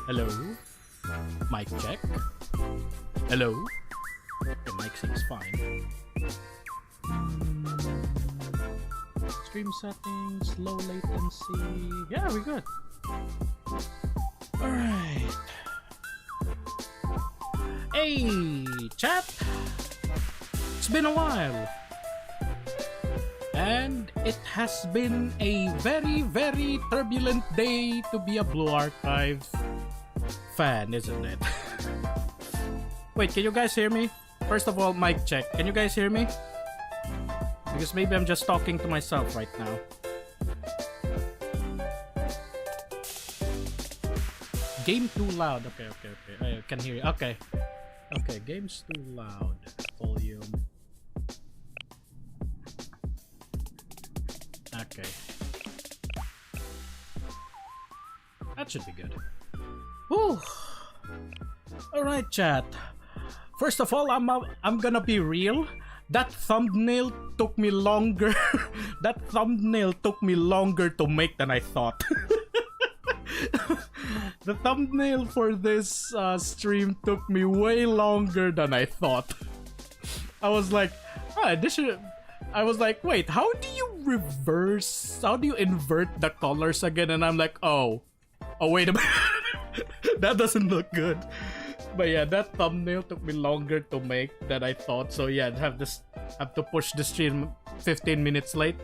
Hello? Mic check. Hello? The mic seems fine. Stream settings, low latency. Yeah, we're good. Alright. Hey, chat! It's been a while. And it has been a very, very turbulent day to be a Blue Archive fan, isn't it? Wait, can you guys hear me? First of all, mic check. Can you guys hear me? Because maybe I'm just talking to myself right now. Game too loud. Okay. I can hear you. Okay, game's too loud. Volume. Okay. That should be good. Whew. Alright, chat. First of all, I'm gonna be real. That thumbnail took me longer. That thumbnail took me longer to make than I thought. The thumbnail for this stream took me way longer than I thought. I was like, I was like, wait, how do you invert the colors again? And I'm like, oh wait a minute. That doesn't look good. But yeah, that thumbnail took me longer to make than I thought. So yeah, I'd have to push the stream 15 minutes late.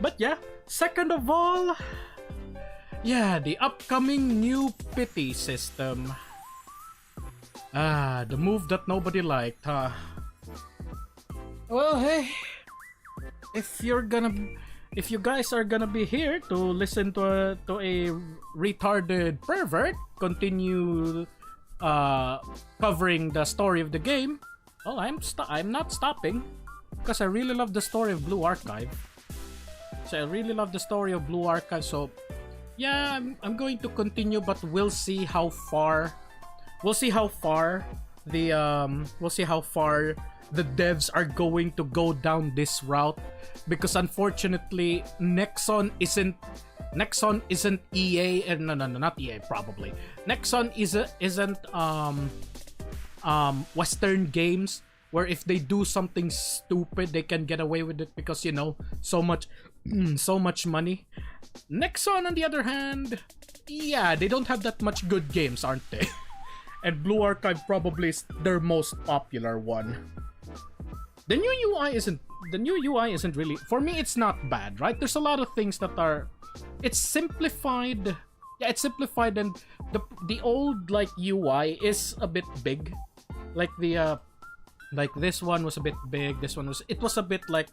But yeah, second of all, yeah, the upcoming new pity system. The move that nobody liked, huh? Well, hey, if you guys are gonna be here to listen to a retarded pervert continue covering the story of the game, well, I'm not stopping, because I really love the story of Blue Archive. So yeah, I'm going to continue, but we'll see how far the devs are going to go down this route, because unfortunately Nexon isn't EA, no, not EA probably. Nexon isn't Western games, where if they do something stupid they can get away with it because, you know, so much money. Nexon, on the other hand, yeah, they don't have that much good games, aren't they? And Blue Archive probably is their most popular one. The new UI isn't really, for me, it's not bad, right? There's a lot of things that are, it's simplified. Yeah, it's simplified, and the old like UI is a bit big. Like the like this one was a bit big, it was a bit like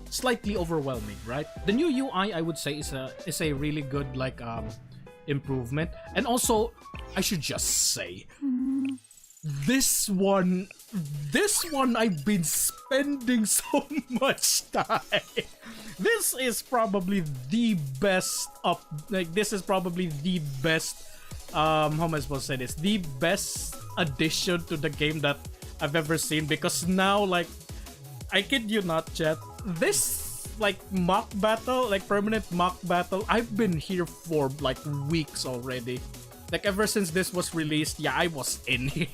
slightly overwhelming, right? The new UI, I would say, is a really good like improvement. And also, I should just say, this one I've been spending so much time. This is probably the best how am I supposed to say this? The best addition to the game that I've ever seen, because now, like, I kid you not, chat, this like mock battle, like permanent mock battle, I've been here for like weeks already. Like, ever since this was released, yeah, I was in here.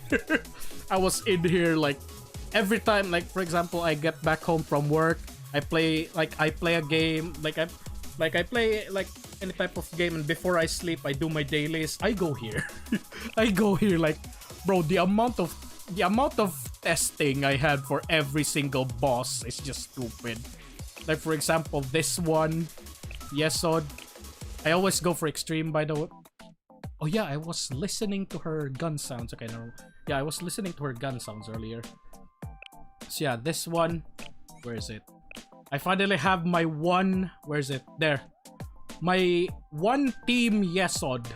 I was in here like every time. Like, for example, I get back home from work, I play a game, like I play like any type of game, and before I sleep I do my dailies. I go here. I go here, like, bro, the amount of testing I had for every single boss is just stupid. Like, for example, this one, Yesod, I always go for extreme, by the way. Oh yeah, I was listening to her gun sounds. Okay, no. Yeah, I was listening to her gun sounds earlier. So yeah, this one, where is it? I finally have my one, where is it? There. My one team Yesod.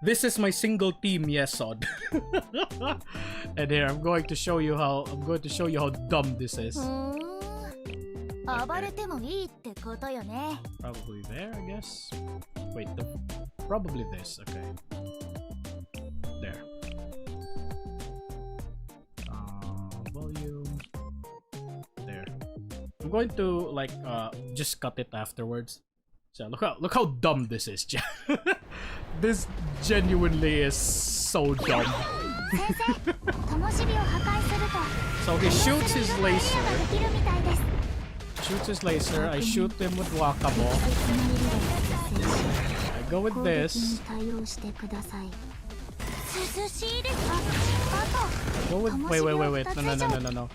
This is my single team Yesod. And here, I'm going to show you how dumb this is. Okay. Probably there, I guess. Wait, probably this. Okay. There. Volume. There. I'm going to like just cut it afterwards. So look how dumb this is. This genuinely is so dumb. 先生灯火を破壊すると So he shoots his エリアが laser. できるみたいです Shoots his laser. I shoot him with Wakamo. I go with 攻撃に this. 対応してください涼しいですあ Go with. 灯 Wait, 火 wait, を wait, wait. 2 No, no, つ no, 以 no, 上 no, no.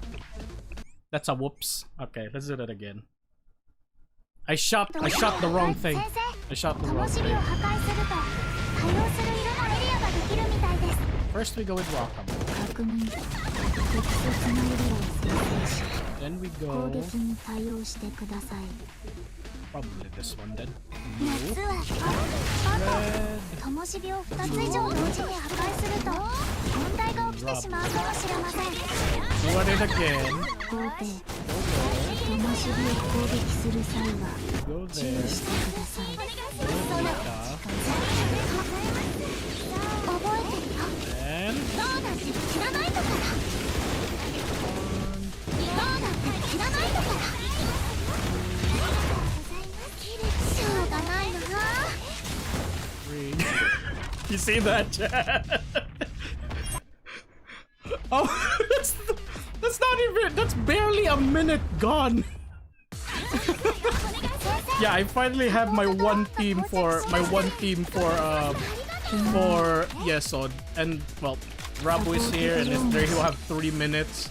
That's a whoops. Okay, let's do that again. I shot the wrong thing. 先 I 生 shot the 灯 wrong 火を thing. 破壊すると対応する色のエリアができるみたいです First we go with Wakamo. 確認適切なエリアを生成し Then we 攻 go. 撃に対応してください Probably this one then. 夏はあと灯火を2つ以上同時に破壊すると問題が起きてしまうかもしれません Do it again. 皇帝灯火を攻撃する際は Go 注 there. 意してください Ika. 覚えてるよ And そうなんて知らないのからそうなんて知らないのからしょうがないのな three. You see that, chat? Oh, that's not even. That's barely a minute gone. Yeah, I finally have my one team for Yesod, and well, Rabu is here, and there he'll have 3 minutes.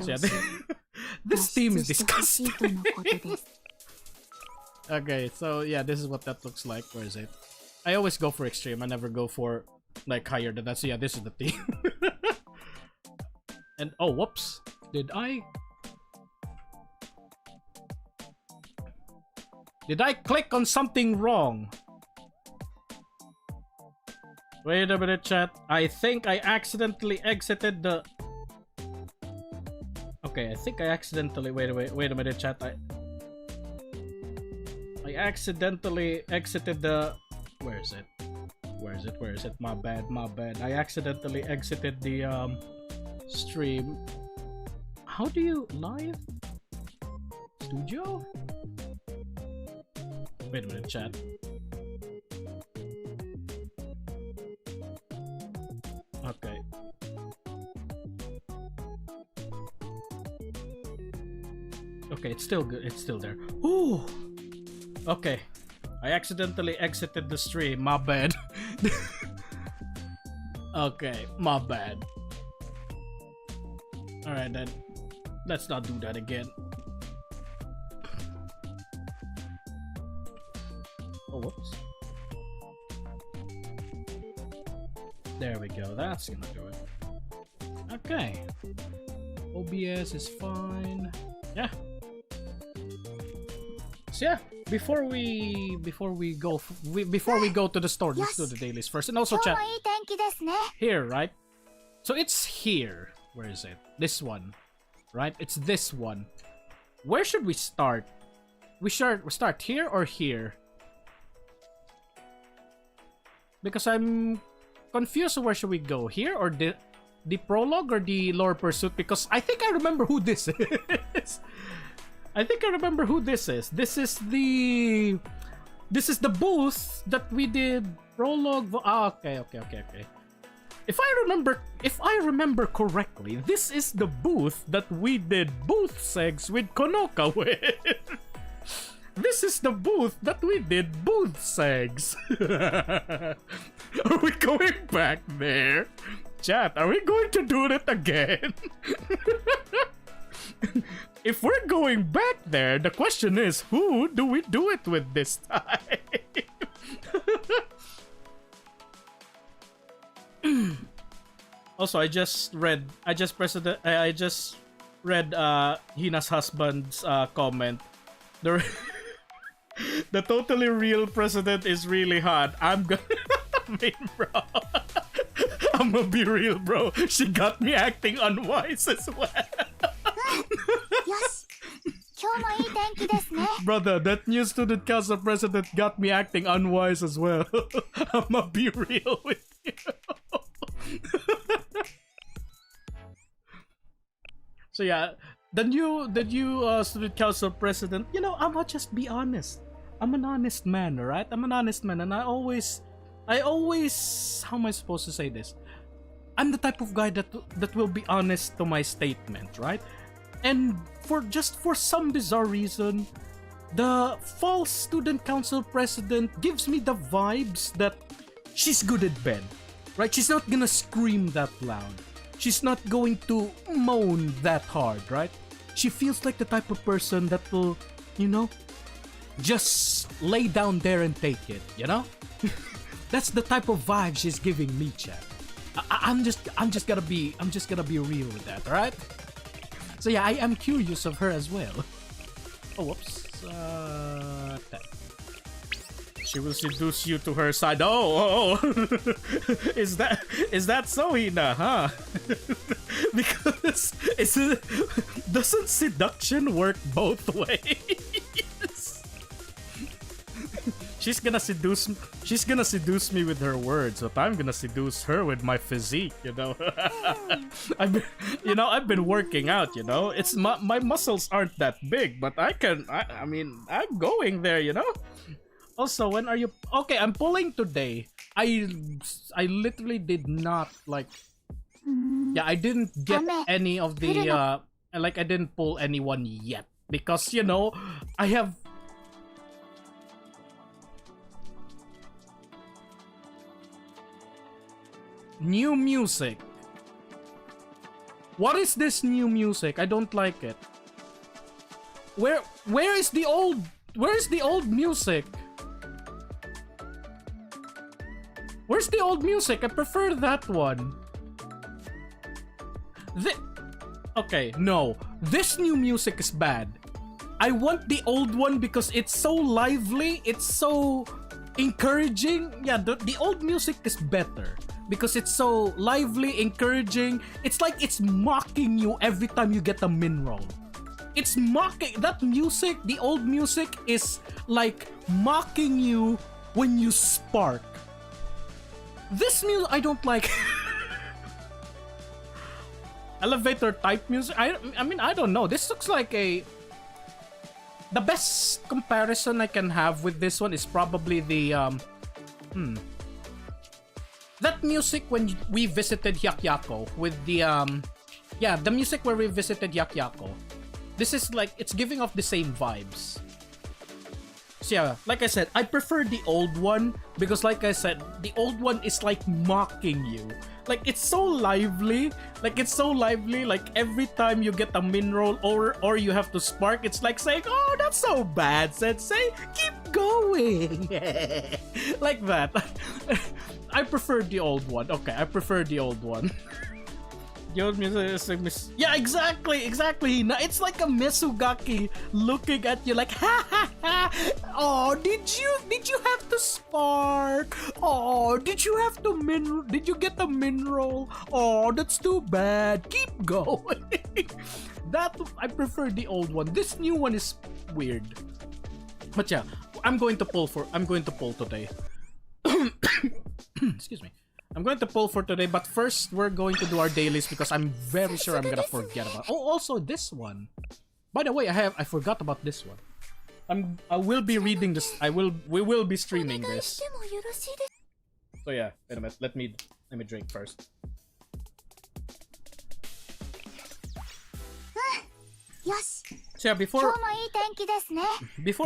So, yeah, this team is 脱出してほしい disgusting. とのことです Okay, so yeah, this is what that looks like. Where is it? I always go for extreme. I never go for like higher than that. So yeah, this is the team. And oh, whoops! Did I click on something wrong? Wait a minute, chat. I think I accidentally exited the. Okay, I think I accidentally. Wait a minute, chat. I accidentally exited the. Where is it? Where is it? My bad. I accidentally exited the stream. How do you live? Studio? Wait a minute, chat. Okay. Okay, it's still good. It's still there. Ooh. Okay. I accidentally exited the stream. My bad. Okay, my bad. Alright then. Let's not do that again. Oh, whoops. There we go. That's gonna do it. Okay. OBS is fine. Yeah. So yeah, before we go to the store, let's do the dailies first. And also 今日 chat もいい天気ですね here, right? So it's here. Where is it? This one, right? It's this one. Where should we start? We start here or here? Because I'm confused. Where should we go? Here or the prologue or the lore pursuit? Because I think I remember who this is. I think I remember who this is. This is the booth that we did prologue. Okay. If I remember correctly, this is the booth that we did booth segs with Konoka with. This is the booth that we did booth segs. Are we going back there? Chat, are we going to do it again? If we're going back there, the question is, who do we do it with this time? Also, I just read Hina's husband's comment. The the totally real president is really hot. I'm gonna bro. I'm gonna be real, bro. She got me acting unwise as well. よし今日もいい天気ですね Brother, that new student council president got me acting unwise as well. I'ma be real with you. So yeah, the new student council president, you know, I'ma just be honest. I'm an honest man, alright? I'm an honest man, and I always how am I supposed to say this? I'm the type of guy that will be honest to my statement, right? And for some bizarre reason, the false student council president gives me the vibes that she's good at bed, right? She's not gonna scream that loud. She's not going to moan that hard, right? She feels like the type of person that will, just lay down there and take it, That's the type of vibe she's giving me, chat. I'm just gonna be real with that, alright? So yeah, I am curious of her as well. Oh, whoops. That. She will seduce you to her side. Oh. Is that so, Hina, huh? Because doesn't seduction work both ways? She's gonna seduce me with her words, but I'm gonna seduce her with my physique, I've been working out, It's my muscles aren't that big, but I'm going there, Also, when are you... Okay, I'm pulling today. I literally did not, Yeah, I didn't get any of the, I didn't pull anyone yet. Because, I have... New music. What is this new music? I don't like it. Where is the old music? Where's the old music? I prefer that one. Okay, no. This new music is bad. I want the old one because it's so lively, it's so encouraging. Yeah, the old music is better because it's so lively, encouraging. It's like it's mocking you every time you get a min roll. It's mocking that music. The old music is like mocking you when you spark. This music I don't like. Elevator type music. I don't know. This looks like the best comparison I can have with this one is probably the that music when we visited Hyakyako with the the music where we visited Hyakyako. This is like it's giving off the same vibes. So yeah, like I said, I prefer the old one because like I said, the old one is like mocking you. Like it's so lively. Like every time you get a min roll or you have to spark, it's like saying, "Oh, that's so bad, Sensei. Keep going." Like that. I prefer the old one. Okay, I prefer the old one. The old music is like yeah, exactly. It's like a Mesugaki looking at you like, ha ha ha. Oh, did you have to spark? Oh, did you get the min roll? Oh, that's too bad. Keep going. That I prefer the old one. This new one is weird. But yeah, I'm going to pull today. Excuse me. I'm going to pull for today, but first we're going to do our dailies because I'm very sure I'm gonna forget about. Oh, also this one. By the way, I forgot about this one. I will be reading this. We will be streaming this. So yeah, wait a minute. Let me drink first. So yeah, before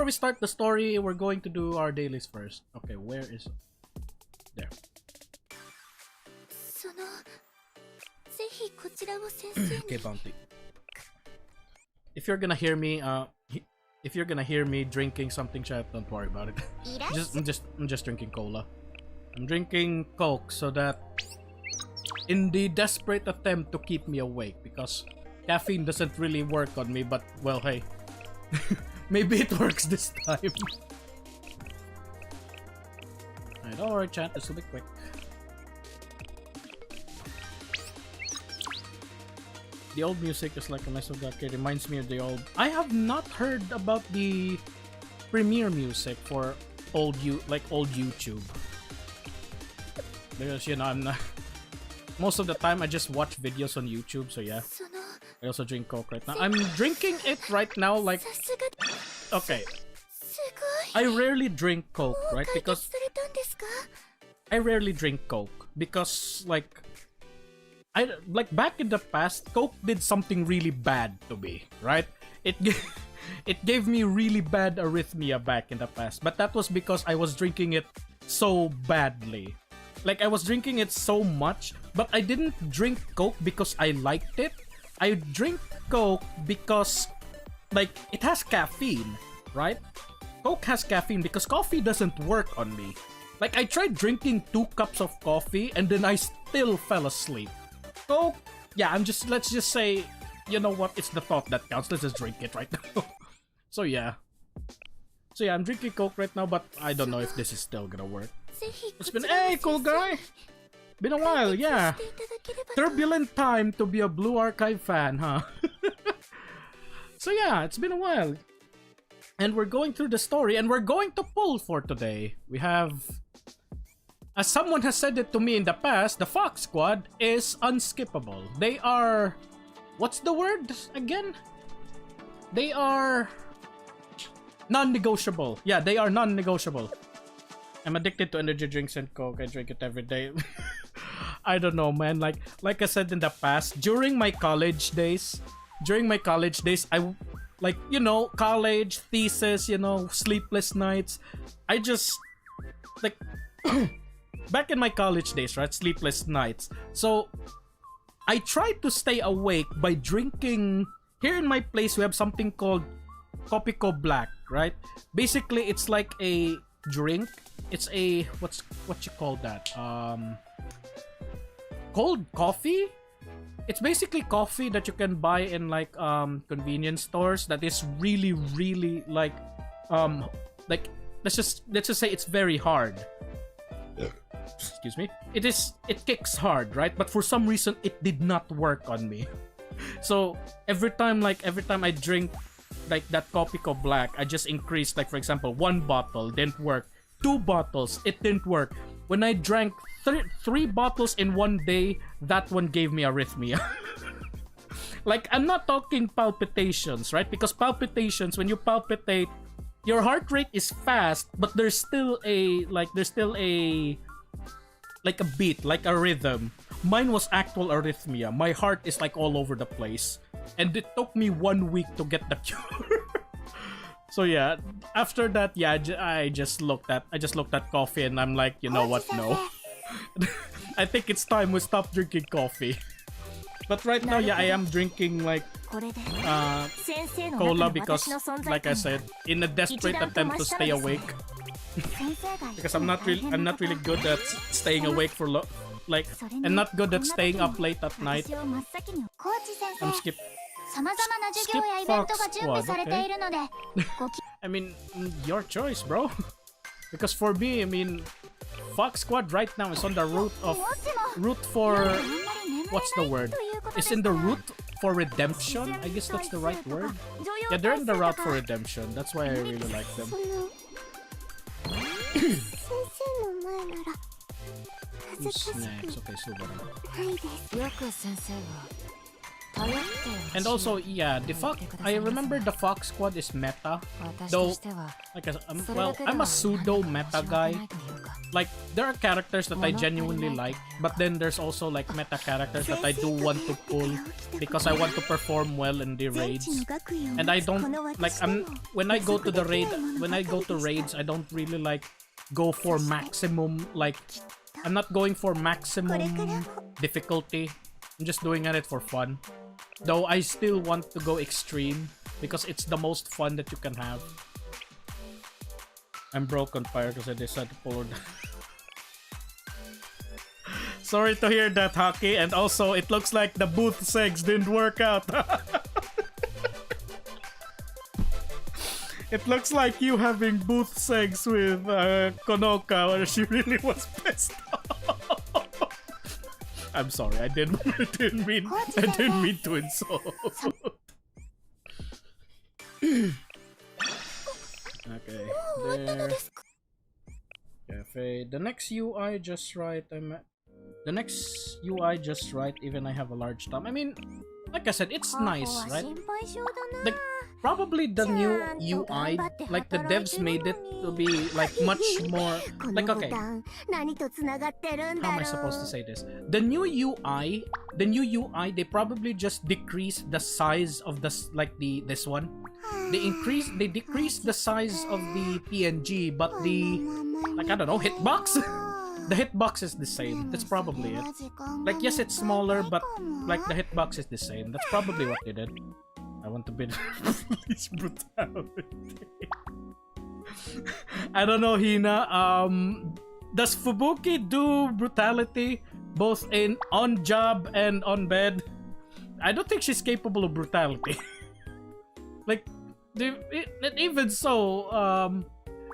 we start the story, we're going to do our dailies first. Okay, where is there? Okay, Bounty. If you're gonna hear me drinking something, chat, don't worry about it. I'm just drinking cola. I'm drinking Coke so that in the desperate attempt to keep me awake because caffeine doesn't really work on me, but well, hey. Maybe it works this time. Alright, don't worry, chat, this will be quick. The old music is like a Mesogake. Reminds me of the old. I have not heard about the premiere music for old YouTube. Because I'm not. Most of the time I just watch videos on YouTube, so yeah. I also drink Coke right now. I'm drinking it right now, like. Okay. I rarely drink Coke, right? Because I rarely drink Coke because like. like back in the past, Coke did something really bad to me, right? It it gave me really bad arrhythmia back in the past, but that was because I was drinking it so badly. Like I was drinking it so much, but I didn't drink Coke because I liked it. I drink Coke because like it has caffeine, right? Coke has caffeine because coffee doesn't work on me. Like I tried drinking 2 cups of coffee and then I still fell asleep. Coke, yeah, let's just say, you know what, it's the thought that counts. Let's just drink it right now. So yeah, I'm drinking Coke right now, but I don't know if this is still gonna work. It's been, hey, cool guy! Been a while, yeah. Turbulent time to be a Blue Archive fan, huh? So yeah, it's been a while. And we're going through the story, and we're going to pull for today. We have, as someone has said it to me in the past, the Fox Squad is unskippable. They are, what's the word again? They are non-negotiable. Yeah, they are non-negotiable. I'm addicted to energy drinks and Coke. I drink it every day. I don't know, man. Like I said in the past, during my college days, I, like, you know, college, thesis, you know, sleepless nights. I just, like, back in my college days, right? Sleepless nights. So, I tried to stay awake by drinking. Here in my place, we have something called Kopiko Black, right? Basically, it's like a drink. It's a, what you call that? Cold coffee? It's basically coffee that you can buy in like convenience stores that is really like let's just say it's very hard. Excuse me. It kicks hard, right? But for some reason it did not work on me. So every time I drink like that Kopiko Black, I just increased, like for example, 1 bottle didn't work, 2 bottles, it didn't work. When I drank 3 bottles in one day, that one gave me arrhythmia. Like, I'm not talking palpitations, right? Because palpitations, when you palpitate, your heart rate is fast, but there's still a beat, like a rhythm. Mine was actual arrhythmia. My heart is like all over the place. And it took me 1 week to get the cure. So yeah, after that, yeah, I just looked at coffee and I'm like, you know what, no. I think it's time we stop drinking coffee. But right now, yeah, I am drinking like cola because, like I said, in a desperate attempt to stay awake. Because I'm not really good at staying awake for I'm not good at staying up late at night. I'm skip Fox Squad, okay. I mean, your choice, bro. Because for me, I mean, Fox Squad right now is on the route for, what's the word? It's in the route for redemption. I guess that's the right word. Yeah, they're in the route for redemption. That's why I really like them. Who's next? Okay, Subaru. And also, yeah, I remember the Fox Squad is meta. Though, like, I'm a pseudo meta guy. Like, there are characters that I genuinely like, but then there's also like meta characters that I do want to pull because I want to perform well in the raids. And I don't like when I go to raids, I don't really like go for maximum, like, I'm not going for maximum difficulty. I'm just doing it for fun. Though I still want to go extreme because it's the most fun that you can have. I'm broke on fire because I decided to pull down. Sorry to hear that, Haki. And also, it looks like the booth segs didn't work out. It looks like you having booth segs with Konoka, where she really was pissed off. I'm sorry, I didn't mean to insult. Okay, there. Cafe. The next UI just right. Even I have a large thumb. I mean, like I said, it's nice, right? Like, probably the new UI, like the devs made it to be like much more like, okay, how am I supposed to say this? The new UI, they probably just decreased the size of this one. They decreased the size of the PNG, but the, like, I don't know, hitbox. The hitbox is the same. That's probably it. Like, yes, it's smaller, but like the hitbox is the same. That's probably what they did. I want to be police brutality. I don't know, Hina. Does Fubuki do brutality both on job and on bed? I don't think she's capable of brutality. Like, even so,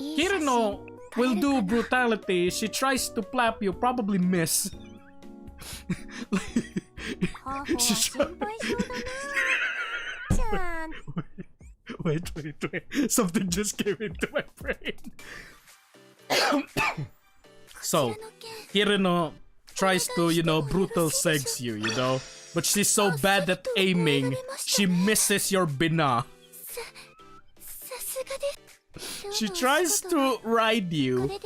Kirino will do brutality. She tries to plap you, probably miss. Wait. Something just came into my brain. So, Kirino tries to, brutal sex you, But she's so bad at aiming, she misses your bina. She tries to ride you,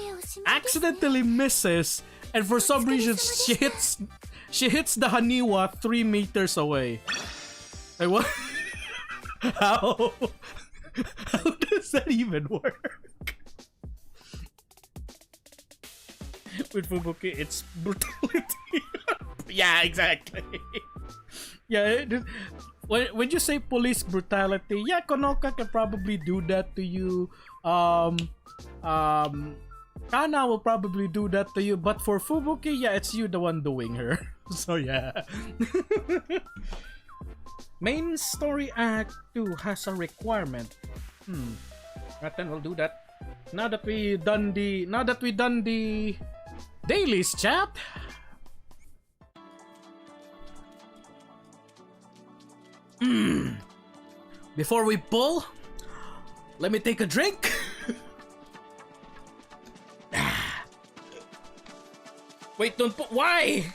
accidentally misses, and for some reason she hits the Haniwa 3 meters away. Like, what? How does that even work? With Fubuki, it's brutality. Yeah, exactly. Yeah, when you say police brutality, yeah, Konoka can probably do that to you. Kana will probably do that to you, but for Fubuki, yeah, it's you the one doing her. So yeah. Main story act 2 has a requirement. Right, then we'll do that. Now that we done the dailies, chat. Before we pull, let me take a drink. Wait, don't put. Why?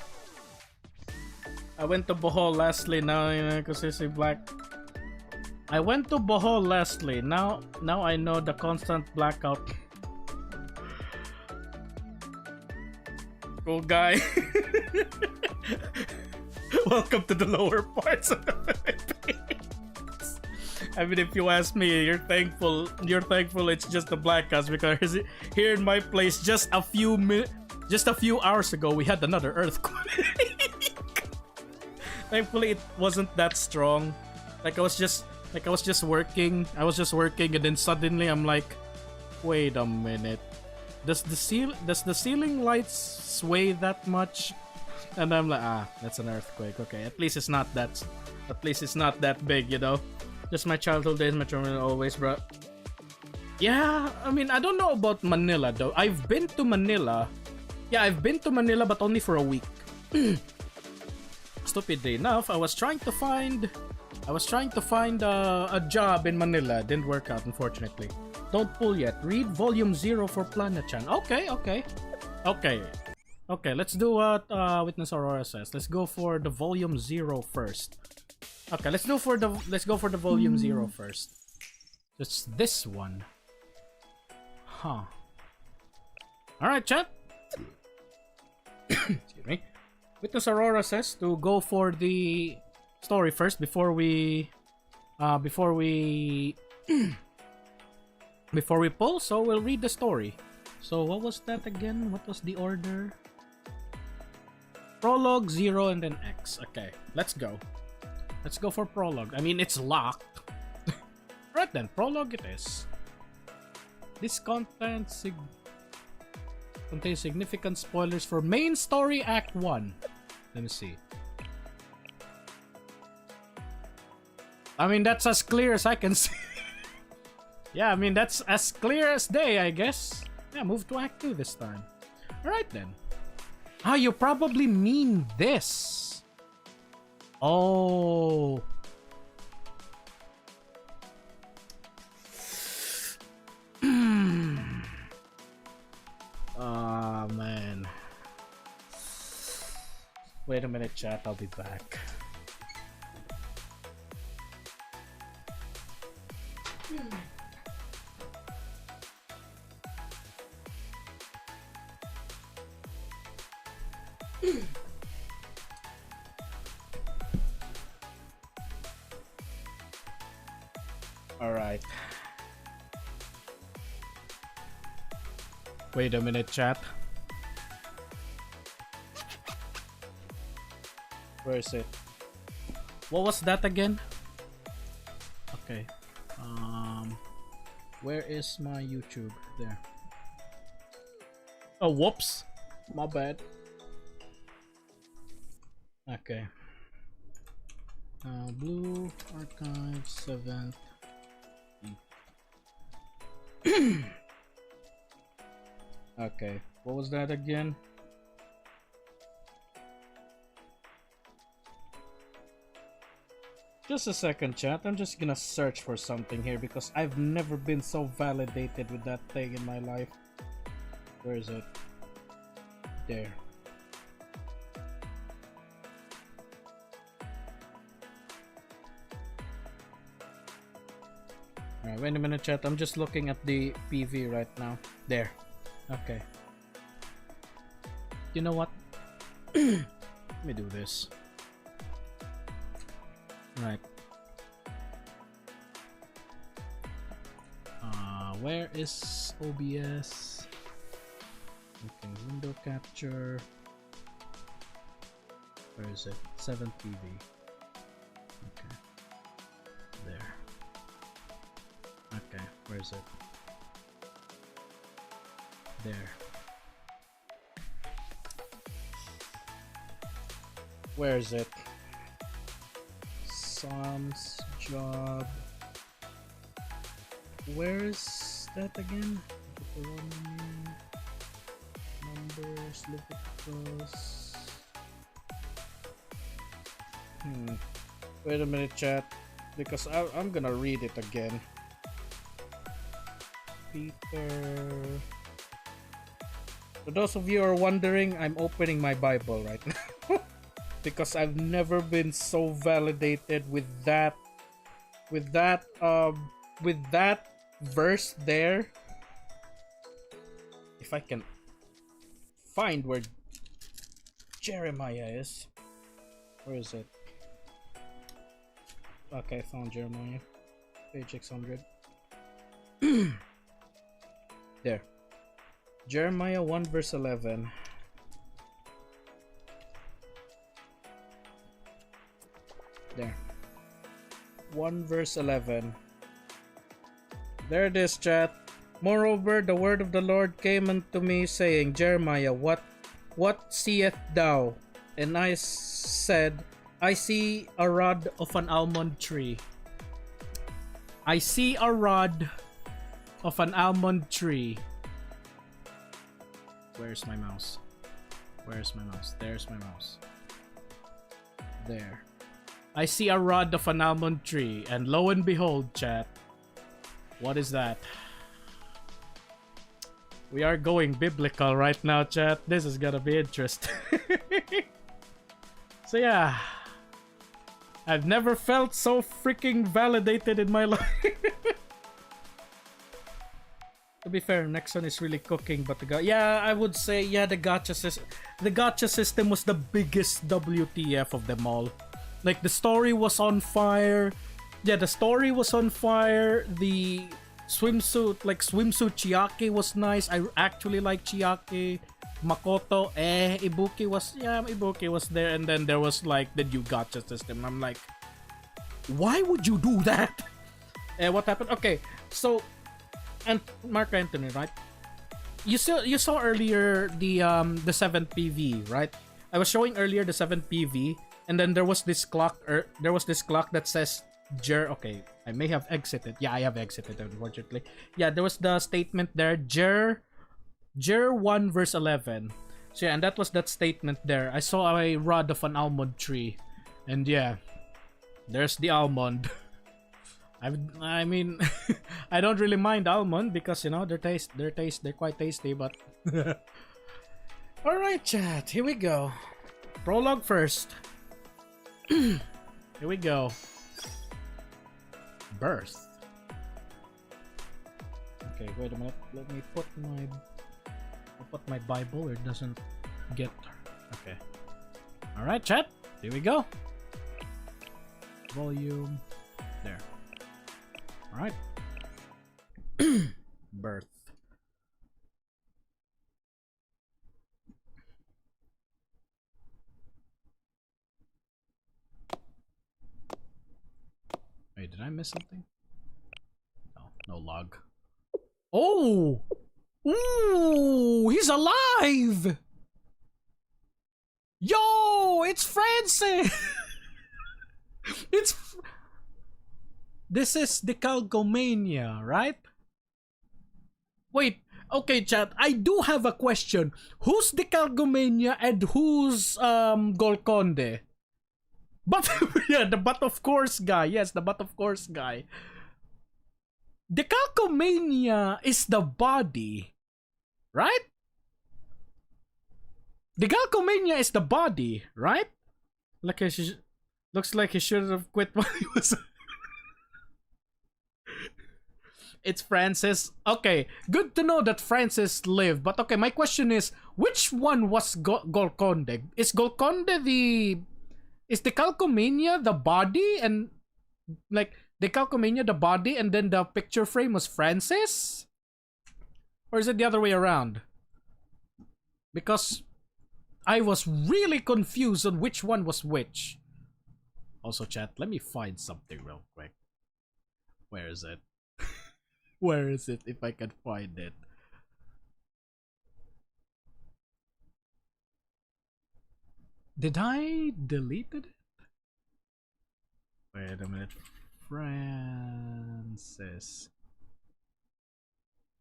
I went to Bohol lastly. Now because it's black. I went to Bohol lastly. Now I know the constant blackout. Cool guy. Welcome to the lower parts of the Philippines. I mean, if you ask me, you're thankful it's just the blackouts, because here in my place, just a few hours ago, we had another earthquake. Thankfully, it wasn't that strong. I was just working, and then suddenly I'm like, wait a minute. Does the ceiling lights sway that much? And I'm like, that's an earthquake. Okay, at least it's not that big, Just my childhood days, my childhood always, bro. Yeah, I mean, I don't know about Manila though. I've been to Manila. Yeah, I've been to Manila, but only for a week. Stupidly enough, I was trying to find a job in Manila. Didn't work out, unfortunately. Don't pull yet. Read volume 0 for Planet-chan. Okay. Let's do what Witness Aurora says. Let's go for the volume 0 first. Okay, let's go for the volume 0 first. It's this one. Huh. Alright, chat. Excuse me. Witness Aurora says to go for the story first before we pull, so we'll read the story. So what was that again? What was the order? Prologue, 0, and then X. Okay, let's go. Let's go for prologue. I mean, it's locked. Right then, prologue it is. This content contains significant spoilers for main story Act 1. Let me see. I mean, that's as clear as I can see. Yeah, I mean, that's as clear as day, I guess. Yeah, move to Act 2 this time. Alright then. You probably mean this. Oh. Man. Wait a minute, chat. I'll be back. All right. Wait a minute, chat. Where is it? What was that again? Okay. Where is my YouTube? There. Oh, whoops. My bad. Okay. Blue Archive 7th. Okay. What was that again? Just a second, chat. I'm just gonna search for something here because I've never been so validated with that thing in my life. Where is it? There. Alright, wait a minute, chat. I'm just looking at the PV right now. There. Okay. You know what? Let me do this. Right. Where is OBS? Okay, window capture. Where is it? 7 PV. Okay. There. Okay, where is it? There. Where is it? Sam's job. Where is that again? Numbers, Leviticus. Wait a minute, chat, because I'm gonna read it again. Peter. For those of you who are wondering, I'm opening my Bible right now. Because I've never been so validated with that verse there. If I can find where Jeremiah is. Where is it? Okay, I found Jeremiah. Page 600. There. Jeremiah 1 verse 11. There. 1 verse 11. There it is, chat. Moreover, the word of the Lord came unto me, saying, Jeremiah, what seest thou? And I said, I see a rod of an almond tree. I see a rod of an almond tree. Where's my mouse? Where's my mouse? There's my mouse. There. I see a rod of an almond tree, and lo and behold, chat. What is that? We are going biblical right now, chat. This is gonna be interesting. So yeah. I've never felt so freaking validated in my life. To be fair, Nexon is really cooking, but yeah, I would say, yeah, the gacha system was the biggest WTF of them all. Like, the story was on fire. Yeah, the story was on fire. The swimsuit Chiaki was nice. I actually like Chiaki. Makoto, Ibuki was there, and then there was like the new gacha system. And I'm like, why would you do that? What happened? Okay, so, and Mark Anthony, right? You saw earlier the 7th PV, right? I was showing earlier the 7th PV, and then there was this clock. That says Okay, I may have exited. Yeah, I have exited, unfortunately. Yeah, there was the statement there, Jer 1 verse 11. So yeah, and that was that statement there. I saw a rod of an almond tree, and yeah, there's the almond. I mean, I don't really mind almond because, you know, they're quite tasty, but all right, chat, here we go. Prologue first. Here we go. Birth. Okay, wait a minute. Let me put my... I'll put my Bible where it doesn't get... Okay. Alright, chat. Here we go. Volume. There. Alright. Birth. Wait, did I miss something? No, no log. Oh! Ooh! He's alive! Yo! It's Francis! This is the Calcomania, right? Wait, okay, chat. I do have a question. Who's the Calcomania and who's Golconde? But yeah, the but of course guy. Yes, the but of course guy. The Calcomania is the body, right? The Calcomania is the body, right? Like looks like he should have quit while he was. It's Francis. Okay, good to know that Francis lived. But okay, my question is, which one was Golconde? Is Golconde the... Is the Calcomania the body and... Like, the Calcomania the body and then the picture frame was Francis? Or is it the other way around? Because I was really confused on which one was which. Also, chat, let me find something real quick. Where is it? Where is it if I can find it? Did I delete it? Wait a minute. Francis.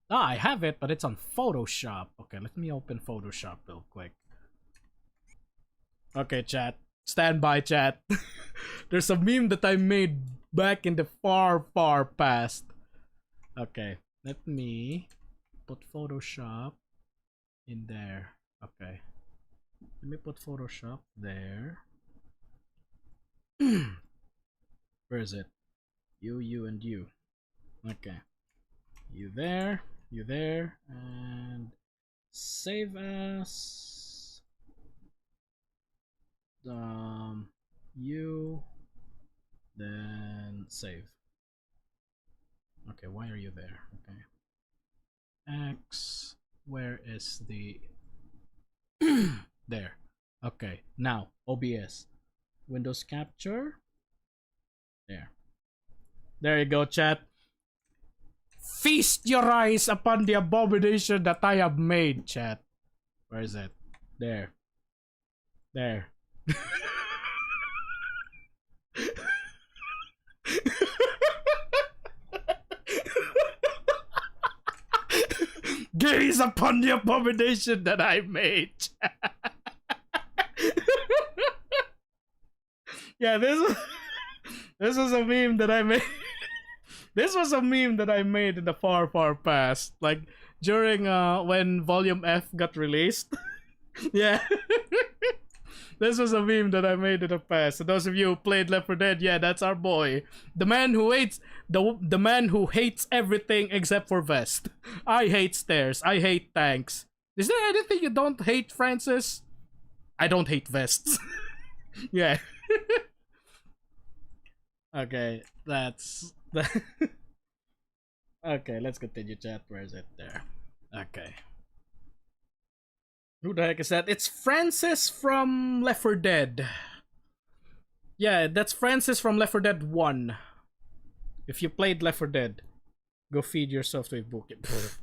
Ah, I have it, but it's on Photoshop. Okay, let me open Photoshop real quick. Okay, chat. Stand by, chat. There's a meme that I made back in the far, far past. Okay, let me put Photoshop in there. Okay. Let me put Photoshop there. Where is it? You, and you. Okay. You there, and save as you, then save. Okay, why are you there? Okay. X, where is the... There. Okay, now, OBS. Windows capture. There. There you go, chat. Feast your eyes upon the abomination that I have made, chat. Where is it? There. There. Gaze upon the abomination that I made. Yeah, this was a meme that I made. This was a meme that I made in the far, far past, like during when Volume F got released. Yeah. This was a meme that I made in the past. So those of you who played Left 4 Dead, yeah, that's our boy. The man who hates the man who hates everything except for Vest. I hate stairs. I hate tanks. Is there anything you don't hate, Francis? I don't hate vests. Yeah. Okay, that's okay, let's continue, chat. Where is it? There. Okay. Who the heck is that? It's Francis from Left 4 Dead. Yeah, that's Francis from Left 4 Dead 1. If you played Left 4 Dead, go feed yourself to a book.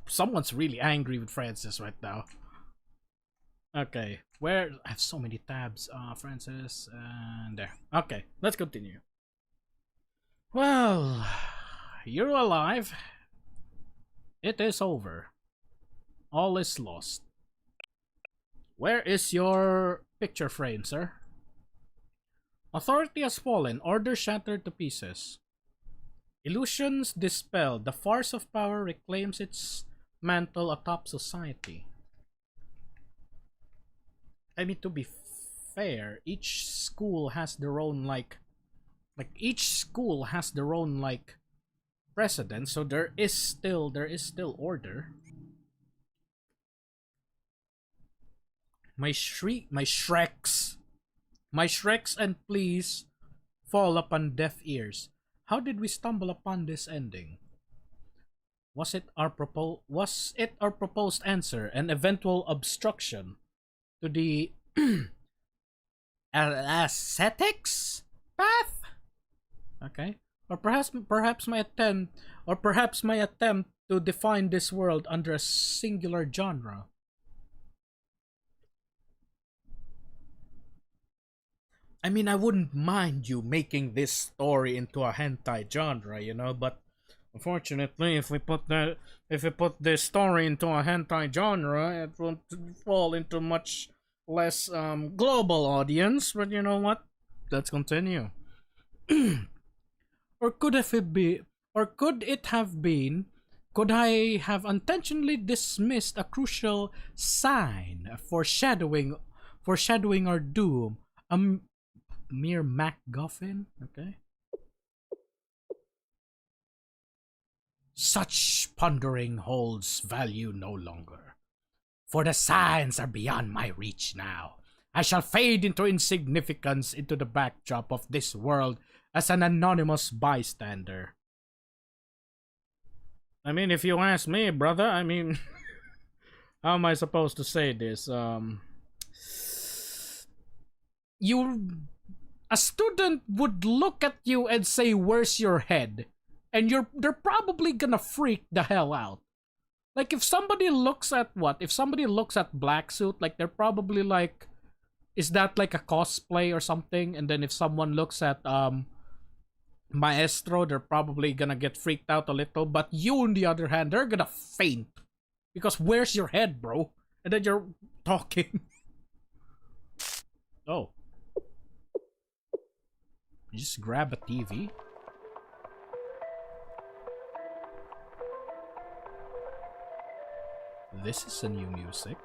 Someone's really angry with Francis right now. Okay, where... I have so many tabs. Francis, and there. Okay, let's continue. Well, you're alive. It is over. All is lost. Where is your picture frame, sir? Authority has fallen. Order shattered to pieces. Illusions dispelled. The farce of power reclaims its mantle atop society. I mean, to be fair, each school has their own, like each school has their own, like, precedent, so there is still order. My Shreks, and please fall upon deaf ears. How did we stumble upon this ending? Was it our proposed answer, an eventual obstruction to the ascetics path? Okay. Or perhaps my attempt to define this world under a singular genre. I mean, I wouldn't mind you making this story into a hentai genre, you know, but unfortunately, if we put this story into a hentai genre, it won't fall into much less global audience. But you know what? Let's continue. Or could it have been? Could I have intentionally dismissed a crucial sign foreshadowing our doom? A mere MacGuffin? Okay. Such pondering holds value no longer, for the signs are beyond my reach now. I shall fade into insignificance into the backdrop of this world as an anonymous bystander. I mean, if you ask me, brother, I mean, how am I supposed to say this? A student would look at you and say, "Where's your head?" And they're probably gonna freak the hell out. Like if somebody looks at Black Suit, like they're probably like, is that like a cosplay or something? And then if someone looks at Maestro, they're probably gonna get freaked out a little. But you, on the other hand, they're gonna faint because where's your head, bro? And then you're talking. Oh, you just grab a TV. This is a new music.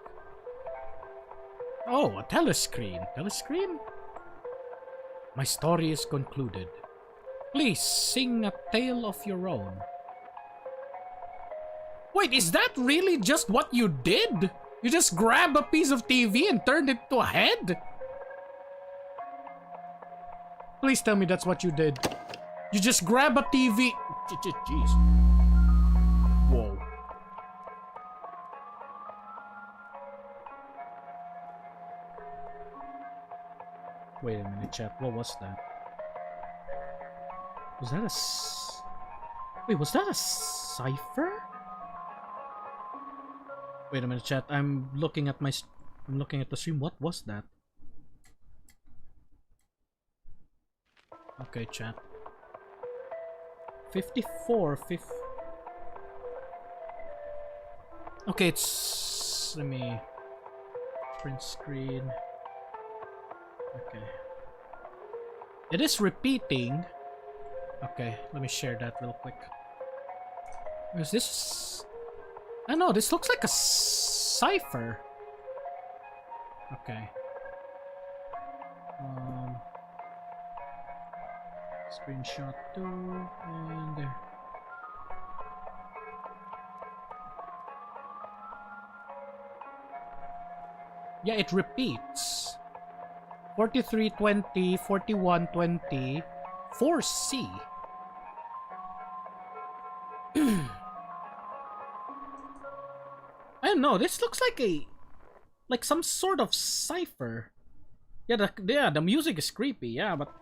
Oh, a telescreen. Telescreen? My story is concluded. Please sing a tale of your own. Wait, is that really just what you did? You just grabbed a piece of TV and turned it to a head? Please tell me that's what you did. You just grab a TV. Jeez. Whoa. Wait a minute, chat. What was that? Was that a Wait, was that a cipher? Wait a minute, chat. I'm looking at the stream. What was that? Okay, chat. 54. Okay, it's... Let me... Print screen. Okay. It is repeating. Okay, let me share that real quick. Is this... I know, this looks like a cipher. Okay. Screenshot 2 and there. Yeah, it repeats. 4320, 4120, 4C. I don't know, this looks like some sort of cipher. Yeah, the music is creepy, yeah, but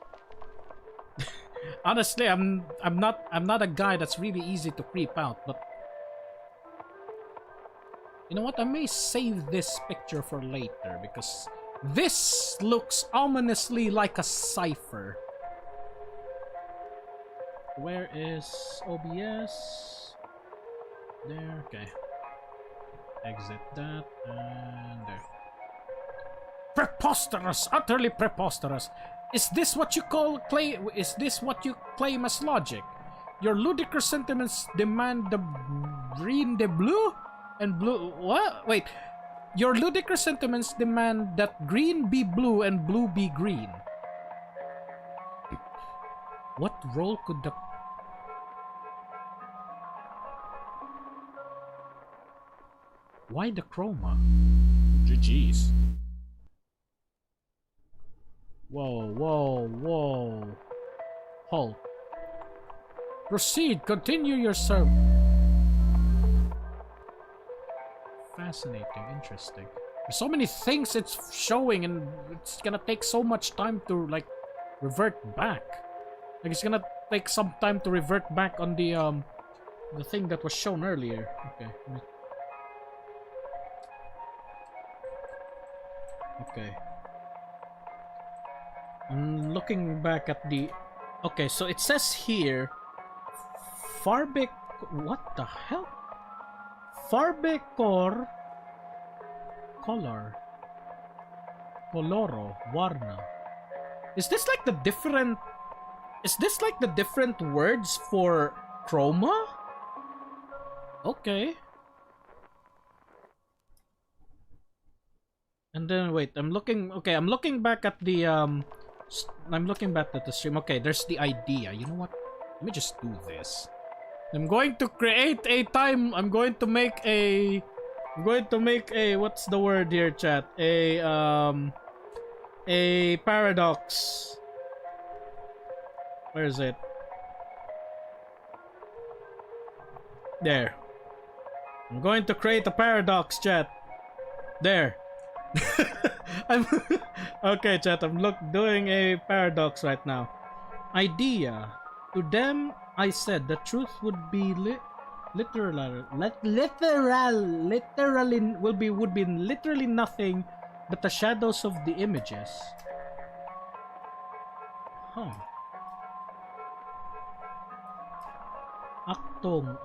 honestly, I'm not a guy that's really easy to creep out, but you know what? I may save this picture for later because this looks ominously like a cipher. Where is OBS? There, okay. Exit that, and there. Preposterous! Utterly preposterous! Is this what you claim as logic? Your ludicrous sentiments demand the green the blue? And blue... What? Wait. Your ludicrous sentiments demand that green be blue and blue be green. What role could the... Why the chroma? GG's. Whoa, whoa, whoa. Halt. Proceed, continue your serve. Fascinating, interesting. There's so many things it's showing and it's gonna take so much time to like revert back. Like it's gonna take some time to revert back on the thing that was shown earlier. Okay. Okay. I'm looking back at the... Okay, so it says here... Farbe... What the hell? Farbecor... Color. Coloro. Warna. Is this like the different... Is this like the different words for chroma? Okay. And then wait, I'm looking back at the I'm looking back at the stream. Okay, there's the idea. You know what? Let me just do this. I'm going to create a time. I'm going to make a what's the word here, chat? A paradox. Where is it? There. I'm going to create a paradox, chat. There. I'm okay, chat. I'm doing a paradox right now. Idea. To them, I said the truth would be literally nothing but the shadows of the images. Huh. Achtung,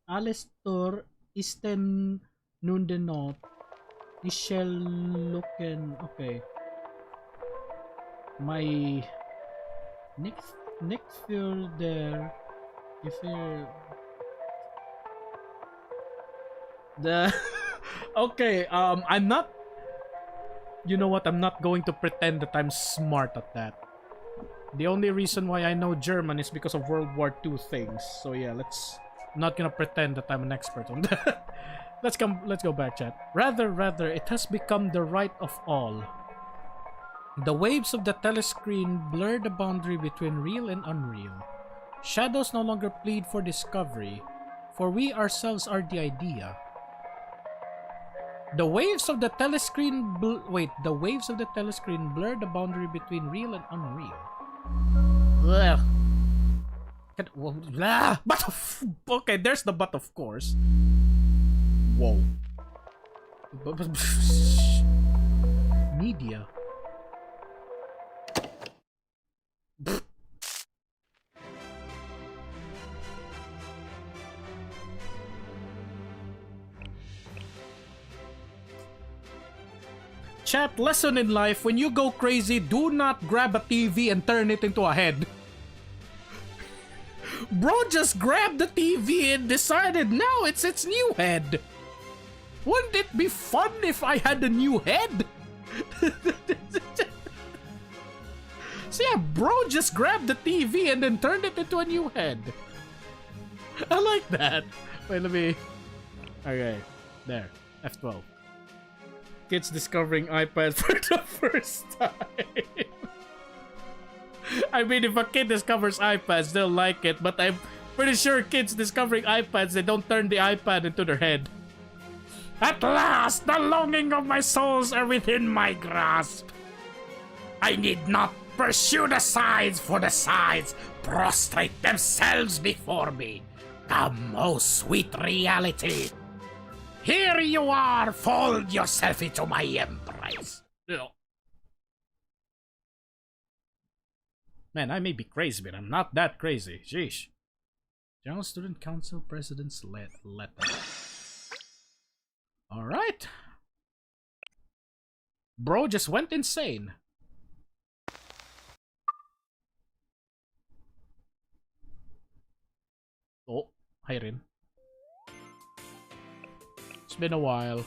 Alestor Isten Nundenot Michel Luken. Okay. My next there if you're the okay, I'm not, you know what, I'm not going to pretend that I'm smart at that. The only reason why I know German is because of World War II things. So yeah, I'm not gonna pretend that I'm an expert on that. Let's go back, chat. Rather, it has become the right of all. The waves of the telescreen blur the boundary between real and unreal. Shadows no longer plead for discovery, for we ourselves are the idea. The waves of the telescreen blur the boundary between real and unreal. But okay, there's the but, of course. Whoa. Media. Chat, lesson in life: when you go crazy, do not grab a TV and turn it into a head. Bro just grabbed the TV and decided now it's its new head. Wouldn't it be fun if I had a new head? So yeah, bro just grabbed the TV and then turned it into a new head. I like that. Wait, let me... Okay, there. F12. Kids discovering iPad for the first time. I mean, if a kid discovers iPads, they'll like it, but I'm pretty sure kids discovering iPads, they don't turn the iPad into their head. At last, the longing of my souls are within my grasp. I need not pursue the sides, for the sides prostrate themselves before me. Come, oh sweet reality. Here you are, fold yourself into my embrace. Man, I may be crazy, but I'm not that crazy. Sheesh. General Student Council President's letter. Alright. Bro just went insane. Oh, hi Rin. It's been a while.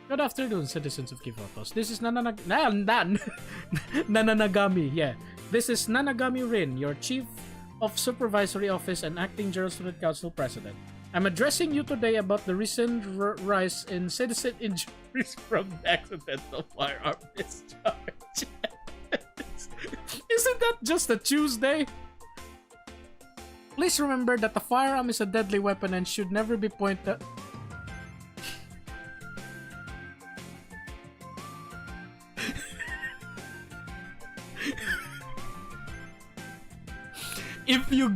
Good afternoon, citizens of Kivotos. This is Nananagami. Yeah, this is Nanagami Rin, your chief of Supervisory Office and Acting General Student Council President. I'm addressing you today about the recent rise in citizen injuries from accidental firearm discharge. Isn't that just a Tuesday? Please remember that the firearm is a deadly weapon and should never be pointed. If you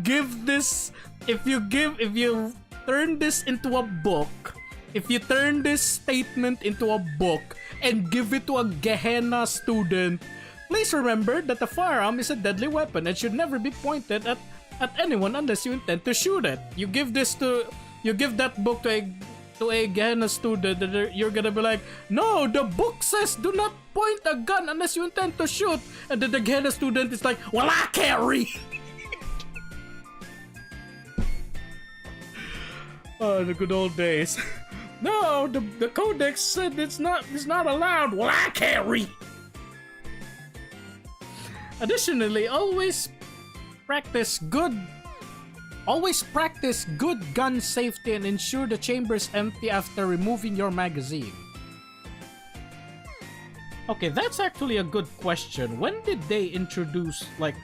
turn this into a book, if you turn this statement into a book and give it to a Gehenna student, please remember that the firearm is a deadly weapon and should never be pointed at anyone unless you intend to shoot it. You give that book to a Gehenna student, and you're gonna be like, no, the book says do not point a gun unless you intend to shoot. And then the Gehenna student is like, well, I can't read. Oh, the good old days. No, the codex said it's not allowed. Well, I can't read. Additionally, always practice good gun safety and ensure the chamber is empty after removing your magazine. Okay, that's actually a good question. When did they introduce like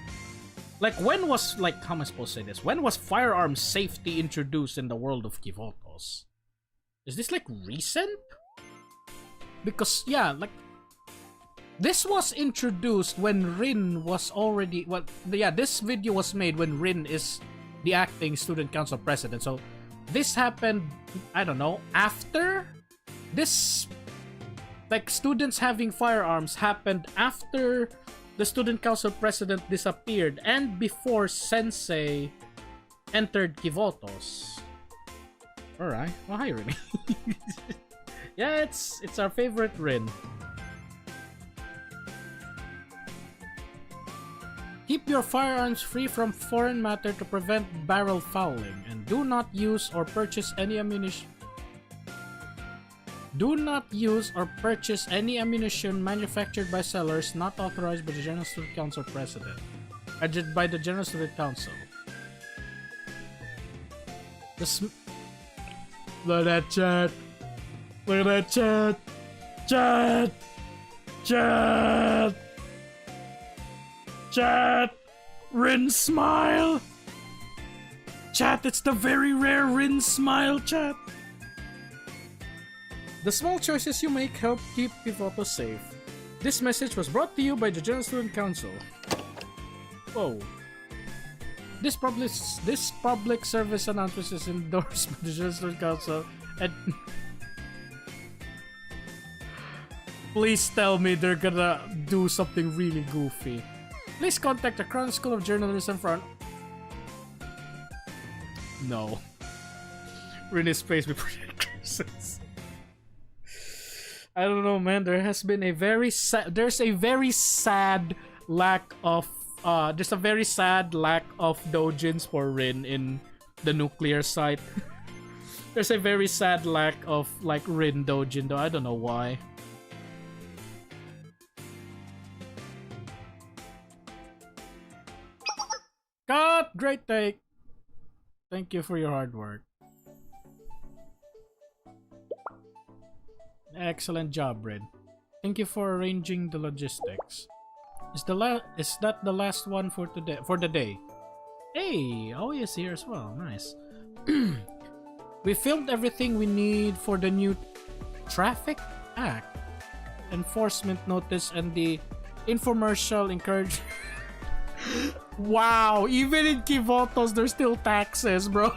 when was, like, how am I supposed to say this? When was firearm safety introduced in the world of Kivotos? Is this like recent? Because yeah, like this was introduced when Rin was already this video was made when Rin is the acting student council president. So this happened, I don't know, after this, like students having firearms happened after the student council president disappeared and before Sensei entered Kivotos. Alright, well, hi Rin. Yeah, it's our favorite Rin. Keep your firearms free from foreign matter to prevent barrel fouling, and do not use or purchase any ammunition. Do not use or purchase any ammunition manufactured by sellers not authorized by the General Student Council President. By the General Student Council. Look at that chat. Look at that chat. Chat. Chat. Chat. Rin smile. Chat, it's the very rare Rin smile, chat. The small choices you make help keep Kivoto safe. This message was brought to you by the General Student Council. Whoa. This public service announcement is endorsed by the General Student Council and please tell me they're gonna do something really goofy. Please contact the Crown School of Journalism for an... No. We're in his face before Christmas. I don't know, man. There's a very sad lack of doujins for Rin in the nuclear site. There's a very sad lack of like Rin doujin though. I don't know why. Cut! Great take. Thank you for your hard work. Excellent job, Rin. Thank you for arranging the logistics. Is that the last one for today? For the day? Hey, Aoi is here as well. Nice. We filmed everything we need for the new Traffic Act enforcement notice and the infomercial encourage. Wow, even in Kivotos, there's still taxes, bro.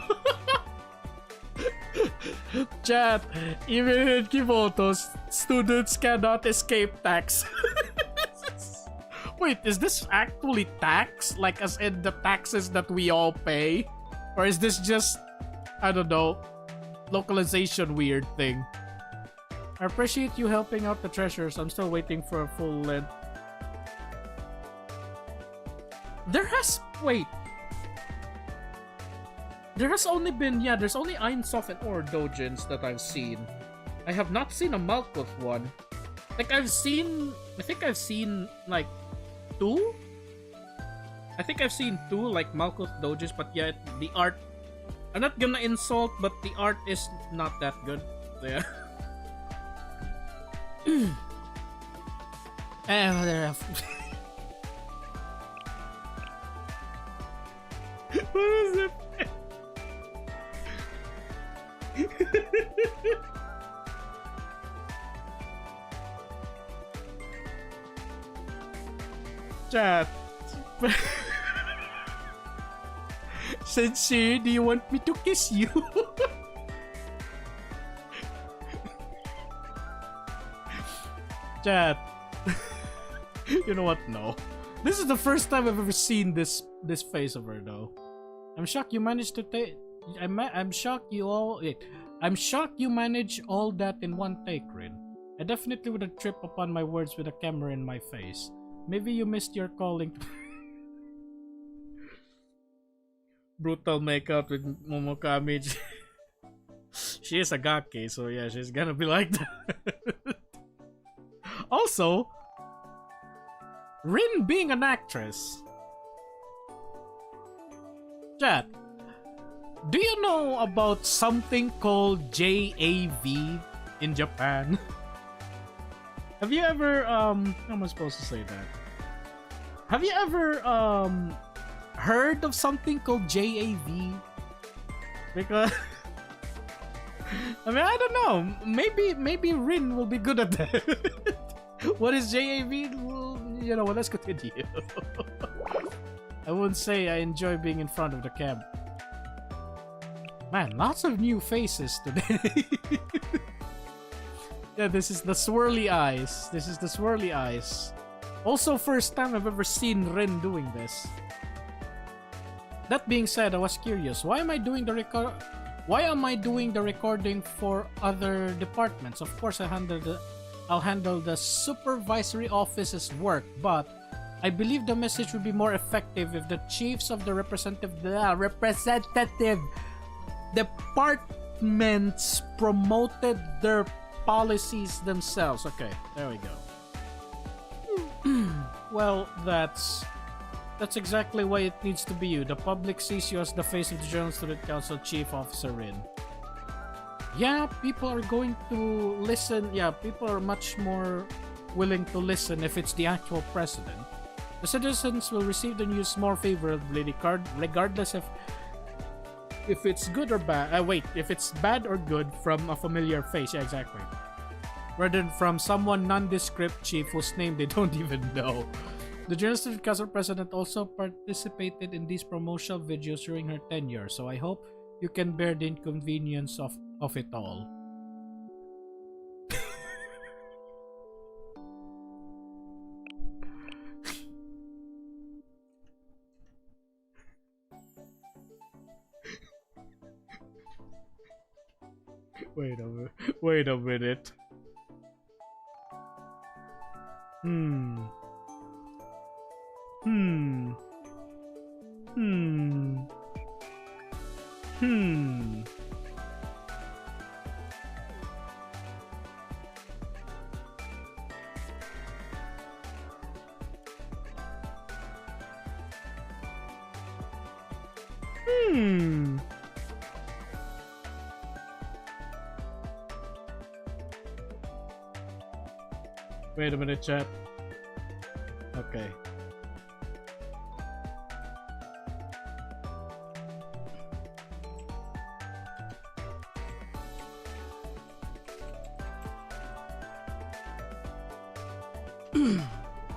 Chat, even in Kivotos, students cannot escape tax. Wait, is this actually tax? Like as in the taxes that we all pay? Or is this just, I don't know, localization weird thing? I appreciate you helping out the treasurers. I'm still waiting for a full length. There has only been, there's only Einsof and Or doujins that I've seen. I have not seen a Malkuth one. Like I think I've seen like 2? I think I've seen two like Malkuth dojis, but yeah, the art. I'm not gonna insult, but the art is not that good. So, yeah. Whatever. What is it? Chat. Sensei, do you want me to kiss you? Chat. You know what? No. This is the first time I've ever seen this face of her, though. I'm shocked you managed to take. I'm shocked you all. Wait. I'm shocked you managed all that in one take, Rin. I definitely would have tripped upon my words with a camera in my face. Maybe you missed your calling. Brutal makeout with Momokami. She is a gake, so yeah, she's gonna be like that. Also, Rin being an actress. Chat, do you know about something called JAV in Japan? Have you ever, how am I supposed to say that? Have you ever, heard of something called JAV? Because, I mean, I don't know. Maybe Rin will be good at that. What is JAV? Well, you know what, let's continue. I wouldn't say I enjoy being in front of the cam. Man, lots of new faces today. Yeah, this is the swirly eyes. This is the swirly eyes. Also, first time I've ever seen Rin doing this. That being said, I was curious. Why am I doing the recording for other departments? Of course, I'll handle the supervisory office's work, but I believe the message would be more effective if the chiefs of the representative departments promoted their policies themselves. Okay, there we go. Well, that's exactly why it needs to be you. The public sees you as the face of the General Student Council, Chief Officer Rin. Yeah, people are going to listen. Yeah, people are much more willing to listen if it's the actual president. The citizens will receive the news more favorably, regardless if it's good or bad. If it's bad or good from a familiar face. Yeah, exactly. Rather than from someone nondescript chief whose name they don't even know. The General Student Council president also participated in these promotional videos during her tenure, so I hope you can bear the inconvenience of it all. Wait a minute. Hmm. Wait a minute, chat. Okay.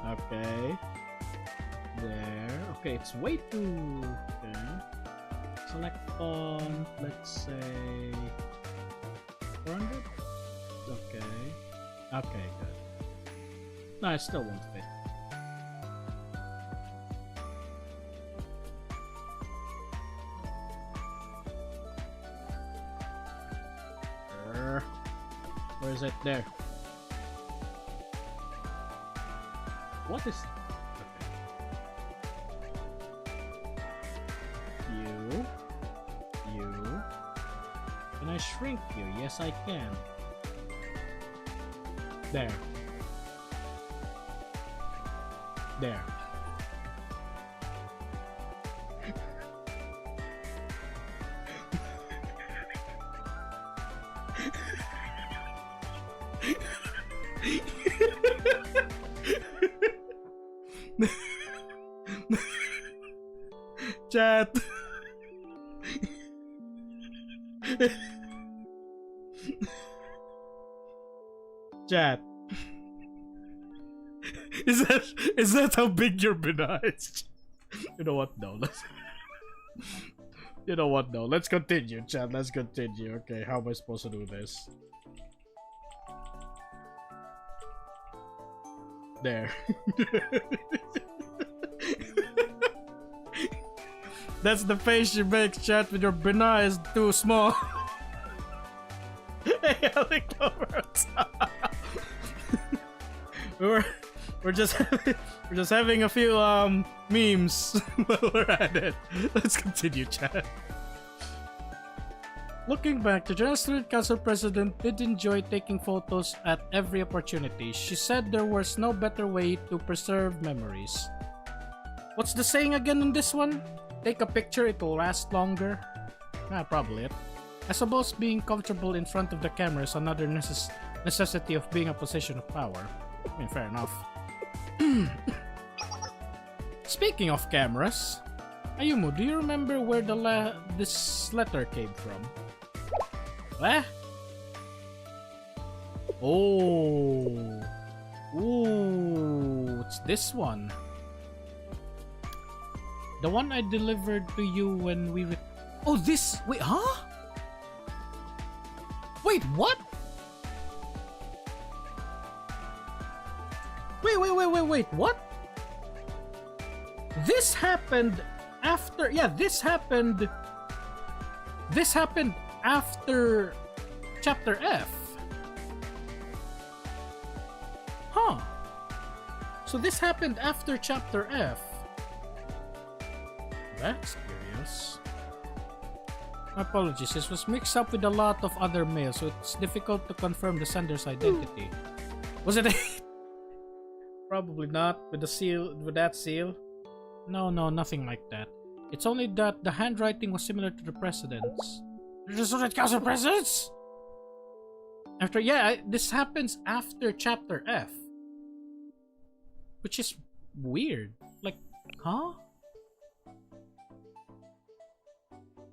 Okay. There. Okay, it's way too... Okay. Select font, let's say... 400? Okay. Okay, good. No, it still won't fit. Where is it? There. What is... Okay. You. Can I shrink you? Yes, I can. There. There. Chat. Chat. Is that how big your banana is? You know what? No. You know what? No. Let's continue, chat. Let's continue. Okay, how am I supposed to do this? There. That's the face you make, chat, when your banana is too small. Hey, we're just having a few memes while we're at it. Let's continue, chat. Looking back, the General Student Council president did enjoy taking photos at every opportunity. She said there was no better way to preserve memories. What's the saying again in this one? Take a picture, it'll last longer. Probably it. I suppose being comfortable in front of the camera is another necessity of being a position of power. I mean, fair enough. Speaking of cameras, Ayumu, do you remember where this letter came from? Eh? Oh. Ooh, it's this one. The one I delivered to you when we... Oh, this... Wait, huh? Wait, what? Wait, what? This happened after... Yeah, this happened after Chapter F. Huh. So this happened after Chapter F. That's curious. My apologies, this was mixed up with a lot of other mail, so it's difficult to confirm the sender's identity. Was it a... Probably not, with the seal, with that seal. No, nothing like that. It's only that the handwriting was similar to the president's. The Student Council presidents? After, yeah, this happens after Chapter F. Which is weird. Like, huh?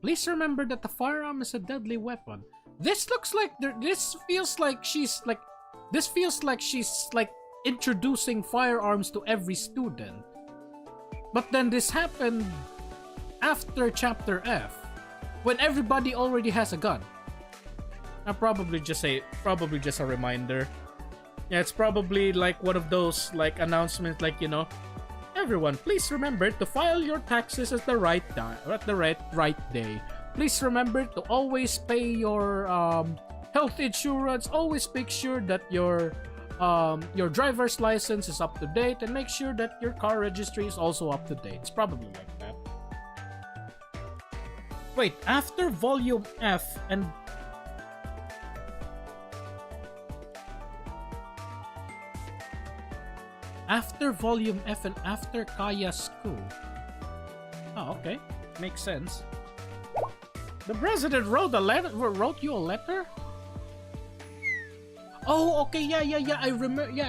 Please remember that the firearm is a deadly weapon. This looks like this feels like she's introducing firearms to every student. But then this happened after Chapter F, when everybody already has a gun. I'll probably just a reminder. Yeah, it's probably like one of those like announcements, like, you know, everyone, please remember to file your taxes at the right time, at the right day. Please remember to always pay your health insurance. Always make sure that your driver's license is up to date, and make sure that your car registry is also up to date. It's probably like that. Wait, after Volume F and... After Volume F and after Kaya's school. Oh, okay. Makes sense. The president wrote you a letter? Oh, okay, yeah, I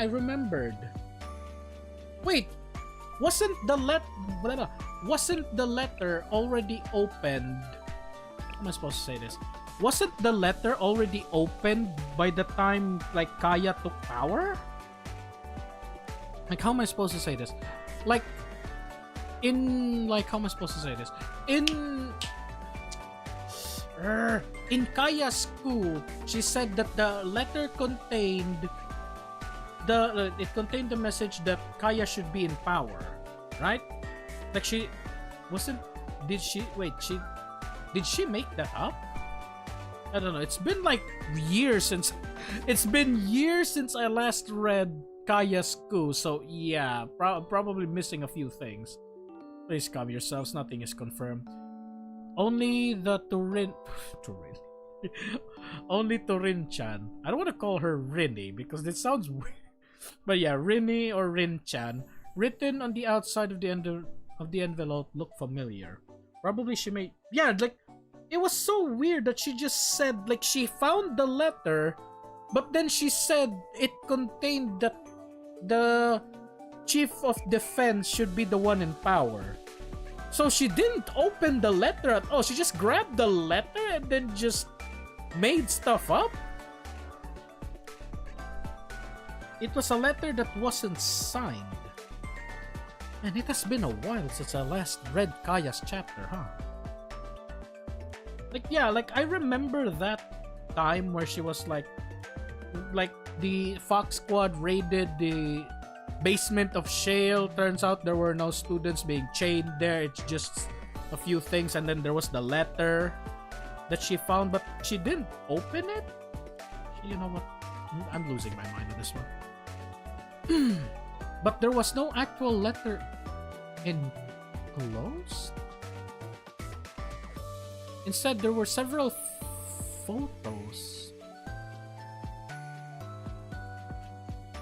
remembered. Wait, wasn't the letter already opened? How am I supposed to say this? Wasn't the letter already opened by the time like Kaya took power? Like, how am I supposed to say this? Like, how am I supposed to say this? In Kaya's school, she said that the letter contained the message that Kaya should be in power, right? Like, she wasn't. Did she make that up? I don't know. It's been like years since. It's been years since I last read Kaya's school, so yeah, probably missing a few things. Please calm yourselves, nothing is confirmed. Only the only Torin-chan. I don't want to call her Rinny because it sounds weird. But yeah, Rinny or Rin-chan, written on the outside of the envelope, look familiar. Probably she made... Yeah, like, it was so weird that she just said, like, she found the letter, but then she said it contained the chief of defense should be the one in power. So she didn't open the letter at all. She just grabbed the letter and then just made stuff up. It was a letter that wasn't signed. And it has been a while since I last read Kaya's chapter, huh? Like, yeah, like I remember that time where she was like the Fox Squad raided the basement of Shale. Turns out there were no students being chained there. It's just a few things, and then there was the letter that she found, but she didn't open it. You know what? I'm losing my mind on this one. But there was no actual letter enclosed. Instead, there were several photos.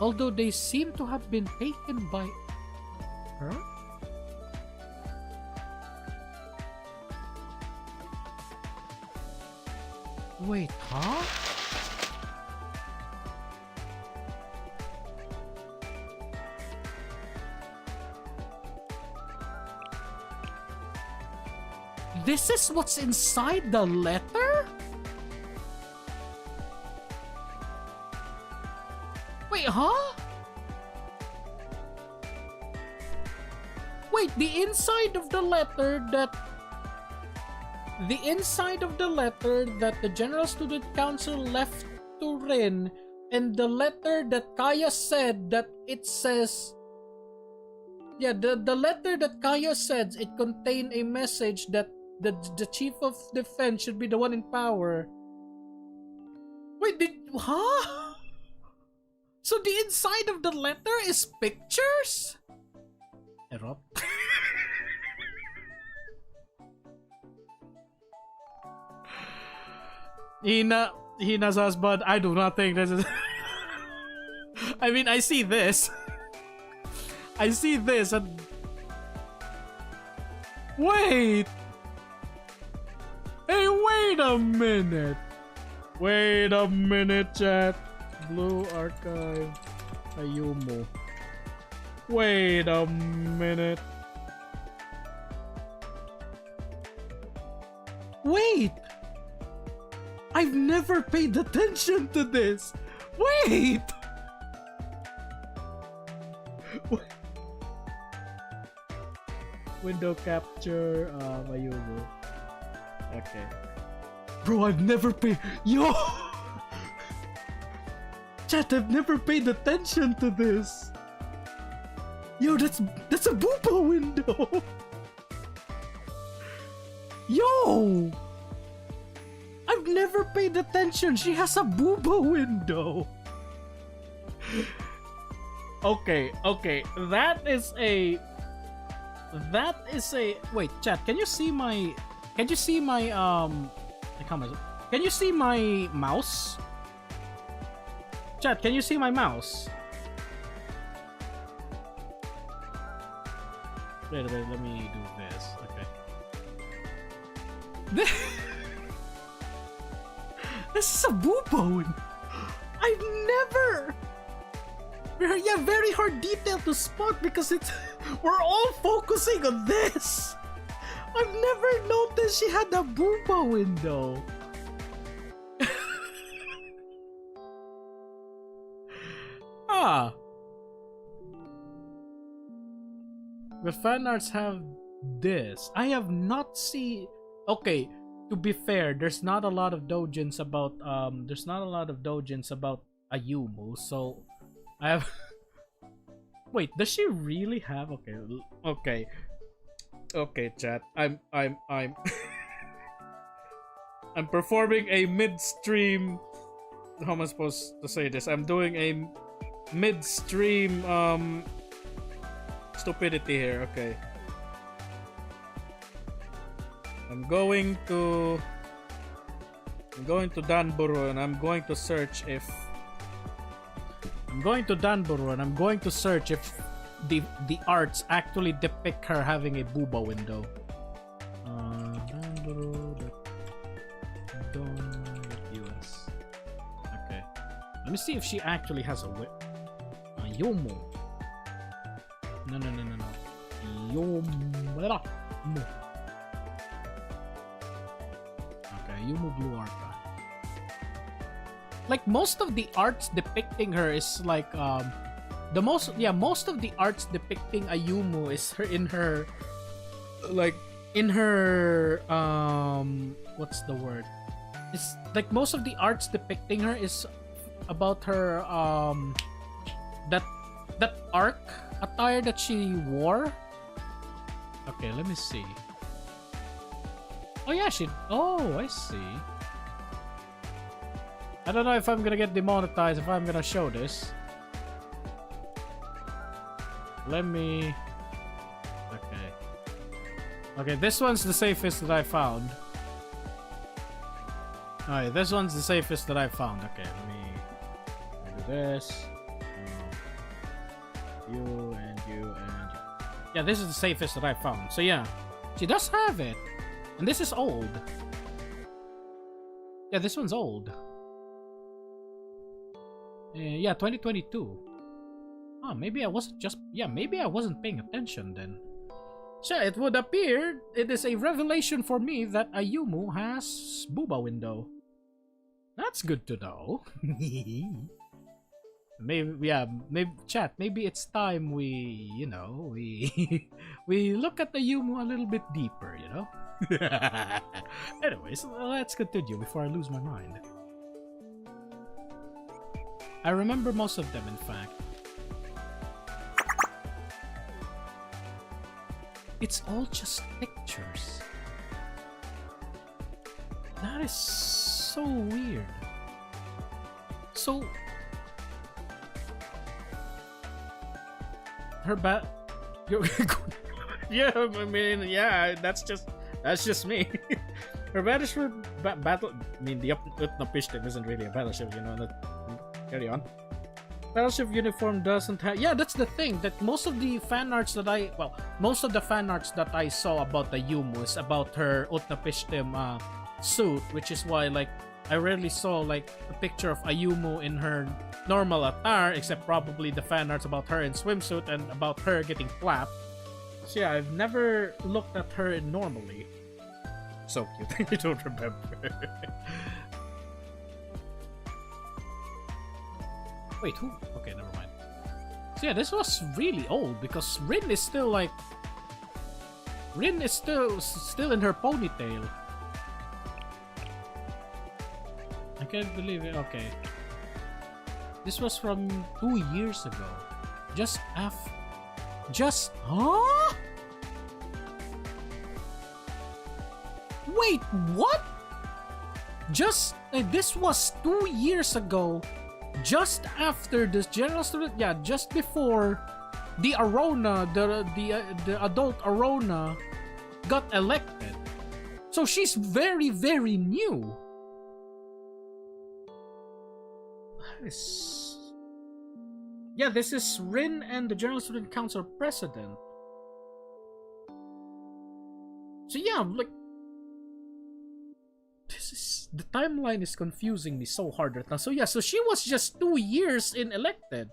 Although they seem to have been taken by her? Wait, huh? This is what's inside the letter? Wait, huh? Wait, the inside of the letter that the General Student Council left to Rin, and the letter that Kaya said that it says, yeah, the letter that Kaya said, it contained a message that the chief of defense should be the one in power. Wait, huh? So the inside of the letter is pictures? Erupt. Hina's husband, I do not think this is... I mean, I see this. I see this and... Wait! Hey, wait a minute! Wait a minute, chat. Blue Archive Ayumu. Wait a minute. Wait! I've never paid attention to this! Wait! Window capture, Ayumu. Okay. Bro, I've never paid... Yo! Chat, I've never paid attention to this. Yo, that's a booba window. Yo! I've never paid attention. She has a booba window. Okay. That is a... Wait, chat, can you see my... Can you see my mouse? Chat, can you see my mouse? Wait, let me do this. Okay. This is a boobo. I've never... Yeah, very hard detail to spot because it's... We're all focusing on this. I've never noticed she had a booba window. Ah. The fan arts have this. I have not seen... Okay, to be fair, there's not a lot of doujins about Ayumu, so I have... Wait, does she really have... Okay, chat. I'm I'm performing a midstream... How am I supposed to say this? I'm doing a midstream stupidity here. Okay. I'm going to Danburu and I'm going to search if the arts actually depict her having a booba window. Danburu.us. Okay. Let me see if she actually has a Ayumu. No. Yumu. Okay, Yumu Blue Arca. Like most of the arts depicting her is like most of the arts depicting Ayumu is her in her what's the word? It's like most of the arts depicting her is about her that arc attire that she wore. Okay, let me see. Oh yeah, I see. I don't know if I'm gonna get demonetized if I'm gonna show this. Let me... Okay, this one's the safest that I found. Alright, this one's the safest that I found. Okay, let me do this. You and you. Yeah, this is the safest that I found. So yeah, she does have it. And this is old. Yeah, this one's old. Yeah, 2022. Oh, maybe I wasn't paying attention then. So it would appear it is a revelation for me that Ayumu has booba window. That's good to know. Maybe chat, maybe it's time we we look at Ayumu a little bit deeper, you know? Anyways, let's continue before I lose my mind. I remember most of them, in fact. It's all just pictures. That is so weird. So... her yeah, I mean, yeah, that's just me. Her battleship battle... I mean, the Utnapishtim isn't really a battleship, you know. Carry on. Battleship uniform doesn't have... Yeah, that's the thing, that most of the fan arts that I saw about the Yumu is about her Utnapishtim suit, which is why, like, I rarely saw, like, a picture of Ayumu in her normal attire, except probably the fan arts about her in swimsuit and about her getting clapped. So yeah, I've never looked at her normally. So cute. I don't remember. Wait, who? Okay, never mind. So yeah, this was really old because Rin is still like... Rin is still in her ponytail. I can't believe it. Okay. This was from 2 years ago. Huh? Wait, what? This was 2 years ago. Just after this general student, yeah, just before the Arona, the adult Arona got elected. So she's very, very new. Yeah, this is Rin and the General Student Council president. So yeah, like, the timeline is confusing me so hard right now. So yeah, so she was just 2 years in elected.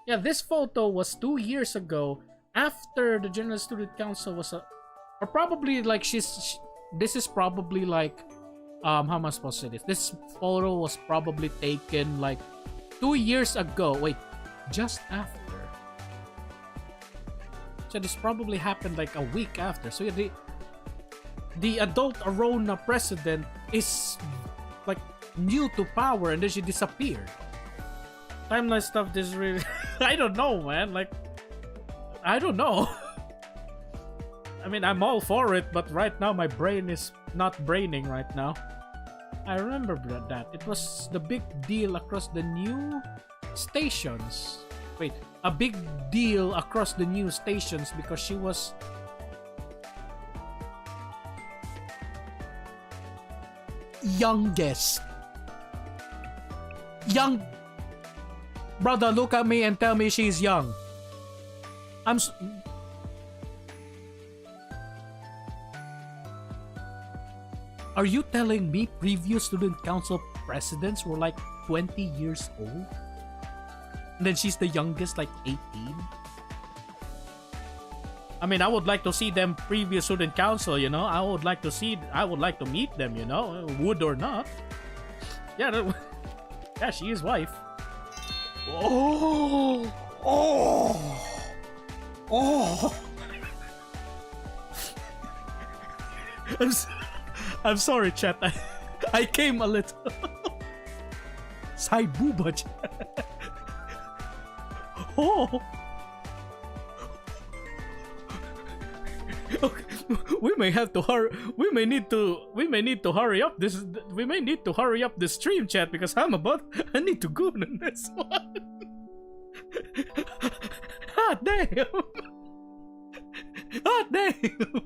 Yeah, this photo was 2 years ago after the General Student Council was or probably like this is probably like how am I supposed to say this? This photo was probably taken like 2 years ago. Wait, just after. So this probably happened like a week after. So yeah, the adult Arona president is like new to power and then she disappeared. Timeline stuff is really... I don't know, man. Like, I don't know. I mean, I'm all for it, but right now my brain is not braining right now. I remember that. It was the big deal across the new stations. Wait, a big deal across the new stations because she was... youngest. Young... Brother, look at me and tell me she's young. Are you telling me previous student council presidents were like 20 years old? And then she's the youngest, like 18? I mean, I would like to see them previous student council, you know. I would like to meet them, you know, would or not. Yeah, yeah, she is wife. Oh, oh, oh. I'm sorry, chat. I came a little. Sai booba, chat. Oh. Okay. We may have to hurry. We may need to hurry up this. We may need to hurry up the stream, chat, because I need to go on this one. Ah, damn. Ah, damn.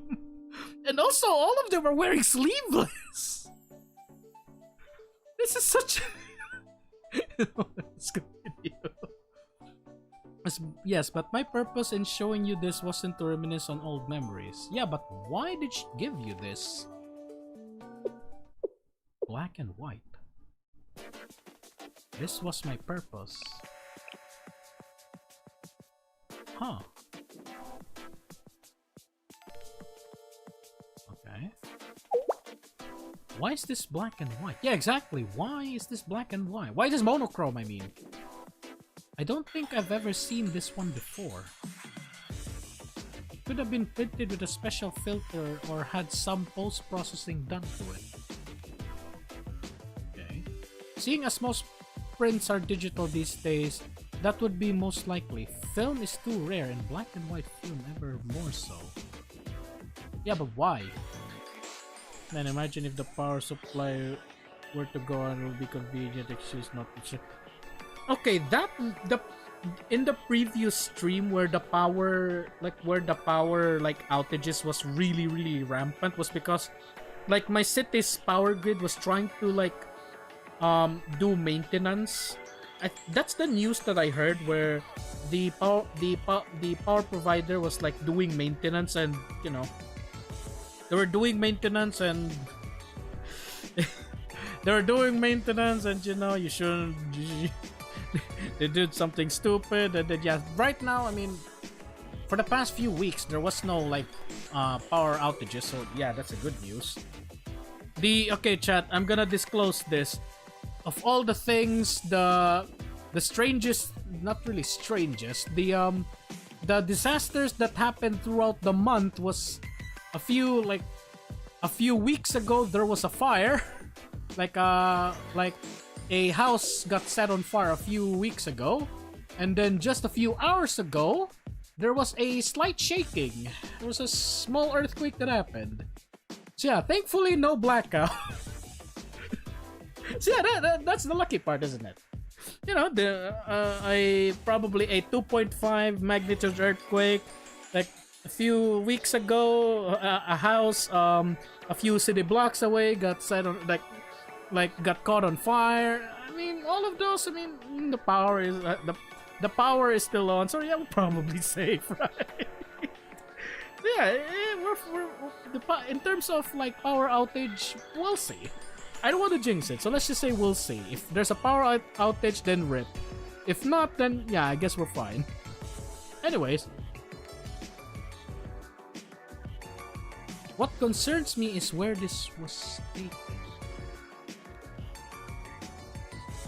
And also, all of them are wearing sleeveless. This is such. Let's continue. Yes, but my purpose in showing you this wasn't to reminisce on old memories. Yeah, but why did she give you this? Black and white. This was my purpose. Huh. Okay. Why is this black and white? Yeah, exactly. Why is this black and white? Why is this monochrome, I mean? I don't think I've ever seen this one before. It could have been printed with a special filter or had some post-processing done to it. Okay. Seeing as most prints are digital these days, that would be most likely. Film is too rare and black and white film ever more so. Yeah, but why? Man, imagine if the power supply were to go and it would be convenient excuse not to check. Okay, in the previous stream where the power outages was really rampant was because like my city's power grid was trying to like do maintenance. That's the news that I heard, where the power provider was like doing maintenance, and you know they were doing maintenance and you know you shouldn't. They did something stupid, and then yeah, right now, I mean, for the past few weeks there was no like power outages, so yeah, that's a good news. Okay, chat, I'm gonna disclose this. Of all the things, the strangest, not really strangest, the disasters that happened throughout the month was a few weeks ago. There was a fire, like a house got set on fire a few weeks ago, and then just a few hours ago there was a slight shaking. There was a small earthquake that happened. So yeah, thankfully no blackout. So yeah, that's the lucky part, isn't it? You know, probably a 2.5 magnitude earthquake like a few weeks ago. A house a few city blocks away got set on got caught on fire. I mean, all of those. I mean, the power is the power is still on, so yeah, we're probably safe, right? Yeah, we're in terms of like power outage, we'll see. I don't want to jinx it, so let's just say we'll see. If there's a power outage, then rip. If not, then yeah, I guess we're fine. Anyways, what concerns me is where this was taken.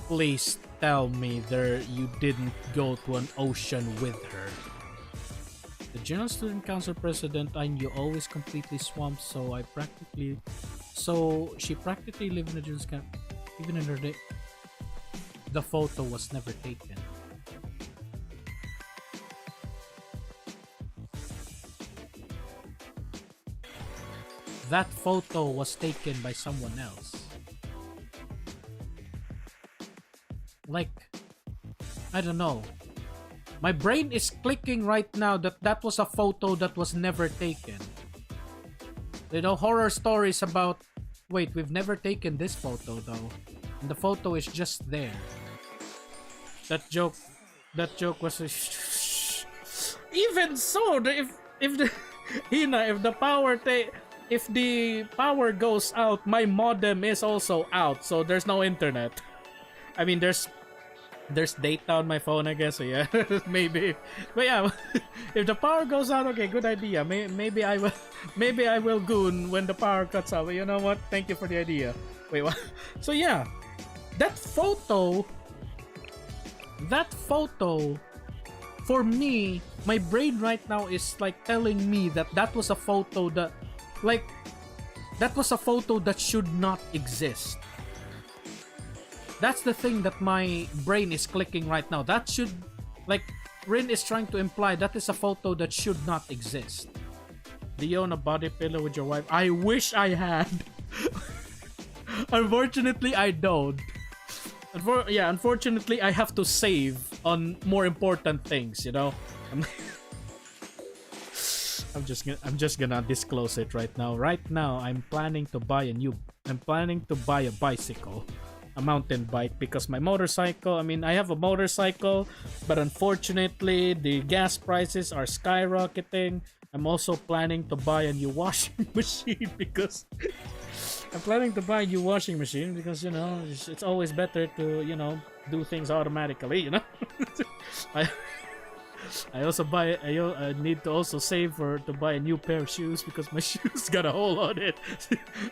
Please tell me you didn't go to an ocean with her. The General Student Council president I knew always completely swamped, so she practically lived in a General's camp. Even in her day, the photo was never taken. That photo was taken by someone else. Like, I don't know. My brain is clicking right now that was a photo that was never taken. You know, horror stories about, wait, we've never taken this photo though, and the photo is just there. That joke was even so. If the Hina, if the power goes out, my modem is also out, so there's no internet. I mean, there's There's data on my phone, I guess. So yeah, maybe. But yeah, if the power goes out, okay, good idea. Maybe I will. Maybe I will goon when the power cuts out. But you know what? Thank you for the idea. Wait, what? So yeah, that photo. That photo. For me, my brain right now is like telling me that that was a photo that, like, that was a photo that should not exist. That's the thing that my brain is clicking right now. That should, like, Rin is trying to imply that is a photo that should not exist. Do you own a body pillow with your wife? I wish I had. Unfortunately, I don't. Unfortunately, I have to save on more important things, you know? I'm just gonna disclose it right now. Right now, I'm planning to buy a bicycle. A mountain bike, because my motorcycle, I mean, I have a motorcycle, but unfortunately the gas prices are skyrocketing. I'm also planning to buy a new washing machine because you know, it's always better to, you know, do things automatically, you know. I need to also save to buy a new pair of shoes because my shoes got a hole on it.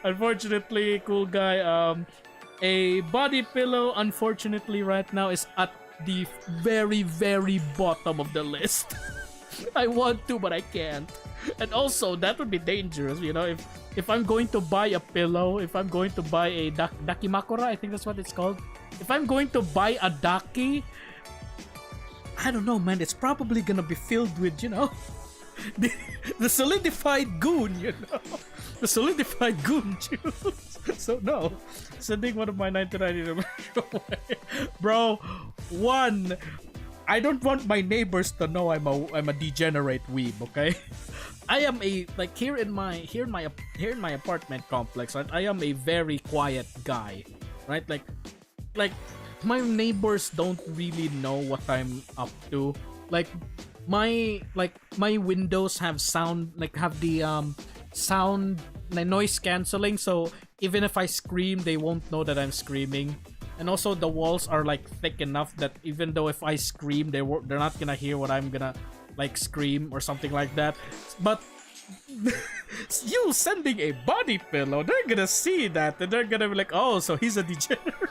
Unfortunately, cool guy, a body pillow, unfortunately, right now is at the very, very bottom of the list. I want to, but I can't. And also, that would be dangerous, you know, if I'm going to buy a pillow, if I'm going to buy a dakimakura, I think that's what it's called. If I'm going to buy a daki, I don't know, man, it's probably gonna be filled with, you know, the solidified goon, you know. The solidified goon juice. So no, sending one of my 99 away. Bro, one, I don't want my neighbors to know I'm a degenerate weeb, okay? I am a, like, here in my apartment complex, right? I am a very quiet guy, right? Like my neighbors don't really know what I'm up to. Like my windows have sound, like, have the sound, noise canceling, so even if I scream, they won't know that I'm screaming. And also the walls are like thick enough that even though if I scream, they're not gonna hear what I'm gonna, like, scream or something like that. But you sending a body pillow, they're gonna see that and they're gonna be like, oh, so he's a degenerate.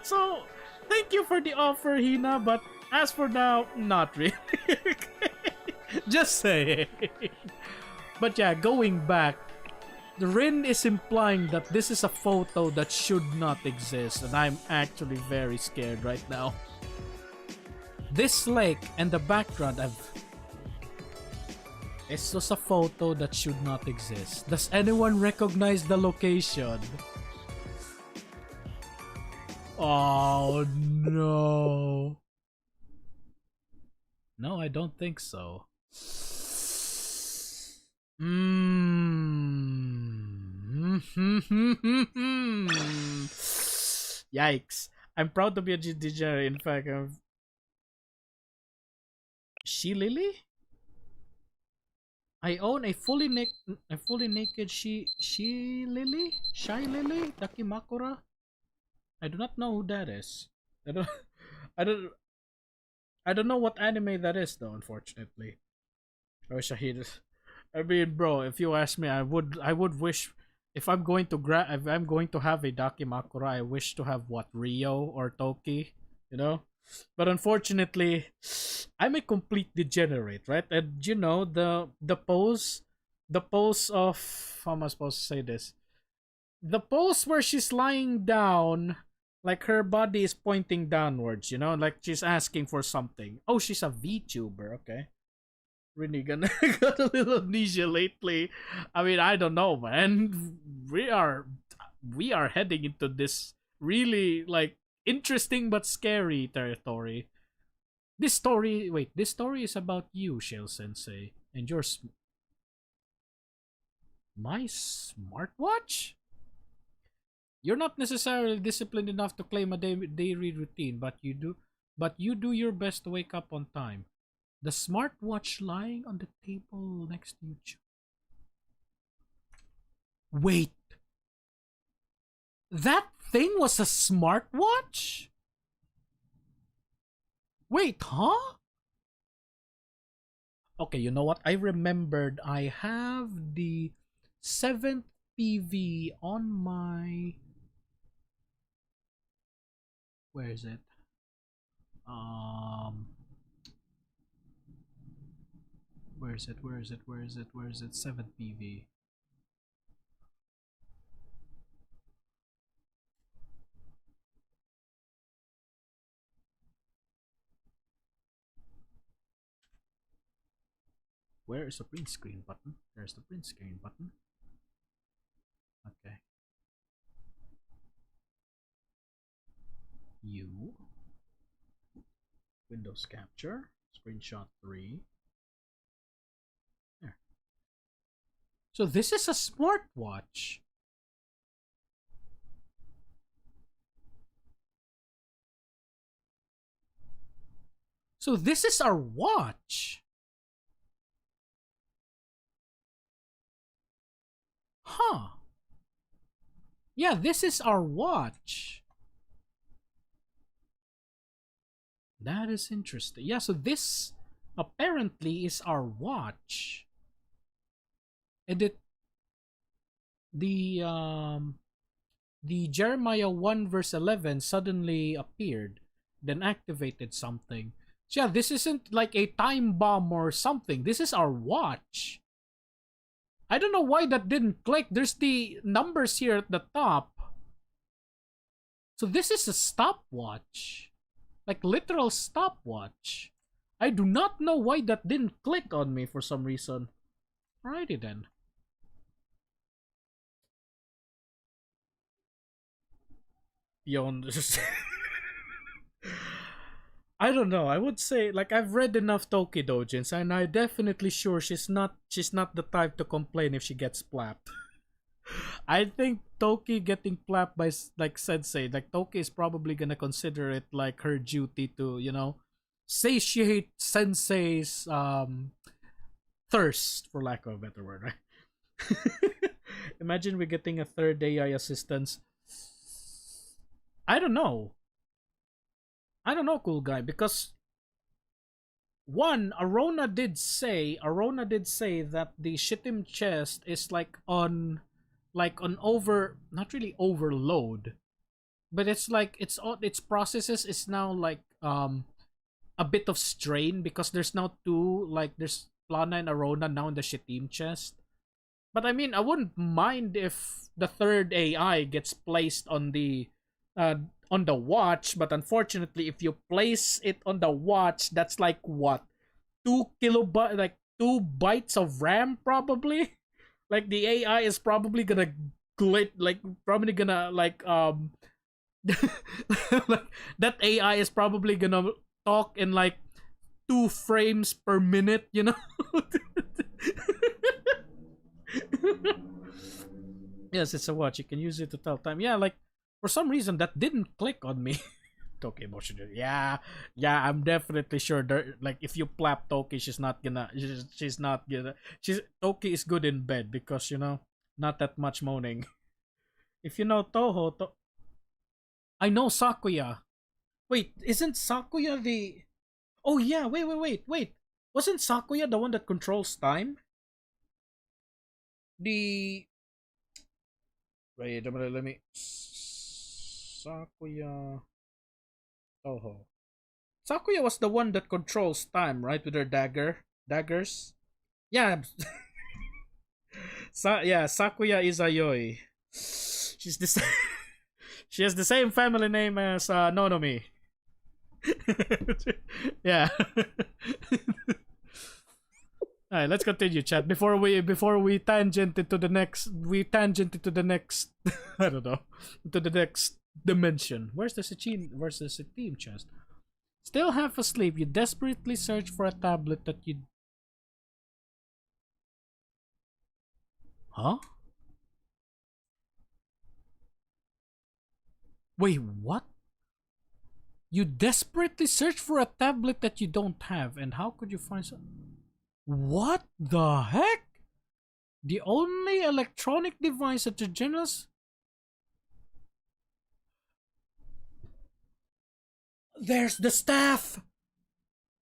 So thank you for the offer, Hina, but as for now, not really. Just saying. But yeah, going back, Rin is implying that this is a photo that should not exist, and I'm actually very scared right now. This lake and the background it's just a photo that should not exist. Does anyone recognize the location? Oh no. No, I don't think so. Yikes. I'm proud to be a degenerate. In fact, She Lily? I own a fully naked She Lily? Shy Lily? Dakimakura? I do not know who that is. I don't know what anime that is though, unfortunately. I wish I hate it. I mean, bro, if you ask me, I would wish, if I'm going to have a dakimakura, I wish to have what, Rio or Toki, you know? But unfortunately, I'm a complete degenerate, right? And you know, the pose of, how am I supposed to say this? The pose where she's lying down, like her body is pointing downwards, you know, like she's asking for something. Oh, she's a VTuber, okay. Really got a little amnesia lately. I mean, I don't know, man. We are heading into this really, like, interesting but scary territory. This story is about you, Shell Sensei, and your my smartwatch? You're not necessarily disciplined enough to claim a daily routine, but you do your best to wake up on time. The smartwatch lying on the table next to you. Wait. That thing was a smartwatch? Wait, huh? Okay, you know what? I remembered I have the 7th PV on my... Where is it? Um... Where is it? Where is it? Where is it? Where is it? 7th PV. Where is the print screen button? There's the print screen button. Okay. Windows capture. Screenshot 3. There. So this is a smartwatch. So this is our watch. Huh. Yeah, this is our watch. That is interesting. Yeah, so this apparently is our watch. And the Jeremiah 1 verse 11 suddenly appeared, then activated something. So yeah, this isn't like a time bomb or something. This is our watch. I don't know why that didn't click. There's the numbers here at the top. So this is a stopwatch. Like literal stopwatch. I do not know why that didn't click on me for some reason. Alrighty then. Beyond I don't know. I would say like I've read enough Toki Dojins and I'm definitely sure she's not the type to complain if she gets plapped. I think Toki getting plapped by like Sensei, like Toki is probably gonna consider it like her duty to, you know, satiate Sensei's thirst, for lack of a better word, right? Imagine we're getting a third AI assistance. I don't know. I don't know, cool guy, because one, Arona did say that the Shittim chest is like on over, not really overload, but it's like its processes is now like a bit of strain because there's now two, like there's Plana and Arona now in the Shittim chest. But I mean, I wouldn't mind if the third AI gets placed on the watch, but unfortunately, if you place it on the watch, that's like what, 2 kilobyte, like 2 bytes of RAM probably. Like the AI is probably gonna glitch, like probably gonna like like, that AI is probably gonna talk in like 2 frames per minute, you know. Yes, it's a watch. You can use it to tell time. Yeah, like for some reason that didn't click on me. Toki emotion. Yeah, I'm definitely sure. Like if you plap Toki, she's not gonna. She's not gonna. Toki is good in bed because you know, not that much moaning. If you know Toho, I know Sakuya. Wait, isn't Sakuya the? Oh yeah, wait. Wasn't Sakuya the one that controls time? The wait a minute, let me Sakuya Toho. Sakuya was the one that controls time, right? With her daggers. Yeah. Yeah, Sakuya Izayoi. She's the same. She has the same family name as Nonomi. Yeah. All right, let's continue, chat. Before we tangent into the next, I don't know, to the next dimension. Where's the Steam chest? Still half asleep, you desperately search for a tablet that you... Huh? Wait, what? You desperately search for a tablet that you don't have, and how could you find some... What the heck? The only electronic device that the generals... There's the staff!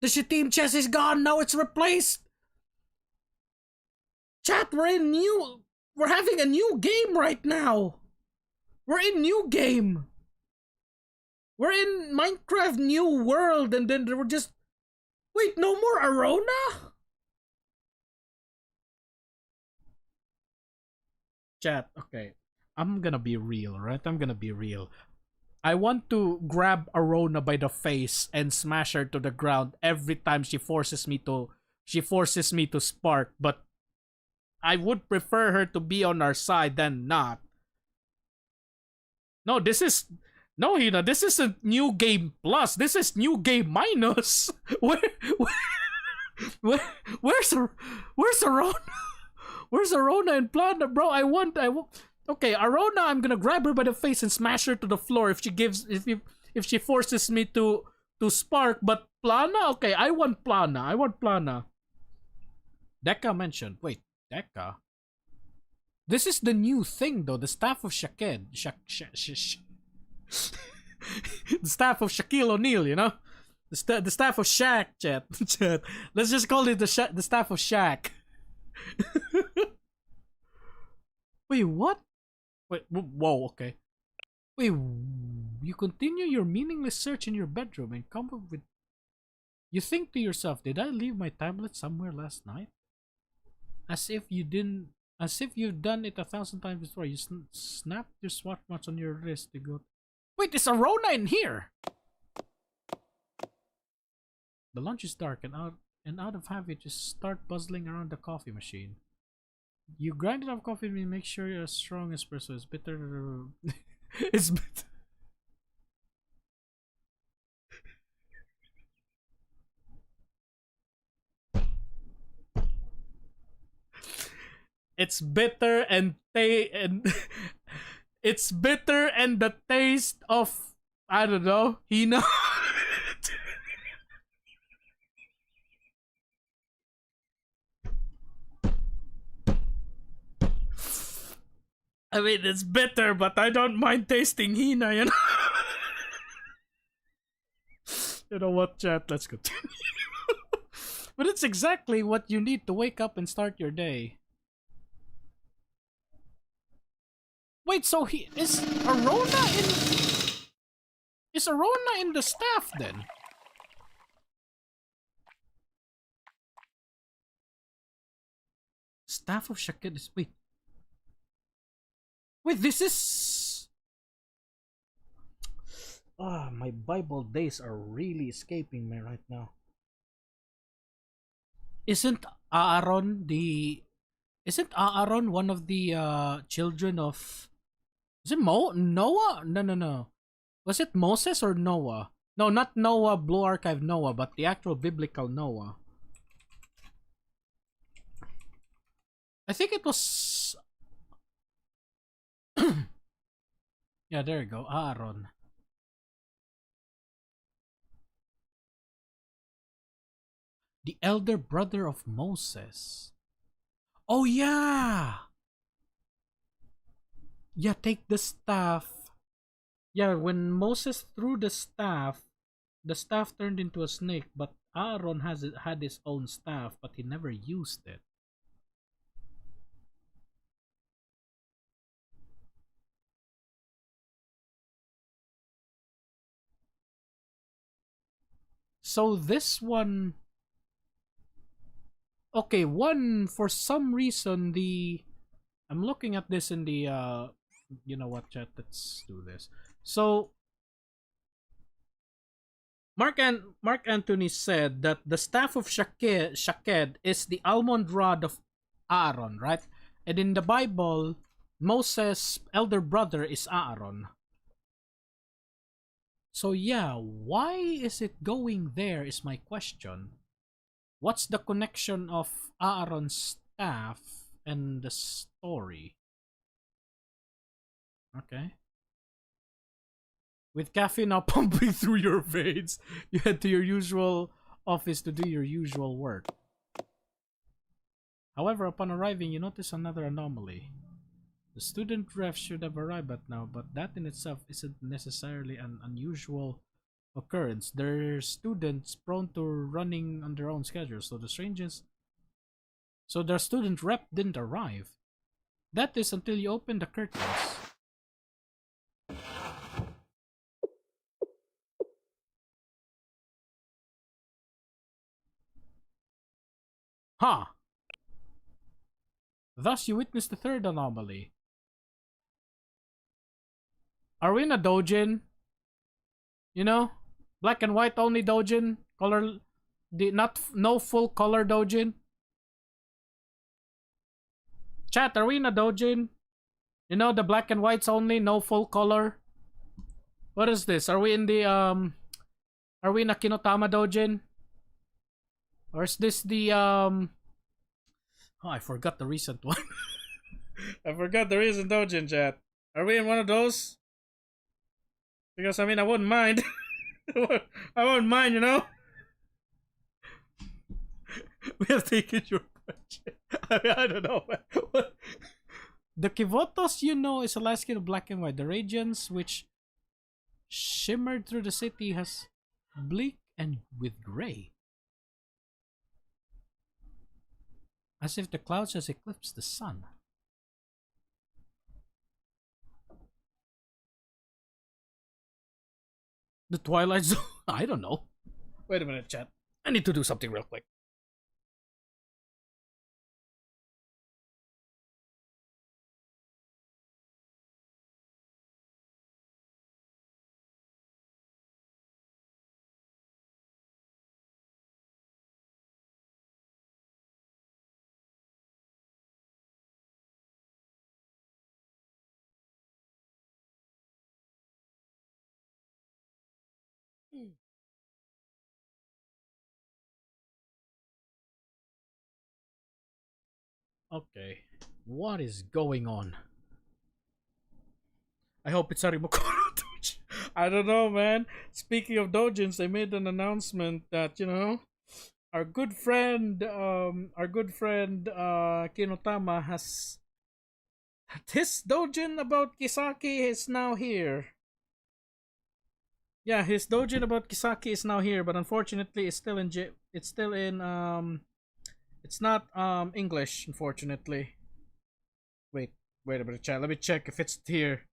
The team chess is gone. Now it's replaced. Chat, we're having a new game right now. We're in new game. We're in Minecraft New World, and then we're just... Wait, no more Arona? Chat, okay. I'm gonna be real, right? I'm gonna be real. I want to grab Arona by the face and smash her to the ground every time she forces me to spark, but I would prefer her to be on our side than not. No, Hina, this isn't new game plus. This is new game minus. Where's Arona? Where's Arona and Plana, bro? Okay, Arona, I'm gonna grab her by the face and smash her to the floor if she forces me to spark. But Plana, okay, I want Plana. Deka mentioned. Wait, Deka. This is the new thing though. The staff of Shaked. The staff of Shaquille O'Neal, you know? The staff of Shaq, chat. Let's just call it the staff of Shaq. Wait, what? Wait, whoa, okay. Wait, you continue your meaningless search in your bedroom and come up with... You think to yourself, did I leave my tablet somewhere last night? As if you've done it 1,000 times before. You snap your smartwatch on your wrist to go... Wait, there's a Rona in here! The lunch is dark and out of habit, just start puzzling around the coffee machine. You grind enough coffee and make sure you're as strong espresso. It's bitter. It's bitter. It's bitter and it's bitter and the taste of, I don't know, Hina. I mean, it's bitter, but I don't mind tasting Hina, you know? You know what, chat? Let's continue. But it's exactly what you need to wake up and start your day. Wait, so is Arona in the staff then? Staff of Shaked is... Wait, this is... my Bible days are really escaping me right now. Isn't Aaron one of the children of... Is it Noah? No. Was it Moses or Noah? No, not Noah, Blue Archive Noah, but the actual biblical Noah. I think it was... Yeah, there you go, Aaron. The elder brother of Moses. Oh yeah! Yeah, take the staff. Yeah, when Moses threw the staff turned into a snake, but Aaron had his own staff, but he never used it. So this one... Okay, for some reason, I'm looking at this in the, you know what, chat, let's do this. So, Mark Anthony said that the staff of Shaked is the almond rod of Aaron, right? And in the Bible, Moses' elder brother is Aaron. So yeah, why is it going there is my question. What's the connection of Aaron's staff and the story? Okay. With caffeine now pumping through your veins, you head to your usual office to do your usual work. However, upon arriving, you notice another anomaly. The student ref should have arrived by now, but that in itself isn't necessarily an unusual occurrence. They're students prone to running on their own schedule, so their student rep didn't arrive. That is until you open the curtains. Huh. Thus you witness the third anomaly. Are we in a doujin? You know? Black and white only doujin? Color... no full color doujin? Chat, are we in a doujin? You know, the black and whites only, no full color? What is this? Are we in the, Are we in a Kinotama doujin? Or is this the, Oh, I forgot the recent one. I forgot the recent doujin, chat. Are we in one of those? Because, I mean, I wouldn't mind. I wouldn't mind, you know? We have taken your question. I mean, I don't know. The Kivotos, you know, is a landscape of black and white. The radiance which shimmered through the city has bleak and with gray. As if the clouds has eclipsed the sun. The Twilight Zone? I don't know. Wait a minute, chat. I need to do something real quick. Okay. What is going on? I hope it's a Rimokoro Doujin. I don't know, man. Speaking of doujins, they made an announcement that, you know, our good friend Kinotama has his doujin about Kisaki is now here. Yeah, his doujin about Kisaki is now here, but unfortunately it's still in it's not English, unfortunately. Wait a minute, chat. Let me check if it's here.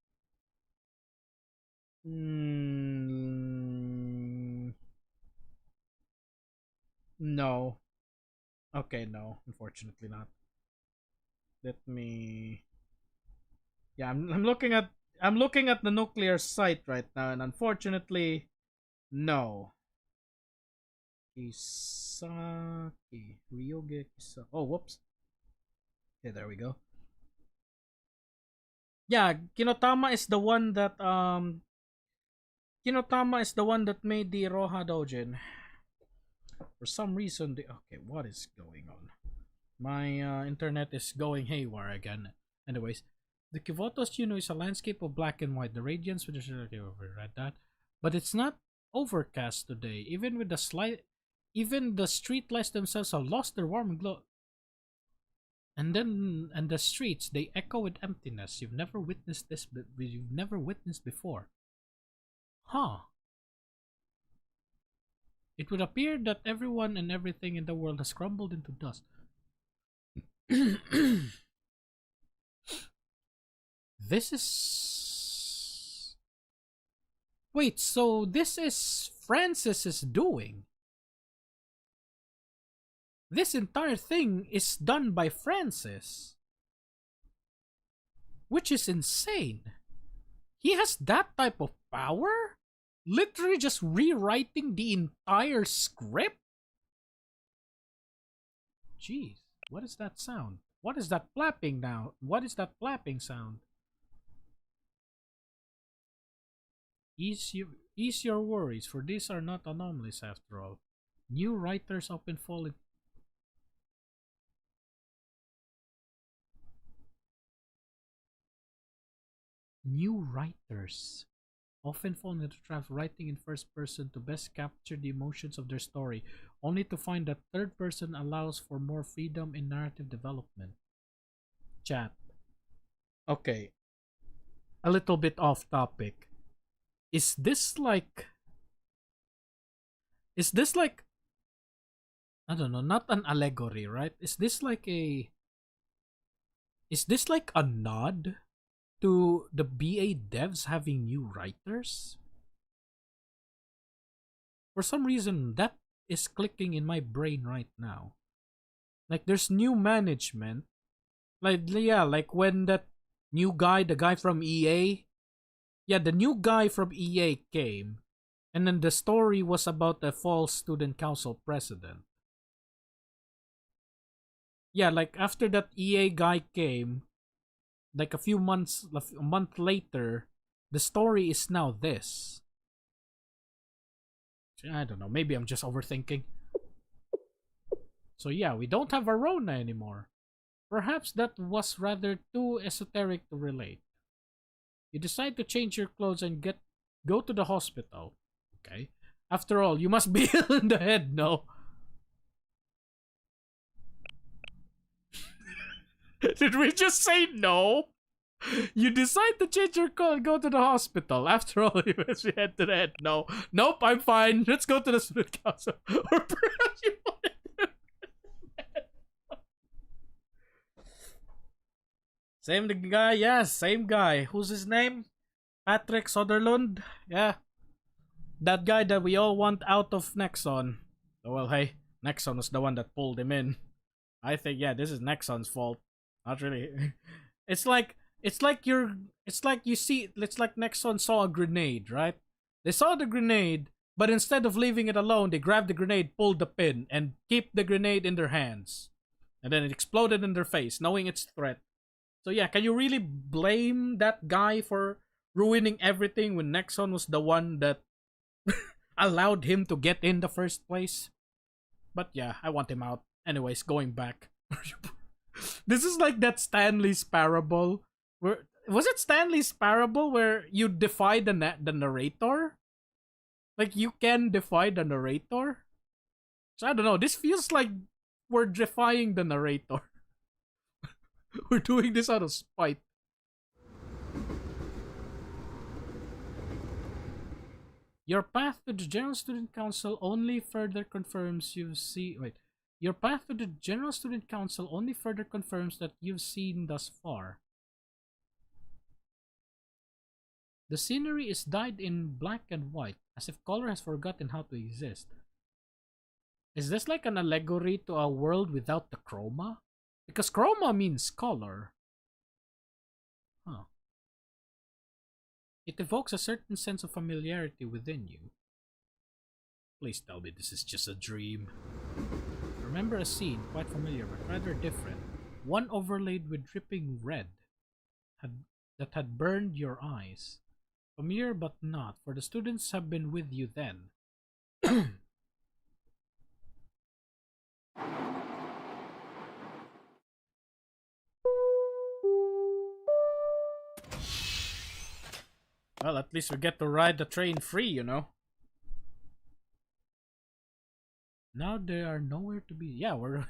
No. Okay, no, unfortunately not. Let me. Yeah, I'm looking at the nuclear site right now, and unfortunately, no. Kisaki Ryoge Kisaki. Oh, whoops. Okay, there we go. Yeah, Kinotama is the one that made the Roha Doujin. For some reason, okay, what is going on? My internet is going haywire again. Anyways, the Kivotos Yuno is a landscape of black and white. The radiance with the okay, overread that, but it's not overcast today. Even the street lights themselves have lost their warm glow. And the streets, they echo with emptiness. You've never witnessed this, but you've never witnessed before. Huh. It would appear that everyone and everything in the world has crumbled into dust. This is... Wait, so this is Francis's doing? This entire thing is done by Francis. Which is insane. He has that type of power? Literally just rewriting the entire script? Jeez, what is that sound? What is that flapping now? What is that flapping sound? Ease your worries, for these are not anomalies after all. New writers often fall in... New writers often fall into the trap of writing in first person to best capture the emotions of their story, only to find that third person allows for more freedom in narrative development. Chat. Okay. A little bit off topic. Is this like Is this like, I don't know, not an allegory, right? Is this like a nod to the BA devs having new writers? For some reason, that is clicking in my brain right now. Like, there's new management. Like, yeah, like when that new guy, the guy from EA, yeah, the new guy from EA came, and then the story was about a false student council president. Yeah, like after that EA guy came, like a month later, the story is now this. I don't know, maybe I'm just overthinking. So yeah, we don't have Arona anymore. Perhaps that was rather too esoteric to relate. You decide to change your clothes and go to the hospital. Okay. After all, you must be ill in the head, no? Did we just say no? You decide to change your clothes and go to the hospital. After all, you must be head to the head. No. Nope, I'm fine. Let's go to the student council. Or perhaps you want it. Same guy, yeah, same guy. Who's his name? Patrick Soderlund? Yeah. That guy that we all want out of Nexon. Oh, well, hey, Nexon was the one that pulled him in. I think, yeah, this is Nexon's fault. Not really. It's like Nexon saw a grenade, right? They saw the grenade, but instead of leaving it alone, they grabbed the grenade, pulled the pin, and keep the grenade in their hands. And then it exploded in their face, knowing its threat. So yeah, can you really blame that guy for ruining everything when Nexon was the one that allowed him to get in the first place? But yeah, I want him out. Anyways, going back. This is like that Stanley's parable. Where was it Stanley's parable where you defy the narrator? Like you can defy the narrator? So I don't know. This feels like we're defying the narrator. We're doing this out of spite. Your path to the General Student Council only further confirms you've seen. Wait. Your path to the General Student Council only further confirms that you've seen thus far. The scenery is dyed in black and white, as if color has forgotten how to exist. Is this like an allegory to a world without the chroma? Because chroma means color. Huh. It evokes a certain sense of familiarity within you. Please tell me this is just a dream. Remember a scene, quite familiar but rather different. One overlaid with dripping red that had burned your eyes. Familiar but not, for the students have been with you then. Well, at least we get to ride the train free, you know. Now they are nowhere to be. Yeah, we're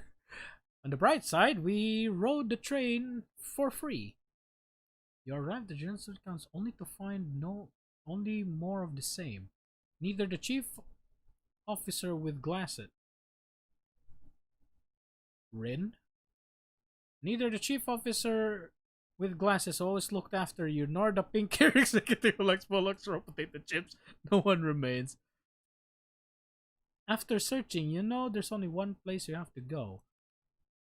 on the bright side. We rode the train for free. You arrived at the General Student Council only to find only more of the same. Neither the chief officer with glasses, Rin. Neither the chief officer with glasses always looked after you, nor the pink-haired executive who likes bullocks or potato chips. No one remains. After searching, you know there's only one place you have to go.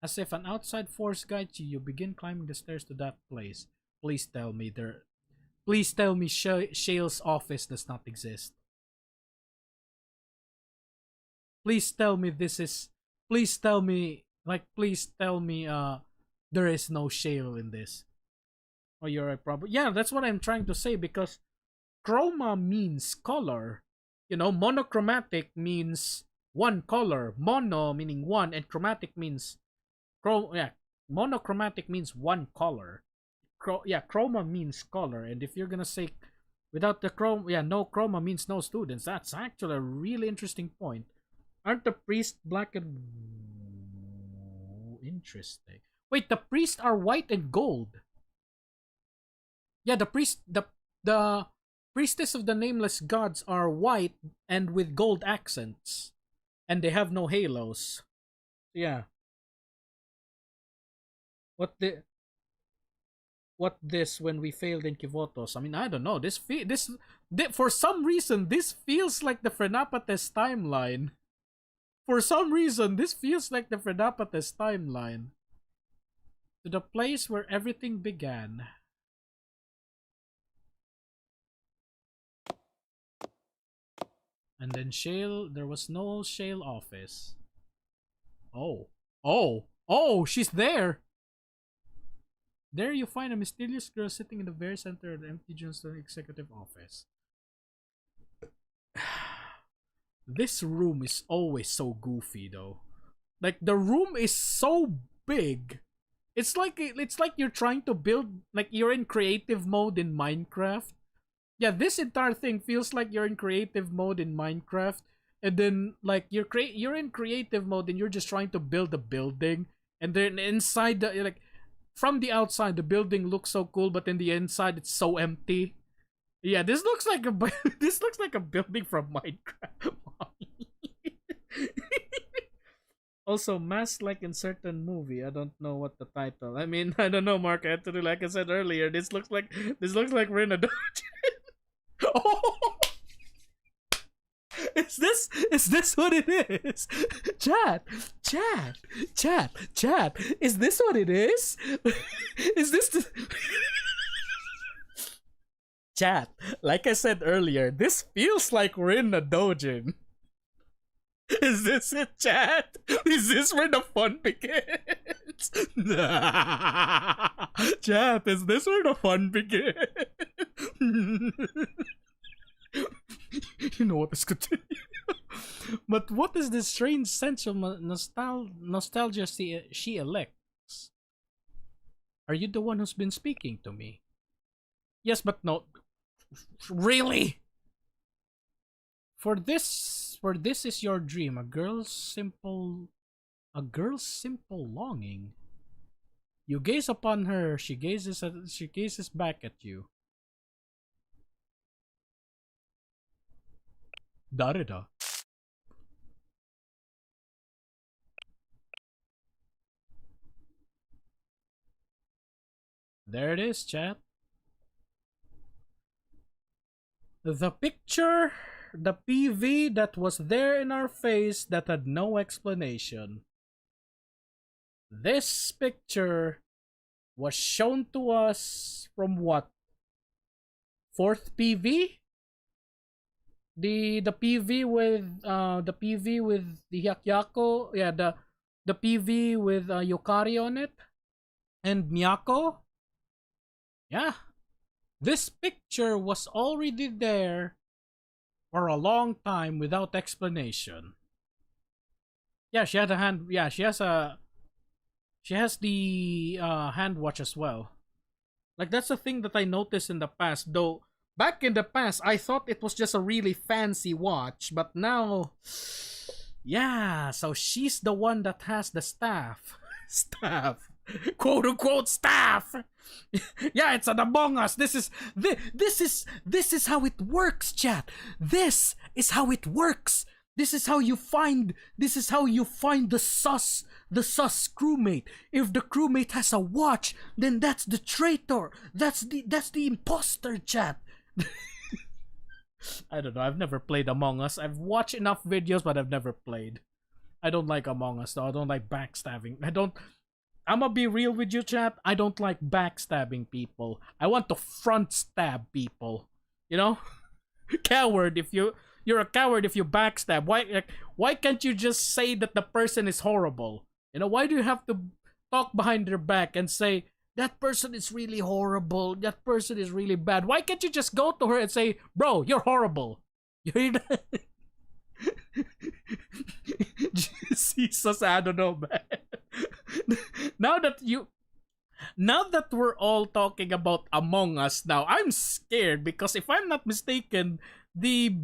As if an outside force guides you, you begin climbing the stairs to that place. Please tell me Shale's office does not exist. Please tell me there is no Shale in this. Oh, you're a problem. Yeah, that's what I'm trying to say, because chroma means color. You know, monochromatic means one color. Mono meaning one, and chromatic means monochromatic means one color. Chroma means color, and if you're gonna say without the chroma, no chroma means no students. That's actually a really interesting point. Aren't the priests black and interesting? Wait, the priests are white and gold. Yeah, the priests priestess of the nameless gods are white and with gold accents, and they have no halos. Yeah. What this when we failed in Kivotos? I mean, I don't know. For some reason this feels like the Frenapates timeline. For some reason this feels like the Frenapates timeline. To the place where everything began. And then Shale, there was no Shale office. Oh, she's there. There you find a mysterious girl sitting in the very center of the empty Johnston executive office. This room is always so goofy though. Like the room is so big. It's like you're trying to build, like you're in creative mode in Minecraft. Yeah, this entire thing feels like you're in creative mode in Minecraft, and then like you're in creative mode and you're just trying to build a building, and then inside the like from the outside the building looks so cool, but in the inside it's so empty. Yeah, this looks like a this looks like a building from Minecraft. Also, masked like in certain movie. I don't know what the title. I mean, I don't know, Mark Anthony. Like I said earlier, this looks like we're in a dungeon. Oh! Is this what it is? Chat. Is this what it is? Is this the... Chat, like I said earlier, this feels like we're in a doujin. Is this it, chat? Is this where the fun begins? Chat, is this where the fun begins? You know what is continue. But what is this strange sense of nostalgia she elects? Are you the one who's been speaking to me? Yes, but no. Really? For this is your dream, a girl's simple longing. You gaze upon her, she gazes back at you. Darida. There it is, chat. The picture, the PV that was there in our face that had no explanation. This picture was shown to us from what? Fourth PV? The PV with the Hyakyako, yeah, the PV with Yukari on it and Miyako. Yeah. This picture was already there for a long time without explanation. Yeah, she had a hand. Yeah, she has the hand watch as well. Like that's the thing that I noticed in the past. Though back in the past, I thought it was just a really fancy watch, but now, yeah. So she's the one that has the staff, quote unquote staff. Yeah, it's an Among Us. This is how it works, chat. This is how it works. This is how you find the sus crewmate. If the crewmate has a watch, then that's the traitor. That's the imposter, chat. I don't know. I've never played Among Us. I've watched enough videos, but I've never played. I don't like Among Us though. I don't like backstabbing. I'm gonna be real with you, chat. I don't like backstabbing people. I want to front stab people. You know? Coward if you're a coward if you backstab. Why can't you just say that the person is horrible? You know, why do you have to talk behind their back and say that person is really horrible, that person is really bad? Why can't you just go to her and say, "Bro, you're horrible." You hear that? Jesus, I don't know, man. Now that we're all talking about Among Us now, I'm scared because if I'm not mistaken, the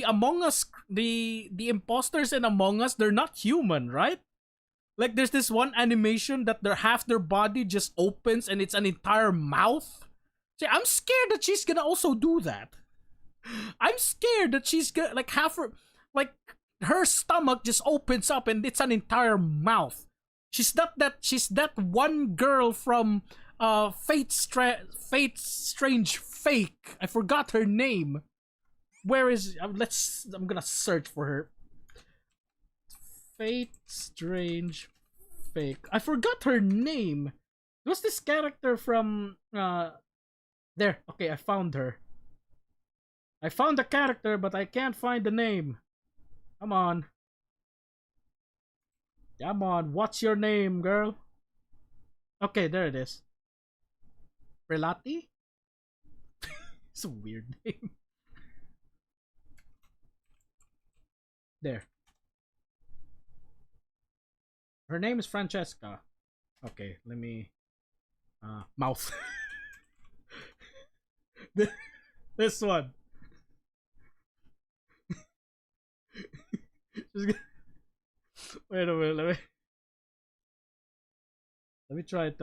Among Us, the imposters in Among Us, they're not human, right? Like there's this one animation that half their body just opens and it's an entire mouth. See, I'm scared that she's gonna also do that. I'm scared that she's gonna like half her like her stomach just opens up and it's an entire mouth. She's that one girl from Fate Strange Fake. I forgot her name. Where is I'm gonna search for her. Fate Strange Fake. I forgot her name. What's this character from there? Okay, I found her. I found the character, but I can't find the name. Come on. Come on, what's your name, girl? Okay, there it is. Relati? It's a weird name. There. Her name is Francesca. Okay, let me mouth. This one. Wait a minute, let me try it.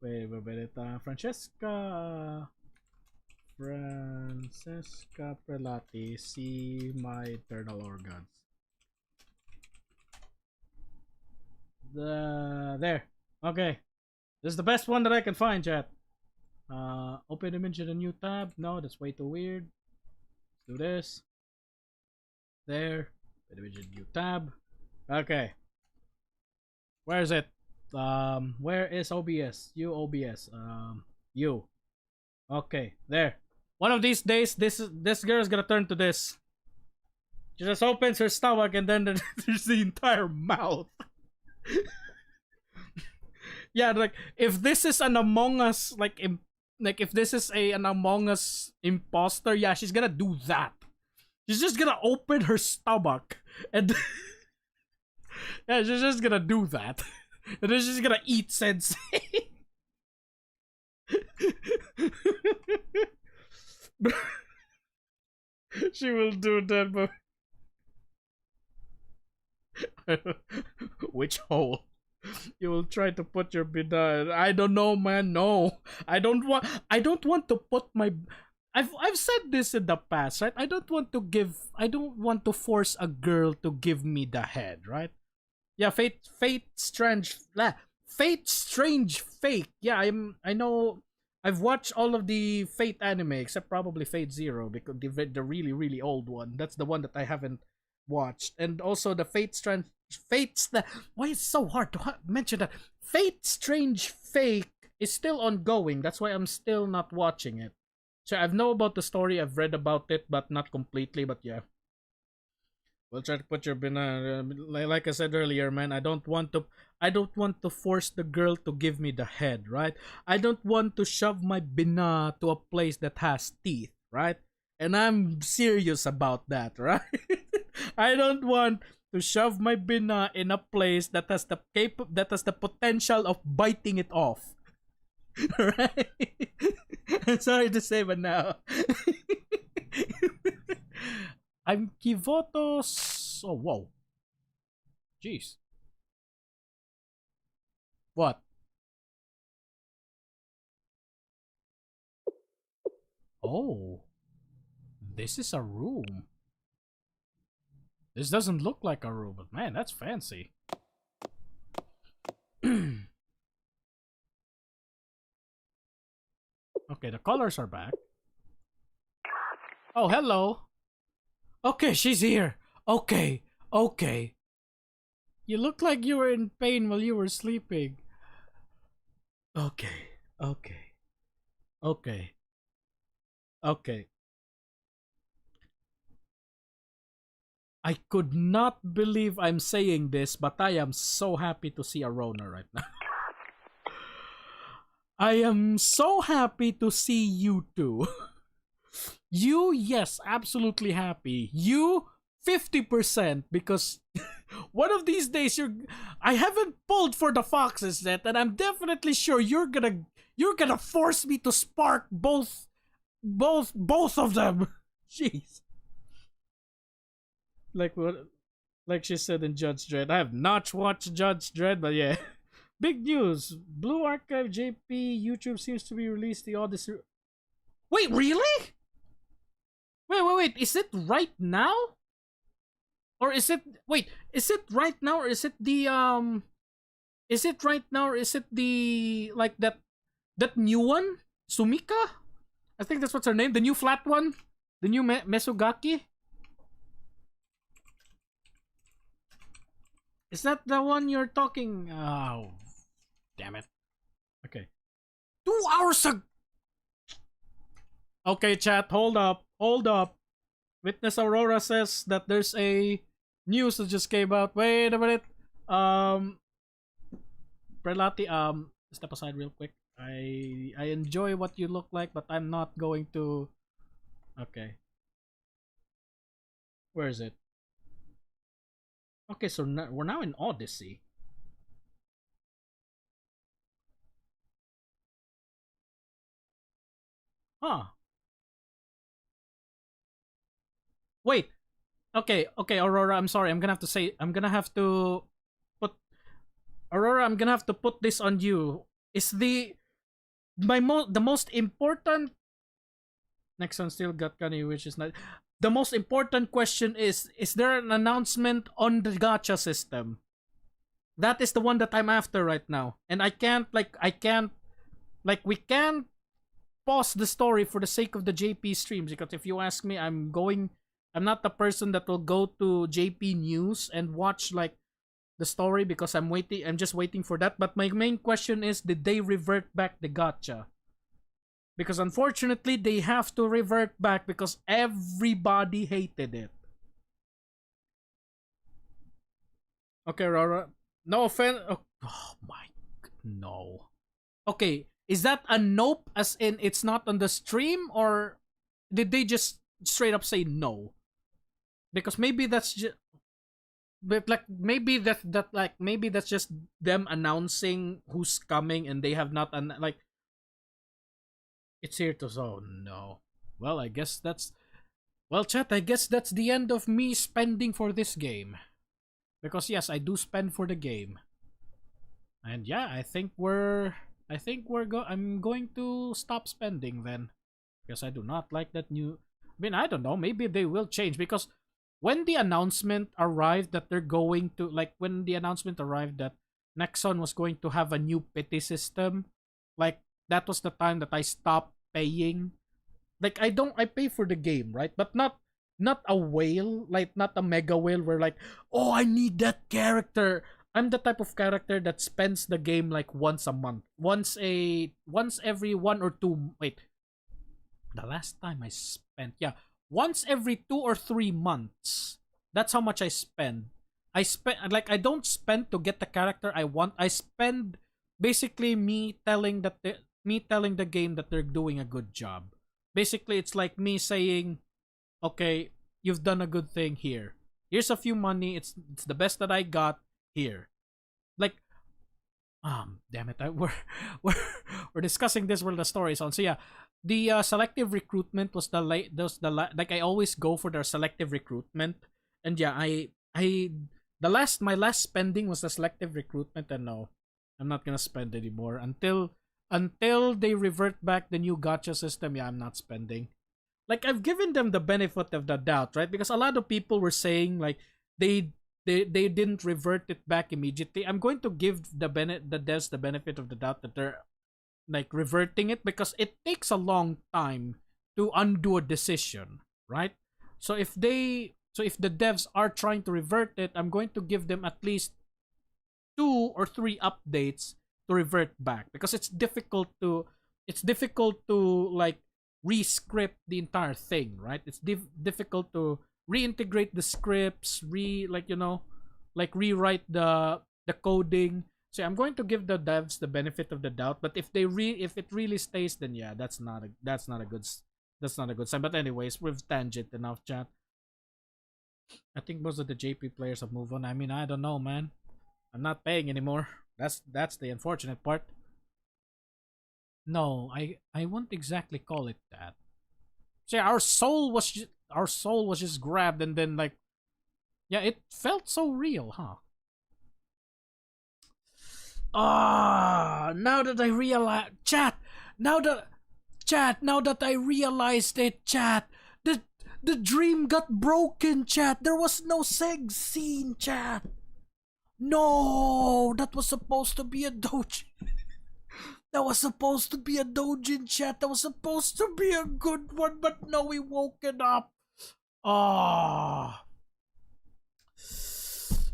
Wait a minute. Francesca Prelati, see my eternal organs. There. Okay. This is the best one that I can find, chat. Open image in a new tab. No, that's way too weird. Let's do this. There. Open image in a new tab. Okay. Where is it? Where is OBS? OBS. You. Okay, there. One of these days, this girl is gonna turn to this. She just opens her stomach and then there's the entire mouth. Yeah, like if this is an Among Us, like if this is an Among Us imposter, yeah, she's gonna do that. She's just gonna open her stomach and yeah, she's just gonna do that. And then she's gonna eat Sensei. She will do that, but which hole? You will try to put your bida. I don't know, man. No, I don't want to put my. I've said this in the past, right? I don't want to force a girl to give me the head, right? Yeah, Fate Strange Fake. Yeah, I know. I've watched all of the Fate anime except probably Fate Zero, because the really really old one. That's the one that I haven't watched, and also the why is it so hard to mention that? Fate Strange Fake is still ongoing. That's why I'm still not watching it. So I know about the story. I've read about it, but not completely. But yeah. We'll try to put your banana. Like I said earlier, man. I don't want to force the girl to give me the head, right? I don't want to shove my bina to a place that has teeth, right? And I'm serious about that, right? I don't want to shove my bina in a place that has the potential of biting it off. Right? I'm sorry to say, but now. I'm Kivotos. Oh, whoa. Jeez. What? Oh. This is a room. This doesn't look like a room, but man, that's fancy. Okay, the colors are back. Oh, hello. Okay, she's here. Okay. You look like you were in pain while you were sleeping. Okay. I could not believe I'm saying this, but I am so happy to see Arona right now. I am so happy to see you too. You, yes, absolutely happy. You, 50%, because one of these days I haven't pulled for the foxes yet, and I'm definitely sure you're gonna force me to spark both of them. Jeez. Like what? Like she said in Judge Dredd. I have not watched Judge Dredd, but yeah. Big news. Blue Archive JP YouTube seems to be released the Odyssey. Wait, really? Wait. Is it right now? Or is it wait, is it right now or is it the is it right now or is it the like that new one? Sumika? I think that's what's her name, the new flat one? The new Mesogaki? Is that the one you're talking? Oh, damn it. Okay. 2 hours ago. Okay, chat, hold up. Witness Aurora says that there's a news that just came out. Wait a minute. Prelati, step aside real quick. I enjoy what you look like, but I'm not going to. Okay. Where is it? Okay, so we're now in Odyssey. Huh. Wait. Okay, Aurora, I'm sorry. I'm gonna have to put Aurora, I'm gonna have to put this on you. Is the most important next one still got Kanye, which is not the most important question is there an announcement on the gacha system? That is the one that I'm after right now. And we can't pause the story for the sake of the JP streams, because if you ask me, I'm not the person that will go to JP News and watch like the story, because I'm just waiting for that. But my main question is, did they revert back the gacha? Because unfortunately they have to revert back because everybody hated it. Okay, Rara. No offense. Oh my, no. Okay, is that a nope as in it's not on the stream, or did they just straight up say no? Because maybe that's just, but like maybe maybe that's just them announcing who's coming and they have not like it's here to so no. Well, I guess that's chat, I guess that's the end of me spending for this game. Because yes, I do spend for the game. And yeah, I'm going to stop spending then. Because I do not like that new. I mean, I don't know, maybe they will change, because when the announcement arrived that they're going to when the announcement arrived that Nexon was going to have a new pity system, like that was the time that I stopped paying. Like I pay for the game, right? But not a whale, like not a mega whale where like, oh, I need that character. I'm the type of character that spends the game like once a month. Once every 1 or 2 wait. The last time I spent, yeah, once every 2 or 3 months. That's how much I spend. I don't spend to get the character I want. I spend basically me telling the game that they're doing a good job. Basically, it's like me saying, okay, you've done a good thing here. Here's a few money. It's the best that I got here. Like, damn it, we're discussing this where the story is on. So yeah, the selective recruitment was like I always go for the selective recruitment, and yeah, my last spending was the selective recruitment, and no, I'm not gonna spend anymore until they revert back the new gacha system. Yeah, I'm not spending. Like I've given them the benefit of the doubt, right? Because a lot of people were saying like they didn't revert it back immediately. I'm going to give the devs the benefit of the doubt that they're like reverting it, because it takes a long time to undo a decision, right? So if the devs are trying to revert it, I'm going to give them at least 2 or 3 updates to revert back, because it's difficult to like re-script the entire thing, right? It's difficult to reintegrate the scripts, rewrite the coding. So I'm going to give the devs the benefit of the doubt, but if it really stays, then yeah, that's not a good sign. But anyways, we've tangent enough, chat. I think most of the JP players have moved on. I mean, I don't know, man. I'm not paying anymore. That's the unfortunate part. No, I won't exactly call it that. See, our soul was just grabbed, and then like, yeah, it felt so real, huh? Now that I realize, chat, Chat, now that I realized it, chat, the dream got broken, chat. There was no sex scene, chat. No, that was supposed to be a doujin. That was supposed to be a doujin, chat. That was supposed to be a good one, but no, we woke it up. Ah.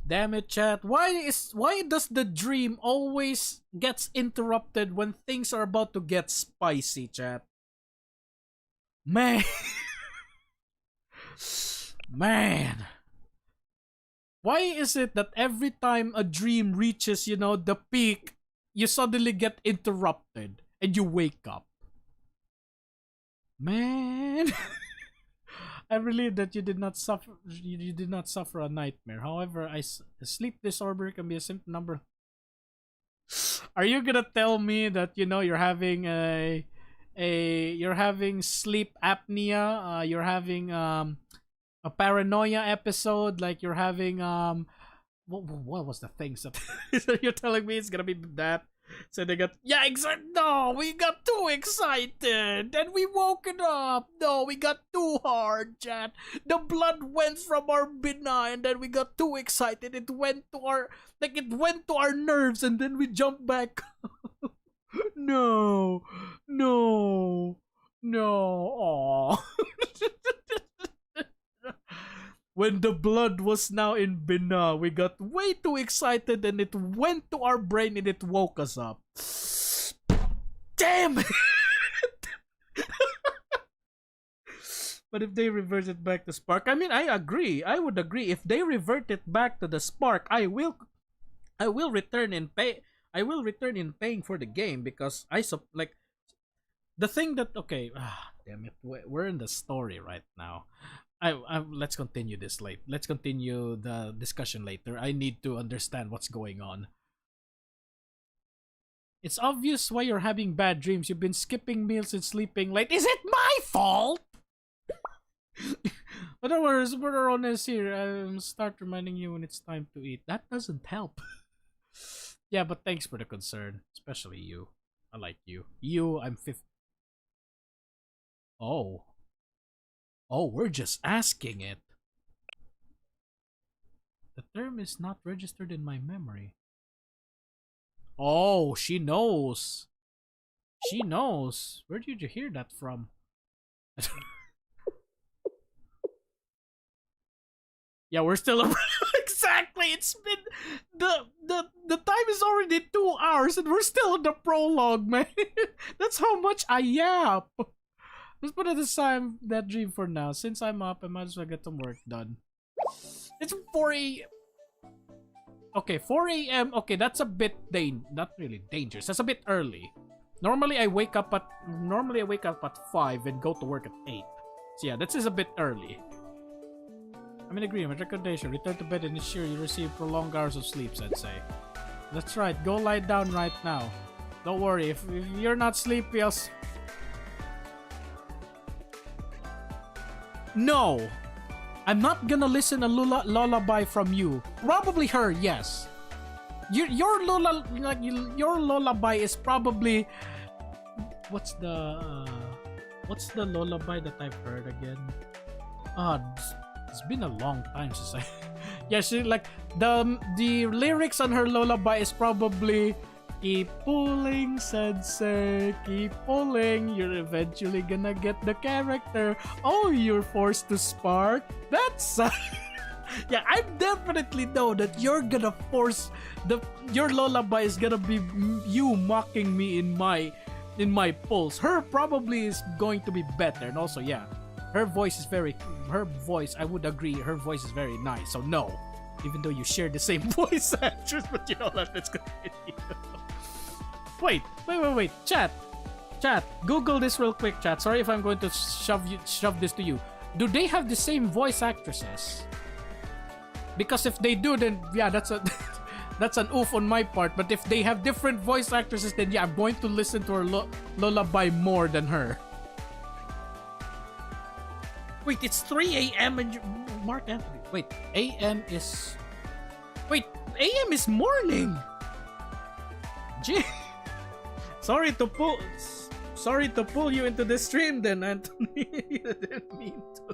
Damn it, chat. Why does the dream always gets interrupted when things are about to get spicy, chat? Man. Man. Why is it that every time a dream reaches, the peak, you suddenly get interrupted and you wake up? Man. I believe that you did not suffer. You did not suffer a nightmare. However, sleep disorder can be a symptom number. Are you gonna tell me that you're having you're having sleep apnea? You're having a paranoia episode? Like you're having what was the things that you're telling me it's gonna be that? So they got no, we got too excited and we woke it up. No, we got too hard, chat. The blood went from our bina and then we got too excited. It went to our nerves and then we jumped back. No. Aww. When the blood was now in bina, we got way too excited and it went to our brain and it woke us up. Damn it! But if they revert it back to Spark, I mean, I agree. I would agree. If they revert it back to the Spark, I will return in pay. I will return in paying for the game because the thing that damn it, we're in the story right now. Let's continue this late. Let's continue the discussion later. I need to understand what's going on. It's obvious why you're having bad dreams. You've been skipping meals and sleeping late. Is it my fault? But don't worry, we're honest here. Start reminding you when it's time to eat. That doesn't help. Yeah, but thanks for the concern. Especially you. I like you. I'm 50. Oh, we're just asking it. The term is not registered in my memory. Oh, she knows. She knows. Where did you hear that from? Yeah, we're still exactly. It's been the time is already 2 hours and we're still in the prologue, man. That's how much I yap. Let's put aside that dream for now. Since I'm up, I might as well get some work done. It's 4 a.m. Okay, 4 a.m. Okay, that's a bit not really dangerous. That's a bit early. Normally I wake up at 5 and go to work at 8. So yeah, this is a bit early. I'm in agreement. Recommendation: return to bed and ensure you receive prolonged hours of sleep. I'd say. That's right. Go lie down right now. Don't worry. If you're not sleepy, No, I'm not gonna listen a lullaby from you. Probably her, yes. Your lullaby is probably what's the lullaby that I've heard again? It's been a long time since I. Yeah, she the lyrics on her lullaby is probably. Keep pulling, sensei, keep pulling. You're eventually gonna get the character. Oh, you're forced to spark. That's yeah, I definitely know that you're gonna force your lullaby is gonna be you mocking me in my pulse. Her probably is going to be better, and also yeah, her voice, I would agree, her voice is very nice. So no, even though you share the same voice actress, but let's continue. Wait. Chat. Google this real quick, chat. Sorry if I'm going to shove this to you. Do they have the same voice actresses? Because if they do, then yeah, that's an oof on my part. But if they have different voice actresses, then yeah, I'm going to listen to her lullaby more than her. Wait, it's 3 a.m. and Mark Anthony. Wait, AM is morning. Gee. Sorry sorry to pull you into this stream then, Anthony. You didn't mean to.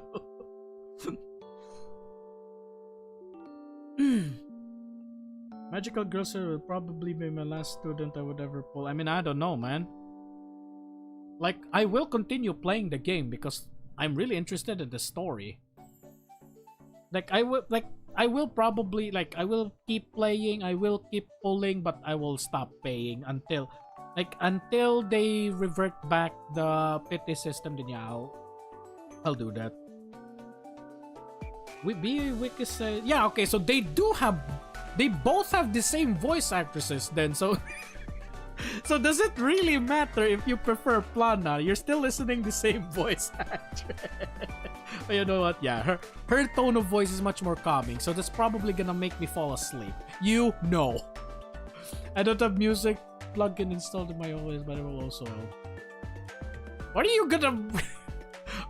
Magical Girl Sir will probably be my last student I would ever pull. I mean, I don't know, man. Like, I will continue playing the game because I'm really interested in the story. Like, I will probably, like, I will keep playing, I will keep pulling, but I will stop paying until they revert back the pity system. Then yeah, I'll do that. Wiki say, yeah, okay, so they both have the same voice actresses then, so so does it really matter if you prefer Plana? You're still listening the same voice actress. But you know what? Yeah, her tone of voice is much more calming, so that's probably gonna make me fall asleep. You know. I don't have music plugin installed in my OS, but I will also help. What are you gonna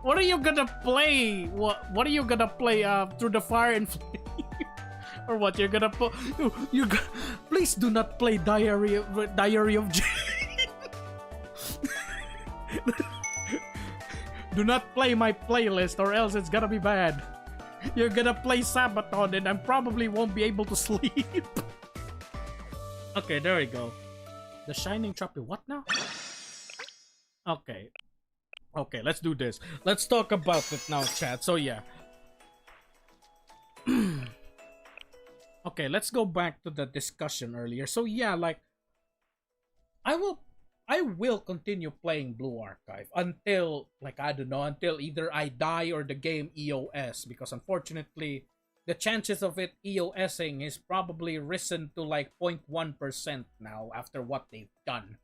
What are you gonna play? What are you gonna play Through the Fire and Flame? Or what you're gonna put? Please do not play Diary of Jane. Do not play my playlist, or else it's gonna be bad. You're gonna play Sabaton, and I probably won't be able to sleep. Okay, there we go. The Shining Trophy. What now? Okay. Okay, let's do this. Let's talk about it now, chat. So yeah. Okay, let's go back to the discussion earlier. So yeah, like I will continue playing Blue Archive until, like, I don't know, until either I die or the game EOS, because unfortunately the chances of it EOSing is probably risen to like 0.1% now after what they've done.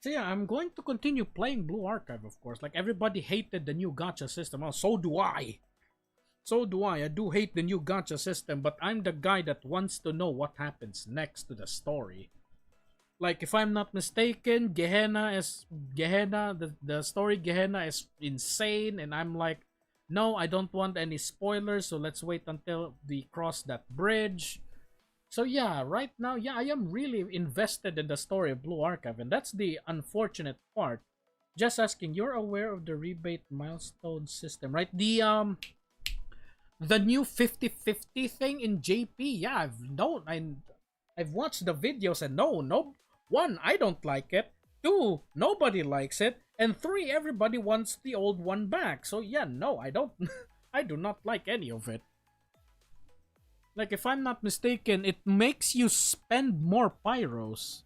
So yeah, I'm going to continue playing Blue Archive, of course. Like, everybody hated the new gacha system. Oh, so do I. So do I. I do hate the new gacha system, but I'm the guy that wants to know what happens next to the story. Like, if I'm not mistaken, the story Gehenna is insane, and I'm like, no, I don't want any spoilers, so let's wait until we cross that bridge. So yeah, right now, yeah, I am really invested in the story of Blue Archive, and that's the unfortunate part. Just asking, you're aware of the rebate milestone system, right? The new 50-50 thing in JP. Yeah, I've watched the videos, and no, one, I don't like it. Two, nobody likes it. And three, everybody wants the old one back. So yeah, no, I don't I do not like any of it. Like, if I'm not mistaken, it makes you spend more pyros.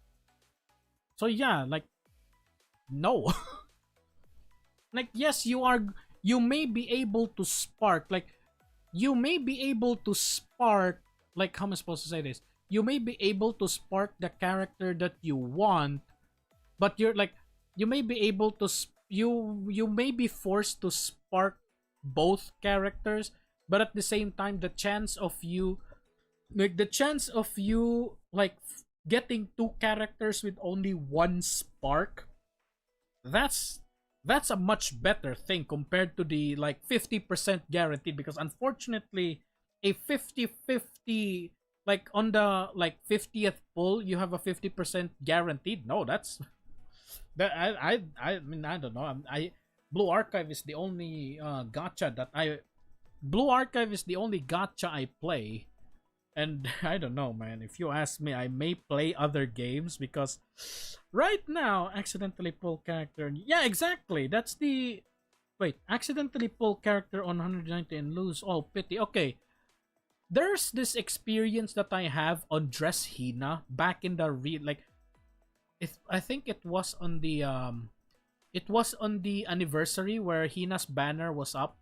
So yeah, like, no. Like, yes, you may be able to spark, like, like, how am I supposed to say this? You may be able to spark the character that you want, but you're like, you may be able to you may be forced to spark both characters, but at the same time, the chance of you getting two characters with only one spark, that's a much better thing compared to the like 50% guaranteed, because unfortunately a 50-50, like, on the like 50th pull you have a 50% guaranteed. No, that's that I mean, I don't know. Blue Archive is the only gacha I play, and I don't know, man. If you ask me, I may play other games, because right now, accidentally pull character. Yeah, exactly. That's the accidentally pull character on 190 and lose all pity. Okay, there's this experience that I have on Dress Hina back in the I think it was on the anniversary where Hina's banner was up.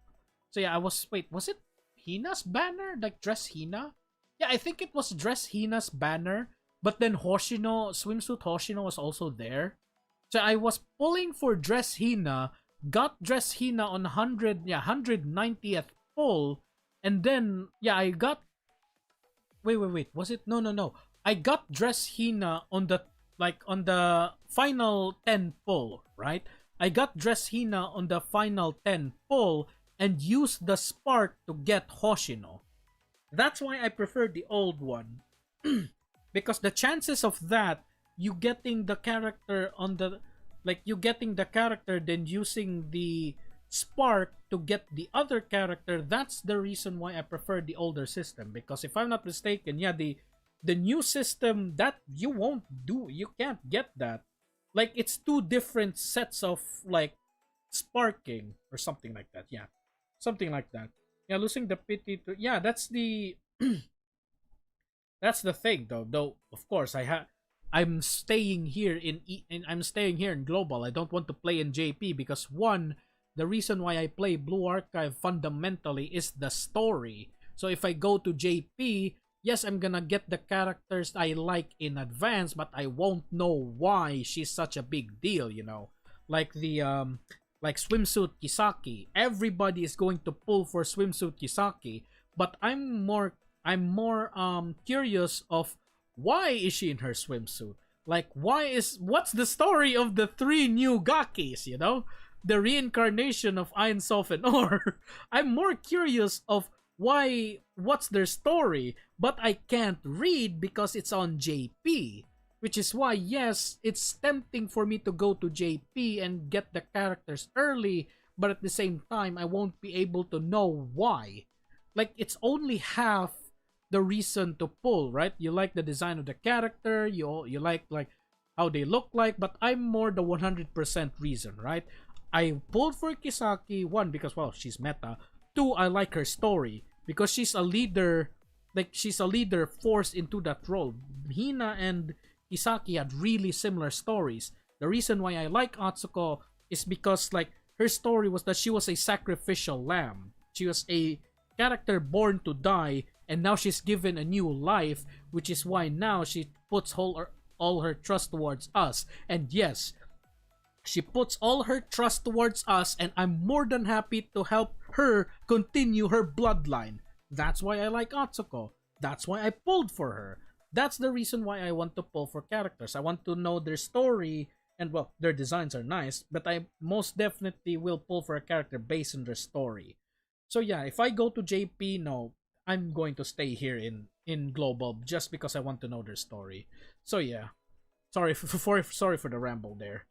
So yeah, was it Hina's banner? Like, Dress Hina? Yeah, I think it was Dress Hina's banner, but then swimsuit Hoshino was also there. So I was pulling for Dress Hina, got Dress Hina on 190th pull, and then yeah, I got wait, was it? No. I got Dress Hina on the final 10 pull, right? I got Dress Hina on the final 10 pull and used the spark to get Hoshino. That's why I prefer the old one. Because the chances of that, you getting the character on the Like you getting the character, then using the spark to get the other character. That's the reason why I prefer the older system. Because if I'm not mistaken, yeah, the new system that you won't do, you can't get that. Like it's two different sets of like sparking or something like that. Yeah, something like that. Yeah, losing the pity to, yeah, that's the that's the thing though. Though of course I'm staying here in I'm staying here in global. I don't want to play in JP because one, the reason why I play Blue Archive fundamentally is the story. So if I go to JP, yes, I'm gonna get the characters I like in advance, but I won't know why she's such a big deal, you know. Like the like swimsuit Kisaki. Everybody is going to pull for swimsuit Kisaki, but I'm more curious of why is she in her swimsuit? Like what's the story of the three new Gakis, you know? The reincarnation of Ein Sof and Or. I'm more curious of what's their story, but I can't read because it's on JP. Which is why, yes, it's tempting for me to go to JP and get the characters early, but at the same time, I won't be able to know why. Like, it's only half the reason to pull, right? You like the design of the character, you like how they look like, but I'm more the 100% reason, right? I pulled for Kisaki, one, because, well, she's meta. Two, I like her story, because she's a leader, like, she's a leader forced into that role. Hina and Kisaki had really similar stories. The reason why I like Atsuko is because, like, her story was that she was a sacrificial lamb. She was a character born to die, and now she's given a new life, which is why now she puts all her trust towards us. And yes, she puts all her trust towards us, and I'm more than happy to help her continue her bloodline. That's why I like Atsuko. That's why I pulled for her. That's the reason why I want to pull for characters. I want to know their story, and well, their designs are nice, but I most definitely will pull for a character based on their story. So yeah, if I go to JP, no, I'm going to stay here in global just because I want to know their story. So yeah, sorry for the ramble there.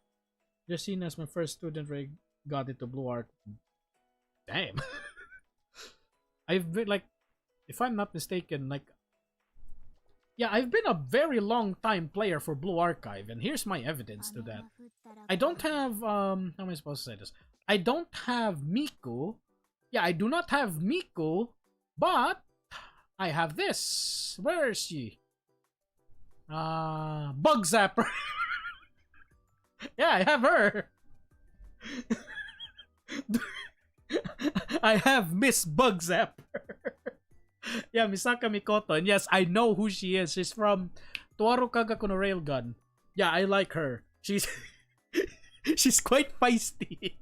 Just seen as my first student rig got into Blue Arc. Damn. I've been like, if I'm not mistaken, like, yeah, I've been a very long time player for Blue Archive, and here's my evidence to that. I don't have how am I supposed to say this? I don't have Miku. Yeah, I do not have Miku, but I have this. Where is she? Bug Zapper. Yeah, I have her. I have Miss Bug Zapper. Yeah, Misaka Mikoto. And yes, I know who she is. She's from Toaru Kagaku no Railgun. Yeah, I like her. She's she's quite feisty.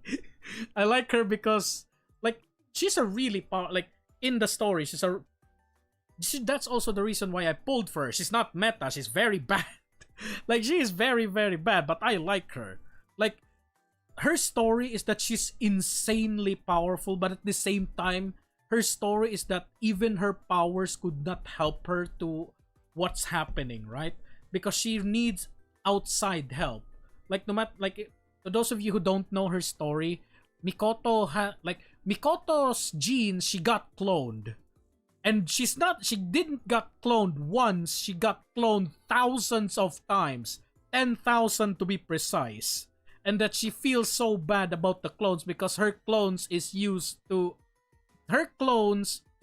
I like her because, like, she's a really like, in the story, that's also the reason why I pulled for her. She's not meta. She's very bad. Like, she is very, very bad, but I like her. Like, her story is that she's insanely powerful, but at the same time, her story is that even her powers could not help her to what's happening, right? Because she needs outside help. Like, no matter, like, to those of you who don't know her story, Mikoto's genes, she got cloned. And she didn't got cloned once, she got cloned thousands of times. 10,000 to be precise. And that she feels so bad about the clones because her clones is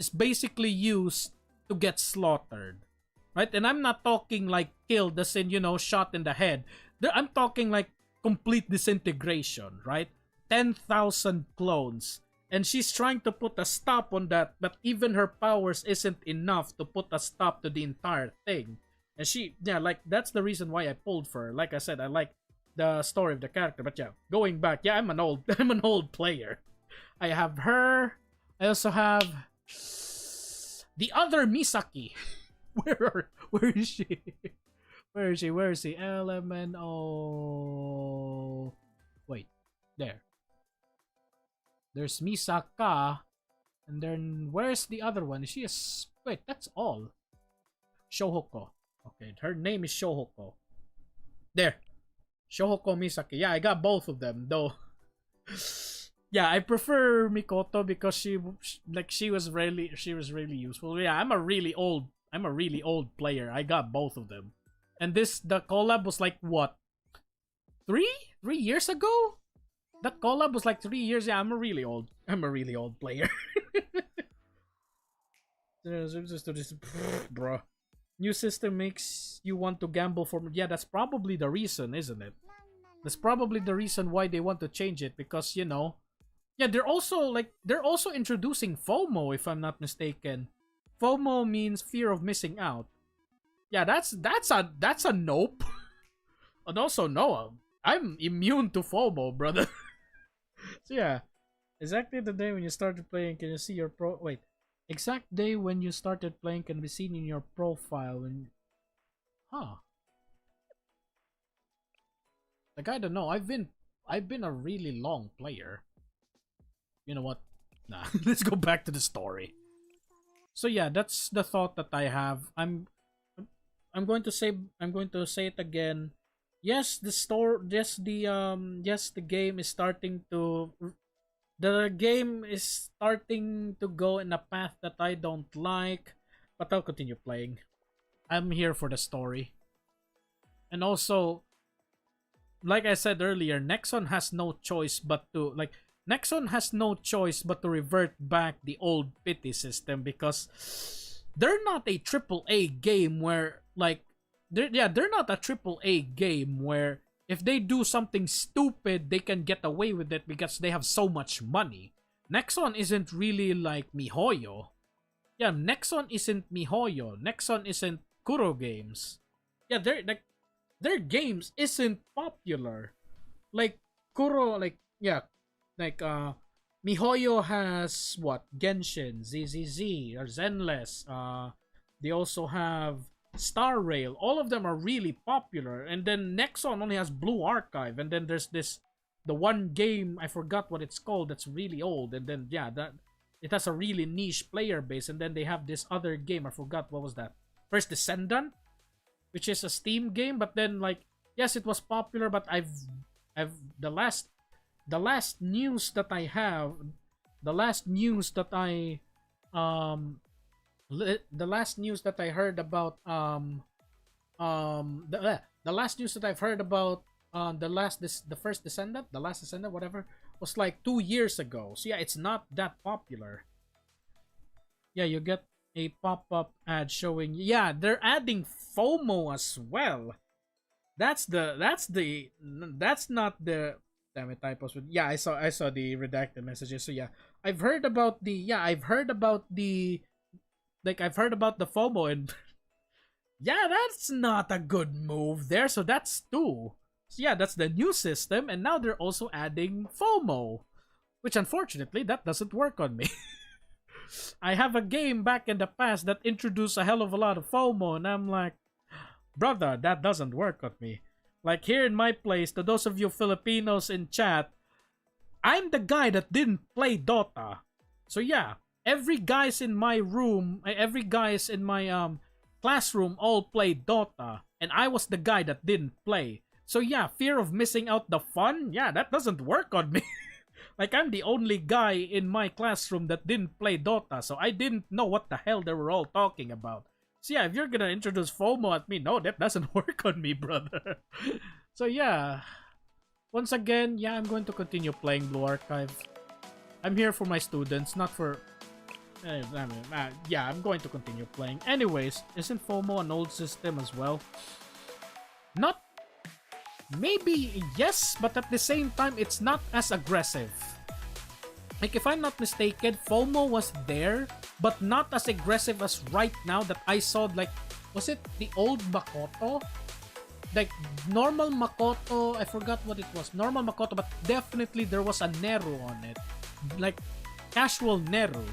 basically used to get slaughtered. Right? And I'm not talking like killed as in, shot in the head. I'm talking like complete disintegration, right? 10,000 clones. And she's trying to put a stop on that, but even her powers isn't enough to put a stop to the entire thing. And that's the reason why I pulled for her. Like I said, I like the story of the character. But yeah, going back, yeah, I'm an old player. I have her. I also have the other Misaki. Where is she? Where is she? LMNO. Wait, there. There's Misaka, and then where's the other one? Is she wait, that's all. Shohoko. Okay, her name is Shohoko. There. Shohoko Misaki. Yeah, I got both of them though. Yeah, I prefer Mikoto because she was really useful. Yeah, I'm a really old player. I got both of them. And the collab was like what? 3 years ago? That collab was like 3 years. Yeah, I'm a really old player. Bro. New system makes you want to gamble for. Yeah, that's probably the reason, isn't it? That's probably the reason why they want to change it, because yeah, they're also introducing FOMO, if I'm not mistaken. FOMO means fear of missing out. Yeah, that's a nope. And also no, I'm immune to FOMO, brother. So yeah, exactly the day when you started playing, can you see your exact day when you started playing can be seen in your profile. And huh? Like, I don't know. I've been a really long player. You know what? Nah, let's go back to the story. So yeah, that's the thought that I have. I'm going to say it again. Yes, the game is starting to go in a path that I don't like, but I'll continue playing. I'm here for the story. And also, like I said earlier, Nexon has no choice but to revert back the old pity system, because they're not a triple A game where they're not a triple A game where if they do something stupid they can get away with it because they have so much money. Nexon isn't really like MiHoYo. Yeah, Nexon isn't MiHoYo. Nexon isn't Kuro Games. Yeah, their games isn't popular. Like Kuro, MiHoYo has what? Genshin, ZZZ, or Zenless. They also have Star Rail. All of them are really popular. And then Nexon only has Blue Archive. And then there's the one game, I forgot what it's called, that's really old. And then yeah, that it has a really niche player base. And then they have this other game, I forgot what was that. First Descendant, which is a Steam game, but then yes, it was popular, but I've the last news that I have, the last news that I heard about the last news that I've heard about the first Descendant, the last Descendant, whatever, was like 2 years ago. So yeah, it's not that popular. Yeah, you get a pop-up ad showing. Yeah, they're adding FOMO as well. That's not the damn it, typos. Yeah, I saw the redacted messages. So yeah, I've heard about the FOMO, and yeah, that's not a good move there. So that's two. So yeah, that's the new system, and now they're also adding FOMO, which unfortunately that doesn't work on me. I have a game back in the past that introduced a hell of a lot of FOMO, and I'm like, brother, that doesn't work on me. Like here in my place, to those of you Filipinos in chat, I'm the guy that didn't play Dota. So yeah, every guys in my classroom all played Dota, and I was the guy that didn't play. So yeah, fear of missing out the fun, yeah, that doesn't work on me. Like, I'm the only guy in my classroom that didn't play Dota, so I didn't know what the hell they were all talking about. So yeah, if you're gonna introduce FOMO at me, no, that doesn't work on me, brother. So yeah, once again, yeah, I'm going to continue playing Blue Archive. I'm here for my students, not for... yeah, I'm going to continue playing. Anyways, isn't FOMO an old system as well? Not... Maybe yes, but at the same time, it's not as aggressive. Like, if I'm not mistaken, FOMO was there, but not as aggressive as right now that I saw, like, was it the old Makoto? Like, normal Makoto, I forgot what it was. Normal Makoto, but definitely there was a Neru on it. Like, casual Neru.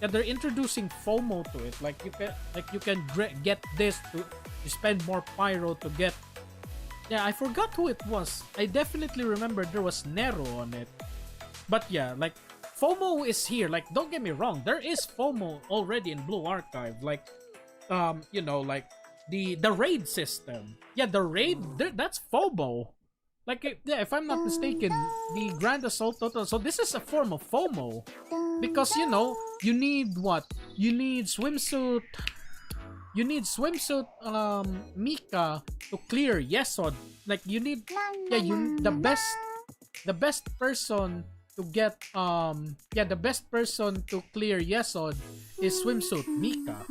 Yeah, they're introducing FOMO to it. Like, you can get this to spend more pyro to get... Yeah, I forgot who it was. I definitely remember there was Neru on it. But yeah, like, FOMO is here. Like, don't get me wrong, there is FOMO already in Blue Archive. Like, you know, like the raid system. Yeah, the raid, that's FOMO. Like, yeah, if I'm not mistaken, the Grand Assault Total. So this is a form of FOMO because you know you need what? You need swimsuit. You need swimsuit Mika to clear Yesod. Like you need, yeah, you the best person to get the best person to clear Yesod is swimsuit Mika,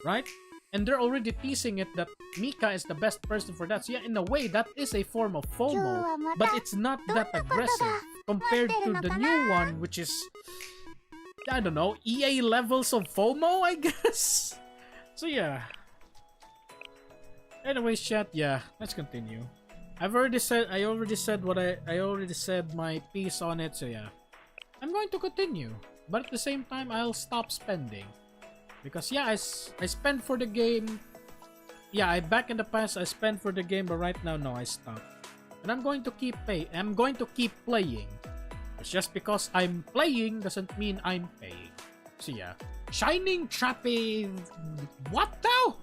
right? And they're already teasing it that Mika is the best person for that. So yeah, in a way, that is a form of FOMO, but it's not that aggressive compared to the new one, which is, I don't know, EA levels of FOMO, I guess. So yeah. Anyways, chat, yeah, let's continue. I already said what I already said my piece on it, so yeah. I'm going to continue, but at the same time I'll stop spending. Because yeah, I spent for the game. Yeah, back in the past I spent for the game, but right now no, I stopped. And I'm going to keep playing. It's just because I'm playing doesn't mean I'm paying. So yeah. Shining Trapeze... What now?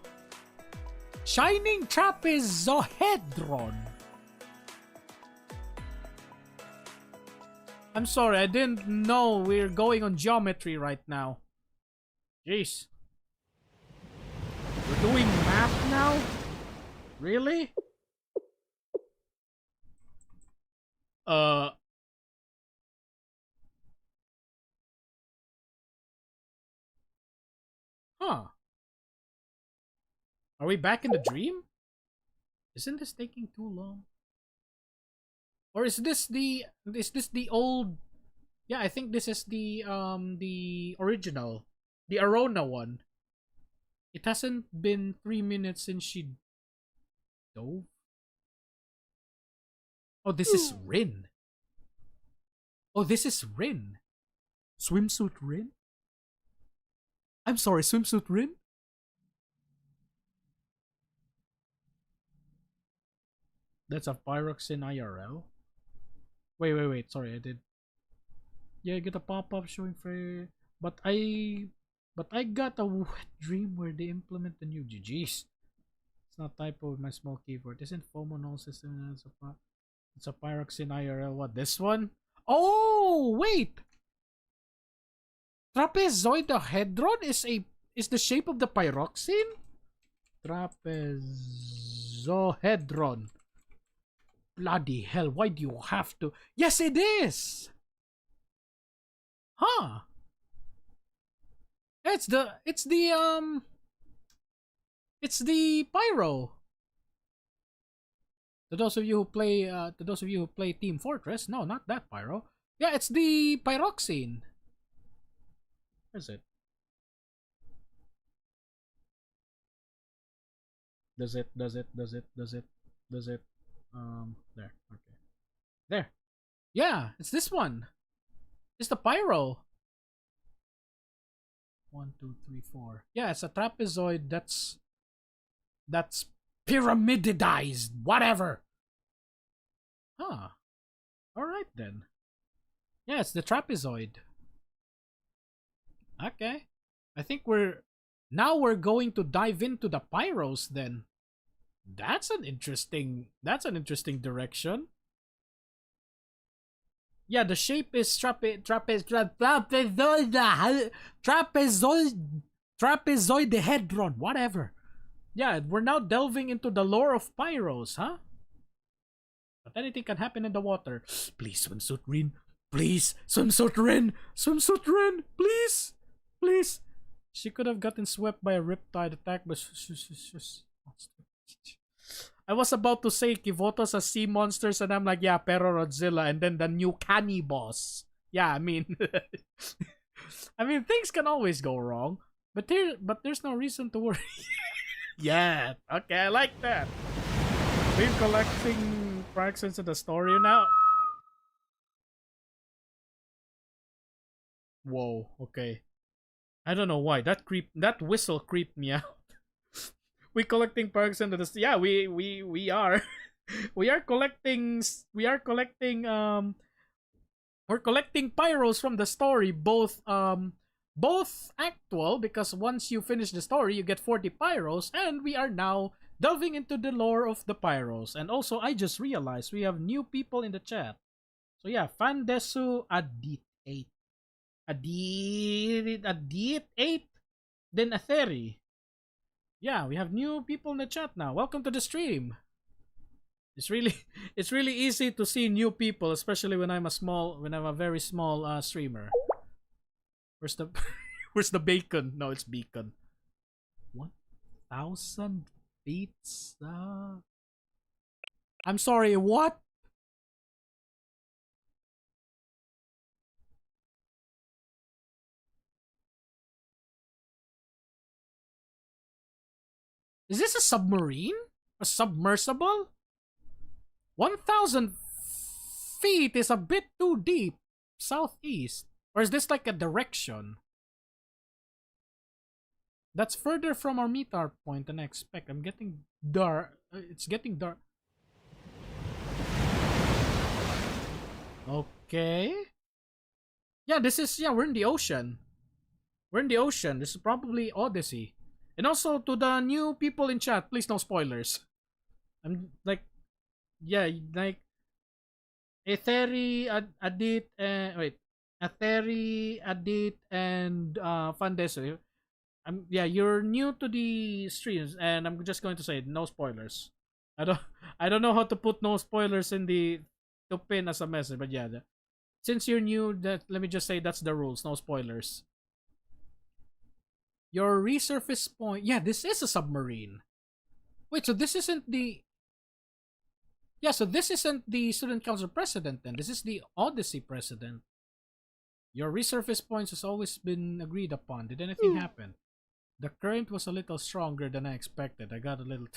Shining Trapezohedron. I'm sorry, I didn't know we're going on geometry right now. Jeez. We're doing math now? Really? Huh. Are we back in the dream? Isn't this taking too long? Or is this the old? Yeah, I think this is the original, the Arona one. It hasn't been 3 minutes since she dove. Oh, this is Rin. Oh, this is Rin. Swimsuit Rin? I'm sorry, Swimsuit Rin? That's a Pyroxene IRL? Wait. Sorry, I did. Yeah, I get a pop-up showing for... But I got a wet dream where they implement the new GGs. It's not typo with my small keyboard. Isn't FOMO null system? It's a Pyroxene IRL. What, this one? Oh, wait! Trapezoidahedron is the shape of the pyroxene? Trapezohedron. Bloody hell, why do you have to? Yes, it is! Huh. It's the pyro. To those of you who play Team Fortress, no, not that pyro. Yeah, it's the pyroxene. Where is it? Does it? There. Okay. There. Yeah, it's this one. It's the pyro. 1, 2, 3, 4. Yeah, it's a trapezoid that's pyramidized. Whatever. Huh. Alright then. Yeah, it's the trapezoid. Okay. I think we're going to dive into the pyros then. That's an interesting direction. Yeah, the shape is trapezoidehedron, whatever. Yeah, we're now delving into the lore of pyros, huh? But anything can happen in the water. Please, Swimsuit Rin. Please, Swimsuit Rin. Swimsuit Rin, please. Please. She could have gotten swept by a riptide attack, but I was about to say Kivotos as sea monsters, and I'm like, yeah, pero Rodzilla, and then the new Canny boss. Yeah, I mean, things can always go wrong, but there's no reason to worry. Yeah, okay, I like that. We're collecting fractions of the story now. Whoa, okay. I don't know why that whistle creeped me out. We collecting perks into this. Yeah, we are. We're collecting pyros from the story, both actual, because once you finish the story you get 40 pyros, and we are now delving into the lore of the Pyros. And also, I just realized we have new people in the chat. So yeah, Fandesu Adit 8. Adit 8. Then Atheri. Yeah, we have new people in the chat now. Welcome to the stream. It's really it's really easy to see new people, especially when I'm a very small streamer. Where's the where's the bacon? No, it's beacon. 1,000 feet. I'm sorry, what? Is this a submarine? A submersible? 1,000 feet is a bit too deep. Southeast. Or is this like a direction? That's further from our meter point than I expect. I'm getting dark. It's getting dark. Okay. Yeah, we're in the ocean. We're in the ocean. This is probably Odyssey. And also to the new people in chat, please no spoilers. I'm like, yeah, like Atheri, Adit, Atheri, Adit, and Fandeso. You're new to the streams, and I'm just going to say no spoilers. I don't know how to put no spoilers in to pin as a message, but yeah, since you're new, let me just say that's the rules, no spoilers. Your resurface point, yeah, this is a submarine. Wait, so this isn't the Student Council president then. This is the Odyssey president. Your resurface points has always been agreed upon. Did anything happen? The current was a little stronger than I expected. I got a little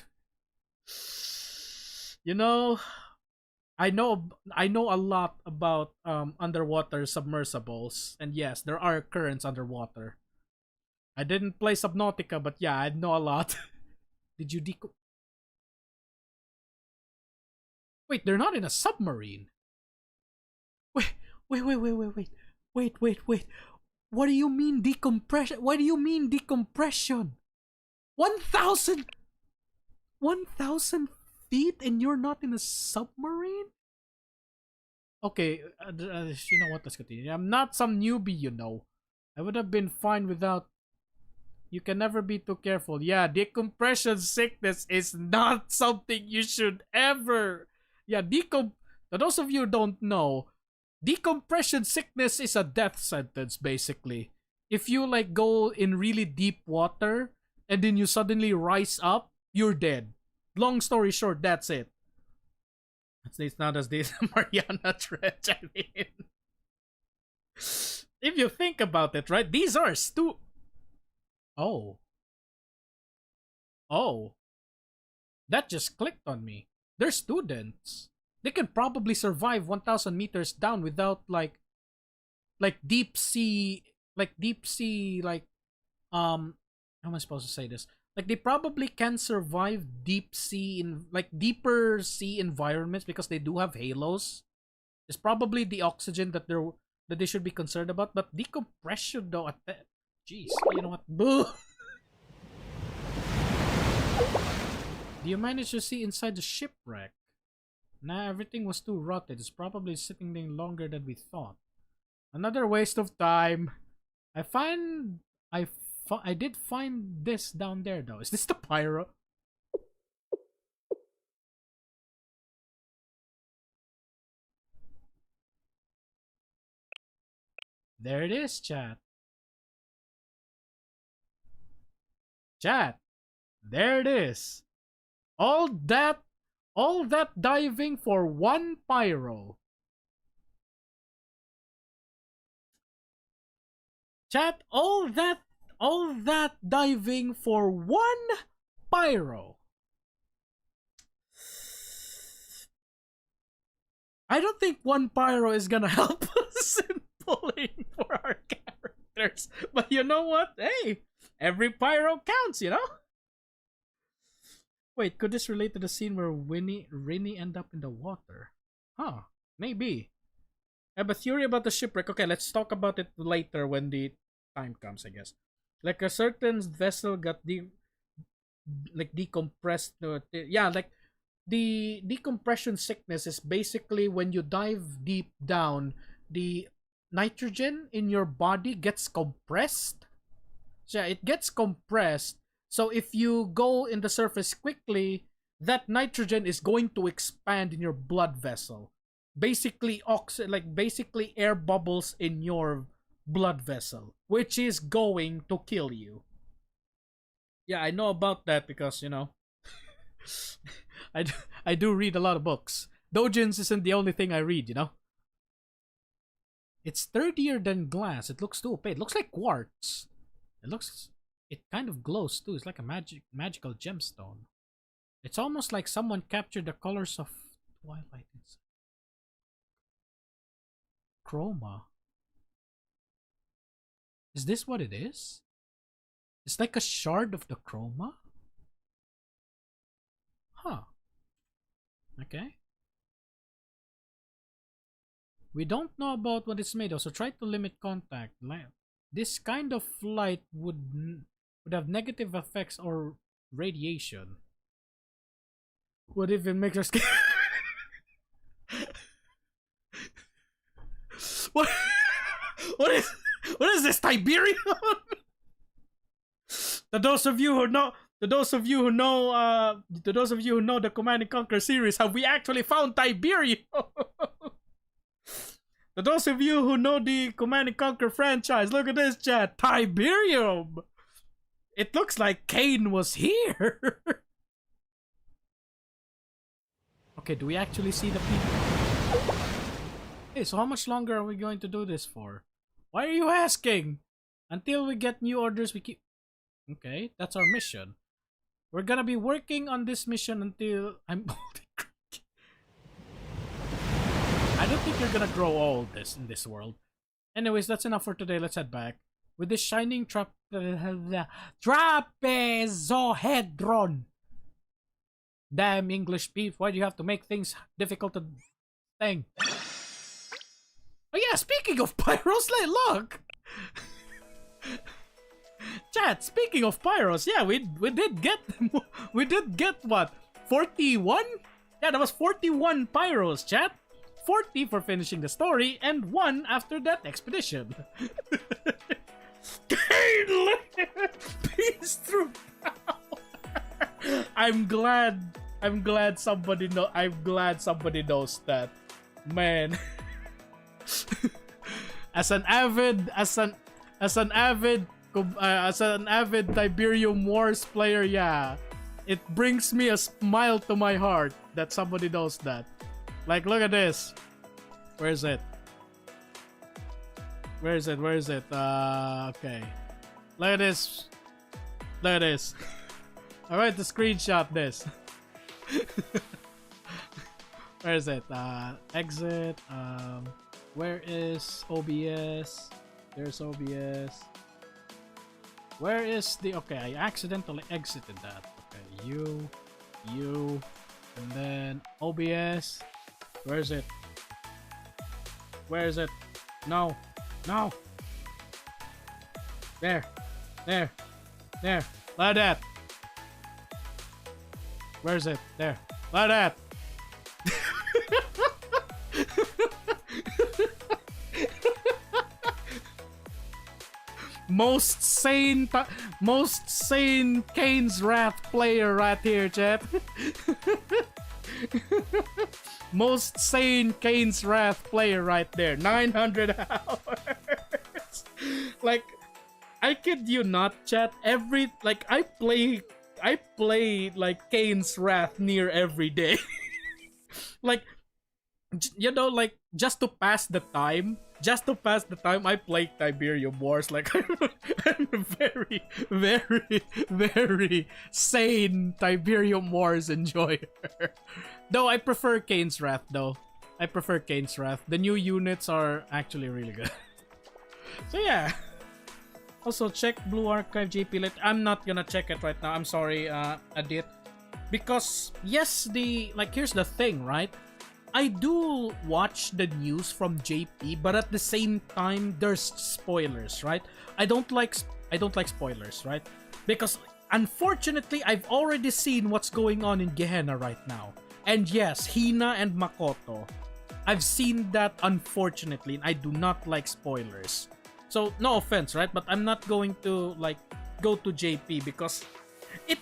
I know a lot about underwater submersibles, and yes, there are currents underwater. I didn't play Subnautica, but yeah, I know a lot. Did you Wait, they're not in a submarine. Wait. What do you mean decompression? What do you mean decompression? 1,000 feet and you're not in a submarine? Okay, you know what? Let's continue. I'm not some newbie, you know. I would have been fine without. You can never be too careful. Yeah, decompression sickness is not something you should ever. Yeah, for those of you who don't know, decompression sickness is a death sentence, basically. If you like go in really deep water and then you suddenly rise up, you're dead. Long story short, that's it. It's not as this Mariana Trench, I mean. If you think about it, right? These are Oh. That just clicked on me. They're students. They can probably survive 1,000 meters down without like deep sea, how am I supposed to say this? Like they probably can survive deep sea in like deeper sea environments because they do have halos. It's probably the oxygen that they should be concerned about, but decompression though jeez, you know what? Boo! Do you manage to see inside the shipwreck? Nah, everything was too rotted. It's probably sitting there longer than we thought. Another waste of time. I did find this down there though. Is this the pyro? There it is, chat. Chat. There it is. All that diving for one pyro. Chat, all that diving for one pyro. I don't think one pyro is gonna help us in pulling for our characters. But you know what? Hey, every pyro counts, you know? Wait, could this relate to the scene where Rinny end up in the water? Huh, maybe. I have a theory about the shipwreck. Okay, let's talk about it later when the time comes, I guess. Like a certain vessel got decompressed. Yeah, like the decompression sickness is basically when you dive deep down, the nitrogen in your body gets compressed. So yeah, it gets compressed. So if you go in the surface quickly, that nitrogen is going to expand in your blood vessel. Basically basically air bubbles in your blood vessel, which is going to kill you. Yeah, I know about that because, I do, I do read a lot of books. Dojins isn't the only thing I read. It's sturdier than glass. It looks too opaque. It looks like quartz. It kind of glows too. It's like a magical gemstone. It's almost like someone captured the colors of twilight inside. Chroma. Is this what it is? It's like a shard of the chroma? Huh. Okay. We don't know about what it's made of, so try to limit contact. This kind of light would have negative effects or radiation. What if it makes our skin? what? What is this, Tiberium? To those of you who know the Command and Conquer series, have we actually found Tiberium? To those of you who know the Command and Conquer franchise, look at this, chat. Tiberium. It looks like Kane was here. Okay, do we actually see the people? Hey, so how much longer are we going to do this for? Why are you asking? Until we get new orders, we keep... Okay, that's our mission. We're gonna be working on this mission until I'm old. I don't think you're gonna grow old in this world. Anyways, that's enough for today. Let's head back. With this shining trapezohedron. Damn English beef, why do you have to make things difficult to thing? Oh yeah, speaking of pyros, look! Chat, speaking of pyros, yeah, we did get what? 41? Yeah, that was 41 pyros, chat. 40 for finishing the story, and 1 after that expedition. Peace through power. I'm glad somebody knows that. Man. as an avid Tiberium Wars player, yeah, it brings me a smile to my heart that somebody knows that. Like, look at this. Where is it? Okay. Look at this. Alright, to screenshot this. Where is it? Exit. Where is OBS? There's OBS. Where is the... Okay, I accidentally exited that. Okay, you, and then OBS. Where is it? No. There. Like that. Where is it? There. Like that. Most sane Kane's Wrath player right here, chat. Most sane Kane's Wrath player right there. 900 hours. Like, I kid you not, chat. I play like Kane's Wrath near every day. Like, just to pass the time, I play Tiberium Wars. Like, I'm a very, very, very sane Tiberium Wars enjoyer. Though I prefer Kane's Wrath, though. The new units are actually really good. So yeah. Also, check Blue Archive JP. I'm not gonna check it right now. I'm sorry, Adit. Because, yes, here's the thing, right? I do watch the news from JP, but at the same time, there's spoilers, right? I don't like spoilers, right? Because Unfortunately, I've already seen what's going on in Gehenna right now. And yes, Hina and Makoto. I've seen that, unfortunately, and I do not like spoilers. So, no offense, right? But I'm not going to, like, go to JP because it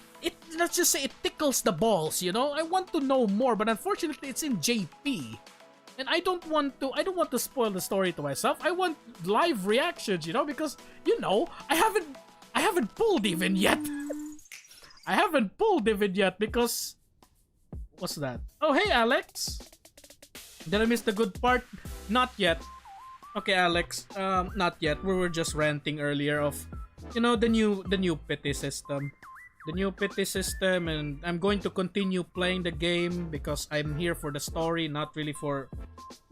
let's just say it tickles the balls, you know? I want to know more, but unfortunately, it's in JP. And I don't want to spoil the story to myself. I want live reactions, you know, because, you know, I haven't pulled even yet. I haven't pulled even yet because... What's that? Oh, hey, Alex. Did I miss the good part? Not yet. Okay, Alex. Not yet. We were just ranting earlier of, you know, the new pity system. The new pity system, and I'm going to continue playing the game because I'm here for the story, not really for,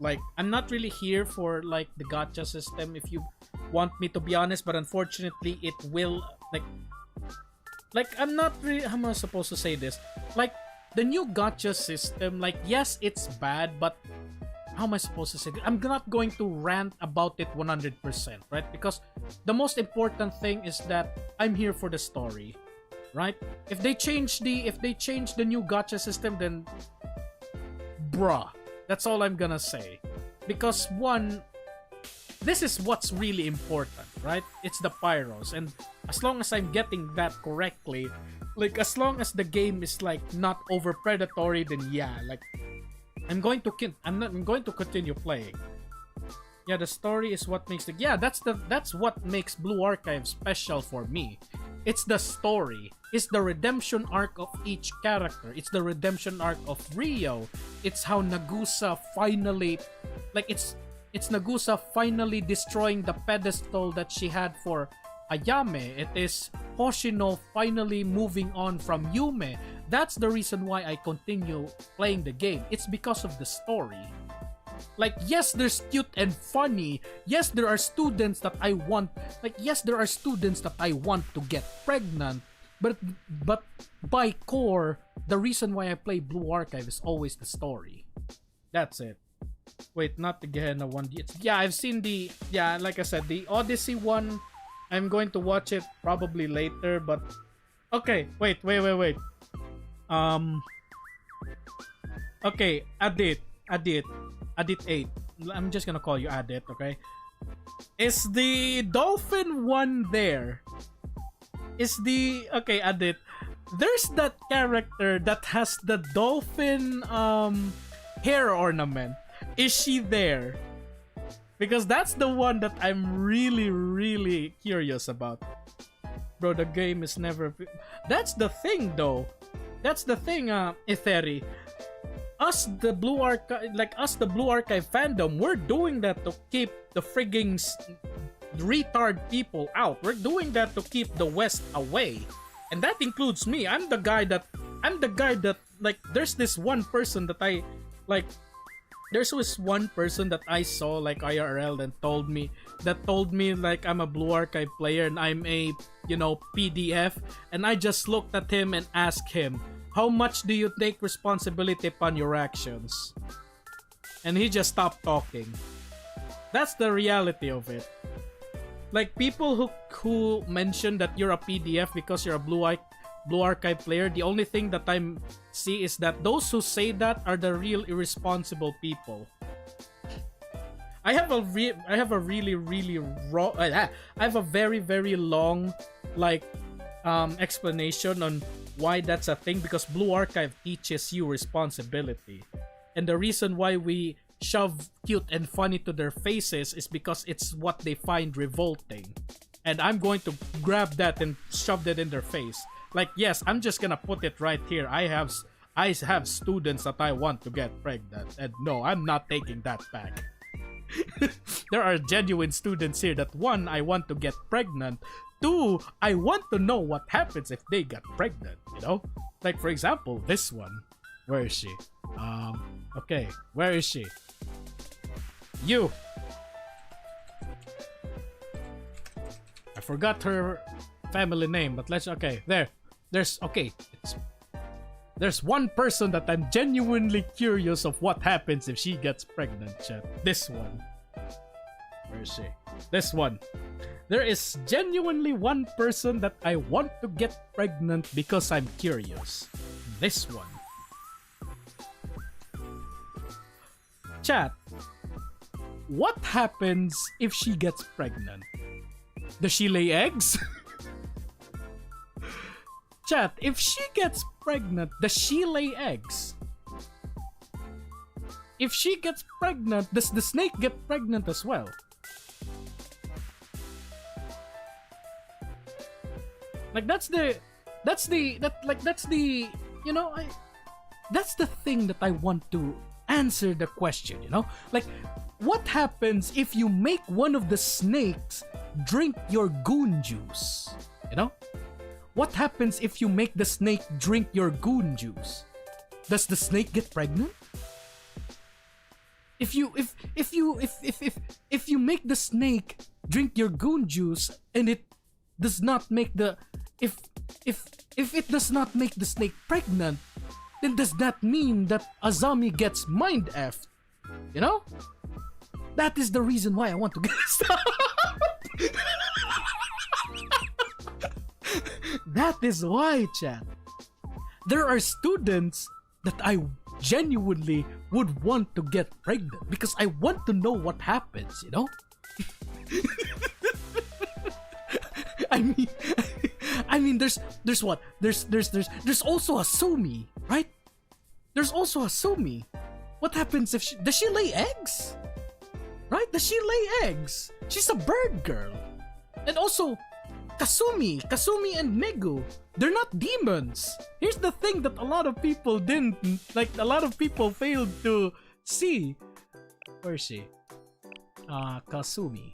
like, I'm not really here for, like, the gacha system, if you want me to be honest, but unfortunately it will, like, I'm not really, how am I supposed to say this? Like, the new gacha system, like, yes, it's bad, but how am I supposed to say this? I'm not going to rant about it 100%, right? Because the most important thing is that I'm here for the story, right? If they change the new gacha system, then bruh, that's all I'm gonna say. Because one, this is what's really important, right? It's the pyros, and as long as I'm getting that correctly, like, as long as the game is, like, not over predatory, then yeah, like, I'm going to continue playing. Yeah, the story is what makes that's what makes Blue Archive special for me. It's the story. It's the redemption arc of each character. It's the redemption arc of Rio. It's how Nagusa finally, like, it's Nagusa finally destroying the pedestal that she had for Ayame. It is Hoshino finally moving on from Yume. That's the reason why I continue playing the game. It's because of the story. Like, yes, there's cute and funny. Yes, there are students that I want. Like, yes, there are students that I want to get pregnant. But by core, the reason why I play Blue Archive is always the story. That's it. Wait, not the Gehenna one. Yeah, I've seen the... Yeah, like I said, the Odyssey one, I'm going to watch it probably later, but... Okay, wait. Okay, Adit 8. I'm just gonna call you Adit, okay? Is the dolphin one there? Okay, Adit. There's that character that has the dolphin hair ornament. Is she there? Because that's the one that I'm really curious about. Bro, the game is never... That's the thing, though. That's the thing, Etheri. Us, the Blue Archive fandom, we're doing that to keep the frigging retard people out. We're doing that to keep the West away. And that includes me. I'm the guy that, like, there's this one person that I, like, there's this one person that I saw, like, IRL, and told me, like, I'm a Blue Archive player and I'm a, you know, PDF. And I just looked at him and asked him, how much do you take responsibility upon your actions? And he just stopped talking. That's the reality of it. Like, people who mention that you're a PDF because you're a Blue Archive player, the only thing that I see is that those who say that are the real irresponsible people. I have a very long, like, explanation on why that's a thing, because Blue Archive teaches you responsibility. And the reason why we shove cute and funny to their faces is because it's what they find revolting. And I'm going to grab that and shove that in their face. Like, yes, I'm just gonna put it right here. I have students that I want to get pregnant, and no, I'm not taking that back. There are genuine students here that, one, I want to get pregnant. Two, I want to know what happens if they get pregnant, you know? Like, for example, this one. Where is she? Okay, where is she? You! I forgot her family name, but okay, there's one person that I'm genuinely curious of what happens if she gets pregnant, chat. This one. Where is she? This one. There is genuinely one person that I want to get pregnant because I'm curious. This one. Chat, what happens if she gets pregnant? Does she lay eggs? Chat, if she gets pregnant, does she lay eggs? If she gets pregnant, does the snake get pregnant as well? Like that's the you know, that's the thing that I want to answer the question, you know? Like, what happens if you make one of the snakes drink your goon juice? You know? What happens if you make the snake drink your goon juice? Does the snake get pregnant? If you make the snake drink your goon juice and it does not make the if it does not make the snake pregnant, then does that mean that Azami gets mind effed? You know? That is the reason why I want to get started. That is why, chat. There are students that I genuinely would want to get pregnant because I want to know what happens, you know? I mean, there's what? There's also Asumi, right? There's also Asumi. What happens if does she lay eggs? Right? Does she lay eggs? She's a bird girl. And also, Kasumi and Megu, they're not demons. Here's the thing that a lot of people didn't, like, a lot of people failed to see. Where is she? Kasumi.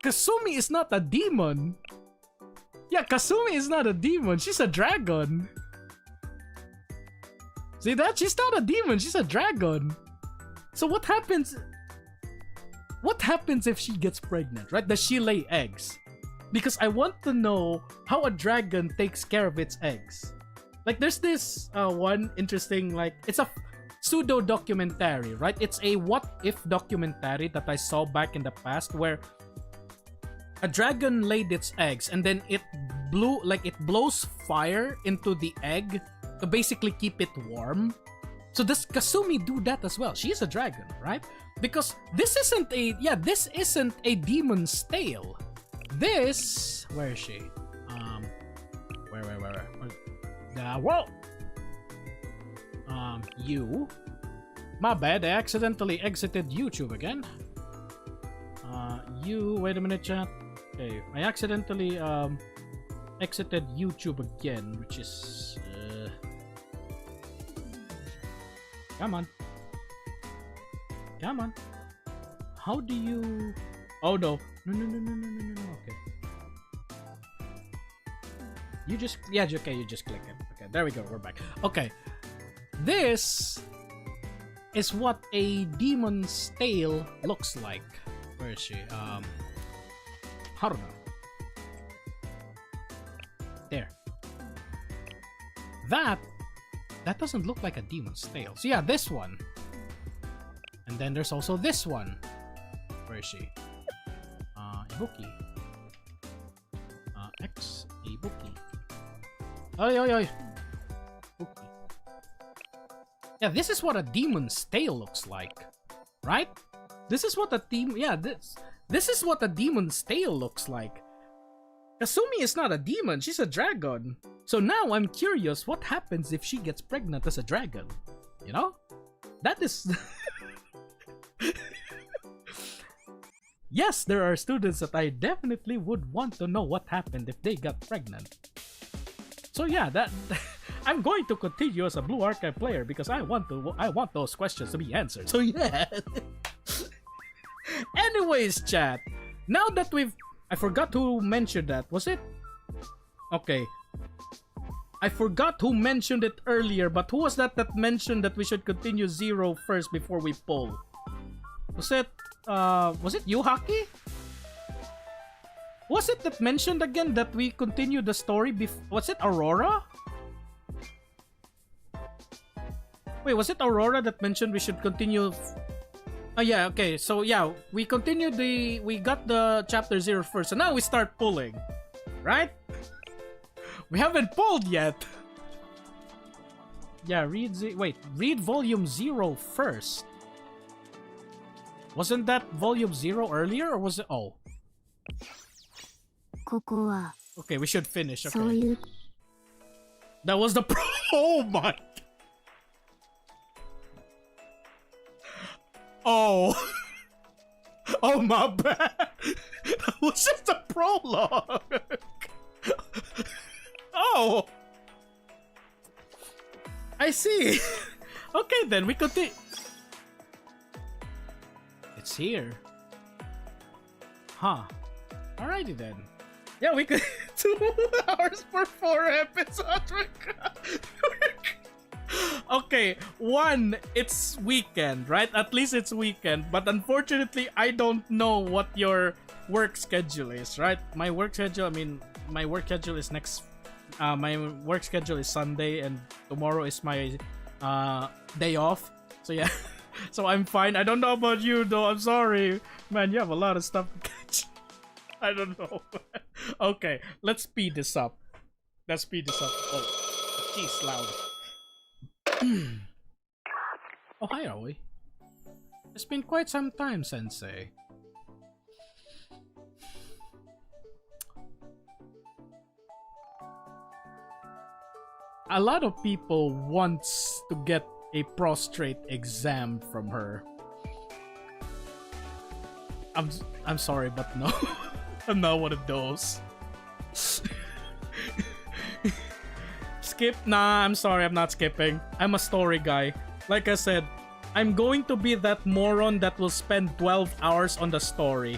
Kasumi is not a demon. Yeah, Kasumi is not a demon. She's a dragon. See that? She's not a demon. She's a dragon. So what happens? What happens if she gets pregnant, right? Does she lay eggs? Because I want to know how a dragon takes care of its eggs. Like, there's this one interesting, like, it's a pseudo documentary, right? It's a what if documentary that I saw back in the past where a dragon laid its eggs and then it blows fire into the egg to basically keep it warm. So does Kasumi do that as well? She is a dragon, right? Because this isn't a demon's tale. This, where is she? Where? Whoa! You. My bad, I accidentally exited YouTube again. Wait a minute, chat. Okay, I accidentally exited YouTube again, which is come on. How do you? Oh no. No. Okay. You just you just click it. Okay, there we go. We're back. Okay, this is what a demon's tail looks like. Where is she? Haruna. There. That doesn't look like a demon's tail. So yeah, this one. And then there's also this one. Where is she? Ibuki. X Ibuki. Oi. Ibuki. Yeah, this is what a demon's tail looks like, right? This is what a this is what a demon's tail looks like. Kasumi is not a demon, she's a dragon. So now I'm curious what happens if she gets pregnant as a dragon. You know? That is yes, there are students that I definitely would want to know what happened if they got pregnant. So yeah, that I'm going to continue as a Blue Archive player because I want those questions to be answered. So yeah. Anyways, chat. Now that I forgot who mentioned that. Was it? Okay. I forgot who mentioned it earlier, but who was that mentioned that we should continue 0 first before we pull? Was it Yuhaki? Was it that mentioned again that we continue the story was it Aurora? Wait, was it Aurora that mentioned we should continue? Oh yeah, okay. So yeah, we continued we got the chapter 0 first, so now we start pulling. Right? We haven't pulled yet. Yeah, read volume 0 first. Wasn't that volume 0 earlier, or was it? Oh. ここは Okay, we should finish. そうい Okay. う That was the pro. Oh my. Oh. Oh my bad. That was just a prologue. Oh. I see. Okay, then we continue. It's here. Huh. Alrighty then. Yeah, we could 2 hours for 4 episodes. Okay, one, it's weekend, right? At least it's weekend. But unfortunately, I don't know what your work schedule is, right? My work schedule is next. My work schedule is Sunday, and tomorrow is my day off. So yeah, so I'm fine. I don't know about you though. I'm sorry, man. You have a lot of stuff to catch. I don't know. Okay, let's speed this up. Oh, jeez, loud. Oh, hi, Aoi. It's been quite some time, Sensei. A lot of people wants to get a prostrate exam from her. I'm sorry, but no. I'm not one of those. Skip? Nah, I'm sorry, I'm not skipping. I'm a story guy. Like I said, I'm going to be that moron that will spend 12 hours on the story.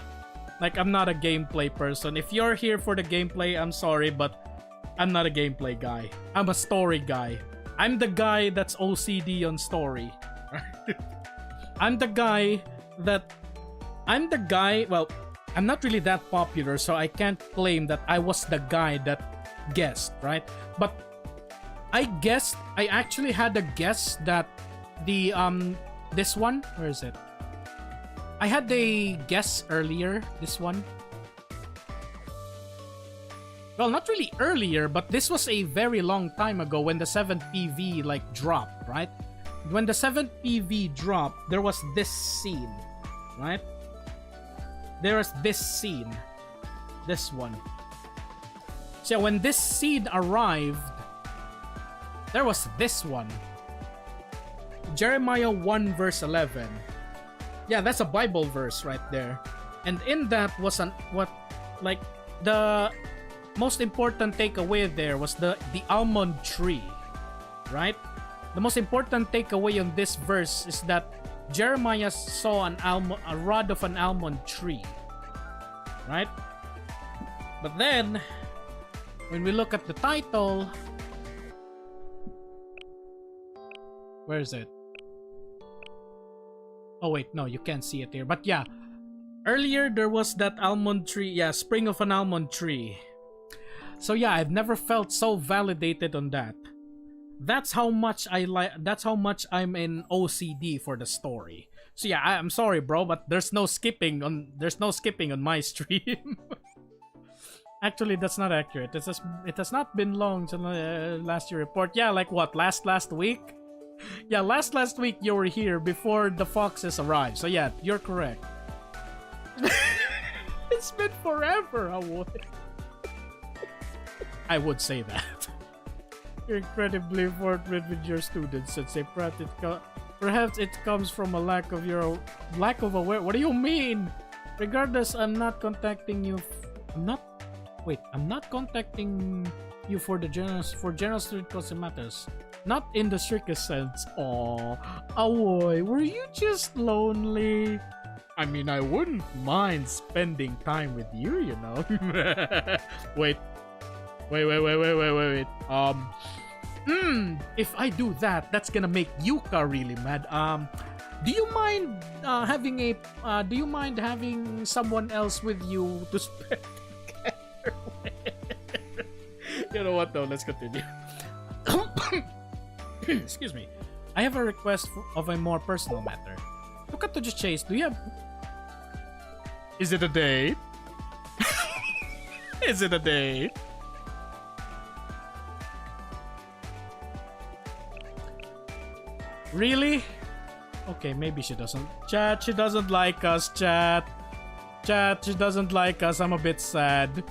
Like, I'm not a gameplay person. If you're here for the gameplay, I'm sorry, but I'm not a gameplay guy. I'm a story guy. I'm the guy that's OCD on story. I'm the guy, well, I'm not really that popular, so I can't claim that I was the guy that guessed, right? But I actually had a guess that the, this one, where is it? I had a guess earlier, this one. Well, not really earlier, but this was a very long time ago when the 7th PV, like, dropped, right? When the 7th PV dropped, there was this scene, right? There was this scene. This one. So when this scene arrived, there was this one. Jeremiah 1 verse 11. Yeah, that's a Bible verse right there. And in that was the most important takeaway there was the almond tree, right? The most important takeaway on this verse is that Jeremiah saw a rod of an almond tree, right? But then, when we look at the title, where is it? Oh wait, no, you can't see it here. But yeah, earlier there was that almond tree, yeah, spring of an almond tree. So yeah, I've never felt so validated on that. That's how much I'm in OCD for the story. So yeah, I'm sorry, bro, but there's no skipping on my stream. Actually, that's not accurate. It has not been long since last year report. Yeah, like what? Last week? Yeah, last week you were here before the foxes arrived. So yeah, you're correct. It's been forever, I would say that. You're incredibly forthright with your students, Sensei. Perhaps it comes from a lack of aware. What do you mean? Regardless, I'm not contacting you. I'm not contacting you for general student cause matters. Not in the strictest sense. Aww. Aoi, were you just lonely? I mean, I wouldn't mind spending time with you, you know. Wait. If I do that, that's gonna make Yuka really mad. Do you mind having someone else with you to spend together with? You know what though, let's continue. Excuse me. I have a request of a more personal matter. To Momoka to just chase. Do you have... Is it a date? Is it a date? Really? Okay, maybe she doesn't. Chat, she doesn't like us, chat. Chat, she doesn't like us. I'm a bit sad.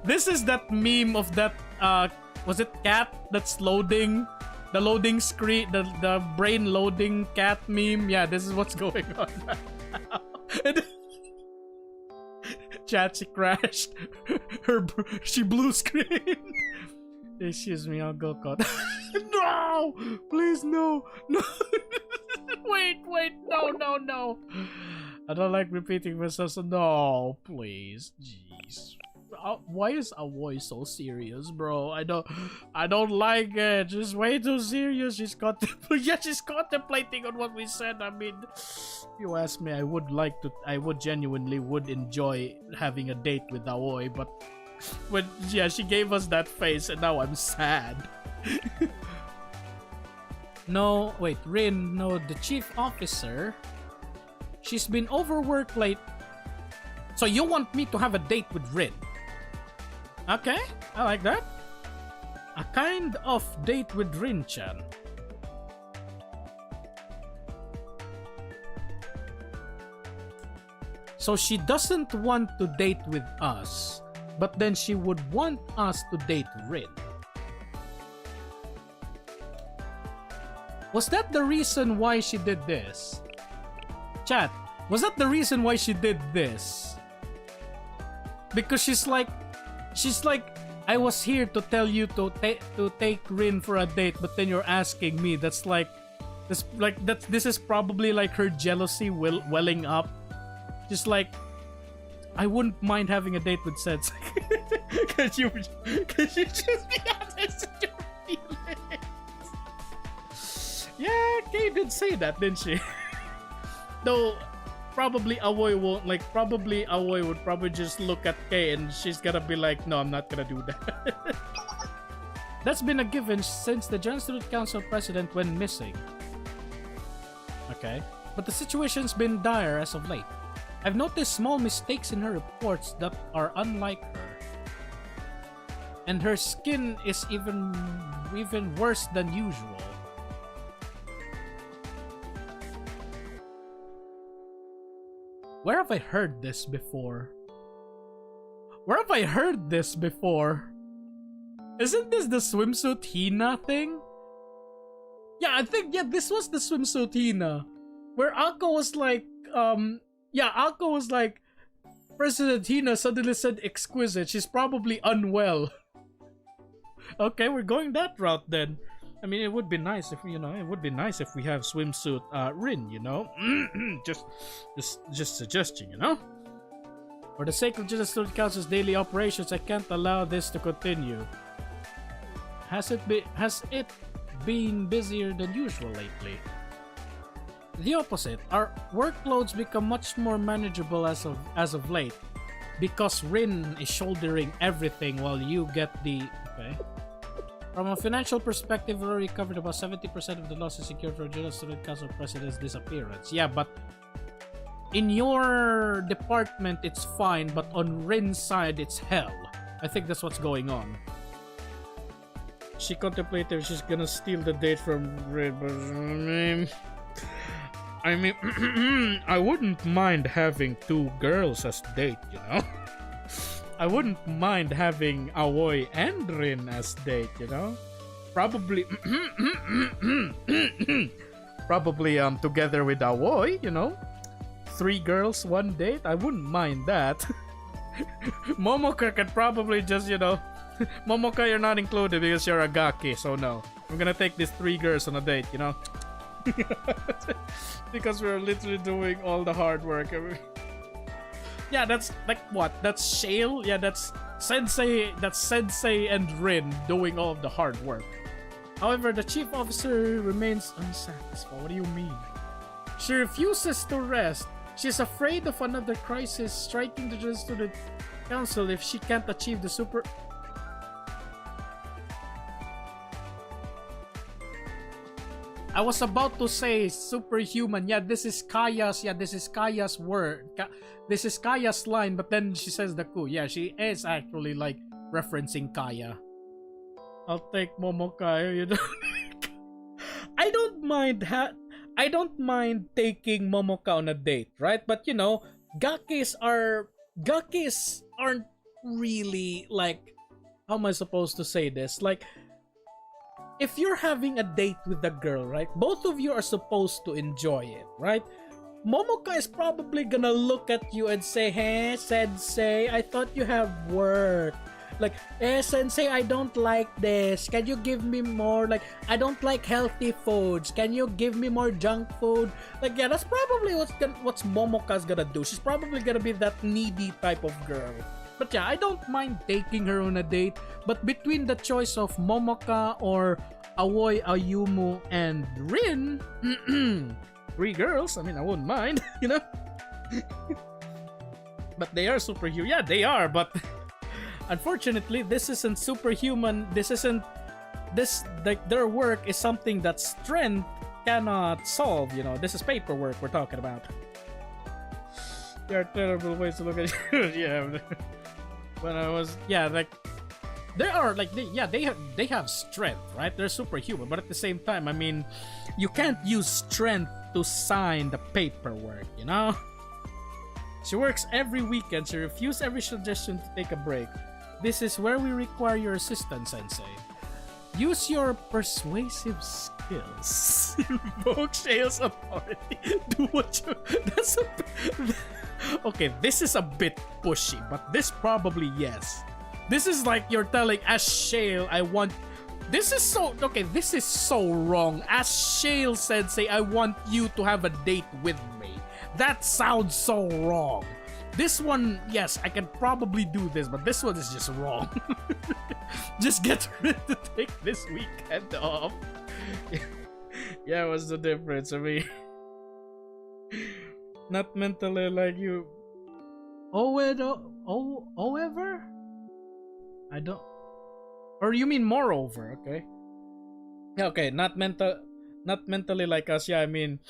This is that meme of that, was it cat that's loading? The loading screen, the brain loading cat meme. Yeah, this is what's going on now. Chat, she crashed. She blue screen. Excuse me, I'll go cut. No! Please, no! No! Wait, no. I don't like repeating myself, so no, please. Jeez. Why is Aoi so serious, bro? I don't like it. She's way too serious. She's contemplating on what we said. I mean, if you ask me, I would genuinely enjoy having a date with Aoi, but when she gave us that face and now I'm sad. No, wait, Rin, no, the chief officer. She's been overworked late. So you want me to have a date with Rin? Okay, I like that. A kind of date with Rin-chan. So she doesn't want to date with us, but then she would want us to date Rin. Was that the reason why she did this? Chat, was that the reason why she did this? Because she's like, I was here to tell you to take Rin for a date, but then you're asking me. This is probably like her jealousy welling up. Just like, I wouldn't mind having a date with Sensei. Cause you just be honest with your feelings. Yeah, Kay did say that, didn't she? Though probably Aoi won't, like, probably Aoi would probably just look at Kay and she's gonna be like, no, I'm not gonna do that. That's been a given since the General Student Council president went missing. Okay, but the situation's been dire as of late. I've noticed small mistakes in her reports that are unlike her. And her skin is even worse than usual. Where have I heard this before? Where have I heard this before? Isn't this the swimsuit Hina thing? Yeah, I think, this was the swimsuit Hina. Where Ako was like, Ako was like, President Hina suddenly said exquisite. She's probably unwell. Okay, we're going that route then. I mean, it would be nice if, it would be nice if we have swimsuit Rin, just suggesting, For the sake of General Student Council's daily operations, I can't allow this to continue. Has it been busier than usual lately? The opposite. Our workloads become much more manageable as of late, because Rin is shouldering everything while you get the... Okay. From a financial perspective, we already covered about 70% of the losses incurred for General Student Council President's disappearance. Yeah, but in your department, it's fine, but on Rin's side, it's hell. I think that's what's going on. She contemplated if she's gonna steal the date from Rin, but I mean, I wouldn't mind having two girls as date, I wouldn't mind having Aoi and Rin as date, Probably, together with Aoi, 3 girls, 1 date. I wouldn't mind that. Momoka could probably just, Momoka, you're not included because you're a gaki, so no. I'm gonna take these 3 girls on a date, Because we're literally doing all the hard work. Yeah, that's like what? That's Shale? Yeah, that's Sensei and Rin doing all of the hard work. However, the chief officer remains unsatisfied. What do you mean? She refuses to rest. She's afraid of another crisis striking the General Student Council if she can't achieve the super... I was about to say superhuman. Yeah, this is Kaya's. Yeah, this is Kaya's word. This is Kaya's line, but then she says the coup. Yeah, she is actually like referencing Kaya. I'll take Momoka. You know, I don't mind. I don't mind taking Momoka on a date, right? But you know, Gakis aren't really like. How am I supposed to say this? Like, if you're having a date with the girl, right? Both of you are supposed to enjoy it, right? Momoka is probably gonna look at you and say, "Hey, sensei, I thought you have work." Like, "Hey, sensei, I don't like this. Can you give me more? Like, I don't like healthy foods. Can you give me more junk food?" Like, yeah, that's probably what's Momoka's gonna do. She's probably gonna be that needy type of girl. But yeah, I don't mind taking her on a date. But between the choice of Momoka or Aoi, Ayumu, and Rin, 3 girls, I mean, I wouldn't mind, you know? But they are superhuman. Yeah, they are, but unfortunately, this isn't superhuman. This, like, their work is something that strength cannot solve, you know? This is paperwork we're talking about. There are terrible ways to look at it. Yeah. When I was, yeah, like, they are like, they have strength, right? They're superhuman, but at the same time, I mean, you can't use strength to sign the paperwork, you know? She works every weekend. She refused every suggestion to take a break. This is where we require your assistance, Sensei. Use your persuasive skills. Invoke Shale's authority. Do what you... That's a... Okay, this is a bit pushy, but this probably yes. This is like you're telling as Shale, I want... This is so... Okay, this is so wrong. As Shale Sensei, I want you to have a date with me. That sounds so wrong. This one, yes, I can probably do this, but this one is just wrong. Just get ready to take this weekend off. Yeah, what's the difference? I mean... Not mentally like you. However? I don't. Or you mean moreover? Okay. Yeah. Okay. Not mentally like us. Yeah. I mean,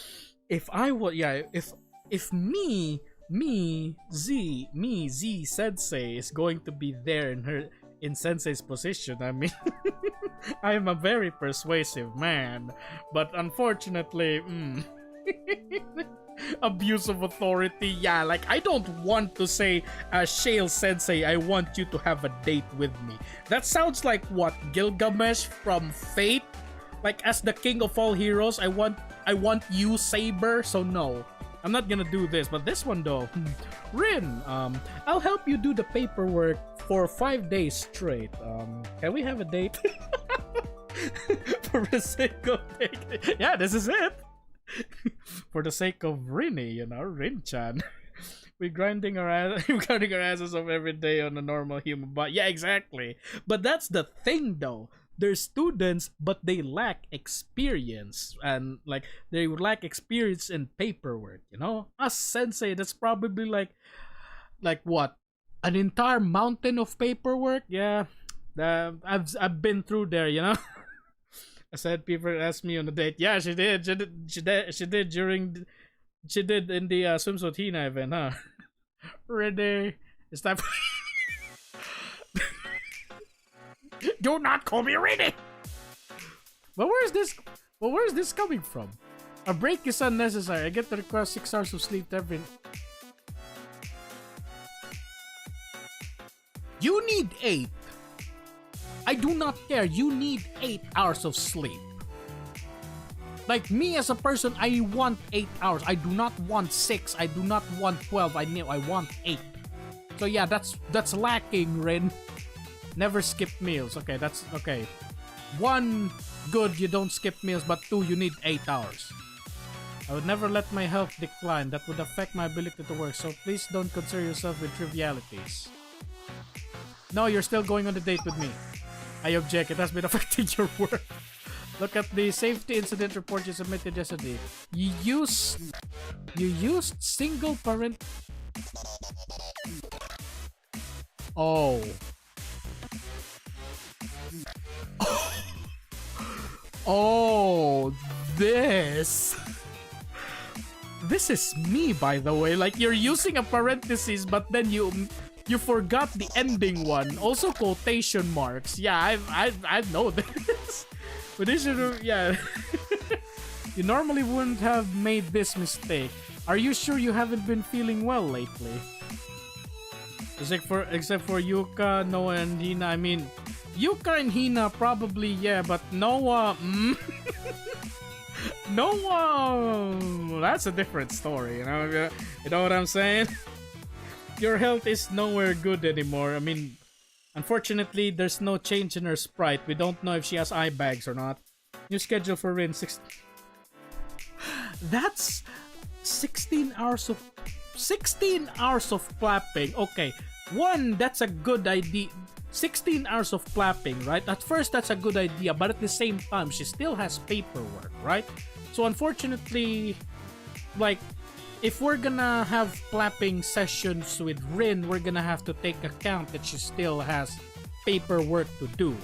if I would. Yeah. If me Z Sensei is going to be there in Sensei's position. I mean, I am a very persuasive man, but unfortunately. Abuse of authority, yeah, like I don't want to say Shale Sensei, I want you to have a date with me. That sounds like what, Gilgamesh from Fate? Like, as the king of all heroes, I want you, Saber. So no, I'm not gonna do this. But this one though, Rin, I'll help you do the paperwork for 5 days straight. Can we have a date? For the sake of it. Yeah, this is it. For the sake of Rinny, you know, Rin-chan. We're grinding our asses off every day on a normal human body. Yeah, exactly. But that's the thing though. They're students, but they lack experience. And like they lack experience in paperwork, you know? Us Sensei, that's probably like what? An entire mountain of paperwork? Yeah. I've been through there, you know? I said people asked me on a date. Yeah, she did. She did during. She did in the swimsuit Hina event, huh? Ready? It's time. Do not call me ready. But where is this? Well, where is this coming from? A break is unnecessary. I get to require 6 hours of sleep every. You need 8. I do not care. You need 8 hours of sleep. Like me as a person, I want 8 hours. I do not want 6. I do not want 12. I want 8. So yeah, that's lacking, Rin. Never skip meals. Okay, that's okay. 1, good, you don't skip meals, but 2, you need 8 hours. I would never let my health decline. That would affect my ability to work. So please don't concern yourself with trivialities. No, you're still going on the date with me. I object. It has been affecting your work. Look at the safety incident report you submitted yesterday. You used single parent. Oh. Oh, this? This is me, by the way. Like, you're using a parenthesis, but then you forgot the ending one. Also quotation marks. Yeah, I know this. But this should, yeah. You normally wouldn't have made this mistake. Are you sure you haven't been feeling well lately? Except for Yuka, Noah, and Hina. I mean, Yuka and Hina probably, yeah, but Noah, Noah, that's a different story, you know? You know what I'm saying? Your health is nowhere good anymore. I mean, unfortunately, there's no change in her sprite. We don't know if she has eye bags or not. New schedule for Rin, 6... That's 16 hours of clapping. Okay, one, that's a good idea. 16 hours of clapping, right? At first, that's a good idea, but at the same time, she still has paperwork, right? So unfortunately, like, if we're gonna have clapping sessions with Rin, we're gonna have to take account that she still has paperwork to do,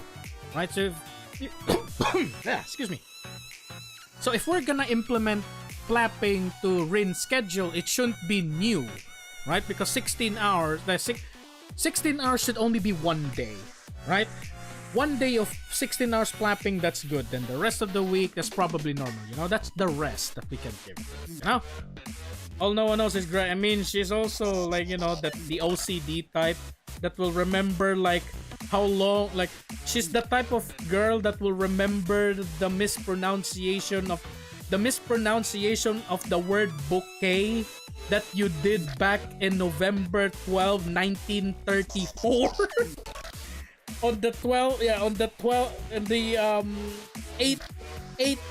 right? So if excuse me. So if we're gonna implement clapping to Rin's schedule, it shouldn't be new, right? Because 16 hours, 16 hours should only be one day, right? One day of 16 hours clapping, that's good. Then the rest of the week, that's probably normal, you know? That's the rest that we can give her, you know? All no one knows is great. I mean, she's also, like, you know, that the OCD type that will remember, like, how long, like, she's the type of girl that will remember the mispronunciation of the word bouquet that you did back in November 12, 1934. On the 8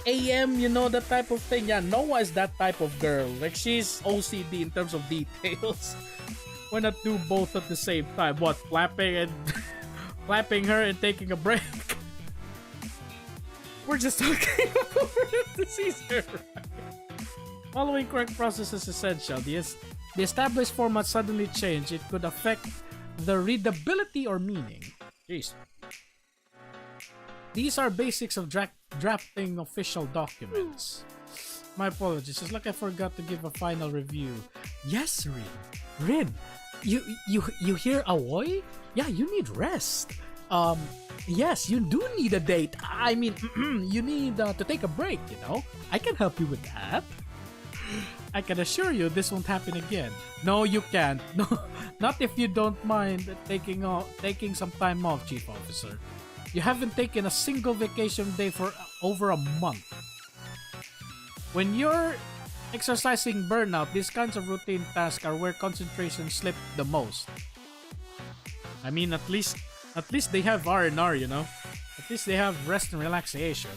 a.m., you know, that type of thing. Yeah, Noah is that type of girl. Like, she's OCD in terms of details. Why not do both at the same time? What, clapping and clapping her and taking a break? We're just talking about parentheses here, right? Following correct process is essential. The established format suddenly changed. It could affect the readability or meaning. Jeez. These are basics of drafting official documents. My apologies. It's like I forgot to give a final review. Yes, Rin, you hear Aoi? Yeah, you need rest. Yes, you do need a date. I mean, you need to take a break, you know? I can help you with that. I can assure you this won't happen again. No, you can't. No, not if you don't mind taking some time off, Chief Officer. You haven't taken a single vacation day for over a month. When you're exercising burnout, these kinds of routine tasks are where concentration slips the most. I mean, at least they have R&R, you know? At least they have rest and relaxation.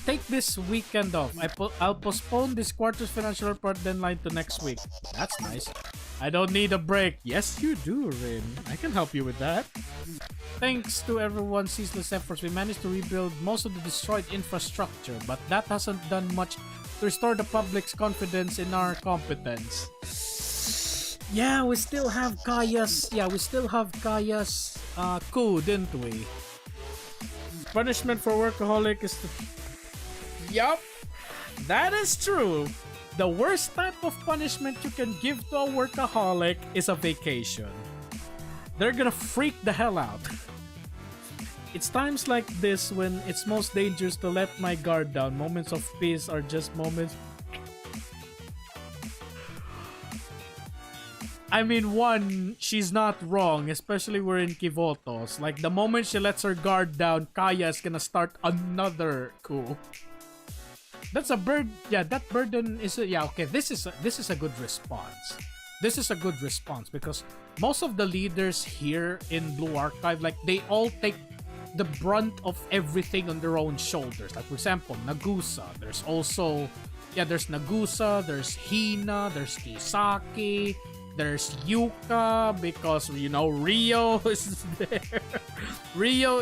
Take this weekend off. I'll postpone this quarter's financial report deadline to next week. That's nice. I don't need a break. Yes, you do, Rin. I can help you with that. Thanks to everyone's ceaseless efforts, we managed to rebuild most of the destroyed infrastructure, but that hasn't done much to restore the public's confidence in our competence. Yeah, we still have Kaya's coup, didn't we? Punishment for workaholic is to... Yup, that is true. The worst type of punishment you can give to a workaholic is a vacation. They're gonna freak the hell out. It's times like this when it's most dangerous to let my guard down. Moments of peace are just moments. I mean, one, she's not wrong, especially we're in Kivotos. Like, the moment she lets her guard down, Kaya is gonna start another coup. That's a bird. Yeah, that burden is a, yeah, okay, this is a good response. This is a good response because most of the leaders here in Blue Archive, like, they all take the brunt of everything on their own shoulders. Like, for example, Nagusa. There's also, there's Nagusa, there's Hina, there's Kisaki, there's Yuka, because, you know, Rio is there. Rio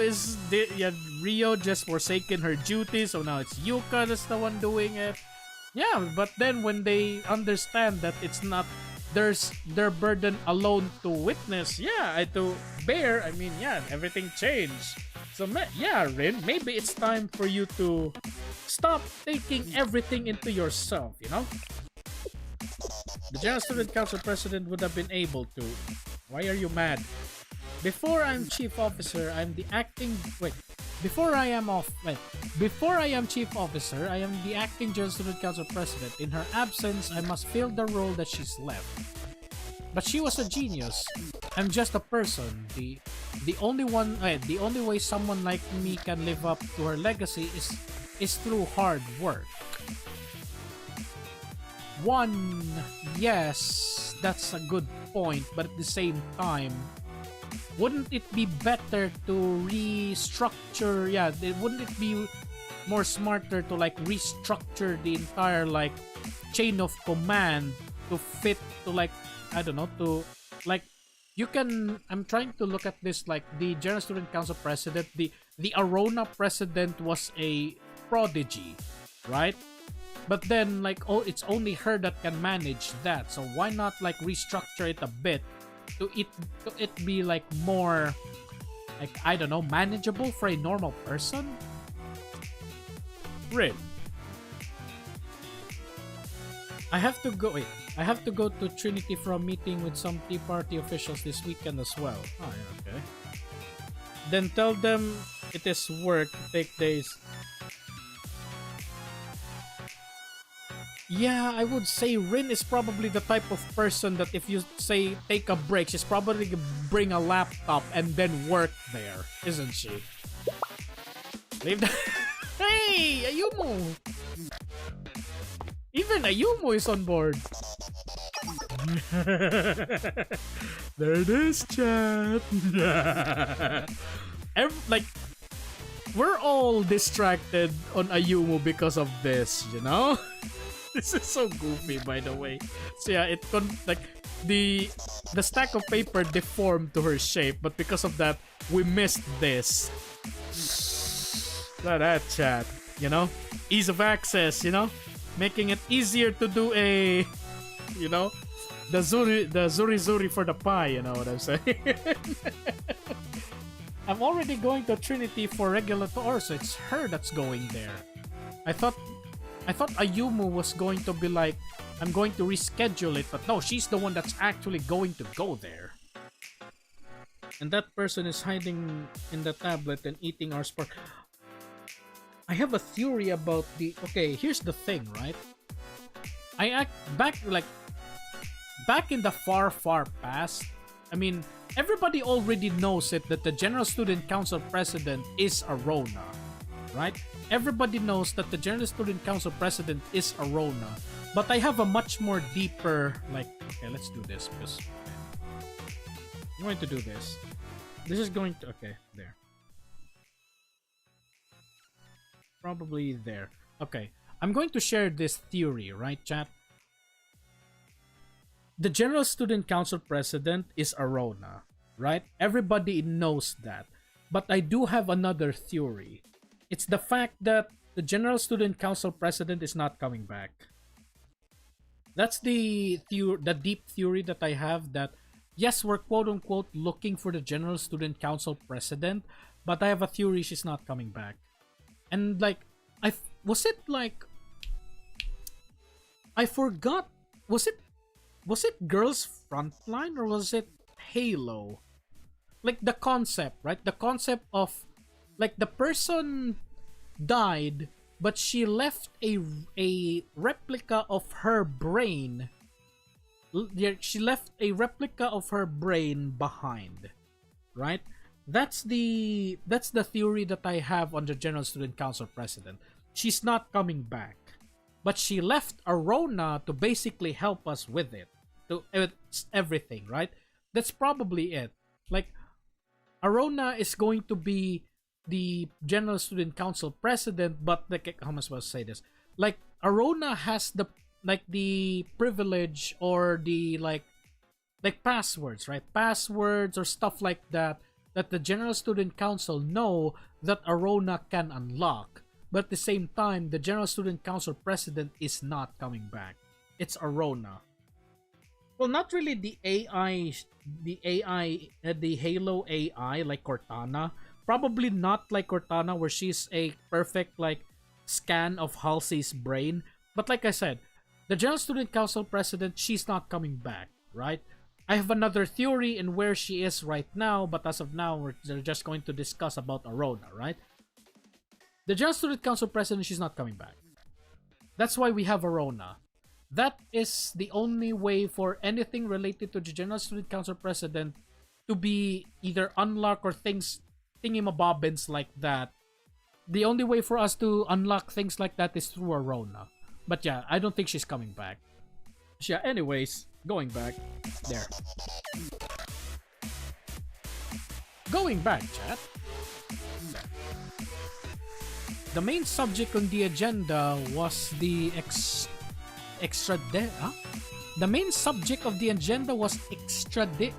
just forsaken her duty, so now it's Yuka that's the one doing it. Yeah, but then when they understand that it's not there's their burden alone to witness. Yeah, to bear. I mean, yeah, everything changed. So yeah, Rin, maybe it's time for you to stop taking everything into yourself, you know? The General Student Council President would have been able to. Why are you mad? Before I'm Chief Officer, I'm the acting... Wait. Before I am Chief Officer, I am the acting General Student Council President. In her absence, I must fill the role that she's left. But she was a genius. I'm just a person. The only way someone like me can live up to her legacy is through hard work. Yes, that's a good point, but at the same time, wouldn't it be better to restructure? Yeah, wouldn't it be more smarter to like restructure the entire like chain of command to fit to like, I don't know, to like you can. I'm trying to look at this like the General Student Council President. The Arona President was a prodigy, right? But then like, oh, it's only her that can manage that. So why not like restructure it a bit to it be like more like, I don't know, manageable for a normal person? Rin, I have to go to Trinity for a meeting with some Tea Party officials this weekend as well. Oh yeah, okay. Then tell them it is work, take days. Yeah, I would say Rin is probably the type of person that if you say take a break, she's probably gonna bring a laptop and then work there, isn't she? Leave that. Hey, Ayumu! Even Ayumu is on board. There it is, chat. Like, we're all distracted on Ayumu because of this, you know? This is so goofy, by the way. So yeah, like the stack of paper deformed to her shape, but because of that, we missed this. Look at that, chat. You know, ease of access. You know, making it easier to do a, you know, the zuri for the pie. You know what I'm saying? I'm already going to Trinity for regular tours, so it's her that's going there. I thought Ayumu was going to be like, I'm going to reschedule it, but no, she's the one that's actually going to go there. And that person is hiding in the tablet and eating our sport. I have a theory about the... Okay, here's the thing, right? Back in the far past, I mean, everybody already knows it that the General Student Council President is Arona, right? Everybody knows that the General Student Council President is Arona. But I have a much more deeper, like, okay, let's do this because I'm going to do this. This is going to, okay, there. Probably there. Okay, I'm going to share this theory, right, chat? The General Student Council President is Arona, right? Everybody knows that. But I do have another theory. It's the fact that the General Student Council President is not coming back. That's the deep theory that I have, that yes, we're quote-unquote looking for the General Student Council President, but I have a theory she's not coming back. And like, I forgot, was it Girls Frontline or was it Halo? Like the concept, right? The concept of like the person died, but she left a replica of her brain. She left a replica of her brain behind, right? That's the theory that I have on the General Student Council President. She's not coming back, but she left Arona to basically help us with it, to everything, right? That's probably it. Like, Arona is going to be the General Student Council President, but like, how am I supposed to say this? Like, Arona has the privilege or the like passwords, right? Passwords or stuff like that the General Student Council know that Arona can unlock. But at the same time, the General Student Council President is not coming back. It's Arona. well, not really the AI, the Halo AI like Cortana. Probably not like Cortana, where she's a perfect like scan of Halsey's brain. But like I said, the General Student Council president, she's not coming back, right? I have another theory in where she is right now, but as of now, they're just going to discuss about Arona, right? The General Student Council president, she's not coming back. That's why we have Arona. That is the only way for anything related to the General Student Council president to be either unlocked or thingamabobbins like that. The only way for us to unlock things like that is through Arona. But yeah, I don't think she's coming back. Yeah, anyways, going back. There. Going back, chat. The main subject on the agenda was the The main subject of the agenda was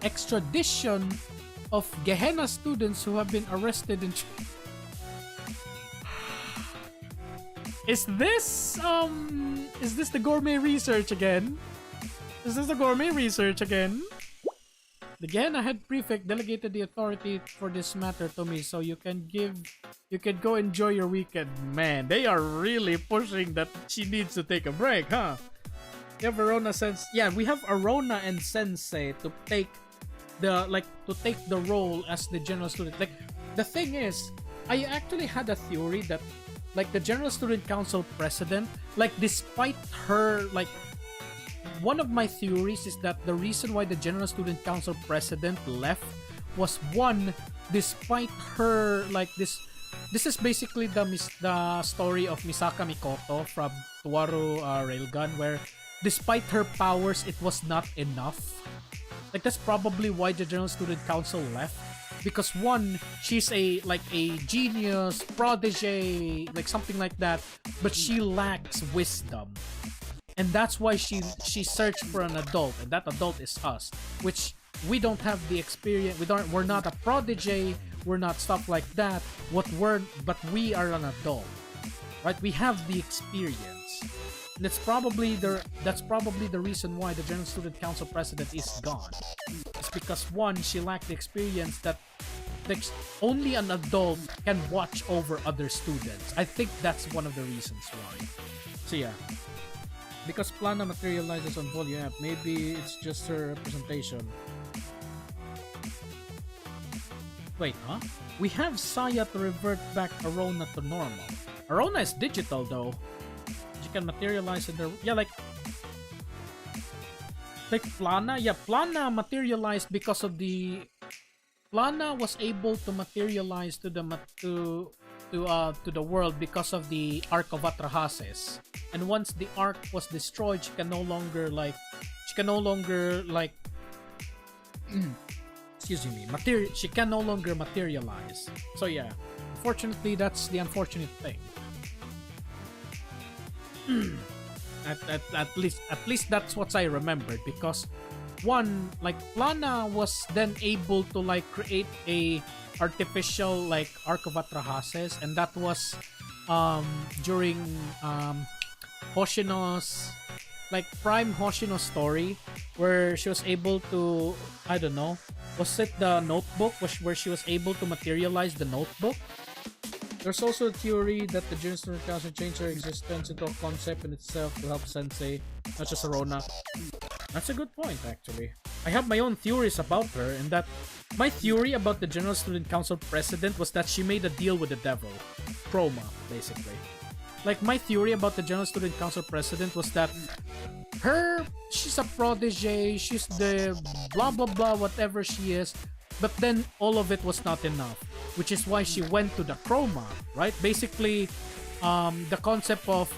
extradition of Gehenna students who have been arrested in. Is this the gourmet research again? Is this the gourmet research again? The Gehenna head prefect delegated the authority for this matter to me, so you can go enjoy your weekend. Man, they are really pushing that she needs to take a break, huh? We have we have Arona and Sensei to take the role as the general student. Like, the thing is, I actually had a theory that like the General Student Council president, like despite her, like one of my theories is that the reason why the General Student Council president left was, one, despite her, like this is basically the story of Misaka Mikoto from Tuwaru Railgun, where despite her powers, it was not enough. Like, that's probably why the General Student Council left. Because one, she's a genius, protege, like something like that, but she lacks wisdom. And that's why she searched for an adult, and that adult is us, which we don't have the experience. We're not a protege, we're not stuff like that. But we are an adult. Right? We have the experience. And that's probably the reason why the General Student Council president is gone. It's because, one, she lacked the experience that only an adult can watch over other students. I think that's one of the reasons why. So yeah. Because Plana materializes on Volume app, maybe it's just her representation. Wait, huh? We have Saya to revert back Arona to normal. Arona is digital though. She can materialize in the... Yeah, like Plana. Yeah, Plana materialized because of the... Plana was able to materialize to the world because of the Ark of Atrahasis. And once the Ark was destroyed, she can no longer she can no longer materialize. So yeah, unfortunately, that's the unfortunate thing. At least that's what I remembered, because one, like, Plana was then able to like create a artificial like Ark of Atrahasis, and that was during Hoshino's, like, Prime Hoshino story, where she was able to, I don't know, was it the notebook where she was able to materialize the notebook? There's also a theory that the General Student Council changed her existence into a concept in itself to help Sensei, not just Arona. That's a good point, actually. I have my own theories about her, and that my theory about the General Student Council president was that she made a deal with the devil. Chroma, basically. Like, my theory about the General Student Council president was that she's a protege, she's the blah blah blah, whatever she is, but then all of it was not enough, which is why she went to the Chroma, right? Basically, the concept of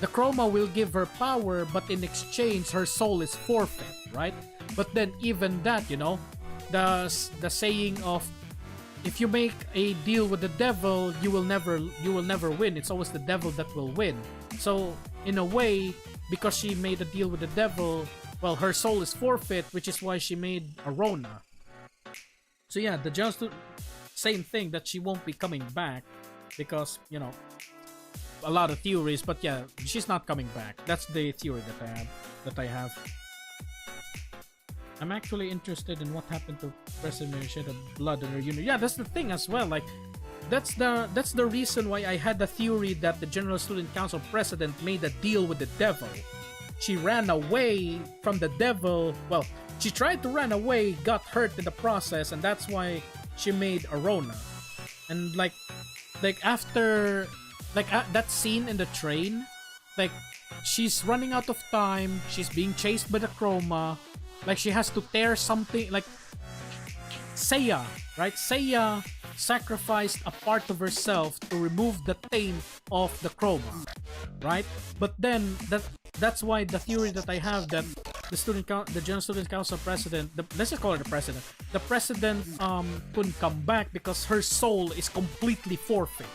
the Chroma will give her power, but in exchange, her soul is forfeit, right? But then even that, you know, the saying of, if you make a deal with the devil, you will never win. It's always the devil that will win. So in a way, because she made a deal with the devil, well, her soul is forfeit, which is why she made Arona. So yeah, the just same thing, that she won't be coming back, because, you know, a lot of theories, but yeah, she's not coming back. That's the theory that I have. I'm actually interested in what happened to President Mary shed of blood on her unit. Yeah, that's the thing as well. Like, that's the reason why I had the theory that the General Student Council president made a deal with the devil. She ran away from the devil. Well, she tried to run away, got hurt in the process, and that's why she made Arona. And like after that scene in the train, like she's running out of time. She's being chased by the Chroma. Like she has to tear something. Like Seiya, right? Seiya sacrificed a part of herself to remove the taint of the Chroma, right? But then that's why the theory that I have that the General Student Council president, let's just call her the president. The president couldn't come back because her soul is completely forfeit.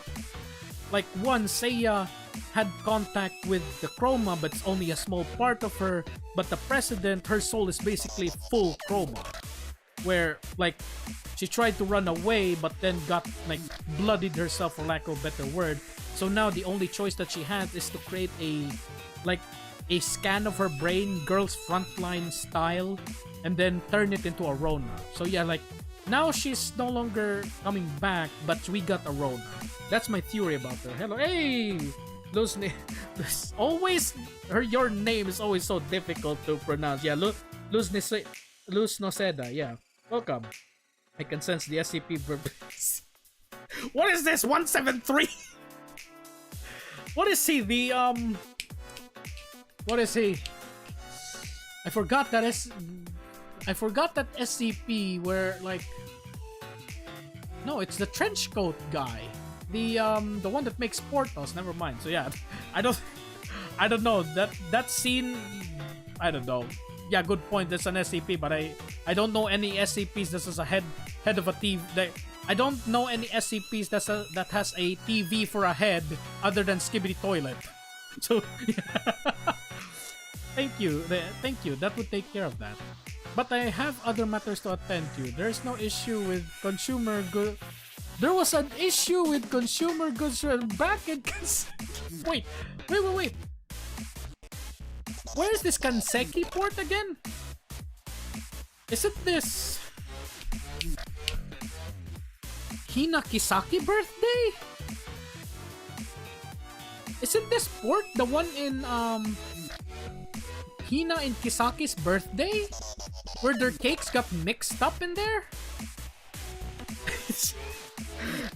Like once Seiya had contact with the Chroma, but it's only a small part of her. But the president, her soul is basically full Chroma, where like she tried to run away, but then got like bloodied herself, for lack of a better word. So now the only choice that she has is to create a scan of her brain, girl's frontline style, and then turn it into Arona. So yeah, like now she's no longer coming back, but we got Arona. That's my theory about her. Hello, hey, always your name is always so difficult to pronounce. Yeah, Luz Noceda. Yeah, welcome. I can sense the SCP verbs. What is this? 173. What is he? What is he? I forgot that SCP where like. No, it's the trench coat guy. The one that makes portals. Never mind. So yeah, I don't know that scene. I don't know. Yeah, good point. That's an SCP, but I don't know any SCPs that has a head of a TV. I don't know any SCPs that has a TV for a head other than Skibidi Toilet. So yeah. Thank you. That would take care of that. But I have other matters to attend to. There's no issue with consumer good. There was an issue with consumer goods back in. Wait. Where is this Kanseki port again? Is it this Hina Kisaki birthday? Isn't this port the one in Hina and Kisaki's birthday? Where their cakes got mixed up in there?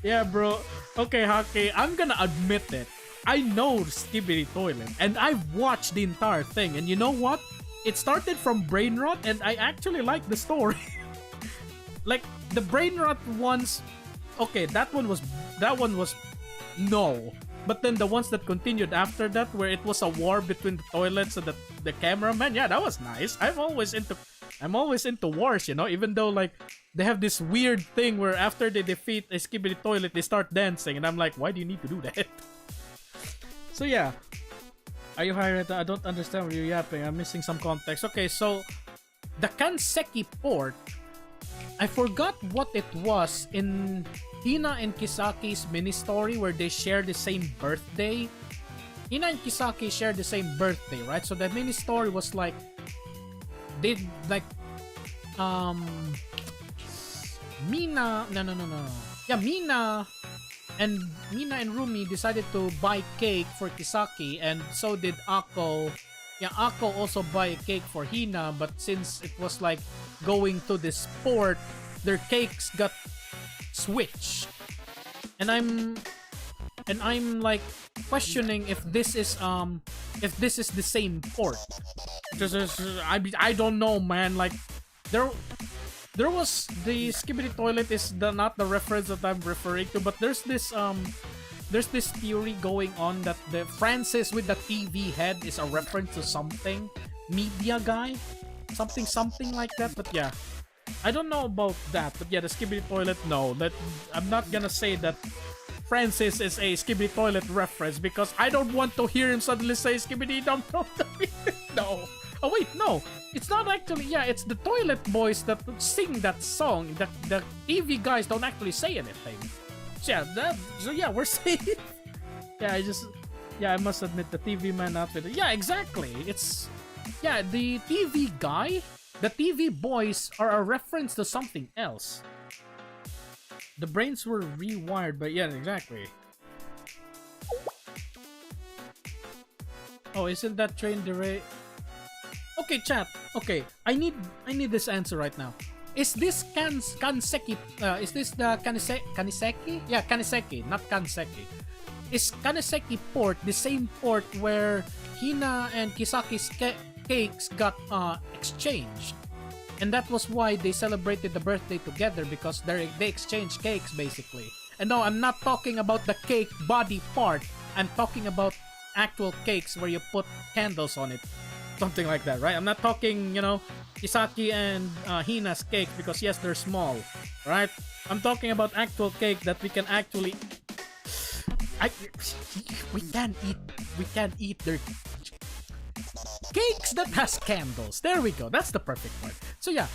Yeah, bro. Okay, Haki, I'm gonna admit it. I know Skibidi Toilet, and I've watched the entire thing, and you know what? It started from Brain Rot, and I actually like the story. Like, the Brain Rot ones... Okay, that one was no. But then the ones that continued after that, where it was a war between the toilets and the cameraman, yeah, that was nice. I'm always into wars, you know, even though like they have this weird thing where after they defeat a Skibidi Toilet, they start dancing, and I'm like, why do you need to do that? So yeah. Are you hired? I don't understand what you're yapping. I'm missing some context. Okay, so the Kanseki port, I forgot what it was in Hina and Kisaki's mini story where they share the same birthday. Hina and Kisaki share the same birthday, right? So the mini story was like they like Mina and Rumi decided to buy cake for Kisaki, and so did Ako. Yeah, Ako also buy a cake for Hina, but since it was like going to this port, their cakes got switched. And I'm like questioning if this is the same port. Because I don't know, man. Like there was the Skibidi Toilet is not the reference that I'm referring to, but there's this theory going on that the Francis with the TV head is a reference to something media guy, something like that. But yeah, I don't know about that. But yeah, the Skibidi Toilet, no, that I'm not gonna say that Francis is a Skibidi Toilet reference because I don't want to hear him suddenly say Skibidi Dum Dum. No. Oh wait, no. It's not actually, yeah, it's the Toilet Boys that sing that song. The TV guys don't actually say anything. So yeah, we're safe. I must admit the TV man outfit. Yeah, exactly. It's, yeah, the TV guy The TV boys are a reference to something else. The brains were rewired, but yeah, exactly. Oh, isn't that train derail? Okay, chat. Okay, I need this answer right now. Is this Kanseki? Is this the Kaniseki? Yeah, Kaniseki, not Kanseki. Is Kaniseki port the same port where Hina and Kisaki's cakes got exchanged? And that was why they celebrated the birthday together, because they exchanged cakes basically. And no, I'm not talking about the cake body part. I'm talking about actual cakes where you put candles on it. Something like that, right? I'm not talking, Kisaki and Hina's cake, because yes, they're small, right? I'm talking about actual cake that we can actually... we can't eat their cakes that has candles. There we go. That's the perfect part. So yeah,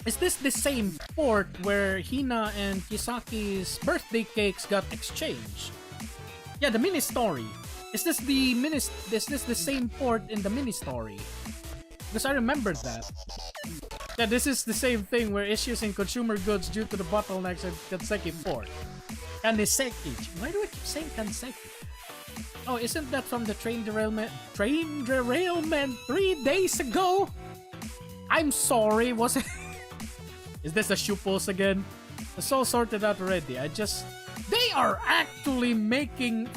is this the same port where Hina and Kisaki's birthday cakes got exchanged? Yeah, the mini story. Is this the same port in the mini story? Because I remember that. Yeah, this is the same thing where issues in consumer goods due to the bottlenecks at Kanseki port. Kaniseki. Why do I keep saying Kanseki? Oh, isn't that from the train derailment? Train derailment 3 days ago? I'm sorry, was it? Is this a shoe post again? It's all sorted out already. They are actually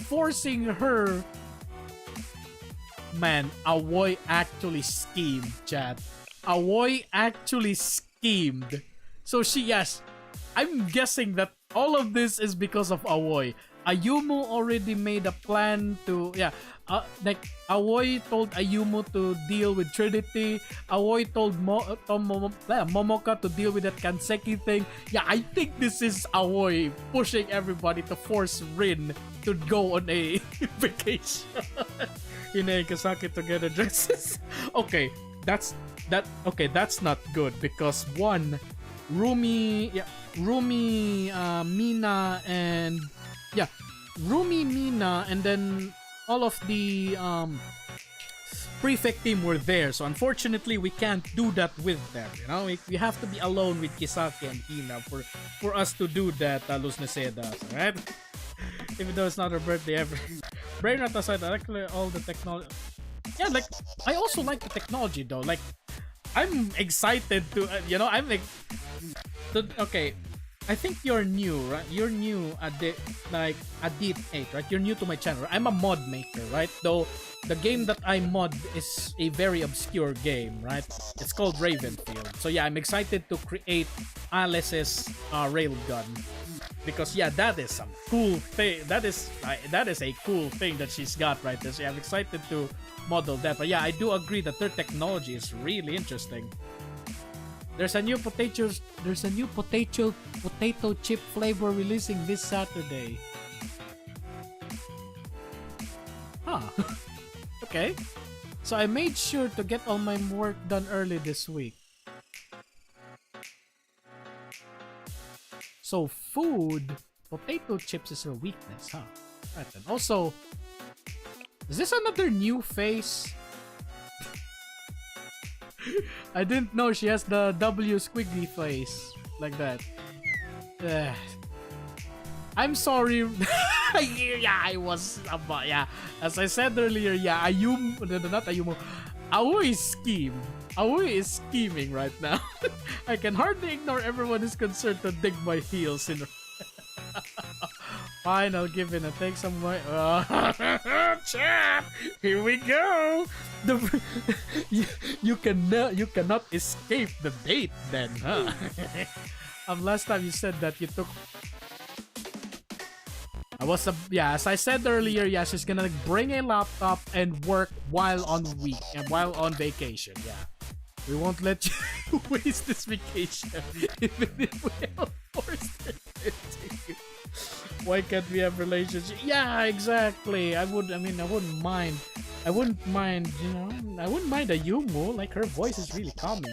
forcing her. Man, Aoi actually schemed, chat. Aoi actually schemed. So yes, I'm guessing that all of this is because of Aoi. Ayumu already made a plan to, Aoi told Ayumu to deal with Trinity. Aoi told Momoka to deal with that Kanseki thing. Yeah, I think this is Aoi pushing everybody to force Rin to go on a vacation. Hina and Kisaki together dresses. Okay, that's not good, because one, Rumi, Mina, and Rumi, Mina, and then all of the prefect team were there. So unfortunately, we can't do that with them. We have to be alone with Kisaki and Hina for us to do that. Luz Nesedas, right? Even though it's not her birthday ever. Brain rot aside, actually all the technology. Yeah, like I also like the technology though. Like I'm excited to, okay. I think you're new, right? You're new at Adit 8, right? You're new to my channel. I'm a mod maker, right? Though the game that I mod is a very obscure game, right? It's called Ravenfield. So yeah, I'm excited to create Alice's railgun, because yeah, that is some cool thing. That is a cool thing that she's got right there. So yeah, I'm excited to model that. But yeah, I do agree that their technology is really interesting. There's a new potato chip flavor releasing this Saturday. Huh. Okay. So I made sure to get all my work done early this week. So food, potato chips is her weakness, huh? Right then. Also, is this another new face? I didn't know she has the W squiggly face like that. I'm sorry. Yeah, I was as I said earlier, yeah, not Ayumu. Aoi is scheming right now. I can hardly ignore everyone is concerned to dig my heels in. Fine, I'll give in and take some more. Chat, here we go. You cannot escape the date then, huh? Last time you said that you took. As I said earlier, yeah, she's gonna bring a laptop and work while on vacation. Yeah, we won't let you waste this vacation, even if we are forced to continue. Why can't we have relationship? Yeah, exactly. I wouldn't mind. I wouldn't mind Ayumu. Like, her voice is really calming,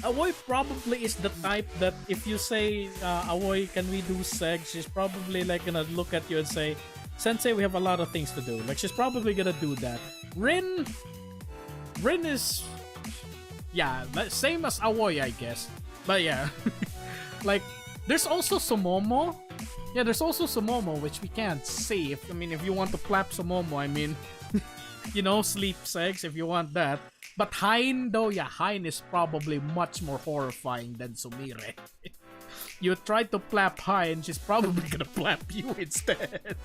Aoi probably is the type that if you say, Aoi, can we do sex? She's probably like gonna look at you and say, Sensei, we have a lot of things to do. Like, she's probably gonna do that. Rin, Rin is, yeah, same as Aoi, I guess. But yeah, like there's also Sumomo. Yeah, there's also Sumomo, which we can't see. If you want to clap Sumomo, I mean, you know, sleep sex if you want that. But Hein, though, yeah, Hein is probably much more horrifying than Sumire. You try to plap Hein, she's probably gonna plap you instead.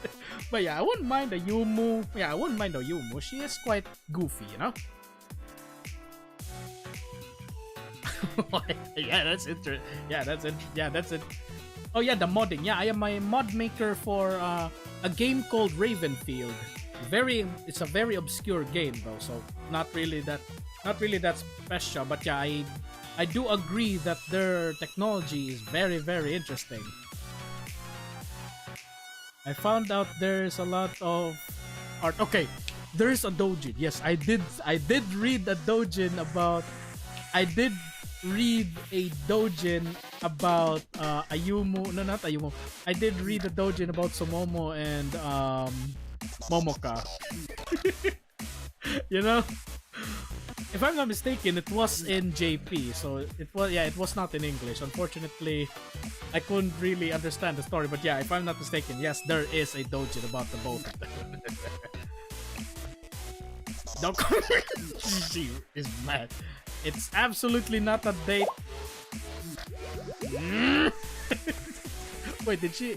But yeah, I wouldn't mind a Yumu. Yeah, I wouldn't mind a Yumu. She is quite goofy, you know? Yeah, that's interesting. Yeah, that's it. Yeah, that's it. Oh yeah, the modding. Yeah, I am a mod maker for a game called Ravenfield. It's a very obscure game though, so not really that special. But yeah, I do agree that their technology is very, very interesting. I found out there's a lot of art. Okay, there's a doujin. Yes, I did read a doujin about. I did read a doujin about Ayumu. No, not Ayumu. I did read a doujin about Sumomo and Momoka. You know, if I'm not mistaken, it was in JP, so it was not in English. Unfortunately, I couldn't really understand the story. But yeah, if I'm not mistaken, yes, there is a doujin about the both of them. Don't come. She is mad. It's absolutely not a date. Wait, did she?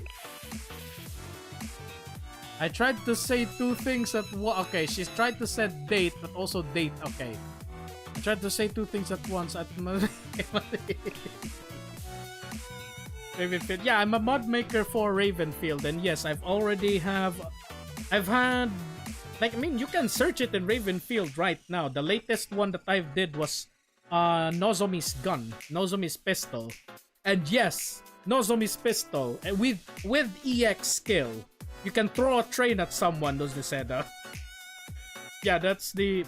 I tried to say two things at once. Okay, she's tried to say date, but also date. Okay. I tried to say two things at once. Ravenfield. Yeah, I'm a mod maker for Ravenfield, and yes, I've had. Like, I mean, you can search it in Ravenfield right now. The latest one that I did was Nozomi's gun, Nozomi's pistol. And yes, Nozomi's pistol with EX skill. You can throw a train at someone, Nozniseda. Yeah, that's the...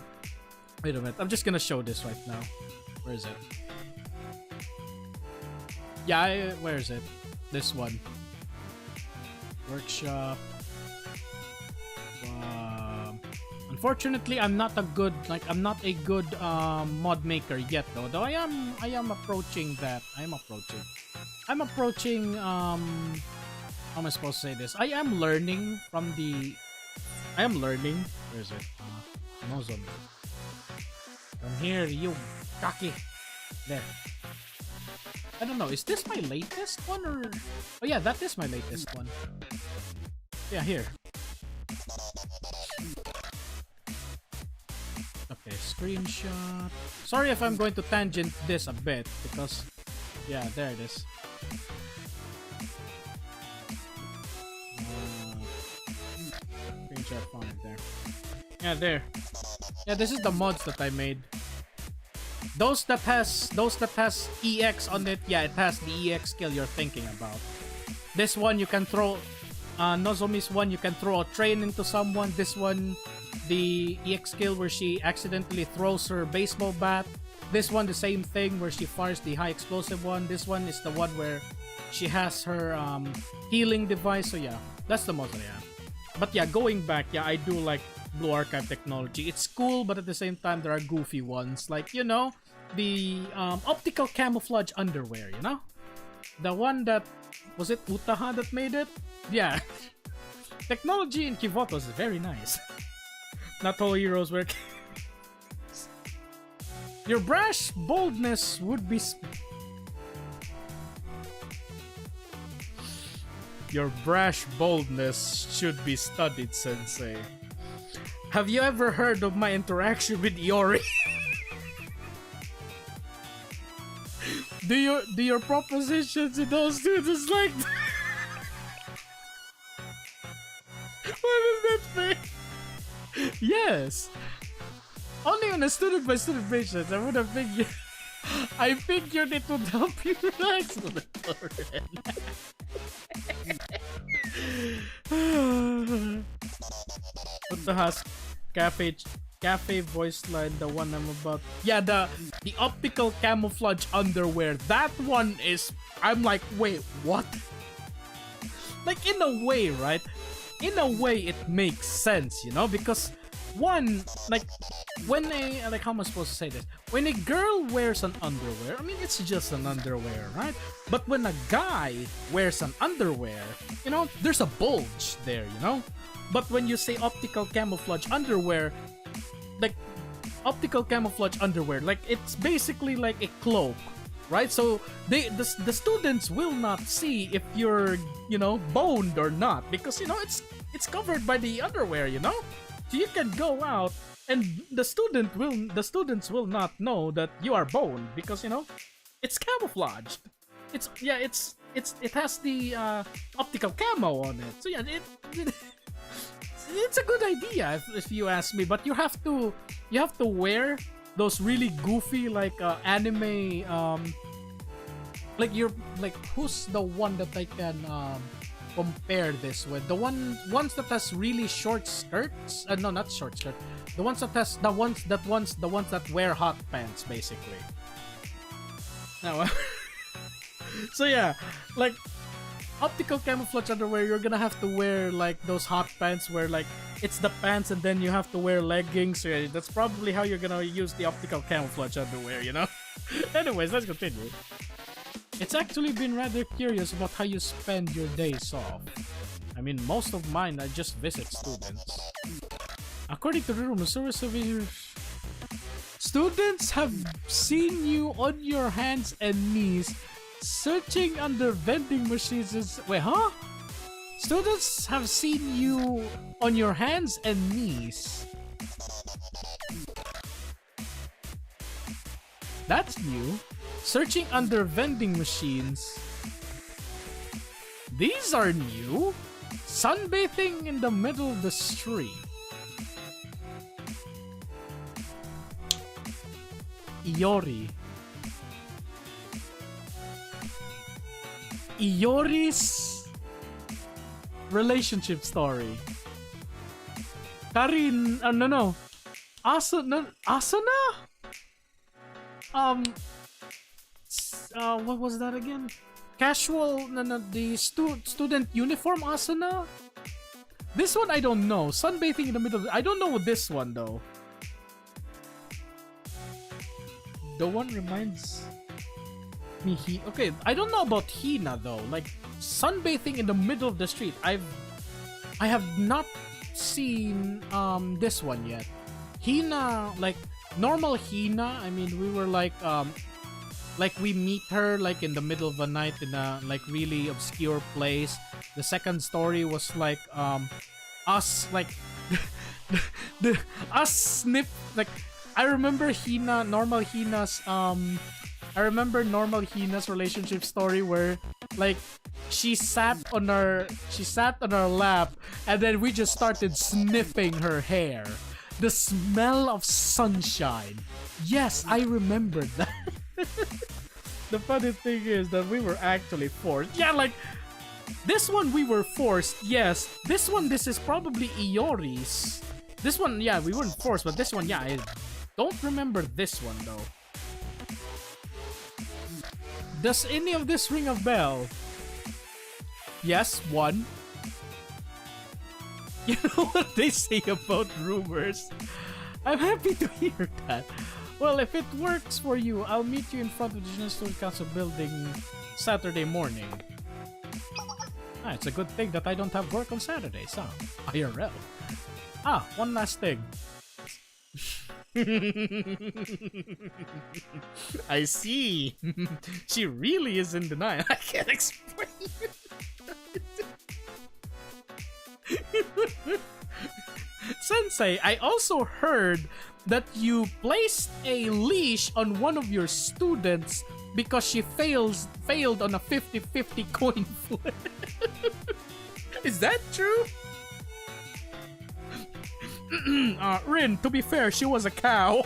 Wait a minute, I'm just gonna show this right now. Where is it? Yeah, where is it? This one. Workshop. Unfortunately, I'm not a good mod maker yet though I am approaching that. I'm approaching how am I supposed to say this? I am learning. Where is it? Nozomi. Come here, you kaki. There. I don't know, is this my latest one or... Oh yeah, that is my latest one. Yeah, here. Okay, screenshot. Sorry if I'm going to tangent this a bit because, yeah, there it is. Screenshot font there. Yeah, there. Yeah, this is the mods that I made. Those that has EX on it, yeah, it has the EX skill you're thinking about. This one you can throw. Nozomi's one, you can throw a train into someone. This one, the EX skill where she accidentally throws her baseball bat. This one, the same thing where she fires the high explosive one. This one is the one where she has her healing device. So yeah, that's the most I have. But yeah, going back, yeah, I do like Blue Archive technology. It's cool, but at the same time, there are goofy ones. Like, you know, the optical camouflage underwear, you know? The one that... Was it Utaha that made it? Yeah. Technology in Kivoto is very nice. Not all heroes wear... Your brash boldness would be... Your brash boldness should be studied, sensei. Have you ever heard of my interaction with Iori? Do your propositions in those students like that? What is that thing? Yes. Only on a student by student basis. I would have figured. I figured it would help you relax a little. What the husk? Cafe voice line, the one I'm about. Yeah, the optical camouflage underwear. That one is. I'm like, wait, what? Like, in a way, right? In a way, it makes sense, you know, because one, like, when a like how am I supposed to say this? When a girl wears an underwear, I mean it's just an underwear, right? But when a guy wears an underwear, you know, there's a bulge there, you know? But when you say optical camouflage underwear, like optical camouflage underwear, like it's basically like a cloak, right? So the students will not see if you're, you know, boned or not, because you know it's covered by the underwear, you know? So you can go out and the students will not know that you are boned because, you know, it's camouflaged. It has the optical camo on it. So yeah, it's a good idea if you ask me, but you have to wear those really goofy like anime like you're like who's the one that I can compare this with? The ones that has really short skirts? No, not short skirt. The ones that wear hot pants basically. Now, so yeah, like optical camouflage underwear, you're gonna have to wear like those hot pants where like it's the pants and then you have to wear leggings. So yeah, that's probably how you're gonna use the optical camouflage underwear, you know? Anyways, let's continue. It's actually been rather curious about how you spend your days off. I mean, most of mine I just visit students. According to the room, students have seen you on your hands and knees searching under vending machines. Wait, huh? Students have seen you on your hands and knees. That's new. Searching under vending machines. These are new. Sunbathing in the middle of the street. Iori. Iori's relationship story. Karin, no. Asuna? What was that again? Casual, the student uniform Asuna? This one I don't know. Sunbathing in the middle. I don't know this one though. The one reminds me okay, I don't know about Hina though. Like sunbathing in the middle of the street. I have not seen this one yet. Hina, like normal Hina, I mean we were like we meet her like in the middle of the night in a like really obscure place. The second story was like us like the us snip like I remember normal Hina's relationship story where like she sat on our lap and then we just started sniffing her hair. The smell of sunshine. Yes, I remember that. The funny thing is that we were actually forced. Yeah, like this one we were forced. Yes, this is probably Iori's. This one, yeah, we weren't forced, but this one, yeah, I don't remember this one though. Does any of this ring a bell? Yes, one. You know what they say about rumors? I'm happy to hear that. Well, if it works for you, I'll meet you in front of the General Student Council building Saturday morning. It's a good thing that I don't have work on Saturdays, huh? IRL. One last thing. I see. She really is in denial. I can't explain. Sensei, I also heard that you placed a leash on one of your students because she failed on a 50-50 coin flip. Is that true? Rin, to be fair, she was a cow.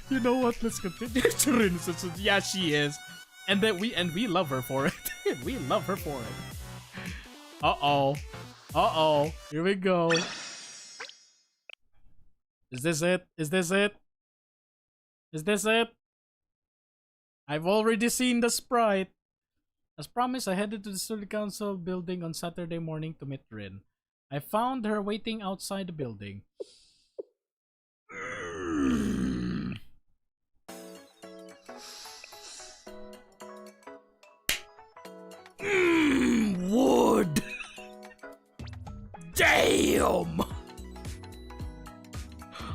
You know what? Let's continue. Rin, yeah, she is. And then we love her for it. We love her for it. Uh-oh. Here we go. Is this it? I've already seen the sprite. As promised, I headed to the Student Council building on Saturday morning to meet Rin. I found her waiting outside the building. Wood! Damn!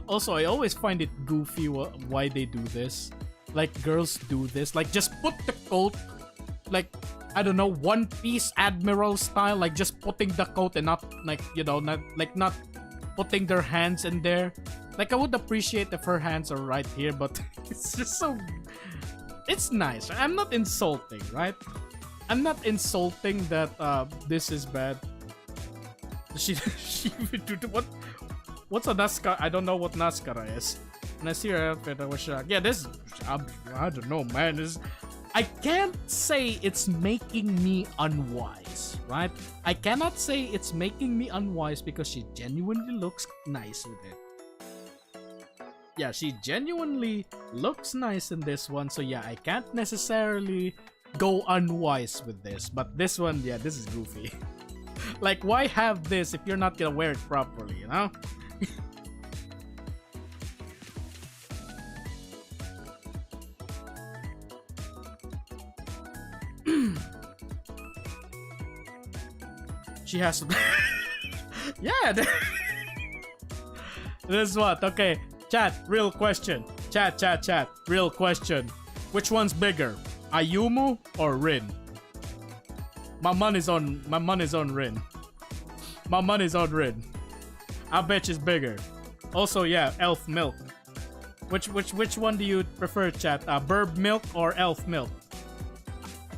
Also, I always find it goofy why they do this. Like, girls do this. Like, just put the coat, like, I don't know, One Piece Admiral style. Like, just putting the coat and not, like, you know, not putting their hands in there. Like, I would appreciate if her hands are right here, but it's just so... It's nice. I'm not insulting, right? I'm not insulting that this is bad. She what's a NASCAR? I don't know what NASCAR is. When I see her outfit, I was shocked. Yeah, this I don't know, man. I can't say it's making me unwise, right? I cannot say it's making me unwise because she genuinely looks nice with it. Yeah, she genuinely looks nice in this one, so yeah, I can't necessarily go unwise with this. But this one, yeah, this is goofy. Like, why have this if you're not gonna wear it properly, you know? She has to... Yeah. This is what? Okay. Chat, real question. Chat. Real question. Which one's bigger? Ayumu or Rin? My money's on Rin. My money's on Rin. I bet she's bigger. Also, yeah, elf milk. Which one do you prefer, chat? Burb milk or elf milk?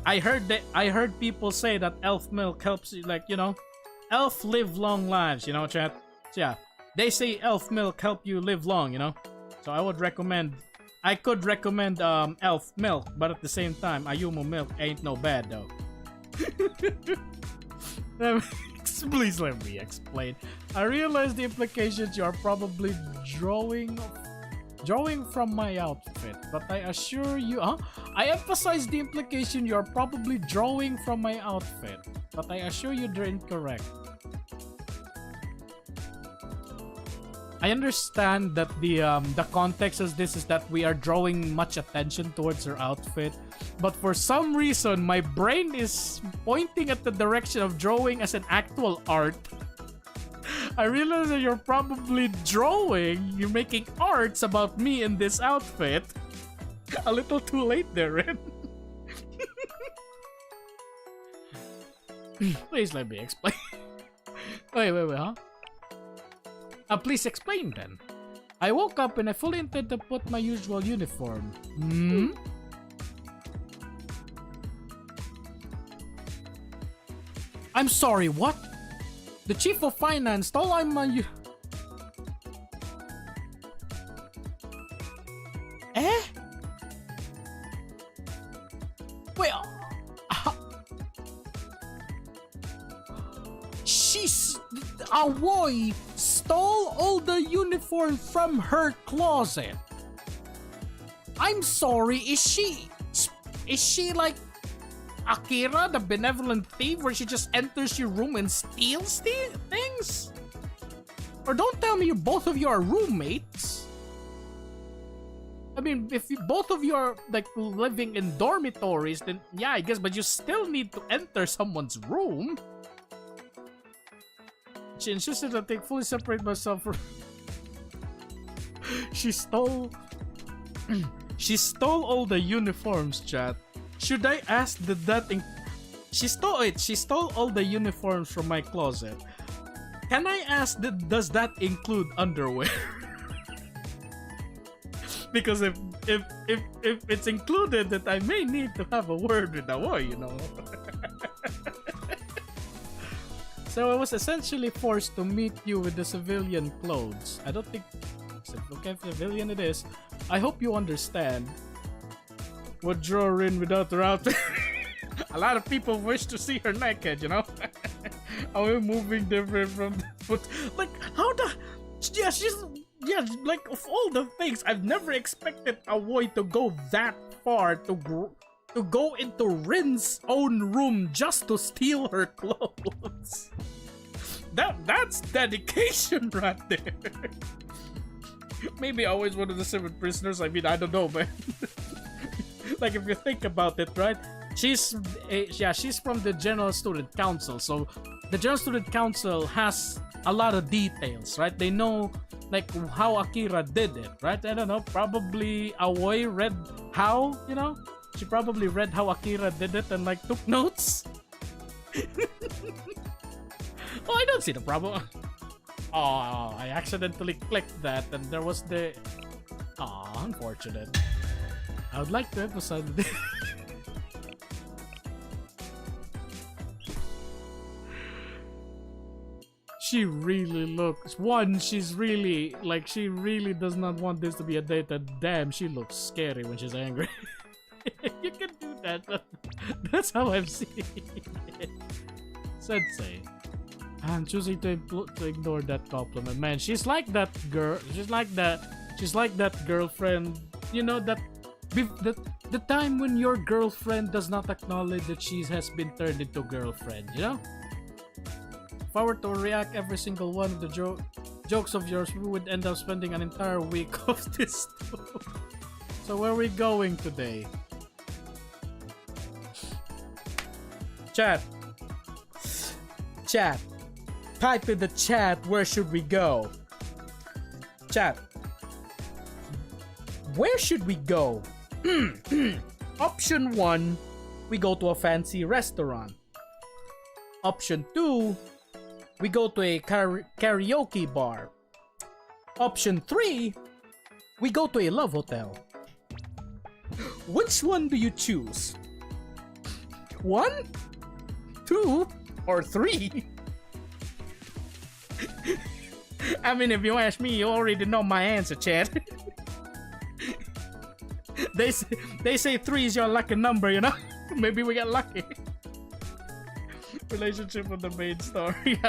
I heard people say that elf milk helps you, like, you know, elf live long lives, you know, chat. So yeah, they say elf milk help you live long, you know. So I could recommend elf milk, but at the same time, Ayumu milk ain't no bad though. Please let me explain. I realize the implications you are probably drawing from my outfit, but I assure you, I emphasize the implication you are probably drawing from my outfit, but I assure you they're incorrect. I understand that the context of this is that we are drawing much attention towards her outfit, but for some reason my brain is pointing at the direction of drawing as an actual art. I realize that you're probably you're making arts about me in this outfit. A little too late there, Ren. Please let me explain. Wait, huh? Please explain then. I woke up and I fully intend to put my usual uniform. I'm sorry, what? The chief of finance told I'm my... Eh? Wait, she's... Aoi stole all the uniform from her closet. I'm sorry, is she like Akira, the benevolent thief, where she just enters your room and steals things? Or don't tell me both of you are roommates. I mean, if both of you are like living in dormitories, then yeah, I guess, but you still need to enter someone's room. She insisted that I fully separate myself from... She stole all the uniforms, chat. Should I ask She stole all the uniforms from my closet. Can I ask does that include underwear? Because if it's included, that I may need to have a word with Aoi, you know. So I was essentially forced to meet you with the civilian clothes. I don't think... Okay, civilian it is. I hope you understand. Would draw her in without her outfit. A lot of people wish to see her naked, you know? Are we moving different from the foot? Like, how the... Yeah, yeah, like, of all the things, I've never expected Aoi to go that far to go into Rin's own room just to steal her clothes. That's dedication right there. Maybe always one of the 7 prisoners. I mean, I don't know, man. Like if you think about it, right? She's from the General Student Council, so the General Student Council has a lot of details, right? They know like how Akira did it, right? I don't know, probably Aoi read how, you know? She probably read how Akira did it and like took notes. Oh, I don't see the problem. Oh, I accidentally clicked that and there was the... Oh, unfortunate. I would like to emphasize this. She really looks... she's really... Like, she really does not want this to be a date, and damn, she looks scary when she's angry. You can do that. That's how I'm seeing it. Sensei. I'm choosing to ignore that compliment. Man, she's like that girl. She's like that girlfriend. You know, the time when your girlfriend does not acknowledge that she has been turned into girlfriend, you know? If I were to react every single one of the jokes of yours, we would end up spending an entire week of this stuff. So where are we going today? Chat. Type in the chat, where should we go? Chat. Where should we go? Option 1, we go to a fancy restaurant. Option 2, we go to a karaoke bar. Option 3, we go to a love hotel. Which one do you choose? 1, 2, or 3? I mean, if you ask me, you already know my answer, Chad. They say 3 is your lucky number, you know? Maybe we got lucky. Relationship with the main story.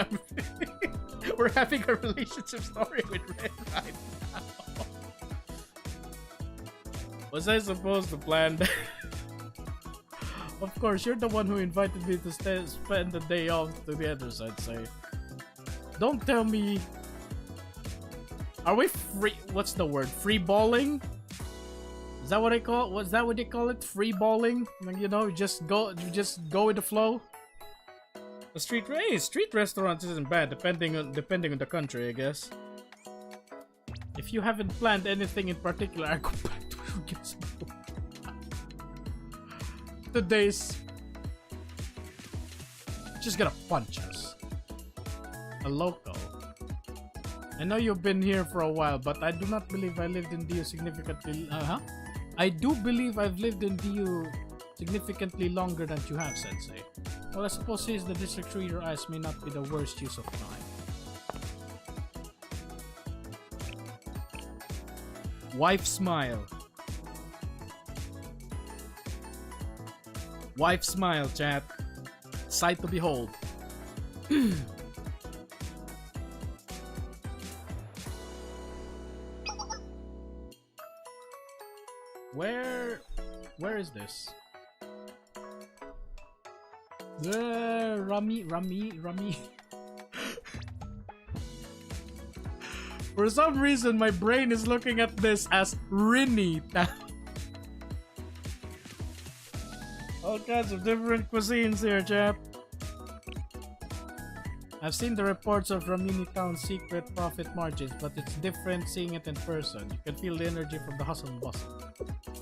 We're having a relationship story with Red right now. Was I supposed to plan that? Of course, you're the one who invited me to spend the day off together, so I'd say. Don't tell me... Are we free... What's the word? Free balling? Is that what I call it? Was that what they call it? Free balling? Like, you know, you just go with the flow? The street restaurants isn't bad, depending on the country, I guess. If you haven't planned anything in particular, I go back to get some food. Today's just gonna punch us. A local. I know you've been here for a while, but I do not believe I lived in DU significantly. I do believe I've lived in DU significantly longer than you have, Sensei. Well, I suppose since the district through your eyes may not be the worst use of time. Wife smile. Wife smile, chat. Sight to behold. Where is this? Rami. For some reason, my brain is looking at this as Rini Town. All kinds of different cuisines here, chap. I've seen the reports of Ramini Town's secret profit margins, but it's different seeing it in person. You can feel the energy from the hustle and bustle.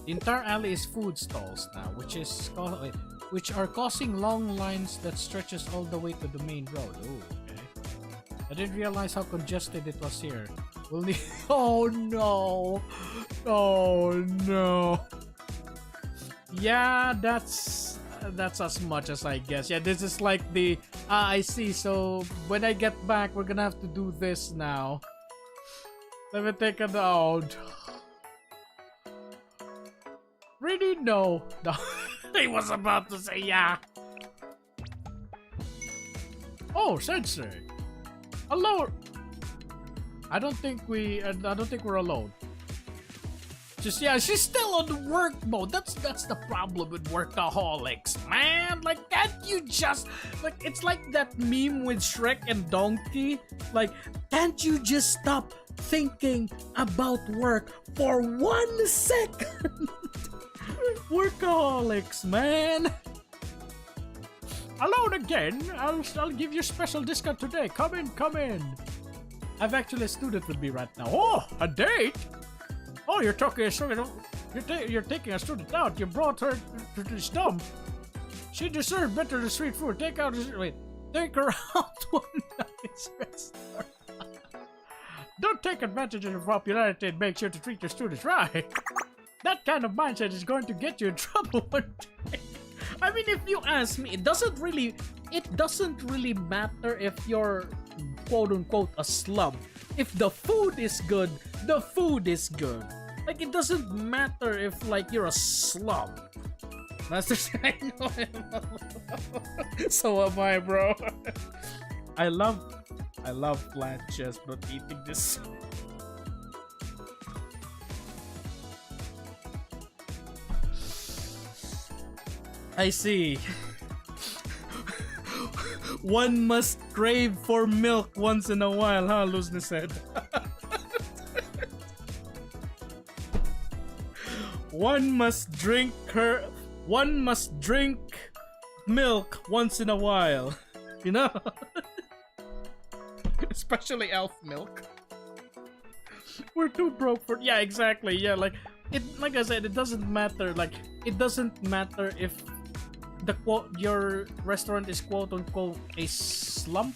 The entire alley is food stalls now, which are causing long lines that stretches all the way to the main road. Ooh, okay. I didn't realize how congested it was here. We'll need... Oh no! Oh no! Yeah, that's as much as I guess. Yeah, this is like the... I see. So when I get back, we're gonna have to do this now. Let me take it out. Really? No. No. He was about to say yeah. Oh, Sensei. Hello. I don't think we're alone. Yeah, she's still on work mode. That's the problem with workaholics, man. Like, can't you just like, it's like that meme with Shrek and Donkey. Like, can't you just stop thinking about work for 1 second? Workaholics, man. Alone again? I'll give you a special discount today. Come in. I've actually a student with me right now. Oh, a date? Oh, you're taking a student. You're taking a student out. You brought her to this dump. She deserves better than street food. Take her out one nice restaurant. Don't take advantage of your popularity and make sure to treat your students right. That kind of mindset is going to get you in trouble one day. I mean, if you ask me, it doesn't really matter if you're quote-unquote a slum. If the food is good, the food is good. Like, it doesn't matter if, like, you're a slum. Master, I know him. So am I, bro. I love plant chest, but eating this. I see. One must crave for milk once in a while, huh? Luzne said. One must drink milk once in a while. You know? Especially elf milk. We're too broke for, yeah, exactly. Yeah, like I said, it doesn't matter. Like, it doesn't matter if your restaurant is quote unquote a slump.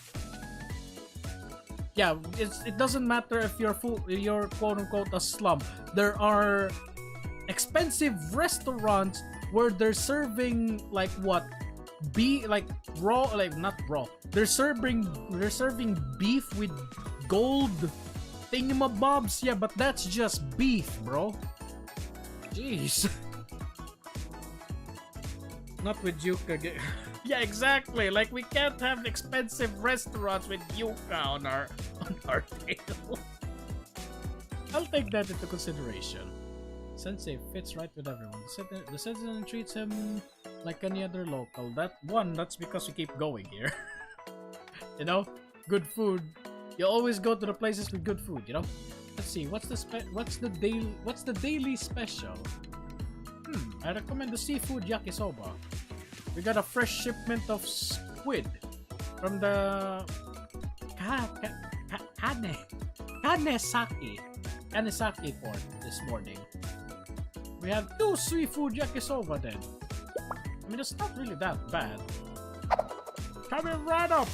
Yeah, it doesn't matter if you're quote unquote a slump. There are expensive restaurants where they're serving like what? Not raw. They're serving beef with gold thingamabobs. Yeah, but that's just beef, bro. Jeez. Not with yuca. Yeah, exactly. Like, we can't have expensive restaurants with yuca on our table. I'll take that into consideration. Sensei fits right with everyone. The citizen treats him like any other local. That's because we keep going here. You know, good food. You always go to the places with good food. You know. Let's see. What's the daily special? I recommend the seafood yakisoba. We got a fresh shipment of squid from the Kanesaki port this morning. We have 2 seafood yakisoba then. I mean, it's not really that bad. Coming right up!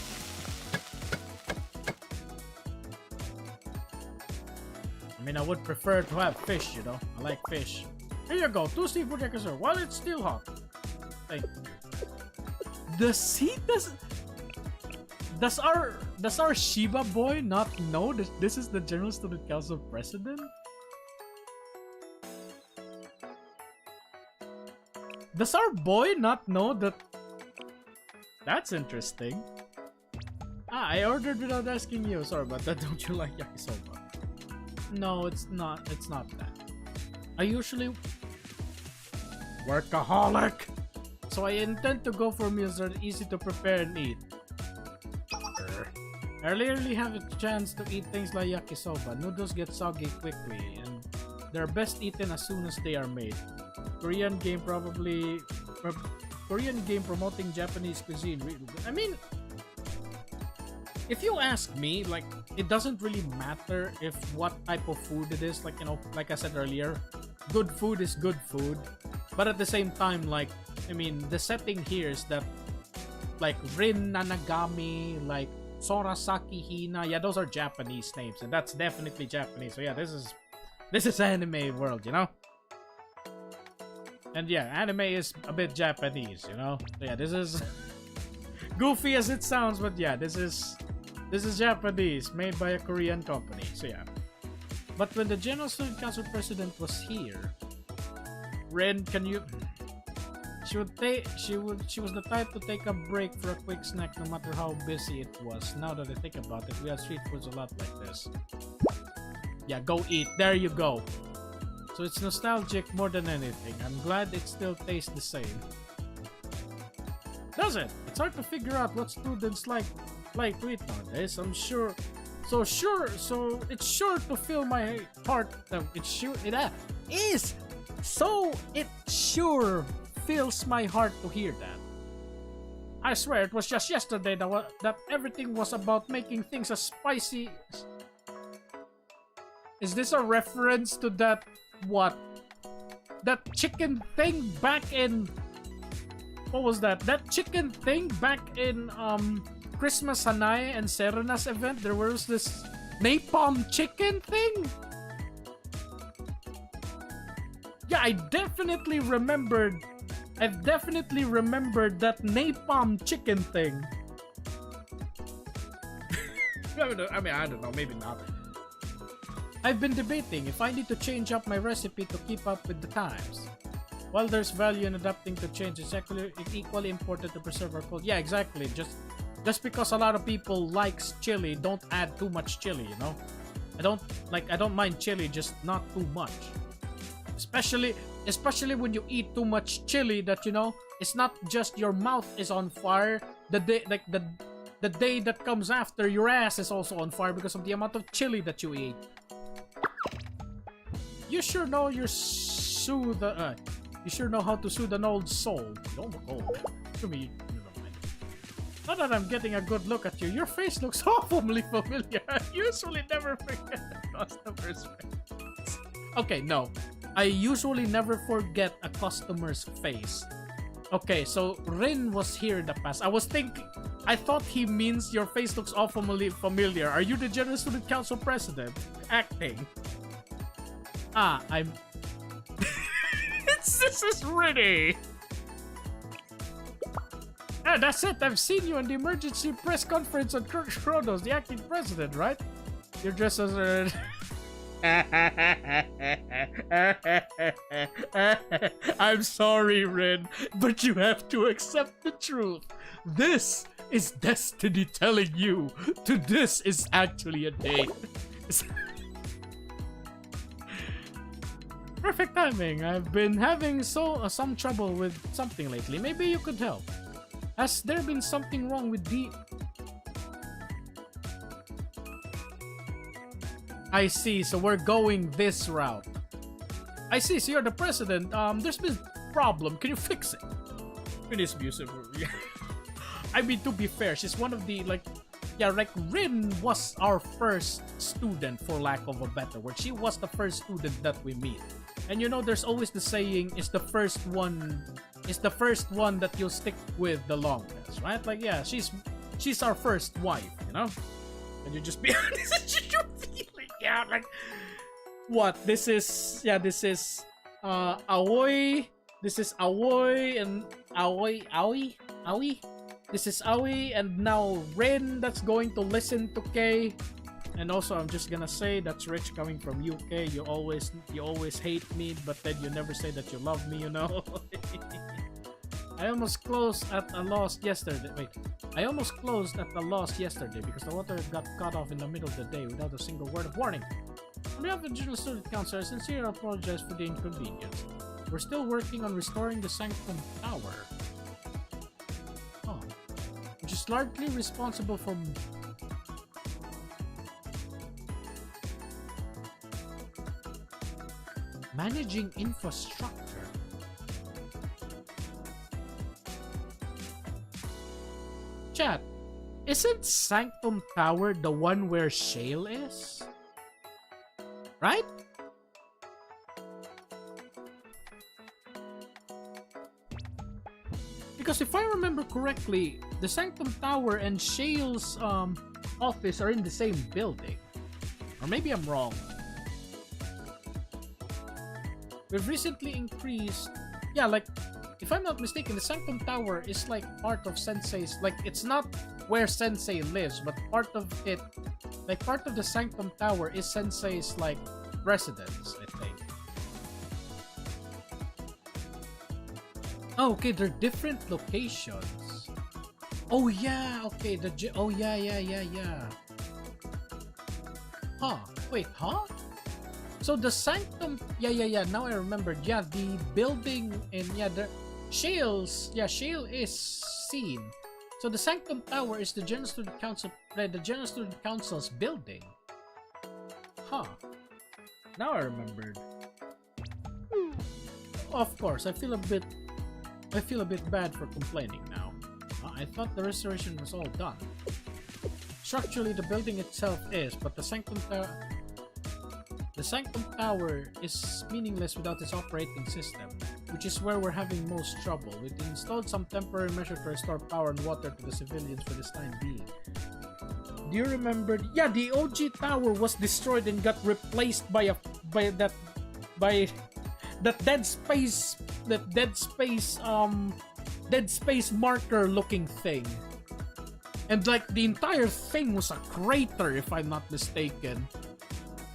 I mean, I would prefer to have fish, you know. I like fish. Here you go, 2 seafood yakisoba while it's still hot. Like, does our Shiba boy not know that this is the General Student Council president? Does our boy not know that? That's interesting. I ordered without asking you. Sorry about that. Don't you like yakisoba? No, it's not. It's not that. I usually workaholic. So I intend to go for meals that are easy to prepare and eat. I rarely have a chance to eat things like yakisoba. Noodles get soggy quickly, and they're best eaten as soon as they are made. Korean game promoting Japanese cuisine. I mean, if you ask me, like, it doesn't really matter if what type of food it is. Like, you know, like I said earlier, good food is good food. But at the same time, like, I mean, the setting here is that, like, Rin Nanagami, like, Sorasaki Hina, yeah, those are Japanese names, and that's definitely Japanese. So yeah, this is anime world, you know? And yeah, anime is a bit Japanese, you know? So yeah, this is goofy as it sounds, but yeah, this is Japanese, made by a Korean company. So yeah. But when the General Student Council president was here, Ren, can you? She was the type to take a break for a quick snack no matter how busy it was. Now that I think about it, we have street foods a lot like this. Yeah, go eat. There you go. So it's nostalgic more than anything. I'm glad it still tastes the same. Does it? It's hard to figure out what students like to eat nowadays. I'm sure. So it's sure to fill my heart. It sure fills my heart to hear that. I swear it was just yesterday that everything was about making things as spicy. Is this a reference to that chicken thing back in, what was that? That chicken thing back in Christmas Hanai and Serena's event? There was this napalm chicken thing? Yeah, I've definitely remembered that napalm chicken thing. I mean, I don't know, maybe not. I've been debating if I need to change up my recipe to keep up with the times. While there's value in adapting to change, it's equally important to preserve our culture. Yeah, exactly. Just because a lot of people likes chili, don't add too much chili, you know? I don't mind chili, just not too much. Especially when you eat too much chili that, you know, it's not just your mouth is on fire. The day that comes after, your ass is also on fire because of the amount of chili that you eat. You sure know you sure know how to soothe an old soul. Don't look old. To me, never mind. Now that I'm getting a good look at you, your face looks awfully familiar. I usually never forget a customer's face. Okay, no. I usually never forget a customer's face. Okay, so Rin was here in the past. I thought he means your face looks awfully familiar. Are you the General Student Council President? Acting. I'm... This is Rinny! Ah, that's it. I've seen you in the emergency press conference on Kronos, the acting president, right? You're dressed as a... I'm sorry, Rin, but you have to accept the truth. This is destiny telling you this is actually a date. Perfect timing. I've been having some trouble with something lately. Maybe you could help. Has there been something wrong with the... I see, so we're going this route. I see, so you're the president. There's been a problem. Can you fix it? It is beautiful. I mean, to be fair, she's one of the, Rin was our first student, for lack of a better word. She was the first student that we meet. And you know, there's always the saying, it's the first one that you'll stick with the longest, right? Like, yeah, she's our first wife, you know? And you just be honest, yeah, like, what? This is Aoi. This is Aoi and Aoi. This is Aoi and now Rin that's going to listen to Kay. And also, I'm just gonna say that's rich coming from UK. You always hate me, but then you never say that you love me, you know? I almost closed at a loss yesterday. Wait, I almost closed at a loss yesterday because the water got cut off in the middle of the day without a single word of warning. On behalf of the General Student Council, I sincerely apologize for the inconvenience. We're still working on restoring the Sanctum Tower. Oh, which is largely responsible for... managing infrastructure. Chat, isn't Sanctum Tower the one where Shale is? Right? Because if I remember correctly, the Sanctum Tower and Shale's office are in the same building. Or maybe I'm wrong. We've recently increased... Yeah, like, if I'm not mistaken, the Sanctum Tower is like part of Sensei's... Like, it's not where Sensei lives, but part of it... Like, part of the Sanctum Tower is Sensei's, like, residence, I think. Oh, okay, they're different locations. Oh, yeah, okay, oh, yeah. Huh, wait, huh? So the Sanctum, yeah. Now I remembered. Yeah, the building and yeah, the Shales. Yeah, Shale is seen. So the Sanctum Tower is the General Student Council, the General Student Council's building. Huh. Now I remembered. Of course, I feel a bit bad for complaining now. I thought the restoration was all done. Structurally, the building itself is, but the Sanctum Tower is meaningless without its operating system, which is where we're having most trouble. We've installed some temporary measure to restore power and water to the civilians for this time being. Do you remember? Yeah, the OG tower was destroyed and got replaced by that dead space marker looking thing. And like the entire thing was a crater, if I'm not mistaken.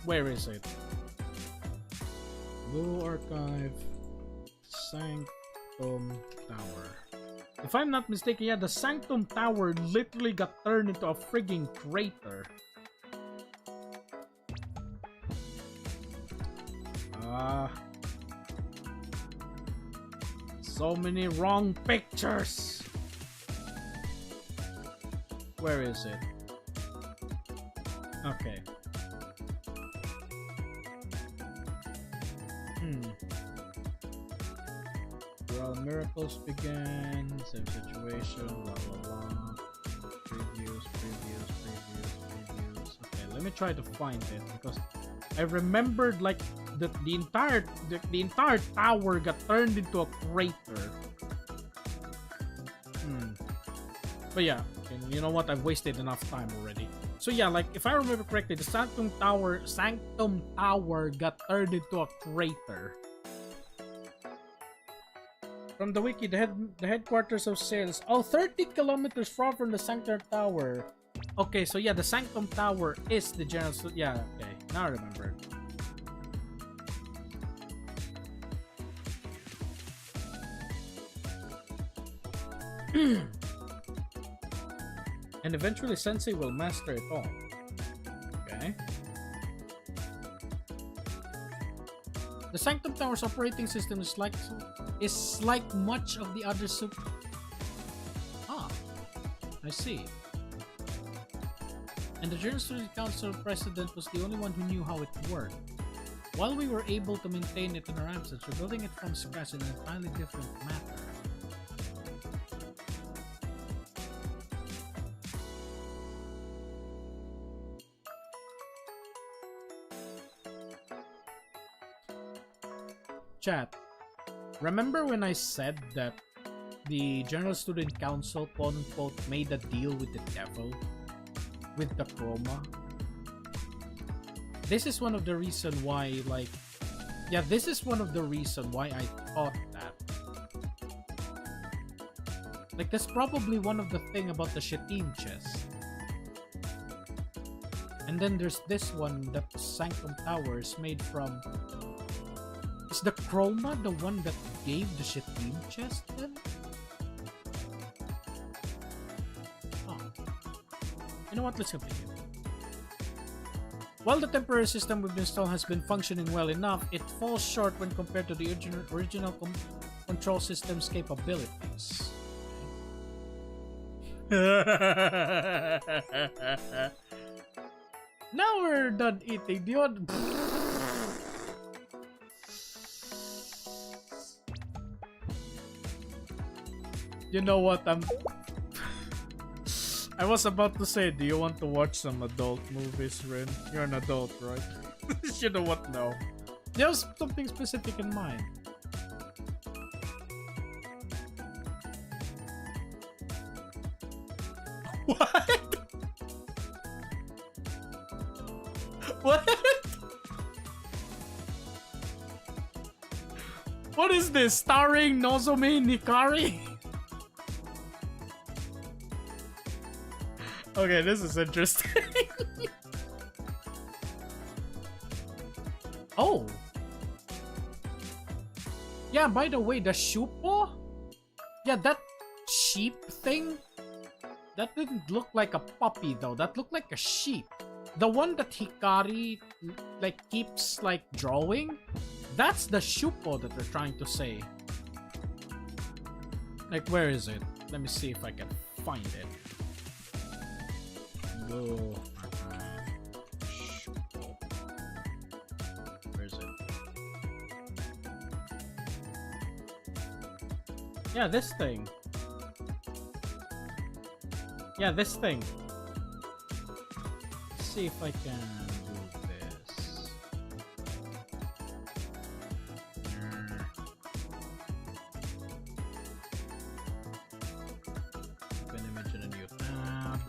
Where is it? Blue Archive, Sanctum Tower. If I'm not mistaken, yeah, the Sanctum Tower literally got turned into a frigging crater. So many wrong pictures. Where is it? Okay. Where all miracles began, same situation, blah blah blah. Previews. Okay, let me try to find it because I remembered like the entire tower got turned into a crater. But yeah, and you know what? I've wasted enough time already. So yeah, like if I remember correctly, the Sanctum Tower got turned into a crater. From the wiki, the headquarters of Sales. Oh, 30 kilometers far from the Sanctum Tower. Okay, so yeah, the Sanctum Tower is the general. Yeah, okay, now I remember. And eventually Sensei will master it all. Okay. The Sanctum Tower's operating system is like much of the other I see. And the General Student Council president was the only one who knew how it worked. While we were able to maintain it in our absence, rebuilding it from scratch is an entirely different matter. Chat, remember when I said that the General Student Council quote-unquote made a deal with the devil? With the chroma? This is one of the reason why, like... Yeah, this is one of the reason why I thought that. Like, that's probably one of the thing about the Shittim chest. And then there's this one, that Sanctum Tower is made from... Is the chroma the one that gave the Shittim chest then? Oh. You know what? Let's continue. While the temporary system we've installed has been functioning well enough, it falls short when compared to the original control system's capabilities. Now we're done eating. Do you want... You know what? I was about to say, do you want to watch some adult movies, Rin? You're an adult, right? You know what? No. There's something specific in mind. What? What? What is this? Starring Nozomi Nikari? Okay, this is interesting. Oh. Yeah, by the way, the Shupo? Yeah, that sheep thing? That didn't look like a puppy though. That looked like a sheep. the one that Hikari like keeps like drawing, that's the Shupo that they're trying to say. Like, where is it? Let me see if I can find it. Whoa. Shupo. Where is it? Yeah, this thing. Yeah, this thing. Let's see if I can do this. Open image in a new tab.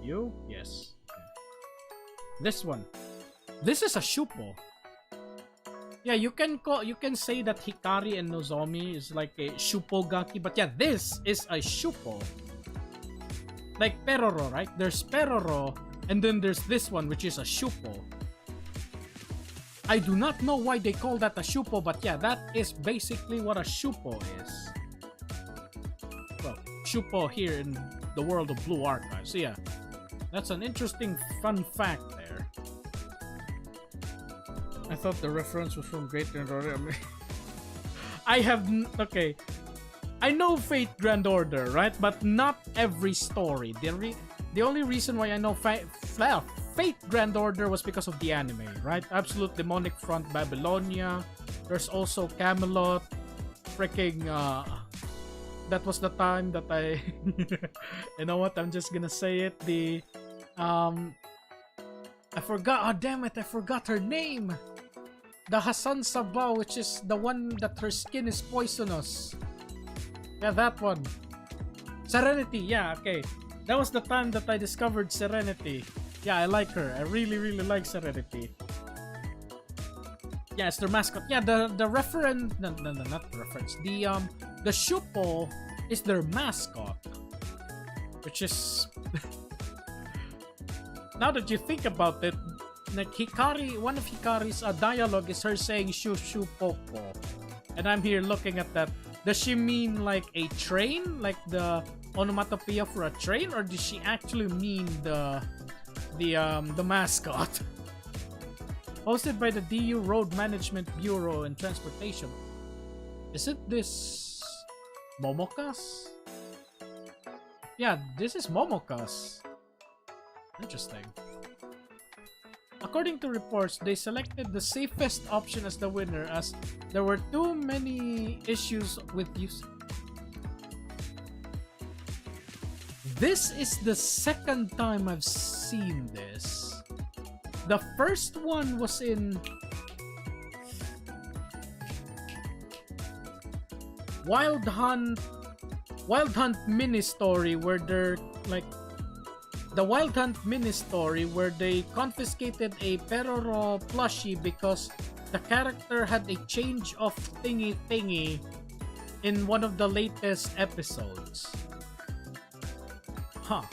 You? Yes. This one. This is a Shupo. Yeah, you can say that Hikari and Nozomi is like a Shupogaki, but yeah, this is a Shupo. Like Peroro, right? There's Peroro, and then there's this one, which is a Shupo. I do not know why they call that a Shupo, but yeah, that is basically what a Shupo is. Well, Shupo here in the world of Blue Archive. So yeah, that's an interesting fun fact there. I thought the reference was from Great Grand Order. I have... Okay. I know Fate Grand Order, right? But not every story. The only reason why I know Fate Grand Order was because of the anime, right? Absolute Demonic Front Babylonia. There's also Camelot. Freaking... that was the time that I... You know what? I'm just gonna say it. The... I forgot... Oh, damn it. I forgot her name. The Hassan Sabah, which is the one that her skin is poisonous. Yeah, that one. Serenity, yeah, okay. That was the time that I discovered Serenity. Yeah, I like her. I really, really like Serenity. Yeah, it's their mascot. Yeah, the reference... No, not the reference. The Shupo is their mascot. Which is... Now that you think about it, like Hikari, one of Hikari's dialogue is her saying "shu shu popo," and I'm here looking at that. Does she mean like a train, like the onomatopoeia for a train, or does she actually mean the mascot? Hosted by the DU Road Management Bureau and Transportation. Is it this Momokas? Yeah, this is Momokas. Interesting. According to reports, they selected the safest option as the winner as there were too many issues with use. This is the second time I've seen this. The first one was in Wild Hunt mini story where they're like the Wild Hunt mini story where they confiscated a Peroro plushie because the character had a change of thingy in one of the latest episodes. Huh.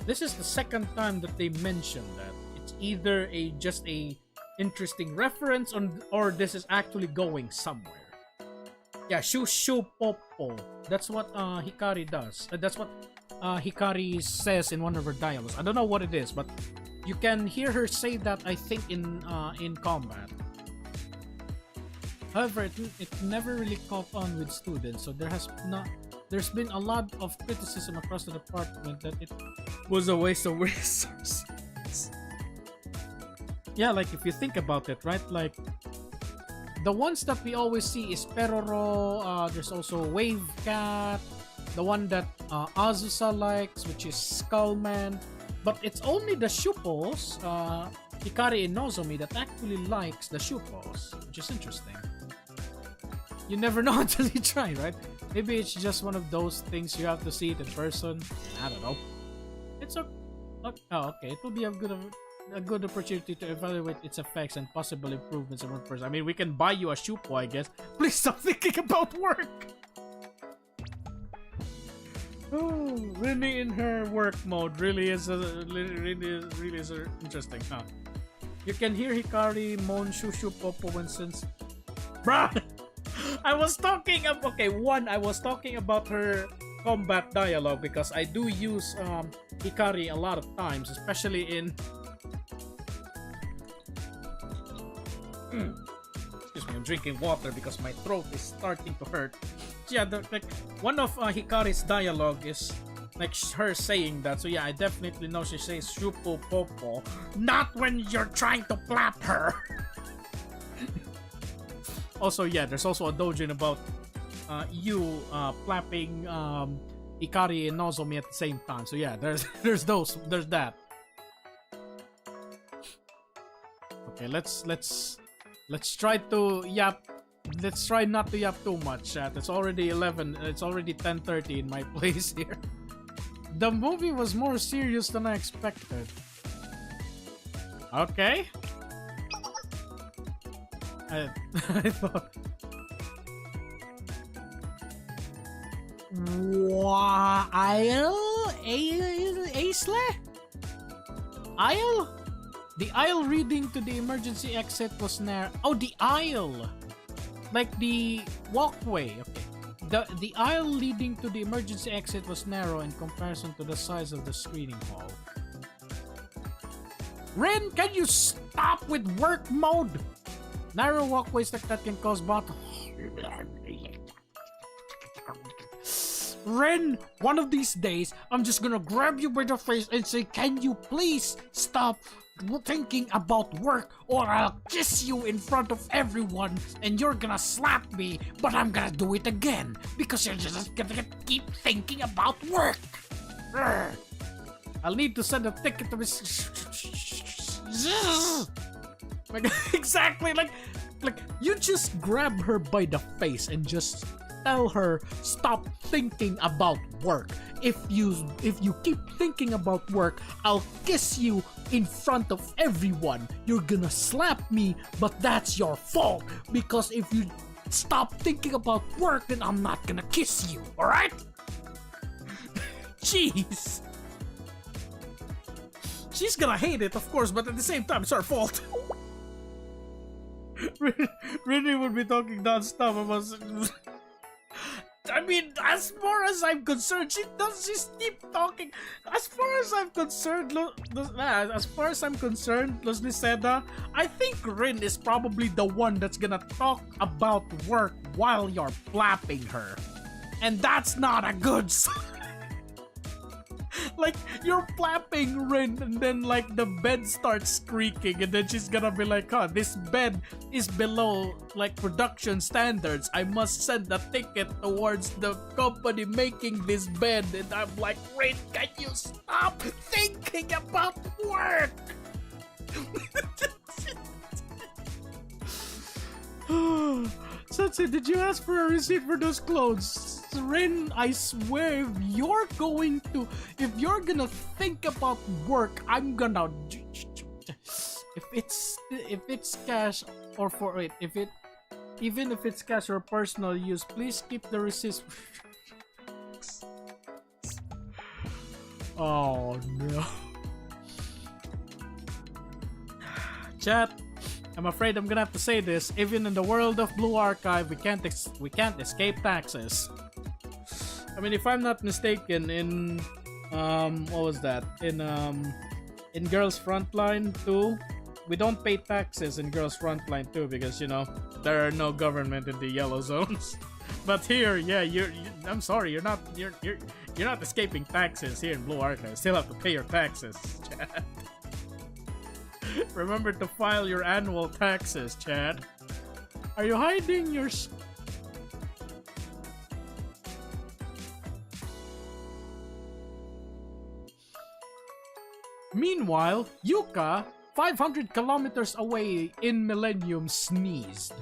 This is the second time that they mentioned that. It's either just a interesting reference or this is actually going somewhere. Yeah, Shu Shu Popo. That's what Hikari does. That's what Hikari says in one of her dialogues. I don't know what it is, but you can hear her say that, I think, in combat. However, it never really caught on with students, so there's been a lot of criticism across the department that it was a waste of resources. Yeah, like if you think about it, right? Like the ones that we always see is Peroro, there's also Wave Cat, the one that Azusa likes, which is Skullman. But it's only the Shupos, Hikari and Nozomi, that actually likes the Shupos, which is interesting. You never know until you try, right? Maybe it's just one of those things you have to see it in person. I don't know. It's a... Oh, okay. It will be a good opportunity to evaluate its effects and possible improvements in one person. I mean, we can buy you a Shupo, I guess. Please stop thinking about work! Oh, Rini in her work mode really is interesting, huh? You can hear Hikari moan Shushu Popo when since... Bruh! I was talking about, okay, one, I was talking about her combat dialogue because I do use Hikari a lot of times, especially in excuse me, I'm drinking water because my throat is starting to hurt. Yeah, like one of Hikari's dialogue is like her saying that. So yeah, I definitely know she says "shupo popo," not when you're trying to clap her. Also, yeah, there's also a doujin about you clapping Hikari and Nozomi at the same time. So yeah, there's there's that. Okay, let's try to yap. Let's try not to yap too much, chat. It's already 11. It's already 10:30 in my place here. The movie was more serious than I expected. Okay. I thought. Aisle? Aisle? The aisle leading to the emergency exit was narrow. Oh, the aisle! Like the walkway. Okay. The aisle leading to the emergency exit was narrow in comparison to the size of the screening hall. Rin, can you stop with work mode? Narrow walkways like that can cause bottom. Ren, one of these days, I'm just gonna grab you by the face and say, can you please stop thinking about work or I'll kiss you in front of everyone and you're gonna slap me, but I'm gonna do it again because you're just gonna keep thinking about work. I'll need to send a ticket to Miss. Like, exactly, like you just grab her by the face and just tell her stop thinking about work. If you keep thinking about work, I'll kiss you in front of everyone. You're gonna slap me, but that's your fault because if you stop thinking about work, then I'm not gonna kiss you. All right? Jeez. She's gonna hate it, of course, but at the same time, it's her fault. Rini would be talking non-stop about. I mean, as far as I'm concerned, she keep talking. As far as I'm concerned, Los Niceda, I think Rin is probably the one that's gonna talk about work while you're flapping her, and that's not a good sign. Like, you're flapping Rin and then like the bed starts creaking and then she's gonna be like, huh, this bed is below like production standards. I must send a ticket towards the company making this bed. And I'm like, Rin, can you stop thinking about work? Sensei, did you ask for a receipt for those clothes? Rin, I swear, if you're gonna think about work, I'm gonna. If it's cash or for it, even if it's cash or personal use, please keep the receipts. Oh no. Chat, I'm afraid I'm gonna have to say this. Even in the world of Blue Archive, we can't escape taxes. I mean, if I'm not mistaken, in what was that? In Girls Frontline 2, we don't pay taxes in Girls Frontline 2 because, you know, there are no government in the yellow zones. But here, yeah, I'm sorry, you're not escaping taxes here in Blue Archive. You still have to pay your taxes. Remember to file your annual taxes, Chad. Are you hiding your... Meanwhile, Yuka, 500 kilometers away in Millennium, sneezed.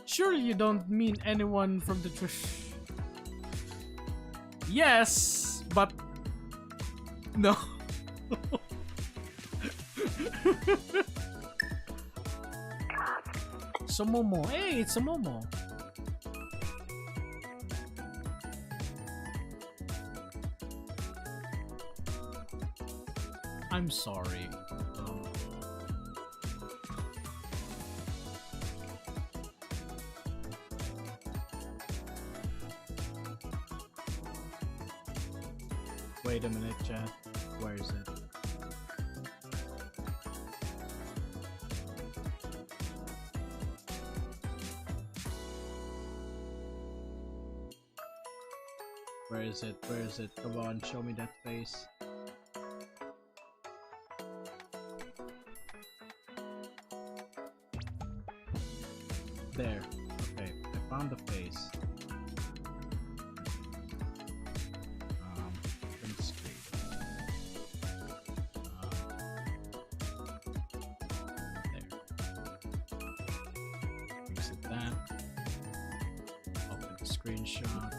Surely you don't mean anyone from the Yes, but... No. It's a Momo. Hey, it's a Momo. I'm sorry. Wait a minute, chat. Where is it? Where is it? Where is it? Come on, show me that face. There. Okay, I found the face. Print screen. There. Exit that. Open the screenshot.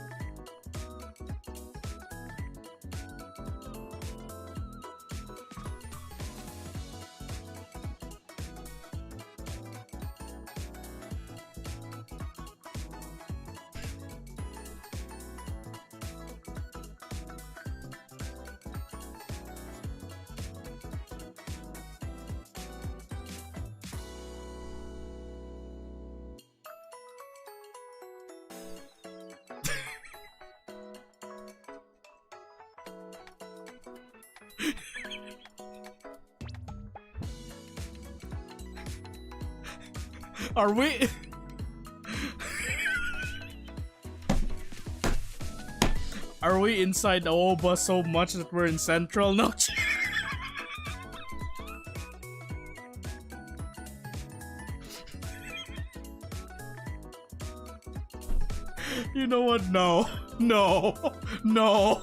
Are we? Are we inside Aoba so much that we're in Central? No. You know what? No. No. No.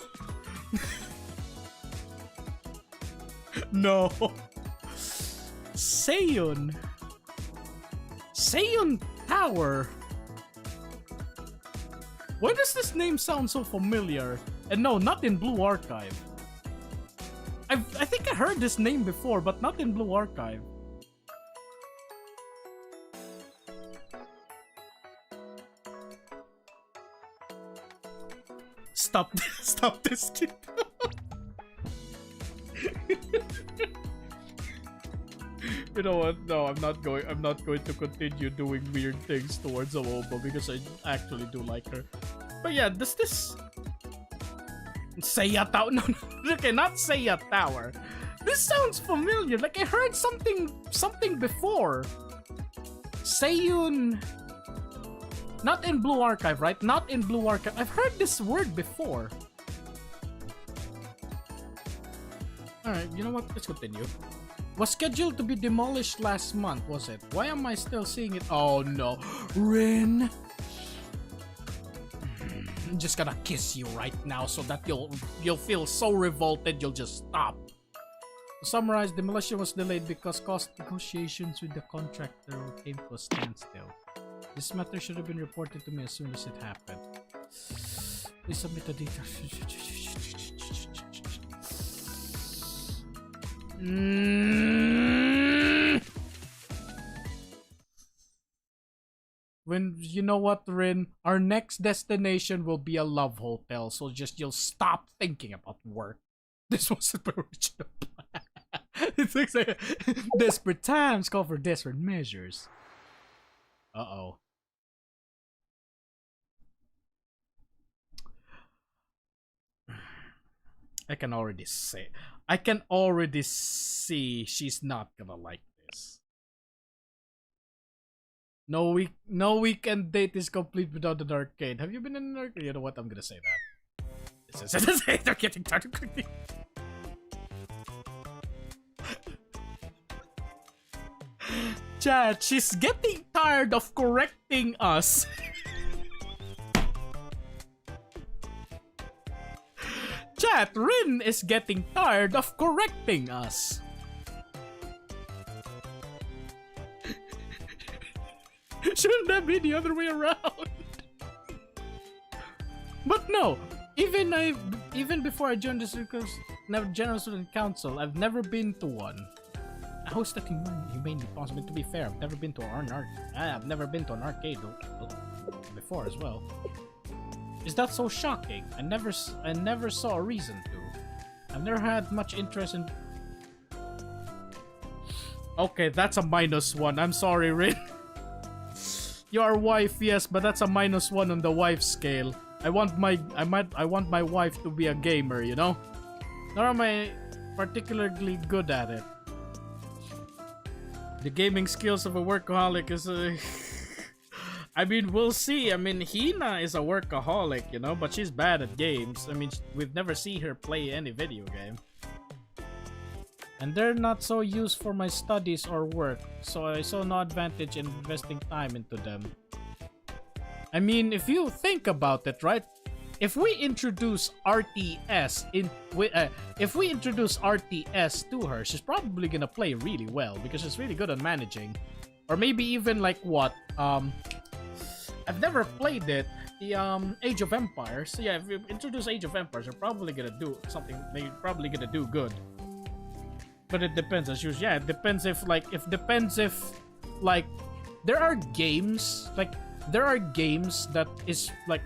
No. Seiyun. Seiyun Tower. Why does this name sound so familiar? And no, not in Blue Archive. I think I heard this name before, but not in Blue Archive. Stop this kid. You know what? No, I'm not going to continue doing weird things towards Aoba because I actually do like her. But yeah, does this Seiya Tower? No, okay, not Seiya Tower. This sounds familiar. Like I heard something before. Seiyun. Not in Blue Archive, right? Not in Blue Archive. I've heard this word before. Alright, you know what? Let's continue. Was scheduled to be demolished last month, was it? Why am I still seeing it? Oh no. Rin! I'm just gonna kiss you right now so that you'll feel so revolted you'll just stop. To summarize, demolition was delayed because cost negotiations with the contractor came to a standstill. This matter should have been reported to me as soon as it happened. Please submit the details. When you know what, Rin, our next destination will be a love hotel, so you'll stop thinking about work. This wasn't my original plan. It looks like desperate times call for desperate measures. Uh-oh. I can already see she's not gonna like this. No weekend date is complete without an arcade. Have you been in an arcade? You know what? I'm gonna say that. They're getting tired quickly. Chat, she's getting tired of correcting us. Chat, Rin is getting tired of correcting us. Shouldn't that be the other way around? But no, even before I joined the General Student Council, I've never been to one. I host a humane possible. To be fair, I've never been to an arcade before as well. Is that so shocking? I never saw a reason to. I've never had much interest in. Okay, that's a -1. I'm sorry, Rin. Your wife, yes, but that's a -1 on the wife scale. I want my wife to be a gamer, you know? nor am I particularly good at it. The gaming skills of a workaholic is I mean, we'll see. I mean, Hina is a workaholic, you know, but she's bad at games. I mean, we've never seen her play any video game. And they're not so used for my studies or work, so I saw no advantage in investing time into them. I mean, if you think about it, right? If we introduce RTS if we introduce RTS to her, she's probably gonna play really well because she's really good at managing. Or maybe even like what? I've never played it. The Age of Empires. So yeah, if you introduce Age of Empires, you're probably gonna do something. They're probably gonna do good. But it depends, as usual. Yeah, it depends if there are games that is like,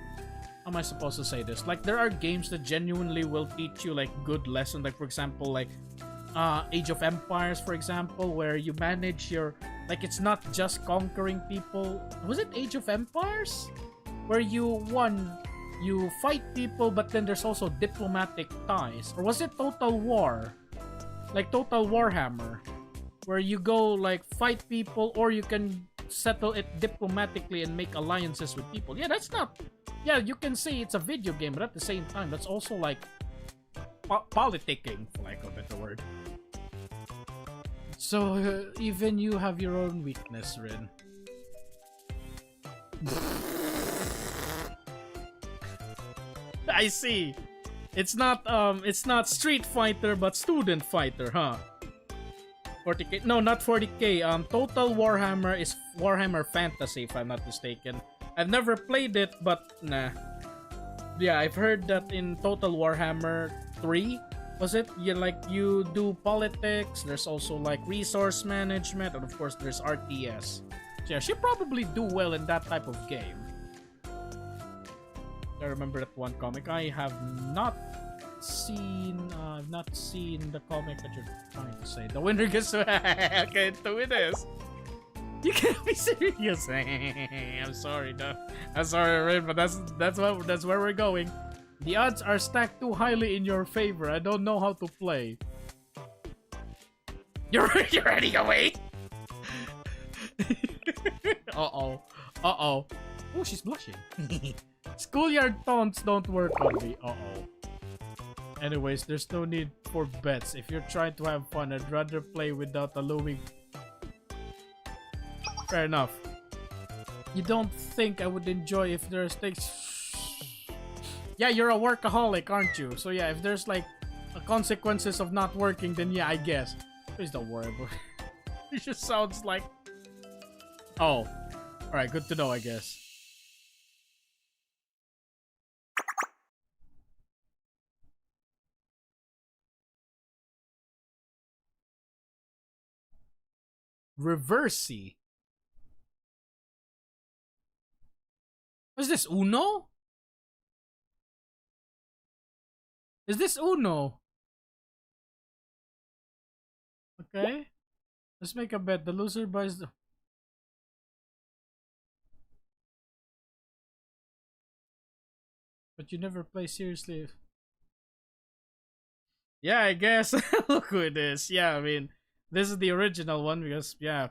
how am I supposed to say this? Like, there are games that genuinely will teach you like good lessons. Like, for example, like Age of Empires, for example, where you manage your, like, it's not just conquering people. Was it Age of Empires? Where you fight people, but then there's also diplomatic ties. Or was it Total War? Like Total Warhammer, where you go like fight people, or you can settle it diplomatically and make alliances with people. Yeah, that's not. Yeah, you can say it's a video game, but at the same time, that's also like politicking, for lack of a better word. So even you have your own weakness, Rin. I see. It's not Street Fighter, but Student Fighter, huh? 40k? No, not 40k. Total Warhammer is Warhammer Fantasy, if I'm not mistaken. I've never played it, but nah. Yeah, I've heard that in Total Warhammer 3, was it? You do politics. There's also like resource management, and of course there's RTS. So yeah, she'll probably do well in that type of game. I remember that one comic. I have not seen the comic that you're trying to say. The winner gets to okay, the winners. You can't be serious. I'm sorry, no. I'm sorry, Rin, but that's where we're going. The odds are stacked too highly in your favor. I don't know how to play. You're ready to wait? Uh-oh. Uh-oh. Oh, she's blushing. Schoolyard taunts don't work on me. Uh-oh. Anyways, there's no need for bets. If you're trying to have fun, I'd rather play without a looming... Fair enough. You don't think I would enjoy if there's stakes... Yeah, you're a workaholic, aren't you? So yeah, if there's like consequences of not working, then yeah, I guess. Please don't worry about it. It just sounds like... Oh. Alright, good to know, I guess. Reversey. Is this Uno? Is this Uno? Okay. Let's make a bet. The loser buys the... But you never play seriously. Yeah, I guess. Look who it is. Yeah, I mean... This is the original one because, yeah,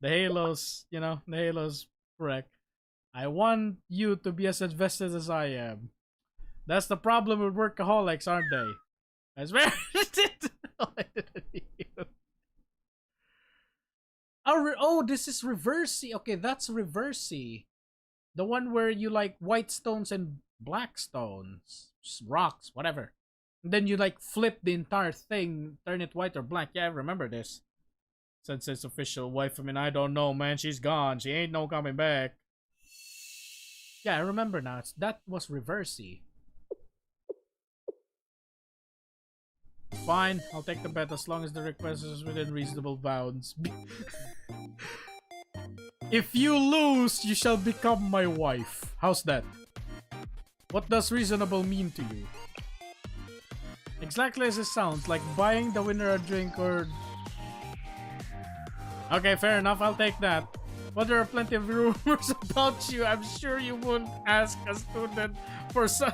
the Halos, you know, the Halos correct. I want you to be as invested as I am. That's the problem with workaholics, aren't they? I swear. Oh, this is Reversey. Okay, that's Reversey. The one where you like white stones and black stones, rocks, whatever. And then you like flip the entire thing, turn it white or black. Yeah, I remember this. Since it's official wife, I mean, I don't know, man. She's gone. She ain't no coming back. Yeah, I remember now. That was Reversey. Fine, I'll take the bet as long as the request is within reasonable bounds. If you lose, you shall become my wife. How's that? What does reasonable mean to you? Exactly as it sounds, like buying the winner a drink or... Okay, fair enough, I'll take that. But there are plenty of rumors about you. I'm sure you wouldn't ask a student for some...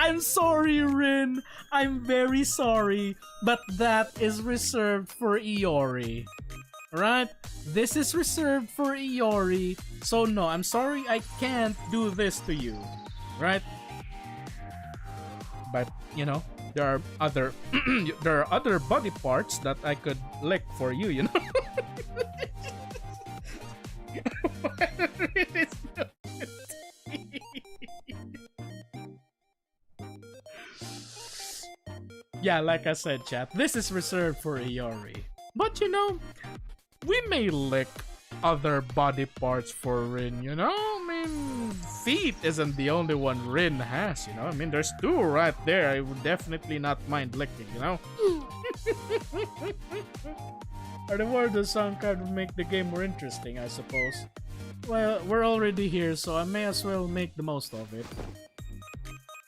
I'm sorry, Rin. I'm very sorry, but that is reserved for Iori. Right? This is reserved for Iori. So no, I'm sorry I can't do this to you. Right? But, you know, there are other there are other body parts that I could lick for you, you know? It is not. Yeah, like I said, chat, this is reserved for Iori. But you know, we may lick other body parts for Rin, you know? I mean, feet isn't the only one Rin has, you know? I mean, there's two right there. I would definitely not mind licking, you know? Or the word of some kind would make the game more interesting, I suppose. Well, we're already here, so I may as well make the most of it.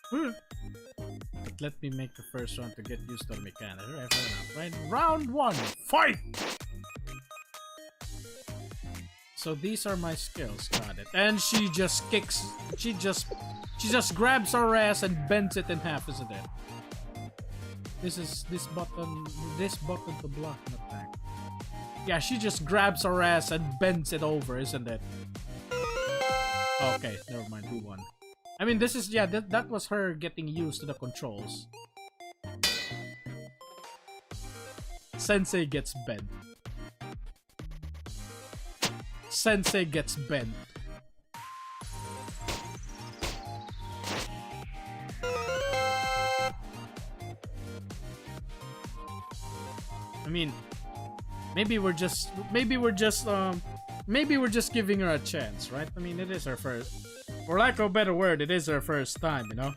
But let me make the first round to get used to the mechanics. Right, fair enough, right? Round 1, fight! So these are my skills, got it. And she just kicks, she just grabs our ass and bends it in half, isn't it? This button to block an attack. Yeah, she just grabs our ass and bends it over, isn't it? Okay, never mind, do one. I mean, this is, yeah, that was her getting used to the controls. Sensei gets bent. Sensei gets bent. I mean, maybe we're just giving her a chance, right? I mean, it is her first, for lack of a better word, it is her first time, you know?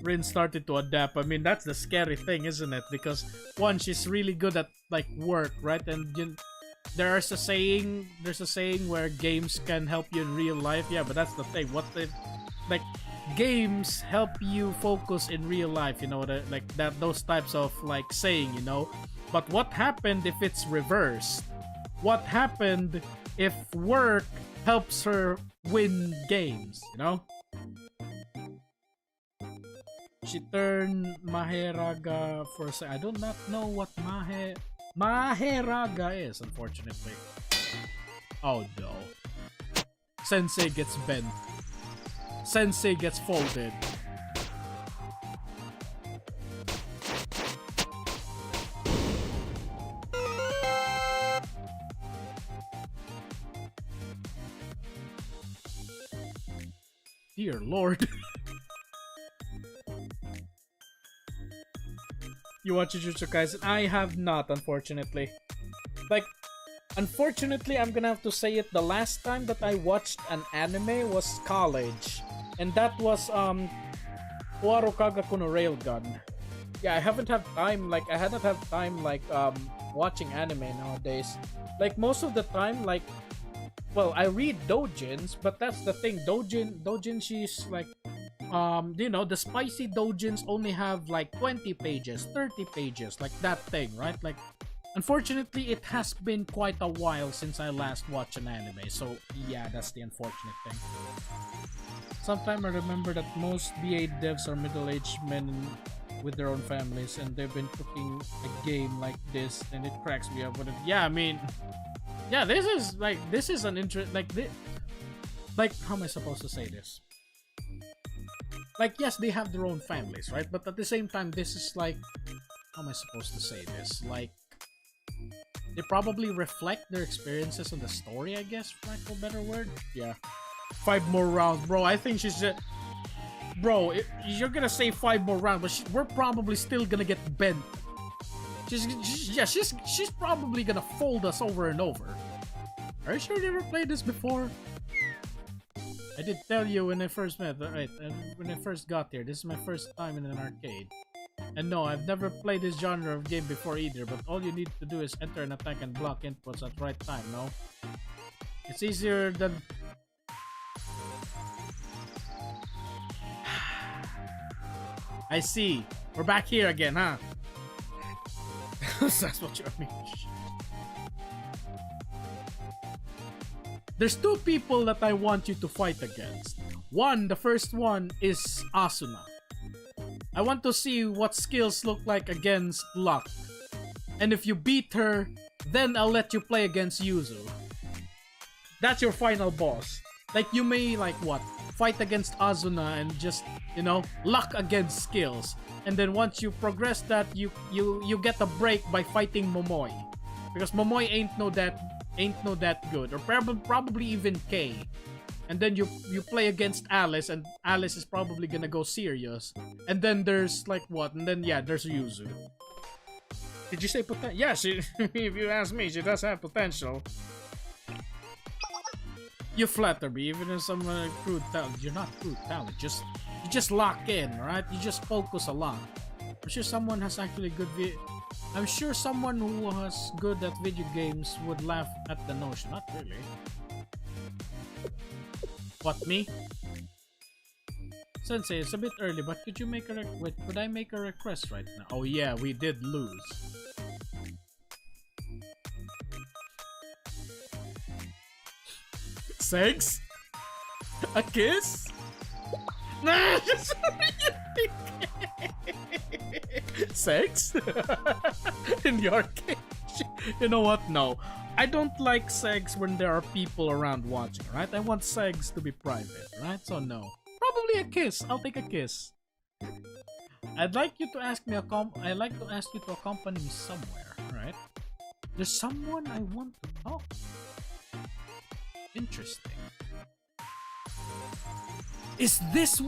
Rin started to adapt. I mean, that's the scary thing, isn't it? Because one, she's really good at like work, right? And there's a saying where games can help you in real life. Yeah, but that's the thing. What if, like, games help you focus in real life, you know, those types of like saying, you know? But what happened if it's reversed? What happened if work helps her win games, you know? She turned Maheraga for a second. I do not know what Maheraga is, unfortunately. Oh no. Sensei gets bent. Sensei gets folded. Dear Lord. You watch Jujutsu Kaisen? I have not, unfortunately. Like, unfortunately, I'm gonna have to say it, the last time that I watched an anime was college. And that was, Uaro Kagaku no Railgun. Yeah, I hadn't had time, watching anime nowadays. Like, most of the time, like, well, I read doujins, but that's the thing, doujin, she's like, you know, the spicy doujins only have like 20 pages, 30 pages, like that thing, right? Like, unfortunately, it has been quite a while since I last watched an anime, so yeah, that's the unfortunate thing. Sometimes I remember that most BA devs are middle-aged men with their own families, and they've been cooking a game like this, and it cracks me up. But yeah, I mean, yeah, this is an interest, like, how am I supposed to say this? Like, yes, they have their own families, right? But at the same time, this is like, how am I supposed to say this? Like, they probably reflect their experiences on the story, I guess, for lack of a better word. Yeah. 5 more rounds, bro. I think she's just... Bro, you're gonna say 5 more rounds, but we're probably still gonna get bent. She's probably gonna fold us over and over. Are you sure you ever played this before? I did tell you when I first met, right? When I first got here, this is my first time in an arcade. And no, I've never played this genre of game before either, but all you need to do is enter an attack and block inputs at the right time, no? It's easier than... I see. We're back here again, huh? That's what you mean. There's 2 people that I want you to fight against. The first one is Asuna. I want to see what skills look like against Luck. And if you beat her, then I'll let you play against Yuzu. That's your final boss. Like, you may, like, what? Fight against Asuna and just, you know, luck against skills. And then once you progress that, you get a break by fighting Momoi. Because Momoi ain't no that good. Or probably even K. And then you play against Alice, and Alice is probably gonna go serious. And then there's, like, what? And then, yeah, there's Yuzu. Did you say potential? Yeah, she, if you ask me, she does have potential. You flatter me, even if someone crude talent. You're not crude talent. You just lock in, right? You just focus a lot. I'm sure someone has actually good I'm sure someone who was good at video games would laugh at the notion. Not really. What, me? Sensei, it's a bit early, but could you make a wait, could I make a request right now? Oh yeah, we did lose. Sex? A kiss? Nah, sex? In your case? You know what? No. I don't like sex when there are people around watching, right? I want sex to be private, right? So no. Probably a kiss. I'll take a kiss. I'd like you to ask me I'd like to ask you to accompany me somewhere, right? There's someone I want to talk to. Interesting. Is this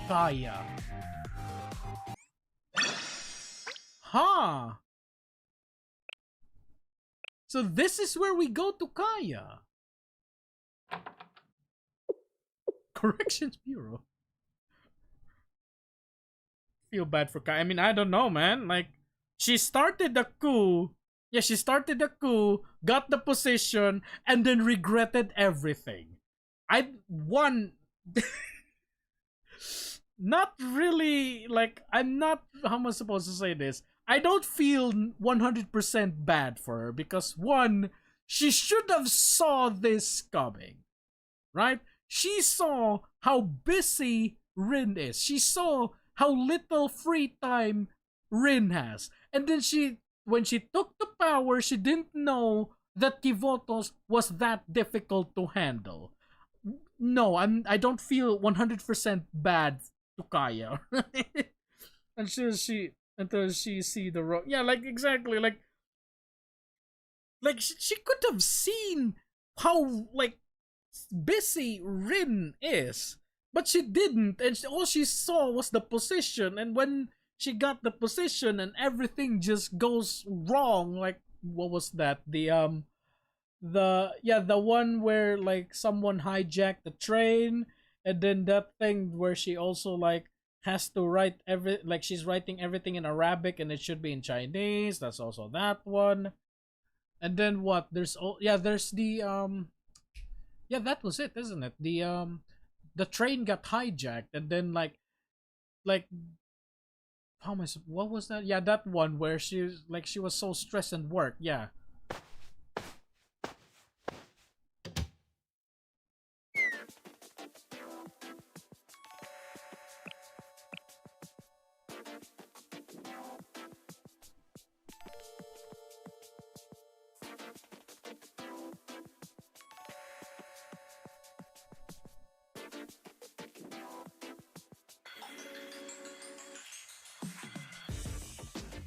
Kaya? Huh. So this is where we go to Kaya. Corrections Bureau. Feel bad for Kaya. I mean, I don't know, man. Like, she started the coup. Yeah, she started the coup, got the position, and then regretted everything. Not really, like, I'm not, how am I supposed to say this? I don't feel 100% bad for her because, one, she should have saw this coming, right? She saw how busy Rin is. She saw how little free time Rin has. And then when she took the power, she didn't know that Kivotos was that difficult to handle. No, I don't feel 100% bad to Kaya. until she see the road. Yeah, like exactly like she could have seen how like busy Rin is, but she didn't, and all she saw was the position. And when she got the position and everything just goes wrong, like what was that? The one where like someone hijacked the train, and then that thing where she also like has to write she's writing everything in Arabic and it should be in Chinese. That's also that one. And then what? There's the that was it, isn't it? The train got hijacked, and then like what was that? Yeah, that one where she was so stressed and work. Yeah.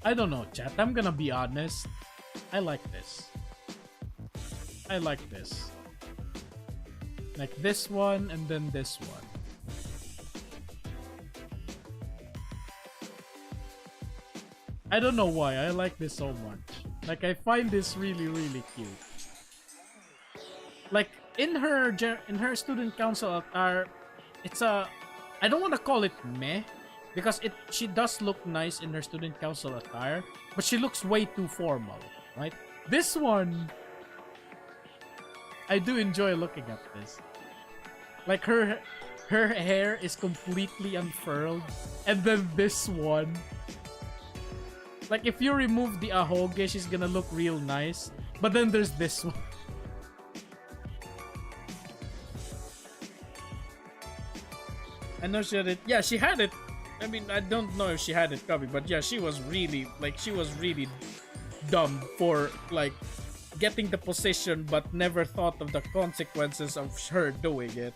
I don't know, chat. I'm gonna be honest. I like this. I like this. Like this one and then this one. I don't know why. I like this so much. Like I find this really, really cute. Like in her student council attire, it's a, I don't want to call it meh. Because she does look nice in her student council attire, but she looks way too formal, right? This one, I do enjoy looking at this. Like her hair is completely unfurled, and then this one, like if you remove the ahoge, she's gonna look real nice. But then there's this one. I know she had it. Yeah, she had it. I mean, I don't know if she had it coming, but yeah, she was really dumb for like getting the position, but never thought of the consequences of her doing it.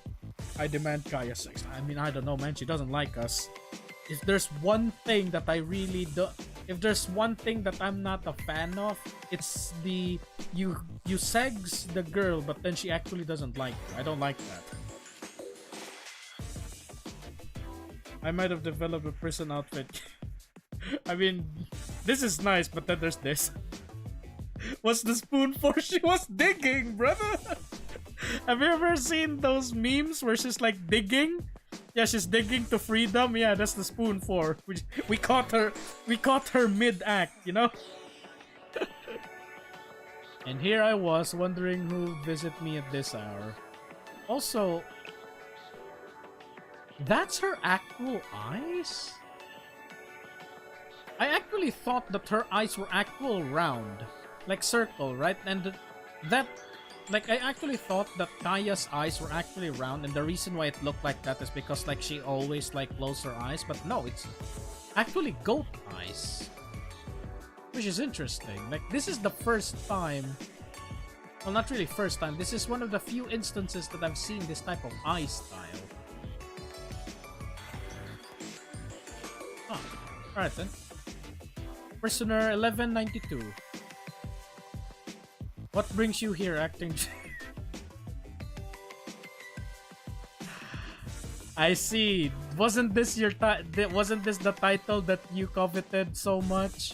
I demand Kaya 6. I mean, I don't know, man. She doesn't like us. If there's one thing that I really do, if there's one thing that I'm not a fan of, it's the you segs the girl, but then she actually doesn't like you. I don't like that. I might have developed a prison outfit. I mean, this is nice, but then there's this. What's the spoon for? She was digging, brother. Have you ever seen those memes where she's like digging? Yeah, she's digging to freedom. Yeah, that's the spoon for. We caught her. We caught her mid-act, you know. And here I was wondering who visit me at this hour. Also, that's her actual eyes? I actually thought that her eyes were actual round, like circle, right? And that, like, I actually thought that Kaya's eyes were actually round, and the reason why it looked like that is because like she always like closed her eyes, but no, it's actually goat eyes, which is interesting. Like, this is the first time, well, not really first time, this is one of the few instances that I've seen this type of eye style. Oh, alright then. Prisoner 1192. What brings you here, acting? I see. Wasn't this your wasn't this the title that you coveted so much?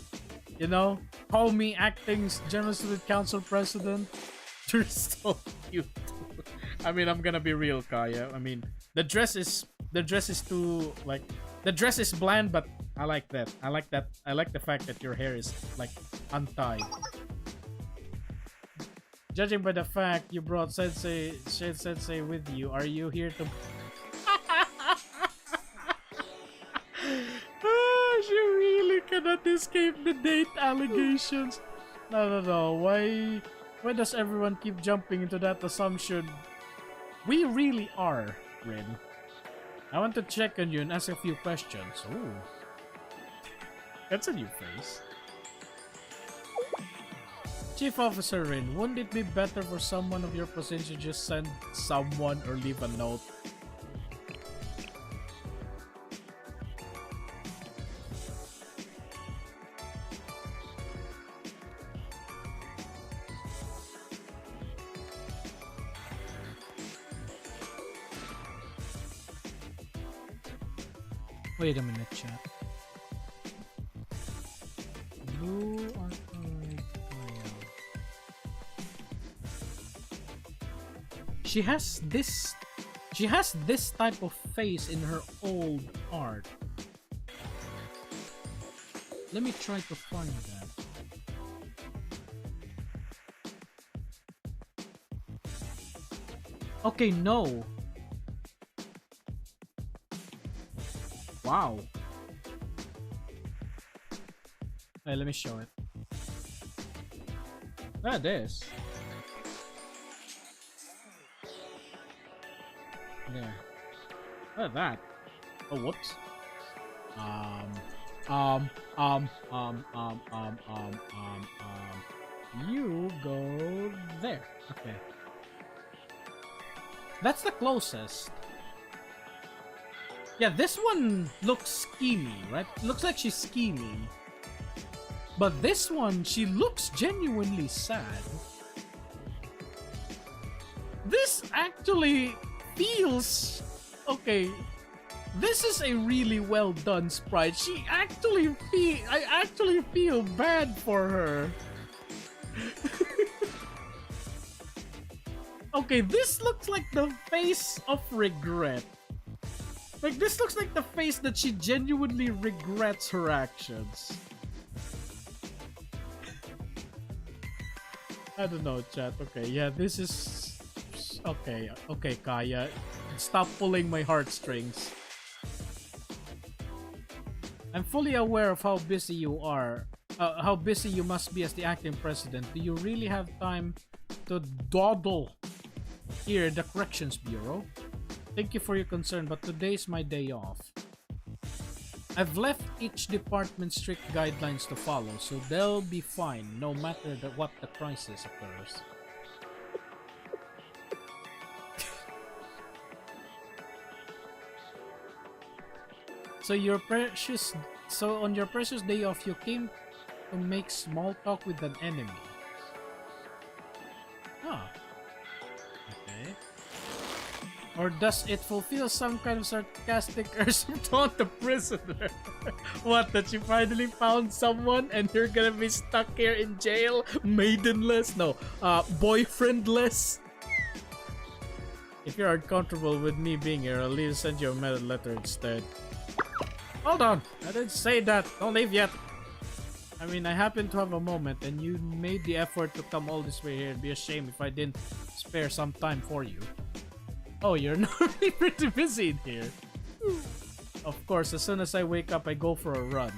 You know, call me acting General Student Council President. You're so cute. I mean, I'm gonna be real, Kaya. I mean, the dress is too like. The dress is bland, but I like that. I like that. I like the fact that your hair is like untied. Judging by the fact you brought Sensei with you, are you here to? She really cannot escape the date allegations. No. Why does everyone keep jumping into that assumption? We really are, Rin. I want to check on you and ask a few questions. Ooh. That's a new face. Chief Officer Rin, wouldn't it be better for someone of your position to just send someone or leave a note? Wait a minute, chat. Blue Archive file. She has this type of face in her old art. Let me try to find that. Okay, no. Wow. Hey, let me show it. Ah, this. There. Look at that. Oh, whoops. You go there. Okay. That's the closest. Yeah, this one looks schemy, right? Looks like she's scheming. But this one, she looks genuinely sad. This actually feels... Okay, this is a really well done sprite. I actually feel bad for her. Okay, this looks like the face of regret. Like, this looks like the face that she genuinely regrets her actions. I don't know, chat. Okay, yeah, this is... Okay, Kaya. Stop pulling my heartstrings. I'm fully aware of how busy you are. How busy you must be as the acting president. Do you really have time to dawdle here at the Corrections Bureau? Thank you for your concern, but today's my day off. I've left each department strict guidelines to follow, so they'll be fine no matter what the crisis occurs. So on your precious day off, you came to make small talk with an enemy. Ah. Okay. Or does it fulfill some kind of sarcastic urge to taunt the prisoner? What, that you finally found someone and you're gonna be stuck here in jail? Maidenless? No, boyfriendless? If you're uncomfortable with me being here, I'll send you a letter instead. Hold on, I didn't say that. Don't leave yet. I mean, I happen to have a moment and you made the effort to come all this way here. It'd be a shame if I didn't spare some time for you. Oh, you're normally pretty busy in here. Of course, as soon as I wake up, I go for a run.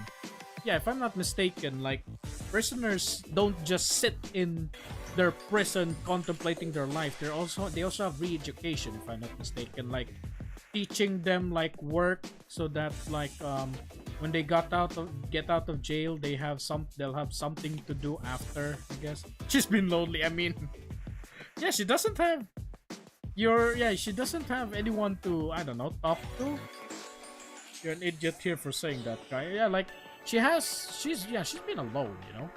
Yeah, if I'm not mistaken, like, prisoners don't just sit in their prison contemplating their life. They also have re-education, if I'm not mistaken, like teaching them like work so that like when they get out of jail, they'll have something to do after, I guess. She's been lonely. I mean, yeah, she doesn't have she doesn't have anyone to, I don't know, talk to. You're an idiot here for saying that, guy. Yeah, like she's been alone, you know.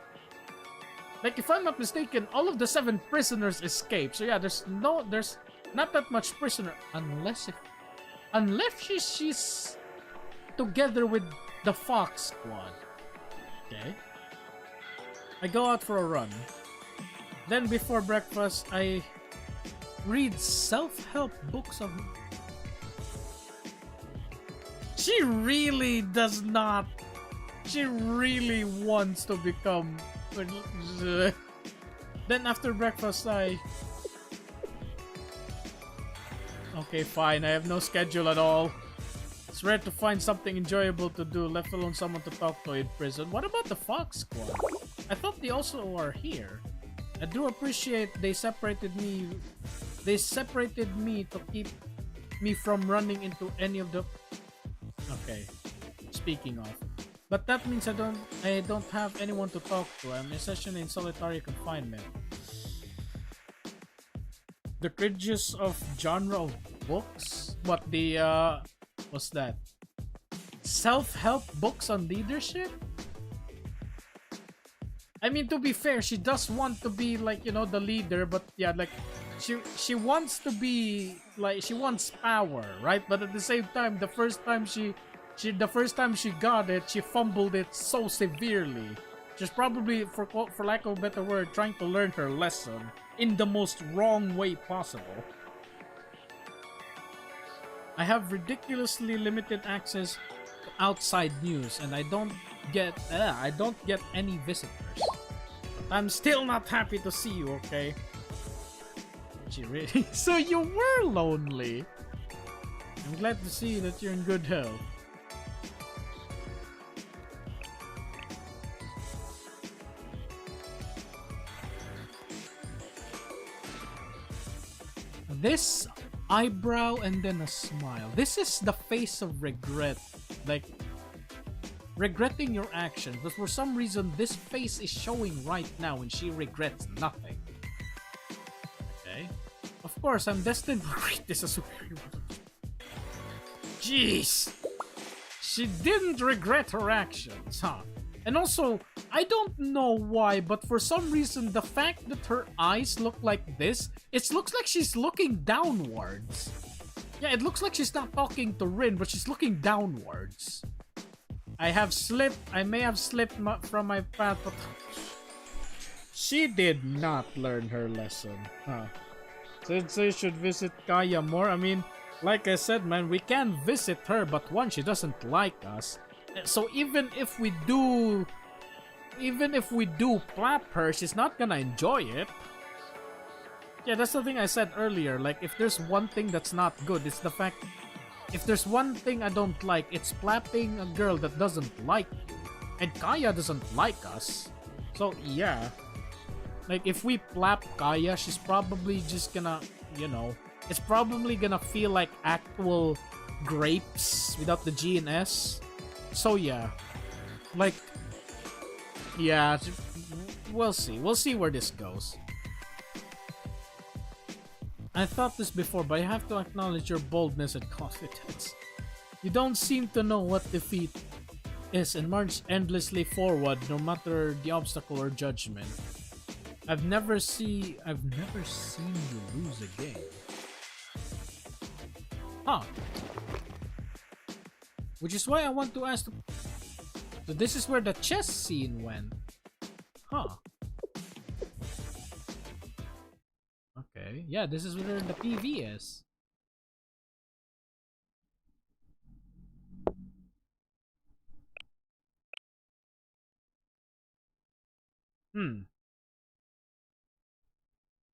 Like, if I'm not mistaken, all of the 7 prisoners escaped. So yeah, there's not that much prisoner unless she's together with the Fox Squad. Okay. I go out for a run. Then before breakfast, I read self-help books of... She really does not... She really wants to become... Then after breakfast, I... Okay, fine. I have no schedule at all. It's rare to find something enjoyable to do, let alone someone to talk to in prison. What about the Fox Squad? I thought they also are here. I do appreciate they separated me to keep me from running into any of the... Okay, speaking of. But that means I don't have anyone to talk to. I'm essentially in solitary confinement. The cringes of genre of books? What, the what's that? Self-help books on leadership? I mean, to be fair, she does want to be like, you know, the leader, but yeah, like she wants to be like, she wants power, right? But at the same time, the first time she got it, she fumbled it so severely. She's probably, for lack of a better word, trying to learn her lesson in the most wrong way possible. I have ridiculously limited access to outside news, and I don't get any visitors. But I'm still not happy to see you, okay? She really... So you were lonely. I'm glad to see that you're in good health. This eyebrow and then a smile. This is the face of regret. Like, regretting your actions. But for some reason, this face is showing right now and she regrets nothing. Okay. Of course, I'm destined for greatness as superior. Jeez! She didn't regret her actions, huh? And also, I don't know why, but for some reason, the fact that her eyes look like this, it looks like she's looking downwards. Yeah, it looks like she's not talking to Rin, but she's looking downwards. I may have slipped from my path, but... She did not learn her lesson, huh? Sensei should visit Kaya more. I mean, like I said, man, we can visit her, but one, she doesn't like us. So even if we do plap her, she's not gonna enjoy it. Yeah, that's the thing I said earlier. Like, if there's one thing that's not good, it's the fact... If there's one thing I don't like, it's plapping a girl that doesn't like you. And Kaya doesn't like us. So, yeah. Like, if we plap Kaya, she's probably just gonna, you know, It's probably gonna feel like actual grapes without the G and S. So yeah, like, yeah, we'll see. We'll see where this goes. I thought this before, but I have to acknowledge your boldness and confidence. You don't seem to know what defeat is and march endlessly forward no matter the obstacle or judgment. I've never seen you lose a game. Huh. Which is why I want to ask. So this is where the chess scene went. Huh. Okay. Yeah, this is where the PV is.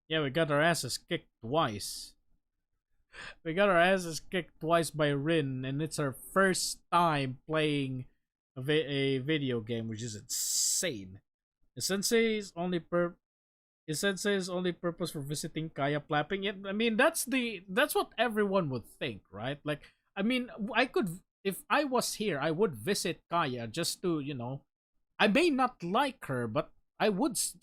Yeah, we got our asses kicked twice. We got our asses kicked twice by Rin, and it's our first time playing a video game, which is insane. Is Sensei's only purpose for visiting Kaya plapping it? I mean, that's what everyone would think, right? Like, I mean, I could, if I was here, I would visit Kaya just to, I may not like her, but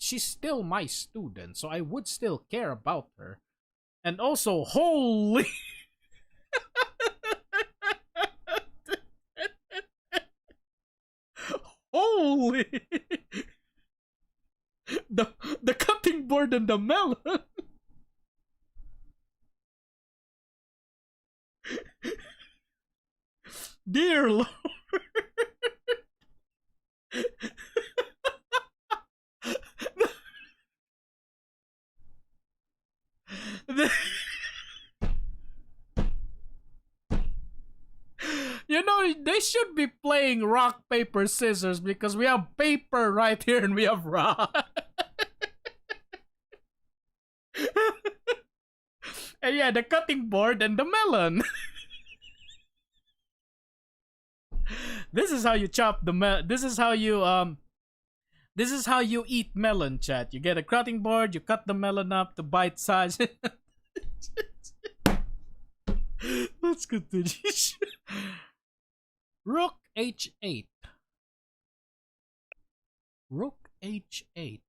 she's still my student, so I would still care about her. And also, holy holy the cutting board and the melon. Dear Lord. They should be playing rock, paper, scissors because we have paper right here and we have rock. And yeah, the cutting board and the melon. This is how you chop the This is how you eat melon, chat. You get a cutting board, you cut the melon up to bite size. Let's continue. Rook H8. Rook H8.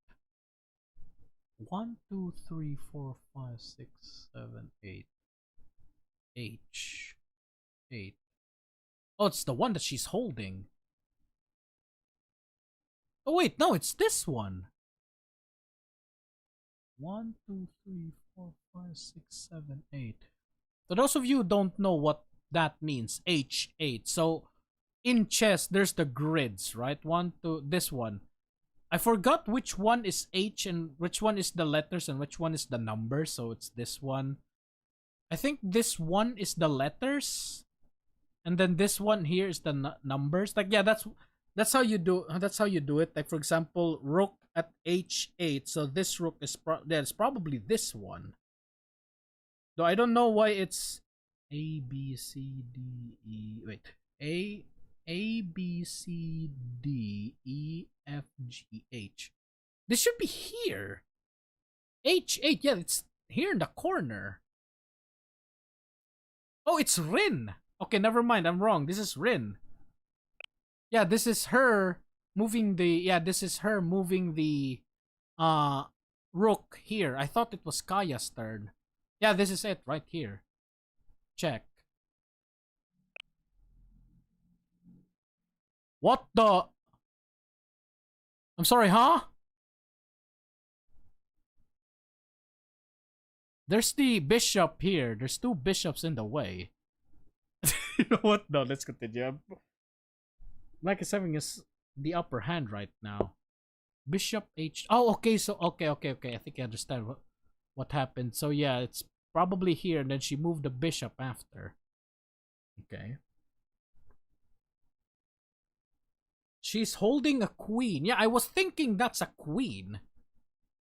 1, 2, 3, 4, 5, 6, 7, 8. H8. Oh, it's the one that she's holding. Oh wait, no, it's this one. 1, 2, 3, 4, 5, 6, 7, 8. For those of you who don't know what that means, H8. So in chess, there's the grids, right? 1, 2, this one. I forgot which one is H and which one is the letters and which one is the numbers. So it's this one. I think this one is the letters, and then this one here is the numbers. Like, yeah, that's how you do. That's how you do it. Like, for example, rook at H8. So this rook is it's probably this one. Though I don't know why it's A B C D E. Wait, A B C D E F G H. This should be here. H8. Yeah, it's here in the corner. Oh, it's Rin. Okay, never mind. I'm wrong. This is Rin. Yeah, this is her moving the. Yeah, this is her moving the. Rook here. I thought it was Kaya's turn. Yeah, this is it right here. Check. What the? I'm sorry, huh? There's the bishop here. There's 2 bishops in the way. You know what? No, let's continue. Black is having the upper hand right now. Bishop H. Oh, okay. So okay. I think I understand what happened. So yeah, it's probably here, and then she moved the bishop after. Okay. She's holding a queen. Yeah, I was thinking that's a queen.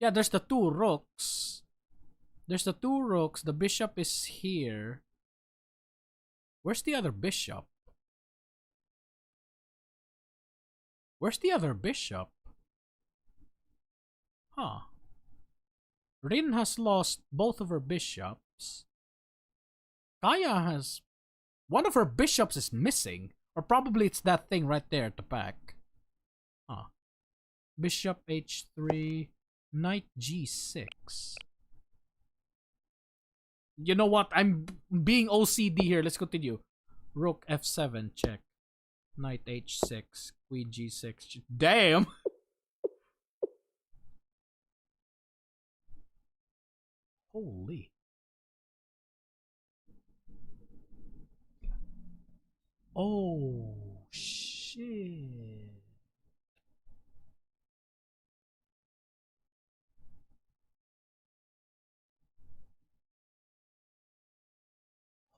Yeah, there's the 2 rooks. There's the 2 rooks. The bishop is here. Where's the other bishop? Where's the other bishop? Huh. Rin has lost both of her bishops. Kaya has one of her bishops is missing, or probably it's that thing right there at the back. Huh. Bishop h3, knight g6. You know what? I'm being OCD here. Let's continue. Rook f7, check. Knight h6, queen g6. Damn! Holy. Oh, shit.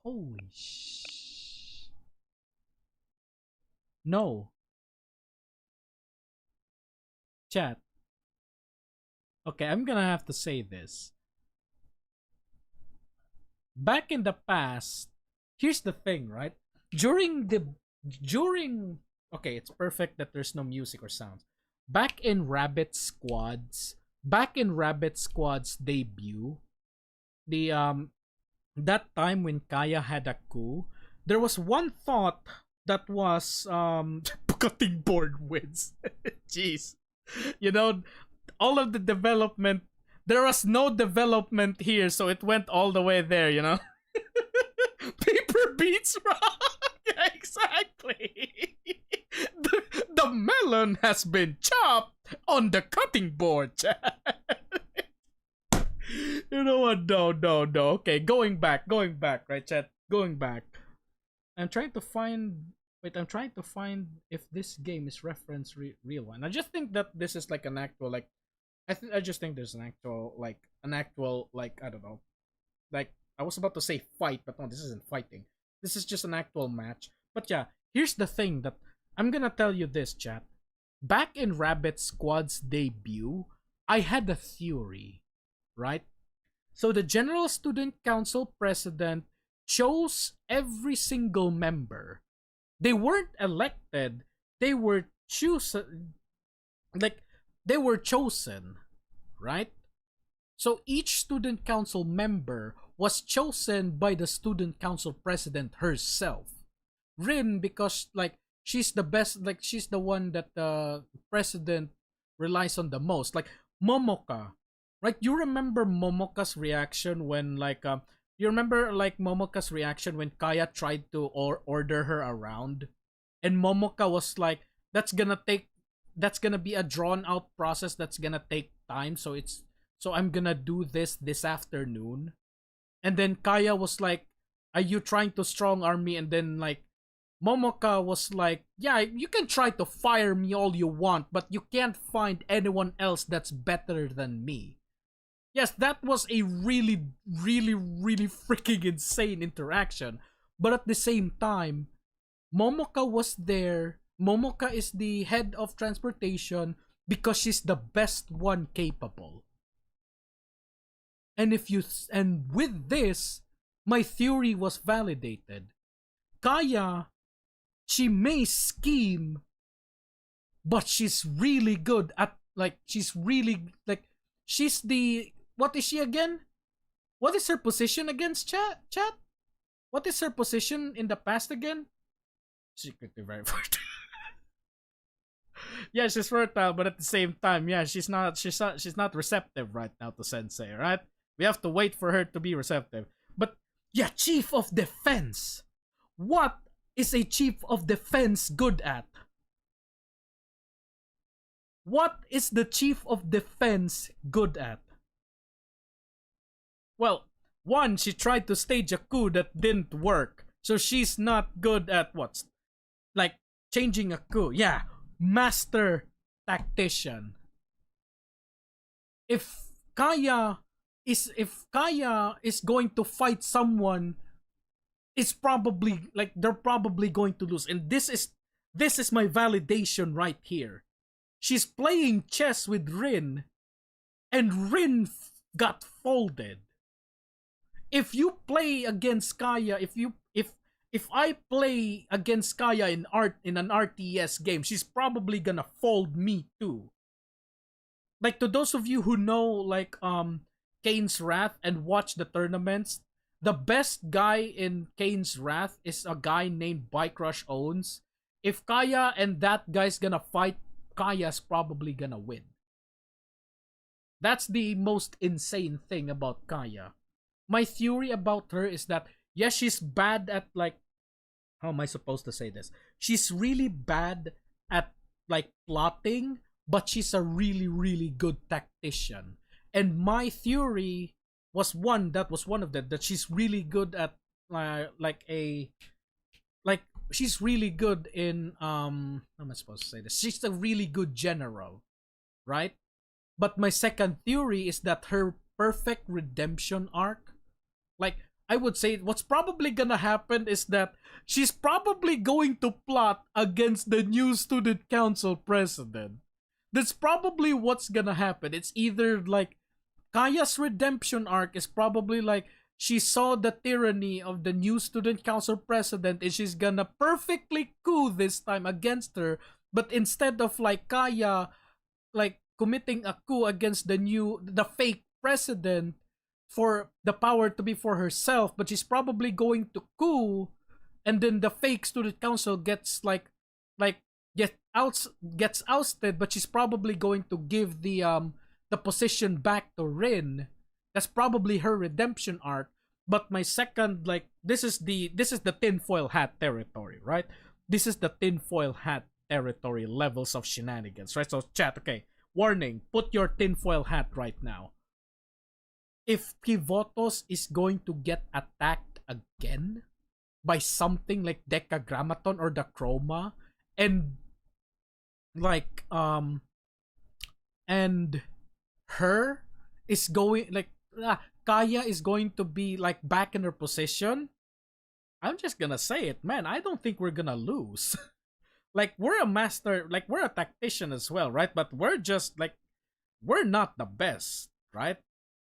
Holy sh... No. Chat. Okay, I'm gonna have to say this. Back in the past, here's the thing, right? During okay, it's perfect that there's no music or sounds. Back in Rabbit Squad's debut, the that time when Kaya had a coup, there was one thought that was cutting board wins. Jeez. You know, all of the development, there was no development here, so it went all the way there, you know? Paper beats rock. Yeah, exactly. The melon has been chopped on the cutting board. You know what? No. Okay, going back, right, chat? Going back. I'm trying to find. Wait, I'm trying to find if this game is reference real one. I just think that this is like an actual like. I just think there's an actual like I don't know, like I was about to say fight, but no, this isn't fighting. This is just an actual match. But yeah, here's the thing that I'm gonna tell you this, chat. Back in Rabbit Squad's debut, I had a theory, right? So the General Student Council president chose every single member. They weren't elected. They were chosen. Like, they were chosen, right? So each student council member was chosen by the student council president herself. Rin, because like she's the best, like she's the one that the president relies on the most. Like Momoka, right? You remember Momoka's reaction when you remember like Momoka's reaction when Kaya tried to order her around, and Momoka was like, that's gonna be a drawn out process, that's gonna take time, so I'm gonna do this afternoon. And then Kaya was like, are you trying to strong arm me? And then like Momoka was like, yeah, you can try to fire me all you want, but you can't find anyone else that's better than me. Yes, that was a really freaking insane interaction. But at the same time, Momoka was there. Momoka is the head of transportation because she's the best one capable. And with this, my theory was validated. Kaya, she may scheme, but she's really good at she's the, what is she again? What is her position against chat? What is her position in the past again? Secretly very fertile. Yeah, she's fertile, but at the same time, yeah, she's not receptive right now to Sensei, right? We have to wait for her to be receptive. But yeah, Chief of Defense. What is a Chief of Defense good at? What is the Chief of Defense good at? Well, one, she tried to stage a coup that didn't work. So she's not good at what's like changing a coup. Yeah, master tactician. If Kaya is going to fight someone, it's probably like they're probably going to lose. And this is my validation right here. She's playing chess with Rin, and Rin got folded. If you play against Kaya, if I play against Kaya in an RTS game, she's probably gonna fold me too. Like, to those of you who know like Kane's Wrath and watch the tournaments, the best guy in Kane's Wrath is a guy named Bike Rush Owns. If Kaya and that guy's gonna fight, Kaya's probably gonna win. That's the most insane thing about Kaya. My theory about her is that, yes, she's bad at, like, how am I supposed to say this? She's really bad at, like, plotting, but she's a really, really good tactician. And my theory was one of them, that she's really good at, she's really good in, how am I supposed to say this? She's a really good general, right? But my second theory is that her perfect redemption arc, like, I would say what's probably gonna happen is that she's probably going to plot against the new student council president. That's probably what's gonna happen. It's either like Kaya's redemption arc is probably like she saw the tyranny of the new student council president and she's gonna perfectly coup this time against her, but instead of like Kaya like committing a coup against the fake president for the power to be for herself, but she's probably going to coup, and then the fake student council gets gets ousted, but she's probably going to give the position back to Rin. That's probably her redemption arc. But my second, like, this is the tinfoil hat territory, right? This is the tinfoil hat territory levels of shenanigans, right? So chat, okay. Warning, put your tinfoil hat right now. If Kivotos is going to get attacked again by something like Decagrammaton or the Chroma, and like and her is going like Kaya is going to be like back in her position, I'm just gonna say it, man. I don't think we're gonna lose. Like, we're a master, like, we're a tactician as well, right? But we're just like, we're not the best, right?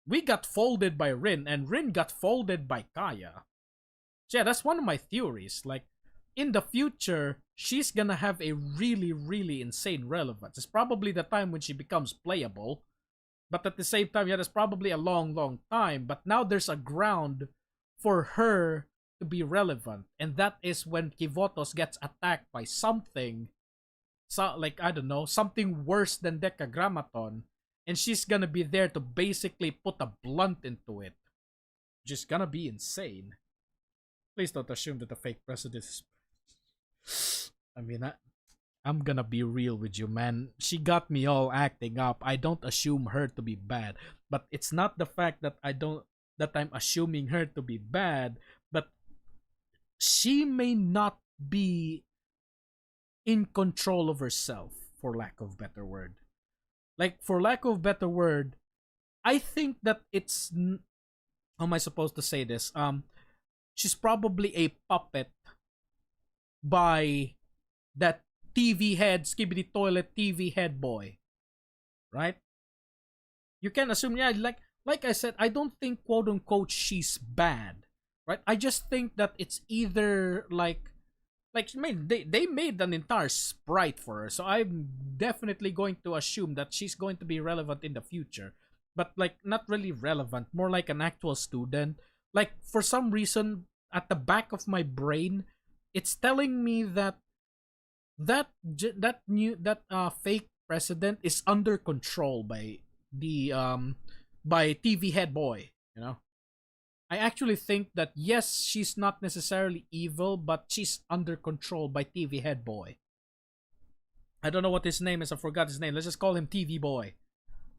We got folded by Rin, and Rin got folded by Kaya. So yeah, that's one of my theories. Like, in the future, she's gonna have a really, really insane relevance. It's probably the time when she becomes playable. But at the same time, yeah, there's probably a long, long time. But now there's a ground for her to be relevant. And that is when Kivotos gets attacked by something. So, like, I don't know, something worse than Decagrammaton. And she's gonna be there to basically put a blunt into it. Just gonna be insane. Please don't assume that the fake president is... I mean, I'm gonna be real with you, man. She got me all acting up. I don't assume her to be bad. But it's not the fact that I'm assuming her to be bad, but she may not be in control of herself, for lack of better word. Like, for lack of better word, I think that it's... How am I supposed to say this? She's probably a puppet by that TV head, Skibidi Toilet TV head boy. Right? You can assume, yeah, like I said, I don't think, quote unquote, she's bad. Right? I just think that it's either like I mean, they made an entire sprite for her, so I'm definitely going to assume that she's going to be relevant in the future. But like, not really relevant, more like an actual student. Like, for some reason, at the back of my brain, it's telling me that fake president is under control by TV head boy, you know. I actually think that, yes, she's not necessarily evil, but she's under control by TV head boy. I don't know what his name is. I forgot his name. Let's just call him TV boy.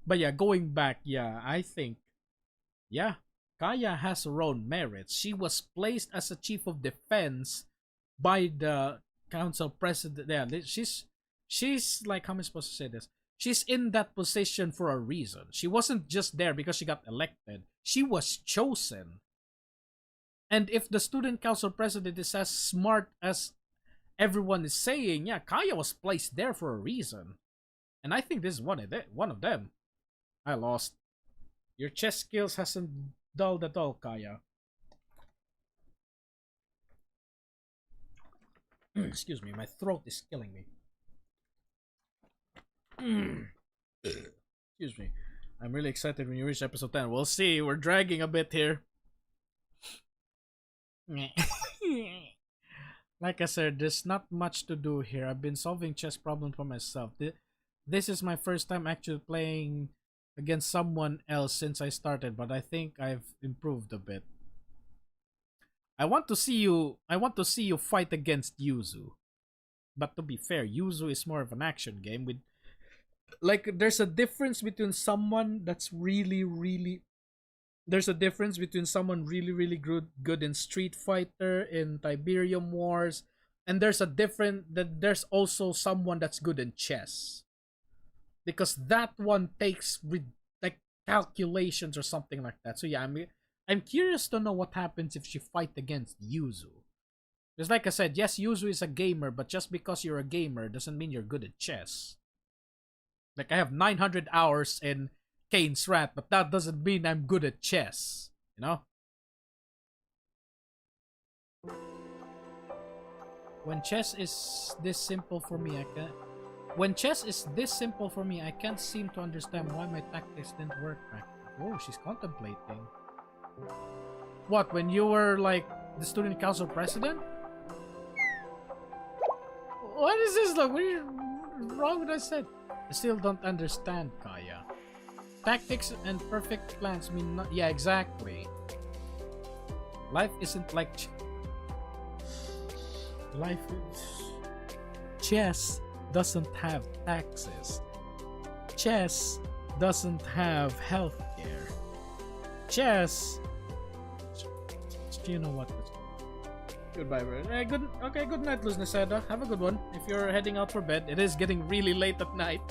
But yeah, going back, yeah, I think, yeah, Kaya has her own merits. She was placed as a chief of defense by the council president. Yeah, she's like, how am I supposed to say this? She's in that position for a reason. She wasn't just there because she got elected. She was chosen. And if the student council president is as smart as everyone is saying, yeah, Kaya was placed there for a reason. And I think this is one of them. I lost. Your chess skills hasn't dulled at all, Kaya. Excuse me, my throat is killing me. Excuse me. I'm really excited when you reach episode 10. We'll see. We're dragging a bit here. Like I said, there's not much to do here. I've been solving chess problems for myself. This is my first time actually playing against someone else since I started, but I think I've improved a bit. I want to see you fight against Yuzu. But to be fair, Yuzu is more of an action game with like there's a difference between someone that's really there's a difference between someone really good in Street Fighter, in Tiberium Wars, and there's also someone that's good in chess. Because that one takes like calculations or something like that. So yeah, I'm curious to know what happens if she fight against Yuzu. Because like I said, yes, Yuzu is a gamer, but just because you're a gamer doesn't mean you're good at chess. Like I have 900 hours in Kane's Rat, but that doesn't mean I'm good at chess. You know? When chess is this simple for me, I can't seem to understand why my tactics didn't work right. Oh, she's contemplating. What, when you were like the student council president? What is this? Like, what is wrong with what I said? I still don't understand, Kaya. Tactics and perfect plans mean not. Yeah, exactly. Life isn't like life is. Chess doesn't have taxes. Chess doesn't have healthcare. Chess. You know what? Goodbye, bro. Good night, Luz Neseda. Have a good one. If you're heading out for bed, it is getting really late at night.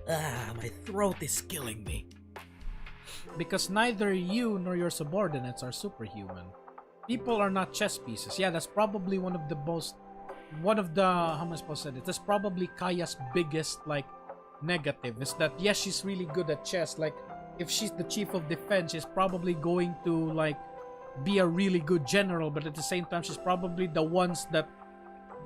My throat is killing me. Because neither you nor your subordinates are superhuman. People are not chess pieces. Yeah, that's probably how am I supposed to say it? That's probably Kaya's biggest, like, negative. Is that, yes, she's really good at chess. Like, if she's the chief of defense, she's probably going to, like, be a really good general. But at the same time, she's probably the ones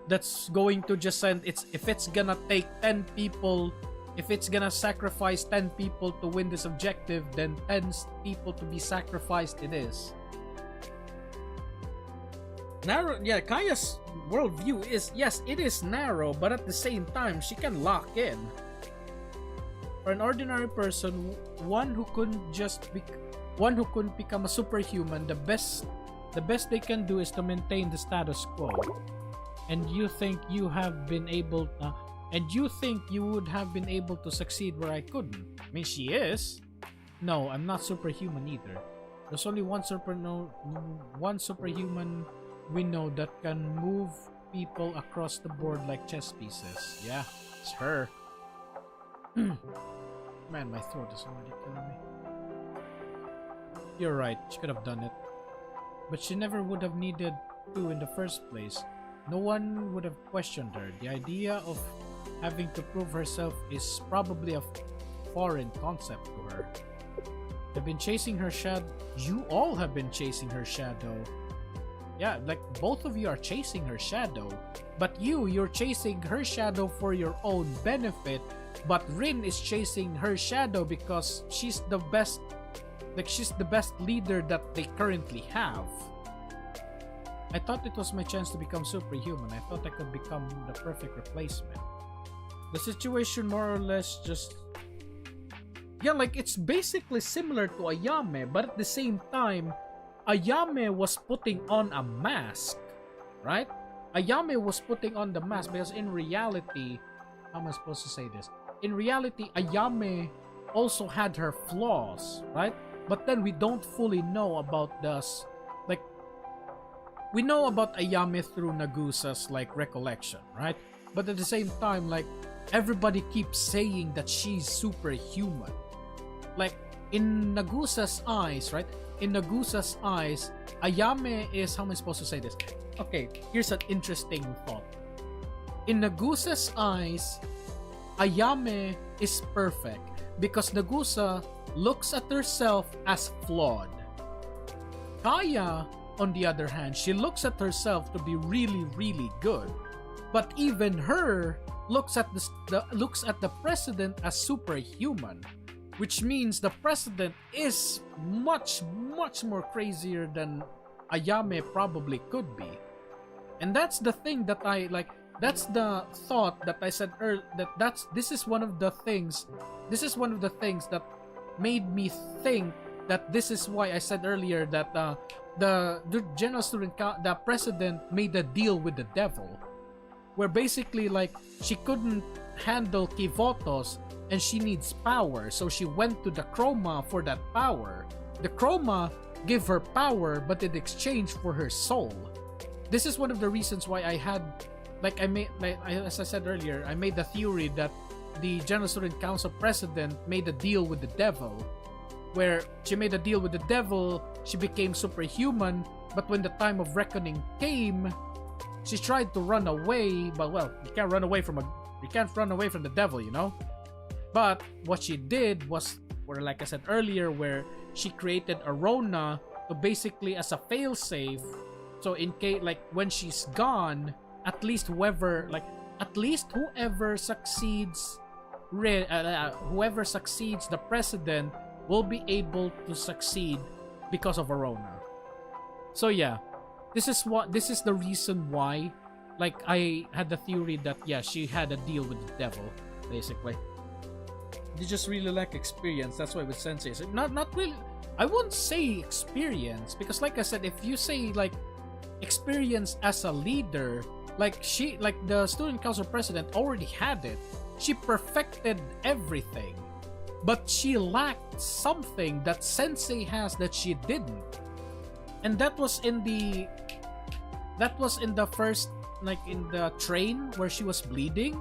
that's going to just send, if it's gonna take 10 people, if it's gonna sacrifice 10 people to win this objective, then 10 people to be sacrificed it is. Narrow, yeah, Kaya's worldview is, yes, it is narrow, but at the same time, she can lock in. For an ordinary person, one who couldn't become a superhuman, the best they can do is to maintain the status quo. And you think you have been able and you think you would have been able to succeed where I couldn't. I mean, she is. No, I'm not superhuman either. There's only one superhuman we know that can move people across the board like chess pieces. Yeah, it's her. Man, my throat is already killing me. You're right, she could have done it. But she never would have needed to in the first place. No one would have questioned her. The idea of having to prove herself is probably a foreign concept to her. I've been chasing her shadow. You all have been chasing her shadow. Yeah, like both of you are chasing her shadow. But you're chasing her shadow for your own benefit. But Rin is chasing her shadow because she's the best, like she's the best leader that they currently have. I thought it was my chance to become superhuman. I thought I could become the perfect replacement. The situation more or less just... Yeah, like it's basically similar to Ayame, but at the same time, Ayame was putting on a mask, right? Ayame was putting on the mask because in reality, how am I supposed to say this? In reality, Ayame also had her flaws, right? But then we don't fully know about this. Like, we know about Ayame through Nagusa's, like, recollection, right? But at the same time, like, everybody keeps saying that she's superhuman. Like, in Nagusa's eyes, right? In Nagusa's eyes, Ayame is... How am I supposed to say this? Okay, here's an interesting thought. In Nagusa's eyes, Ayame is perfect because Nagusa looks at herself as flawed. Kaya, on the other hand, she looks at herself to be really good. But even her looks at the president as superhuman. which means the president is much more crazier than Ayame probably could be. And that's the thing that I like. That's the thought that I said earlier. This is one of the things that made me think that this is why I said earlier that the general student the president made a deal with the devil, where basically like she couldn't handle Kivotos and she needs power, so she went to the Chroma for that power. The Chroma gave her power, but in exchange for her soul. This is one of the reasons why I had, like I made, like, as I said earlier, I made the theory that the General Student Council president made a deal with the devil, where she made a deal with the devil, she became superhuman, but when the time of reckoning came, she tried to run away, but well, you can't run away from the devil, you know? But what she did was, where like I said earlier, where she created Arona to basically as a failsafe, so in case like when she's gone, at least whoever succeeds the president will be able to succeed because of Arona. So yeah, this is the reason why, like, I had the theory that yeah, she had a deal with the devil, basically. They just really lack experience. That's why with Sensei, not really. I won't say experience, because like I said, if you say like experience as a leader, like the student council president already had it. She perfected everything, but she lacked something that Sensei has that she didn't. And that was in the first, like in the train where she was bleeding,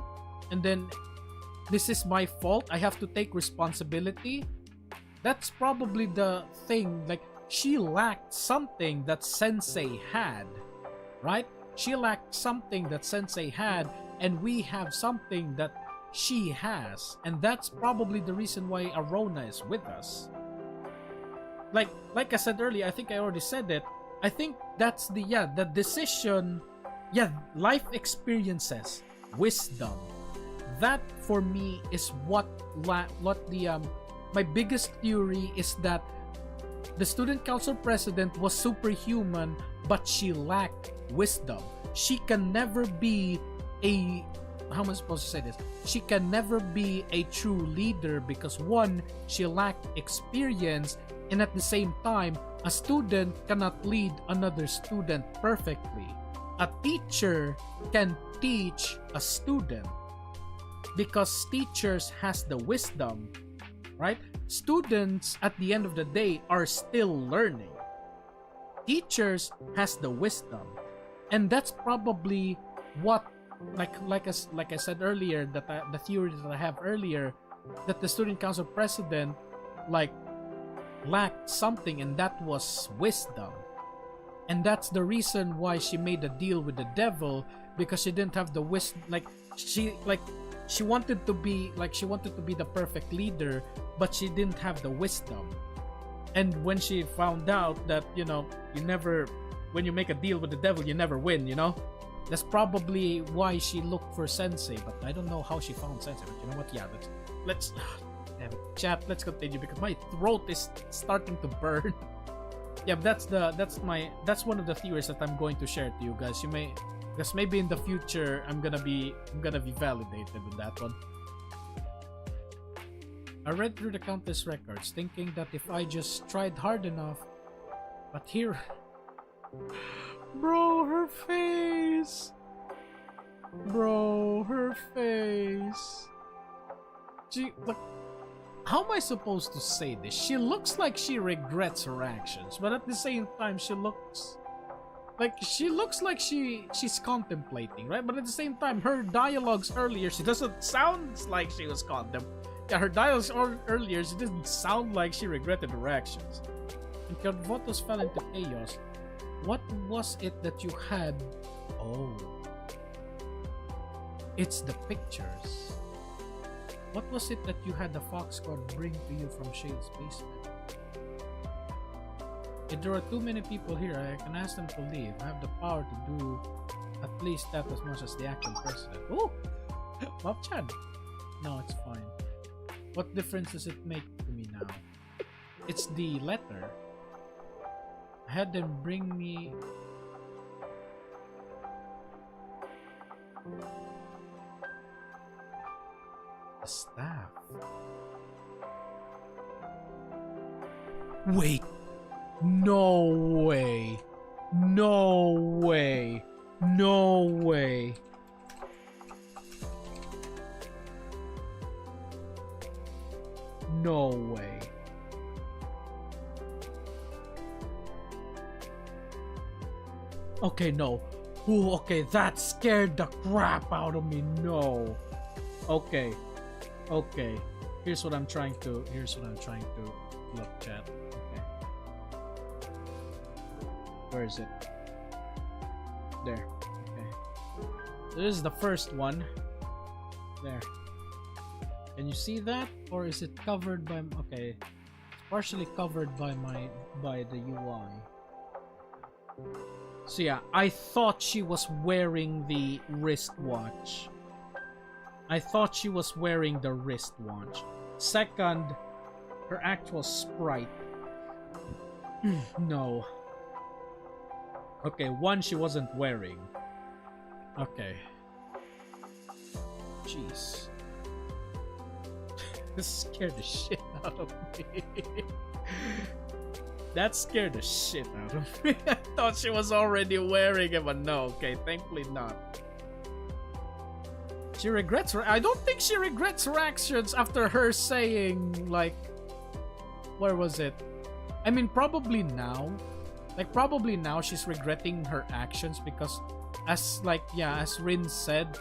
and then this is my fault, I have to take responsibility. That's probably the thing, like she lacked something that Sensei had, right? She lacked something that Sensei had, and we have something that she has, and that's probably the reason why Arona is with us. Like I said earlier, I think I already said it. I think that's the decision, life experiences, wisdom. That for me is what the my biggest theory is that the student council president was superhuman, but she lacked wisdom. She can never be a, how am I supposed to say this? She can never be a true leader because one, she lacked experience, and at the same time, a student cannot lead another student perfectly. A teacher can teach a student because teachers has the wisdom, right? Students at the end of the day are still learning. Teachers has the wisdom, and that's probably what, like I said earlier, that the theory that I have earlier, that the student council president like lacked something, and that was wisdom. And that's the reason why she made a deal with the devil, because she didn't have the wisdom. She wanted to be the perfect leader, but she didn't have the wisdom. And when she found out that, when you make a deal with the devil, you never win, that's probably why she looked for Sensei. But I don't know how she found Sensei. But you know what? Yeah, let's damn it, chat. Let's continue because my throat is starting to burn. Yeah, but that's one of the theories that I'm going to share to you guys. Because maybe in the future I'm gonna be validated with that one. I read through the countless records, thinking that if I just tried hard enough, but here, bro, her face, Look, how am I supposed to say this? She looks like she regrets her actions, but at the same time, she looks like she's contemplating, right? But at the same time, her dialogues earlier, she doesn't sound like she was contemplating. Yeah, her dialogues earlier, she didn't sound like she regretted her actions. And Kivotos fell into chaos. What was it that you had? Oh, it's the pictures. What was it that you had the Fox Squad bring to you from Shade's basement? If there are too many people here, I can ask them to leave. I have the power to do at least that as much as the acting president. Oh! Bob Chan! No, it's fine. What difference does it make to now. It's the letter. I had them bring me... the staff. Wait. No way. No way. No way. No way. Okay, no. Ooh, okay, that scared the crap out of me. No. Okay. Okay. Here's what I'm trying to look, chat. Okay. Where is it? There. Okay. This is the first one. There. Can you see that? Or is it covered by... okay. It's partially covered by the UI. So yeah, I thought she was wearing the wristwatch. I thought she was wearing the wristwatch. Second, her actual sprite. No. Okay, one she wasn't wearing. Okay. Jeez. This scared the shit out of me. That scared the shit out of me. I thought she was already wearing it, but no. Okay, thankfully not. She regrets her... I don't think she regrets her actions after her saying, like... where was it? I mean, probably now. Like, probably now she's regretting her actions because... as, like, yeah, as Rin said...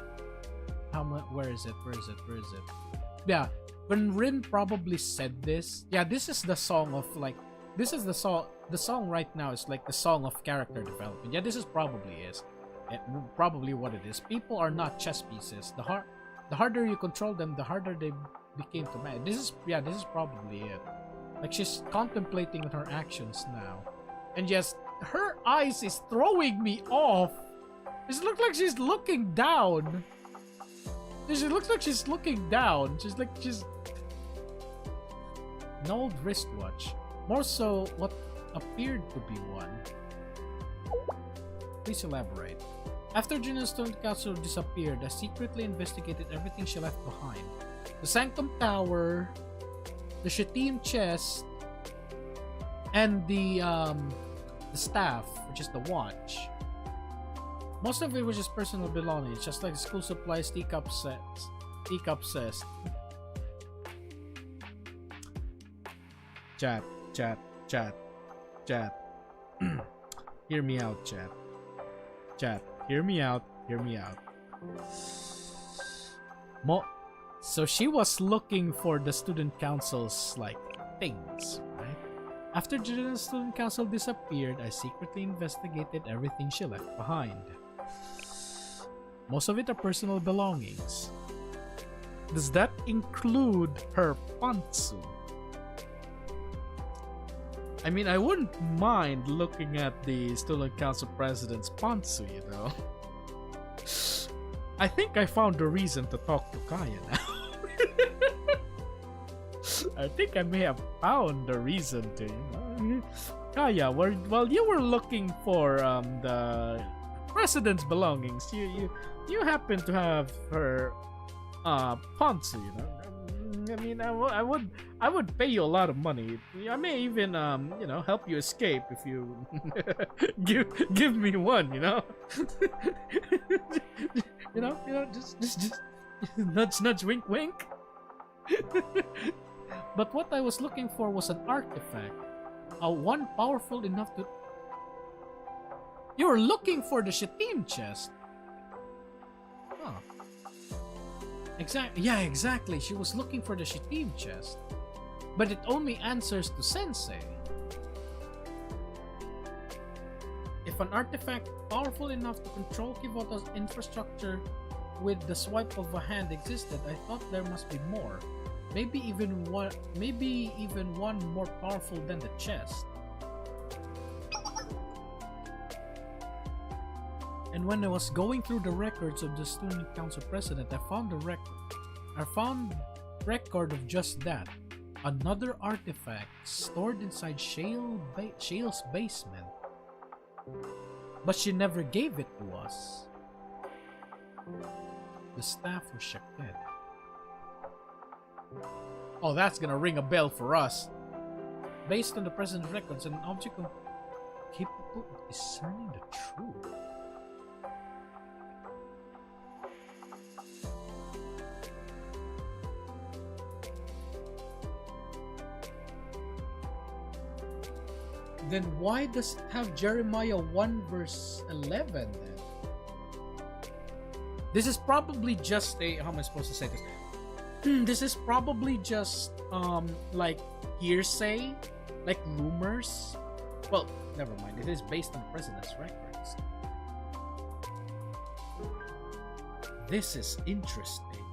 how much... where is it? Where is it? Where is it? Yeah, when Rin probably said this... yeah, this is the song of, like... this is the song... the song right now is, like, the song of character development. Yeah, this is probably is. Probably what it is. People are not chess pieces. The harder you control them, the harder they became to manage. This is, yeah, this is probably it. Like, she's contemplating on her actions now, and yes, her eyes is throwing me off. It looks like she's looking down. She looks like she's looking down. She's like she's an old wristwatch. More so, what appeared to be one. Please elaborate. After Juno's Student Council disappeared, I secretly investigated everything she left behind. The Sanctum Tower, the Shittim chest, and the staff, which is the watch. Most of it was just personal belongings, just like the school supplies teacup sets. Teacup says. Chat. Hear me out, chat. Chat, hear me out. So she was looking for the student council's, like, things, right? After the student council disappeared, I secretly investigated everything she left behind. Most of it are personal belongings. Does that include her pantsu? I mean, I wouldn't mind looking at the student council president's pantsu, you know. I think I found a reason to talk to Kaya now. I think I may have found a reason to, you know. Kaya, while you were looking for the president's belongings, you happen to have her pantsu, you know. I mean, I would pay you a lot of money. I may even you know, help you escape if you give me one, you know. you know, just nudge, wink, wink. But what I was looking for was an artifact, one powerful enough to. You were looking for the Shittim chest. Huh. Yeah, exactly. She was looking for the Shittim chest. But it only answers to Sensei. If an artifact powerful enough to control Kivota's infrastructure with the swipe of a hand existed, I thought there must be more. Maybe even one more powerful than the chest. And when I was going through the records of the student council president, I found record of just that. Another artifact stored inside Shale's basement. But she never gave it to us. The staff of Shaked. Oh, that's gonna ring a bell for us. Based on the present records, an object capable of discerning the truth. Then why does it have Jeremiah 1 verse 11 then? This is probably just a, how am I supposed to say this? This is probably just like hearsay, like rumors. Well, never mind. It is based on the president's records. This is interesting.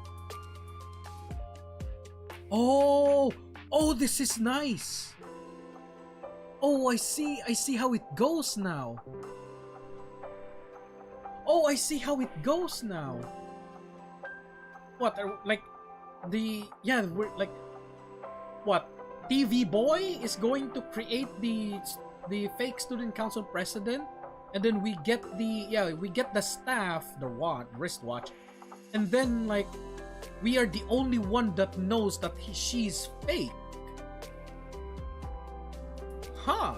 Oh, this is nice. Oh, I see how it goes now. Oh, I see how it goes now. What, like, we're like, what, TV Boy is going to create the fake student council president, and then we get the staff, the wristwatch, and then like we are the only one that knows that she's fake. Huh.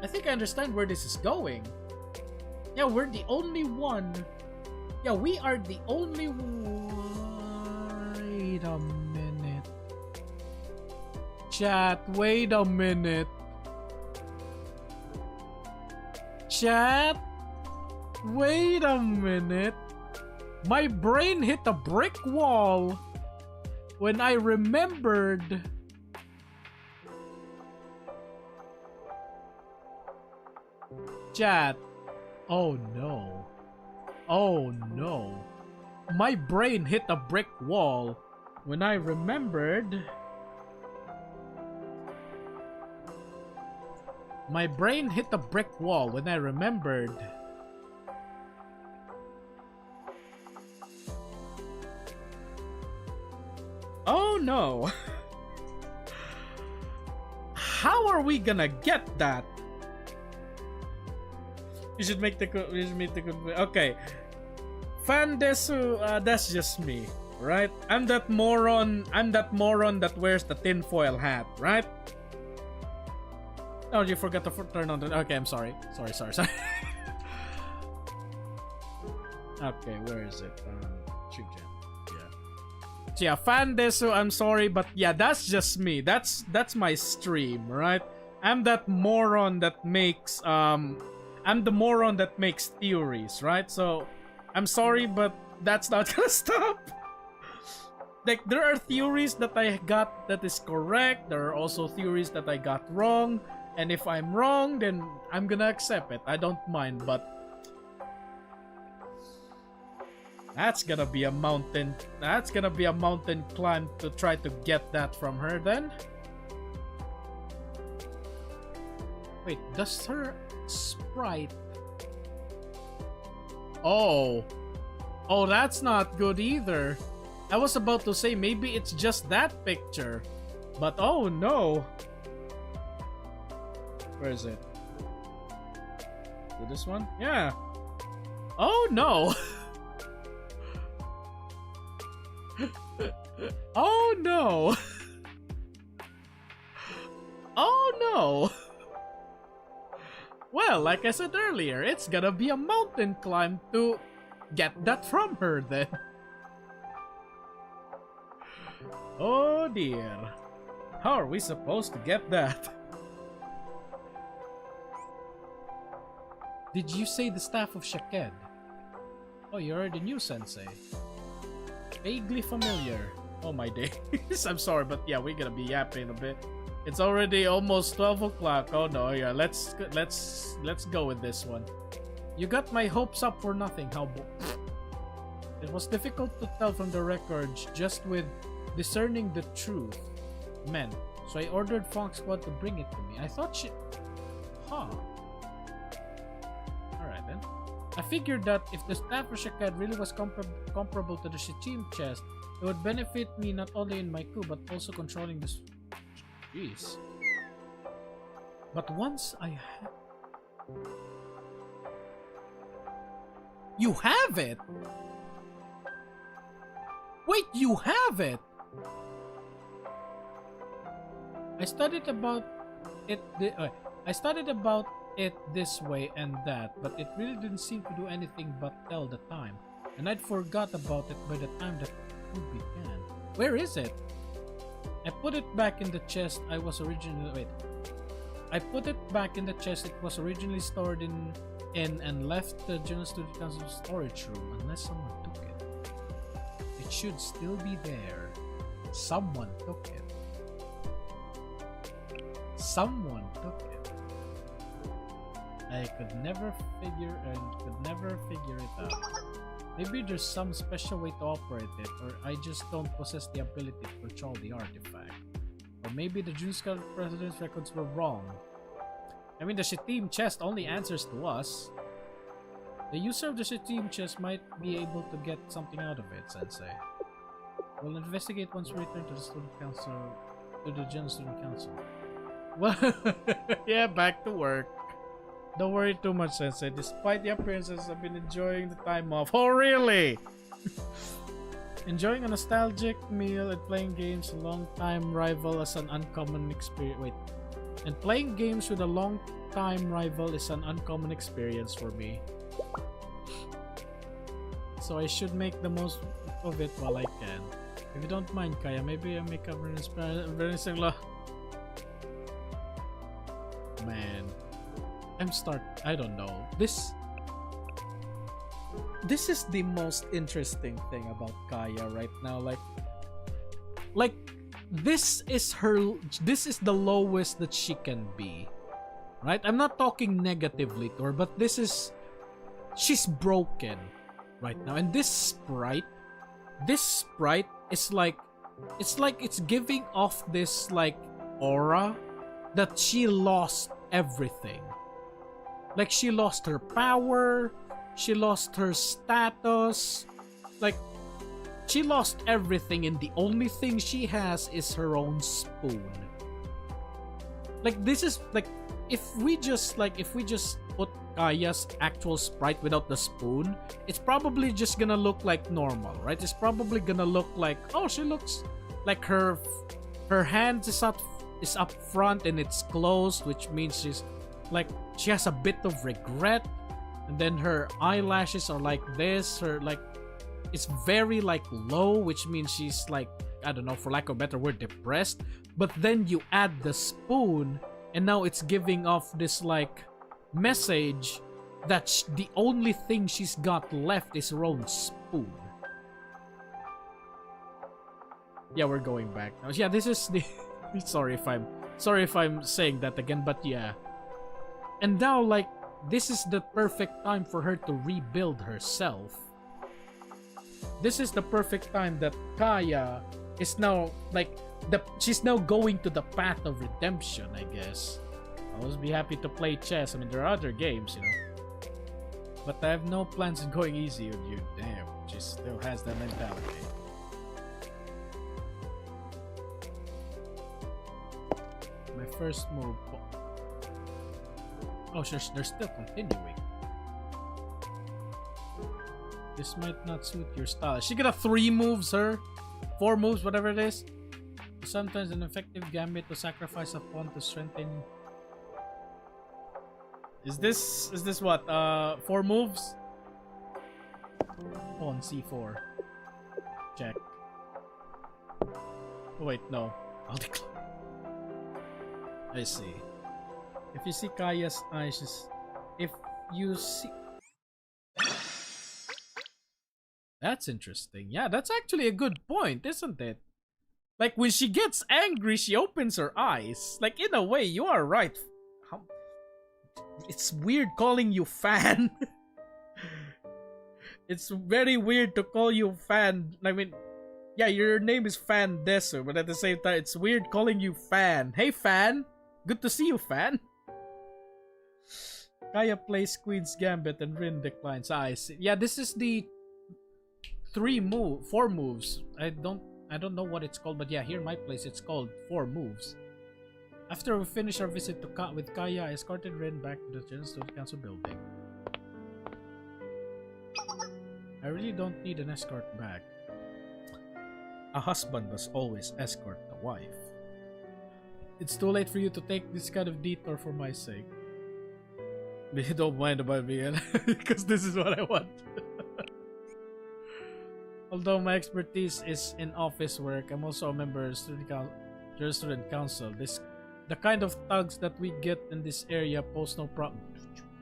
I think I understand where this is going. Yeah, we're the only one. Yeah, we are the only one. Wait a minute. Chat, wait a minute. Chat, wait a minute. My brain hit a brick wall when I remembered. Chat. Oh no. Oh no. My brain hit a brick wall when I remembered. My brain hit a brick wall when I remembered. Oh no. How are we gonna get that? You should make the okay. Fandesu, that's just me, right? I'm that moron that wears the tinfoil hat, right? Oh, you forgot to turn on the. Okay, I'm sorry. Sorry. Okay, where is it? Yeah. So yeah, Fandesu, I'm sorry, but yeah, that's just me. That's my stream, right? I'm that moron that makes I'm the moron that makes theories, right? So, I'm sorry, but that's not gonna stop. Like, there are theories that I got that is correct. There are also theories that I got wrong. And if I'm wrong, then I'm gonna accept it. I don't mind, but that's gonna be a mountain. That's gonna be a mountain climb to try to get that from her then. Wait, does her sprite... Oh, that's not good either. I was about to say maybe it's just that picture, but oh no. Where is it? Is it this one? Yeah. Oh no. Oh no. Oh no. Well, like I said earlier, it's gonna be a mountain climb to get that from her then. Oh dear. How are we supposed to get that? Did you say the staff of Shaked? Oh, you already knew, Sensei. Vaguely familiar. Oh my days. I'm sorry, but yeah, we're gonna be yapping a bit. It's already almost 12 o'clock. Oh no, yeah, let's go with this one. You got my hopes up for nothing, how It was difficult to tell from the records just with discerning the truth meant. So I ordered Funk Squad to bring it to me. I thought she... Huh. Alright then. I figured that if the staff of Shaked really was comparable to the Shichim chest, It would benefit me not only in my coup, but also controlling this. Jeez. But once I have... You have it? Wait, you have it? I studied about it this way and that, but it really didn't seem to do anything but tell the time. And I'd forgot about it by the time that it began. Where is it? I put it back in the chest I put it back in the chest it was originally stored in and left the General Student Council storage room unless someone took it. It should still be there. Someone took it. Someone took it. I could never figure it out. Maybe there's some special way to operate it, or I just don't possess the ability to control the artifact. Or maybe the June Scout President's records were wrong. I mean, the Shittim chest only answers to us. The user of the Shittim chest might be able to get something out of it, Sensei. We'll investigate once we return to the Student Council, to the General Student Council. Well, yeah, back to work. Don't worry too much, Sensei. Despite the appearances, I've been enjoying the time off. Oh, really? Enjoying a nostalgic meal and playing games a long-time rival as an uncommon experience. Wait. And playing games with a long-time rival is an uncommon experience for me. So I should make the most of it while I can. If you don't mind, Kaya, maybe I make a reminiscing law. Man. I don't know. This is the most interesting thing about Kaya right now. Like this is the lowest that she can be. Right? I'm not talking negatively to her, but she's broken right now. And this sprite is like it's giving off this like aura that she lost everything. Like, she lost her power, she lost her status, like, she lost everything, and the only thing she has is her own spoon. Like, this is, like, if we just put Kaya's actual sprite without the spoon, it's probably just gonna look like normal, right? It's probably gonna look like, oh, she looks like her hand is up front and it's closed, which means she's like, she has a bit of regret, and then her eyelashes are like this, it's very like low, which means she's like, I don't know, for lack of a better word, depressed. But then you add the spoon, and now it's giving off this like message that the only thing she's got left is her own spoon. Yeah, we're going back now. Yeah, this is the sorry if I'm saying that again, but yeah. And now, like, this is the perfect time for her to rebuild herself. This is the perfect time that Kaya is now, like, she's now going to the path of redemption, I guess. I'll always be happy to play chess. I mean, there are other games, you know. But I have no plans on going easy on you. Damn, she still has that mentality. My first move... Oh, they're still continuing. This might not suit your style. Is she gonna 3 moves her? 4 moves, whatever it is? Sometimes an effective gambit to sacrifice a pawn to strengthen. Is this what? 4 moves? Pawn C4. Check. Oh, wait, no. I'll decline. I see. If you see Kaya's eyes, if you see... That's interesting. Yeah, that's actually a good point, isn't it? Like, when she gets angry, she opens her eyes. Like, in a way, you are right. It's weird calling you fan. It's very weird to call you fan. I mean, yeah, your name is Fan Desu, but at the same time, it's weird calling you fan. Hey, fan! Good to see you, fan! Kaya plays Queen's Gambit and Rin declines. I see. Yeah, this is the 4 moves. I don't know what it's called, but yeah, here in my place it's called 4 moves. After we finish our visit to with Kaya, I escorted Rin back to the General Student Council building. I really don't need an escort back. A husband must always escort the wife. It's too late for you to take this kind of detour for my sake. But you don't mind about me, because this is what I want. Although my expertise is in office work, I'm also a member of General Student Council. The kind of thugs that we get in this area pose no problem.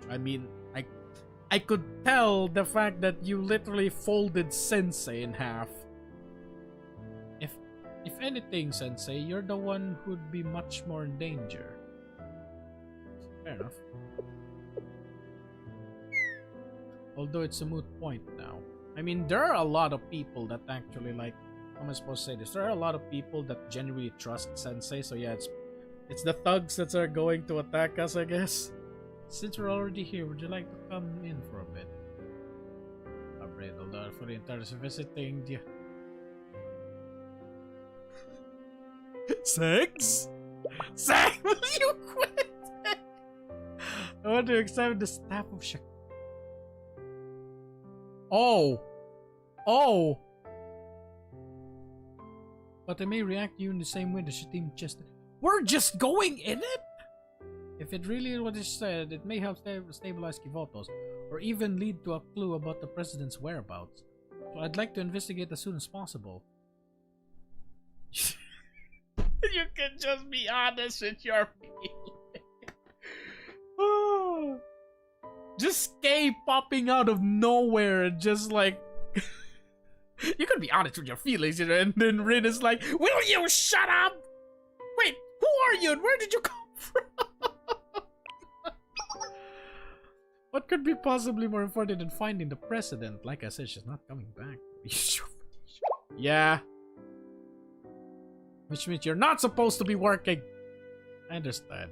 I mean, I could tell the fact that you literally folded Sensei in half. If anything, Sensei, you're the one who'd be much more in danger. Fair enough. Although it's a moot point now. I mean, there are a lot of people that actually, like, how am I supposed to say this? There are a lot of people that genuinely trust Sensei, so yeah, it's the thugs that are going to attack us, I guess. Since we're already here, would you like to come in for a bit? $1 for the entire visiting the... Sex? Sex? Will you quit? I want to examine the staff of Shak. Oh! Oh! But I may react to you in the same way the team just... We're just going in it? If it really is what is said, it may help stabilize Kivotos, or even lead to a clue about the president's whereabouts. So I'd like to investigate as soon as possible. You can just be honest with your feelings. Just Kay popping out of nowhere and just like... You can be honest with your feelings, you know, and then Rin is like, will you shut up? Wait, who are you and where did you come from? What could be possibly more important than finding the president? Like I said, she's not coming back. Yeah. Which means you're not supposed to be working. I understand.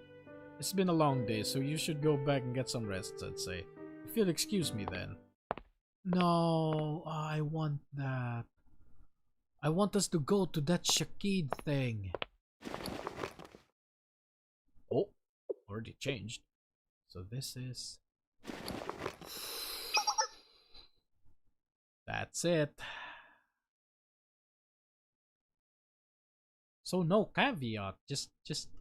It's been a long day, so you should go back and get some rest, I'd say. If you'll excuse me then. No, I want that. I want us to go to that Shakid thing. Oh, already changed. So this is... That's it. So no caveat, just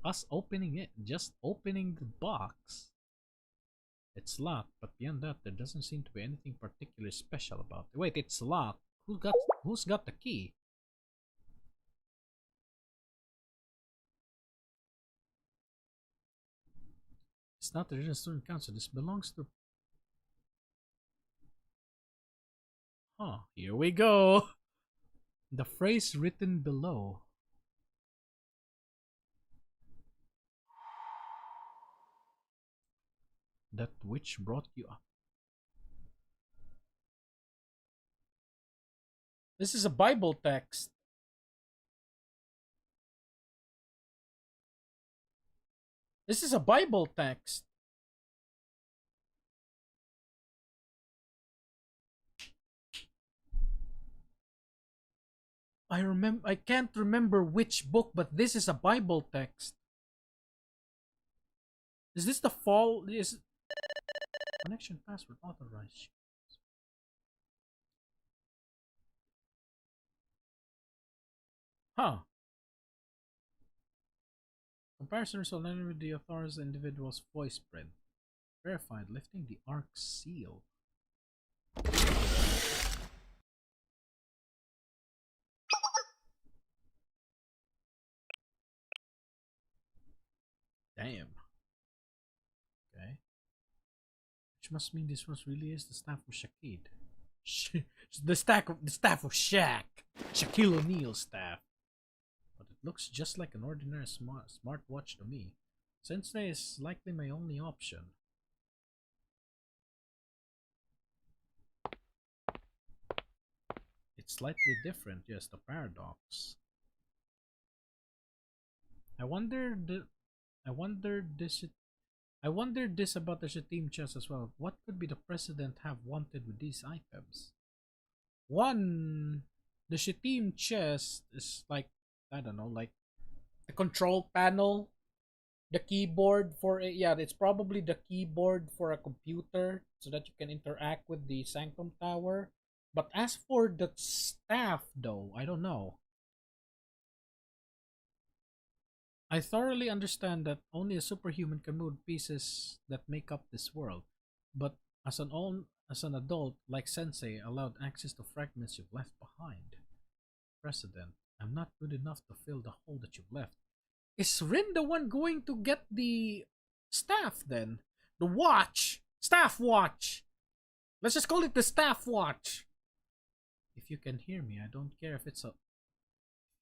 us opening it, just opening the box. It's locked, but beyond that, there doesn't seem to be anything particularly special about it. Wait, it's locked. Who's got the key? It's not the General Student Council. This belongs to... Huh, here we go. The phrase written below. That which brought you up. This is a Bible text. This is a Bible text. I can't remember which book, but this is a Bible text. Is this the fall? Is connection password authorized? Huh. Comparison result with the author's individual's voice print. Verified, lifting the ARC seal. Damn. Okay. Which must mean this was really is the staff of Shakid. the staff of Shaq. Shaquille O'Neal's staff. But it looks just like an ordinary smartwatch to me. Sensei is likely my only option. It's slightly different, yes, the paradox. I wondered this about the Shatim chest as well. What could be the president have wanted with these items? One, the Shittim chest is like, I don't know, like the control panel, the keyboard for it. Yeah, it's probably the keyboard for a computer so that you can interact with the Sanctum Tower. But as for the staff, though, I don't know. I thoroughly understand that only a superhuman can move pieces that make up this world, but as an adult like Sensei allowed access to fragments you've left behind. Precedent. I'm not good enough to fill the hole that you've left. Is Rin the one going to get the staff then? The watch! Staff watch! Let's just call it the staff watch! If you can hear me, I don't care if it's a...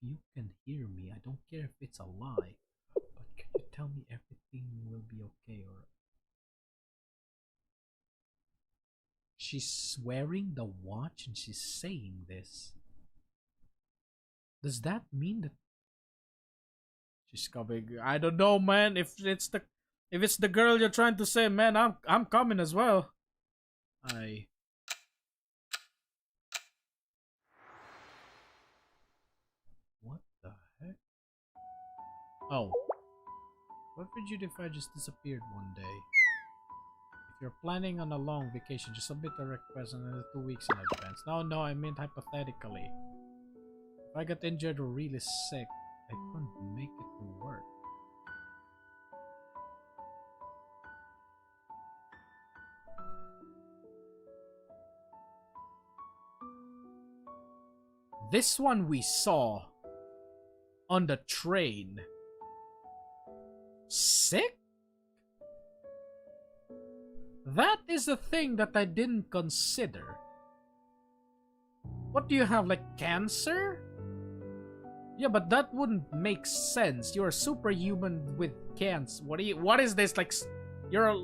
You can hear me, I don't care if it's a lie. But can you tell me everything will be okay or... She's wearing the watch and she's saying this. Does that mean that she's coming? I don't know, man. If it's the girl you're trying to say, man, I'm coming as well. What the heck? Oh. What would you do if I just disappeared one day? If you're planning on a long vacation, just submit a request another 2 weeks in advance. No, I meant hypothetically. If I got injured or really sick, I couldn't make it to work. This one we saw on the train. Sick? That is the thing that I didn't consider. What do you have, like cancer? Yeah, but that wouldn't make sense. You're a superhuman with cancer. What is this, like, you're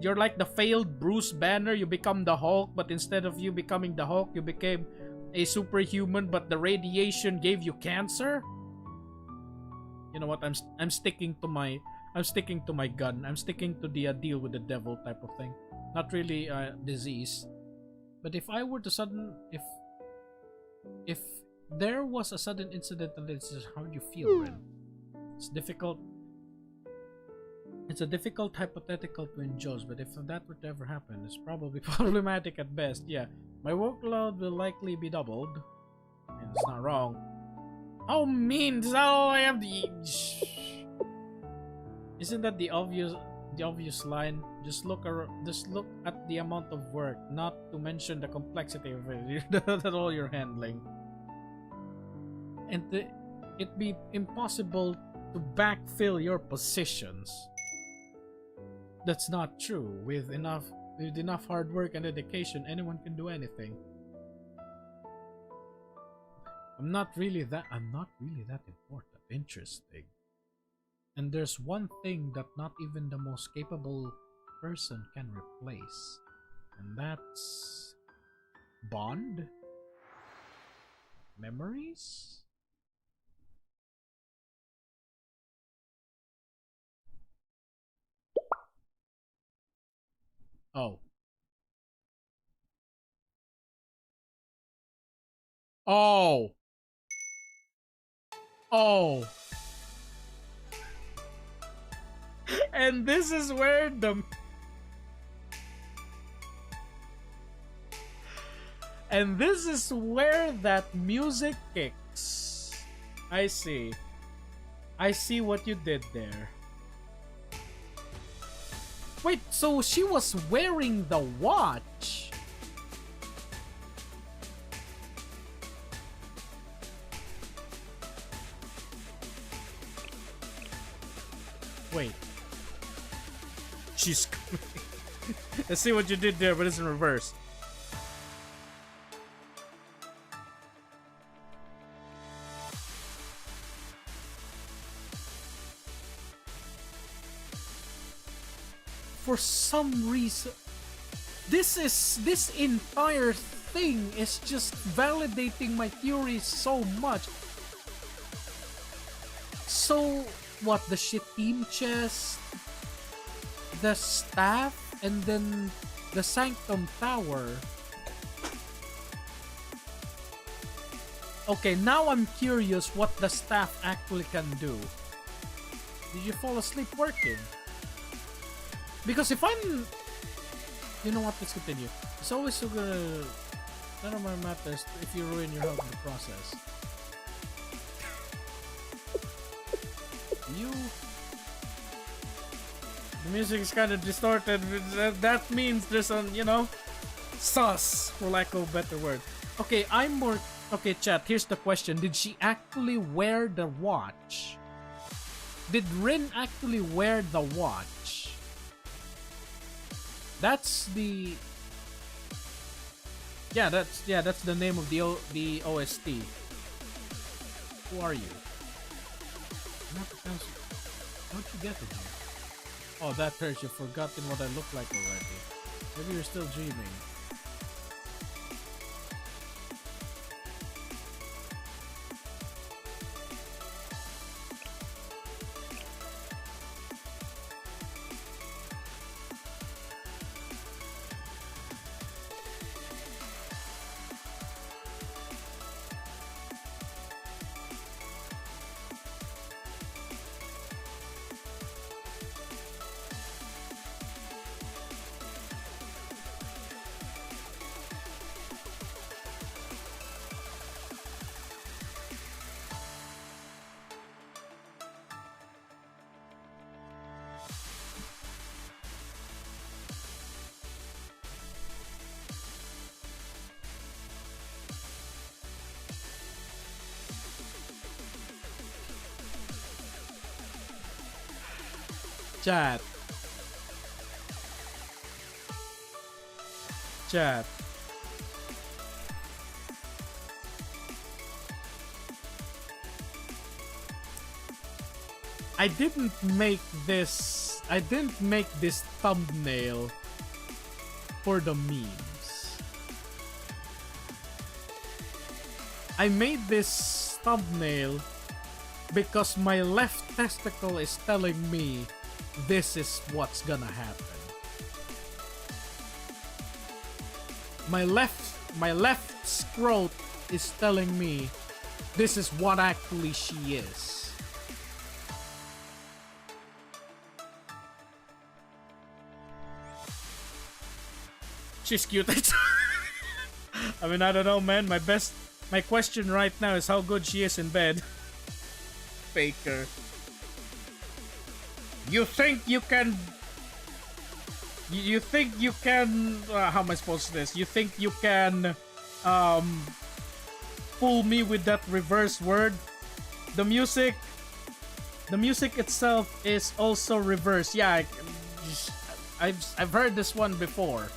like the failed Bruce Banner. You become the Hulk, but instead of you becoming the Hulk, you became a superhuman, but the radiation gave you cancer? You know what? I'm sticking to my gun. I'm sticking to the deal with the devil type of thing. Not really disease. But if I were to if there was a sudden incident and this is how you feel, Ren? It's difficult. It's a difficult hypothetical to indulge, but if that were to ever happen, it's probably problematic at best. Yeah, my workload will likely be doubled, and it's not wrong. How mean! Is that all I have to eat? Isn't that the obvious line? Just look at the amount of work, not to mention the complexity of it that all you're handling. And it'd be impossible to backfill your positions. That's not true. With enough hard work and dedication, anyone can do anything. I'm not really that important. Interesting. And there's one thing that not even the most capable person can replace. And that's bond? Memories? Oh. Oh. Oh. And this is where that music kicks. I see what you did there. Wait, so she was wearing the watch? Wait. She's coming. Let's see what you did there, but it's in reverse. For some reason, this entire thing is just validating my theory so much. So what, the Shittim chest, the staff, and then the Sanctum Tower. Okay, now I'm curious what the staff actually can do. Did you fall asleep working? Because if I'm... You know what, let's continue. It's always so good. None of my matters if you ruin your health in the process. You... The music is kind of distorted. That means there's a, you know, sus, for lack of a better word. Okay, I'm more... Okay, chat, here's the question. Did she actually wear the watch? Did Rin actually wear the watch? That's the... Yeah, that's the name of the OST. Who are you? How'd you get in here? Oh, that hurts. You've forgotten what I look like already. Maybe you're still dreaming. Chat. I didn't make this thumbnail for the memes. I made this thumbnail because my left testicle is telling me this is what's gonna happen. My left scrot is telling me this is what actually she is. She's cute. I mean, I don't know, man. My question right now is how good she is in bed. Faker. You think you can... You think you can... how am I supposed to do this? You think you can... fool me with that reverse word? The music itself is also reverse. Yeah, I've heard this one before.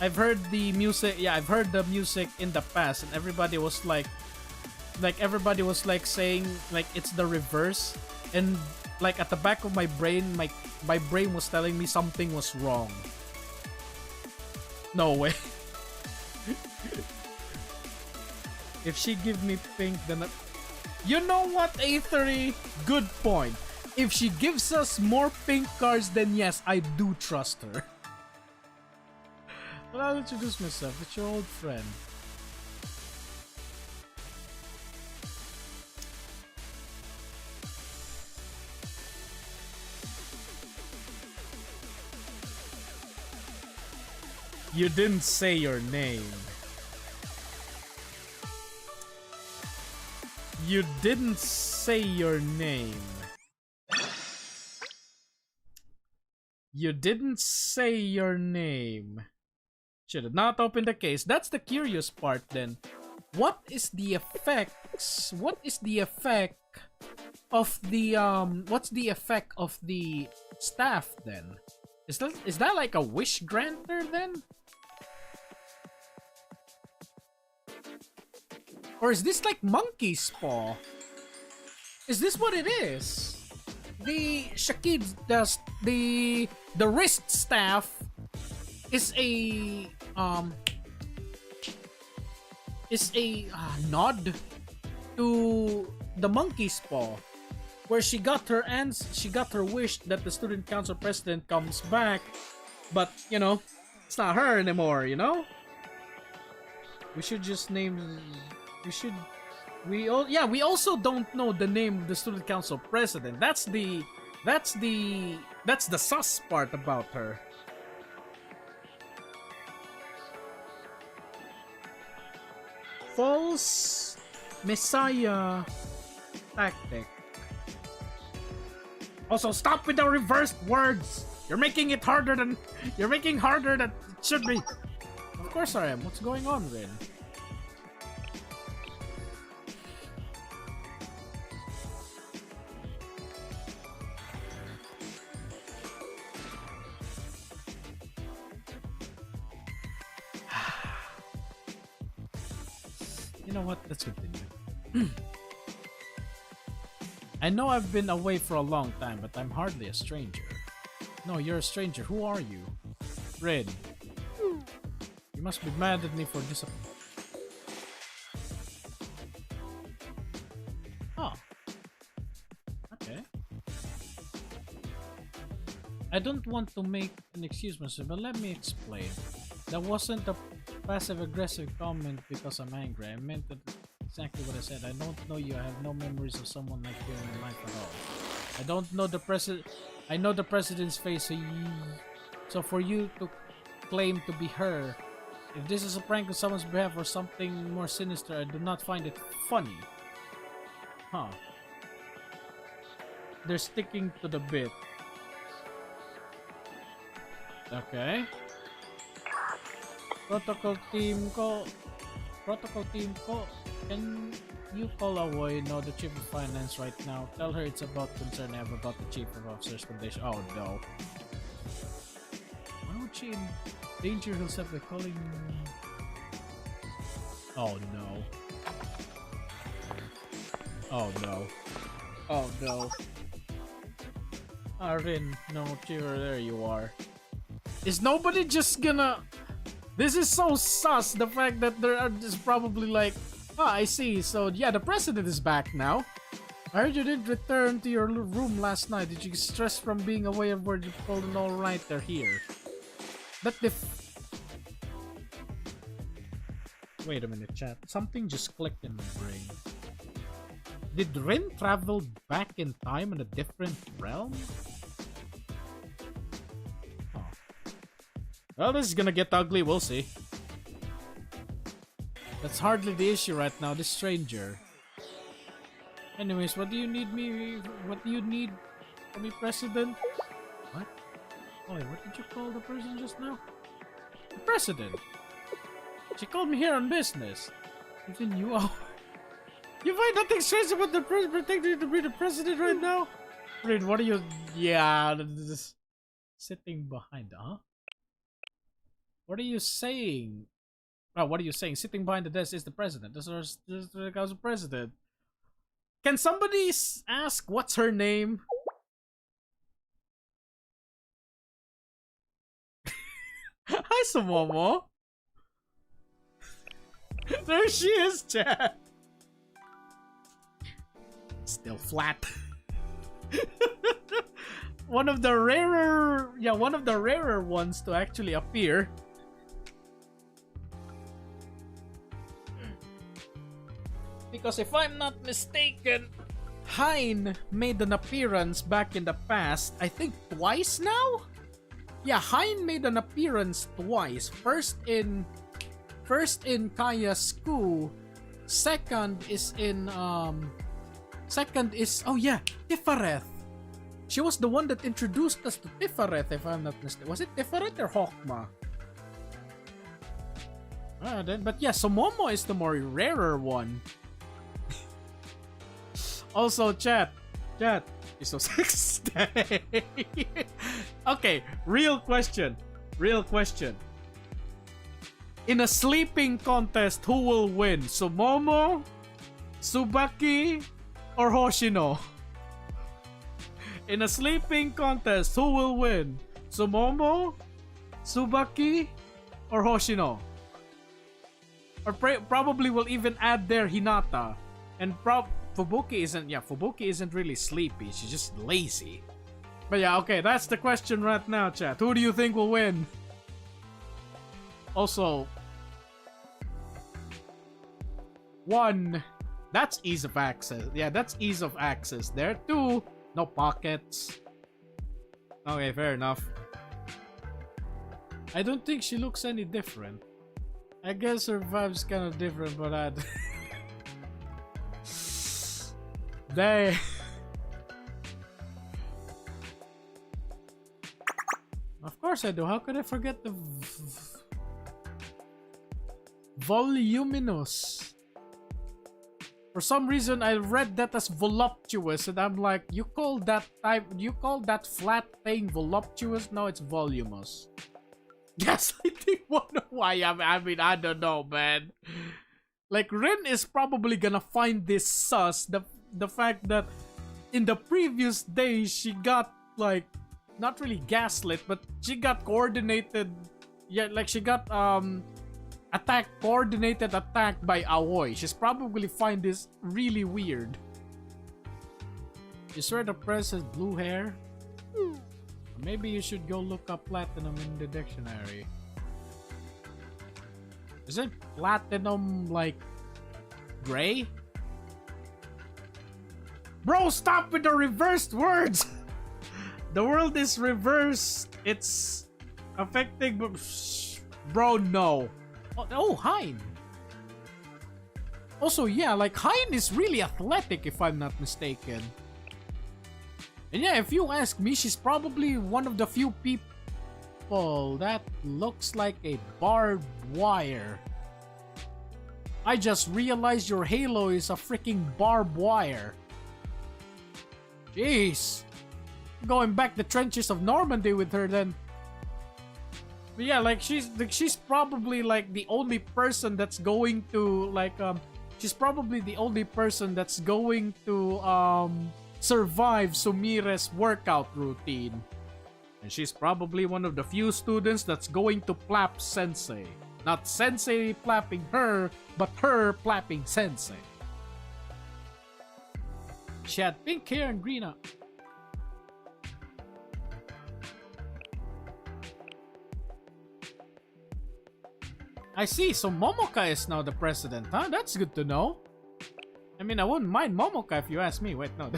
I've heard the music. Yeah, I've heard the music in the past, and everybody was like saying like it's the reverse, and like at the back of my brain, my brain was telling me something was wrong. No way. If she give me pink, then you know what, A3? Good point. If she gives us more pink cards, then yes, I do trust her. But I'll introduce myself. It's your old friend. You didn't say your name. You didn't say your name. You didn't say your name. Should have not opened the case. That's the curious part then. What is the effects? What is the effect of the what's the effect of the staff then? Is that like a wish granter then? Or is this like monkey's paw? Is this what it is? The Shakid, the wrist staff is a nod to the monkey's paw, where she got her wish that the student council president comes back, but you know, it's not her anymore. You know, we should just name. We should we also don't know the name of the student council president. That's the sus part about her. False Messiah tactic. Also, stop with the reversed words. You're making harder than it should be. Of course I am. What's going on, Rin? You know what? Let's continue. I know I've been away for a long time, but I'm hardly a stranger. No, you're a stranger. Who are you? Red. You must be mad at me for disappointing. Oh. Okay. I don't want to make an excuse myself, but let me explain. That wasn't a passive-aggressive comment because I'm angry. I meant that exactly what I said. I don't know you. I have no memories of someone like you in my life at all. I don't know the president. I know the president's face, so for you to claim to be her, if this is a prank on someone's behalf or something more sinister, I do not find it funny. Huh. They're sticking to the bit. Okay. Protocol team ko, can you call Awoy, no, the chief of finance right now? Tell her it's about concern I have about the chief of officers condition. Oh no. Why would she endanger herself by calling... Oh no. Oh no. Oh no. Arin, no, Cheever, there you are. Is nobody just gonna... This is so sus, the fact that there are just probably like, ah, I see, so yeah, the president is back now. I heard you didn't return to your room last night. Did you get stressed from being away or were you told alright they're here? That Wait a minute, chat. Something just clicked in my brain. Did Rin travel back in time in a different realm? Well, this is gonna get ugly, we'll see. That's hardly the issue right now, this stranger. Anyways, what do you need from me, President? What? Oh wait, what did you call the person just now? The President! She called me here on business. Even you all... You find nothing strange about the president pretending to be the president right now? Rin, what are you... Yeah, this... Sitting behind, huh? What are you saying? Oh, what are you saying? Sitting behind the desk is the president. This is the president. Can somebody ask what's her name? Hi, Sumomo. There she is, chat. Still flat. One of the rarer ones to actually appear. Because if I'm not mistaken, Hein made an appearance back in the past, I think twice now? Yeah, Hein made an appearance twice. First in Kaya's school. Second is oh yeah, Tifareth. She was the one that introduced us to Tifareth, if I'm not mistaken. Was it Tifareth or Hokma? But yeah, Sumomo is the more rarer one. Also, chat, you're so sexy. Okay, real question. In a sleeping contest, who will win? Sumomo, Tsubaki, or Hoshino? In a sleeping contest, who will win? Sumomo, Tsubaki, or Hoshino? Or probably will even add there Hinata. And Fubuki isn't really sleepy, she's just lazy. But yeah, okay, that's the question right now, chat. Who do you think will win? Also, 1, That's ease of access. Yeah, that's ease of access. There too. No pockets. Okay, fair enough. I don't think she looks any different. I guess her vibe's kind of different, but I... They... Of course I do. How could I forget the... Voluminous. For some reason, I read that as voluptuous, and I'm like, you call that flat thing voluptuous? No, it's voluminous. Yes, I think wonder why. I mean, I don't know, man. Like, Rin is probably gonna find this sus. The fact that in the previous days she got like not really gaslit, but she got coordinated. Yeah, like she got coordinated attack by Aoi. She's probably find this really weird. You swear the press has blue hair? Maybe you should go look up platinum in the dictionary. Isn't platinum like gray? Bro, stop with the reversed words! The world is reversed. It's affecting, but bro, no. Oh, Hein. Also, yeah, like Hein is really athletic if I'm not mistaken. And yeah, if you ask me, she's probably one of the few people that looks like a barbed wire. I just realized your halo is a freaking barbed wire. Jeez. Going back the trenches of Normandy with her then. But yeah, like she's probably like the only person that's going to like she's probably the only person that's going to survive Sumire's workout routine. And she's probably one of the few students that's going to plap Sensei. Not Sensei plapping her, but her plapping Sensei. She had pink hair and green up. I see, so Momoka is now the president, huh? That's good to know. I mean, I wouldn't mind Momoka if you ask me. Wait, no.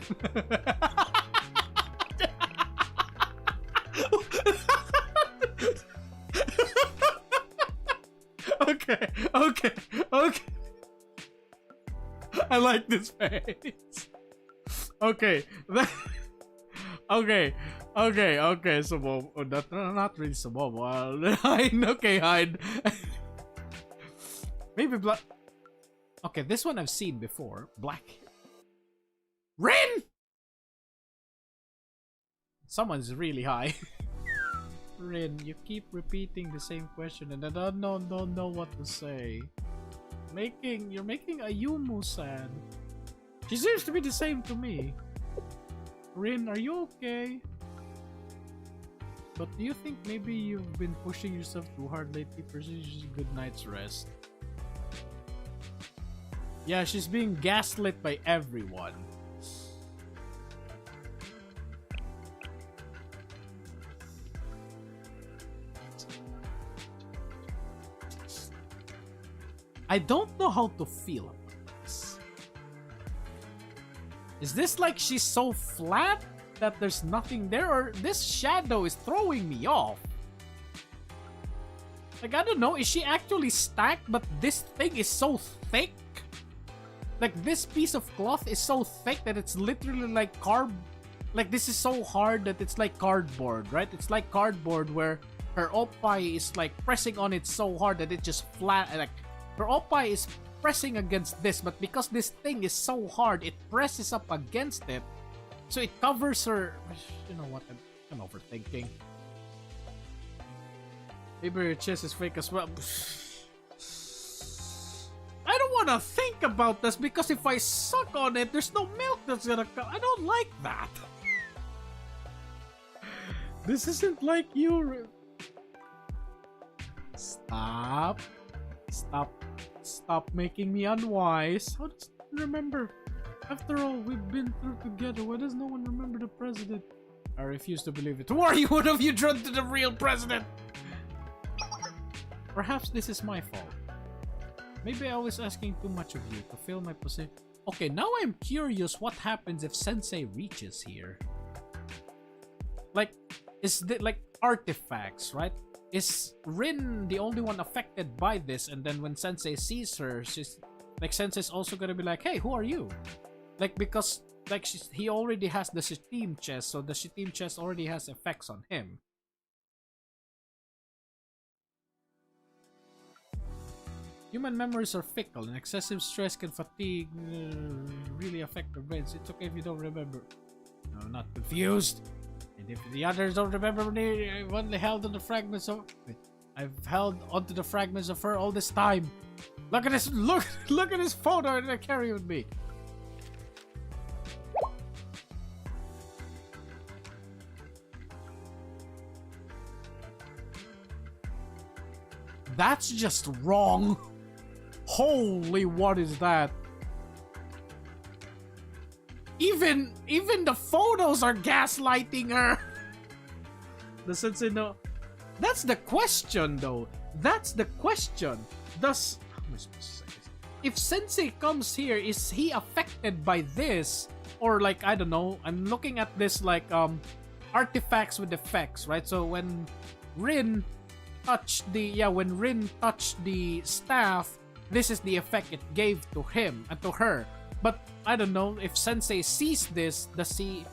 Okay. I like this face. Okay. Okay. So, not really Sumomo. Hein. Okay, Hein. Maybe black. Okay, this one I've seen before. Black. Rin! Someone's really high. Rin, you keep repeating the same question and I don't know what to say. You're making Ayumu-san. She seems to be the same to me. Rin, are you okay? But do you think maybe you've been pushing yourself too hard lately? Pursue just a good night's rest. Yeah, she's being gaslit by everyone. I don't know how to feel about this. Is this like she's so flat that there's nothing there, or this shadow is throwing me off? Like, I don't know, is she actually stacked but this thing is so thick? Like, this piece of cloth is so thick that it's literally like like, this is so hard that it's like cardboard, right? It's like cardboard where her oppai is like pressing on it so hard that it just flat, like, her oppai is pressing against this, but because this thing is so hard, it presses up against it. So it covers her. You know what? I'm overthinking. Maybe her chest is fake as well. I don't want to think about this because if I suck on it, there's no milk that's gonna come. I don't like that. This isn't like you. Stop making me unwise. How does no one remember? After all we've been through together, why does no one remember the president? I refuse to believe it. Who are you? What have you done to the real president? Perhaps this is my fault. Maybe I was asking too much of you to fill my position. Okay, now I'm curious what happens if Sensei reaches here. Like, is it like artifacts, right? Is Rin the only one affected by this? And then when Sensei sees her, she's like, Sensei's also gonna be like, hey, who are you? Like, because like he already has the Steam chest, so the Steam chest already has effects on him. Human memories are fickle, and excessive stress can fatigue really affect the brains. It's okay if you don't remember. No, I'm not confused. And if the others don't remember, I've only held on the fragments of. I've held onto the fragments of her all this time. Look at this! Look at this photo that I carry with me. That's just wrong. Holy, what is that? Even the photos are gaslighting her. The Sensei no. That's the question, though. That's the question. Thus, how am I supposed to say this? If Sensei comes here, is he affected by this, or like I don't know? I'm looking at this like artifacts with effects, right? So when Rin touched the staff, this is the effect it gave to him and to her. But I don't know if Sensei sees this. Does he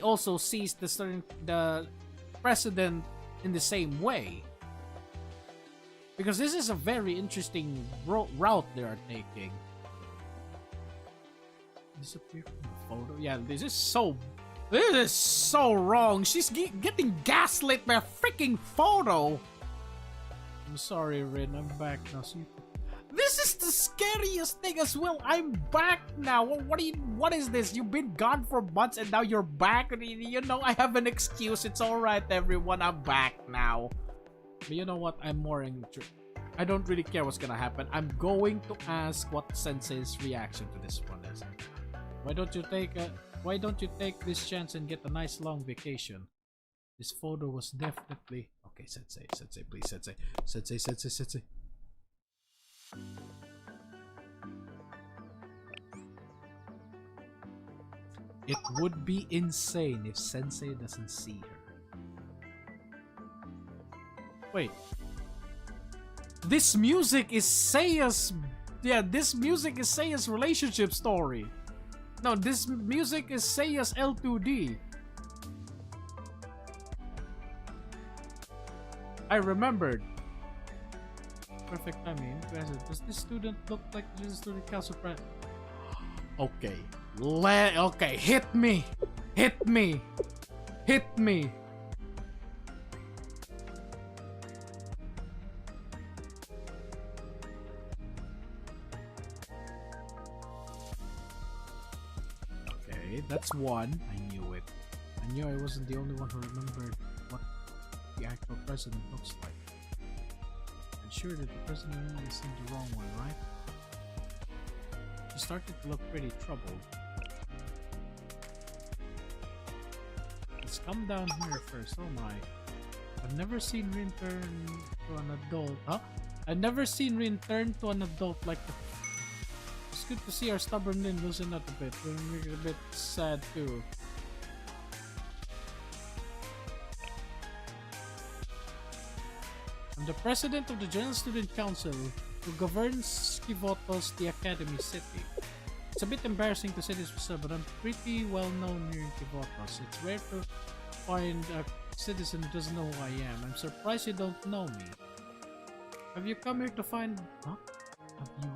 also sees the president in the same way? Because this is a very interesting route they are taking. Disappear from the photo. Yeah, this is so wrong. She's getting gaslit by a freaking photo. I'm sorry, Rin. I'm back now. So this is the scariest thing as well. I'm back now. What is this? You've been gone for months and now you're back. You know, I have an excuse. It's alright, everyone. I'm back now. But you know what? I'm more I don't really care what's gonna happen. I'm going to ask what Sensei's reaction to this one is. Why don't you take this chance and get a nice long vacation? This photo was definitely... Okay, Sensei, please, Sensei. It would be insane if Sensei doesn't see her. Wait. This music is Seiya's... Yeah, this music is Seiya's relationship story. No, this music is Seiya's L2D. I remembered. Perfect timing. Does this student look like the student council president? Okay. Okay, hit me! Hit me! Hit me! Okay, that's one. I knew it. I knew I wasn't the only one who remembered what the actual president looks like. I'm sure that the president only seen the wrong one, right? She started to look pretty troubled. Let's come down here first. Oh my. I've never seen Rin turn to an adult. Huh? I've never seen Rin turn to an adult like the... It's good to see our stubborn Rin loosen up a bit. We're a bit sad too. I'm the president of the General Student Council who governs Kivotos, the Academy City. It's a bit embarrassing to say this myself, but I'm pretty well known here in Kivotos. It's rare to find a citizen who doesn't know who I am. I'm surprised you don't know me. Have you come here to find... Huh? Have you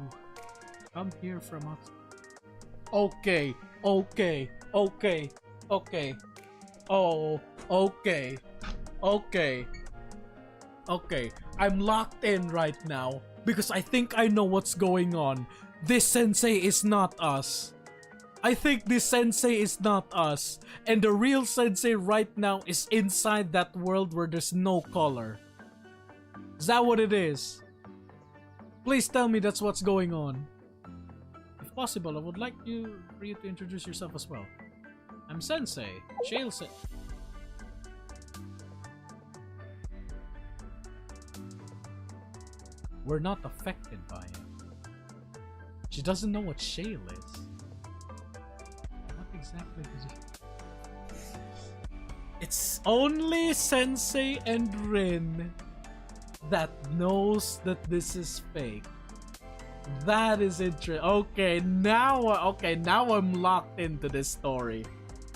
come here from us? Okay. Oh, okay. I'm locked in right now because I think I know what's going on. This Sensei is not us. I think this Sensei is not us. And the real Sensei right now is inside that world where there's no color. Is that what it is? Please tell me that's what's going on. If possible, I would like for you to introduce yourself as well. I'm Sensei. Shale Sensei. We're not affected by it. She doesn't know what shale is. exactly does it? It's only Sensei and Rin that knows that this is fake. That is interesting. Okay, now I'm locked into this story.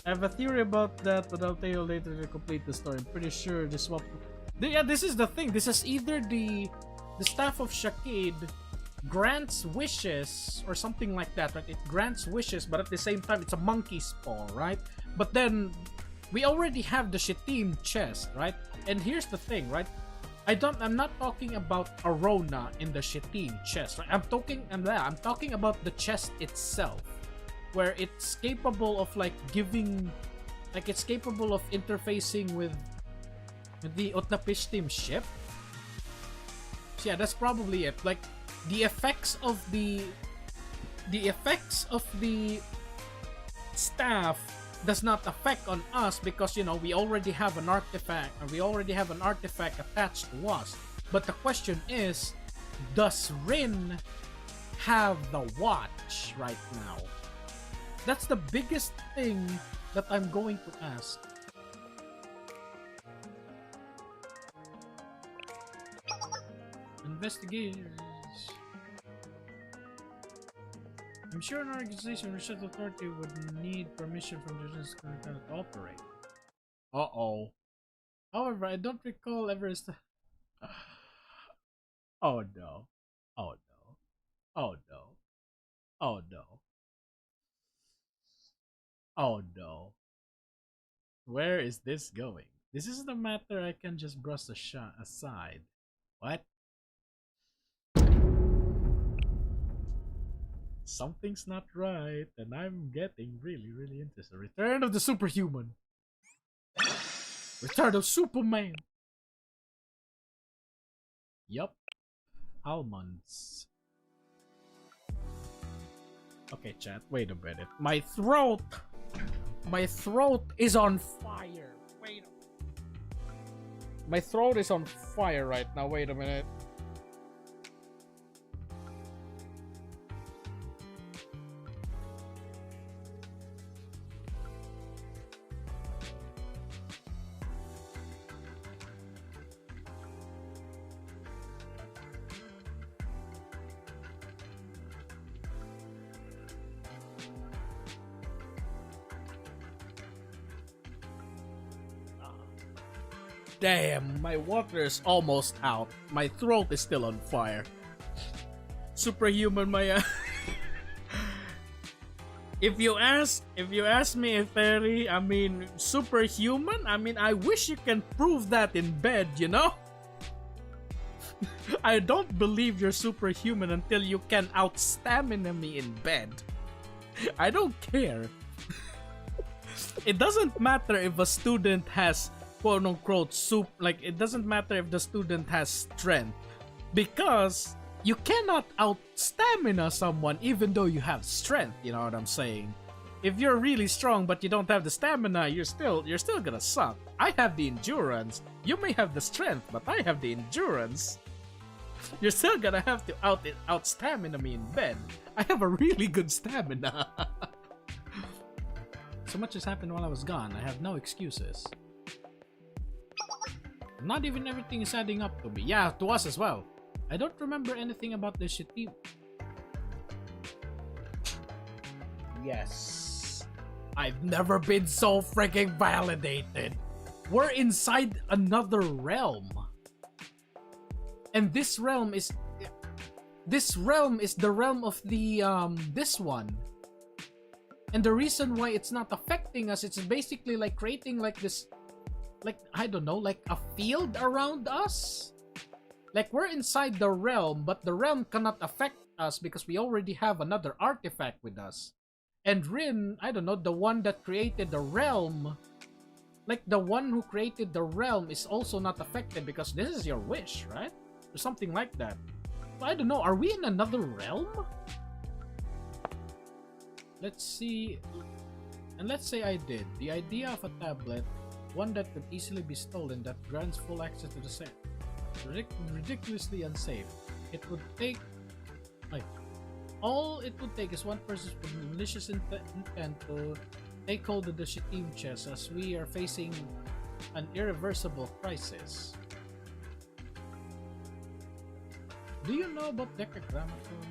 I have a theory about that, but I'll tell you later to complete the story. I'm pretty sure this swap. Yeah, this is the thing. This is either the staff of Shakid grants wishes or something like that, right? It grants wishes, but at the same time, it's a monkey's paw, right? But then we already have the Shittim chest, right? And here's the thing, right? I'm not talking about Arona in the Shittim chest, right? I'm talking about the chest itself, where it's capable of like giving, like it's capable of interfacing with the Utnapishtim ship. So yeah, that's probably it. Like the effects of the staff does not affect on us because, you know, we already have an artifact attached to us. But the question is, does Rin have the watch right now? That's the biggest thing that I'm going to ask. Investigators. I'm sure an organization research authority would need permission from the business to operate. However, I don't recall ever Oh no. Oh no. Oh no. Oh no. Oh no. Where is this going? This isn't a matter I can just brush aside. What? Something's not right, and I'm getting really, really interested. Return of the Superhuman. Return of Superman. Yup. Almonds. Okay, chat. Wait a minute. My throat is on fire. Wait. My throat is on fire right now. Wait a minute. Damn, my water is almost out. My throat is still on fire. Superhuman, my If you ask me, Theory, I mean, superhuman? I mean, I wish you can prove that in bed, you know? I don't believe you're superhuman until you can out-stamina me in bed. I don't care. It doesn't matter if a student has quote-unquote it doesn't matter if the student has strength, because you cannot out-stamina someone even though you have strength, you know what I'm saying? If you're really strong but you don't have the stamina, you're still gonna suck. I have the endurance. You may have the strength, but I have the endurance. You're still gonna have to out-stamina me in bed. I have a really good stamina. So much has happened while I was gone. I have no excuses. Not even everything is adding up to me. Yeah, to us as well. I don't remember anything about this shit team. Yes. I've never been so freaking validated. We're inside another realm. And this realm is the realm of the this one. And the reason why it's not affecting us, it's basically like creating like this, like, I don't know, like a field around us. Like we're inside the realm, but the realm cannot affect us because we already have another artifact with us. And Rin, I don't know, the one that created the realm, like the one who created the realm is also not affected because this is your wish, right? Or something like that. I don't know, are we in another realm? Let's see. And let's say I did. The idea of a tablet, one that could easily be stolen, that grants full access to the set. Ridiculously unsafe. It would take, like, all it would take is one person with malicious intent to take hold of the team chest as we are facing an irreversible crisis. Do you know about Decagrammaton?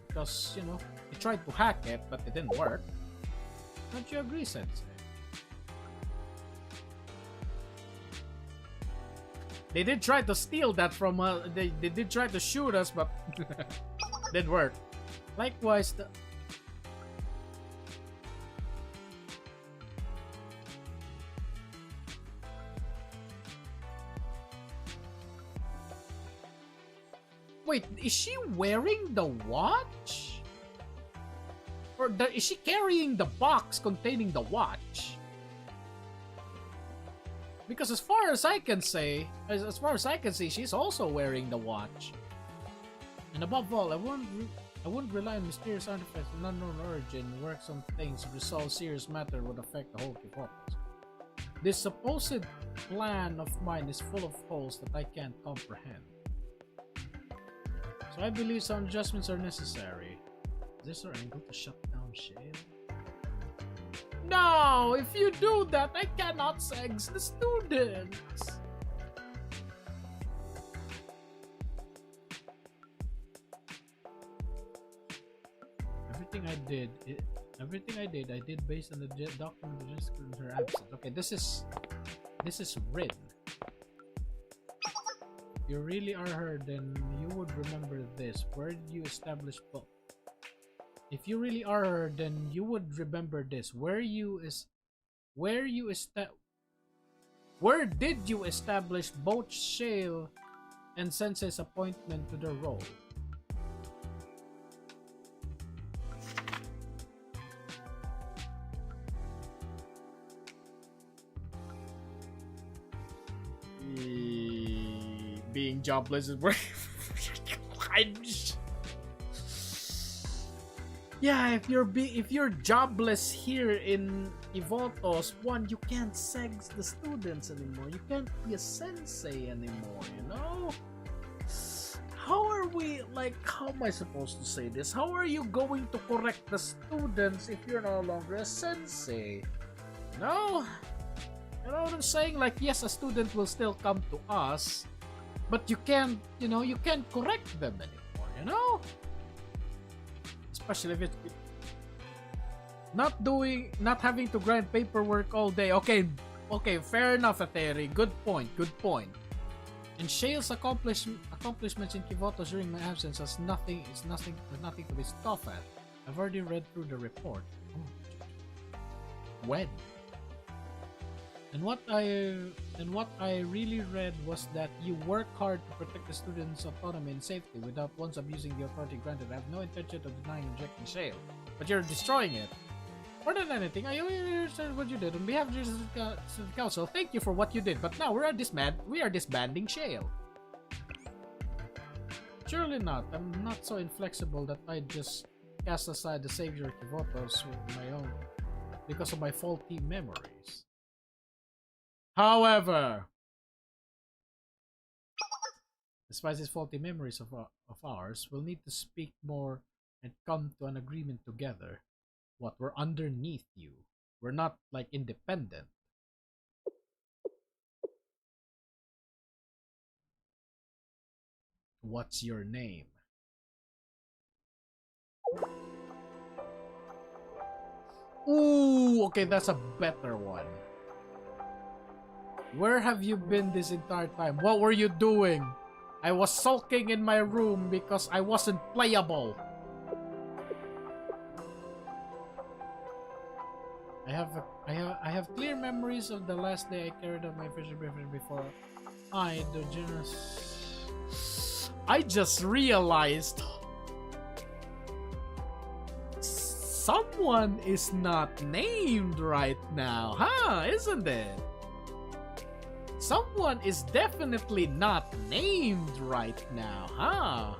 Because, you know, you tried to hack it, but it didn't work. Don't you agree, Sensei? They did try to steal that from they did try to shoot us, but didn't work. Likewise, the wait, is she wearing the watch? Or is she carrying the box containing the watch? Because as far as I can say, as far as I can see, she's also wearing the watch. And above all, I wouldn't rely on mysterious artifacts of unknown origin. Works on things to resolve serious matter would affect the whole Kivotos. This supposed plan of mine is full of holes that I can't comprehend. So I believe some adjustments are necessary. Is this our angle to shut down Shale? No! If you do that, I cannot sex the students! Everything I did based on the document just in her absence. Okay, this is Rin. If you really are her, then you would remember this. Where did you establish both? If you really are her, then you would remember this. Where did you establish both Shale and Sensei's appointment to the role? Being jobless is working. Yeah, if you're jobless here in Kivotos, one, you can't sex the students anymore. You can't be a sensei anymore, you know? How are we, like, how am I supposed to say this? How are you going to correct the students if you're no longer a sensei? No? You know what I'm saying? Like, yes, a student will still come to us, but you can't, you know, you can't correct them anymore, you know? Especially if it's not having to grind paperwork all day. Okay, fair enough, Ateri. Good point. And Shale's accomplishments in Kivotos during my absence has nothing to be scoffed at. I've already read through the report. When? And what I really read was that you work hard to protect the students' autonomy and safety without once abusing the authority granted. I have no intention of denying and rejecting Shale, but you're destroying it. More than anything, I understand what you did on behalf of the council. Thank you for what you did, but now we are disbanding Shale. Surely not. I'm not so inflexible that I just cast aside the savior Kivotos with my own because of my faulty memories. However, despite these faulty memories of ours, we'll need to speak more and come to an agreement together. What, we're underneath you. We're not, like, independent. What's your name? Ooh, okay, that's a better one. Where have you been this entire time? What were you doing? I was sulking in my room because I wasn't playable. I have clear memories of the last day I carried out my official briefing before I, the generous. I just realized someone is not named right now, huh? Isn't it? Someone is definitely not named right now, huh?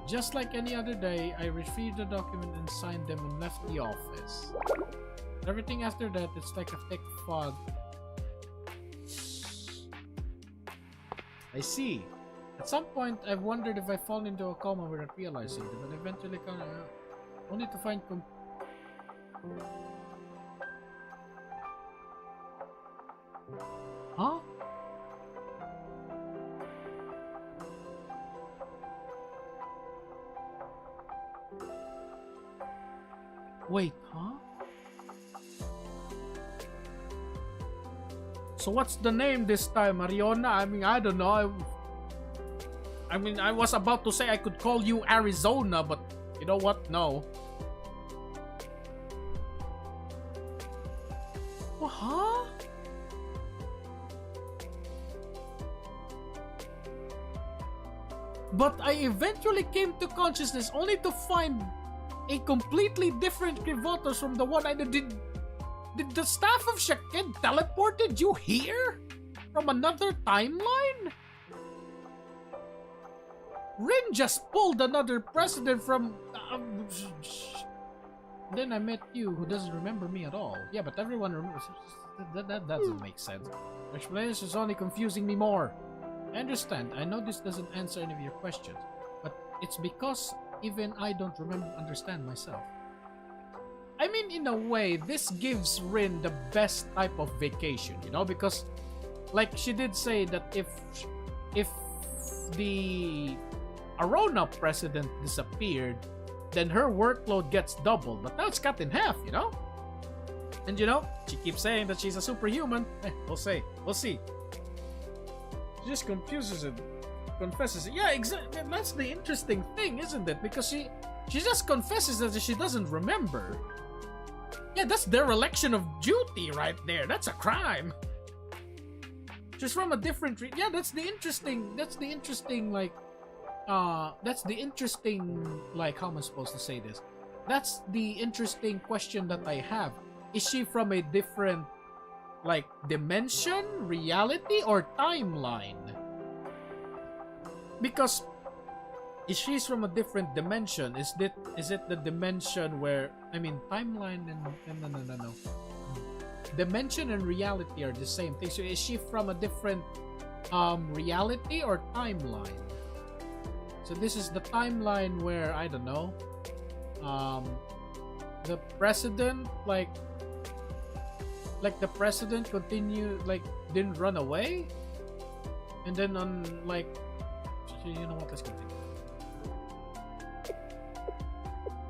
Just like any other day, I retrieved the document and signed them and left the office. Everything after that, it's like a thick fog. I see. At some point, I've wondered if I fall into a coma without realizing it, but eventually only to find Huh? Wait, huh? So what's the name this time, Mariona? I mean, I don't know. I was about to say I could call you Arizona, but you know what? No. Well, huh? But I eventually came to consciousness only to find a completely different Krivotos from the one I did. Did the staff of Shaked teleported you here? From another timeline? Rin just pulled another president from... Then I met you, who doesn't remember me at all. Yeah, but everyone remembers... That doesn't make sense. Your explanation is only confusing me more. I understand. I know this doesn't answer any of your questions. But it's because even I don't understand myself. I mean, in a way, this gives Rin the best type of vacation, you know? Because, like, she did say that if the Arona president disappeared, then her workload gets doubled. But now it's cut in half, you know? And, you know, she keeps saying that she's a superhuman. We'll see. We'll see. She just confuses it. Confesses it. Yeah, exactly. That's the interesting thing, isn't it? Because she just confesses that she doesn't remember. Yeah, that's dereliction of duty right there. That's a crime. She's from a different... yeah, that's the interesting, like... that's the interesting, like, how am I supposed to say this? That's the interesting question that I have. Is she from a different, like, dimension, reality, or timeline? Because if she's from a different dimension, is it the dimension where, I mean, timeline and no. Dimension and reality are the same thing. So is she from a different reality or timeline? So this is the timeline where, I don't know, the president, like the president continued, like, didn't run away, and then on, like, you know what, let's continue.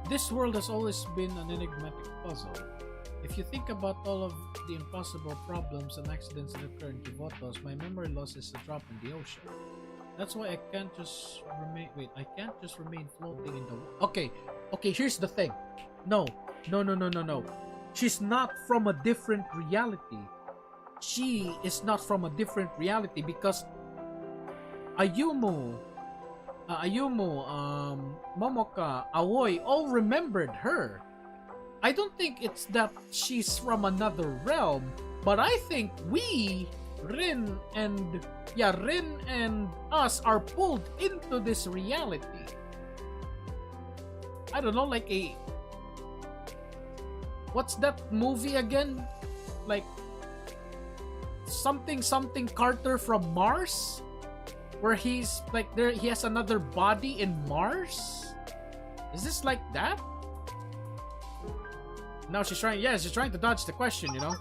This world has always been an enigmatic puzzle. If you think about all of the impossible problems and accidents that occur in Krivotos, my memory loss is a drop in the ocean. That's why I can't just remain... Wait, I can't just remain floating in the... Okay, here's the thing. No. She's not from a different reality. She is not from a different reality because Ayumu, Momoka, Aoi all remembered her. I don't think it's that she's from another realm, but I think Rin and us are pulled into this reality. I don't know, like a... What's that movie again? Like something Carter from Mars? Where he's like there, he has another body in Mars? Is this like that? Now she's trying to dodge the question, you know?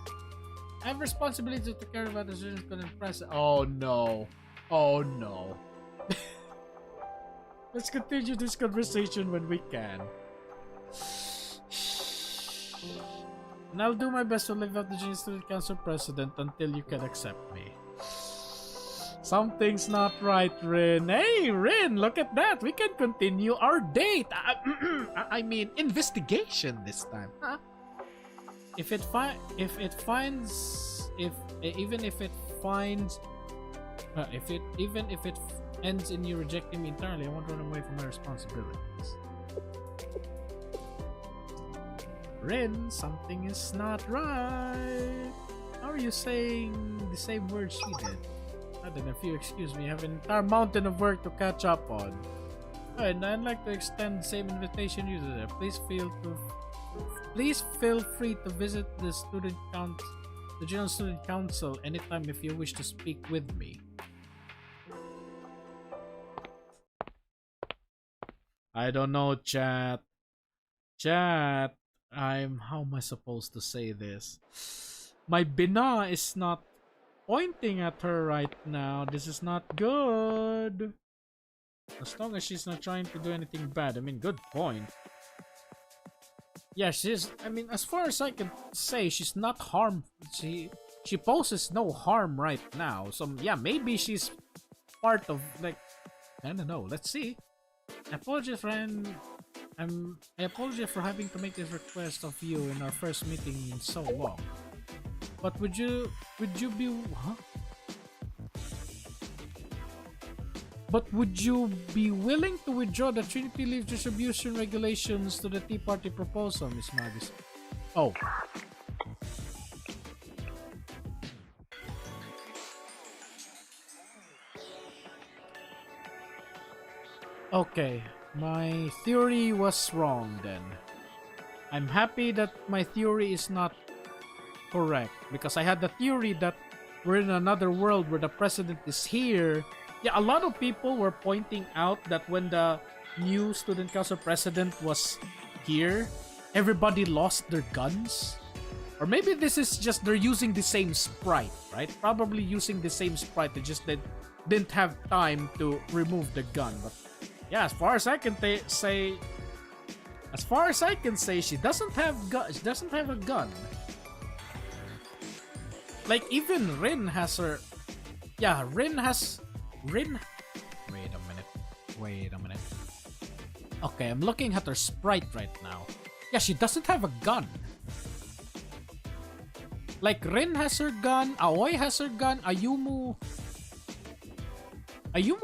I have responsibility to care about decisions could impress. Oh no. Let's continue this conversation when we can. And I'll do my best to live up the Genius Student Council President until you can accept me. Something's not right, Rin. Hey, Rin, look at that. We can continue our date. I mean, investigation this time. Huh? Even if it ends in you rejecting me entirely, I won't run away from my responsibilities. Rin, something is not right. How are you saying the same words she did? I don't know, if you excuse me, I have an entire mountain of work to catch up on. And I'd like to extend the same invitation you did. Please feel free to visit the General Student Council anytime if you wish to speak with me. I don't know, chat. Chat. How am I supposed to say this? My bina is not pointing at her right now. This is not good. As long as she's not trying to do anything bad. I mean, good point. Yeah, I mean, as far as I can say, she's not harm. She poses no harm right now. So yeah, maybe she's part of, like, I don't know. Let's see. I apologize for I apologize for having to make this request of you in our first meeting in so long. But would you be But would you be willing to withdraw the Trinity Leaf distribution regulations to the Tea Party proposal, Miss Mavis? Oh. Okay, my theory was wrong then. I'm happy that my theory is not correct, because I had the theory that we're in another world where the president is here. Yeah, a lot of people were pointing out that when the new student council president was here, everybody lost their guns. Or maybe this is just they're using the same sprite, right? Probably using the same sprite, they just didn't have time to remove the gun. But yeah, as far as I can say, she doesn't have she doesn't have a gun. Like, even Rin has her. Yeah, Rin. Wait a minute. Okay, I'm looking at her sprite right now. Yeah, she doesn't have a gun. Like, Rin has her gun, Aoi has her gun, Ayumu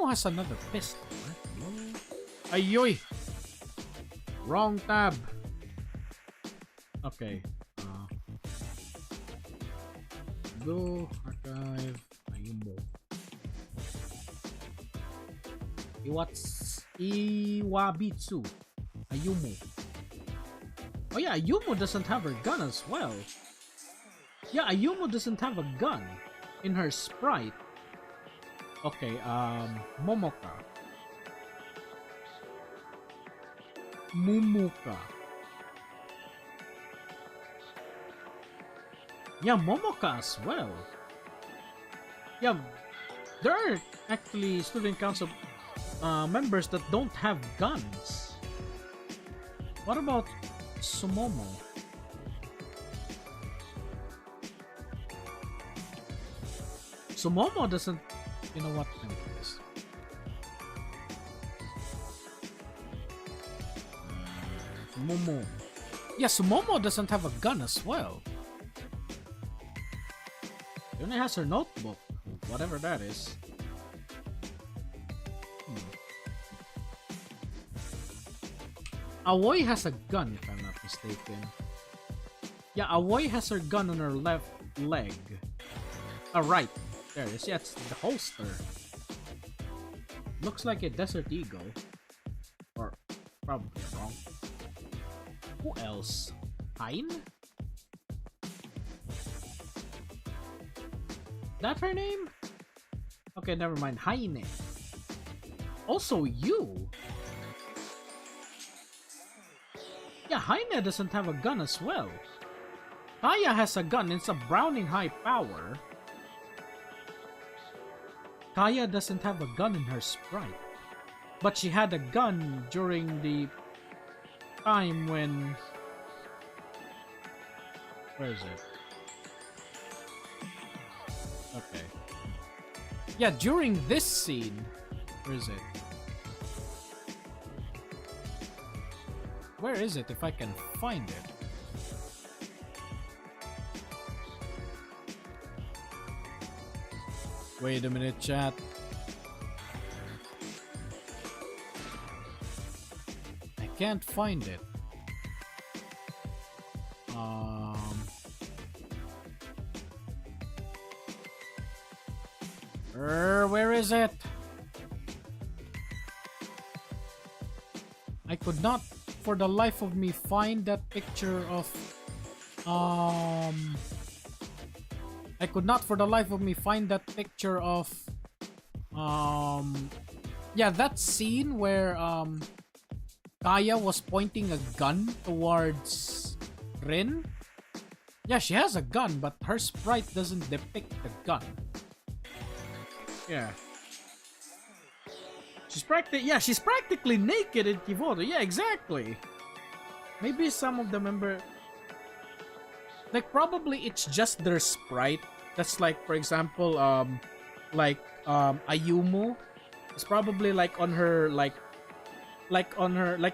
has another pistol, right? Ayoy! Wrong tab. Okay. Go, archive, Ayumu. Iwabitsu. Ayumu. Oh yeah, Ayumu doesn't have her gun as well. Yeah, Ayumu doesn't have a gun in her sprite. Okay, Momoka. Mumuka. Yeah, Momoka as well. Yeah, there are actually student council members that don't have guns. What about Sumomo? Sumomo doesn't. You know what? Let me do this. Sumomo. Yeah, Sumomo doesn't have a gun as well. She only has her notebook, whatever that is. Aoi has a gun, if I'm not mistaken. Yeah, Aoi has her gun on her left leg. Right. There it is. Yeah, it's the holster. Looks like a Desert Eagle. Or probably wrong. Who else? Hein? That her name? Okay, never mind. Heine. Also you. Yeah, Heine doesn't have a gun as well. Kaya has a gun. It's a Browning high power. Kaya doesn't have a gun in her sprite. But she had a gun during the time when... Where is it? Okay. Yeah, during this scene... Where is it? Where is it if I can find it? Wait a minute, chat. I can't find it. Where is it? I could not for the life of me find that picture of I could not for the life of me find that picture of yeah, that scene where Kaya was pointing a gun towards Rin? Yeah, she has a gun, but her sprite doesn't depict the gun. Yeah. She's practically naked in Kivoto. Yeah, exactly. Maybe some of the member, like, probably it's just their sprite. That's like, for example, Ayumu. It's probably like on her like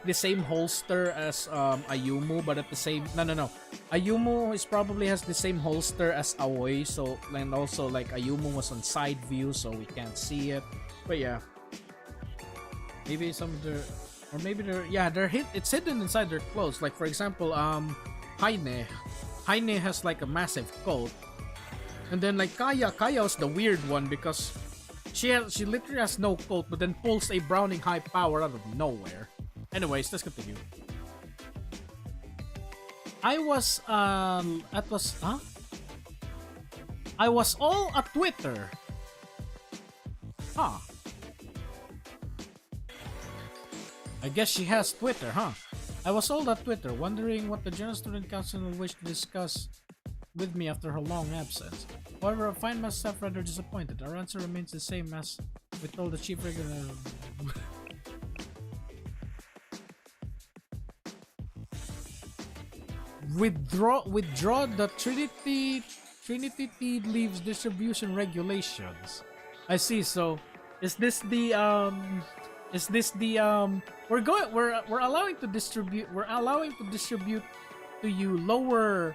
the same holster as Ayumu, but at the same no. Ayumu is probably has the same holster as Aoi, so, and also like Ayumu was on side view, so we can't see it. But yeah, maybe some of their, or maybe it's hidden inside their clothes. Like, for example, Haine has like a massive coat, and then like Kaya was the weird one because she literally has no coat, but then pulls a Browning high power out of nowhere. Anyways, let's continue. I was all at Twitter. Huh. I guess she has Twitter, huh? I was all at Twitter, wondering what the General Student Council will wish to discuss with me after her long absence. However, I find myself rather disappointed. Our answer remains the same as we told the chief regular. Withdraw the Trinity Tea Leaves distribution regulations. I see. So, is this the we're allowing to distribute to you lower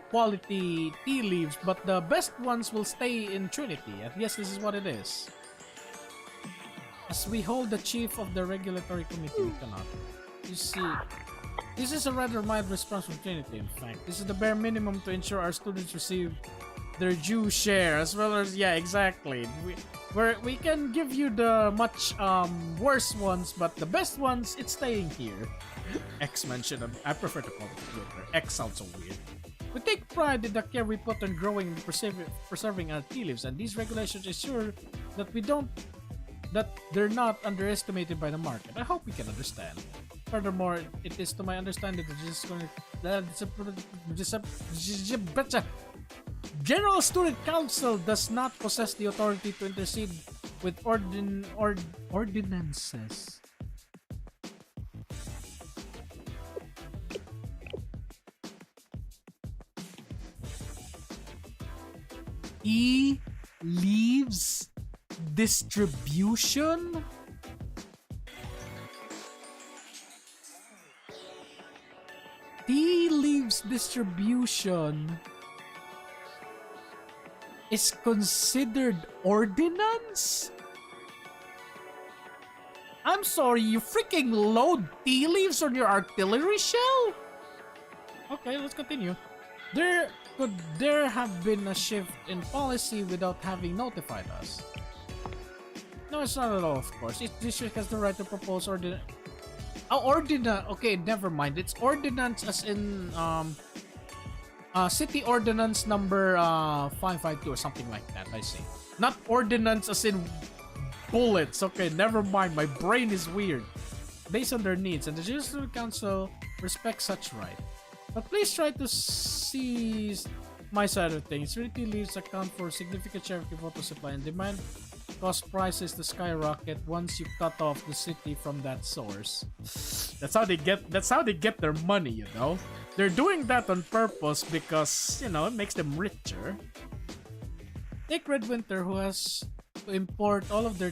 quality tea leaves, but the best ones will stay in Trinity. I guess this is what it is. As we hold the chief of the regulatory committee, we cannot. You see, this is a rather mild response from Trinity, in fact. This is the bare minimum to ensure our students receive their due share, as well as, yeah, exactly. We can give you the much worse ones, but the best ones, it's staying here. X mentioned, I prefer to call it Twitter. X sounds so weird. We take pride in the care we put on growing and preserving our tea leaves, and these regulations ensure that they're not underestimated by the market. I hope we can understand. Furthermore, it is to my understanding that General Student Council does not possess the authority to intercede with ordinances. Leaves distribution? Tea leaves distribution is considered ordinance? I'm sorry, you freaking load tea leaves on your artillery shell? Okay, let's continue. Could there have been a shift in policy without having notified us? No, it's not at all, of course. Each district has the right to propose ordinance. Oh, ordinance. Okay, never mind. It's ordinance as in city ordinance number 552 or something like that. I see. Not ordinance as in bullets. Okay, never mind. My brain is weird. Based on their needs, and the General Student Council respects such right. But please try to see my side of things. Trinity leaves account for a significant share of the photo supply, and demand cause prices to skyrocket once you cut off the city from that source. That's how they get their money, you know. They're doing that on purpose because, you know, it makes them richer. Take Red Winter, who has to import all of their.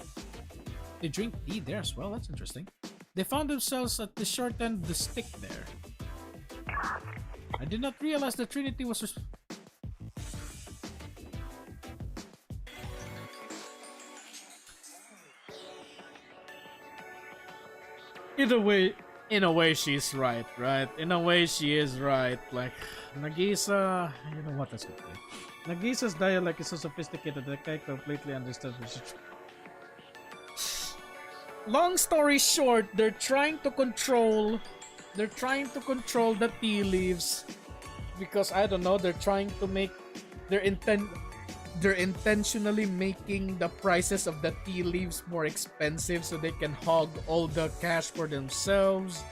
They drink tea there as well. That's interesting. They found themselves at the short end of the stick there. I did not realize that Trinity was in a way she's right? In a way she is right. Like, Nagisa, you know what, that's good. Nagisa's dialect is so sophisticated that I completely understand what she's. Long story short, they're trying to control the tea leaves because, I don't know, they're trying to make their they're intentionally making the prices of the tea leaves more expensive so they can hog all the cash for themselves.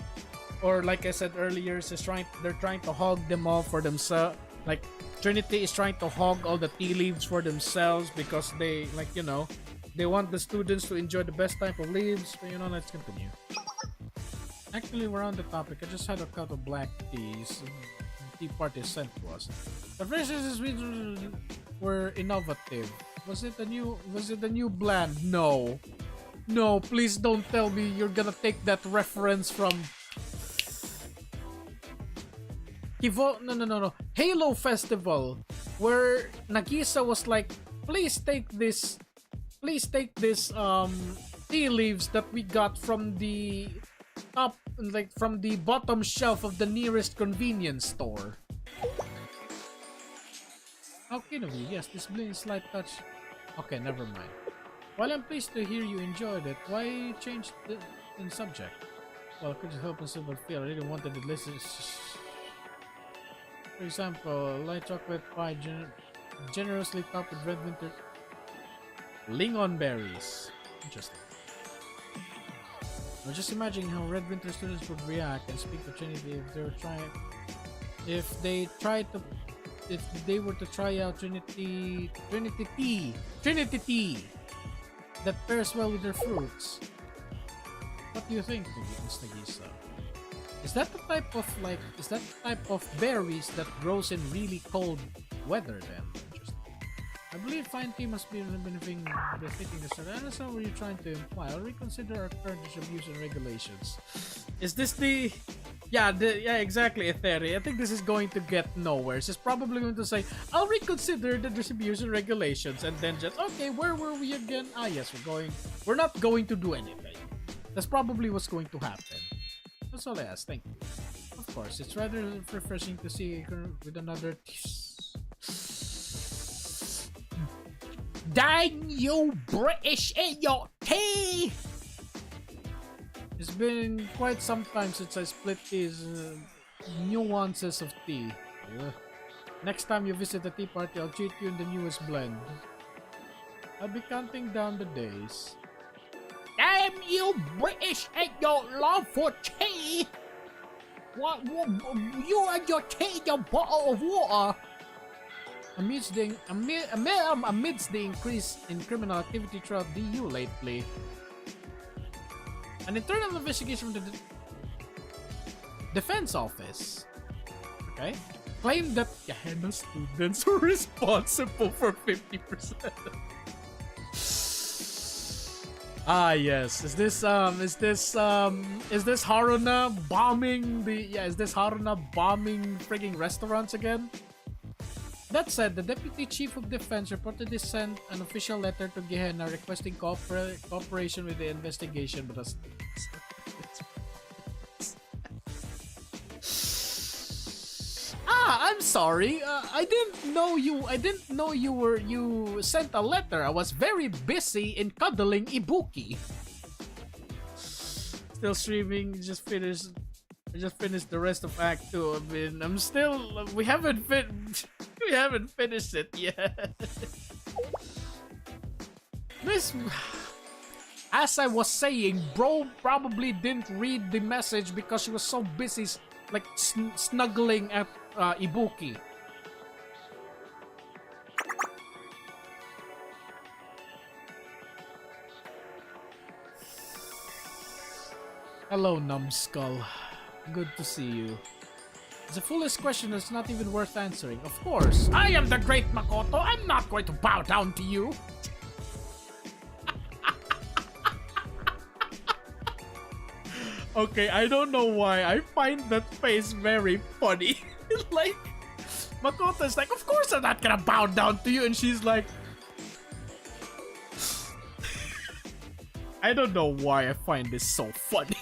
Or like I said earlier, they're trying to hog them all for themselves. Like Trinity is trying to hog all the tea leaves for themselves because they they want the students to enjoy the best type of leaves. But let's continue. Actually, we're on the topic. I just had a cup of black teas. Tea party sent to us. The phrases were innovative. Was it the new blend? No. No, please don't tell me you're gonna take that reference from No. Halo Festival, where Nagisa was like, please take this tea leaves that we got from the from the bottom shelf of the nearest convenience store. How can we? Yes, this bling slight touch. Okay, never mind. While I'm pleased to hear you enjoyed it, why change the subject? Well, could you help us but feel I didn't want to listen. For example, light chocolate pie generously topped with red winter lingon berries. Interesting. I'm just imagining how Red Winter students would react and speak to Trinity if they were to try out Trinity tea that pairs well with their fruits. What do you think, Miss Nagisa? Is that the type of berries that grows in really cold weather then? I believe fine tea must be benefiting the thinking this. I understand what you're trying to imply. I'll reconsider our current distribution regulations. Is this the... Yeah, exactly, Etheri. I think this is going to get nowhere. It's probably going to say, I'll reconsider the distribution regulations, and then just, okay, where were we again? Ah, yes, we're not going to do anything. That's probably what's going to happen. That's all I ask, thank you. Of course, it's rather refreshing to see with another... Dang you British in your tea! It's been quite some time since I split these nuances of tea. Ugh. Next time you visit a tea party, I'll treat you in the newest blend. I'll be counting down the days. Damn you British and your love for tea! What you and your tea, your bottle of water! Amidst the increase in criminal activity throughout DU lately, an internal investigation from the Defense Office, claimed that Gehenna students were responsible for 50%. Ah yes, is this Haruna bombing frigging restaurants again? That said, the Deputy Chief of Defense reportedly sent an official letter to Gehenna requesting cooperation with the investigation, but I'm sorry. I didn't know you sent a letter. I was very busy in cuddling Ibuki. Still streaming. I just finished the rest of Act 2. I mean, we haven't finished it yet. As I was saying, bro probably didn't read the message because she was so busy snuggling at Ibuki. Hello, numbskull. Good to see you. It's a foolish question that's not even worth answering. Of course, I am the great Makoto. I'm not going to bow down to you. Okay, I don't know why. I find that face very funny. Like, Makoto's like, of course I'm not gonna bow down to you. And she's like... I don't know why I find this so funny.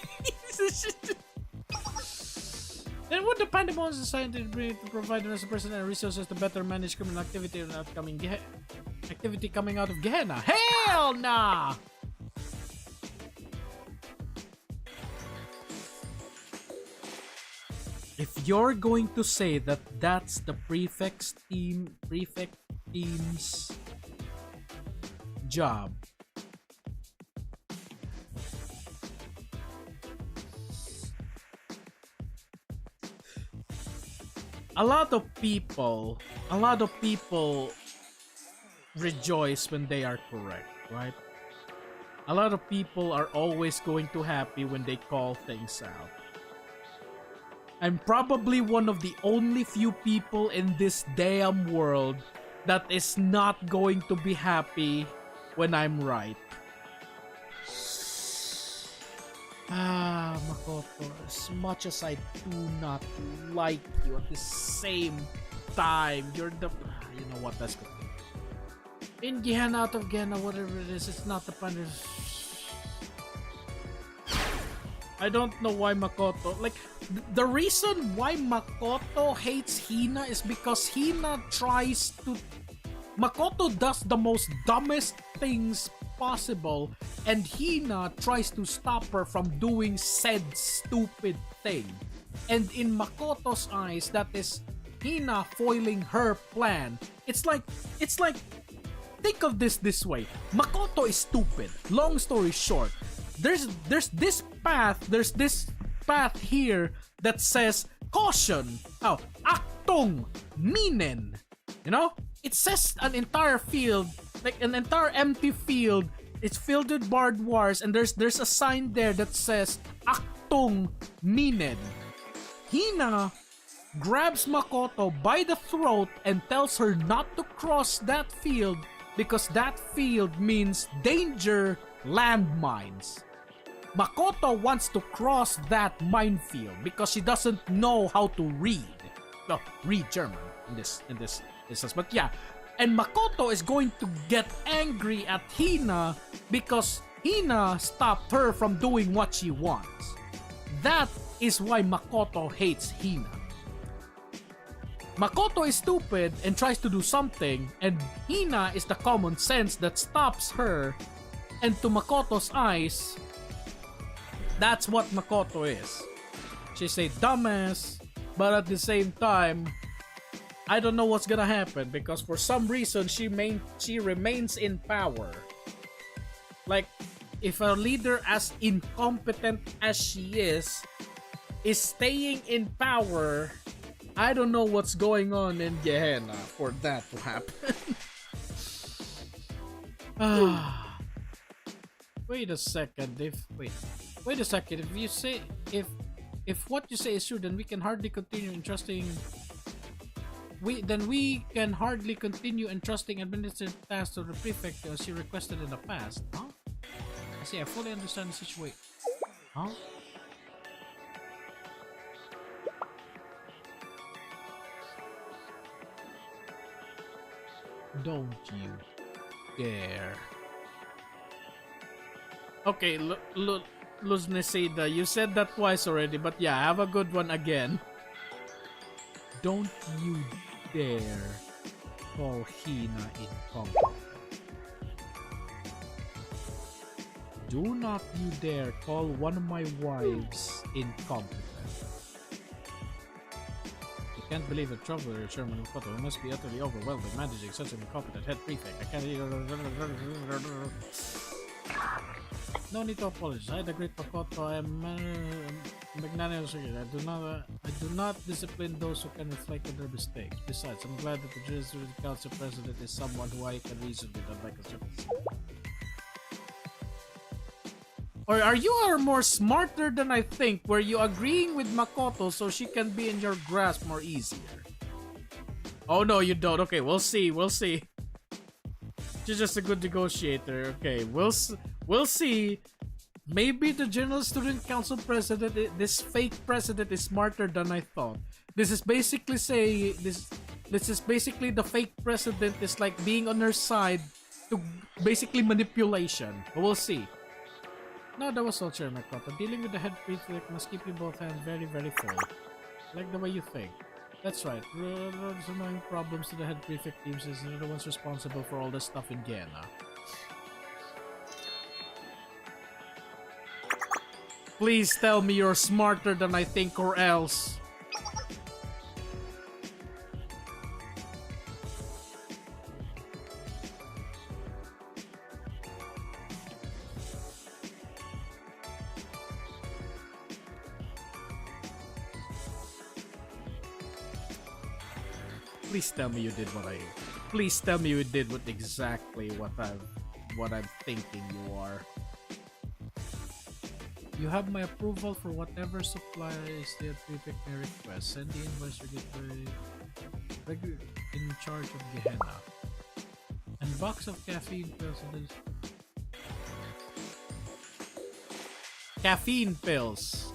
Then would the Pandemon Society bring to provide us personnel and resources to better manage criminal activity and activity coming out of Gehenna? Hell nah! If you're going to say that that's the prefect team's job. A lot of people rejoice when they are correct, right? A lot of people are always going to happy when they call things out. I'm probably one of the only few people in this damn world that is not going to be happy when I'm right. Makoto, as much as I do not like you, at the same time, you're the... You know what, that's good. In Gehenna, out of Gehenna, whatever it is, it's not the punch. I don't know why Makoto... Like, the reason why Makoto hates Hina is because Hina tries to... Makoto does the most dumbest things possible, and Hina tries to stop her from doing said stupid thing. And in Makoto's eyes, that is Hina foiling her plan. It's like think of this way. Makoto is stupid. Long story short, there's this path here that says caution. Oh, Achtung, Minen. You know? It says an entire field, like an entire empty field. It's filled with barbed wires, and there's a sign there that says Achtung, Minen. Hina grabs Makoto by the throat and tells her not to cross that field because that field means danger, landmines. Makoto wants to cross that minefield because she doesn't know how to read. No, read German in this instance. But yeah, and Makoto is going to get angry at Hina because Hina stopped her from doing what she wants. That is why Makoto hates Hina. Makoto is stupid and tries to do something, and Hina is the common sense that stops her. And to Makoto's eyes, that's what Makoto is. She's a dumbass, but at the same time, I don't know what's gonna happen because for some reason she remains in power. Like, if a leader as incompetent as she is staying in power, I don't know what's going on in Gehenna for that to happen. Wait a second. Wait a second. If you say if what you say is true, then we can hardly continue entrusting. We can hardly continue entrusting administrative tasks to the prefect as you requested in the past. Huh? I see. I fully understand the situation. Huh? Don't you dare. Okay, Luznesida, you said that twice already, but yeah, have a good one again. Don't you dare call Hina incompetent. Do not you dare call one of my wives incompetent. I can't believe the trouble with Sherman Makoto. It must be utterly overwhelmed with managing such an incompetent head prefect. I can't... No need to apologize. I, the great Makoto, I am magnanimous. I do not discipline those who can reflect on their mistakes. Besides, I'm glad that the Judiciary Council President is someone who I can reason with, unlike a certain... Or are you more smarter than I think, where you agreeing with Makoto so she can be in your grasp more easier? Oh no, you don't. Okay, we'll see. She's just a good negotiator. Okay, we'll see. Maybe the General Student Council President, this fake president, is smarter than I thought. This is basically this is basically the fake president is like being on her side to basically manipulation. But we'll see. No, that was all, Chair Makoto. Dealing with the head prefect must keep you both hands very, very full. Like the way you think. That's right. There's annoying problems to the head prefect teams is they're the ones responsible for all this stuff in Gehenna. Please tell me you're smarter than I think, or else. Please tell me you did what I. Please tell me you did what exactly what I'm thinking you are. You have my approval for whatever supplies the prefect may request. Send the invoice in charge of Gehenna. And box of caffeine pills. Caffeine pills.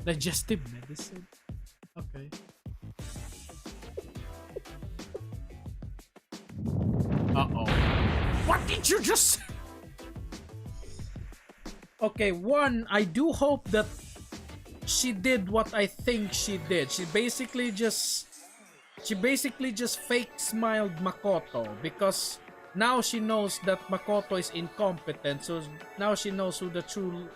Digestive medicine. Okay. Uh-oh. What did you just... Okay, one, I do hope that she did what I think she did. She basically just fake smiled Makoto because now she knows that Makoto is incompetent. So now she knows who the true,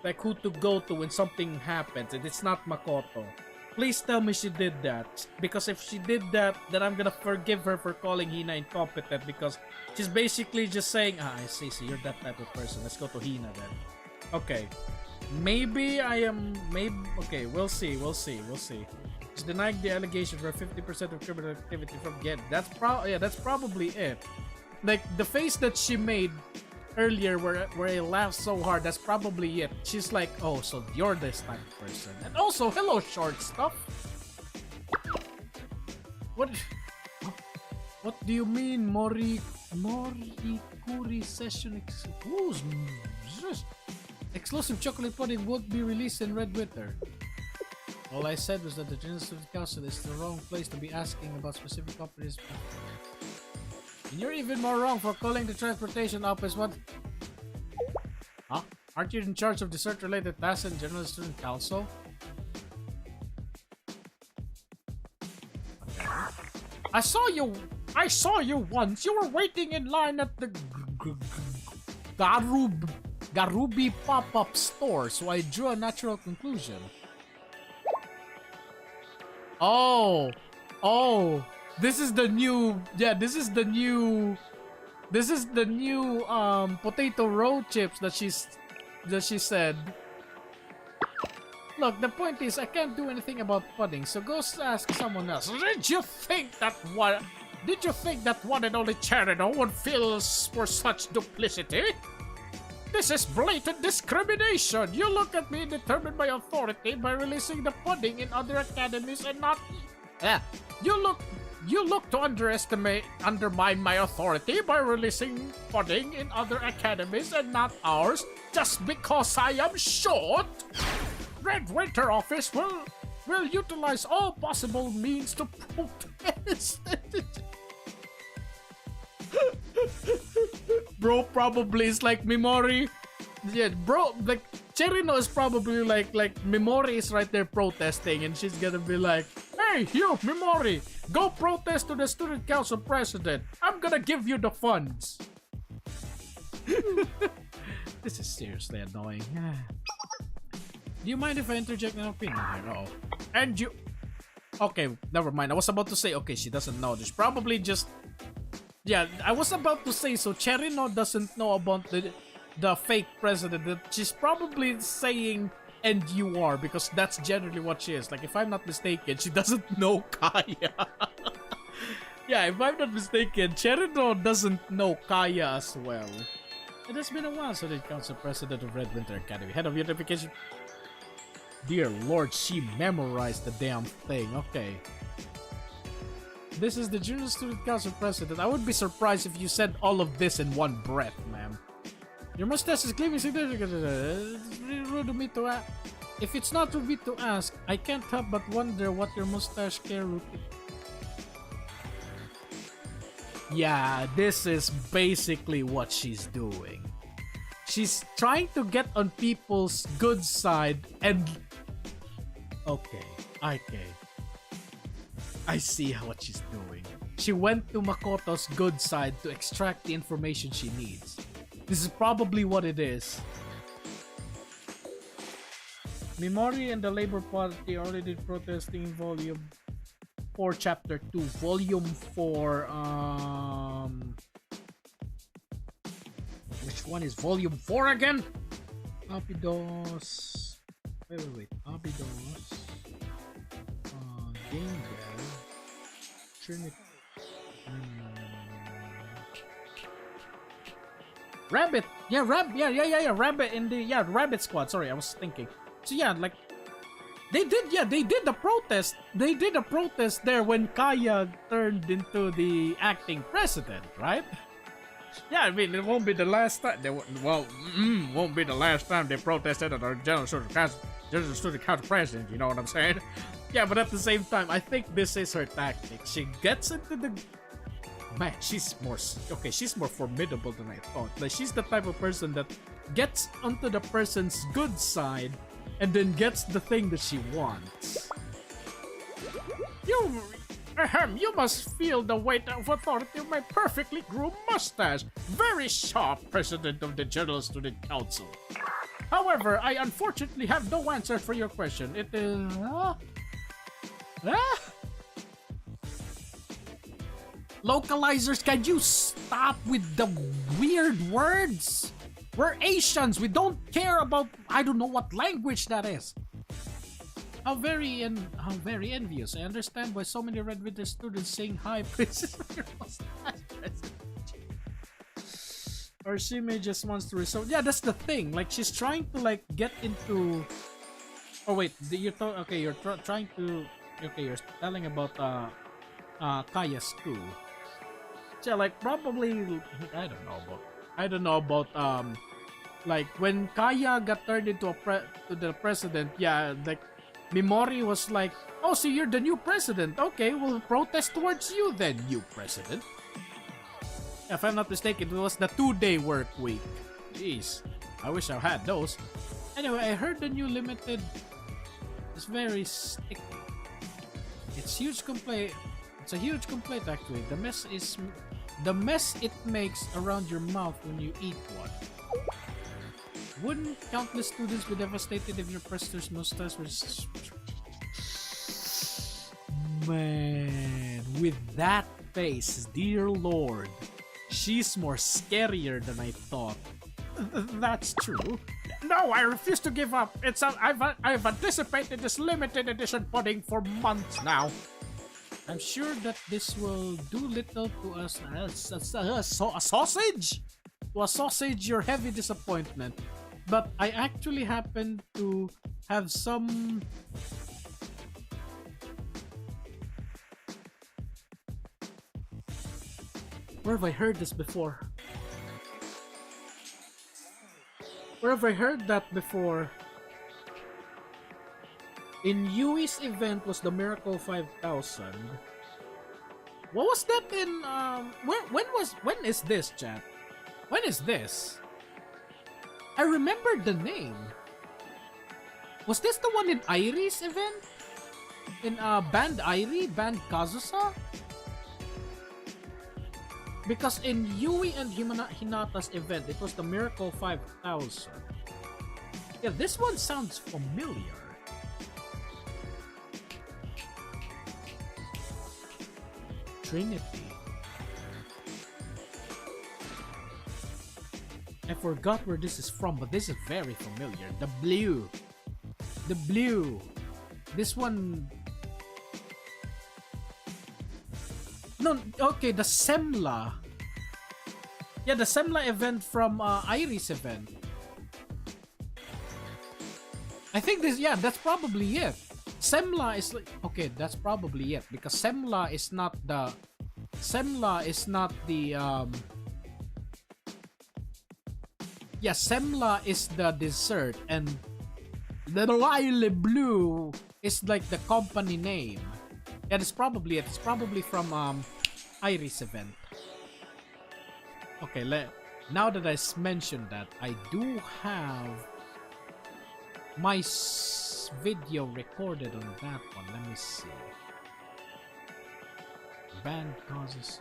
like who to go to when something happens, and it's not Makoto. Please tell me she did that, because if she did that, then I'm gonna forgive her for calling Hina incompetent, because she's basically just saying, I see, so you're that type of person. Let's go to Hina then. Okay, maybe I am. Maybe okay. We'll see. She's denying the allegation for 50% of criminal activity from Get. That's probably it. Like the face that she made earlier, where I laughed so hard. That's probably it. She's like, oh, so you're this type of person. And also, hello, short stuff. What do you mean, Morikuri session? Who's this? Exclusive chocolate pudding won't be released in Red Winter. All I said was that the General Student Council is the wrong place to be asking about specific companies. And you're even more wrong for calling the transportation office what? Huh? Aren't you in charge of the cert-related tasks in General Student Council? Okay. I saw you once. You were waiting in line at the Garubi pop-up store, so I drew a natural conclusion. Oh, this is the new potato roll chips that she said. Look, the point is I can't do anything about pudding, so go ask someone else. Did you think that one and only Cherino would feel for such duplicity? This is blatant discrimination. You look at me and determine my authority by releasing the pudding in other academies and not... You look to undermine my authority by releasing pudding in other academies and not ours just because I am short? Red Winter office will utilize all possible means to protest. Bro probably is like Mimori. Yeah, bro, like Cherino is probably like Mimori is right there protesting, and she's gonna be like, hey, you, Mimori, go protest to the student council president. I'm gonna give you the funds. This is seriously annoying. Do you mind if I interject an opinion here? Uh-oh. And you... Okay, never mind. I was about to say, okay, she doesn't know. She's probably just... Yeah, I was about to say, so Cherino doesn't know about the fake president. That she's probably saying, and you are, because that's generally what she is. Like, if I'm not mistaken, she doesn't know Kaya. Yeah, if I'm not mistaken, Cherino doesn't know Kaya as well. It has been a while since the council president of Red Winter Academy. Head of unification. Dear Lord, she memorized the damn thing. Okay. This is the Junior Student Council President. I would be surprised if you said all of this in one breath, ma'am. Your mustache is clearly significant. It's really rude of me to ask. If it's not rude of me to ask, I can't help but wonder what your mustache care routine. Yeah, this is basically what she's doing. She's trying to get on people's good side and... Okay. I see what she's doing. She went to Makoto's good side to extract the information she needs. This is probably what it is. Mimori and the Labor Party already did protesting in Volume 4, Chapter 2. Volume 4, Which one is Volume 4 again? Abydos... Wait. Abydos... Game Dev... Trinity. Rabbit! Yeah, Rabbit in the Rabbit Squad. Sorry, I was thinking. So yeah, like they did the protest. They did a protest there when Kaya turned into the acting president, right? Yeah, I mean it won't be the last time. Won't be the last time they protested at our General Student Council president. You know what I'm saying? Yeah, but at the same time, I think this is her tactic. She gets into the man. She's more formidable than I thought. Like she's the type of person that gets onto the person's good side and then gets the thing that she wants. You must feel the weight of authority of my perfectly groomed mustache. Very sharp, President of the General Student Council. However, I unfortunately have no answer for your question. It is... Localizers, can you stop with the weird words? We're Asians. We don't care about... I don't know what language that is. How very envious. I understand why so many Red Wither students sing high praises of your mustache. Or she may just wants to resort. Yeah, that's the thing. Like she's trying to like get into. Oh wait, you're trying to. Okay, you're telling about Kaya's school. Yeah, like probably I don't know about like when Kaya got turned into to the president. Yeah, like. Mimori was like, oh, so you're the new president. Okay, we'll protest towards you then, new president. If I'm not mistaken, it was the 2-day work week. Jeez, I wish I had those. Anyway, I heard the new limited is very sticky. It's a huge complaint actually. The mess it makes around your mouth when you eat one. Wouldn't countless students be devastated if your president's mustache was... Man, with that face, dear lord, she's more scarier than I thought. That's true. No, I refuse to give up. I've anticipated this limited edition pudding for months now. I'm sure that this will do little to us. A sausage? To assuage your heavy disappointment. But I actually happen to have some... Where have I heard this before? Where have I heard that before? In Yui's event was the Miracle 5000. What was that in... When is this, chat? When is this? I remember the name. Was this the one in Airi's event? In Band Airi? Band Kazusa? Because in Yui and Hinata's event, it was the Miracle 5000. Yeah, this one sounds familiar. Trinity. I forgot where this is from, but this is very familiar. The blue. The blue. This one... No, okay, the Semla. Yeah, the Semla event from Airi's event. I think this, yeah, that's probably it. Semla is like, okay, that's probably it. Because Semla is not the... Yeah, Semla is the dessert, and the Royale Blue is like the company name. Yeah, that's probably it. It's probably from Airi's event. Okay, now that I mentioned that, I do have my video recorded on that one. Let me see. Band causes...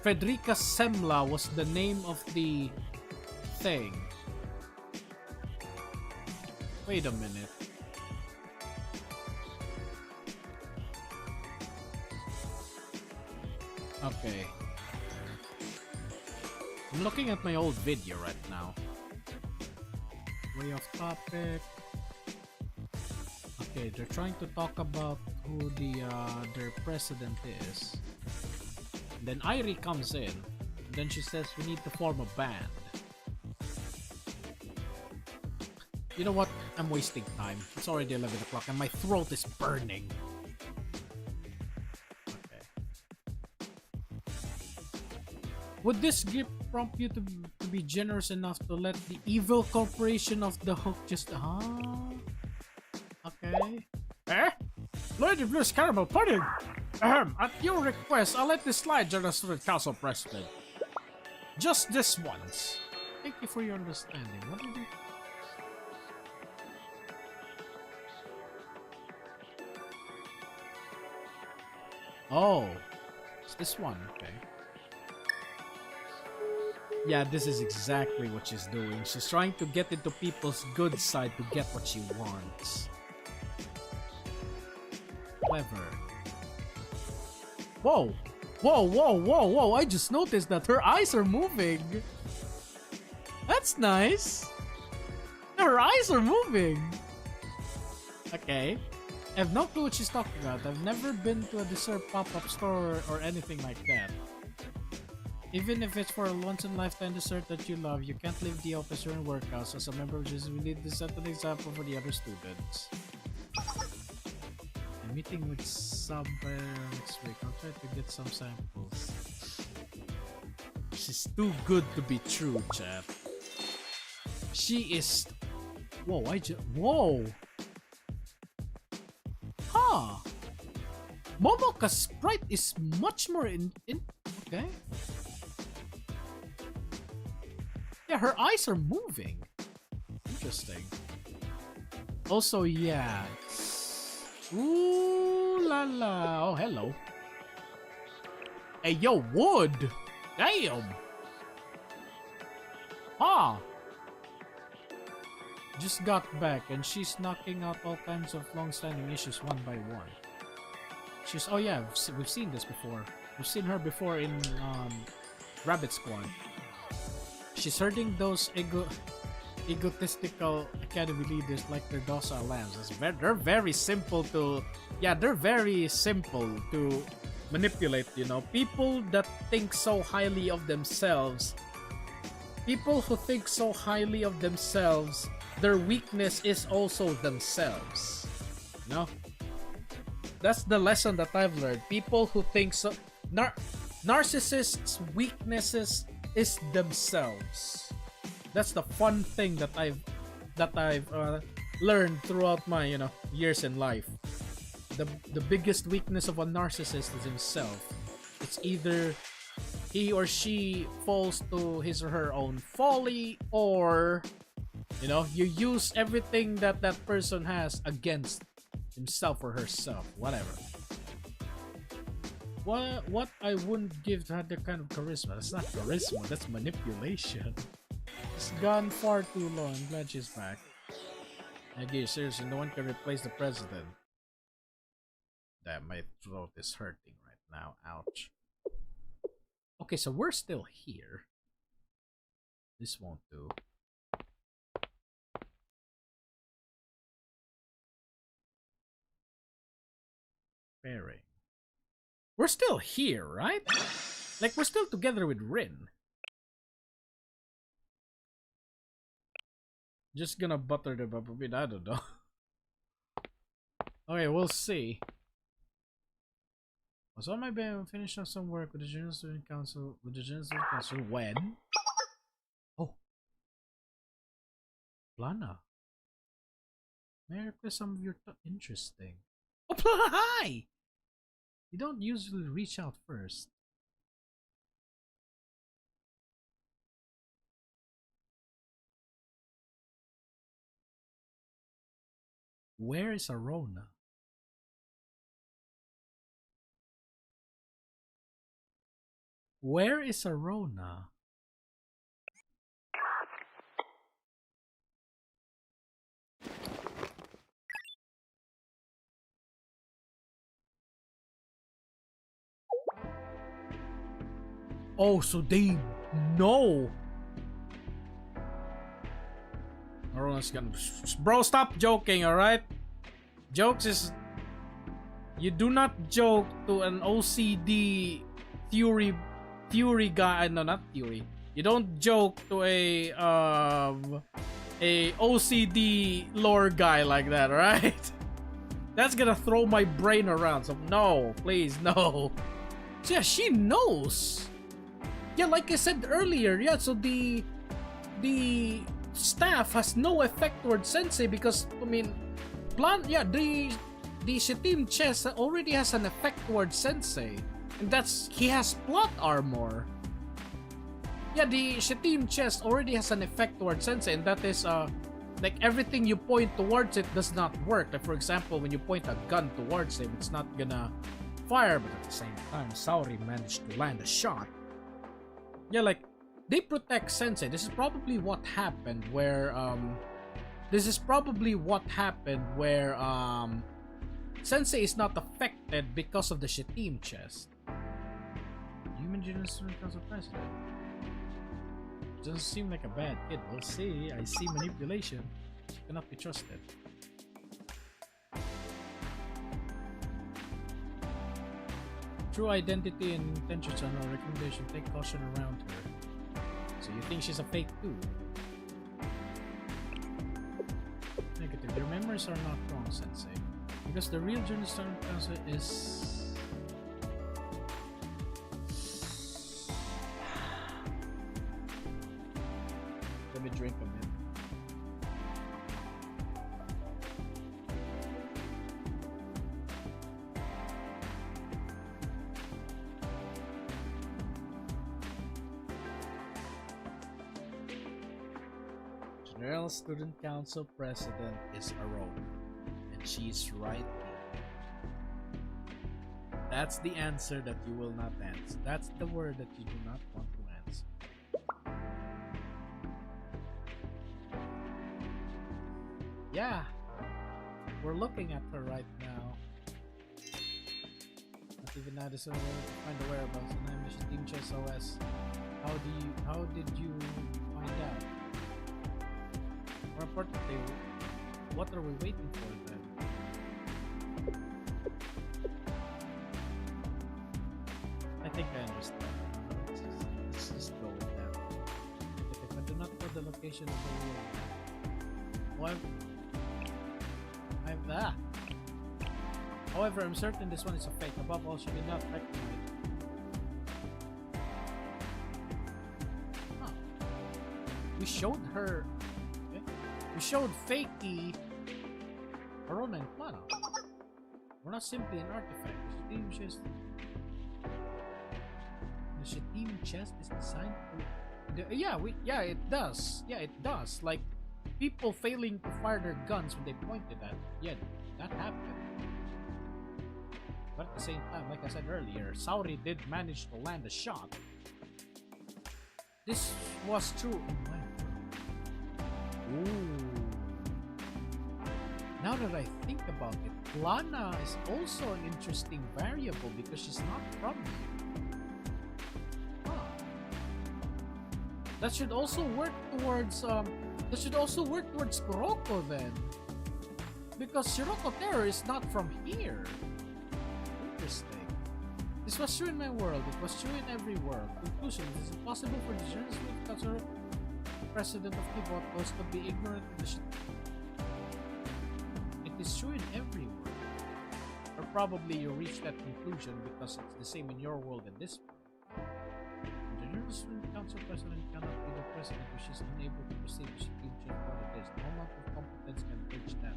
Frederica Semla was the name of the thing. Wait a minute. Okay. I'm looking at my old video right now. Way off topic. Okay, they're trying to talk about who their president is. And then Irie comes in. And then she says we need to form a band. You know what? I'm wasting time. It's already 11 o'clock and my throat is burning. Okay. Would this gift prompt you to be generous enough to let the evil corporation of the Hook just... Okay. Eh? Lady Blue's caramel pudding! At your request, I'll let this slide, Generous Council President. Just this once. Thank you for your understanding. What did you... Oh. It's this one, okay. Yeah, this is exactly what she's doing. She's trying to get into people's good side to get what she wants. Clever. Whoa! Whoa, whoa, whoa, whoa! I just noticed that her eyes are moving! That's nice! Her eyes are moving! Okay. I have no clue what she's talking about. I've never been to a dessert pop-up store or anything like that. Even if it's for a once-in-a-lifetime dessert that you love, you can't leave the office during workouts. As a member of Jesus, we need to set an example for the other students. I'm meeting with Sub next week. I'll try to get some samples. She's too good to be true, chat. She is... Whoa, Whoa! Huh! Momoka's sprite is much more in... Okay. Yeah, her eyes are moving. Interesting. Also, yeah. Ooh la la. Oh, hello. Hey, yo, Wood! Damn! Ah! Just got back and she's knocking out all kinds of long-standing issues one by one. She's... Oh yeah, we've seen this before. We've seen her before in Rabbit Squad. She's hurting those egotistical academy leaders like their docile lambs. They're very simple to... Yeah, they're very simple to manipulate, you know. People that think so highly of themselves. People who think so highly of themselves, their weakness is also themselves. You know? That's the lesson that I've learned. People who think so... Narcissists' weaknesses is themselves. That's the fun thing that I've learned throughout my, you know, years in life. The biggest weakness of a narcissist is himself. It's either he or she falls to his or her own folly, or, you know, you use everything that that person has against himself or herself, whatever. What I wouldn't give to have that kind of charisma. That's not charisma, that's manipulation. It's gone far too long. I'm glad she's back. Okay, seriously, no one can replace the president. Damn, my throat is hurting right now. Ouch. Okay, so we're still here. This won't do. Pairing. We're still here, right? Like, we're still together with Rin. Just gonna butter them up a bit, I don't know. Okay, we'll see. Was on my bed, finished up some work with the General Student Council. When? Oh. Plana. May I request some of your interesting. Oh, Plana, hi! You don't usually reach out first. Where is Arona? Where is Arona? Oh, so they No. Everyone's gonna... Bro, stop joking, alright? Jokes is... You do not joke to an OCD theory guy. No, not theory. You don't joke to a OCD lore guy like that, right? That's gonna throw my brain around. So no, please, no. So yeah, she knows. Yeah, like I said earlier, yeah, so the staff has no effect towards Sensei because, I mean, the Shitim chest already has an effect towards Sensei. And that's, he has plot armor. Yeah, the Shitim chest already has an effect towards Sensei, and that is, like, everything you point towards it does not work. Like, for example, when you point a gun towards him, it's not gonna fire, but at the same time, Saori managed to land a shot. Yeah, like, they protect Sensei. This is probably what happened where, Sensei is not affected because of the Shitim chest. Human General Student Council President. Doesn't seem like a bad kid. We'll see. I see manipulation. She cannot be trusted. True identity and intentions are no recommendation. Take caution around her. So you think she's a fake too? Negative. Your memories are not wrong, Sensei. Because the real General Student Council is... Let me drink a minute. General Student Council President is Aroma, and she's right. That's the answer that you will not answer. That's the word that you do not want to answer. Yeah, we're looking at her right now. Not even now, this is to find the whereabouts. And I'm the Team Chess OS. How did you find out? More importantly, what are we waiting for then? I think I understand. Let's just go with that. If I do not know the location of the room, well, I'm that. However, I'm certain this one is a fake. Above all, she did not recognize. Huh. We showed her. Okay? We showed Fakey, Arona, and Plana. We're not simply an artifact. The Shitim chest is designed to... Yeah, it does. Yeah, it does. Like, people failing to fire their guns when they pointed at it. Yeah, that happened. But at the same time, like I said earlier, Saori did manage to land a shot. This was true in my world. Ooh. Now that I think about it, Plana is also an interesting variable because she's not from here. Huh. That should also work towards Kuroko then. Because Shiroko Terror is not from here. Interesting. This was true in my world, it was true in every world. Conclusion, it is impossible for the journalist to consider President of Keyboard Outpost to be ignorant of the shit. It is true in every world. Or probably you reach that conclusion because it's the same in your world and this world. The Journalist Council President cannot be the President which is unable to perceive the shit what it is. No amount of competence can bridge that.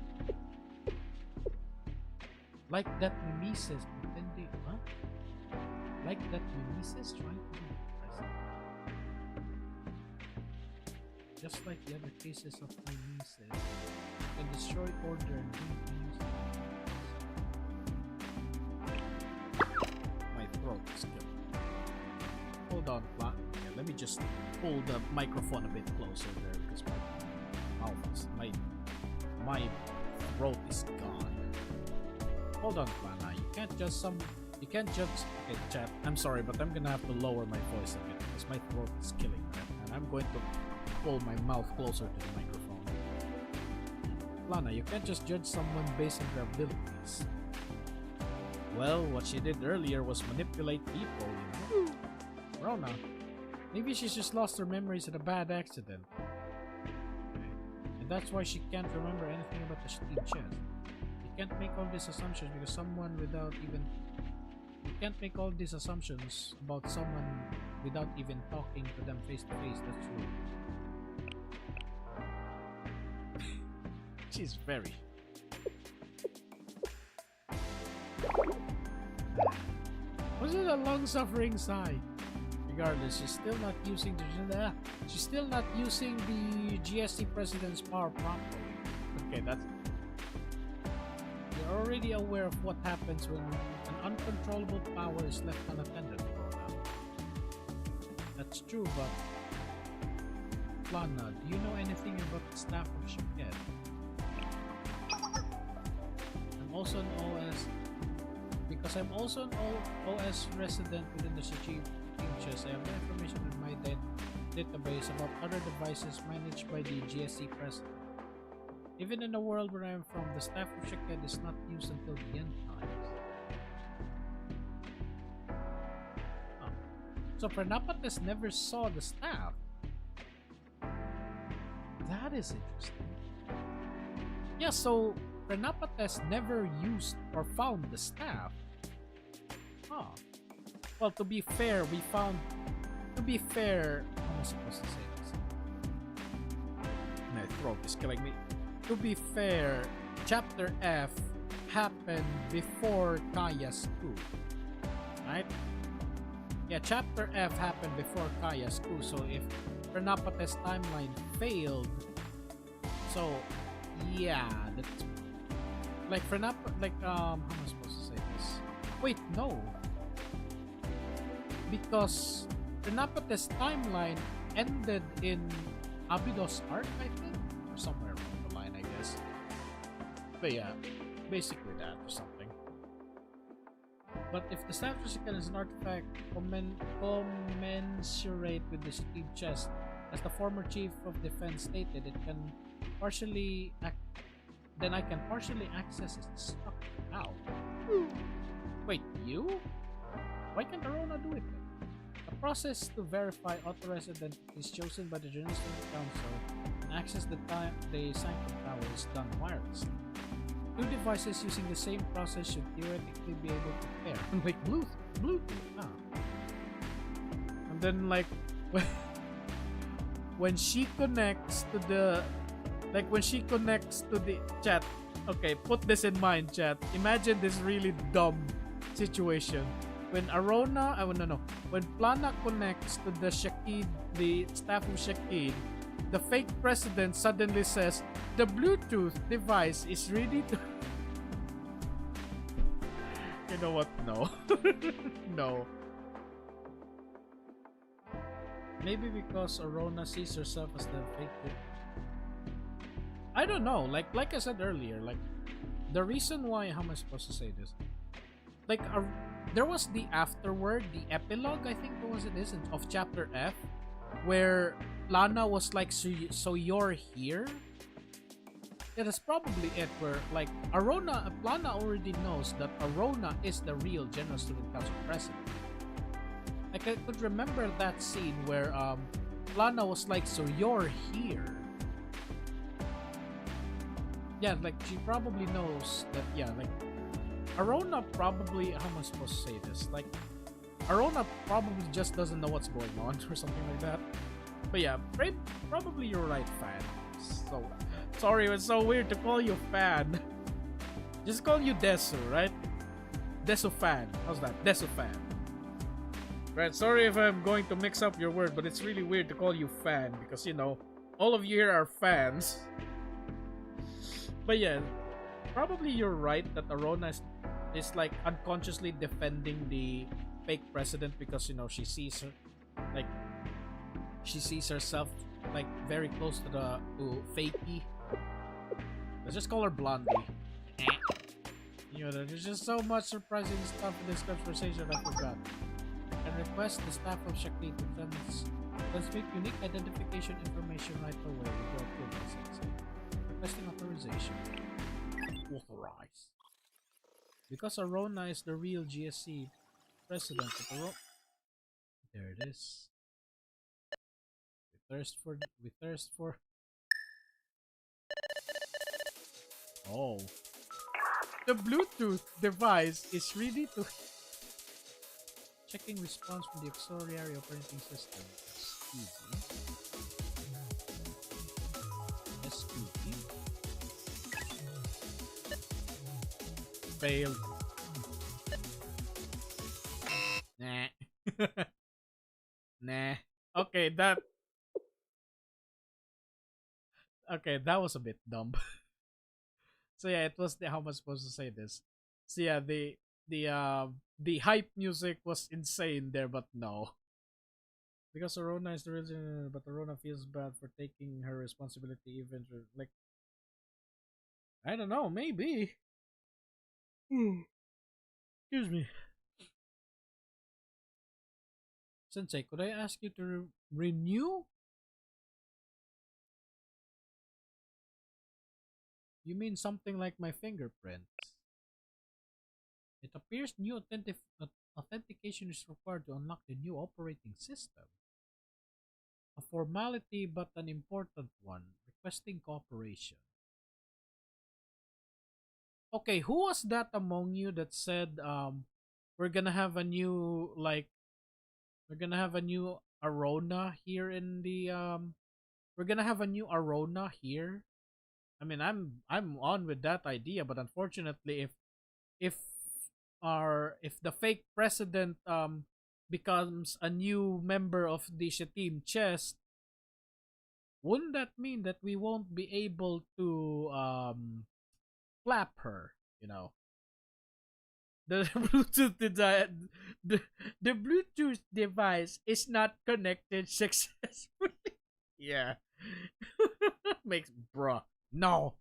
Like that Mimesis pretending, huh? Like that Mimesis trying to be the President. Just like the other cases of Mimesis, can destroy order and bring things. My throat is killing. Hold on, Plat. Okay, let me just pull the microphone a bit closer there because my mouth is, my throat is gone. Hold on, Plana. You can't just okay, chat. I'm sorry, but I'm gonna have to lower my voice a bit. because my throat is killing me. And I'm going to pull my mouth closer to the microphone. Lana, you can't just judge someone based on their abilities. Well, what she did earlier was manipulate people, you know? Rona, maybe she's just lost her memories in a bad accident. Okay. And that's why she can't remember anything about the steam chest. You can't make all these assumptions because someone without even... You can't make all these assumptions about someone without even talking to them face to face. That's true. She's very... Was it a long-suffering sigh? Regardless, she's still not using the GSC president's power properly. Okay, that's... You're already aware of what happens when an uncontrollable power is left unattended, Rona. That's true, but... Lana, do you know anything about the staff of Shaked? I'm also an OS... Because I'm also an OS resident within the Team Chess, I have no information in my database about other devices managed by the GSC president. Even in the world where I am from, the staff of Shaked is not used until the end times. Oh. So Pranapates never saw the staff? That is interesting. Yeah, so Pranapates never used or found the staff. Huh. Well, to be fair, how am I supposed to say this? My throat is killing me. To be fair, Chapter F happened before Kaya's coup. Right? Yeah, Chapter F happened before Kaya's coup, so if Pranapates' timeline failed, so yeah, that's like how am I supposed to say this? Wait, no. Because Pranapates' timeline ended in Abydos arc, I think? Or somewhere along the line, I guess. But yeah, basically that or something. But if the staff physical is an artifact commensurate with the Steam chest, as the former chief of defense stated, it can partially then I can partially access its structure. How? Wait, you? Why can't Arona do it then? The process to verify authorized identity is chosen by the Jerusalem Council and access the Sanctum Tower is done wirelessly. Two devices using the same process should theoretically be able to pair. Like Bluetooth. Ah. And then like when she connects to the chat. Okay, put this in mind, chat. Imagine this really dumb situation. When Arona, when Plana connects to the staff of Shaked, the fake president suddenly says, the Bluetooth device is ready to... You know what? No. No. Maybe because Arona sees herself as the fake... I don't know. Like I said earlier, like the reason why... How am I supposed to say this? Like, there was the afterword, the epilogue, I think was it is, of Chapter F, where Lana was like, so you're here? Yeah, that's probably it, where like Plana already knows that Arona is the real General Student Council president. Like, I could remember that scene where Plana was like, so you're here? Yeah, like she probably knows that, yeah, like Arona probably, how am I supposed to say this? Like, Arona probably just doesn't know what's going on or something like that. But yeah, probably you're right, fan. So, sorry, it's so weird to call you fan. Just call you Desu, right? Desu fan. How's that? Desu fan. Right, sorry if I'm going to mix up your word, but it's really weird to call you fan because, you know, all of you here are fans. But yeah, probably you're right that Arona is like unconsciously defending the fake president because, you know, she sees herself like very close to the fakey. Let's just call her Blondie. You know, there's just so much surprising stuff in this conversation I forgot. And can request the staff of Shakti to transmit unique identification information right away with your approval, Sensei. Requesting authorization. Authorized. Because Arona is the real GSC president of Arona. There it is. We thirst for. Oh. The Bluetooth device is ready to. Checking response from the auxiliary operating system. SQB. Failed. Nah. Nah. Okay, that. Okay, that was a bit dumb. So yeah, it was the how am I supposed to say this? So yeah, the hype music was insane there, but no. Because Arona is the reason, but Arona feels bad for taking her responsibility even like I don't know, maybe. Excuse me. Sensei, could I ask you to renew? You mean something like my fingerprints? It appears new authentication is required to unlock the new operating system. A formality but an important one. Requesting cooperation. Okay, who was that among you that said we're gonna have a new we're gonna have a new Arona here in the we're gonna have a new Arona here? I mean, I'm on with that idea, but unfortunately, if if the fake president becomes a new member of the team chest, wouldn't that mean that we won't be able to clap her? You know, the the Bluetooth device is not connected successfully. Yeah, makes bruh. No.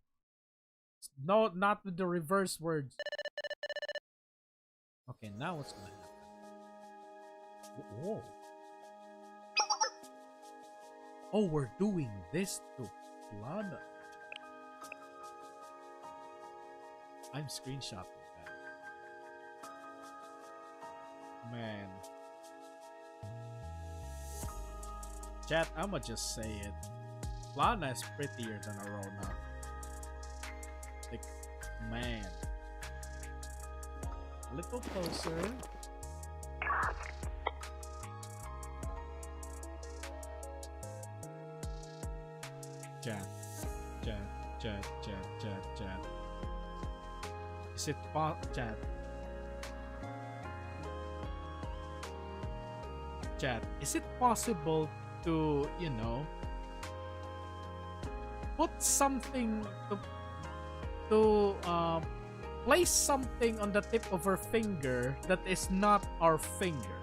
No, not with the reverse words. Okay, now what's gonna happen? Whoa. Oh, we're doing this to Lana. I'm screenshotting that. Man. Chat, I'ma just say it. Lana is prettier than Arona. Like, man. A little closer. Chat. Is it chat? Chat, is it possible to, you know, put something to place something on the tip of her finger that is not our finger?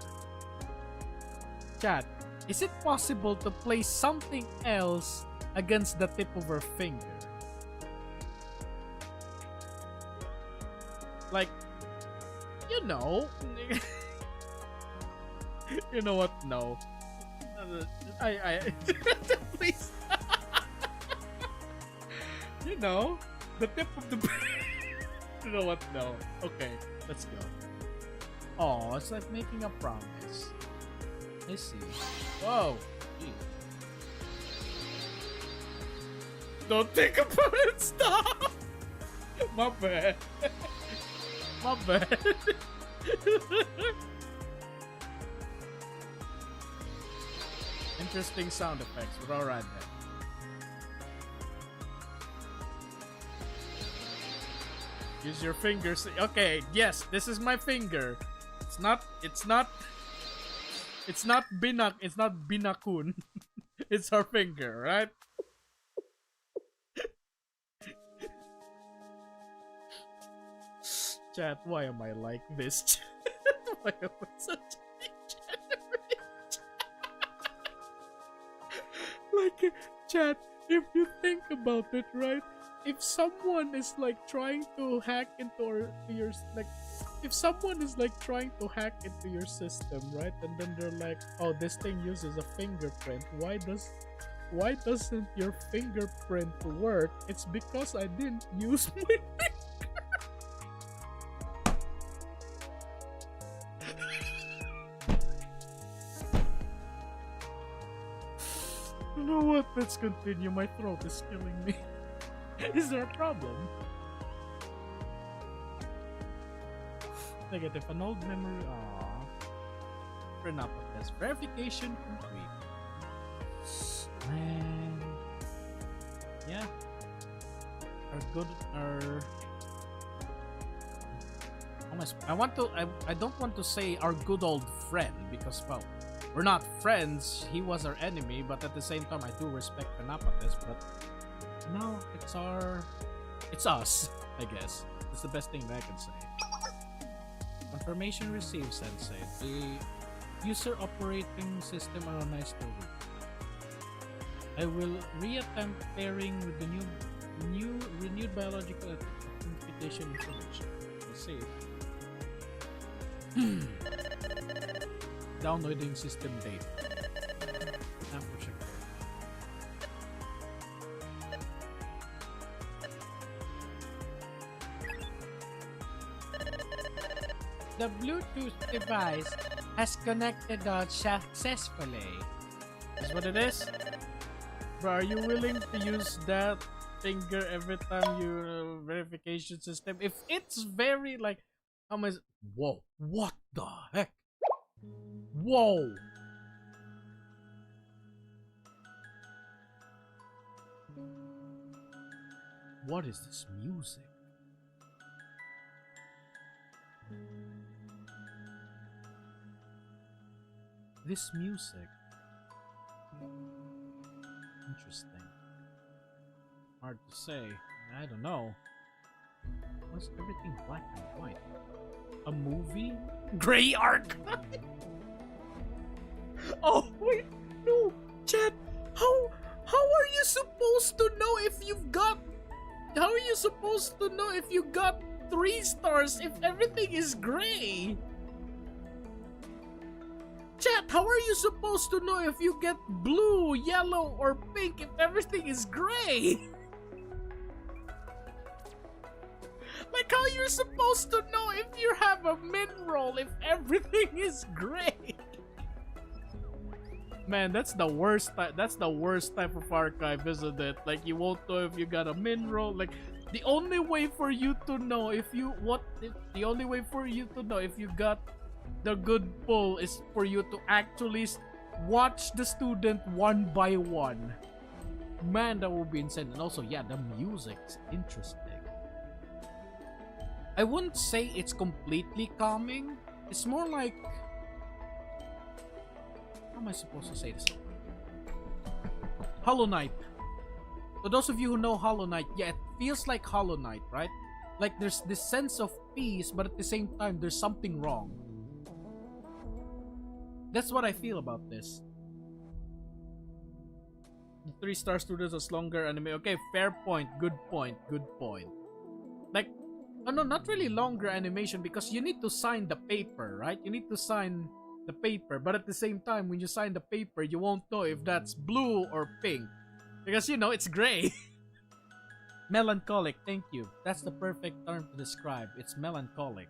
Chat, is it possible to place something else against the tip of her finger? Like, you know. You know what? No. Please. You know, the tip of the. You know what? No. Okay, let's go. Oh, it's like making a promise. I see. Whoa. Jeez. Don't think about it. Stop. My bad. My bad. Interesting sound effects, but alright then. Use your fingers. Okay, yes, this is my finger. It's not Binakun. It's our finger, right? Chat, why am I like this? Why am I such a degenerate? Like, chat, if you think about it, right? If someone is like trying to hack into your like if someone is like trying to hack into your system, right? And then they're like, "Oh, this thing uses a fingerprint. Why doesn't your fingerprint work?" It's because I didn't use my finger. You know what? Let's continue. My throat is killing me. Is there a problem? Negative. An old memory. Aww. Prenopotest. Verification complete. Man. Yeah. I don't want to say our good old friend because, well, we're not friends. He was our enemy, but at the same time, I do respect Prenopotest. But no, it's us, I guess. It's the best thing that I can say. Confirmation received, Sensei. The user operating system are on nice to read. I will reattempt pairing with the new renewed biological computation information. Let's see. Downloading system data. The Bluetooth device has connected successfully. That's what it is? Bro, are you willing to use that finger every time you verification system? If it's very like, how much? Whoa! What the heck? Whoa! What is this music? This music. Interesting. Hard to say. I don't know. Why's everything black and white? A movie? Gray Arc! Oh wait, no, chat. How are you supposed to know if you've got? How are you supposed to know if you got 3 stars if everything is gray? Chat, how are you supposed to know if you get blue, yellow, or pink if everything is gray? Like how you're supposed to know if you have a min roll if everything is gray? Man, that's the worst type. That's the worst type of archive, isn't it? Like you won't know if you got a min roll. Like the only way for you to know if you the only way for you to know if you got the good pull is for you to actually watch the student one by one. Man, that would be insane. And also, yeah, the music's interesting. I wouldn't say it's completely calming. It's more like, how am I supposed to say this? Hollow Knight. For those of you who know Hollow Knight, yeah, it feels like Hollow Knight, right? Like there's this sense of peace, but at the same time, there's something wrong. That's what I feel about this. The 3-star students are longer anime. Okay, fair point. Good point. Good point. Like, oh no, not really longer animation because you need to sign the paper, right? You need to sign the paper, but at the same time, when you sign the paper, you won't know if that's blue or pink because you know it's gray. Melancholic. Thank you. That's the perfect term to describe. It's melancholic.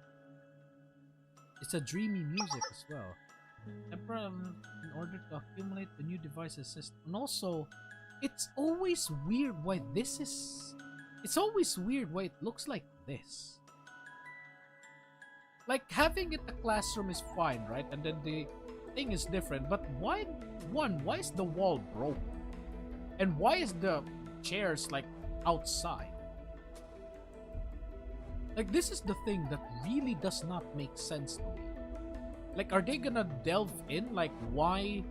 It's a dreamy music as well. In order to accumulate the new devices system. And also, it's always weird why this is... It's always weird why it looks like this. Like, having it in a classroom is fine, right? And then the thing is different. But why is the wall broken? And why is the chairs, like, outside? Like, this is the thing that really does not make sense to me. Like, are they gonna delve in? Like, why?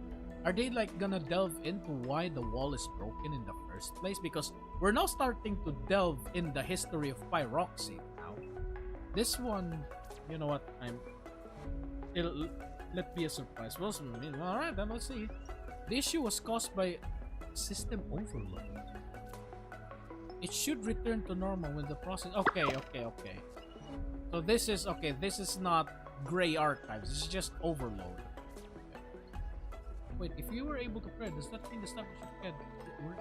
Are they, like, gonna delve into why the wall is broken in the first place? Because we're now starting to delve in the history of Pyroxene now. This one, you know what? Let be a surprise. Well, alright, then let's see. The issue was caused by system overload. It should return to normal when the process... Okay. So this is okay. This is not Gray Archives. This is just Overload. Wait, if you were able to pray, does that mean the stuff you should get?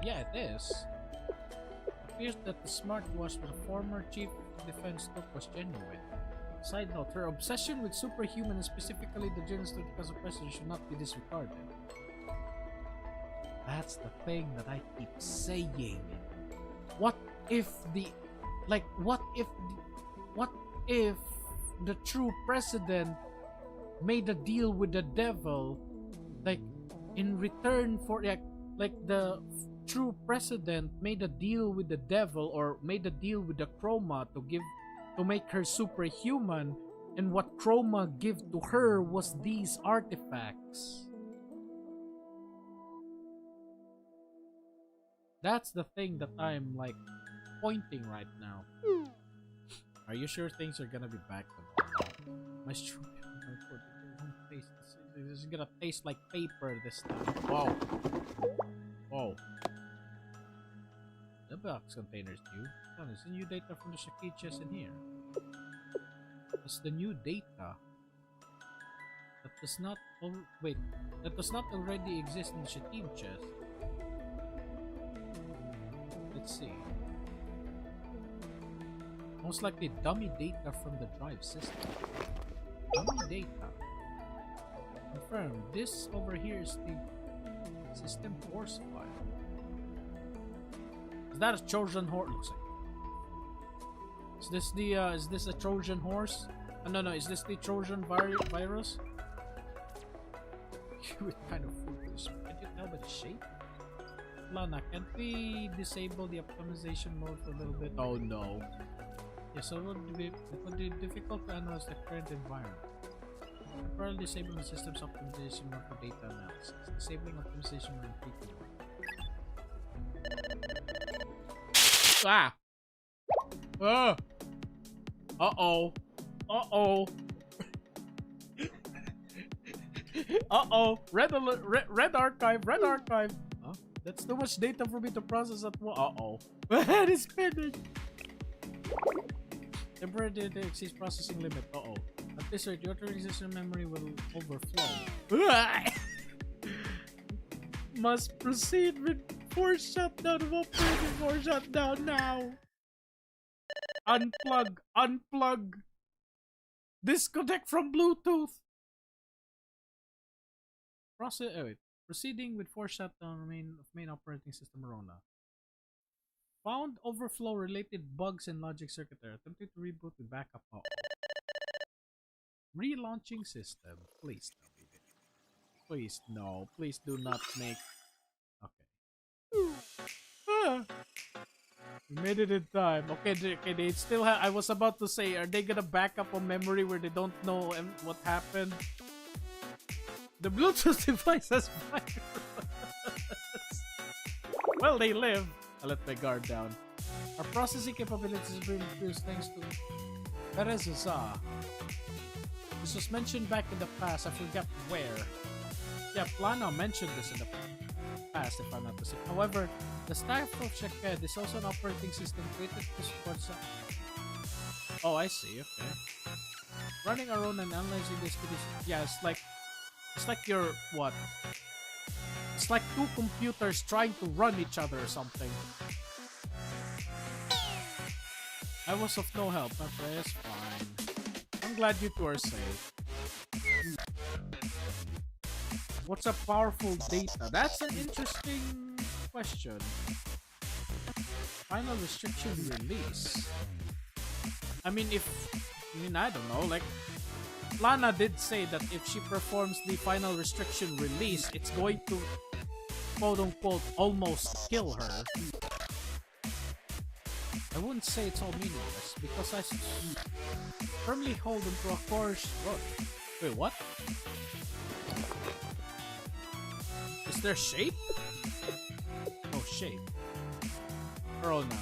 Yeah, it is. It appears that the smartwatch the former chief of defense took was genuine. Side note: her obsession with superhuman and specifically the Genesis because of president should not be disregarded. That's the thing that I keep saying. What if the, like, what if the true president made a deal with the devil, like, in return for, like the true president made a deal with the devil or made a deal with the Chroma to make her superhuman, and what Chroma give to her was these artifacts. That's the thing that I'm like pointing right now. Are you sure things are gonna be back to normal? My strawberry taste. This is gonna taste like paper this time. Whoa. Whoa. The box containers new. Oh, there's the new data from the Shaki chest in here. That's the new data. That does not that does not already exist in the Shaki chest. Let's see. Most likely dummy data from the drive system. Dummy data. Confirmed. This over here is the system horse file. Is that a Trojan horse? Looks like. Is this the is this a Trojan horse? No, is this the Trojan virus? What kind of foolish? Can you tell by the shape? Lana, can't we disable the optimization mode for a little bit? Oh no. Yeah, so it would be difficult to analyze the current environment. Temporarily disabling the system's optimization mode for data analysis. Disabling optimization mode in 3 Ah! Uh-oh. Uh-oh. Uh-oh. Red alert. Red archive. Red archive. Huh? That's too much data for me to process at once. Uh-oh. My head is spinning. Temporary data exceeds processing limit. Uh-oh. At this rate, your authorization memory will overflow. Must proceed with force shutdown of operating force shutdown now. Unplug. Unplug. Disconnect from Bluetooth. Proceeding with force shutdown of main operating system Rona. Found overflow related bugs in logic circuit error. Attempting to reboot with backup. Oh. Relaunching system. Please tell me. Please no. Please do not make. Okay. We made it in time. Okay, they still have. I was about to say, are they gonna back up on memory where they don't know what happened? The Bluetooth device has virus. Well, they live. I let my guard down. Our processing capabilities have been increased thanks to Perezza. This was mentioned back in the past. I forgot where. Yeah, Plano mentioned this in the past, if I'm not mistaken. However, the staff of Shaked is also an operating system created to support some. Oh, I see. Okay. Running our own and analyzing this. Yeah, it's like you're what? It's like two computers trying to run each other or something. I was of no help, but it's fine. I'm glad you two are safe. What's a powerful data? That's an interesting question. Final restriction release. I don't know, like Lana did say that if she performs the final restriction release, it's going to quote-unquote almost kill her. I wouldn't say it's all meaningless, because I firmly hold onto a course. Wait, what? Is there shape? No shape. Girl now.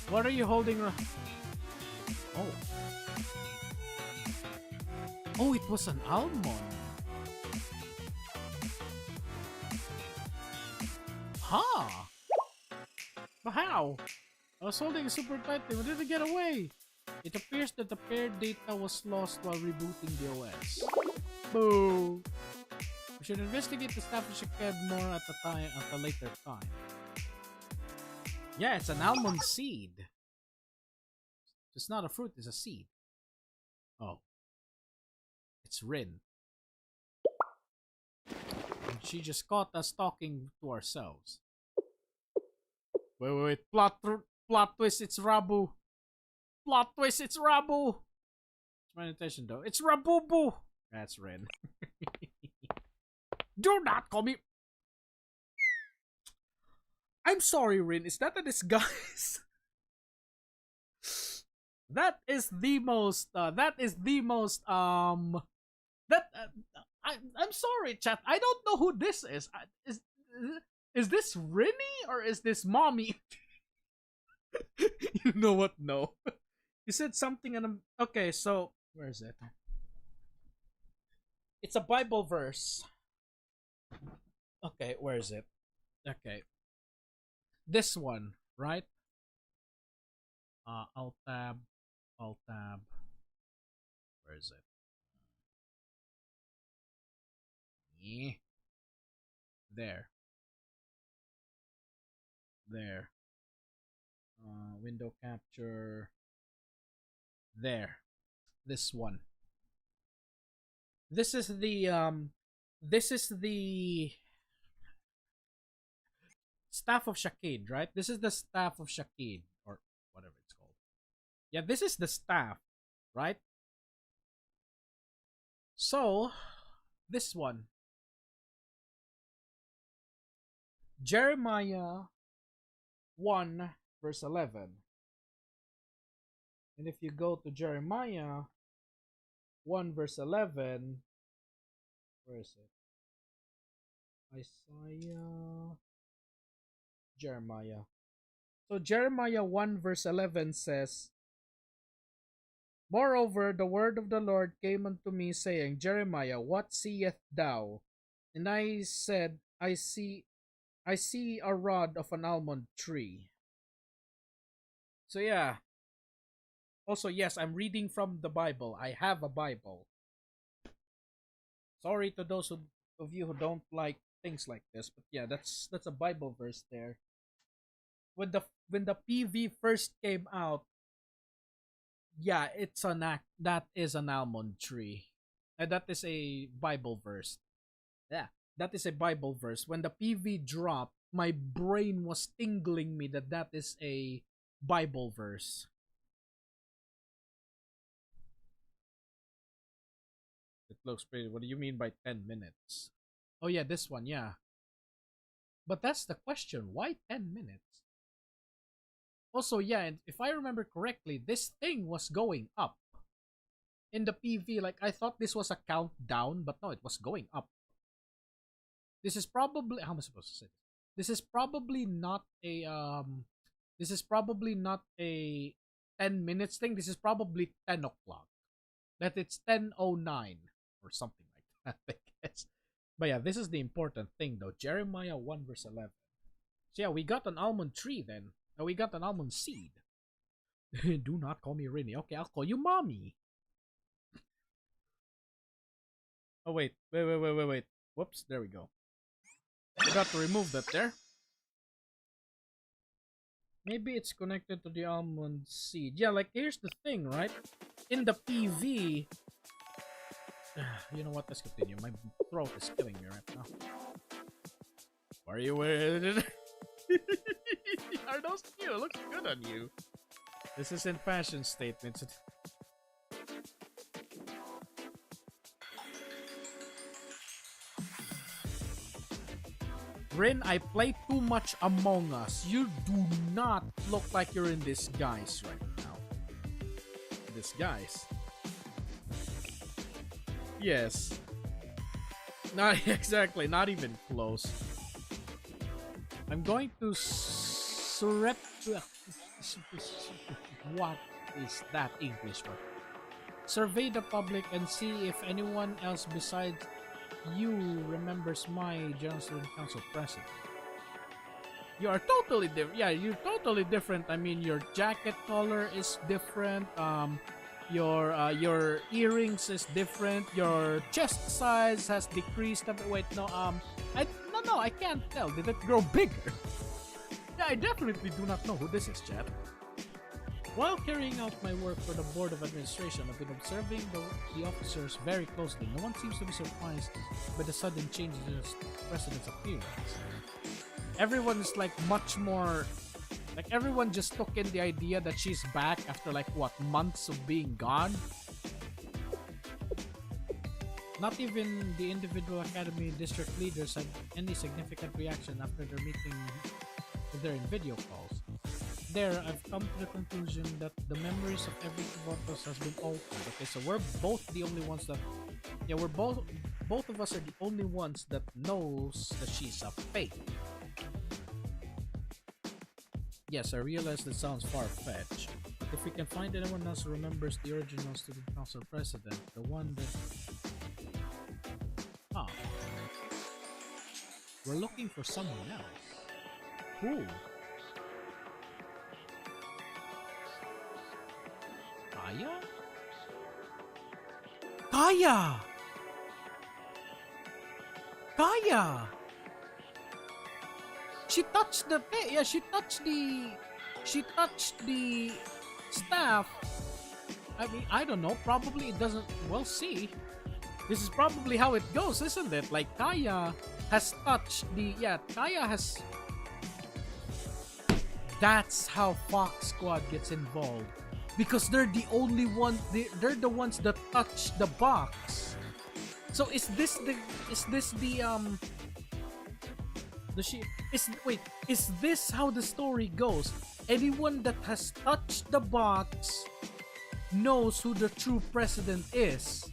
What are you holding? Oh. Oh, it was an almond. Huh? But how? I was holding it super tightly. Where did it get away? It appears that the paired data was lost while rebooting the OS. Boo! We should investigate the staff of Shaked more at a later time. Yeah, it's an almond seed. It's not a fruit, it's a seed. Oh. It's Rin. And she just caught us talking to ourselves. Wait. Plot twist, it's Rabu. Plot twist, it's Rabu. It's my attention though. It's Rabubu. That's Rin. Do not call me. I'm sorry, Rin. Is that a disguise? That is the most. I'm sorry, chat. I don't know who this is. Is this Rinny or is this Mommy? You know what? No. You said something and okay. So where is it? It's a Bible verse. Okay, where is it? Okay. This one, right? Alt tab. Where is it? Yeah. There. Window capture. There. This one. This is the Staff of Shaked, right? This is the Staff of Shaked, or whatever it's called. Yeah, this is the staff, right? So, this one. Jeremiah 1 verse 11. And if you go to Jeremiah 1 verse 11, where is it? Isaiah, Jeremiah. So Jeremiah 1 verse 11 says, Moreover, the word of the Lord came unto me, saying, Jeremiah, what seest thou? And I said, I see a rod of an almond tree. So yeah. Also, yes, I'm reading from the Bible. I have a Bible. Sorry to those of you who don't like things like this, but yeah, that's a Bible verse there. When the PV first came out, yeah, that is an almond tree. And that is a Bible verse. Yeah, that is a Bible verse. When the PV dropped, my brain was tingling me that is a Bible verse. It looks pretty. What do you mean by 10 minutes? Oh yeah, this one, yeah. But that's the question. Why 10 minutes? Also, yeah, and if I remember correctly, this thing was going up. In the PV, like, I thought this was a countdown, but no, it was going up. This is probably... How am I supposed to say this? This is probably not a... This is probably not a 10 minutes thing. This is probably 10 o'clock. That it's 10:09 or something like that, I guess. But yeah, this is the important thing though. Jeremiah 1 verse 11. So yeah, we got an almond tree then. We got an almond seed. Do not call me Rinny. Okay, I'll call you Mommy. Oh wait. Whoops, there we go. Forgot to remove that there. Maybe it's connected to the almond seed. Yeah, like here's the thing, right? In the PV... You know what? Let's continue. My throat is killing me right now. Why are you wearing it? Are those new? It looks good on you. This is in fashion statements. Rin, I play too much Among Us. You do not look like you're in disguise right now. Disguise. Yes. Not exactly, not even close. I'm going to what is that English word? Survey the public and see if anyone else besides you remembers my General Student Council president. You are totally different. Yeah, you're totally different. I mean, your jacket color is different. Your earrings is different. Your chest size has decreased a bit. Wait, no. No, I can't tell. Did it grow bigger? Yeah, I definitely do not know who this is, chat. While carrying out my work for the Board of Administration, I've been observing the officers very closely. No one seems to be surprised by the sudden changes in the President's appearance. Everyone is like much more... Like everyone just took in the idea that she's back after like what, months of being gone? Not even the individual academy district leaders had any significant reaction after their meeting with her in video calls. There, I've come to the conclusion that the memories of every Kibotos has been altered. Okay, so we're both the only ones that... Yeah, we're both of us are the only ones that knows that she's a fake. Yes, I realize that sounds far-fetched, but if we can find anyone else who remembers the original student council president, the one that... Ah. We're looking for someone else. Who? Kaya? Kaya! Kaya! She touched the she touched the staff. I mean, I don't know, probably it doesn't, well, see. This is probably how it goes, isn't it? Like Kaya has touched the, Kaya has... That's how Fox Squad gets involved. Because they're the only one, they're the ones that touch the box. So is this how the story goes? Anyone that has touched the box knows who the true president is.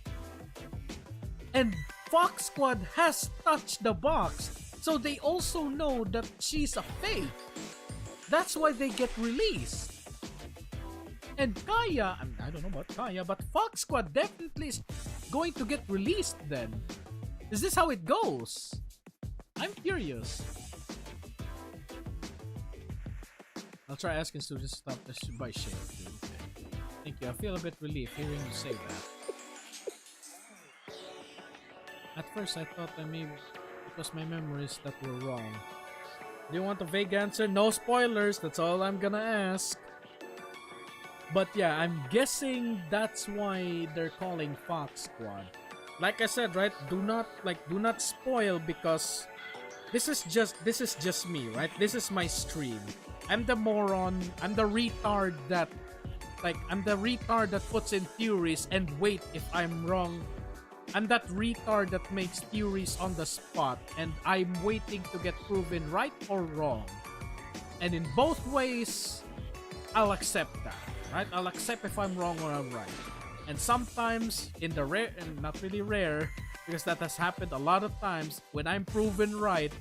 And Fox Squad has touched the box, so they also know that she's a fake. That's why they get released. And Kaya, I don't know about Kaya, but Fox Squad definitely is going to get released then. Is this how it goes? I'm curious. I'll try asking students to stop this by shade. Okay. Thank you. I feel a bit relieved hearing you say that. At first, I thought that maybe it was my memories that were wrong. Do you want a vague answer? No spoilers. That's all I'm gonna ask. But yeah, I'm guessing that's why they're calling Fox Squad. Like I said, right? Do not spoil, because this is just me, right? This is my stream. I'm the moron. I'm the retard that puts in theories and wait if I'm wrong. I'm that retard that makes theories on the spot, and I'm waiting to get proven right or wrong. And in both ways, I'll accept that, right? I'll accept if I'm wrong or I'm right. And sometimes, in the rare, and not really rare, because that has happened a lot of times, when I'm proven right,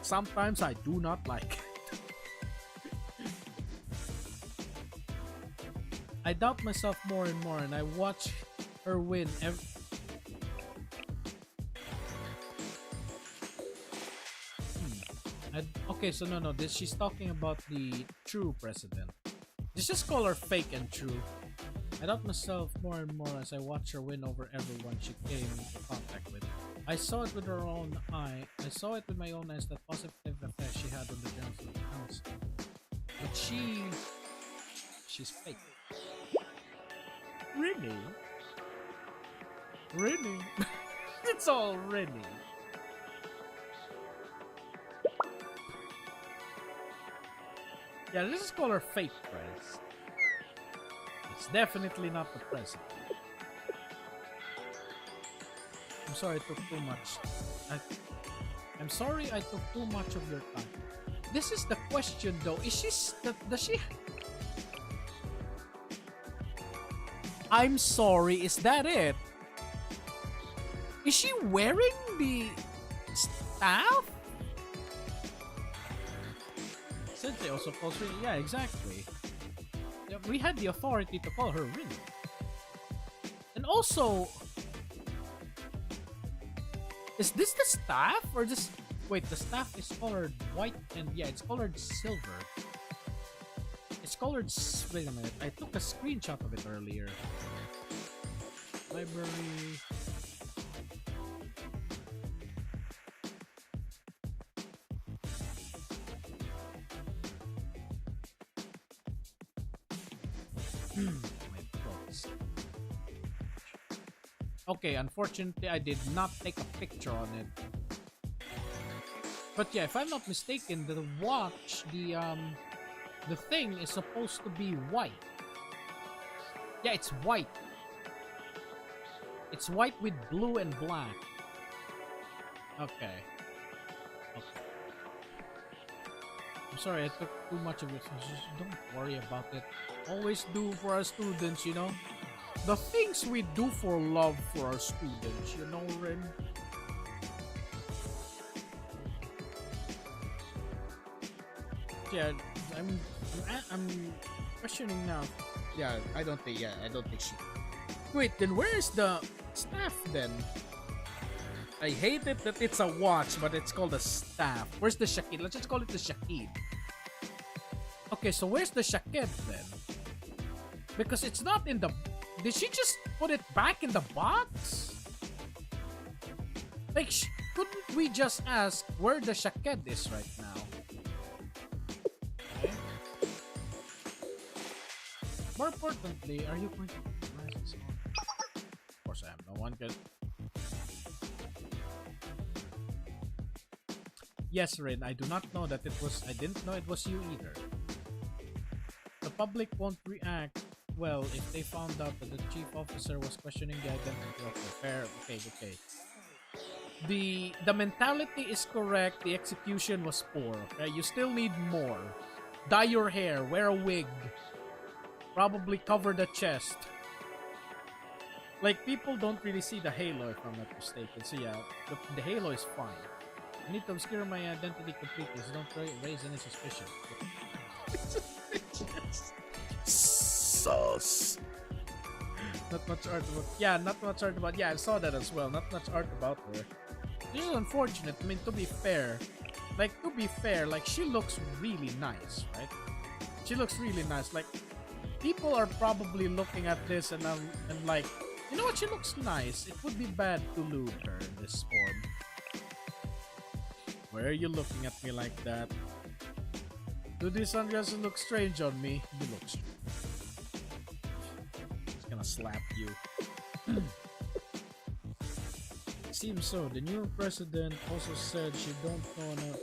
sometimes I do not like it. I doubt myself more and more, and I watch her win okay, so no, she's talking about the true president. Let's just call her fake and true. I doubt myself more and more as I watch her win over everyone she came into contact with. I saw it with her own eye. I saw it with my own eyes, that positive effect she had on the council. But she's fake. Really? Really? It's all really. Yeah, let's just call her fake, friends. It's definitely not the president. I'm sorry I took too much. I'm sorry I took too much of your time. This is the question though. Is she... Does she... I'm sorry, is that it? Is she wearing the staff? Sensei also calls her... Yeah, exactly. Yeah, we had the authority to call her Rin. And also... Is this the staff? Or just... Wait, the staff is colored white and yeah, it's colored silver. It's colored. Wait a minute. I took a screenshot of it earlier. Library. My thoughts. Okay, unfortunately, I did not take a picture on it. But yeah, if I'm not mistaken, the watch, the thing is supposed to be white. Yeah, it's white. It's white with blue and black. Okay. I'm sorry, I took too much of it. Just don't worry about it. Always do for our students, you know? The things we do for love for our students, you know, Ren? Yeah, I'm questioning now. Yeah, I don't think she. Wait, then where's the staff then? I hate it that it's a watch, but it's called a staff. Where's the shakid? Let's just call it the shakid. Okay, so where's the shaked then? Because it's not in the... Did she just put it back in the box? Like, couldn't we just ask where the shaked is right now? Okay. More importantly, are you going to... Of course I am. No one could... Yes, Rin, I do not know that it was... I didn't know it was you either. The public won't react well if they found out that the chief officer was questioning the identity of the fair. Okay. The mentality is correct. The execution was poor. Okay, you still need more. Dye your hair. Wear a wig. Probably cover the chest. Like, people don't really see the halo if I'm not mistaken. So yeah, the halo is fine. I need to obscure my identity completely, so don't raise any suspicion. Sus. Not much art about... Yeah, not much art about... Yeah, I saw that as well. Not much art about her. This is unfortunate. I mean, to be fair, like, she looks really nice, right? She looks really nice. Like, people are probably looking at this and like, you know what? She looks nice. It would be bad to lose her in this form. Why are you looking at me like that? Do these sunglasses look strange on me? You look strange. It's gonna slap you. Seems so. The new president also said she don't know enough.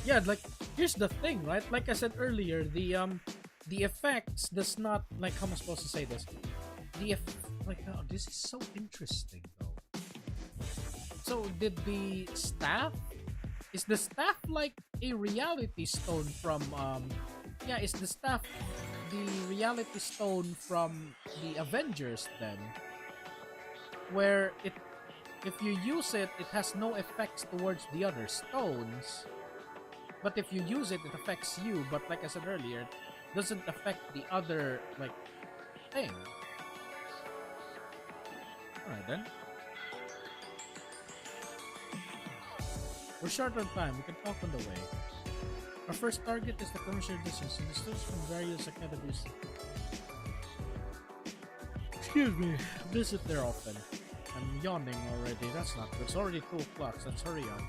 Yeah, like, here's the thing, right? Like I said earlier, the effects does not, like, how am I supposed to say this? Oh, this is so interesting though. So did the staff? Is the staff like a reality stone from yeah, is the staff the reality stone from the Avengers then? Where if you use it, it has no effects towards the other stones. But if you use it, it affects you. But like I said earlier, it doesn't affect the other, like, thing. Alright then. We're short on time. We can talk on the way. Our first target is the commercial distance, and the students from various academies. Excuse me. Visit there often. I'm yawning already. That's not good. It's already 2 o'clock. So let's hurry up.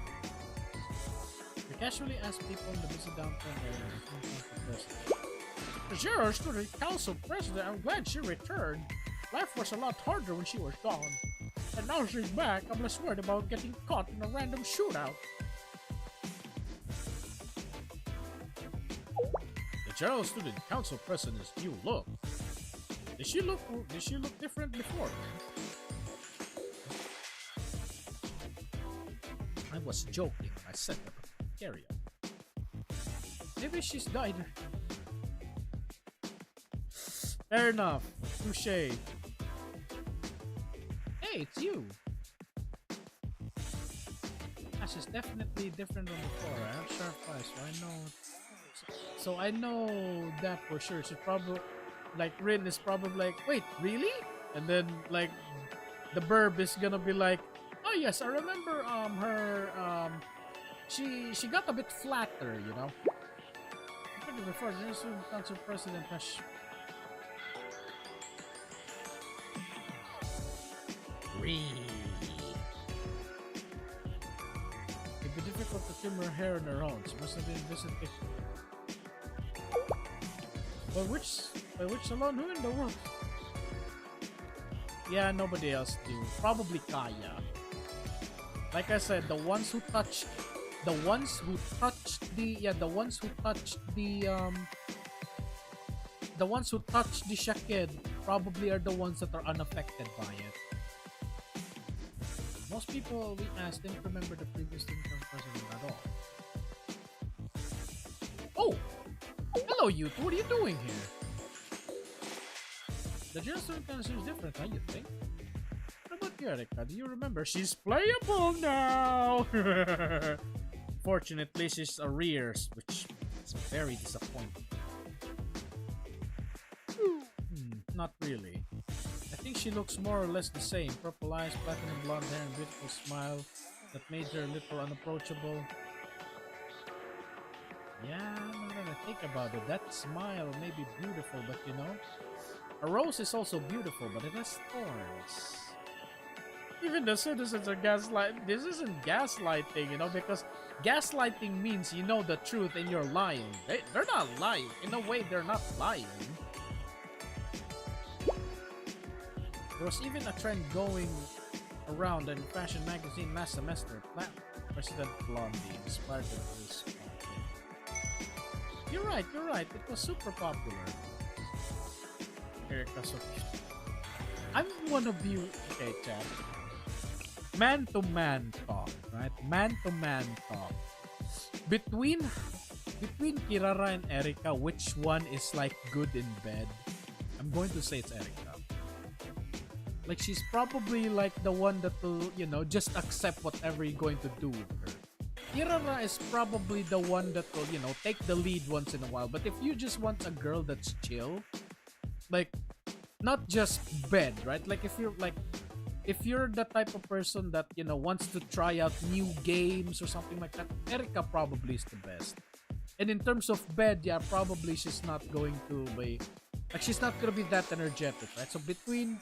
We casually ask people in the busy downtown area. As your student council president, I'm glad she returned. Life was a lot harder when she was gone. And now she's back, I'm less worried about getting caught in a random shootout. The General Student Council President's new look. Did she look different before? I was joking when I said that. Carry on. Maybe she's died. Fair enough. Touche. Hey, it's you. Ash is definitely different from before. I have sharp eyes, so I know that for sure. She's probably like Rin is probably like, wait, really? And then like the burb is gonna be like, oh yes, I remember she got a bit flatter, you know. Before the Student Council President has it'd be difficult to trim her hair on her own. She must have been visiting. By which salon? Who in the world? Yeah, nobody else do. Probably Kaya. Like I said, the ones who touched the Shaked probably are the ones that are unaffected by it. Most people we asked didn't remember the previous Lincoln president at all. Oh! Hello, you two. What are you doing here? The General Student Council is different, huh, you think? What about you, Erika? Do you remember? She's playable now! Fortunately, she's arrears, which is very disappointing. Not really. I think she looks more or less the same. Purple eyes, platinum blonde hair, and beautiful smile that made her a little unapproachable. Yeah, now that I think about it, that smile may be beautiful, but you know, a rose is also beautiful, but it has thorns. Even the citizens are gaslighting. This isn't gaslighting, you know, because gaslighting means you know the truth and you're lying. They're not lying. In a way, they're not lying. There was even a trend going around in fashion magazine last semester. President Blondie inspired by this. You're right. It was super popular. Erika, so cute. I'm one of you. Okay, chat. Man-to-man talk, right? Man-to-man talk. Between Kirara and Erika, which one is like good in bed? I'm going to say it's Erika. Like, she's probably like the one that will, you know, just accept whatever you're going to do with her. Kirara is probably the one that will, you know, take the lead once in a while. But if you just want a girl that's chill, like, not just bed, right? Like, if you're the type of person that, you know, wants to try out new games or something like that, Erika probably is the best. And in terms of bed, yeah, probably she's not going to be, like, she's not going to be that energetic, right? So between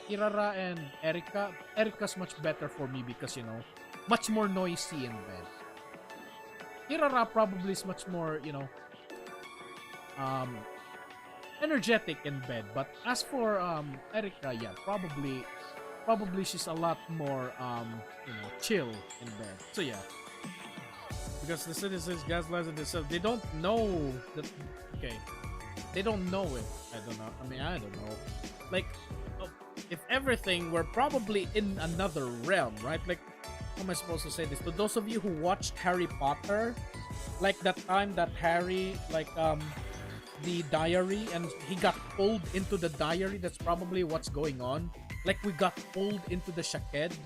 Kirara and Erika, Erika's much better for me because, you know, much more noisy in bed. Kirara probably is much more, you know, energetic in bed. But as for Erika, yeah, probably she's a lot more, you know, chill in bed. So yeah, because the citizens gaslighting themselves, they don't know that. Okay, they don't know it. I don't know. I mean, I don't know. Like, if everything were probably in another realm, right? Like, how am I supposed to say this? To those of you who watched Harry Potter, like that time that Harry, like, the diary, and he got pulled into the diary, that's probably what's going on. Like, we got pulled into the Shaked.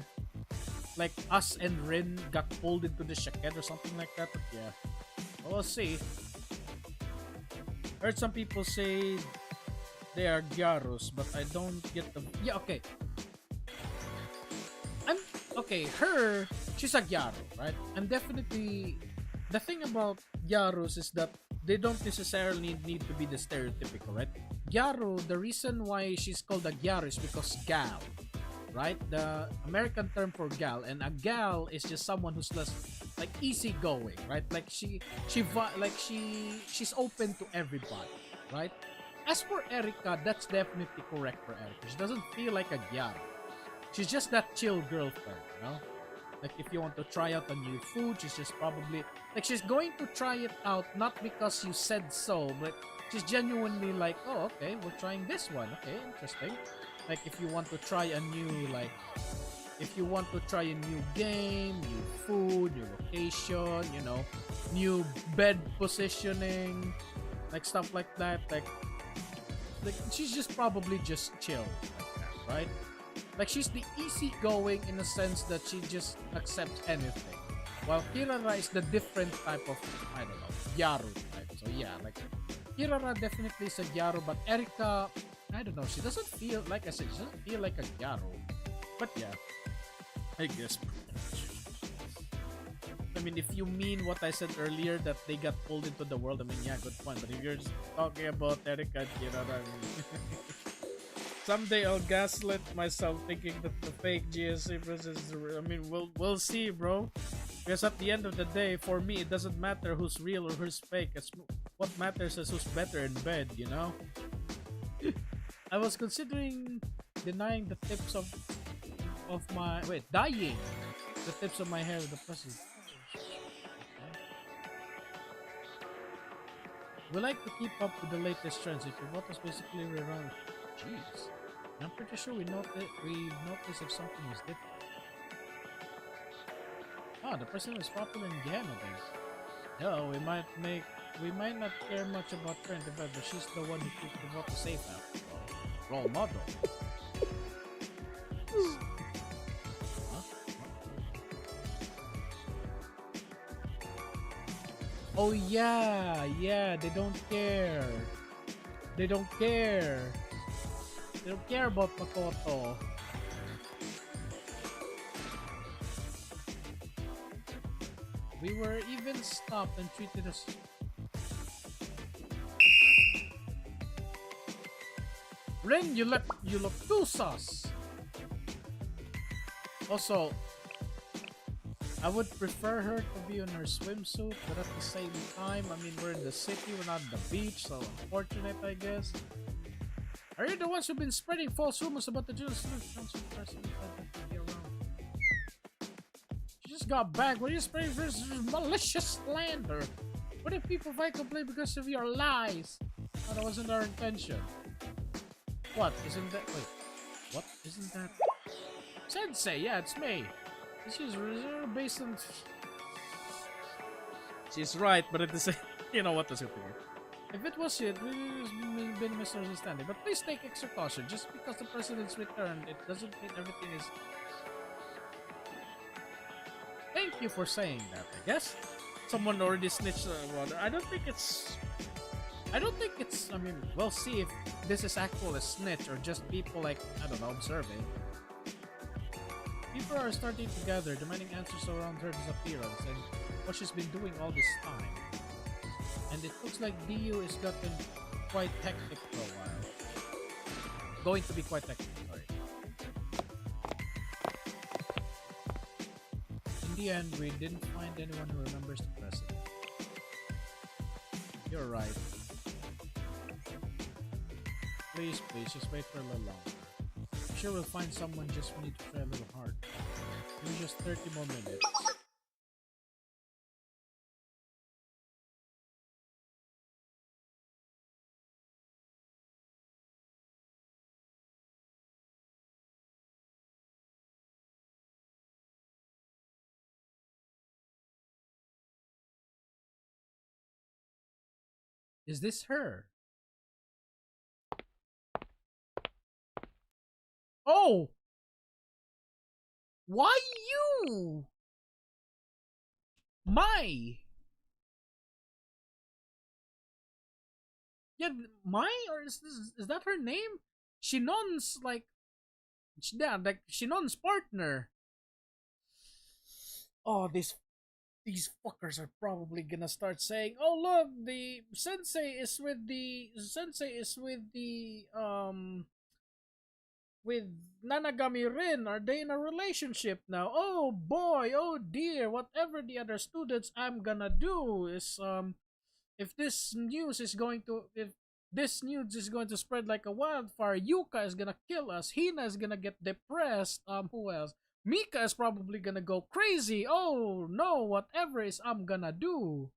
Like, us and Rin got pulled into the Shaked or something like that. But yeah, we'll see. Heard some people say they are Gyarus, but I don't get them. Yeah, okay. Her, she's a Gyaru, right? And definitely, the thing about Gyarus is that they don't necessarily need to be the stereotypical, right? Gyaru, the reason why she's called a Gyaru is because gal, right? The American term for gal, and a gal is just someone who's less, like, easygoing, right? Like, she's open to everybody, right? As for Erika, that's definitely correct for Erika. She doesn't feel like a Gyaru. She's just that chill girlfriend, you know? Like, if you want to try out a new food, she's just probably, like, she's going to try it out not because you said so, but she's genuinely like, oh, okay, we're trying this one. Okay, interesting. Like, if you want to try a new, like, if you want to try a new game, new food, new location, you know, new bed positioning, like, stuff like that, like she's just probably just chill like that, right? Like, she's the easygoing in the sense that she just accepts anything. While Kirara is the different type of, I don't know, Gyaru type. So yeah, like, Kirara definitely is a Gyaru, but Erika, I don't know, she doesn't feel, like I said, she doesn't feel like a Gyaru. But yeah, I guess. I mean, if you mean what I said earlier that they got pulled into the world, I mean, yeah, good point. But if you're just talking about Erika, you know what I mean. Someday I'll gaslit myself thinking that the fake GSC versus the real. I mean, we'll see, bro. Because at the end of the day, for me, it doesn't matter who's real or who's fake. What matters is who's better in bed, you know? I was considering denying the tips of my... Wait, dyeing the tips of my hair with the present. We like to keep up with the latest trends. If your vote is basically rerun. Jeez. I'm pretty sure we notice if something is different. Ah, the president is popular in Guyana then. No, we might not care much about trend but she's the one who keeps the vote safe after all. Role model. Huh? Oh yeah, they don't care. They don't care. They don't care about Makoto. We were even stopped and treated us. Rin, you look too sus. Also, I would prefer her to be in her swimsuit, but at the same time, I mean, we're in the city, we're not on the beach, so unfortunate, I guess. Are you the ones who've been spreading false rumors about the General Council president? She just got back. What are you spreading this malicious slander? What if people fight complain because of your lies? Oh, that wasn't our intention. What? Isn't that... Wait. What? Isn't that... Sensei, yeah, it's me. She's based on... She's right, but at the same... You know what, the super here. If it was it, we've been misunderstanding. But please take extra caution. Just because the president's returned, it doesn't mean everything is... Thank you for saying that, I guess. Someone already snitched about it. I don't think it's... I mean, we'll see if this is actual a snitch or just people like, I don't know, observing. People are starting to gather, demanding answers around her disappearance and what she's been doing all this time. And it looks like DU is gotten quite hectic for a while. Going to be quite hectic, sorry. In the end, we didn't find anyone who remembers the president. You're right. Please, just wait for a little longer. I'm sure we'll find someone, just we need to try a little hard. Maybe just 30 more minutes. Is this her? Oh! Why you? My? Yeah, my? Or is that her name? Shinon's like... Yeah, like Shinon's partner. Oh, these fuckers are probably gonna start saying, "Oh look, the sensei is with the with Nanagami Rin. Are they in a relationship now? Oh boy, oh dear, whatever the other students I'm gonna do is if this news is going to spread like a wildfire, Yuka is gonna kill us, Hina is gonna get depressed, who else? Mika is probably gonna go crazy. Oh no, whatever is I'm gonna do."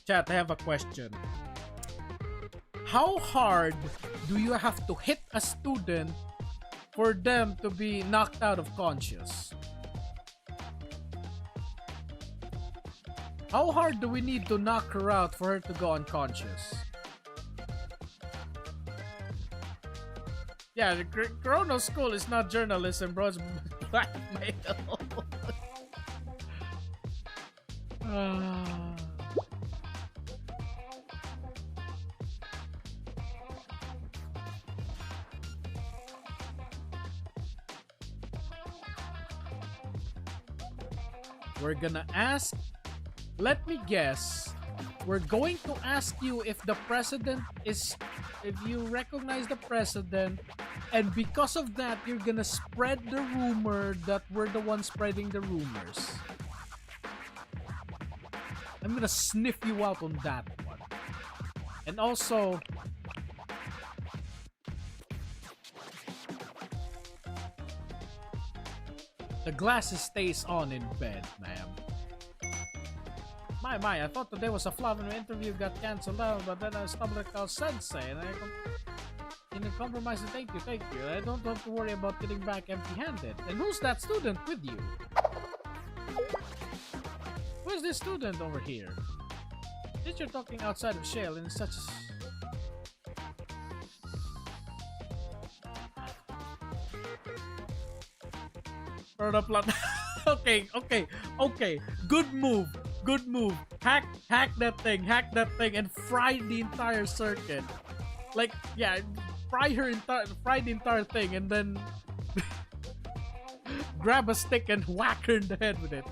Chat, I have a question. How hard do you have to hit a student for them to be knocked out of conscious? How hard do we need to knock her out for her to go unconscious? Yeah, the Chrono School is not journalism, bro. It's blackmail. Ah. We're gonna ask. Let me guess. We're going to ask you if the president is. If you recognize the president, and because of that, you're gonna spread the rumor that we're the ones spreading the rumors. I'm gonna sniff you out on that one. And also, the glasses stays on in bed, ma'am. My, I thought today was a flop and the interview got cancelled out, but then I stumbled across Sensei and I didn't compromise. Thank you. I don't have to worry about getting back empty-handed. And who's that student with you? Where's this student over here? Since you're talking outside of Shale in such... Burn up lot. Okay. Good move. Hack that thing, and fry the entire circuit. Like, yeah, fry the entire thing, and then grab a stick and whack her in the head with it.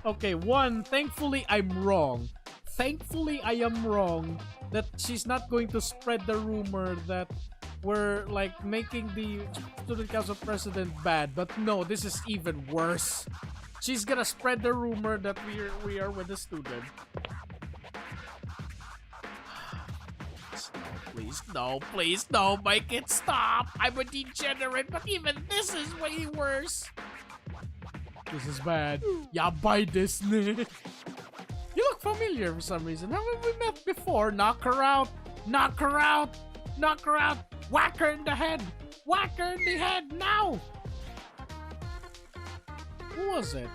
Okay, one, thankfully I'm wrong. Thankfully I am wrong that she's not going to spread the rumor that we're like making the student council president bad. But no, this is even worse. She's gonna spread the rumor that we are with the student. Please no, make it stop. I'm a degenerate, but even this is way worse. This is bad. Yeah, buy this. You look familiar for some reason. Haven't we met before? Knock her out. Whack her in the head now. Who was it?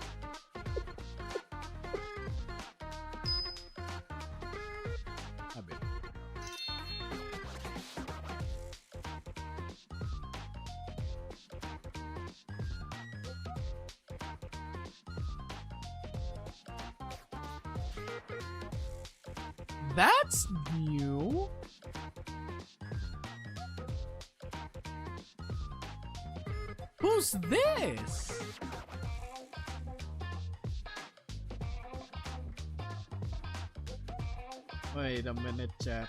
That's new. Who's this? Wait a minute, chat.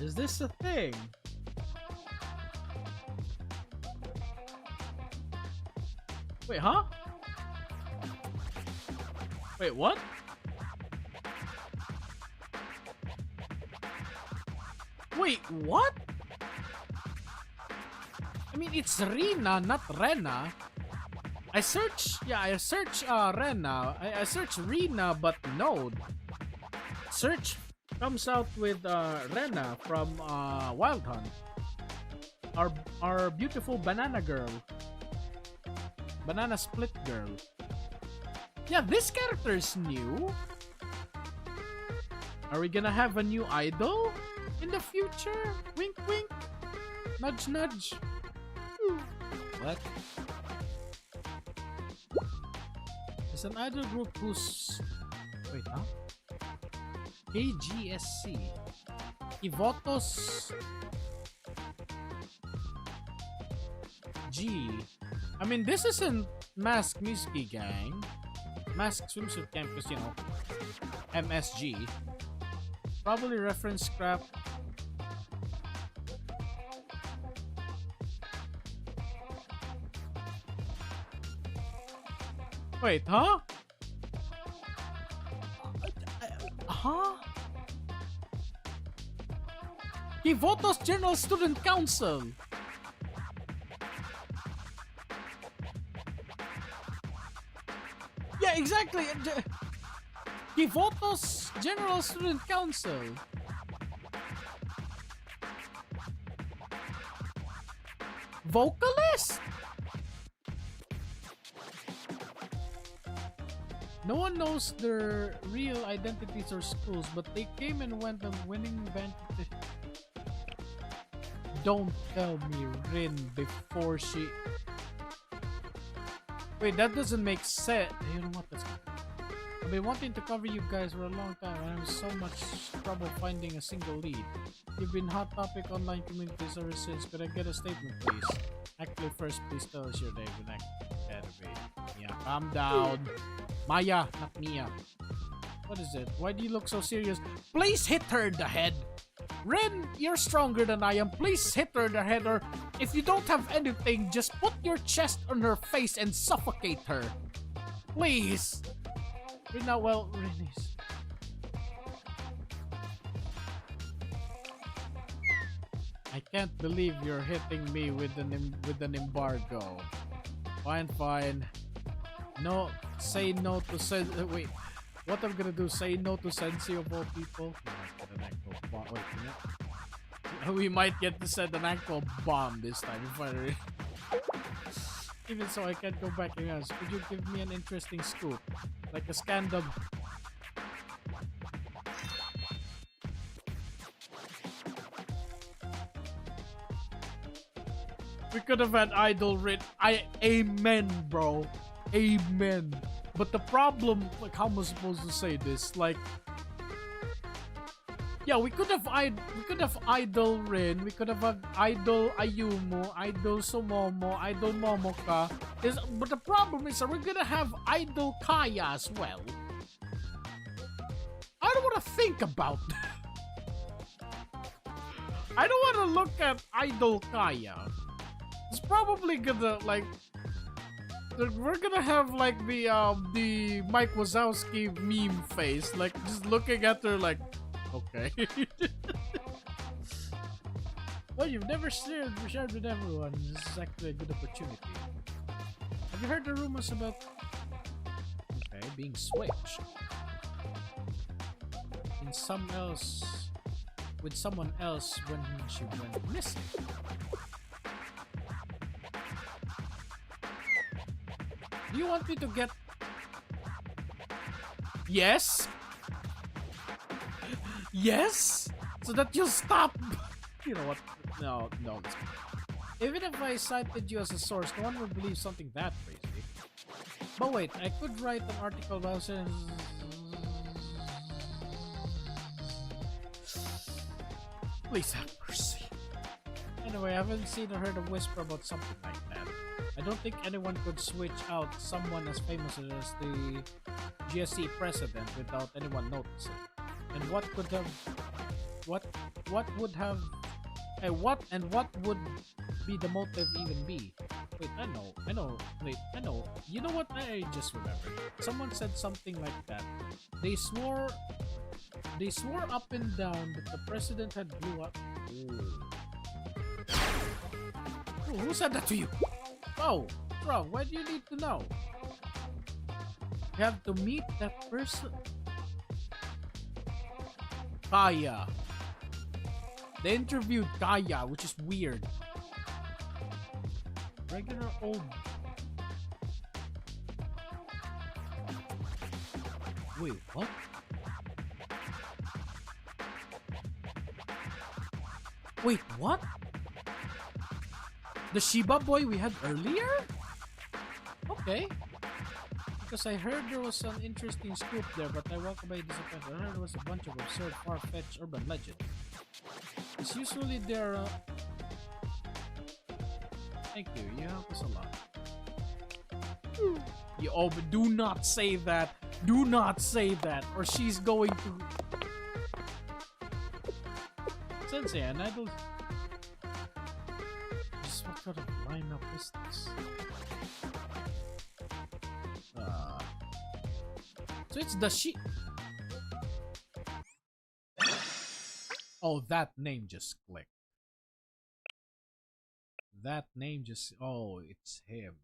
Is this a thing? Wait, huh? Wait, what? Wait, what? I mean, it's Rina, not Rena. I search Rena. I search Rina, but no. Search comes out with Rena from Wild Hunt. Our beautiful banana girl. Banana split girl. Yeah, this character is new. Are we gonna have a new idol in the future? Wink wink. Nudge nudge. What? It's an idol group who's... Wait, huh? KGSC. Ivotos... G. I mean, this isn't Mask Music Gang. Mask Swimsuit Camp is, you know, MSG. Probably reference scrap. Wait, huh? Huh? Kivoto's General Student Council. Yeah, exactly. Kivoto's General Student Council. Vocalist? No one knows their real identities or schools, but they came and went on winning vantage. Don't tell me Rin before she... Wait, that doesn't make sense. You know what? I've been wanting to cover you guys for a long time, and I'm in so much trouble finding a single lead. You've been hot topic online communities ever since. Could I get a statement, please? Actually, first, please tell us your name. Yeah, calm down. Maya, not Mia. What is it? Why do you look so serious? Please hit her in the head. Ren, you're stronger than I am. Please hit her in the head, or if you don't have anything, just put your chest on her face and suffocate her. Please. Ren, well, Ren is... I can't believe you're hitting me with an embargo. Fine, fine. No, say no to wait. What I'm gonna do? Say no to Sensei of all people? We might get to set an actual bomb this time if I really... Even so, I can't go back and ask. Could you give me an interesting scoop? Like a scandal? We could have had Idol Rit. Amen, bro. Amen. But the problem, like, how am I supposed to say this? Like, yeah, we could have Idol Rin, we could have had Idol Ayumu, Idol Sumomo, Idol Momoka. But the problem is, are we gonna have Idol Kaya as well? I don't want to think about that. I don't want to look at Idol Kaya. It's probably gonna, like, we're gonna have like the Mike Wazowski meme face, like just looking at her like, okay. Well, you've never shared with everyone. This is actually a good opportunity. Have you heard the rumors about being switched in with someone else when she went missing? Do you want me to get... Yes? Yes? So that you'll stop... You know what? No. Even if I cited you as a source, no one would believe something that crazy. But wait, I could write an article about it. Please have mercy. Anyway, I haven't seen or heard a whisper about something like that. I don't think anyone could switch out someone as famous as the GSC president without anyone noticing. And what would be the motive even be? Wait, I know. You know what? I just remembered. Someone said something like that. They swore up and down that the president had blew up. Ooh, who said that to you? Oh, bro, why do you need to know? You have to meet that person. Kaya. They interviewed Kaya, which is weird. Regular old... Wait, what? Wait, what? The Shiba boy we had earlier? Okay. Because I heard there was an interesting scoop there, but I walked away disappointed. I heard there was a bunch of absurd, far-fetched urban legends. It's usually there. Thank you. You help us a lot. But do not say that. Do not say that, or she's going to. Sensei, and I don't. Just what kind of lineup is this? So it's the she. Oh, that name just clicked. That name just... Oh, it's him.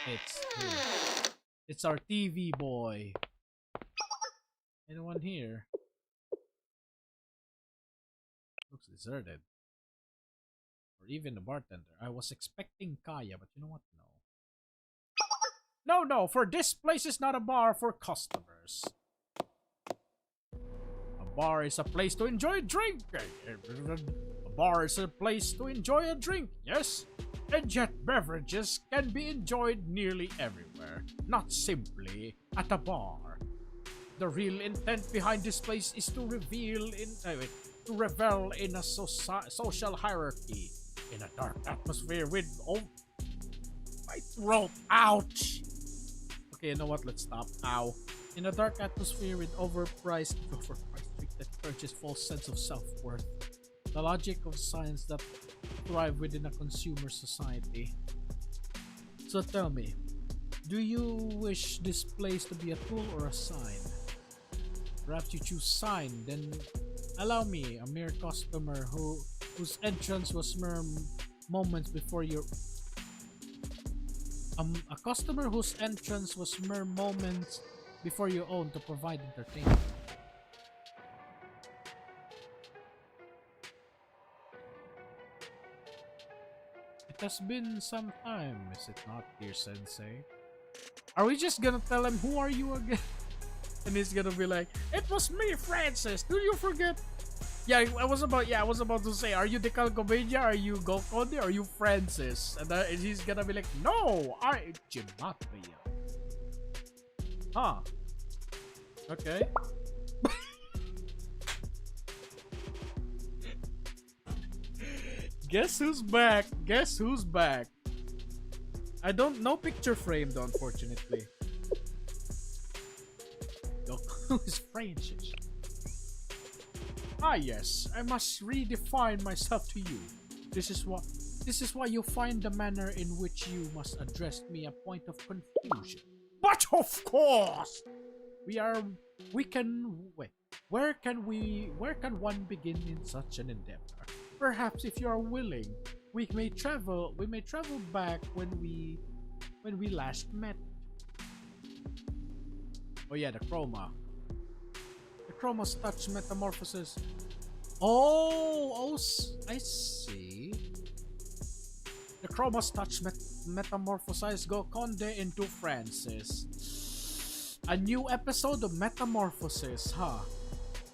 It's him. It's our TV boy. Anyone here? Looks deserted. Or even the bartender. I was expecting Kaya, but you know what? No, for this place is not a bar for customers. A bar is a place to enjoy drinking. A bar is a place to enjoy a drink, yes? And yet beverages can be enjoyed nearly everywhere, not simply at a bar. The real intent behind this place is to revel in a social hierarchy, in a dark atmosphere with my throat, ouch! Okay, you know what? Let's stop. Ow. In a dark atmosphere with overpriced drink that purchase false sense of self-worth. The logic of science that thrive within a consumer society. So tell me, do you wish this place to be a tool or a sign? Perhaps you choose sign, then allow me, a mere customer whose entrance was mere moments before your a customer whose entrance was mere moments before your own, to provide entertainment. It has been some time, is it not, dear sensei? Are we just gonna tell him, who are you again? And he's gonna be like, it was me, Francis. Do you forget? Yeah, I was about to say, are you Decalcomania? Are you Golconde? Are you Francis? And he's gonna be like, no, I Gematria. Huh. Okay. Guess who's back? Guess who's back? I don't know picture frame though, unfortunately. Who is Francis? Ah yes, I must redefine myself to you. This is why you find the manner in which you must address me a point of confusion. But of course, where can one begin in such an endeavor? Perhaps if you are willing, we may travel back when we last met. Oh yeah, the Chroma. The Chroma's touch metamorphosis. Oh, I see. The Chroma's touch metamorphosized Golconde into Francis. A new episode of Metamorphosis, huh?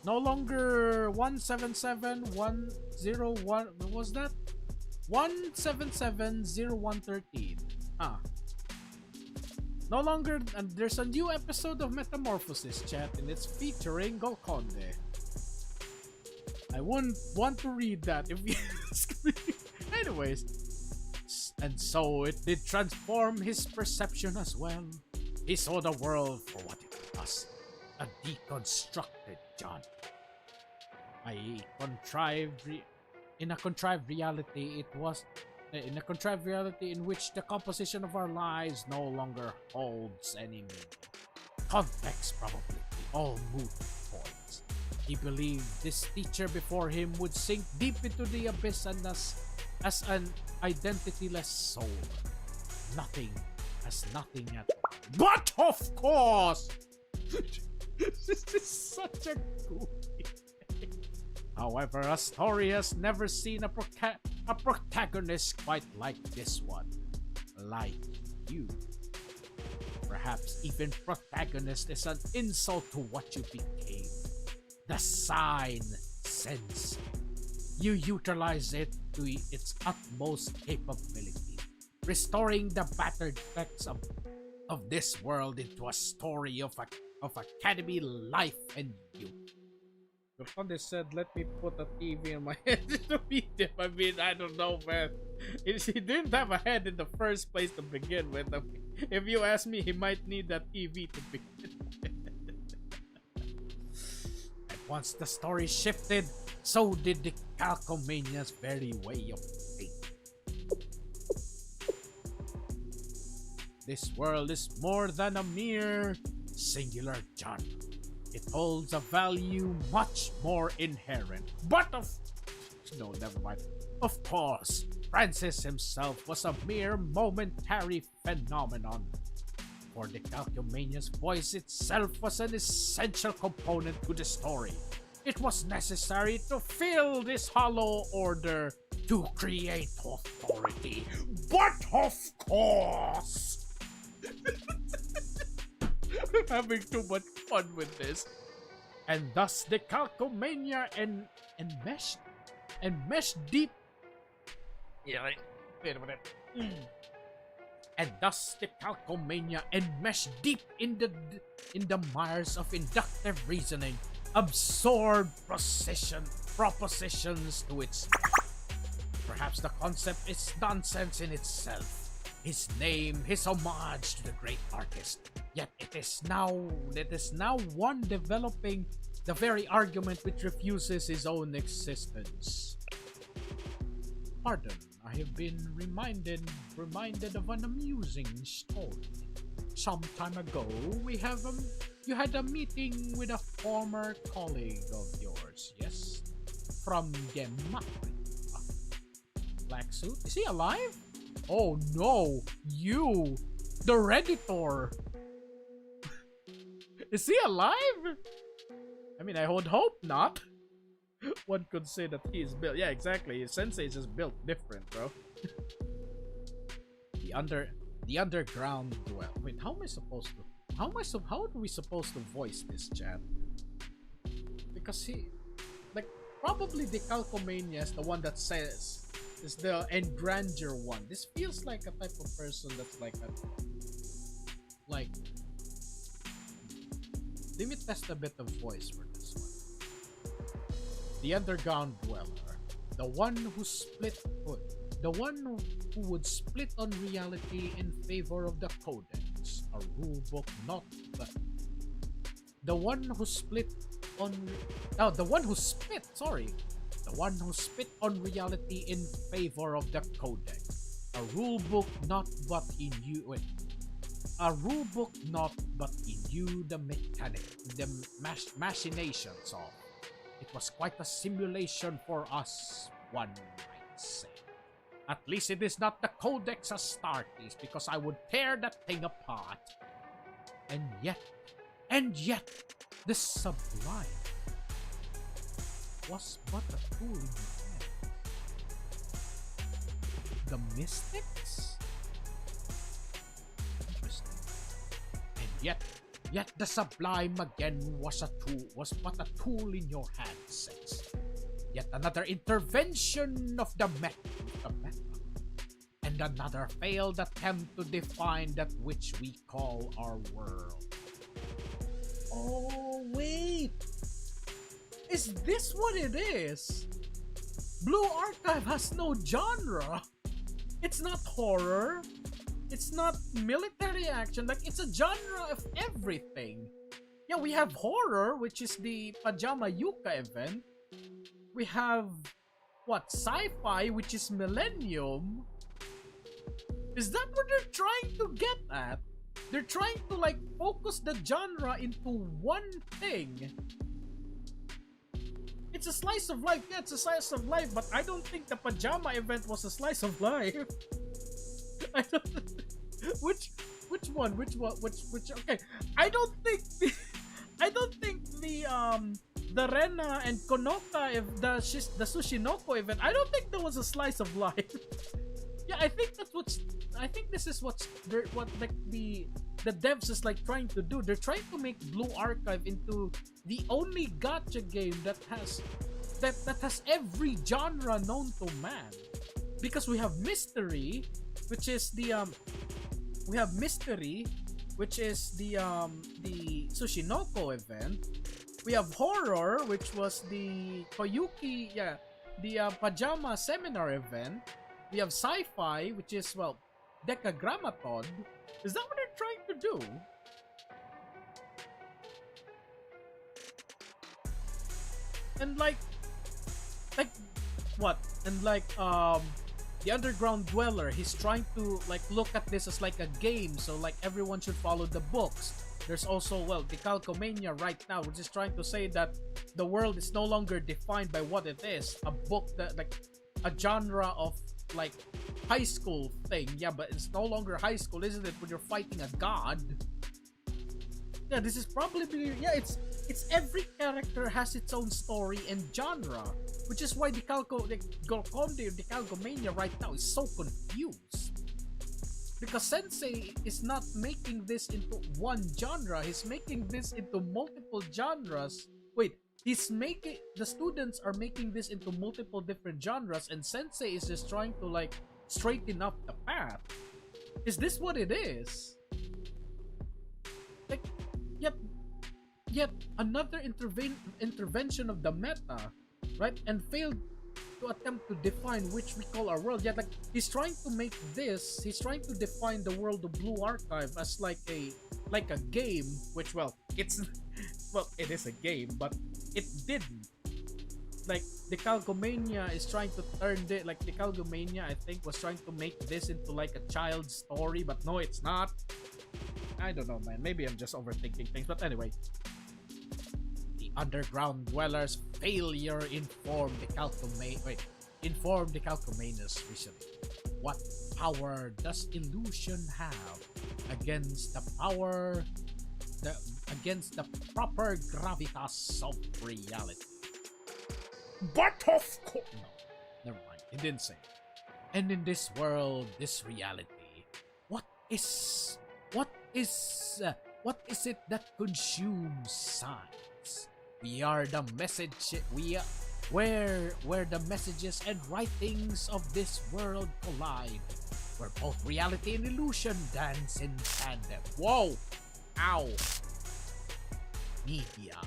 No longer 177-101. What was that? 177-0113. Huh. No longer, and there's a new episode of Metamorphosis, chat, and it's featuring Golconde. I wouldn't want to read that if you ask me. Anyways, and so it did transform his perception as well. He saw the world for what it was, a deconstructed John. In a contrived reality in which the composition of our lives no longer holds any meaning. Context probably all moot points. He believed this teacher before him would sink deep into the abyss and as an identityless soul. Nothing at all. But of course! This is such a goofy thing. However, a story has never seen a protagonist quite like this one. Like you. Perhaps even protagonist is an insult to what you became. The sign sense. You utilize it to its utmost capability, restoring the battered effects of this world into a story of academy life and youth. Golconde said, let me put a TV in my head to beat him. I mean, I don't know, man. He didn't have a head in the first place to begin with. I mean, if you ask me, he might need that TV to begin with. And once the story shifted, so did the Calcomania's very way of thinking. This world is more than a mere singular genre. It holds a value much more inherent. But no, never mind. Of course, Francis himself was a mere momentary phenomenon. For the Calcomania's voice itself was an essential component to the story. It was necessary to fill this hollow order to create authority. But of course! I'm having too much fun with this. And thus the Calcomania enmeshed and mesh deep. Yeah, right. Wait a minute. And thus the Calcomania enmeshed deep in the mires of inductive reasoning, absorb propositions to its. Perhaps the concept is nonsense in itself. His name, his homage to the great artist. Yet it is now one developing the very argument which refuses his own existence. Pardon, I have been reminded of an amusing story. Some time ago, you had a meeting with a former colleague of yours, yes? From Gemma. Black suit? Is he alive? Oh no! You! The Redditor! Is he alive? I mean, I would hope not. One could say that he is built. Yeah, exactly. His sensei is just built different, bro. The underground duel. Wait, how am I supposed to? How are we supposed to voice this, chat? Because probably the Calcomania is the one that says is the Engranger one. This feels like a type of person that's like. Let me test a bit of voice for this one. The underground dweller, the one who would split on reality in favor of the Codex, a rulebook not but the one who spit on reality in favor of the Codex, a rulebook not but he knew it. A rulebook not but he knew the machinations of. It was quite a simulation for us, one might say. At least it is not the Codex Astartes, because I would tear that thing apart. And yet, the Sublime was but a tool in your hand. The Mystics? Interesting. And yet the Sublime again was but a tool in your hand, sense. Yet another intervention of the meta, and another failed attempt to define that which we call our world. Oh wait, is this what it is? Blue Archive has no genre. It's not horror. It's not military action. Like, it's a genre of everything. Yeah, we have horror, which is the Pajama Yuka event. We have, sci-fi, which is Millennium. Is that what they're trying to get at? They're trying to, focus the genre into one thing. It's a slice of life. Yeah, it's a slice of life, but I don't think the Pajama event was a slice of life. I don't. Which one? Okay, I don't think the Rena and Konoka the Sushinoko event. I don't think that was a slice of life. Yeah, I think this is what the devs is trying to do. They're trying to make Blue Archive into the only gacha game that has every genre known to man. Because we have mystery, which is the Sushinoko event. We have horror, which was the Koyuki, the Pajama Seminar event. We have sci-fi, which is, Decagrammatod. Is that what they're trying to do? And what? And the underground dweller, he's trying to look at this as a game, so everyone should follow the books. There's also the Calcomania right now, which is trying to say that the world is no longer defined by what it is. A book that a genre of high school thing. Yeah, but it's no longer high school, isn't it, when you're fighting a god? Yeah, this is probably it's every character has its own story and genre, which is why the Calcomania right now is so confused. Because Sensei is not making this into one genre, he's making this into multiple genres. Wait, the students are making this into multiple different genres, and Sensei is just trying to like straighten up the path. Is this what it is? Like, yet another intervention of the meta, right? And failed to attempt to define which we call our world. Yet, like, he's trying to make this. He's trying to define the world of Blue Archive as like a game, which, well, it's well, it is a game, but it didn't. Like, Decalcomania is trying to turn it, like, Decalcomania, I think, was trying to make this into like a child's story, but no, it's not. I don't know, man. Maybe I'm just overthinking things, but anyway. The underground dwellers' failure informed Decalcomanus recently. What power does illusion have against the proper gravitas of reality? But of course, no, never mind. It didn't say. And in this world, this reality, what is it that consumes science? We are the message. Where the messages and writings of this world collide, where both reality and illusion dance in tandem. Whoa! Ow! Media.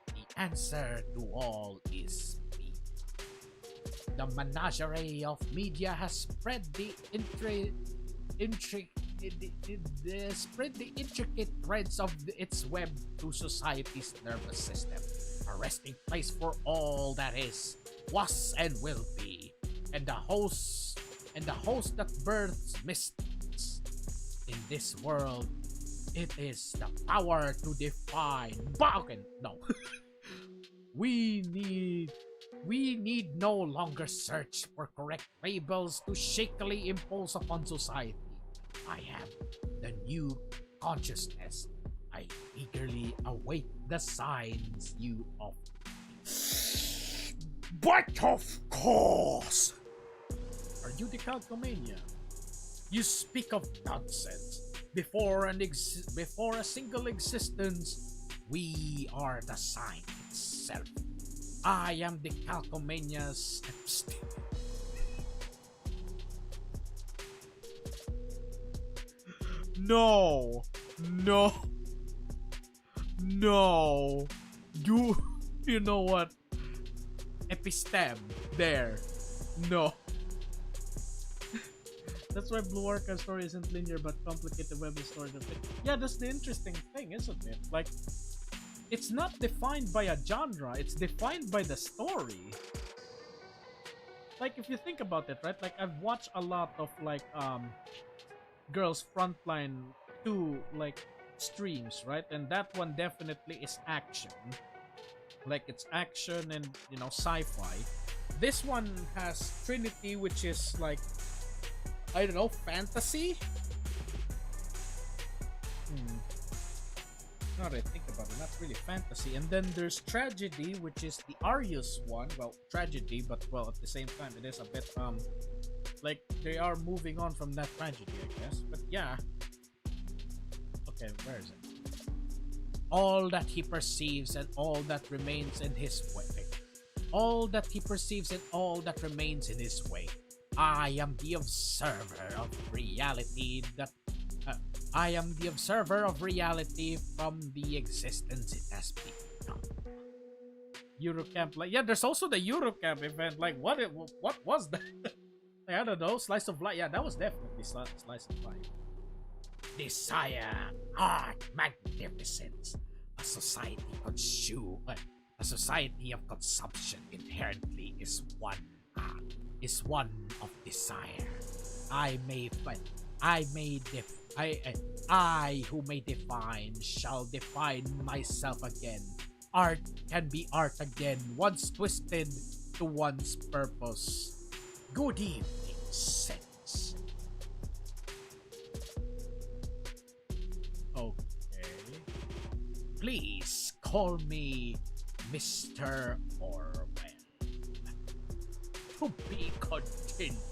The answer to all is media. The menagerie of media has spread the intricate threads of its web to society's nervous system, a resting place for all that is, was, and will be, and the host that births mystics. In this world, it is the power to define. No. We need no longer search for correct labels to shakily impose upon society. I am the new consciousness. I eagerly await the signs you offer. But of course! Are you Decalcomania? You speak of nonsense. Before a single existence, we are the sign itself. I am Decalcomania's Epstein. No. You know what? Epistem. There. No. That's why Blue Archive story isn't linear but complicated web story. Yeah, that's the interesting thing, isn't it? Like, it's not defined by a genre, it's defined by the story. Like, if you think about it, right? Like, I've watched a lot of like Girls Frontline 2 like streams, right? And that one definitely is action. Like, it's action and, you know, sci-fi. This one has Trinity, which is like, I don't know, fantasy? Now that I think about it, not really fantasy. And then there's Tragedy, which is the Arius one. Well, tragedy, but well, at the same time, it is a bit like they are moving on from that tragedy, I guess. But yeah. Okay, where is it? All that he perceives and all that remains in his way. All that he perceives and all that remains in his way. I am the observer of reality I am the observer of reality from the existence it has become. Eurocamp, like, yeah, there's also the Eurocamp event. Like, what was that? Like, I don't know, Slice of Life. Yeah, that was definitely Slice of Life. Desire, art, magnificence. A society of consumption inherently is one of desire. I who may define shall define myself again. Art can be art again, once twisted to one's purpose. Good evening, sense. Okay. Please call me Mr. Orwell. To be continued.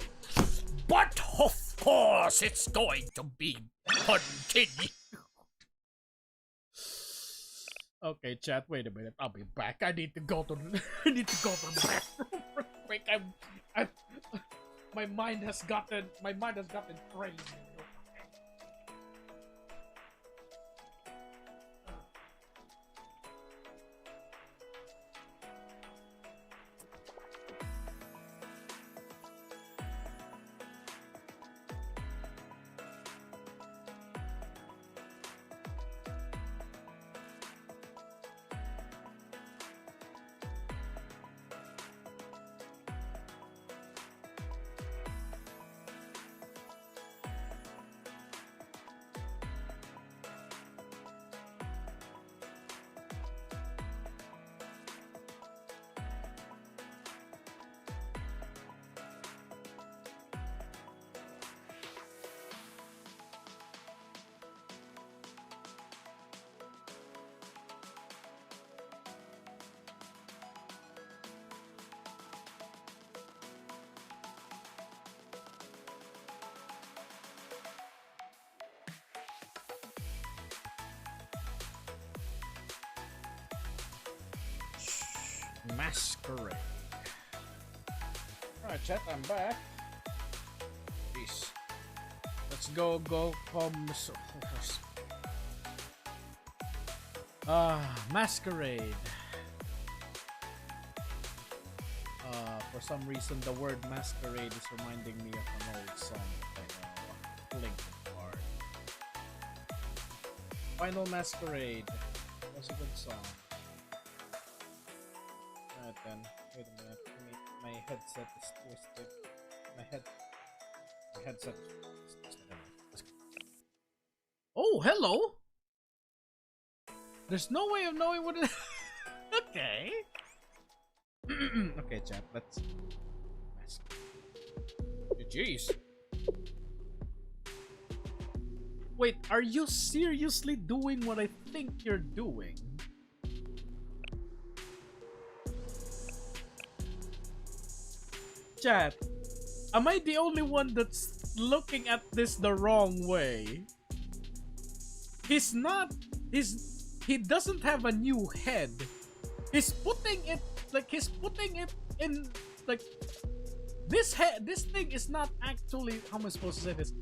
But of course it's going to be continued. Okay, chat. Wait a minute. I'll be back. I need to go to. I need to go to the bathroom. Real quick. I'm. My mind has gotten. My mind has gotten crazy. Masquerade. Alright, chat, I'm back. Peace. Let's go, Masquerade. For some reason, the word masquerade is reminding me of an old song by Linkin Park. Final Masquerade. That's a good song. Alright then, wait a minute. My headset is twisted. My headset is twisted. Oh, hello! There's no way of knowing what it. Okay. Okay, chat, let's. Jeez. Wait, are you seriously doing what I think you're doing? Chat, am I the only one that's looking at this the wrong way? He's not. He doesn't have a new head. He's putting it in like this head. This thing is not actually. How am I supposed to say this?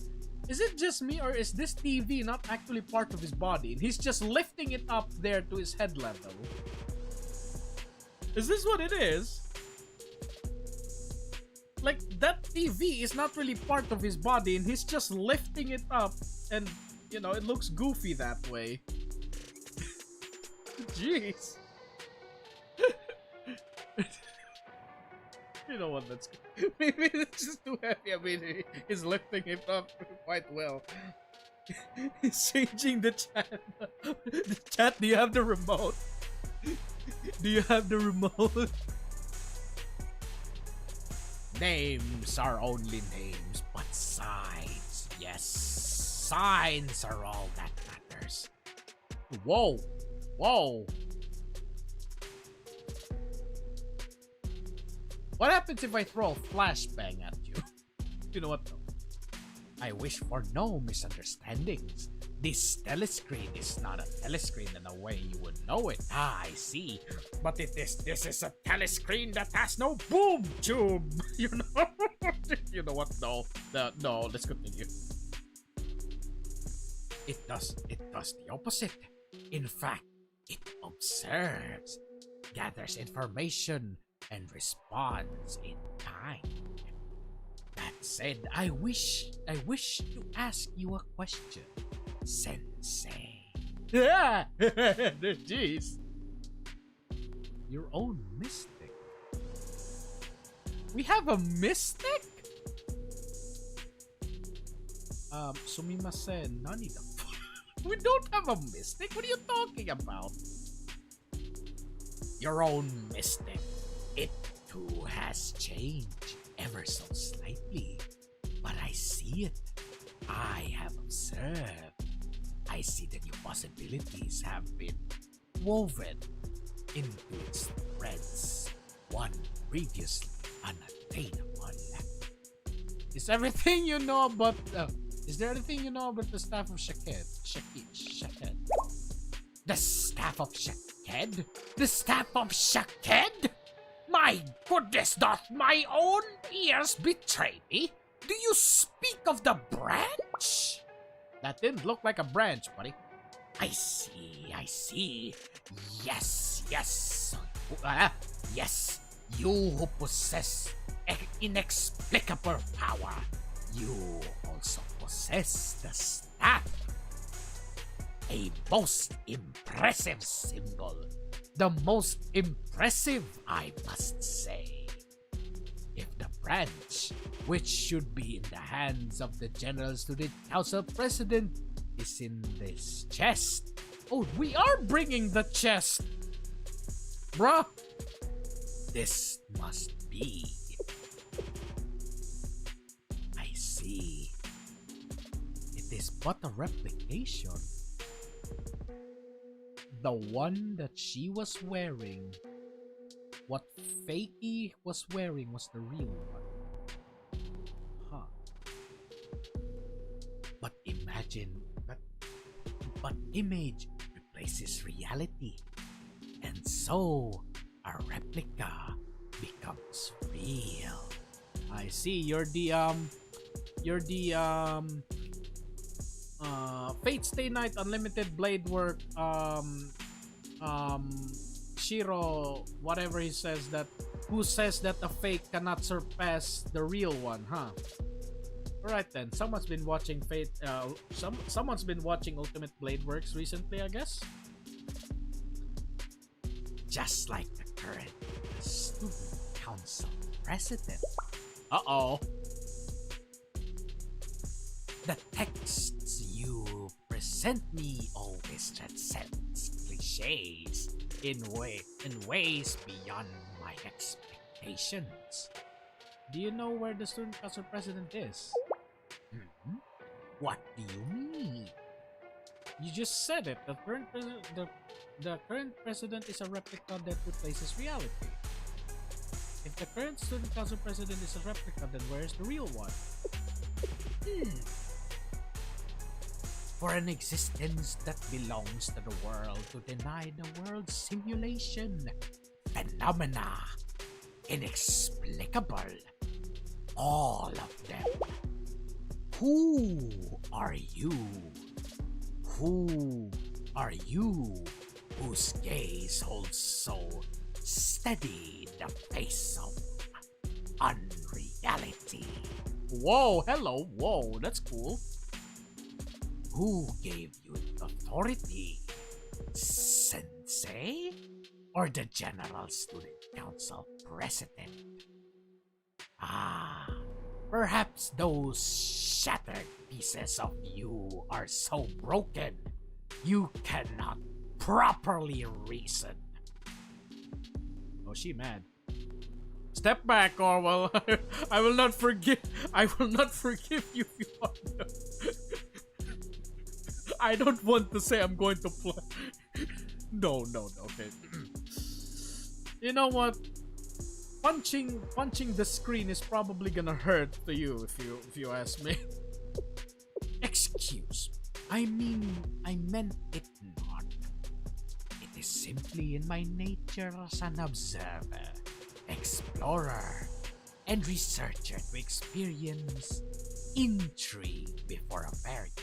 Is it just me, or is this TV not actually part of his body? And he's just lifting it up there to his head level. Is this what it is? Like, that TV is not really part of his body, and he's just lifting it up, and, you know, it looks goofy that way. Jeez. You know what, that's maybe it's just too heavy. I mean, he's lifting it up quite well. He's changing the chat. The chat, do you have the remote? Do you have the remote? Names are only names, but signs, yes, signs are all that matters. Whoa, whoa. What happens if I throw a flashbang at you? You know what though? I wish for no misunderstandings. This telescreen is not a telescreen in the way you would know it. Ah, I see. But this is a telescreen that has no boom tube. You know? You know what? No, let's continue. It does the opposite. In fact, it observes, gathers information, and responds in kind. That said, I wish to ask you a question, Sensei. Yeah, jeez. Your own mystic. We have a mystic? Sumimasen, nani da? We don't have a mystic? What are you talking about? Your own mystic. It too has changed ever so slightly, but I see it. I have observed. I see the new possibilities have been woven into its threads, one previously unattainable. Is everything you know about? Is there anything you know about the staff of Shaked? The staff of Shaked. Shaked? The staff of Shaked? My goodness, doth my own ears betray me? Do you speak of the branch? That didn't look like a branch, buddy. I see. Yes. Yes, you who possess inexplicable power. You also possess the staff. A most impressive symbol. The most impressive, I must say. If the branch, which should be in the hands of the General Student Council President, is in this chest. Oh, we are bringing the chest! Bruh! This must be. I see. It is but a replication. The one that she was wearing, what Fakey was wearing was the real one. Huh. But imagine but image replaces reality. And so a replica becomes real. I see. You're the Fate Stay Night Unlimited Blade Work Shiro, whatever he says, that who says that a fake cannot surpass the real one, huh? Alright then, someone's been watching someone's been watching Ultimate Blade Works recently, I guess. Just like the current student council president. Uh-oh. The texts you present me always transcends cliches in ways beyond my expectations. Do you know where the student council president is? What do you mean? You just said it. The current president is a replica that replaces reality. If the current student council president is a replica, then where is the real one? For an existence that belongs to the world to deny the world's simulation, phenomena, inexplicable, all of them. Who are you? Who are you whose gaze holds so steady in the face of unreality? Whoa, hello, whoa, that's cool. Who gave you authority? Sensei? Or the General Student Council President? Perhaps those shattered pieces of you are so broken you cannot properly reason. Oh, she mad. Step back, Orwell. I will not forgive you if you want to. I don't want to say I'm going to play. No, okay. You know what? Punching the screen is probably gonna hurt to you if you ask me. Excuse. I meant it not. It is simply in my nature as an observer, explorer, and researcher to experience intrigue before a verdict.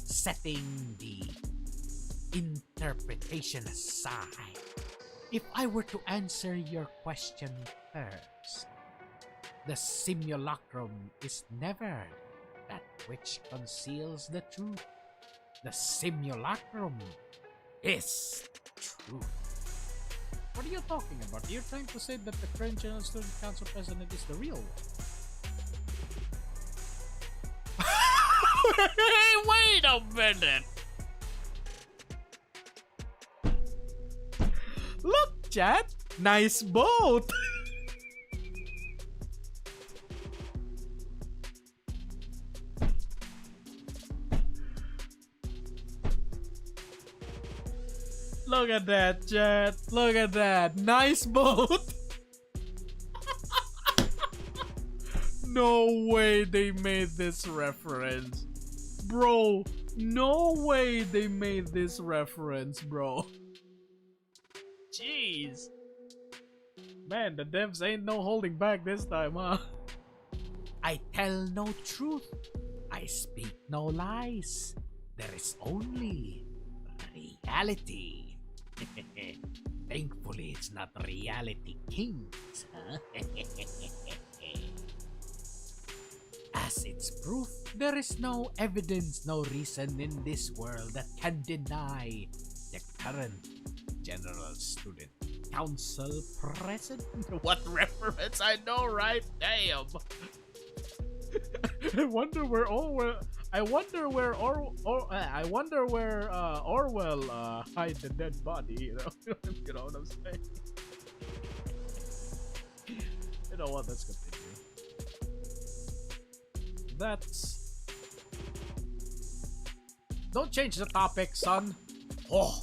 Setting the interpretation aside, if I were to answer your question first, the simulacrum is never that which conceals the truth. The simulacrum is truth. What are you talking about? You're trying to say that the current General Student Council President is the real one? Hey, wait a minute! Look, chat! Nice boat! Look at that, chat! Look at that! Nice boat! No way they made this reference. bro. No way they made this reference, bro. Jeez. Man, the devs ain't no holding back this time, huh? I tell no truth. I speak no lies. There is only reality. Thankfully, it's not reality kings, huh? As its proof, there is no evidence, no reason in this world that can deny the current General Student Council President. What reference? I know, right? Damn. I wonder where Orwell. I wonder where Orwell hide the dead body. You know, you know what I'm saying. You know what? Let's continue. That's. Don't change the topic, son. Oh.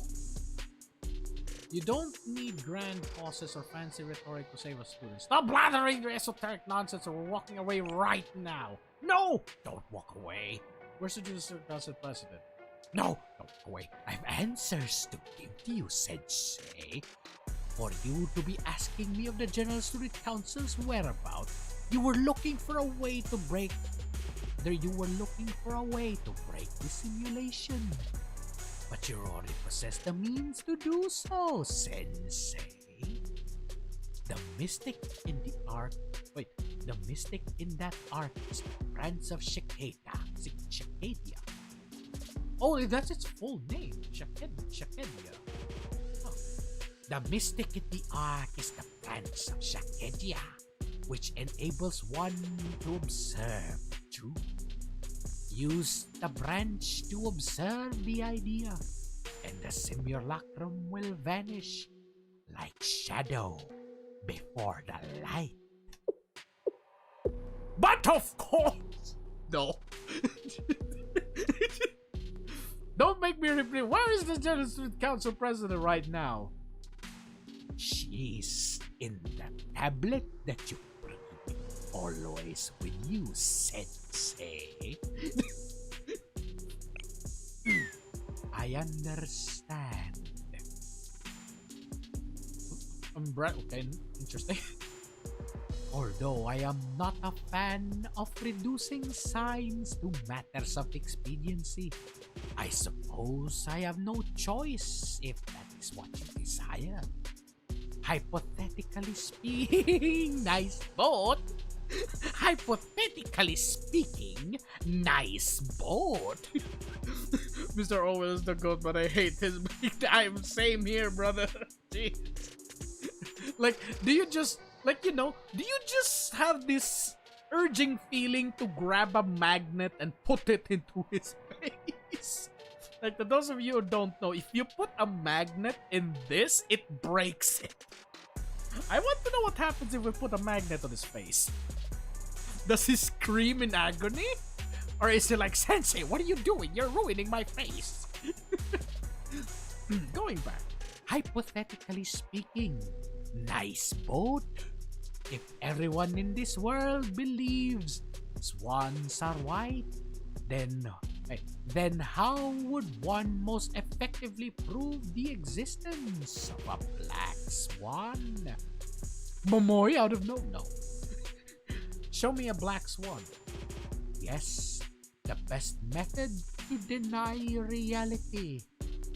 You don't need grand pauses or fancy rhetoric to save a student. Stop blathering your esoteric nonsense or we're walking away right now. No! Don't walk away. Where's the Student Council president? No! Don't go away. I have answers to give to you, Sensei. For you to be asking me of the General Student Council's whereabouts, you were looking for a way to break the simulation. But you already possess the means to do so, Sensei. The mystic in that art is the branch of Shakedia. Oh, that's its full name, Shakedia. Oh. The mystic in the arc is the branch of Shakedia, which enables one to observe truth. Use the branch to observe the idea, and the simulacrum will vanish like shadow before the light. But of course, No. don't make me repeat. Where is the General Student Council president right now? She's in the tablet that you bring always with you, Sensei. I understand. Okay, interesting. Although I am not a fan of reducing science to matters of expediency, I suppose I have no choice if that is what you desire. Hypothetically speaking, nice boat. Hypothetically speaking, nice boat. Mr. Orwell is the goat, but I hate his big time. Same here, brother. Jeez. Like, do you just have this urging feeling to grab a magnet and put it into his face? Like, for those of you who don't know, if you put a magnet in this, it breaks it. I want to know what happens if we put a magnet on his face. Does he scream in agony? Or is he like, Sensei, what are you doing? You're ruining my face. Going back. Hypothetically speaking, nice boat. If everyone in this world believes swans are white, then how would one most effectively prove the existence of a black swan? Momoy out of no. Show me a black swan. Yes, the best method to deny reality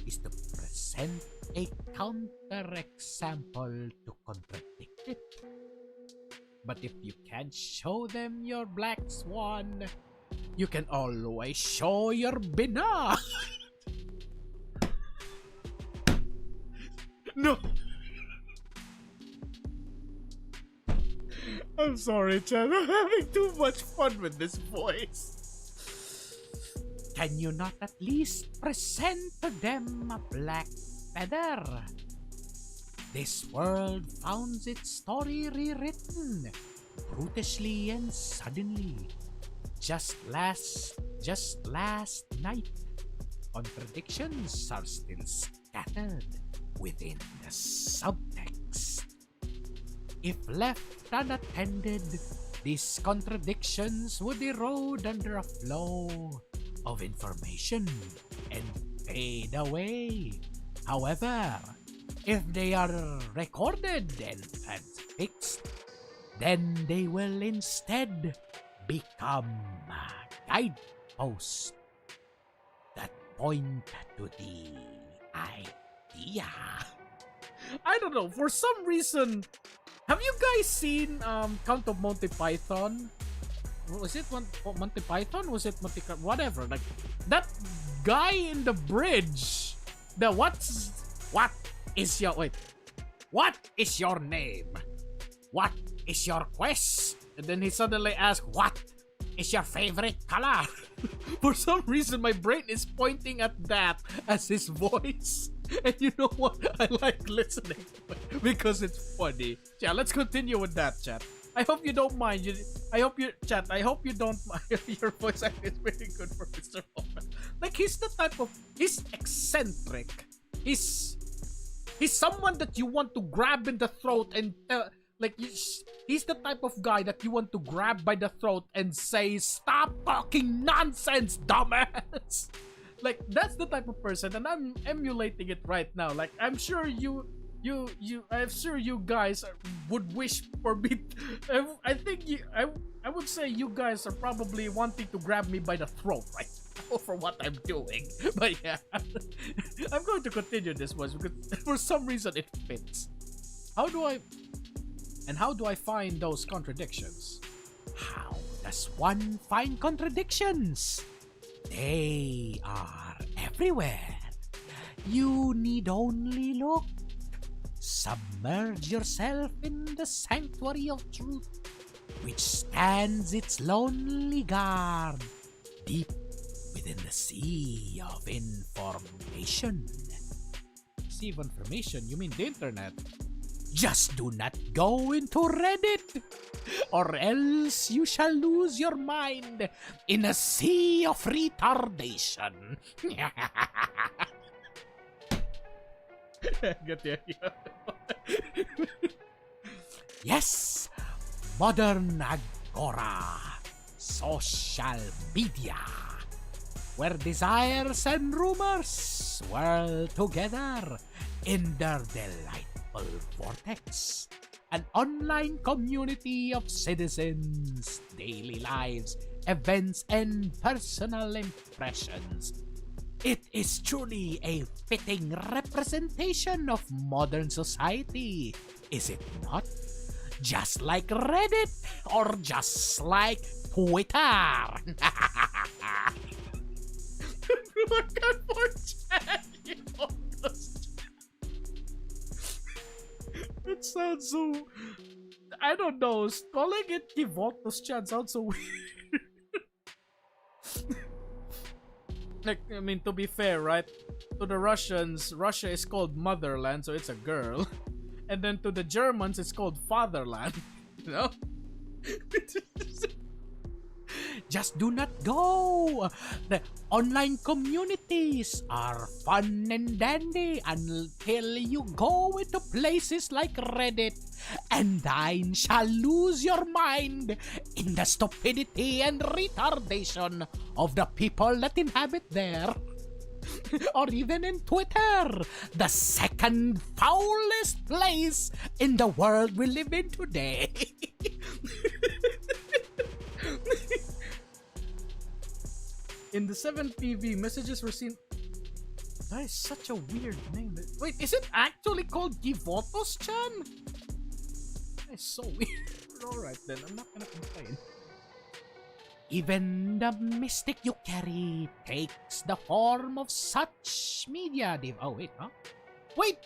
is to present a counterexample to contradict it. But if you can't show them your black swan, you can always show your bina. No. I'm sorry, Chad. I'm having too much fun with this voice. Can you not at least present to them a black feather? This world found its story rewritten, brutishly and suddenly. Just last night, contradictions are still scattered within the subtext. If left unattended, these contradictions would erode under a flow of information and fade away. However, if they are recorded and transfixed, then they will instead become guideposts that point to the idea. I don't know, for some reason, have you guys seen Count of Monty Python? Was it Monty Python? Was it Monty... Whatever, like, that guy in the bridge, what is your name? What is your quest? And then he suddenly asks, what is your favorite color? For some reason, my brain is pointing at that as his voice. And you know what? I like listening to it because it's funny. Yeah, let's continue with that, chat. I hope you don't mind. I hope you don't mind. Your voice acting is very good for Mr. Hoffman. Like, he's the type of... He's eccentric. He's someone that you want to grab in the throat and... he's the type of guy that you want to grab by the throat and say, "Stop talking nonsense, dumbass!" Like, that's the type of person, and I'm emulating it right now. Like, I'm sure you guys would wish for me. I think I would say you guys are probably wanting to grab me by the throat right now for what I'm doing. But yeah, I'm going to continue this one because for some reason it fits. How do I find those contradictions? How does one find contradictions? They are everywhere. You need only look. Submerge yourself in the sanctuary of truth, which stands its lonely guard deep within the sea of information. Sea of information? You mean the internet? Just do not go into Reddit, or else you shall lose your mind in a sea of retardation. Get the idea. Yes, modern agora, social media, where desires and rumors swirl together in their delightful vortex. An online community of citizens' daily lives, events, and personal impressions. It is truly a fitting representation of modern society, is it not? Just like Reddit, or just like Twitter. It sounds so... I don't know, calling it Kivotos chat sounds so weird. Like, I mean, to be fair, right? To the Russians, Russia is called motherland, so it's a girl. And then to the Germans, it's called fatherland. You know? Just do not go. The online communities are fun and dandy until you go into places like Reddit, and thine shall lose your mind in the stupidity and retardation of the people that inhabit there. Or even in Twitter, the second foulest place in the world we live in today. In the 7PV, messages were seen... That is such a weird name. Wait, is it actually called Givotos-chan? That is so weird. Alright then, I'm not gonna complain. Even the mystic you carry takes the form of such media Oh, wait, huh? Wait!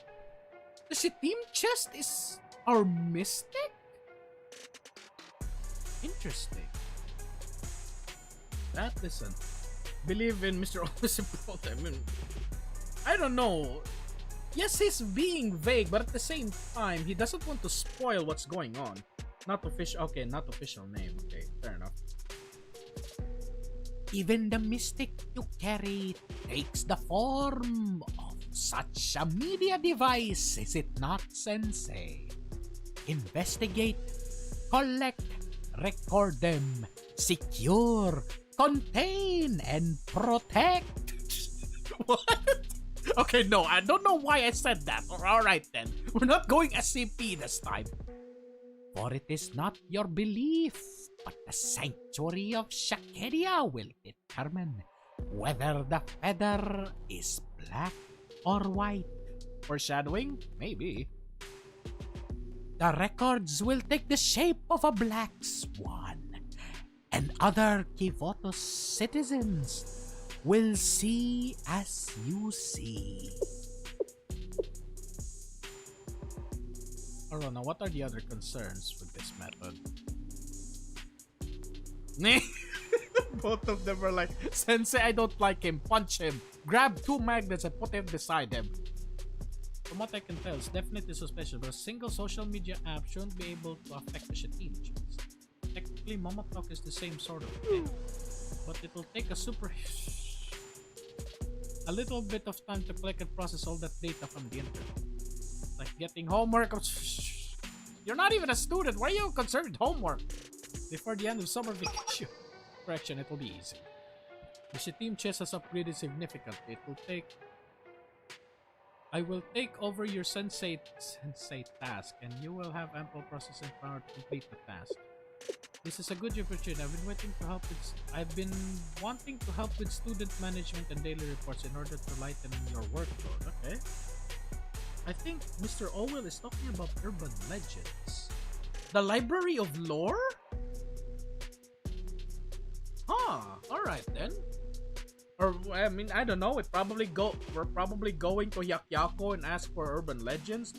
The Team Chest is our mystic? Interesting. That, listen. Believe in Mr. Always Important. I mean, I don't know. Yes, he's being vague, but at the same time, he doesn't want to spoil what's going on. Not official. Okay, not official name. Okay, fair enough. Even the mystic you carry takes the form of such a media device, is it not, Sensei? Investigate, collect, record them, secure, contain and protect. What? Okay, no, I don't know why I said that. Alright then, we're not going SCP this time. For it is not your belief, but the sanctuary of Shakedia will determine whether the feather is black or white. Foreshadowing? Maybe. The records will take the shape of a black swan, and other Kivotos citizens will see as you see. Arona, what are the other concerns with this method? Both of them are like, Sensei, I don't like him, punch him. Grab 2 magnets and put him beside him. From what I can tell, it's definitely suspicious, but a single social media app shouldn't be able to affect the Shatin chats. Technically, Momotalk is the same sort of thing, but it will take a little bit of time to collect and process all that data from the internet. Like getting homework. You're not even a student. Why are you concerned with homework? Before the end of summer vacation. Correction, it will be easy. The Shatin chess has upgraded significantly. I will take over your sensei task, and you will have ample processing power to complete the task. This is a good opportunity. I've been wanting to help with student management and daily reports in order to lighten your workload. Okay. I think Mr. Owell is talking about urban legends. The Library of Lore? Huh. Alright then. Or, I mean, I don't know. We're probably going to Yakyako and ask for urban legends.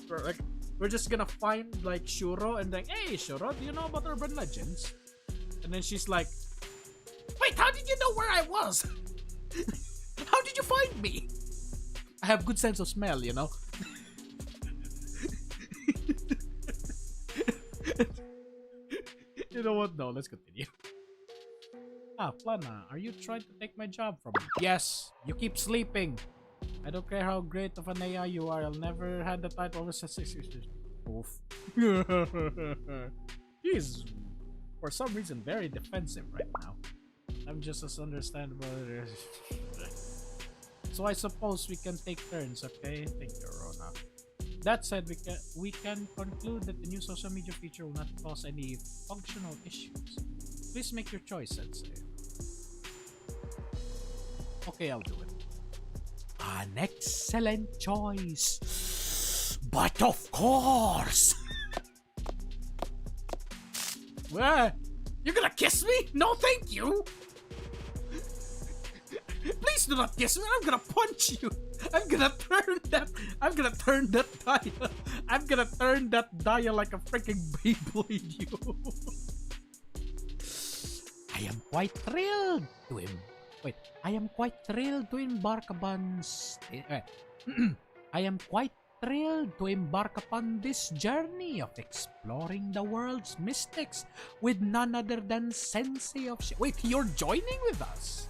We're just gonna find like Shuro and then, hey Shuro, do you know about urban legends? And then she's like, wait, how did you know where I was? How did you find me? I have good sense of smell, you know. You know what? No, let's continue. Plana, are you trying to take my job from me? Yes, you keep sleeping. I don't care how great of an AI you are, I'll never had the title of a successor. Oof. He's, for some reason, very defensive right now. I'm just as understandable. So I suppose we can take turns, okay? Thank you, Rona. That said, we can conclude that the new social media feature will not cause any functional issues. Please make your choice, Sensei. Okay, I'll do it. An excellent choice. But of course! What? You're gonna kiss me? No, thank you! Please do not kiss me. I'm gonna punch you. I'm gonna turn that dial. I'm gonna turn that dial like a freaking Beyblade, you. I am quite thrilled to embark upon this journey of exploring the world's mystics with none other than Sensei of Wait, you're joining with us?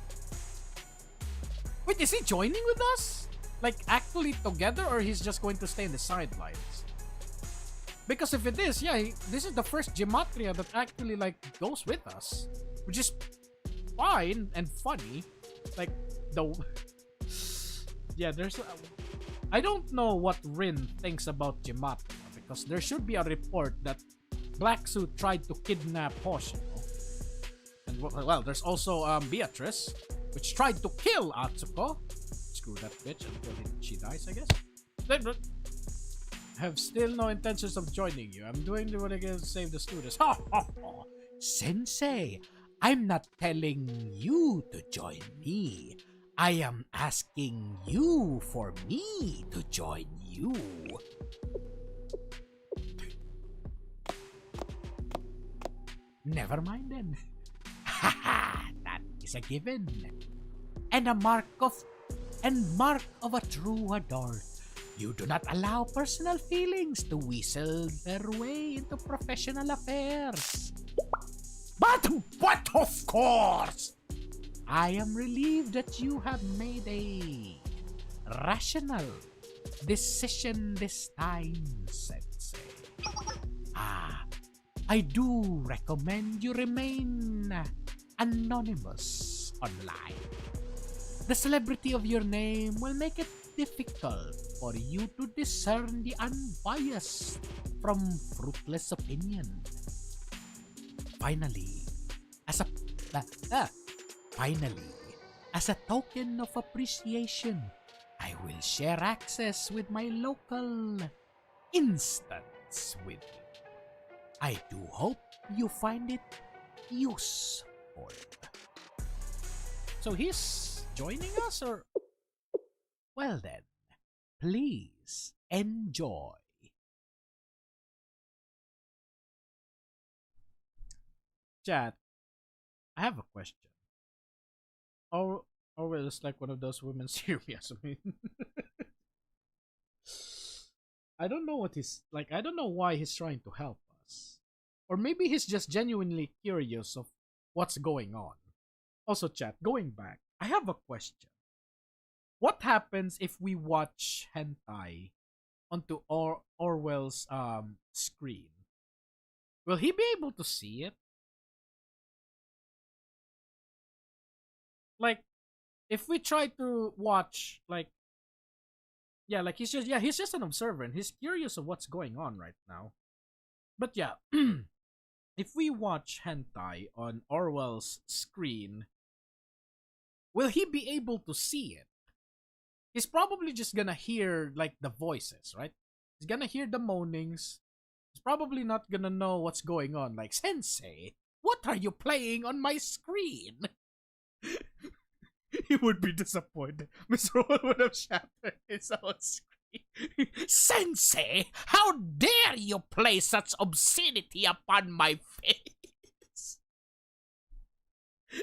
Wait, is he joining with us? Like, actually together, or he's just going to stay in the sidelines? Because if it is, yeah, this is the first Gematria that actually, like, goes with us. Which is fine and funny. Like, yeah, there's... I don't know what Rin thinks about Gematria, because there should be a report that Black Suit tried to kidnap Hoshino. And, well, there's also Beatrice, which tried to kill Atsuko. Screw that bitch until she dies, I guess. I have still no intentions of joining you. I'm doing what I can to save the students. Ha ha ha! Sensei, I'm not telling you to join me. I am asking you for me to join you. Never mind then. Haha, that is a given. And a mark of a true adult. You do not allow personal feelings to weasel their way into professional affairs. But of course, I am relieved that you have made a rational decision this time, Sensei. I do recommend you remain anonymous online. The celebrity of your name will make it difficult for you to discern the unbiased from fruitless opinion. Finally, as a finally, as a token of appreciation, I will share access with my local instance with you. I do hope you find it useful. So he's joining us, or? Well then, please enjoy. Chat, I have a question. Orwell is like one of those women serious. I mean, I don't know what he's like. I don't know why he's trying to help us, or maybe he's just genuinely curious of what's going on. Also, chat, going back, I have a question. What happens if we watch hentai onto Orwell's screen? Will he be able to see it? Like, if we try to watch, like, yeah, like he's just an observer and he's curious of what's going on right now. But yeah, if we watch hentai on Orwell's screen, will he be able to see it? He's probably just gonna hear like the voices, right? He's gonna hear the moanings. He's probably not gonna know what's going on. Like, Sensei, what are you playing on my screen? He would be disappointed. Mr. Roll would have shattered his own screen. Sensei, how dare you play such obscenity upon my face?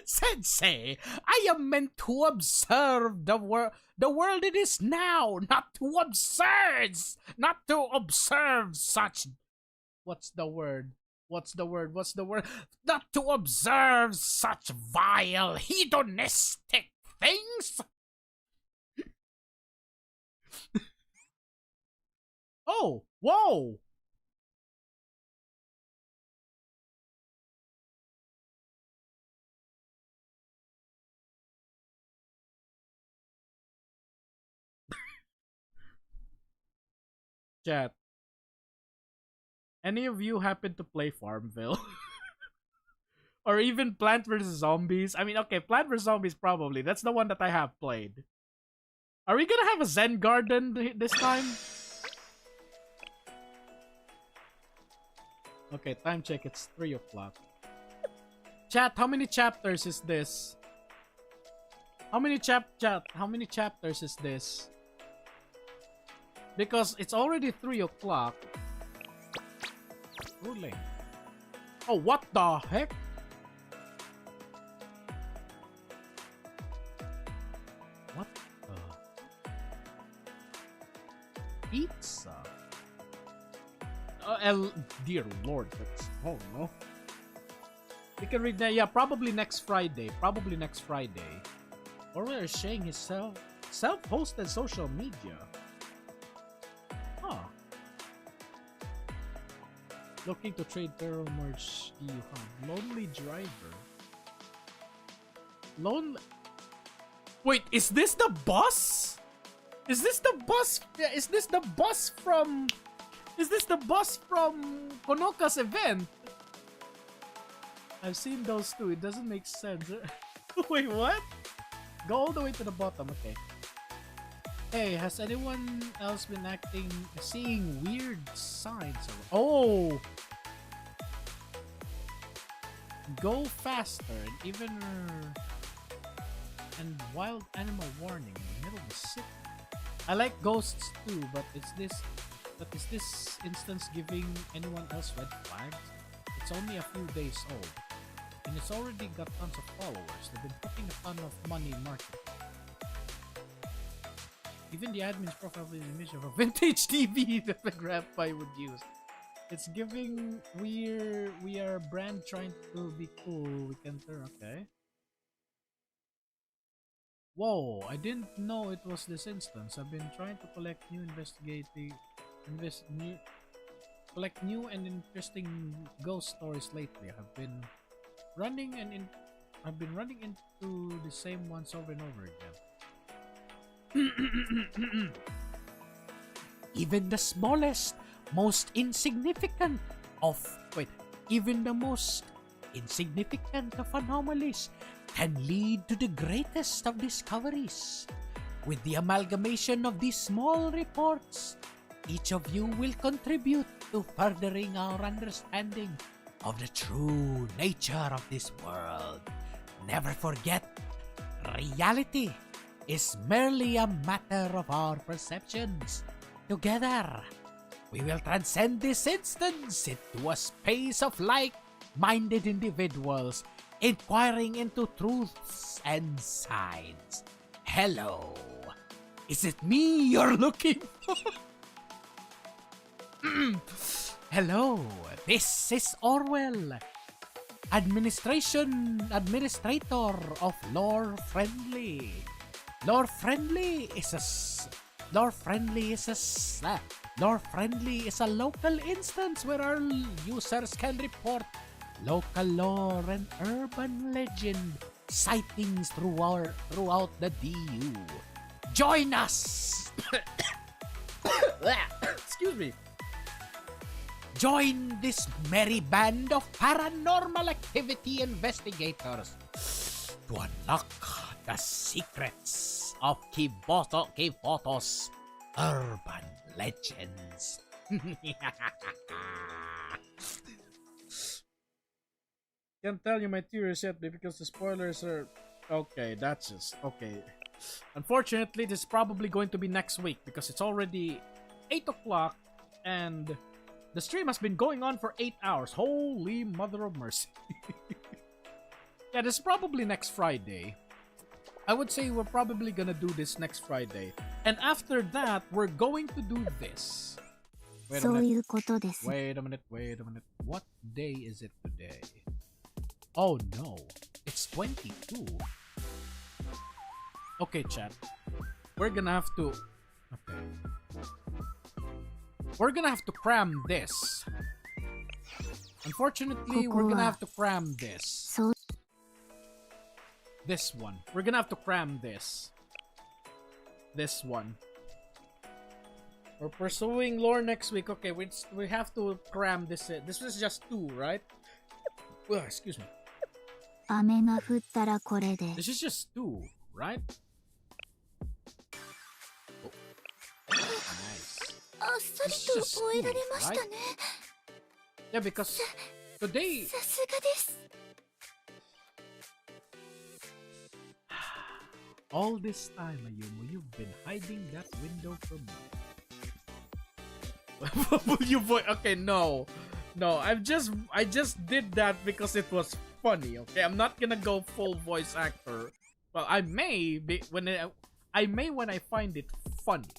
Sensei, I am meant to observe the world. The world it is now, not to observe such. What's the word? Not to observe such vile, hedonistic things. Oh, whoa. Chat. Any of you happen to play Farmville? Or even Plant vs. Zombies? I mean, okay, Plant vs. Zombies probably. That's the one that I have played. Are we gonna have a Zen Garden this time? Okay, time check. It's 3 o'clock. Chat, how many chapters is this? How many chapters is this? Because it's already 3 o'clock. Ruling. Oh, what the heck? What the? Pizza? Dear Lord, that's... Oh, no. We can read that. Yeah, probably next Friday. Orwell is sharing his self-hosted social media. Huh. Looking to trade terror merch you have. Lonely Driver. Wait, is this the bus? Is this the bus? Is this the bus from Konoka's event? I've seen those too. It doesn't make sense. Wait, what? Go all the way to the bottom. Okay. Hey, has anyone else been seeing weird signs? Oh! Go faster and wild animal warning in the middle of the city. I like ghosts too, but is this instance giving anyone else red flags? It's only a few days old, and it's already got tons of followers. They've been putting a ton of money in marketing. Even the admin's profile is an image of a vintage TV that the grandpa would use. It's giving we are brand trying to be cool. We can turn okay. Whoa! I didn't know it was this instance. I've been trying to collect new and interesting ghost stories lately. I've been running an I've been running into the same ones over and over again. Even the smallest, most insignificant of even the most insignificant of anomalies can lead to the greatest of discoveries. With the amalgamation of these small reports, each of you will contribute to furthering our understanding of the true nature of this world. Never forget, reality is merely a matter of our perceptions. Together, we will transcend this instance into a space of like-minded individuals inquiring into truths and signs. Hello, is it me you're looking for? Hello, this is Orwell, administrator of Lore Friendly. Lore Friendly is a local instance where our users can report local lore and urban legend sightings throughout the DU. Join us! Excuse me. Join this merry band of paranormal activity investigators to unlock the secrets of Kivoto's urban legends. Can't tell you my theories yet because the spoilers are... Okay, that's just... Okay. Unfortunately, this is probably going to be next week because it's already 8 o'clock and the stream has been going on for 8 hours. Holy mother of mercy. Yeah, this is probably next Friday. I would say we're probably gonna do this next Friday. And after that, we're going to do this. Wait a minute. Wait a minute. What day is it today? Oh no, it's 22. Okay, chat. We're gonna have to... Okay. We're gonna have to cram this. Unfortunately, we're gonna have to cram this. This one. We're gonna have to cram this. This one. We're pursuing lore next week. Okay, we have to cram this in. This is just 2, right? Well, excuse me. This is just 2, right? Oh. Nice. This is just 2, right? Yeah, because today... All this time, Ayumu, you've been hiding that window from me. Okay, no. I just did that because it was funny. Okay, I'm not gonna go full voice actor. Well, I may be when I when I find it funny,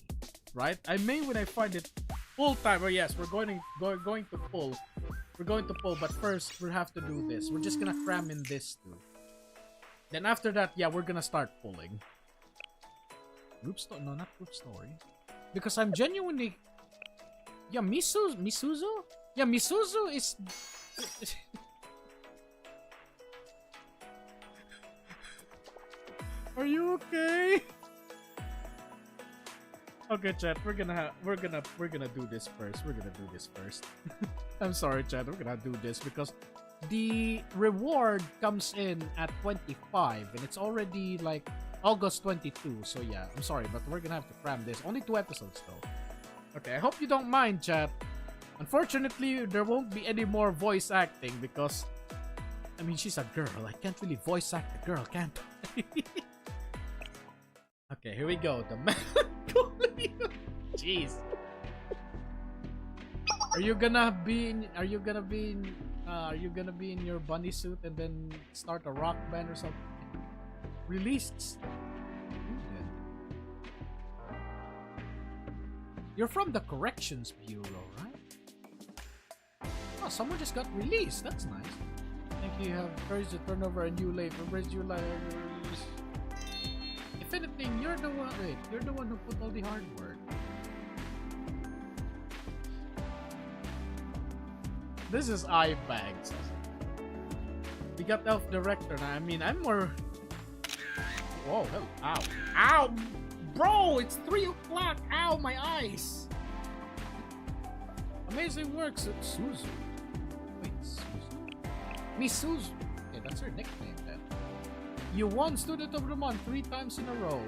right? I may when I find it full time. Or yes, we're going to pull. We're going to pull, but first we have to do this. We're just gonna cram in this too. Then after that, yeah, we're gonna start pulling. Group story? No, not group story. Because I'm genuinely... Yeah, Misuzu? Yeah, Misuzu is... Are you okay? Okay, chat. We're gonna do this first. I'm sorry, chat. We're gonna do this because the reward comes in at 25 and it's already like August 22. So yeah, I'm sorry, but we're gonna have to cram this. Only 2 episodes though. Okay, I hope you don't mind, chat. Unfortunately, there won't be any more voice acting because I mean, she's a girl. I can't really voice act a girl, can't I? Okay, here we go. The melancholy. Jeez. Are you gonna be in your bunny suit and then start a rock band or something? Released. You're from the Corrections Bureau, right? Oh, someone just got released. That's nice. Thank you. Have courage to turn over a new leaf. Embrace your life. If anything, you're the one. Wait, you're the one who put all the hard work. This is eye bags. We got Elf Director now. I mean, I'm more. Whoa! Hell, ow! Ow! Bro, it's 3 o'clock. Ow, my eyes. Amazing work, Suzu. Wait, Suzu? Misuzu. Okay, that's her nickname then. You won Student of the Month 3 times in a row.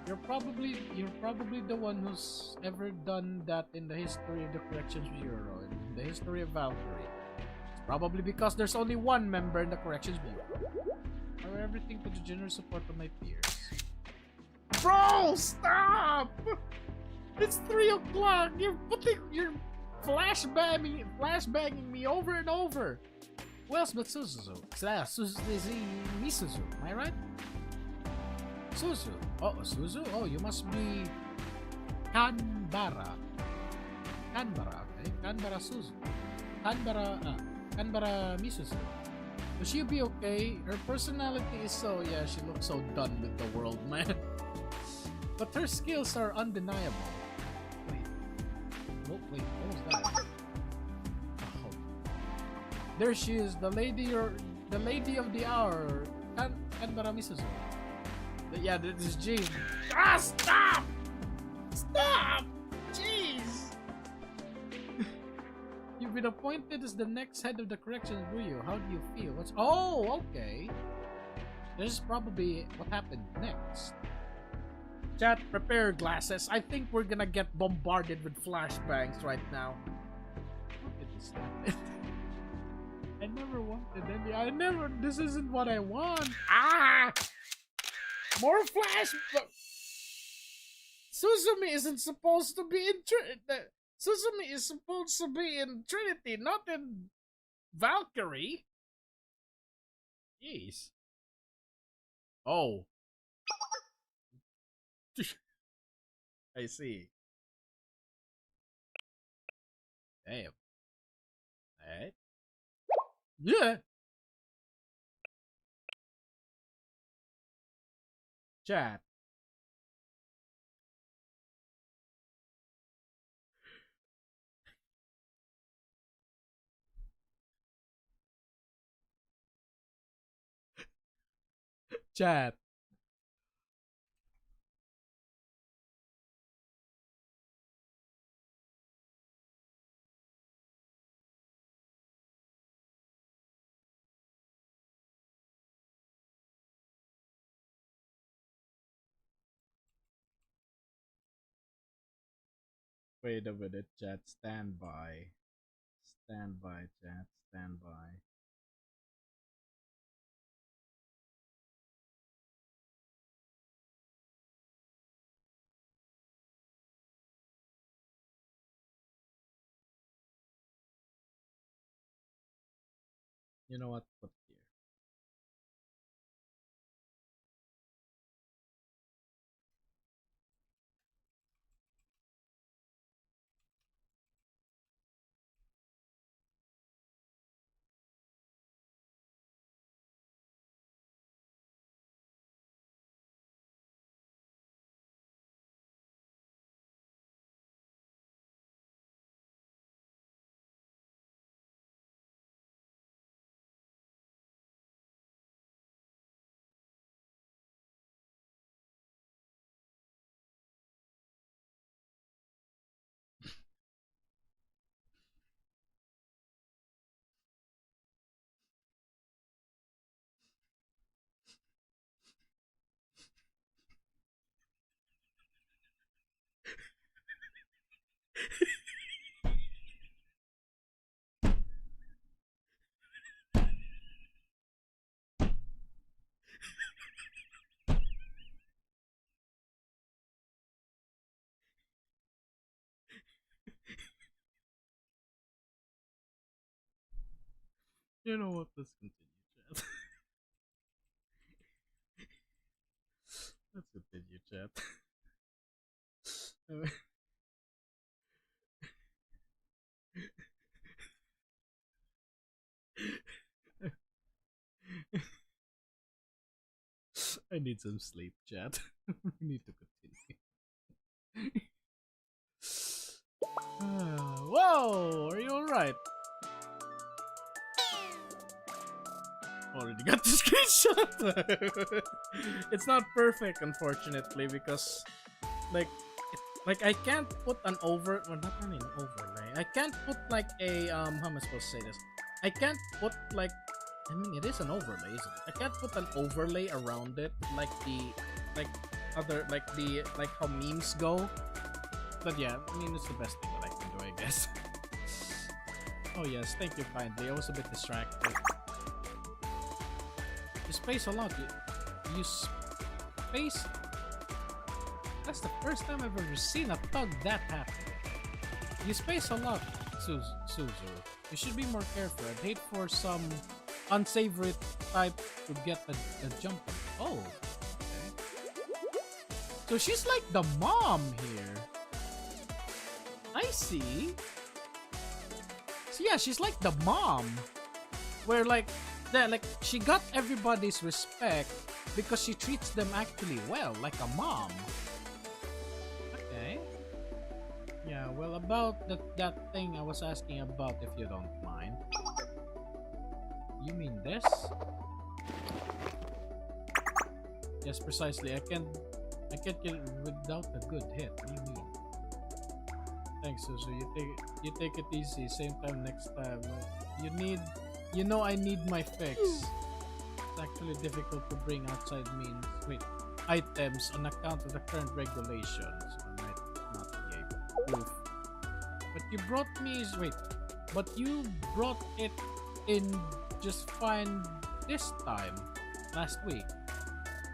You're probably the one who's ever done that in the history of the Corrections Bureau, in the history of Valkyrie. It's probably because there's only one member in the Corrections Bureau. I owe everything to the generous support of my peers. Bro, stop! It's 3 o'clock. You're flashbanging me over and over. Who else but Suzu? Misuzu, am I right? Suzu. Oh, Suzu? Oh, you must be Kanbara. Kanbara, okay. Kanbara Suzu. Kanbara Misuzu. Will she be okay? Her personality is so, yeah, she looks so done with the world, man. But her skills are undeniable. Wait, what was that? Oh. There she is, the lady of the hour, Kanbara Misuzu. Yeah, this is Jean. Ah, stop! Stop! Jeez! You've been appointed as the next head of the Corrections Bureau. How do you feel? Oh, okay. This is probably what happened next. Chat, prepare glasses. I think we're gonna get bombarded with flashbangs right now. How did this happen? I never wanted any. This isn't what I want. Ah! More Suzumi isn't supposed to be in Trinity. Suzumi is supposed to be in Trinity, not in Valkyrie. Jeez. Oh. I see. Damn. Alright. Yeah. Chat. Chat. Wait a minute, chat. Stand by. Stand by, chat. Stand by. You know what? Put here. You know what? Let's continue, chat. Let's continue, chat. I need some sleep, chat. We need to continue. Whoa! Are you alright? already got the screenshot. It's not perfect, unfortunately, because like I can't put an not really an overlay. I can't put like a how am I supposed to say this? I can't put like, I mean, it is an overlay, isn't it? I can't put an overlay around it like how memes go. But yeah, I mean, it's the best thing that I can do, I guess. Oh yes, thank you kindly. I was a bit distracted. You space a lot. You space. That's the first time I've ever seen a thug that happen. You space a lot, Suzu. You should be more careful. I'd hate for some unsavory type to get a jump. Oh, okay. So she's like the mom here. I see. So yeah, she's like the mom, where like she got everybody's respect because she treats them actually well, like a mom. Okay. Yeah, well, about that thing I was asking about, if you don't mind. You mean this? Yes, precisely. I can't get it without a good hit. What do you mean? Thanks, Suzu. You take it easy. Same time next time. I need my fix. It's actually difficult to bring outside items on account of the current regulations. I might not be able to. But you brought it in just fine this time last week.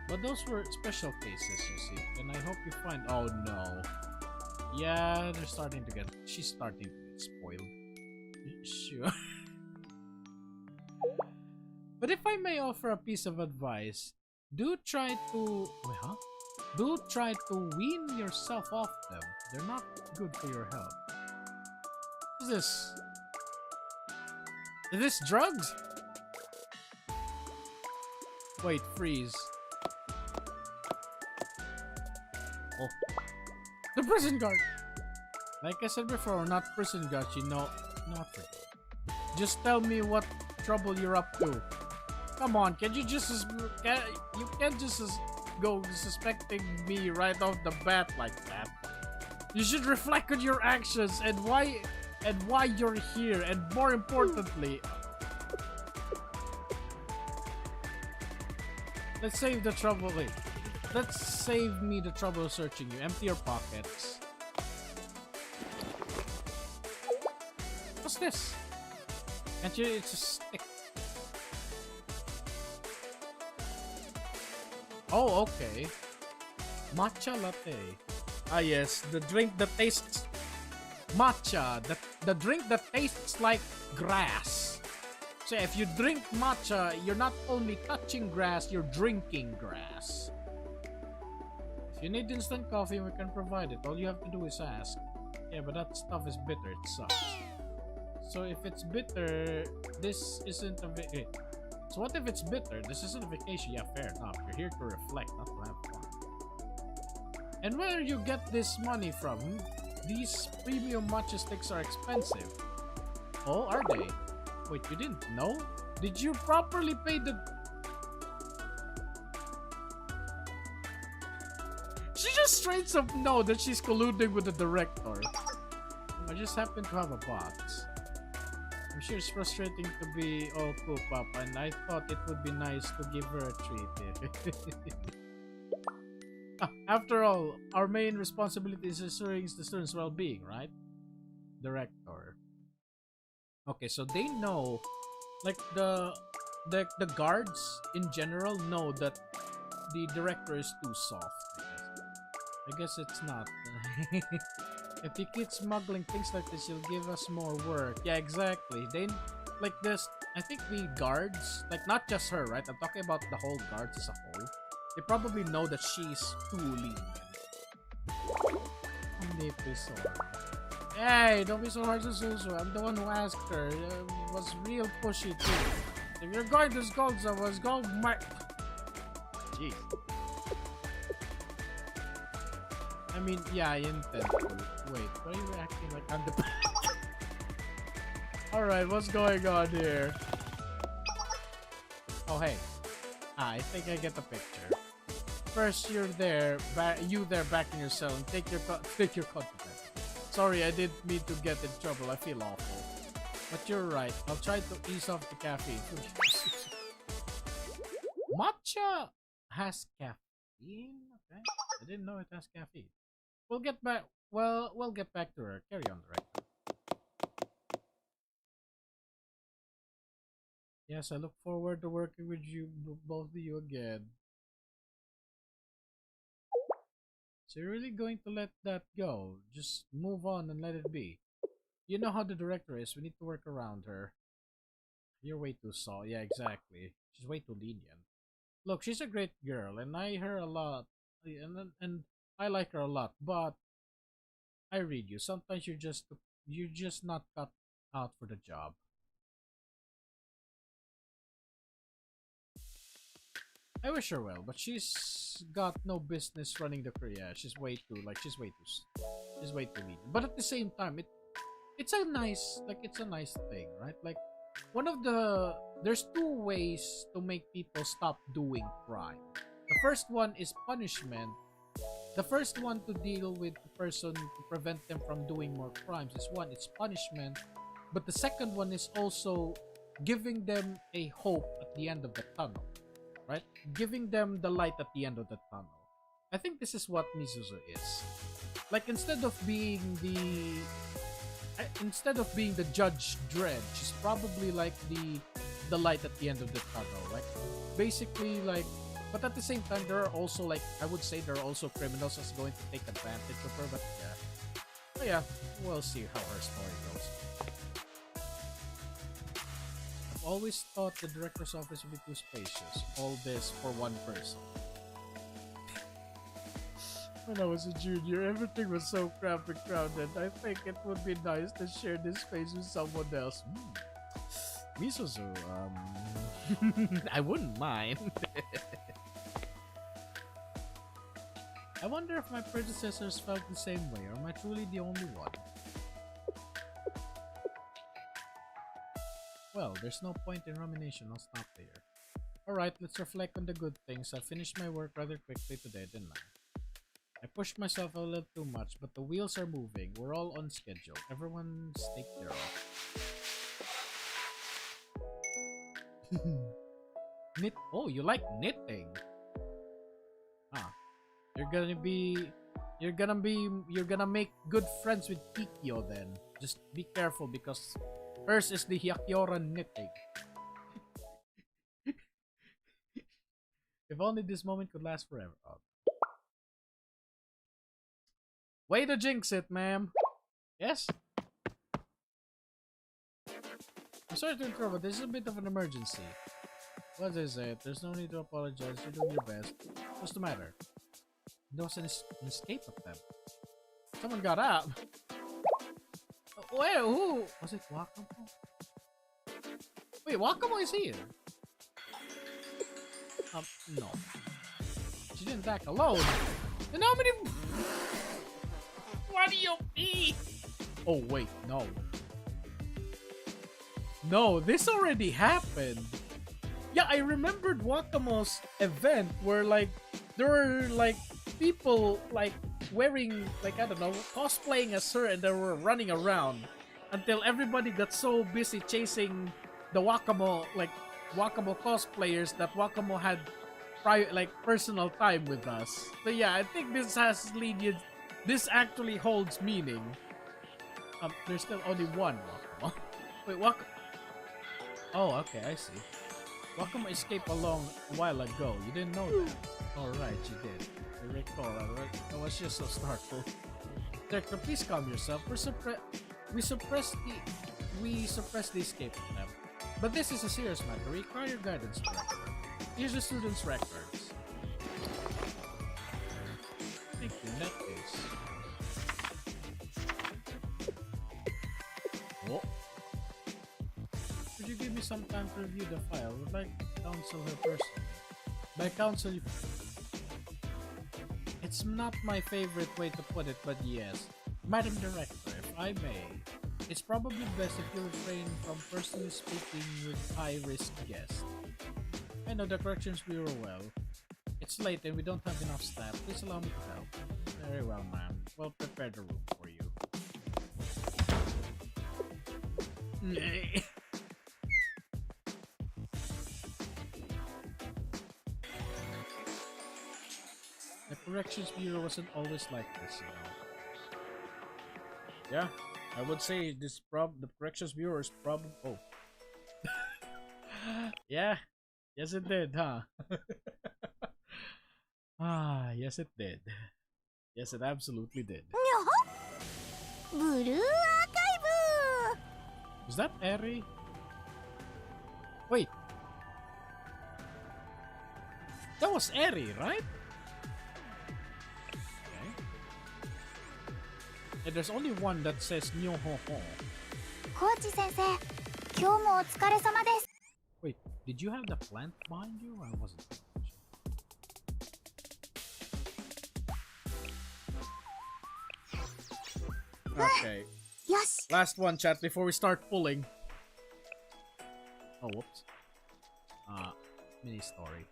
But those were special cases, you see. And I hope you find. Oh no. Yeah, she's starting to get spoiled. Sure. But if I may offer a piece of advice, do try to wean yourself off them. They're not good for your health. What's this? Is this drugs? Wait, freeze. Oh. The prison guard! Like I said before, we're not prison guards, you know nothing. Just tell me what trouble you're up to. Come on, you can't just go suspecting me right off the bat like that. You should reflect on your actions and why you're here, and more importantly, let's save the trouble. Wait. Let's save me the trouble of searching you. Empty your pockets. What's this? Can't you? It's a stick. Oh, okay. Matcha latte. Ah, yes. The drink that tastes... Matcha. The drink that tastes like grass. So if you drink matcha, you're not only touching grass, you're drinking grass. If you need instant coffee, we can provide it. All you have to do is ask. Yeah, but that stuff is bitter. It sucks. So if it's bitter, this isn't a wait. So what if it's bitter? This isn't a vacation. Yeah, fair enough. You're here to reflect, not to have fun. And where do you get this money from? These premium matcha sticks are expensive. Oh, are they? Wait, you didn't know? Did you properly pay the... She just straight up know that she's colluding with the director. I just happen to have a box. I'm sure it's frustrating to be all cool, Papa, and I thought it would be nice to give her a treat. After all, our main responsibility is assuring the students' well-being, right? Director. Okay, so they know, like the guards in general know that the director is too soft. I guess it's not. If you keep smuggling things like this, you'll give us more work. Yeah, exactly. They like this. I think the guards, like not just her, right? I'm talking about the whole guards as a whole. They probably know that she's too lenient. I'm deeply sorry. Hey, don't be so hard to Suzu. I'm the one who asked her. It was real pushy too. If you're going to scold someone, go my. Jeez. I mean, yeah, I intend to. Wait, why are you acting like I'm the... Alright, what's going on here? Oh, hey. I think I get the picture. First, you're there, you there back in your cell, and take your confidence. Sorry, I didn't mean to get in trouble. I feel awful. But you're right. I'll try to ease off the caffeine. Matcha has caffeine? Okay. I didn't know it has caffeine. We'll get back. Well, we'll get back to her. Carry on, right? Yes, I look forward to working with you, both of you again. So you're really going to let that go? Just move on and let it be. You know how the director is. We need to work around her. You're way too soft. Yeah, exactly. She's way too lenient. Look, she's a great girl, and I her a lot, and I like her a lot. But I read you. Sometimes you're just not cut out for the job. I wish her well, but she's got no business running the career. She's way too lenient. But at the same time, it's a nice thing, right? Like there's two ways to make people stop doing crime. The first one is punishment. The first one to deal with the person to prevent them from doing more crimes is one, it's punishment. But the second one is also giving them a hope at the end of the tunnel. Right? Giving them the light at the end of the tunnel. I think this is what Misuzu is. Like instead of being the Judge Dredd, she's probably like the light at the end of the tunnel. Like basically like, but at the same time there are also like, I would say there are also criminals that's going to take advantage of her. But yeah, we'll see how her story goes. I've always thought the director's office would be too spacious. All this for one person. When I was a junior, everything was so cramped and crowded. I think it would be nice to share this space with someone else. Misuzu, I wouldn't mind. I wonder if my predecessors felt the same way, or am I truly the only one? Well, there's no point in rumination. I'll stop here. Alright, let's reflect on the good things. I finished my work rather quickly today, didn't I? I pushed myself a little too much, but the wheels are moving. We're all on schedule. Everyone's taken care of. Knit. Oh, you like knitting? Ah, you're gonna make good friends with Kikyo then. Just be careful because hers is the Hyakyora knitting. If only this moment could last forever. Oh. Way to jinx it, ma'am. Yes? I'm sorry to interrupt, but this is a bit of an emergency. What is it? There's no need to apologize. You're doing your best. What's the matter? There was an escape attempt. Someone got up. Wait, who? Was it Wakamo? Wait, Wakamo is here. No. She didn't attack alone. And how many? What do you mean? Oh wait, no. No, this already happened. Yeah, I remembered Wakamo's event where like there were like people like wearing like I don't know cosplaying as her and they were running around until everybody got so busy chasing the Wakamo cosplayers that Wakamo had personal time with us. So yeah, I think this has lenient. This actually holds meaning. There's still only one Wakamo. Wait, Wakamo. Oh, okay, I see. Wakamo escaped a while ago. You didn't know that? Alright, you did. I recall. That was just so startled. Director, please calm yourself. We suppressed the escape attempt. But this is a serious matter. We require your guidance, Director. Here's the students' records. Thank you, Netcase. Oh. Could you give me some time to review the file? I would like to counsel her personally. By counsel, it's not my favorite way to put it, but yes. Madam Director, if I may, it's probably best if you refrain from personally speaking with high-risk guests. I know the Corrections Bureau well. It's late and we don't have enough staff. Please allow me to help. Very well, ma'am. We'll prepare the room for you. The Corrections Bureau wasn't always like this, you know. Yeah, I would say the Corrections Bureau is probably... Oh. Yeah. Yes, it did, huh? Yes, it did. Yes, it absolutely did. Blue Archive! Was that Eri? Wait. That was Eri, right? Okay. And there's only one that says Nyoho-ho. コーチ先生、今日もお疲れ様です。 Wait, did you have the plant behind you? I wasn't paying attention. Okay. よし。 Last one, chat, before we start pulling. Oh, whoops. Mini story.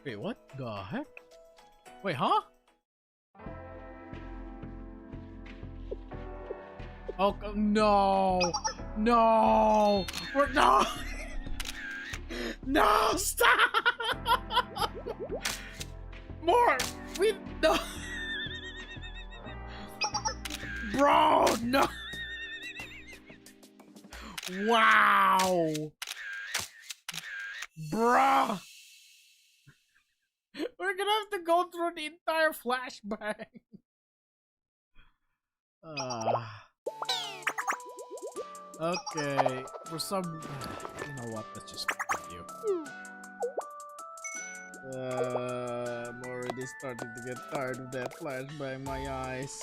Wait, what the heck? Wait, huh? Oh, no! No! We're no! No! Stop! More! We no! Bro, no! Wow! Bruh! We're gonna have to go through the entire flashback. Okay, for some... You know what, let's just continue. I'm already starting to get tired of that flashback in my eyes.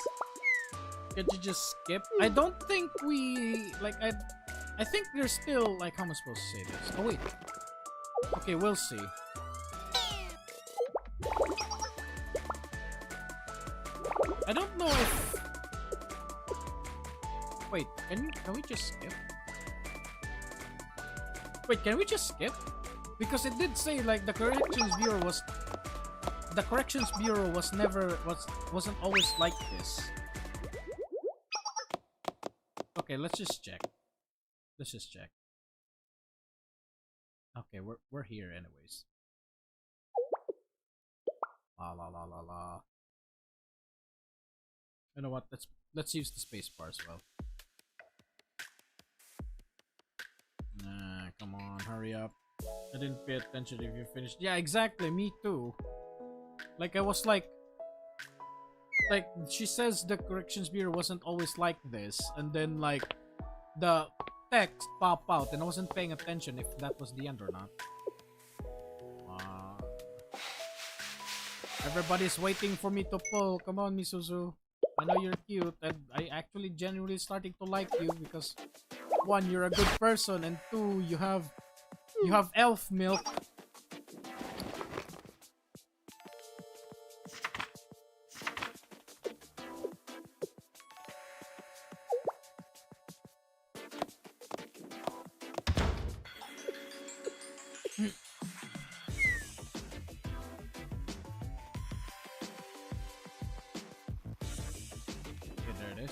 Can't you just skip? I don't think we... Like, I think there's still... Like, how am I supposed to say this? Oh, wait. Okay, we'll see. I don't know if... Wait, can we just skip? Wait, can we just skip? Because it did say like the Corrections Bureau wasn't always like this. Okay, let's just check. Let's just check. Okay, we're here anyways. La la la la la. You know what? Let's use the spacebar as well. Nah, come on, hurry up. I didn't pay attention if you finished. Yeah, exactly, me too. Like, I was like, she says the Corrections Bureau wasn't always like this, and then, like, the text pop out, and I wasn't paying attention if that was the end or not. Everybody's waiting for me to pull. Come on, Misuzu. I know you're cute, and I actually genuinely starting to like you because 1, you're a good person, and 2, you have elf milk. Okay, there it is.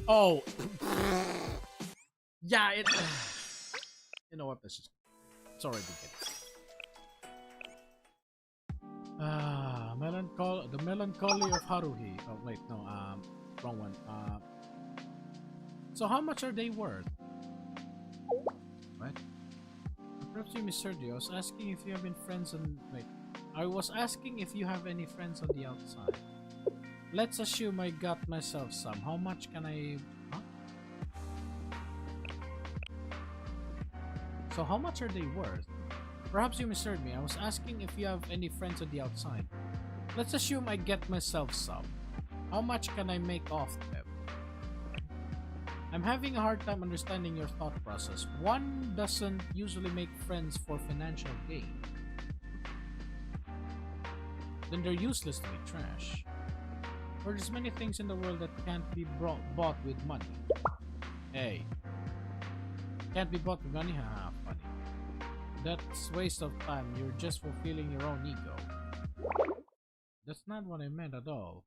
Oh. Yeah, it... You know what, this is... It's already good. The Melancholy of Haruhi. Oh, wait, no, wrong one. So how much are they worth? What? Perhaps you misheard you. I was asking if you have been friends on... Wait. I was asking if you have any friends on the outside. Let's assume I got myself some. How much can I... Huh? So how much are they worth? Perhaps you misheard me. I was asking if you have any friends on the outside. Let's assume I get myself some. How much can I make off them? I'm having a hard time understanding your thought process. One doesn't usually make friends for financial gain. Then they're useless to be trash. Or there's many things in the world that can't be bought with money. Hey. Can't be bought with money? Haha, funny. That's waste of time. You're just fulfilling your own ego. That's not what I meant at all.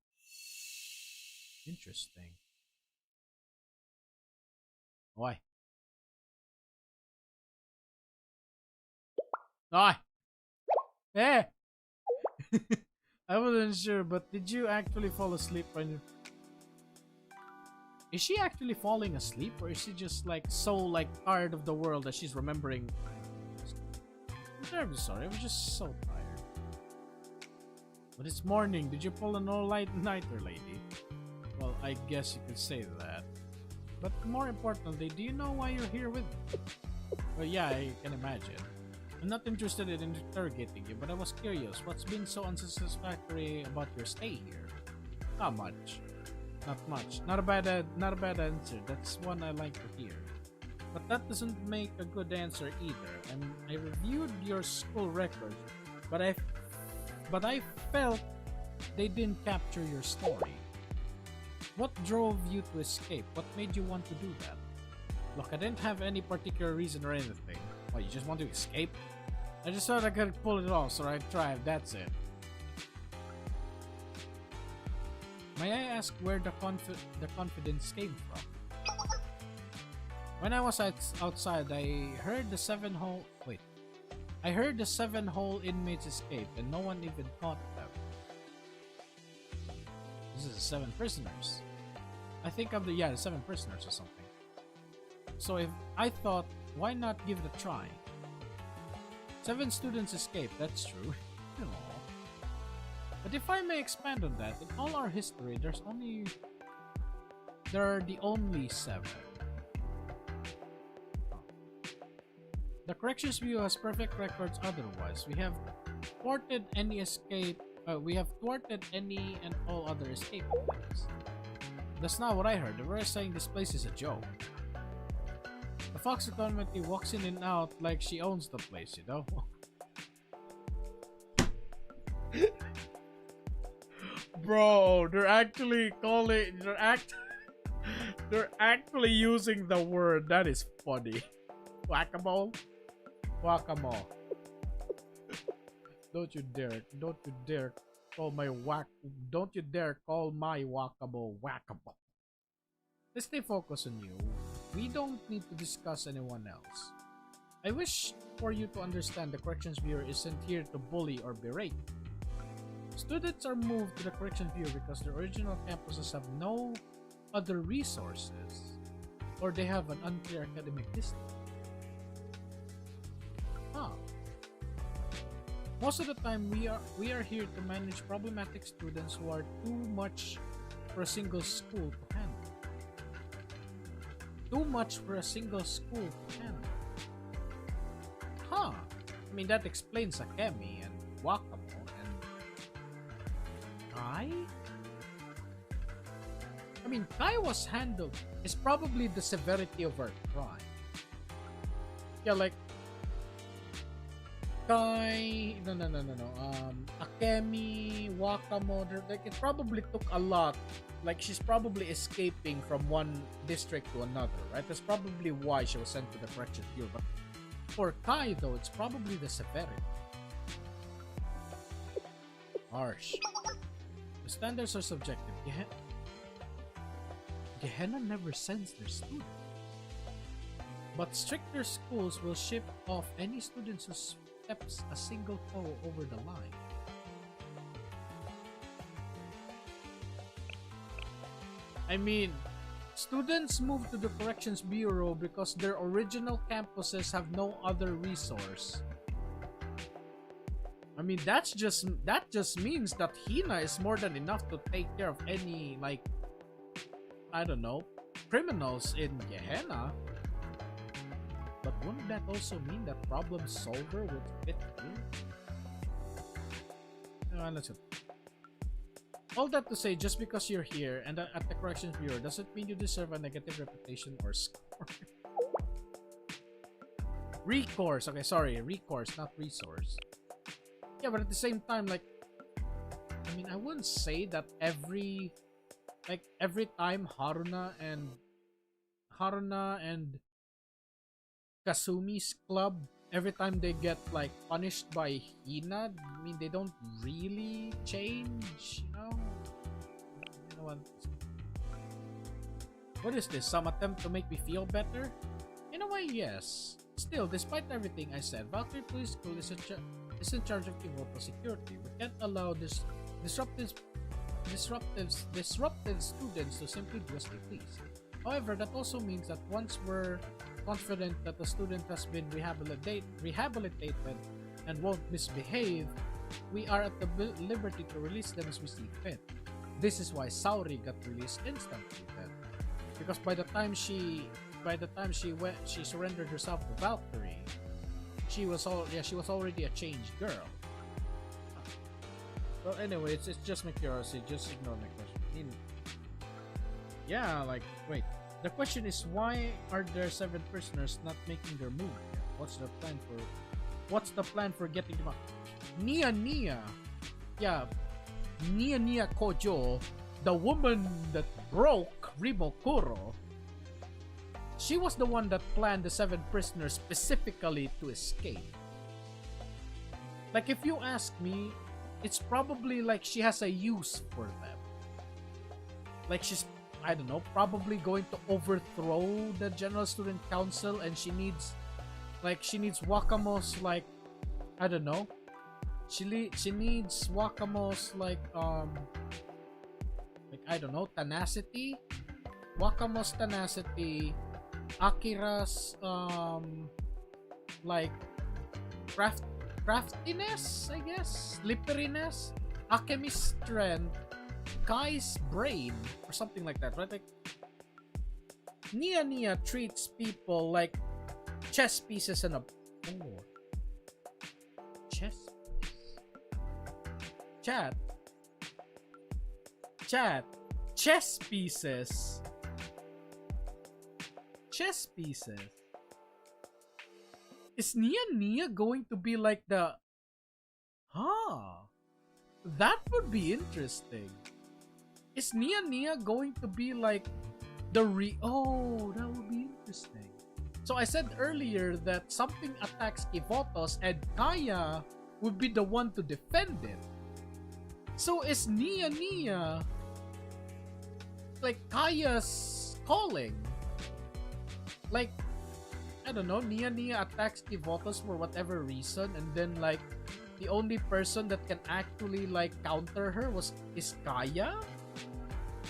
Interesting. Why? Ah! Eh! I wasn't sure, but did you actually fall asleep when you... Is she actually falling asleep, or is she just like so like tired of the world that she's remembering? I'm terribly sorry, I was just so tired. But it's morning. Did you pull an all-nighter, lady? Well, I guess you could say that. But more importantly, do you know why you're here with me? Well, yeah, I can imagine. I'm not interested in interrogating you, but I was curious. What's been so unsatisfactory about your stay here? Not much. Not much. Not a bad answer. That's one I like to hear. But that doesn't make a good answer either. I reviewed your school records, but I felt they didn't capture your story. What drove you to escape? What made you want to do that? Look, I didn't have any particular reason or anything. Oh, you just want to escape? I just thought I could pull it off, so I tried. That's it. May I ask where the confidence came from? When I was outside, I heard the 7-hole... Wait. I heard the 7-hole inmates escape, and no one even caught them. This is 7 prisoners. I think of the 7 prisoners or something. So if I thought, why not give it a try? 7 students escaped, that's true. But if I may expand on that, in all our history, there are the only 7. The Corrections Bureau has perfect records otherwise. We have thwarted any and all other escape attempts. That's not what I heard. They were saying this place is a joke. The Fox Economy walks in and out like she owns the place, you know? Bro, they're actually they're actually using the word. That is funny. Whack-a-mole? Whack-a-mole. Don't you dare call my whack-a-mole whack-a-mole. Let's stay focused on you. We don't need to discuss anyone else. I wish for you to understand the Corrections Bureau isn't here to bully or berate. Students are moved to the Corrections Bureau because the original campuses have no other resources, or they have an unclear academic history. Most of the time, we are here to manage problematic students who are too much for a single school to handle. Too much for a single school to handle. I mean, that explains Akemi and Wakamo and Kai? I mean, Kai was handled. It's probably the severity of her crime. Yeah, like Kai, no. Akemi, Wakamo, like it probably took a lot. Like she's probably escaping from one district to another, right? That's probably why she was sent to the Corrections Bureau. But for Kai, though, it's probably the severity. Harsh. The standards are subjective. Gehenna never sends their students. But stricter schools will ship off any students who steps a single toe over the line. I mean, students move to the Corrections Bureau because their original campuses have no other resource. I mean, that just means that Hina is more than enough to take care of any, like, I don't know, criminals in Gehenna. But wouldn't that also mean that Problem Solver would fit here? Let's see. All that to say, just because you're here and at the Corrections Bureau doesn't mean you deserve a negative reputation or score. Recourse. Okay, sorry. Recourse, not resource. Yeah, but at the same time, like, I mean, I wouldn't say that every time Haruna and Kasumi's club, every time they get like punished by Hina, I mean they don't really change, you know? You know what is this? Some attempt to make me feel better? In a way, yes. Still, despite everything I said, Valkyrie Police School is in charge of Kivoto security. We can't allow this disruptive students to simply do as they please. However, that also means that once we're confident that the student has been rehabilitated and won't misbehave, we are at the liberty to release them as we see fit. This is why Saori got released instantly then. Because by the time she surrendered herself to Valkyrie, she was already a changed girl. Well, anyway, it's just my curiosity. Just ignore my question. Yeah, like, wait. The question is, why are there 7 prisoners not making their move yet? What's the plan for getting them up? Nia. Yeah, Nia Kojo, the woman that broke Rimokuro. She was the one that planned the 7 prisoners specifically to escape. Like, if you ask me, it's probably like she has a use for them. Like she's, I don't know, probably going to overthrow the General Student Council, and she needs Wakamo's, like, I don't know. She needs Wakamo's like I don't know, tenacity. Wakamo's tenacity, Akira's like craftiness, I guess, slipperiness, Akemi's strength, Kai's brain, or something like that, right? Like, Nia treats people like chess pieces in a board. Chess piece. Chat. Chess pieces. Chess pieces. Is Nia going to be like the... That would be interesting. Is Nia going to be like the Oh, that would be interesting. So I said earlier that something attacks Kivotos and Kaya would be the one to defend it. So is Nia like Kaya's calling? Like, I don't know, Nia attacks Kivotos for whatever reason, and then like the only person that can actually like counter her is Kaya?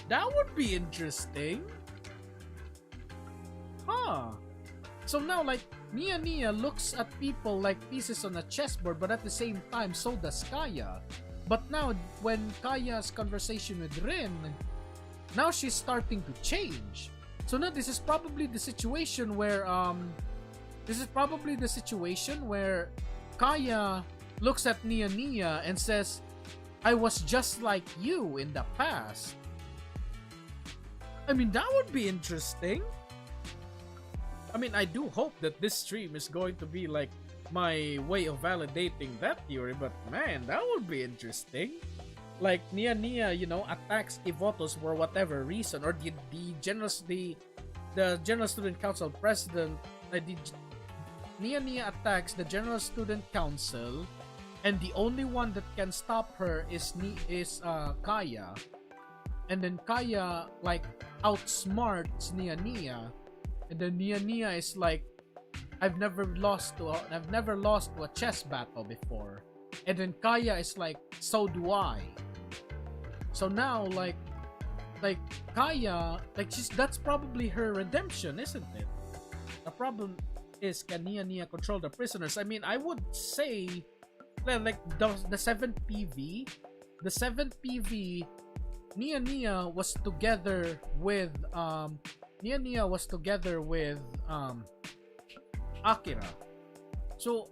That would be interesting. So now like Nia looks at people like pieces on a chessboard, but at the same time so does Kaya. But now when Kaya's conversation with Rin, now she's starting to change. So now this is probably the situation where Kaya looks at Nia and says, I was just like you in the past. I mean, that would be interesting. I mean, I do hope that this stream is going to be like my way of validating that theory, but man, that would be interesting. Like Nia, you know, attacks Kivotos for whatever reason, or the General Student Council president. Nia attacks the General Student Council, and the only one that can stop her is Kaya, and then Kaya like outsmarts Nia, and then Nia is like, I've never lost to a chess battle before, and then Kaya is like, so do I. So now like Kaya, like that's probably her redemption, isn't it? The problem is, can Nia control the prisoners? I mean, I would say like the 7th PV, Nia was together with Akira. So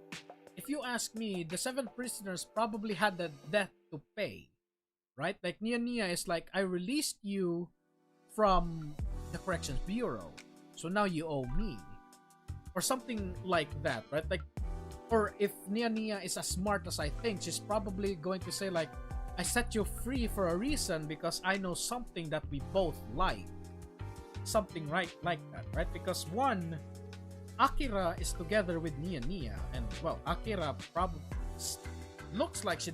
if you ask me, the 7 prisoners probably had a debt to pay, right? Like Nia is like, I released you from the Corrections Bureau, so now you owe me, or something like that, right? Like, or if Nia is as smart as I think, she's probably going to say like, I set you free for a reason because I know something that we both like. Something right like that, right? Because one, Akira is together with Nia Nia, and well, Akira probably looks like she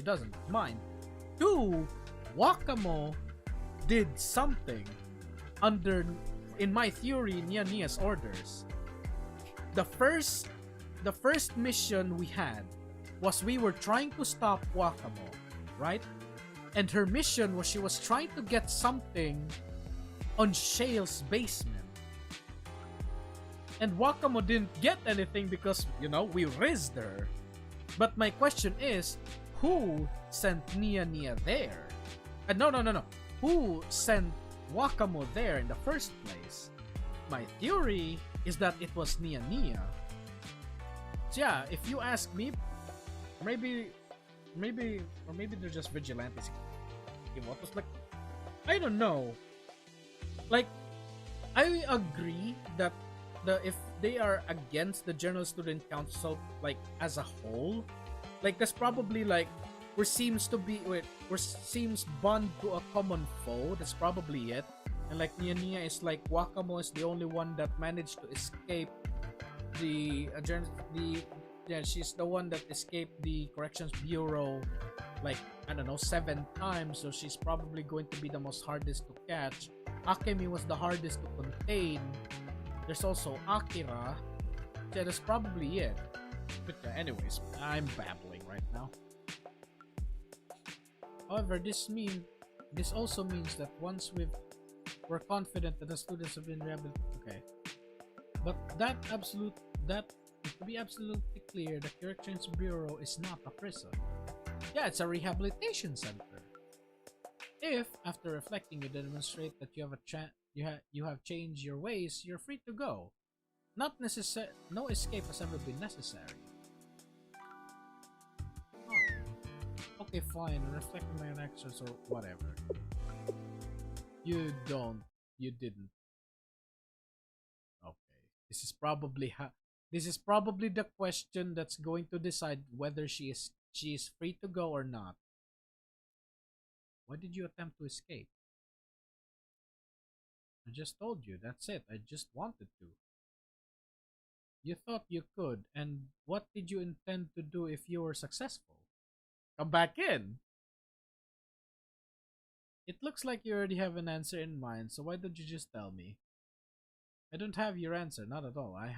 doesn't mind. 2, Wakamo did something under, in my theory, Nia Nia's orders. The first mission we had was we were trying to stop Wakamo, right? And her mission was she was trying to get something on Shale's basement. And Wakamo didn't get anything because, you know, we rizzed her. But my question is, who sent Nia Nia there? No. Who sent Wakamo there in the first place? My theory is that it was Nia Nia. So yeah, if you ask me, maybe they're just vigilantes. Like, I don't know. Like, I agree that if they are against the General Student Council, like as a whole, like that's probably like seems bond to a common foe. That's probably it. And like Nia Nia is like Wakamo is the only one that managed to escape she's the one that escaped the Corrections Bureau like, I don't know, 7 times, so she's probably going to be the most hardest to catch. Akemi was the hardest to contain. There's also Akira. Yeah, that's probably it. But anyways, I'm babbling right now. However, this also means that once we're confident that the students have been rehabilitated. Okay. But to be absolutely clear, the Corrections Bureau is not a prison. Yeah, it's a rehabilitation center. If, after reflecting, you demonstrate that you have changed your ways, you're free to go. No escape has ever been necessary. Oh. Okay, fine. Reflect on my actions or whatever. You didn't. Okay. This is probably the question that's going to decide whether she is free to go or not. Why did you attempt to escape? I just told you, that's it. I just wanted to. You thought you could, and what did you intend to do if you were successful? Come back in! It looks like you already have an answer in mind, so why don't you just tell me? I don't have your answer, not at all. I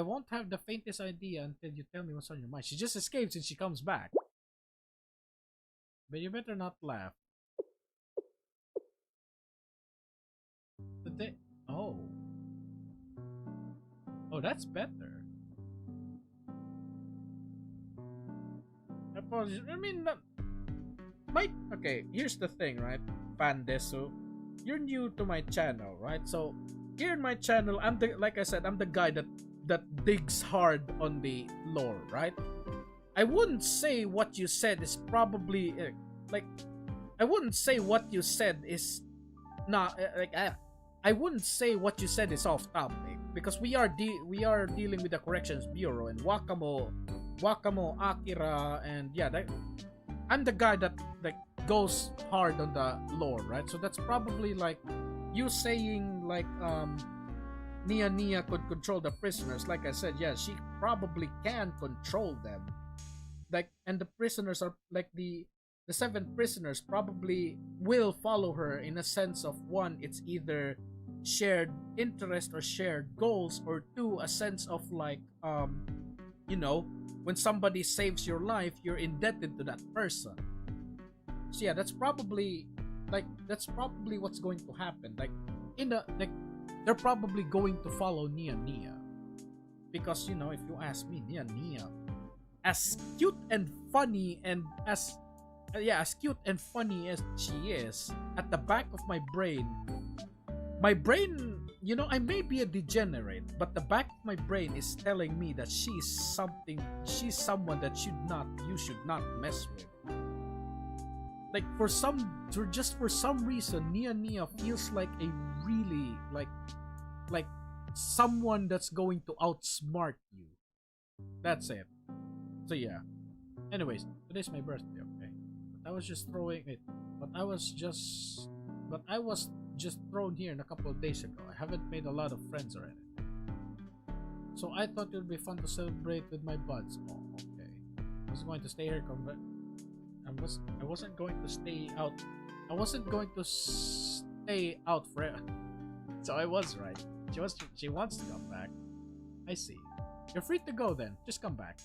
won't have the faintest idea until you tell me what's on your mind. She just escapes and she comes back. But you better not laugh. Oh. Oh, that's better. Apologies. I mean, okay, here's the thing, right? Pandesu, you're new to my channel, right? So here in my channel, like I said, I'm the guy that digs hard on the lore, right? I wouldn't say what you said is probably I wouldn't say what you said is not I wouldn't say what you said is off topic because we are dealing with the Corrections Bureau and Wakamo, Akira, and yeah, I'm the guy that like goes hard on the lore, right? So that's probably like you saying like Nia Nia could control the prisoners. Like I said, yeah, she probably can control them. Like, and the prisoners are like the 7 prisoners probably will follow her in a sense of 1, it's either shared interest or shared goals, or 2, a sense of like you know, when somebody saves your life, you're indebted to that person. So yeah, that's probably what's going to happen. Like they're probably going to follow Nia Nia because, you know, if you ask me, Nia Nia, as cute and funny and as cute and funny as she is, at the back of my brain, you know, I may be a degenerate, but the back of my brain is telling me that she's someone that you should not mess with. Like for some reason, Nia Nia feels like a really like someone that's going to outsmart you. That's it. So yeah. Anyways, today's my birthday, okay? But I was just thrown here in a couple of days ago. I haven't made a lot of friends or anything. So I thought it would be fun to celebrate with my buds. Oh, okay. I was going to stay here, but I wasn't going to stay out. I wasn't going to stay out forever. So I was right. She wants to come back. I see. You're free to go then. Just come back.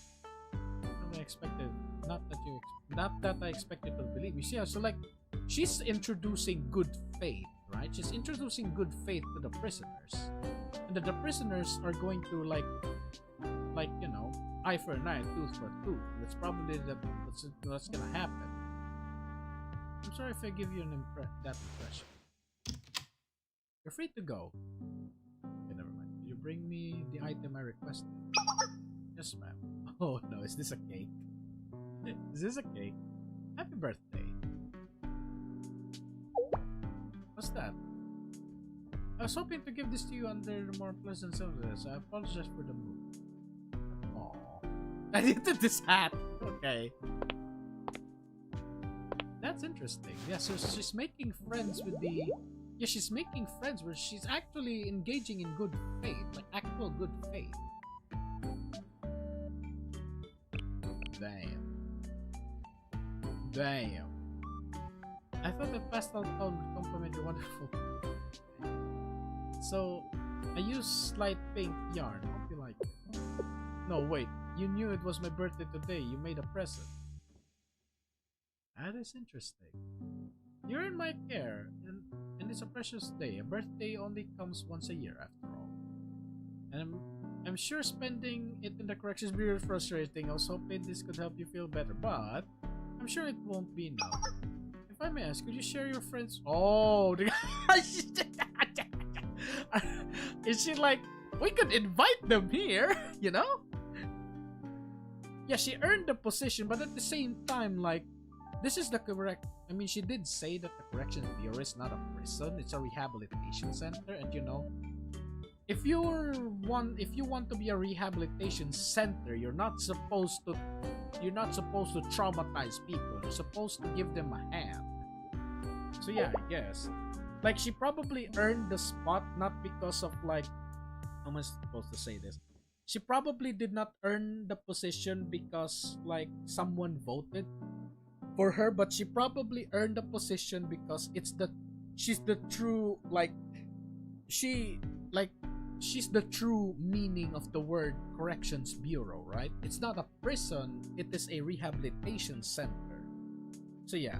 I expected, not that I expected to believe you. See, so like, she's introducing good faith, right? She's introducing good faith to the prisoners, and the prisoners are going to like you know, eye for an eye, tooth for a tooth. That's probably what's gonna happen. I'm sorry if I give you that impression. You're free to go. Okay, never mind. Did you bring me the item I requested? Yes, ma'am. Oh no, is this a cake? Is this a cake? Happy birthday. What's that? I was hoping to give this to you under the more pleasant circumstances. I apologize for the mood. Aww. I needed this hat. Okay. That's interesting. Yeah, so she's making friends with the... Yeah, she's making friends where she's actually engaging in good faith. Like, actual good faith. Damn. Damn. I thought that pastel tone would complement your wonderful... So, I used light pink yarn. Hope you like it. No, wait. You knew it was my birthday today. You made a present. That is interesting. You're in my care, and it's a precious day. A birthday only comes once a year, after all. And I'm sure spending it in the corrections bureau is frustrating. I was hoping this could help you feel better, but I'm sure it won't be enough. If I may ask, could you share your friends? Oh, is she like, we could invite them here, you know? Yeah, she earned the position, but at the same time, like, this is the correct... I mean, she did say that the corrections bureau is not a prison, it's a rehabilitation center, and you know, if you want to be a rehabilitation center, you're not supposed to traumatize people. You're supposed to give them a hand. So yeah, I guess. Like, she probably earned the spot not because of like, how am I supposed to say this? She probably did not earn the position because like someone voted for her, but she probably earned the position because she's the true she's the true meaning of the word corrections bureau, right? It's not a prison, it is a rehabilitation center. So yeah,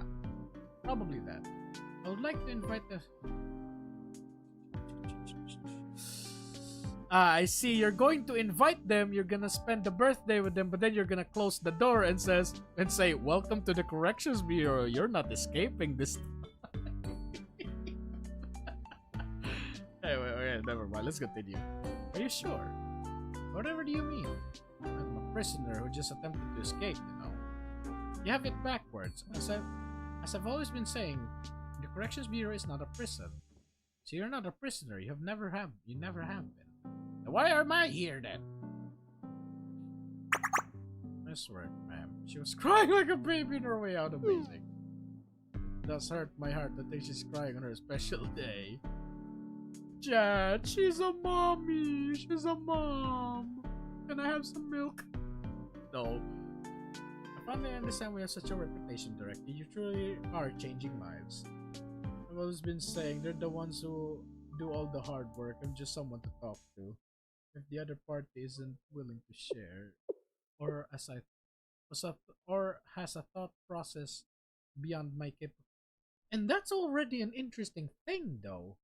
probably that. I would like to invite the... I see, you're going to invite them, you're gonna spend the birthday with them, but then you're gonna close the door and say, welcome to the corrections bureau, you're not escaping this. Anyway, never mind, let's continue. Are you sure? Whatever do you mean? I'm a prisoner who just attempted to escape, you know. You have it backwards. As I've always been saying, the corrections bureau is not a prison. So you're not a prisoner, you never have been. Why am I here then? I swear, ma'am. She was crying like a baby on her way out. Amazing. It does hurt my heart to think she's crying on her special day. Chad, she's a mommy. She's a mom. Can I have some milk? No. I finally understand we have such a reputation, Director. You truly are changing lives. I've always been saying they're the ones who do all the hard work. I'm just someone to talk to. If the other party isn't willing to share, or has a thought process beyond my capability, and that's already an interesting thing, though.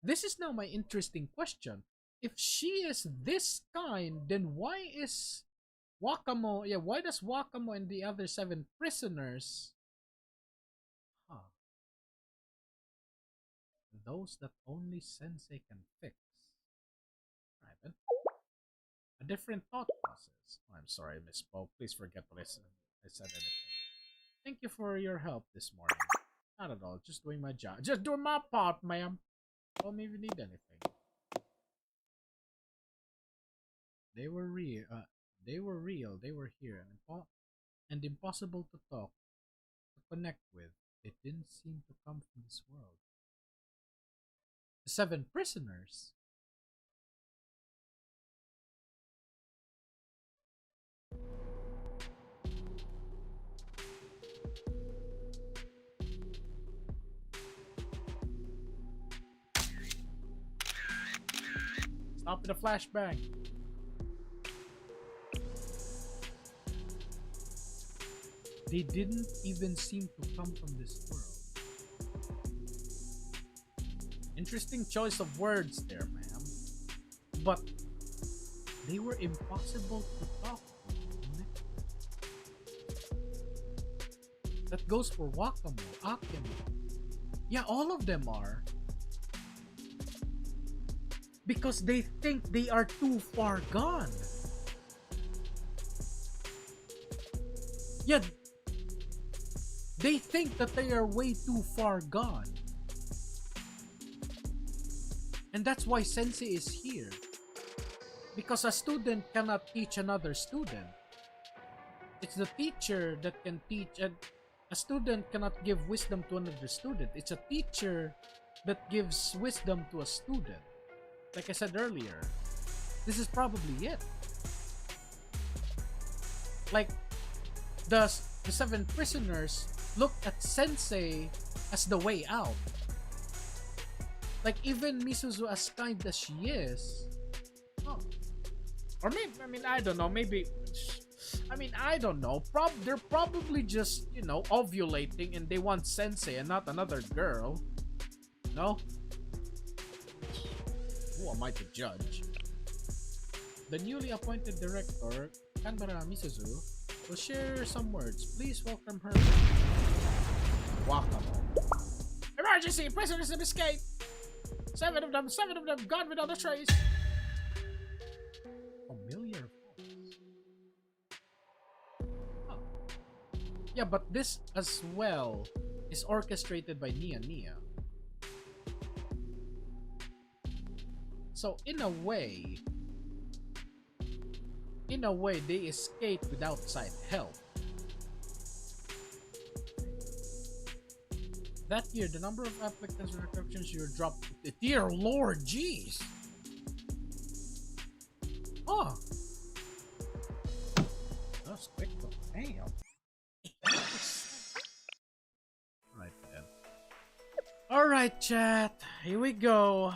This is now my interesting question. If she is this kind, then why is Wakamo? Yeah, why does Wakamo and the other 7 prisoners? Those that only Sensei can fix. Right then. A different thought process. Oh, I'm sorry, I misspoke. Please forget what I said anything. Thank you for your help this morning. Not at all. Just doing my job. Just doing my part, ma'am. Call me if you need anything. They were real. They were here and impossible to talk, to connect with. It didn't seem to come from this world. 7 prisoners. Stop with the flashbang. They didn't even seem to come from this world. Interesting choice of words there, ma'am. But they were impossible to talk to. That goes for Wakamo, Akemo. Yeah, all of them are. Because they think they are too far gone. Yeah, they think that they are way too far gone. And that's why Sensei is here. Because a student cannot teach another student. It's the teacher that can teach, and a student cannot give wisdom to another student. It's a teacher that gives wisdom to a student. Like I said earlier, this is probably it. Like, the 7 prisoners looked at Sensei as the way out. Like, even Misuzu, as kind as she is, or maybe, I mean, I don't know, maybe, I mean, I don't know, they're probably just, you know, ovulating and they want Sensei and not another girl. No? Who am I to judge? The newly appointed director, Kanbara Misuzu, will share some words. Please welcome her. Wakamo. Emergency! Prisoners have escaped! 7 of them gone without a trace! Familiar voice. Huh. Yeah, but this as well is orchestrated by Nia Nia. So in a way, they escape with outside help. That year, the number of applicants and receptions you dropped. Dear Lord, jeez. Oh, that's quick. Damn. Right then. All right, chat. Here we go.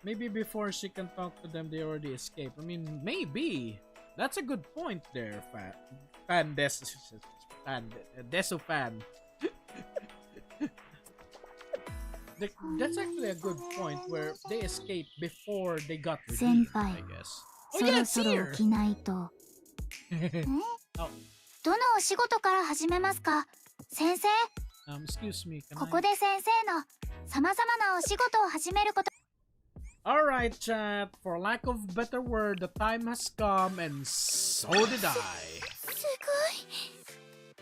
Maybe before she can talk to them, they already escaped. I mean, maybe. That's a good point there, Desu fan. That's actually a good point where they escaped before they got relieved, I guess. Oh yeah, it's here! どのお仕事から始めますか先生 excuse me, can ここで先生の様々なお仕事を始めること Alright, chat. For lack of better word, the time has come, and so did I. すごい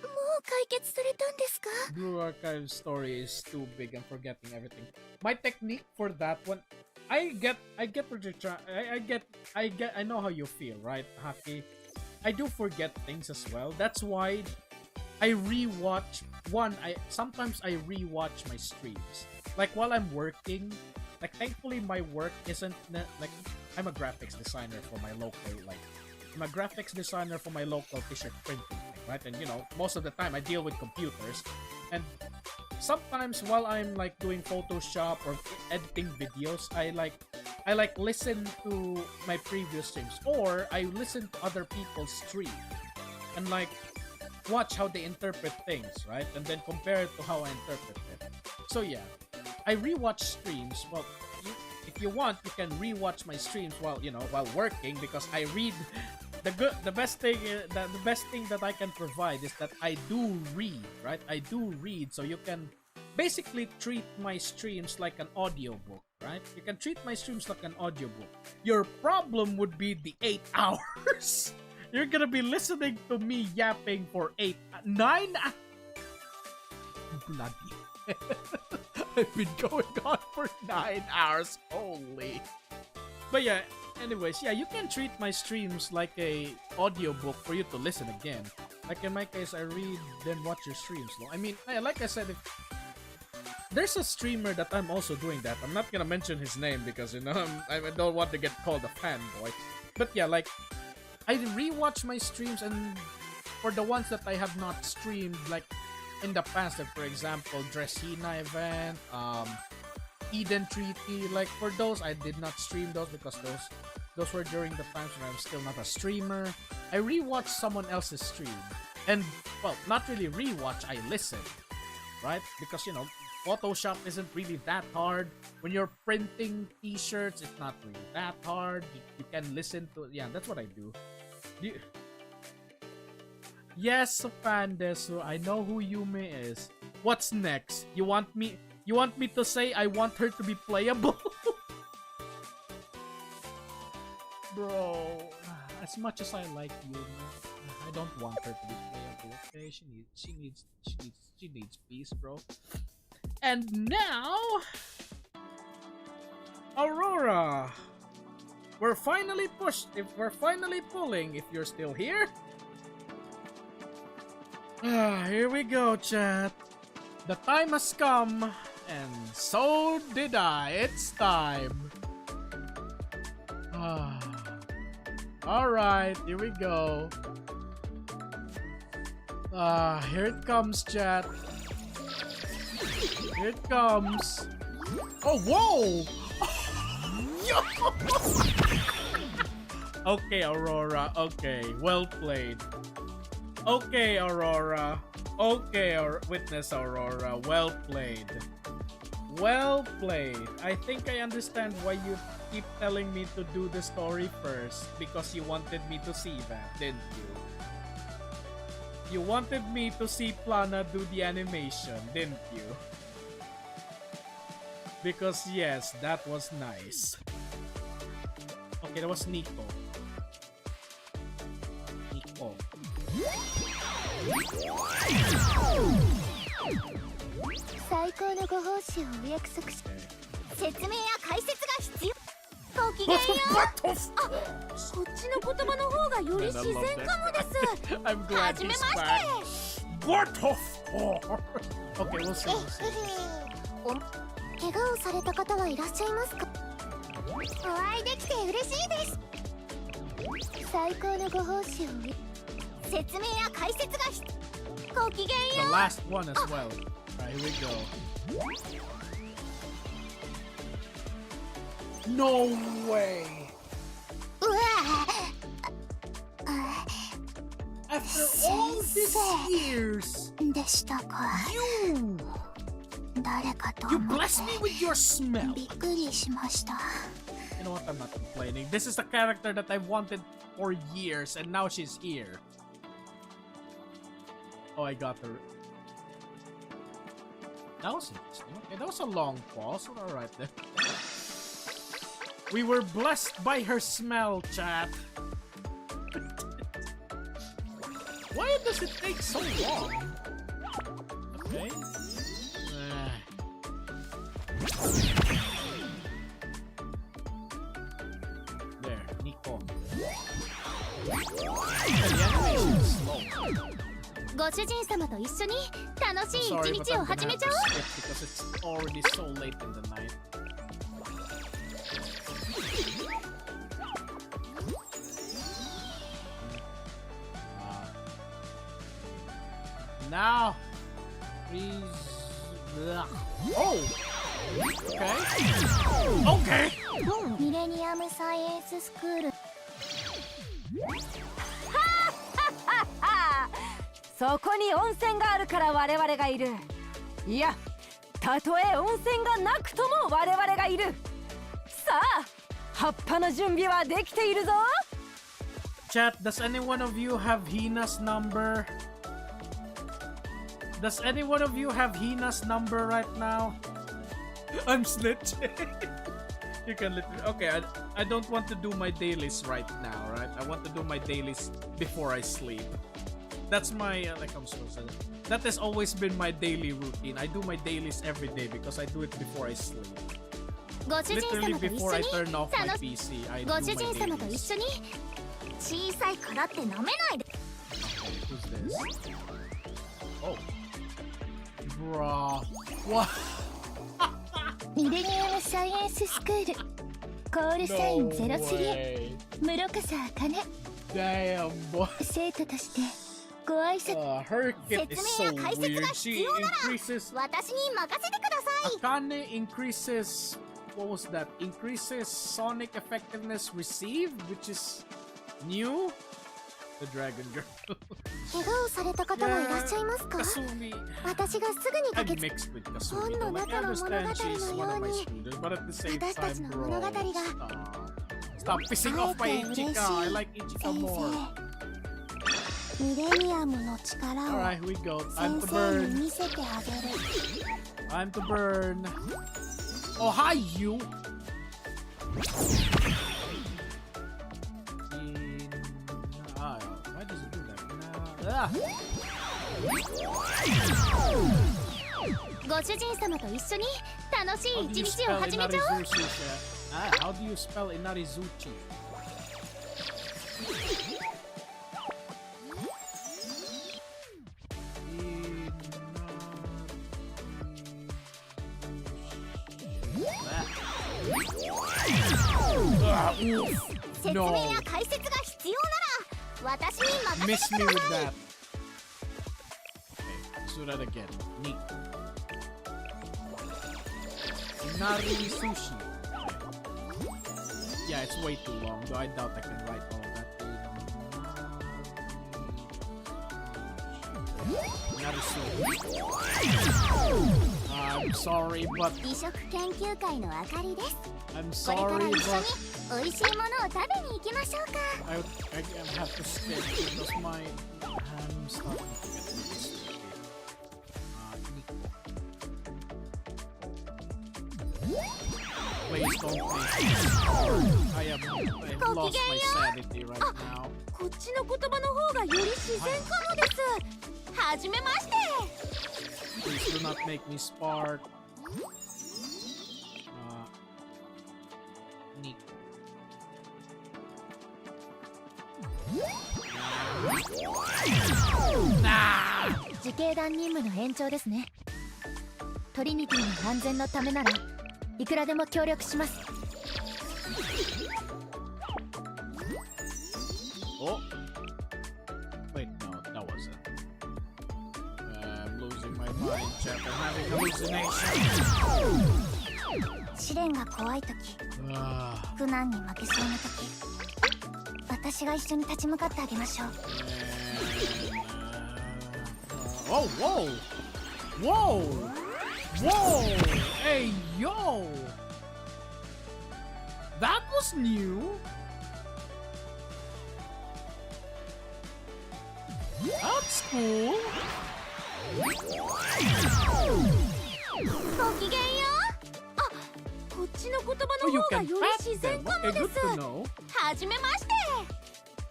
もう解決されたんですか Blue Archive story is too big and forgetting everything. My technique for that one, I know how you feel, right, Haki? I do forget things as well. That's why I rewatch sometimes I rewatch my streams. Like while I'm working, like thankfully my work isn't like I'm a graphics designer for my local t-shirt printing thing, right? And you know, most of the time I deal with computers, and sometimes while I'm like doing Photoshop or editing videos, I listen to my previous streams, or I listen to other people's stream and like watch how they interpret things, right? And then compare it to how I interpret it. So yeah, I rewatch streams. Well, if you want, you can rewatch my streams while working, because I read. The best thing that I can provide is that I do read, right? I do read, so you can basically treat my streams like an audiobook, right? You can treat my streams like an audiobook. Your problem would be the 8 hours. You're gonna be listening to me yapping for 9 bloody. I've been going on for 9 hours. Holy. But yeah, anyways, yeah, you can treat my streams like a audiobook for you to listen again. Like in my case, I read then watch your streams. I mean, like I said, there's a streamer that I'm also doing that. I'm not gonna mention his name because, you know, I don't want to get called a fanboy. But yeah, like, I rewatch my streams, and for the ones that I have not streamed, like, in the past, like, for example, Dressina event, Eden Treaty, like, for those, I did not stream those because those were during the times when I was still not a streamer. I rewatch someone else's stream. And, well, not really rewatch, I listen. Right? Because, you know, Photoshop isn't really that hard. When you're printing t-shirts, it's not really that hard. You can listen to... Yeah, that's what I do. Yes, Fandesu, I know who Yume is. What's next? You want me to say I want her to be playable? Bro, as much as I like Yume, I don't want her to be playable. Okay, she needs peace, bro. And now, Aurora. We're finally pulling. If you're still here. Here we go, chat. The time has come, and so did I. It's time. Alright, here we go. Here it comes, chat. Here it comes. Oh, whoa! Okay, Aurora. Okay, well played. Okay, Aurora. Okay, Witness Aurora. Well played. Well played. I think I understand why you keep telling me to do the story first. Because you wanted me to see that, didn't you? You wanted me to see Plana do the animation, didn't you? Because yes, that was nice. Okay, that was Nico. Nico. 最高のご奉仕をお約束し、説明や解説が必要。ごきげんよう。あ、こっちの言葉の方がより自然かもです。 I'm glad はじめま he's して。 back. What of course? Okay, we'll see. 怪我をされた方はいらっしゃいますか？お会いできて嬉しいです。最高のご奉仕を説明や解説がごきげんよ The う。 last one as well. Alright, here we go. No way! うわ After all these years, でしたか。 you 誰かと you 思っ blessed me with your smell. てびっくりしました。 You know what? I'm not complaining. This is the character that I've wanted for years, and now she's here. Oh, I got her. That was interesting. Okay, that was a long pause. Alright then. We were blessed by her smell, chat. Why does it take so long? Okay. There, Nico. The animation is slow. ご主人様と一緒に楽しい Sorry, 一 but 日 I'm を gonna 始 have め to ちゃおう。 skip because it's already so late in the night. Now, please. Ugh. Oh, okay. Okay. ミレニアムサイエンススクール。そこに温泉があるから我々がいる。いや、たとえ温泉がなくとも我々がいる。さあ、葉っぱの準備はできているぞ。 Chat, does any one of you have Hina's number? Does any one of you have Hina's number right now? I'm snitching. You can literally... Okay, I don't want to do my dailies right now, right? I want to do my dailies before I sleep. That's my... like I'm supposed to... That has always been my daily routine. I do my dailies every day because I do it before I sleep. ご主人 Literally 様と一 before 緒 I に turn off my 楽し PC, I ご do 主 my 人様と一 dailies. 緒に小さいからって舐めないで。 Who's this? Oh. Bruh. What? ミレニアムサイエンススクールコールサイン No 03 way. 室笠茜 Damn, boy. 生徒としてご挨拶 Her kit is so 説明や解説が weird. 必 She 要なら increases. 私に任せてください Akane increases. What was that? Increases sonic effectiveness received, which is new. The Dragon Girl. 怪我をされた方もいらっしゃいますか Kasumi. 私がすぐに I'm 駆けつ mixed with Kasumi. Though. Like, I understand she's one of my students, but at the same 私たち time, の bro, 物語が stop pissing off my Ichika. I like Ichika 先 more. 生ミレニアムの力を Alright, we go. 先 Time to 生に burn. 見せてあげる Time to burn. Oh, hi, you. Why does it do that? ご主人様と一緒に楽しい How do 一 you 日を spell 始めちゃおう Inarizushi? How do you spell Inarizuchi? Ah, 説明や解説が必要なら私に任 Miss せて me くだ with さい that. Okay, let's do that again. Neat. Inari sushi. Yeah, it's way too long, though I doubt I can write all of that. Inari sushi. I'm sorry, but 美食研究会のあかりです I'm これから sorry, 一緒 but に美味しいものを食べに行きましょうか I have to skip because my I'm starting to get this. Please don't please. I've lost my sanity right now. こっちの言葉の方がより自然かもですはじめまして Please do not make me spark. Neat. Nah! 自警団任務の延長ですねトリニティの安全のためならいくらでも協力します Oh. Wait, no, that wasn't. I'm losing my mind, chat. I'm having hallucinations. 試練が怖い時 Ah, 苦難に負けそうな時私が一緒に立ち向かってあげましょう oh, whoa! Whoa! Whoa! Hey, yo! That was new! That's cool! ごきげんようあこっちの言葉 Oh, の you 方が can よ pat り自然 them. かも Okay, で good す to know. はじめまして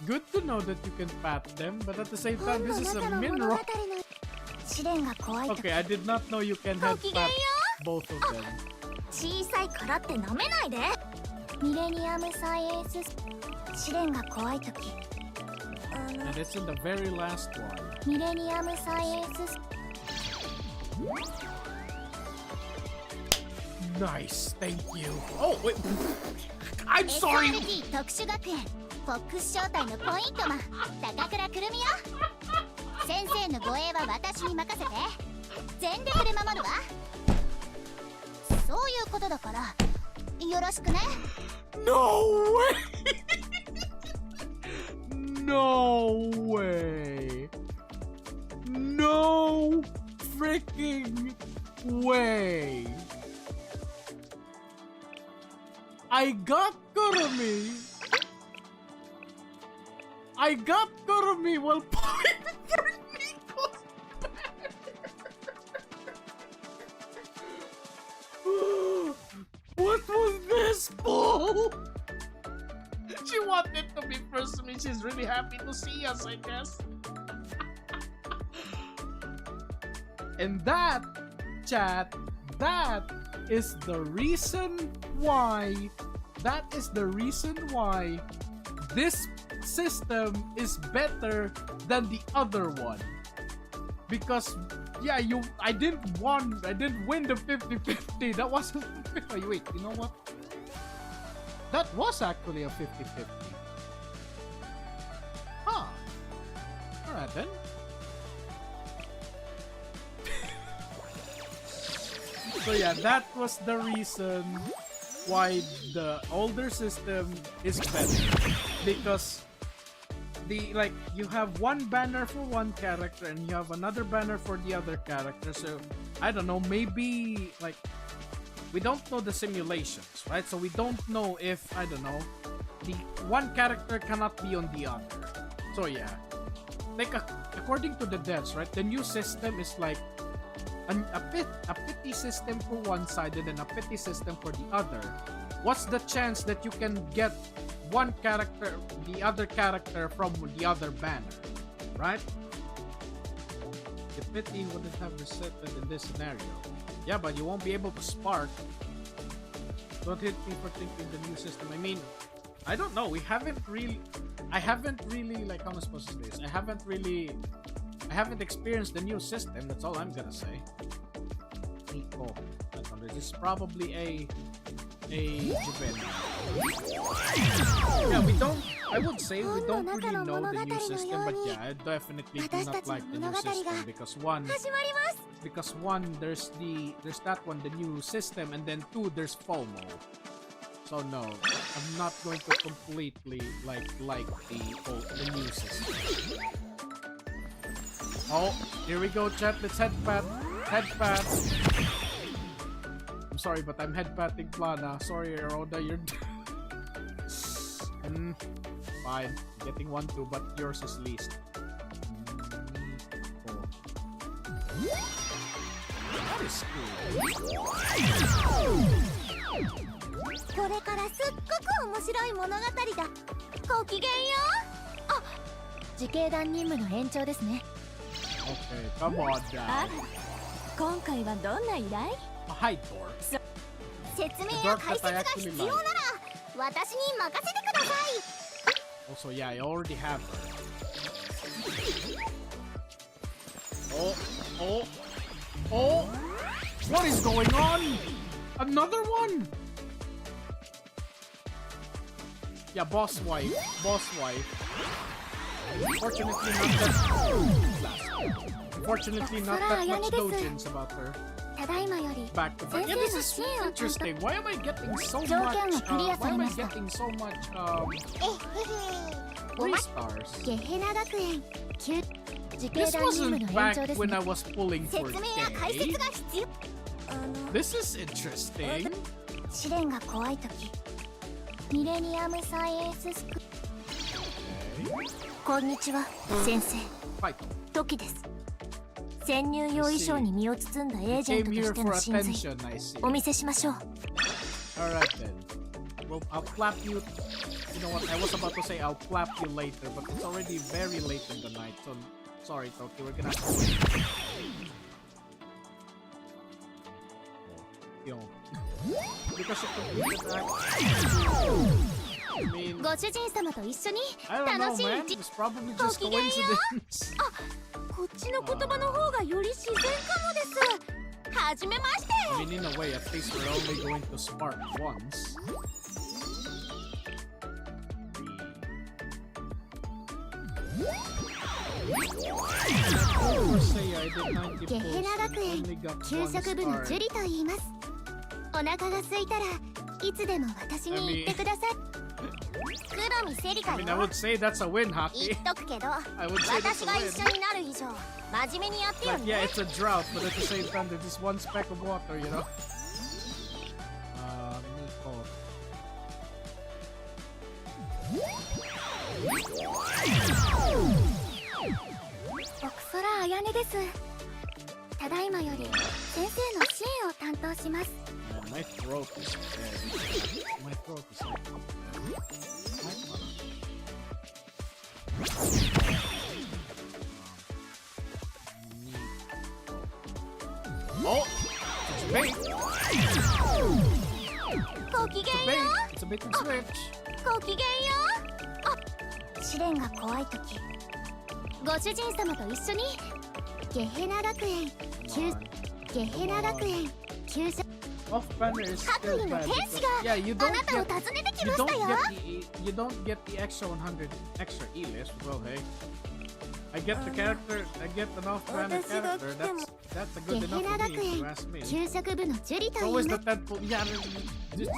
Good to know that you can pat them, but at the same 本 time, の this is 中 a の物語 mineral. の試練が怖い時 Okay, I did not know you can ご head きげんよ pat both of them. 小さいからって舐めないでミレニアムサイエンス試練が怖い時 And it's in the very last one. ミレニアムサイエンス Nice, thank you. Oh, wait. I'm sorry. SRT 特殊学園フォックス招待のポイントマン高倉くるみよ先生の護衛は私に任せて全力で守るわそういうことだからよろしくね No way. No way. No freaking way. I got Kurumi. I got Kurumi while playing for Nico's What was this, bull? She wanted to be first to me. She's really happy to see us, I guess. And that, chat, that is the reason why. That is the reason why this system is better than the other one. Because yeah, I didn't win the 50-50. That wasn't Oh, wait, you know what? That was actually a 50-50. Huh. Alright then. So yeah, that was the reason why the older system is better. Because you have one banner for one character and you have another banner for the other character. So I don't know, maybe like we don't know the simulations, right? So we don't know if, I don't know, the one character cannot be on the other. So yeah, like according to the devs, right, the new system is like a pity system for one side and then a pity system for the other. What's the chance that you can get one character, the other character from the other banner, right? The pity wouldn't have resetted in this scenario. Yeah, but you won't be able to spark. Don't hit me for thinking the new system. I mean, I don't know. I haven't really, like, how am I supposed to say this? I haven't experienced the new system. That's all I'm gonna say. Nico. This is probably a juvenile. Yeah, I would say we don't really know the new system, but yeah, I definitely do not like the new system because one, there's that one, the new system, and then two, there's FOMO. So no, I'm not going to completely like the new system. Oh, here we go, chat. Let's headpat. I'm sorry, but I'm headpatting Plana. Sorry, Rhoda, you're... fine. Getting 1-2, but yours is least. That is cool. これからすっごく面白い物語だ。ごきげんよう。あ、自警団任務の延長ですね。Okay, come on now. 今回はどんな依頼？ Hi, Thor. 説明や解説が必要なら私に任せてください。Also, yeah, I already have her. Oh! What is going on? Another one? Yeah, boss wife. Unfortunately, not that much dojins about her. Back to back. Yeah, this is interesting. Why am I getting so much? Why am I getting so much? 3 stars. This wasn't back when I was pulling for Day. This is interesting. 試練が怖いとき、ミレニアムサイエンススク。こんにちは、先生。トキです。潜入用衣装に身を包んだエージェントとしての真髄、お見せしましょう。Alright then. Well, I'll clap you. You know what? I was about to say I'll clap you later, but it's already very late in the night. So sorry, Toki. We're gonna have to wait. Because you completed that. I mean, ご主人様と一緒に I don't 楽 know, しい man. 日。 It's probably just coincidence. こっちの言葉の方がより自然かもです。はじめまして。 I mean, in a way, at least we're only going to spark once.ゲヘナ学園給食部のジュリと言います。お腹が空いたらいつでも私に言ってください。黒見セリカ I よ。 mean, I would say that's a win, 言 Haki. っとくけど、 I would say 私 that's が a 一 win. 緒になる以上真面目にやってよ Like, ね。 yeah, it's a drought, but at the same time, there's just one speck of water, you know?奥空彩音です。ただいまより先生の支援を担当します。 Man, my throat is dead. My throat is like... Oh! It's a bait! ごきげんよ It's a bait and switch! う。ごきげんよう。あ、試練が怖いとき、ご主人様と一緒にゲヘナ学園給食。Off banner is still 各位の bad 天 because, 使が yeah, you あ don't なたを get 訪ねてき you ました don't よ get the you don't get the extra 100 extra E list. Well, hey, I get the character, I get an off banner 私が character. 来ても That's a ゲ good ヘ enough ラ for 学 me. If 園 you ask me. 給食部のジュリと It's い always う the な tadpole. Yeah, just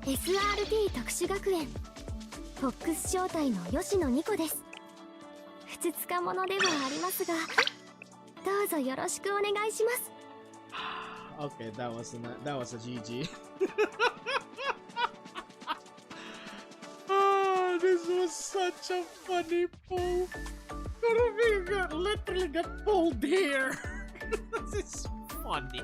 SRT 特殊学園フォックス招待の吉野ニコです。ふつつか者ではありますがどうぞよろしくお願いします。 okay. That was a GG. Oh, this was such a funny poll. Literally got pulled here. This is funny.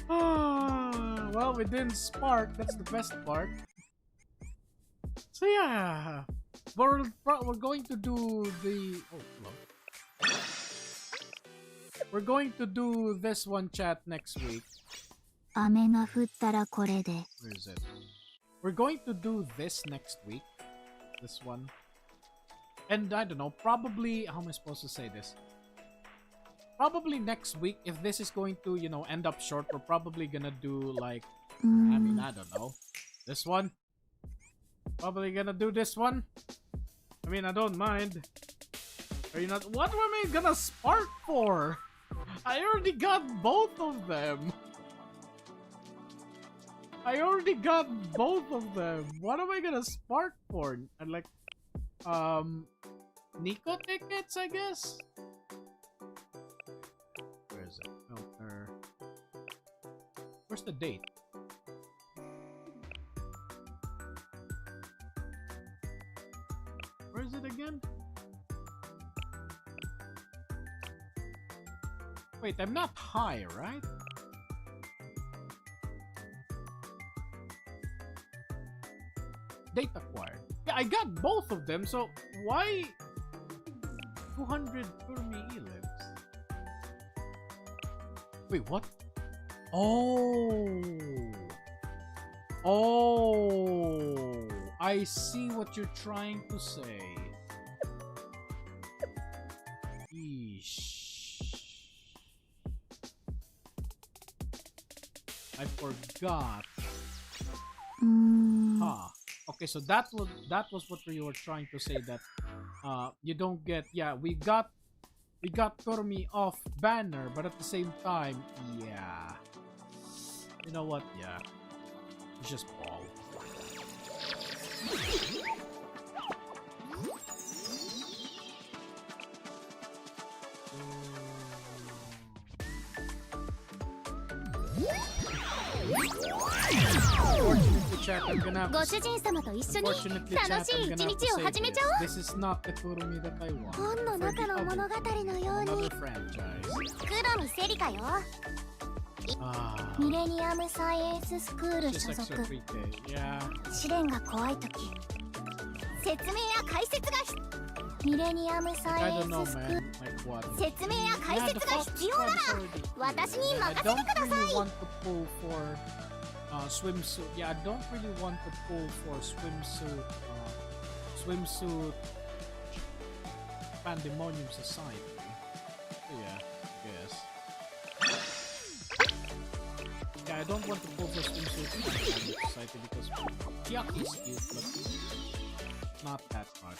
Well, we didn't spark. That's the best part. So yeah, we're going to do the. Oh, hello. We're going to do this one chat next week. 雨が降ったらこれで Where is it? We're going to do this next week. This one. And I don't know, probably, how am I supposed to say this? Probably next week, if this is going to, you know, end up short, we're probably gonna do like, I mean, I don't know. This one? Probably gonna do this one? I mean, I don't mind. Are you not? What am I gonna spark for? I already got both of them. I already got both of them. What am I gonna spark for? And like, Nico tickets, I guess? Where is it? Filter. Where's the date? Where is it again? Wait, I'm not high, right? Date acquired. Yeah, I got both of them, so why 200 Kurumi E-lives? Wait, what? Oh! Oh! I see what you're trying to say. Eesh. I forgot. Huh. Okay, so that was what you were trying to say, that you don't get, yeah, we got Kurumi off banner, but at the same time, yeah. You know what? Yeah. It's just ball. Chat, I'm gonna have to ご主人様と一緒に Fortunately, 楽 chat, しい I'm 一 gonna have 日 to を say 始めちゃおう。 this. This is not the Kurumi that I want. 本の For 中 the の other, 物語のように another franchise. 黒見セリカよ。 Ah, ミレニアムサイエンススクール just 所 extra 属。 3K. Yeah. 試練が怖い時説明や解説がミレニアムサ I イエ don't ン know, ススクー man. ル Like what? 説明や解 Yeah, 説 the が Fox 必要なら Squad is already here. 私に Yeah, I 任せて don't くださ really い。 want to pull for swimsuit. Yeah, I don't really want to pull for swimsuit Pandemonium Society. So yeah, I guess. Yeah, I don't want to pull for swimsuit Pandemonium Society because Chiaki is cute, but not that much.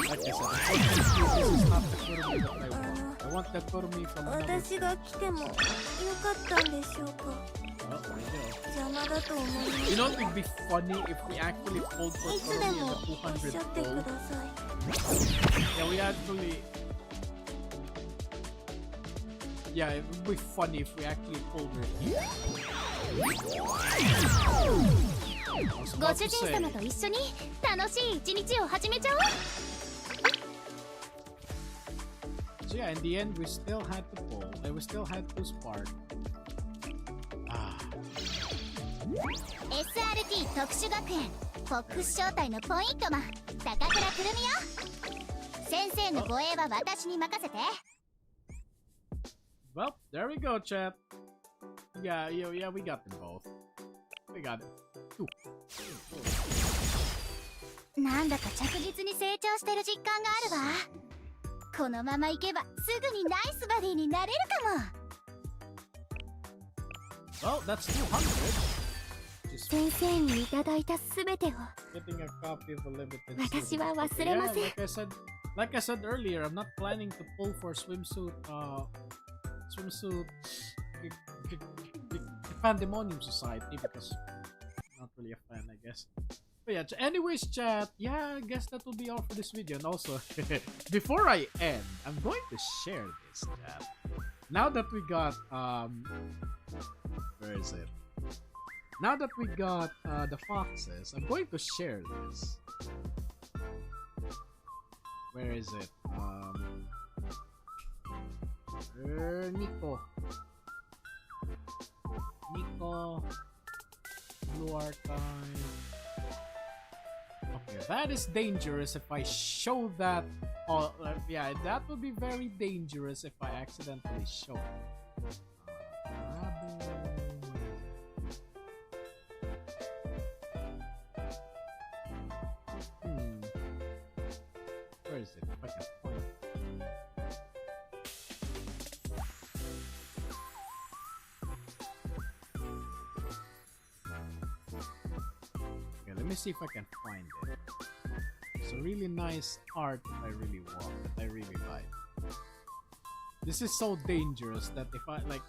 Like I said, this is not the Kurumi that I want. I want the Kurumi from another. 私が来てもよかったんでしょうか。 Oh, there you go. 邪魔だと思いま You す。 know, it'd be funny if we actually pulled for いつで Kurumi も in the おっしゃっ 200てく pull. ださい。 Yeah, we actually. Yeah, it would be funny if we actually pulled her here. I was ご about 主 to 人 say. 様と一緒に楽しい一日を始めちゃおう。 So yeah, in the end, we still had to pull. We still had to spark. Ah. SRT 特殊学園フォックス招待のポイントマン高倉くるみよ。先生の護衛は私に任せて。 Well, there we go, chat. Yeah, we got them both. We got it. Two. なんだか着実に成長してる実感があるわ。このままいけばすぐにナイスバディになれるかも。 Well, that's 200. Just 先生にいただいたすべてを getting a copy of a limited 私 series. は忘 Okay, れ yeah, ません。 like I said earlier, I'm not planning to pull for swimsuit Pandemonium Society because I'm not really a fan, I guess. But yeah, anyways, chat, yeah, I guess that will be all for this video. And also, before I end, I'm going to share this, chat. Now that we got, where is it? Now that we got the foxes, I'm going to share this. Where is it? Nico. Blue Archive. Okay, that is dangerous if I show that. Oh, yeah, that would be very dangerous if I accidentally show it. Where is it? If I can find it. Okay, let me see if I can find it. It's a really nice art that I really want, that I really like. This is so dangerous that if I like...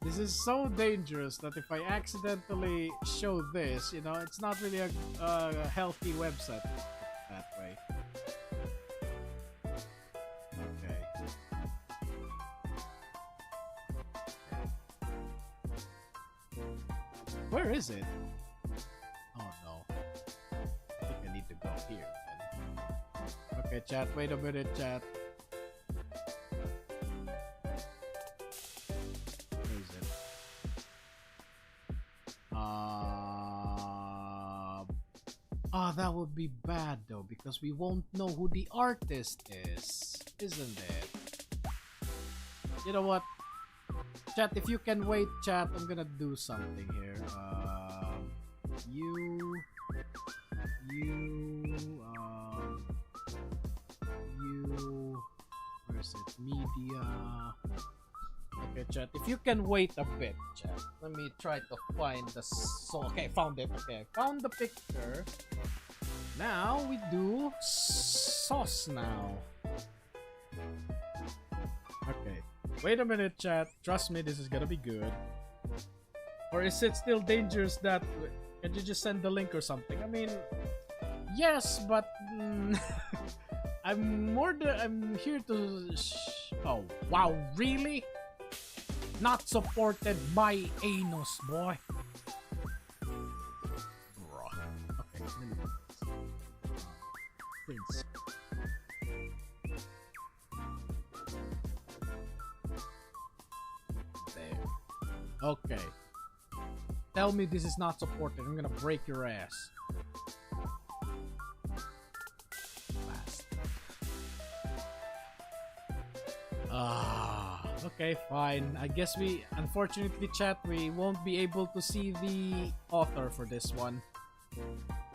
This is so dangerous that if I accidentally show this, you know, it's not really a healthy website that way. Okay. Where is it? Oh no. I think I need to go here then. Okay, chat, wait a minute, chat. Where is it? That would be bad though, because we won't know who the artist is, isn't it? You know what? Chat, if you can wait, chat, I'm gonna do something here. Where's it? Media. Okay, chat, if you can wait a bit, chat. Let me try to find the okay, found it. Okay, found the picture. Now we do sauce now. Okay. Wait a minute, chat. Trust me, this is gonna be good. Or is it still dangerous that... Can you just send the link or something? I mean... Yes, but... I'm here to... Oh, wow, really? Not supported by Anus, boy. Bruh. Okay, let me... Prince. Okay. Tell me this is not supported. I'm gonna break your ass. Okay, fine. I guess we, unfortunately, chat, we won't be able to see the author for this one.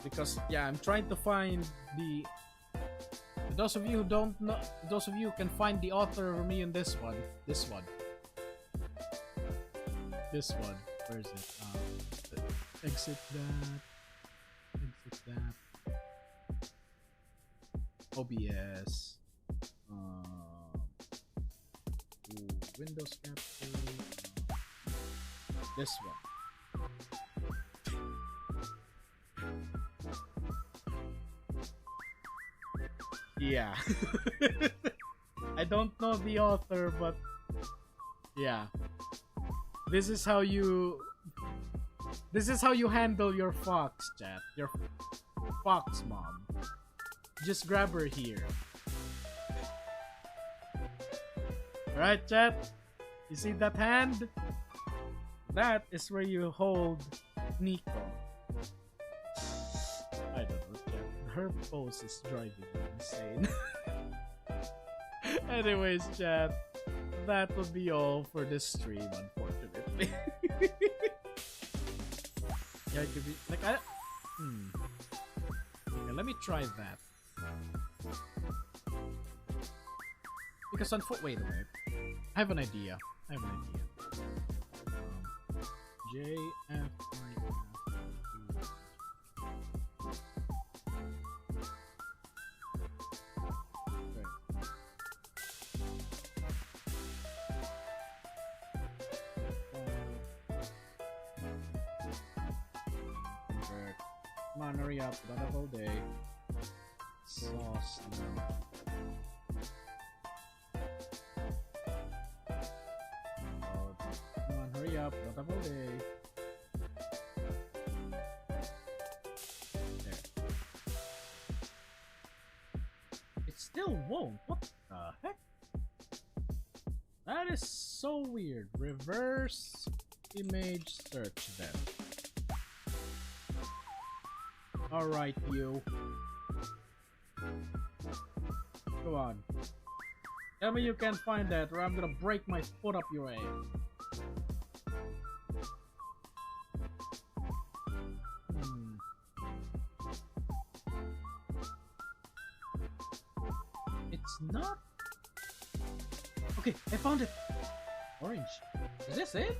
Because, yeah, I'm trying to find the... For those of you who don't know, those of you who can find the author for me in this one. This one. This one. Where is it? Exit that. Exit that. OBS. Windows capture. This one. Yeah. I don't know the author, but yeah. This is how you handle your fox, chat. Your fox mom. Just grab her here. Alright, chat? You see that hand? That is where you hold Nico. I don't know, chat. Her pose is driving me insane. Anyways, chat. That will be all for this stream, unfortunately. Yeah, it could be like Okay, let me try that. Because on foot. Wait a minute. I have an idea. JFIF. Come on, hurry up. Not a whole day. Sauce now. Come on, hurry up. Not a whole day. There. It still won't. What the heck? That is so weird. Reverse image search then. Alright, you. Go on. Tell me you can't find that or I'm gonna break my foot up your ass. It's not... Okay, I found it! Orange. Is this it?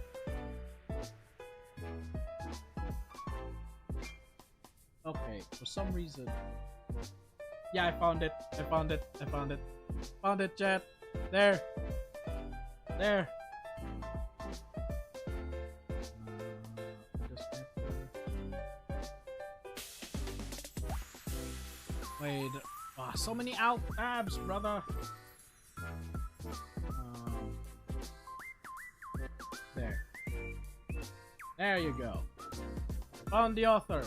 Okay, for some reason. Yeah, I found it. Found it, chat. There. Wait. Oh, so many alt tabs, brother. There. There you go. Found the author.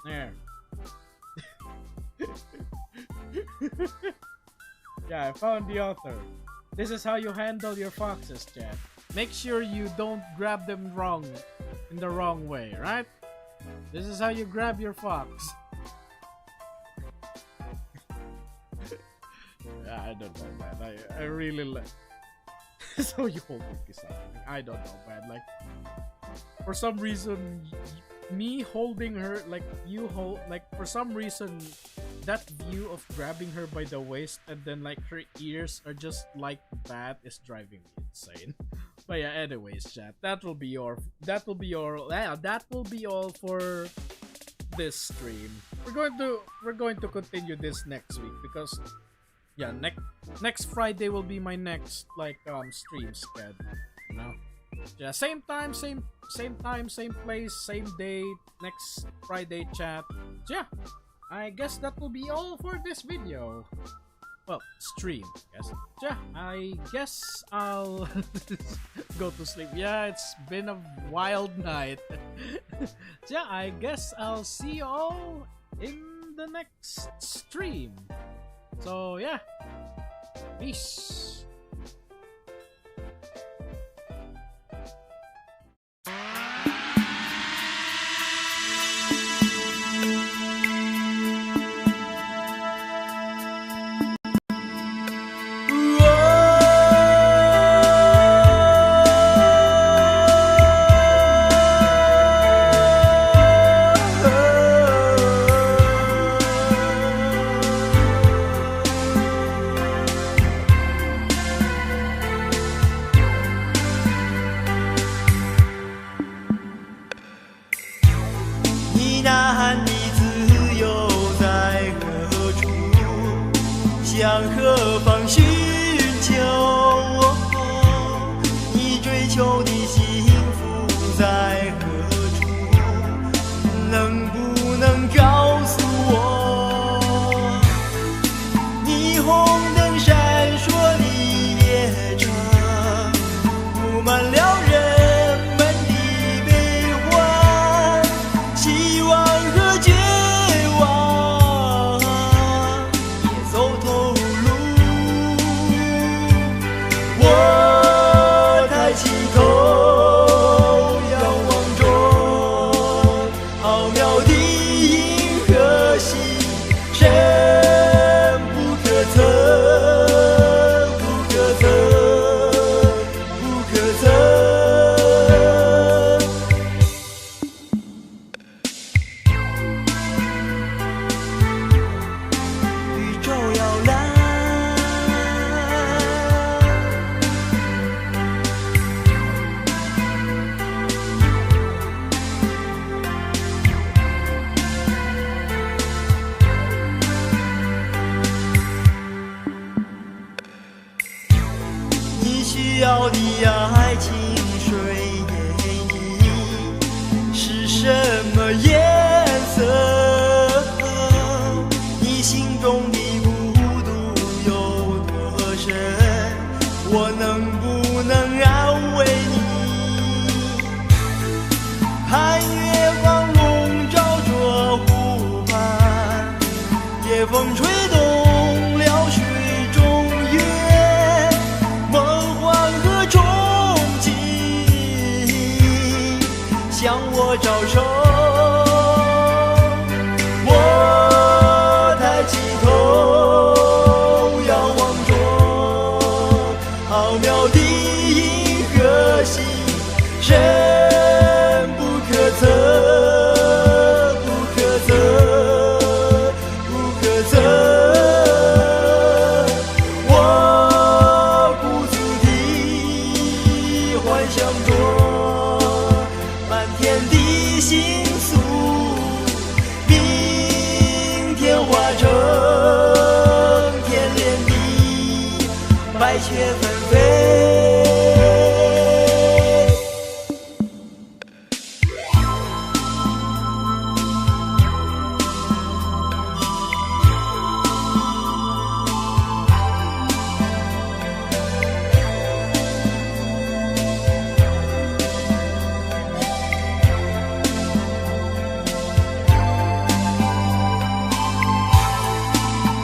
There. Yeah, I found the author. This is how you handle your foxes, chat. Make sure you don't grab them in the wrong way, right? This is how you grab your fox. Yeah, I don't know, man. I really like. So you hold this up. I don't know, man. Like, for some reason, me holding her, like you hold, like for some reason, that view of grabbing her by the waist and then like her ears are just like that is driving me insane. But yeah, anyways, chat. That will be all for this stream. We're going to continue this next week because yeah, next Friday will be my next like stream schedule. You know? Yeah, same time, same place, same date, next Friday, chat. So yeah, I guess that will be all for this video. Well, stream, I guess. Yeah, I guess I'll go to sleep. Yeah, it's been a wild night. Yeah, I guess I'll see you all in the next stream. So yeah, peace. 需要的爱情水是什么颜色？你心中的孤独有多深？我能不能安慰你？看月光笼罩着湖畔，夜风吹动了水中月，梦幻和憧憬向我招手。我抬起头仰望着浩渺的银河系，深不可测，不可测，不可测。我鼓足地幻想着满天的星宿，明天化成天连地，白雪纷飞。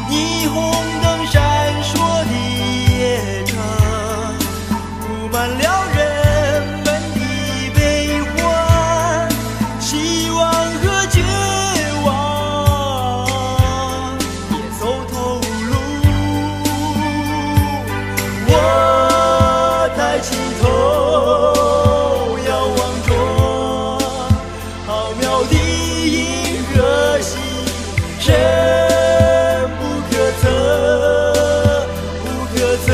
霓虹灯闪烁的夜城，布满了人们的悲欢、希望和绝望，也走投无路。我抬起头仰望着浩渺的银河系，深不可测，不可测。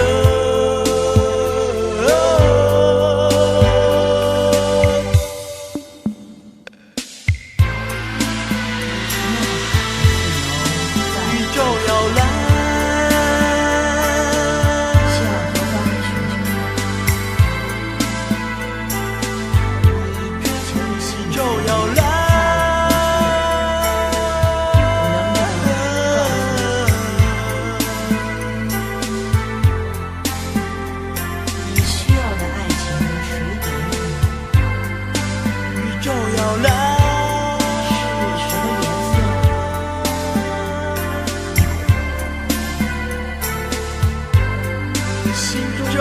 宇宙摇篮，宇宙摇篮。你需要的爱情由谁给予？宇宙摇篮，是什么颜色？宇宙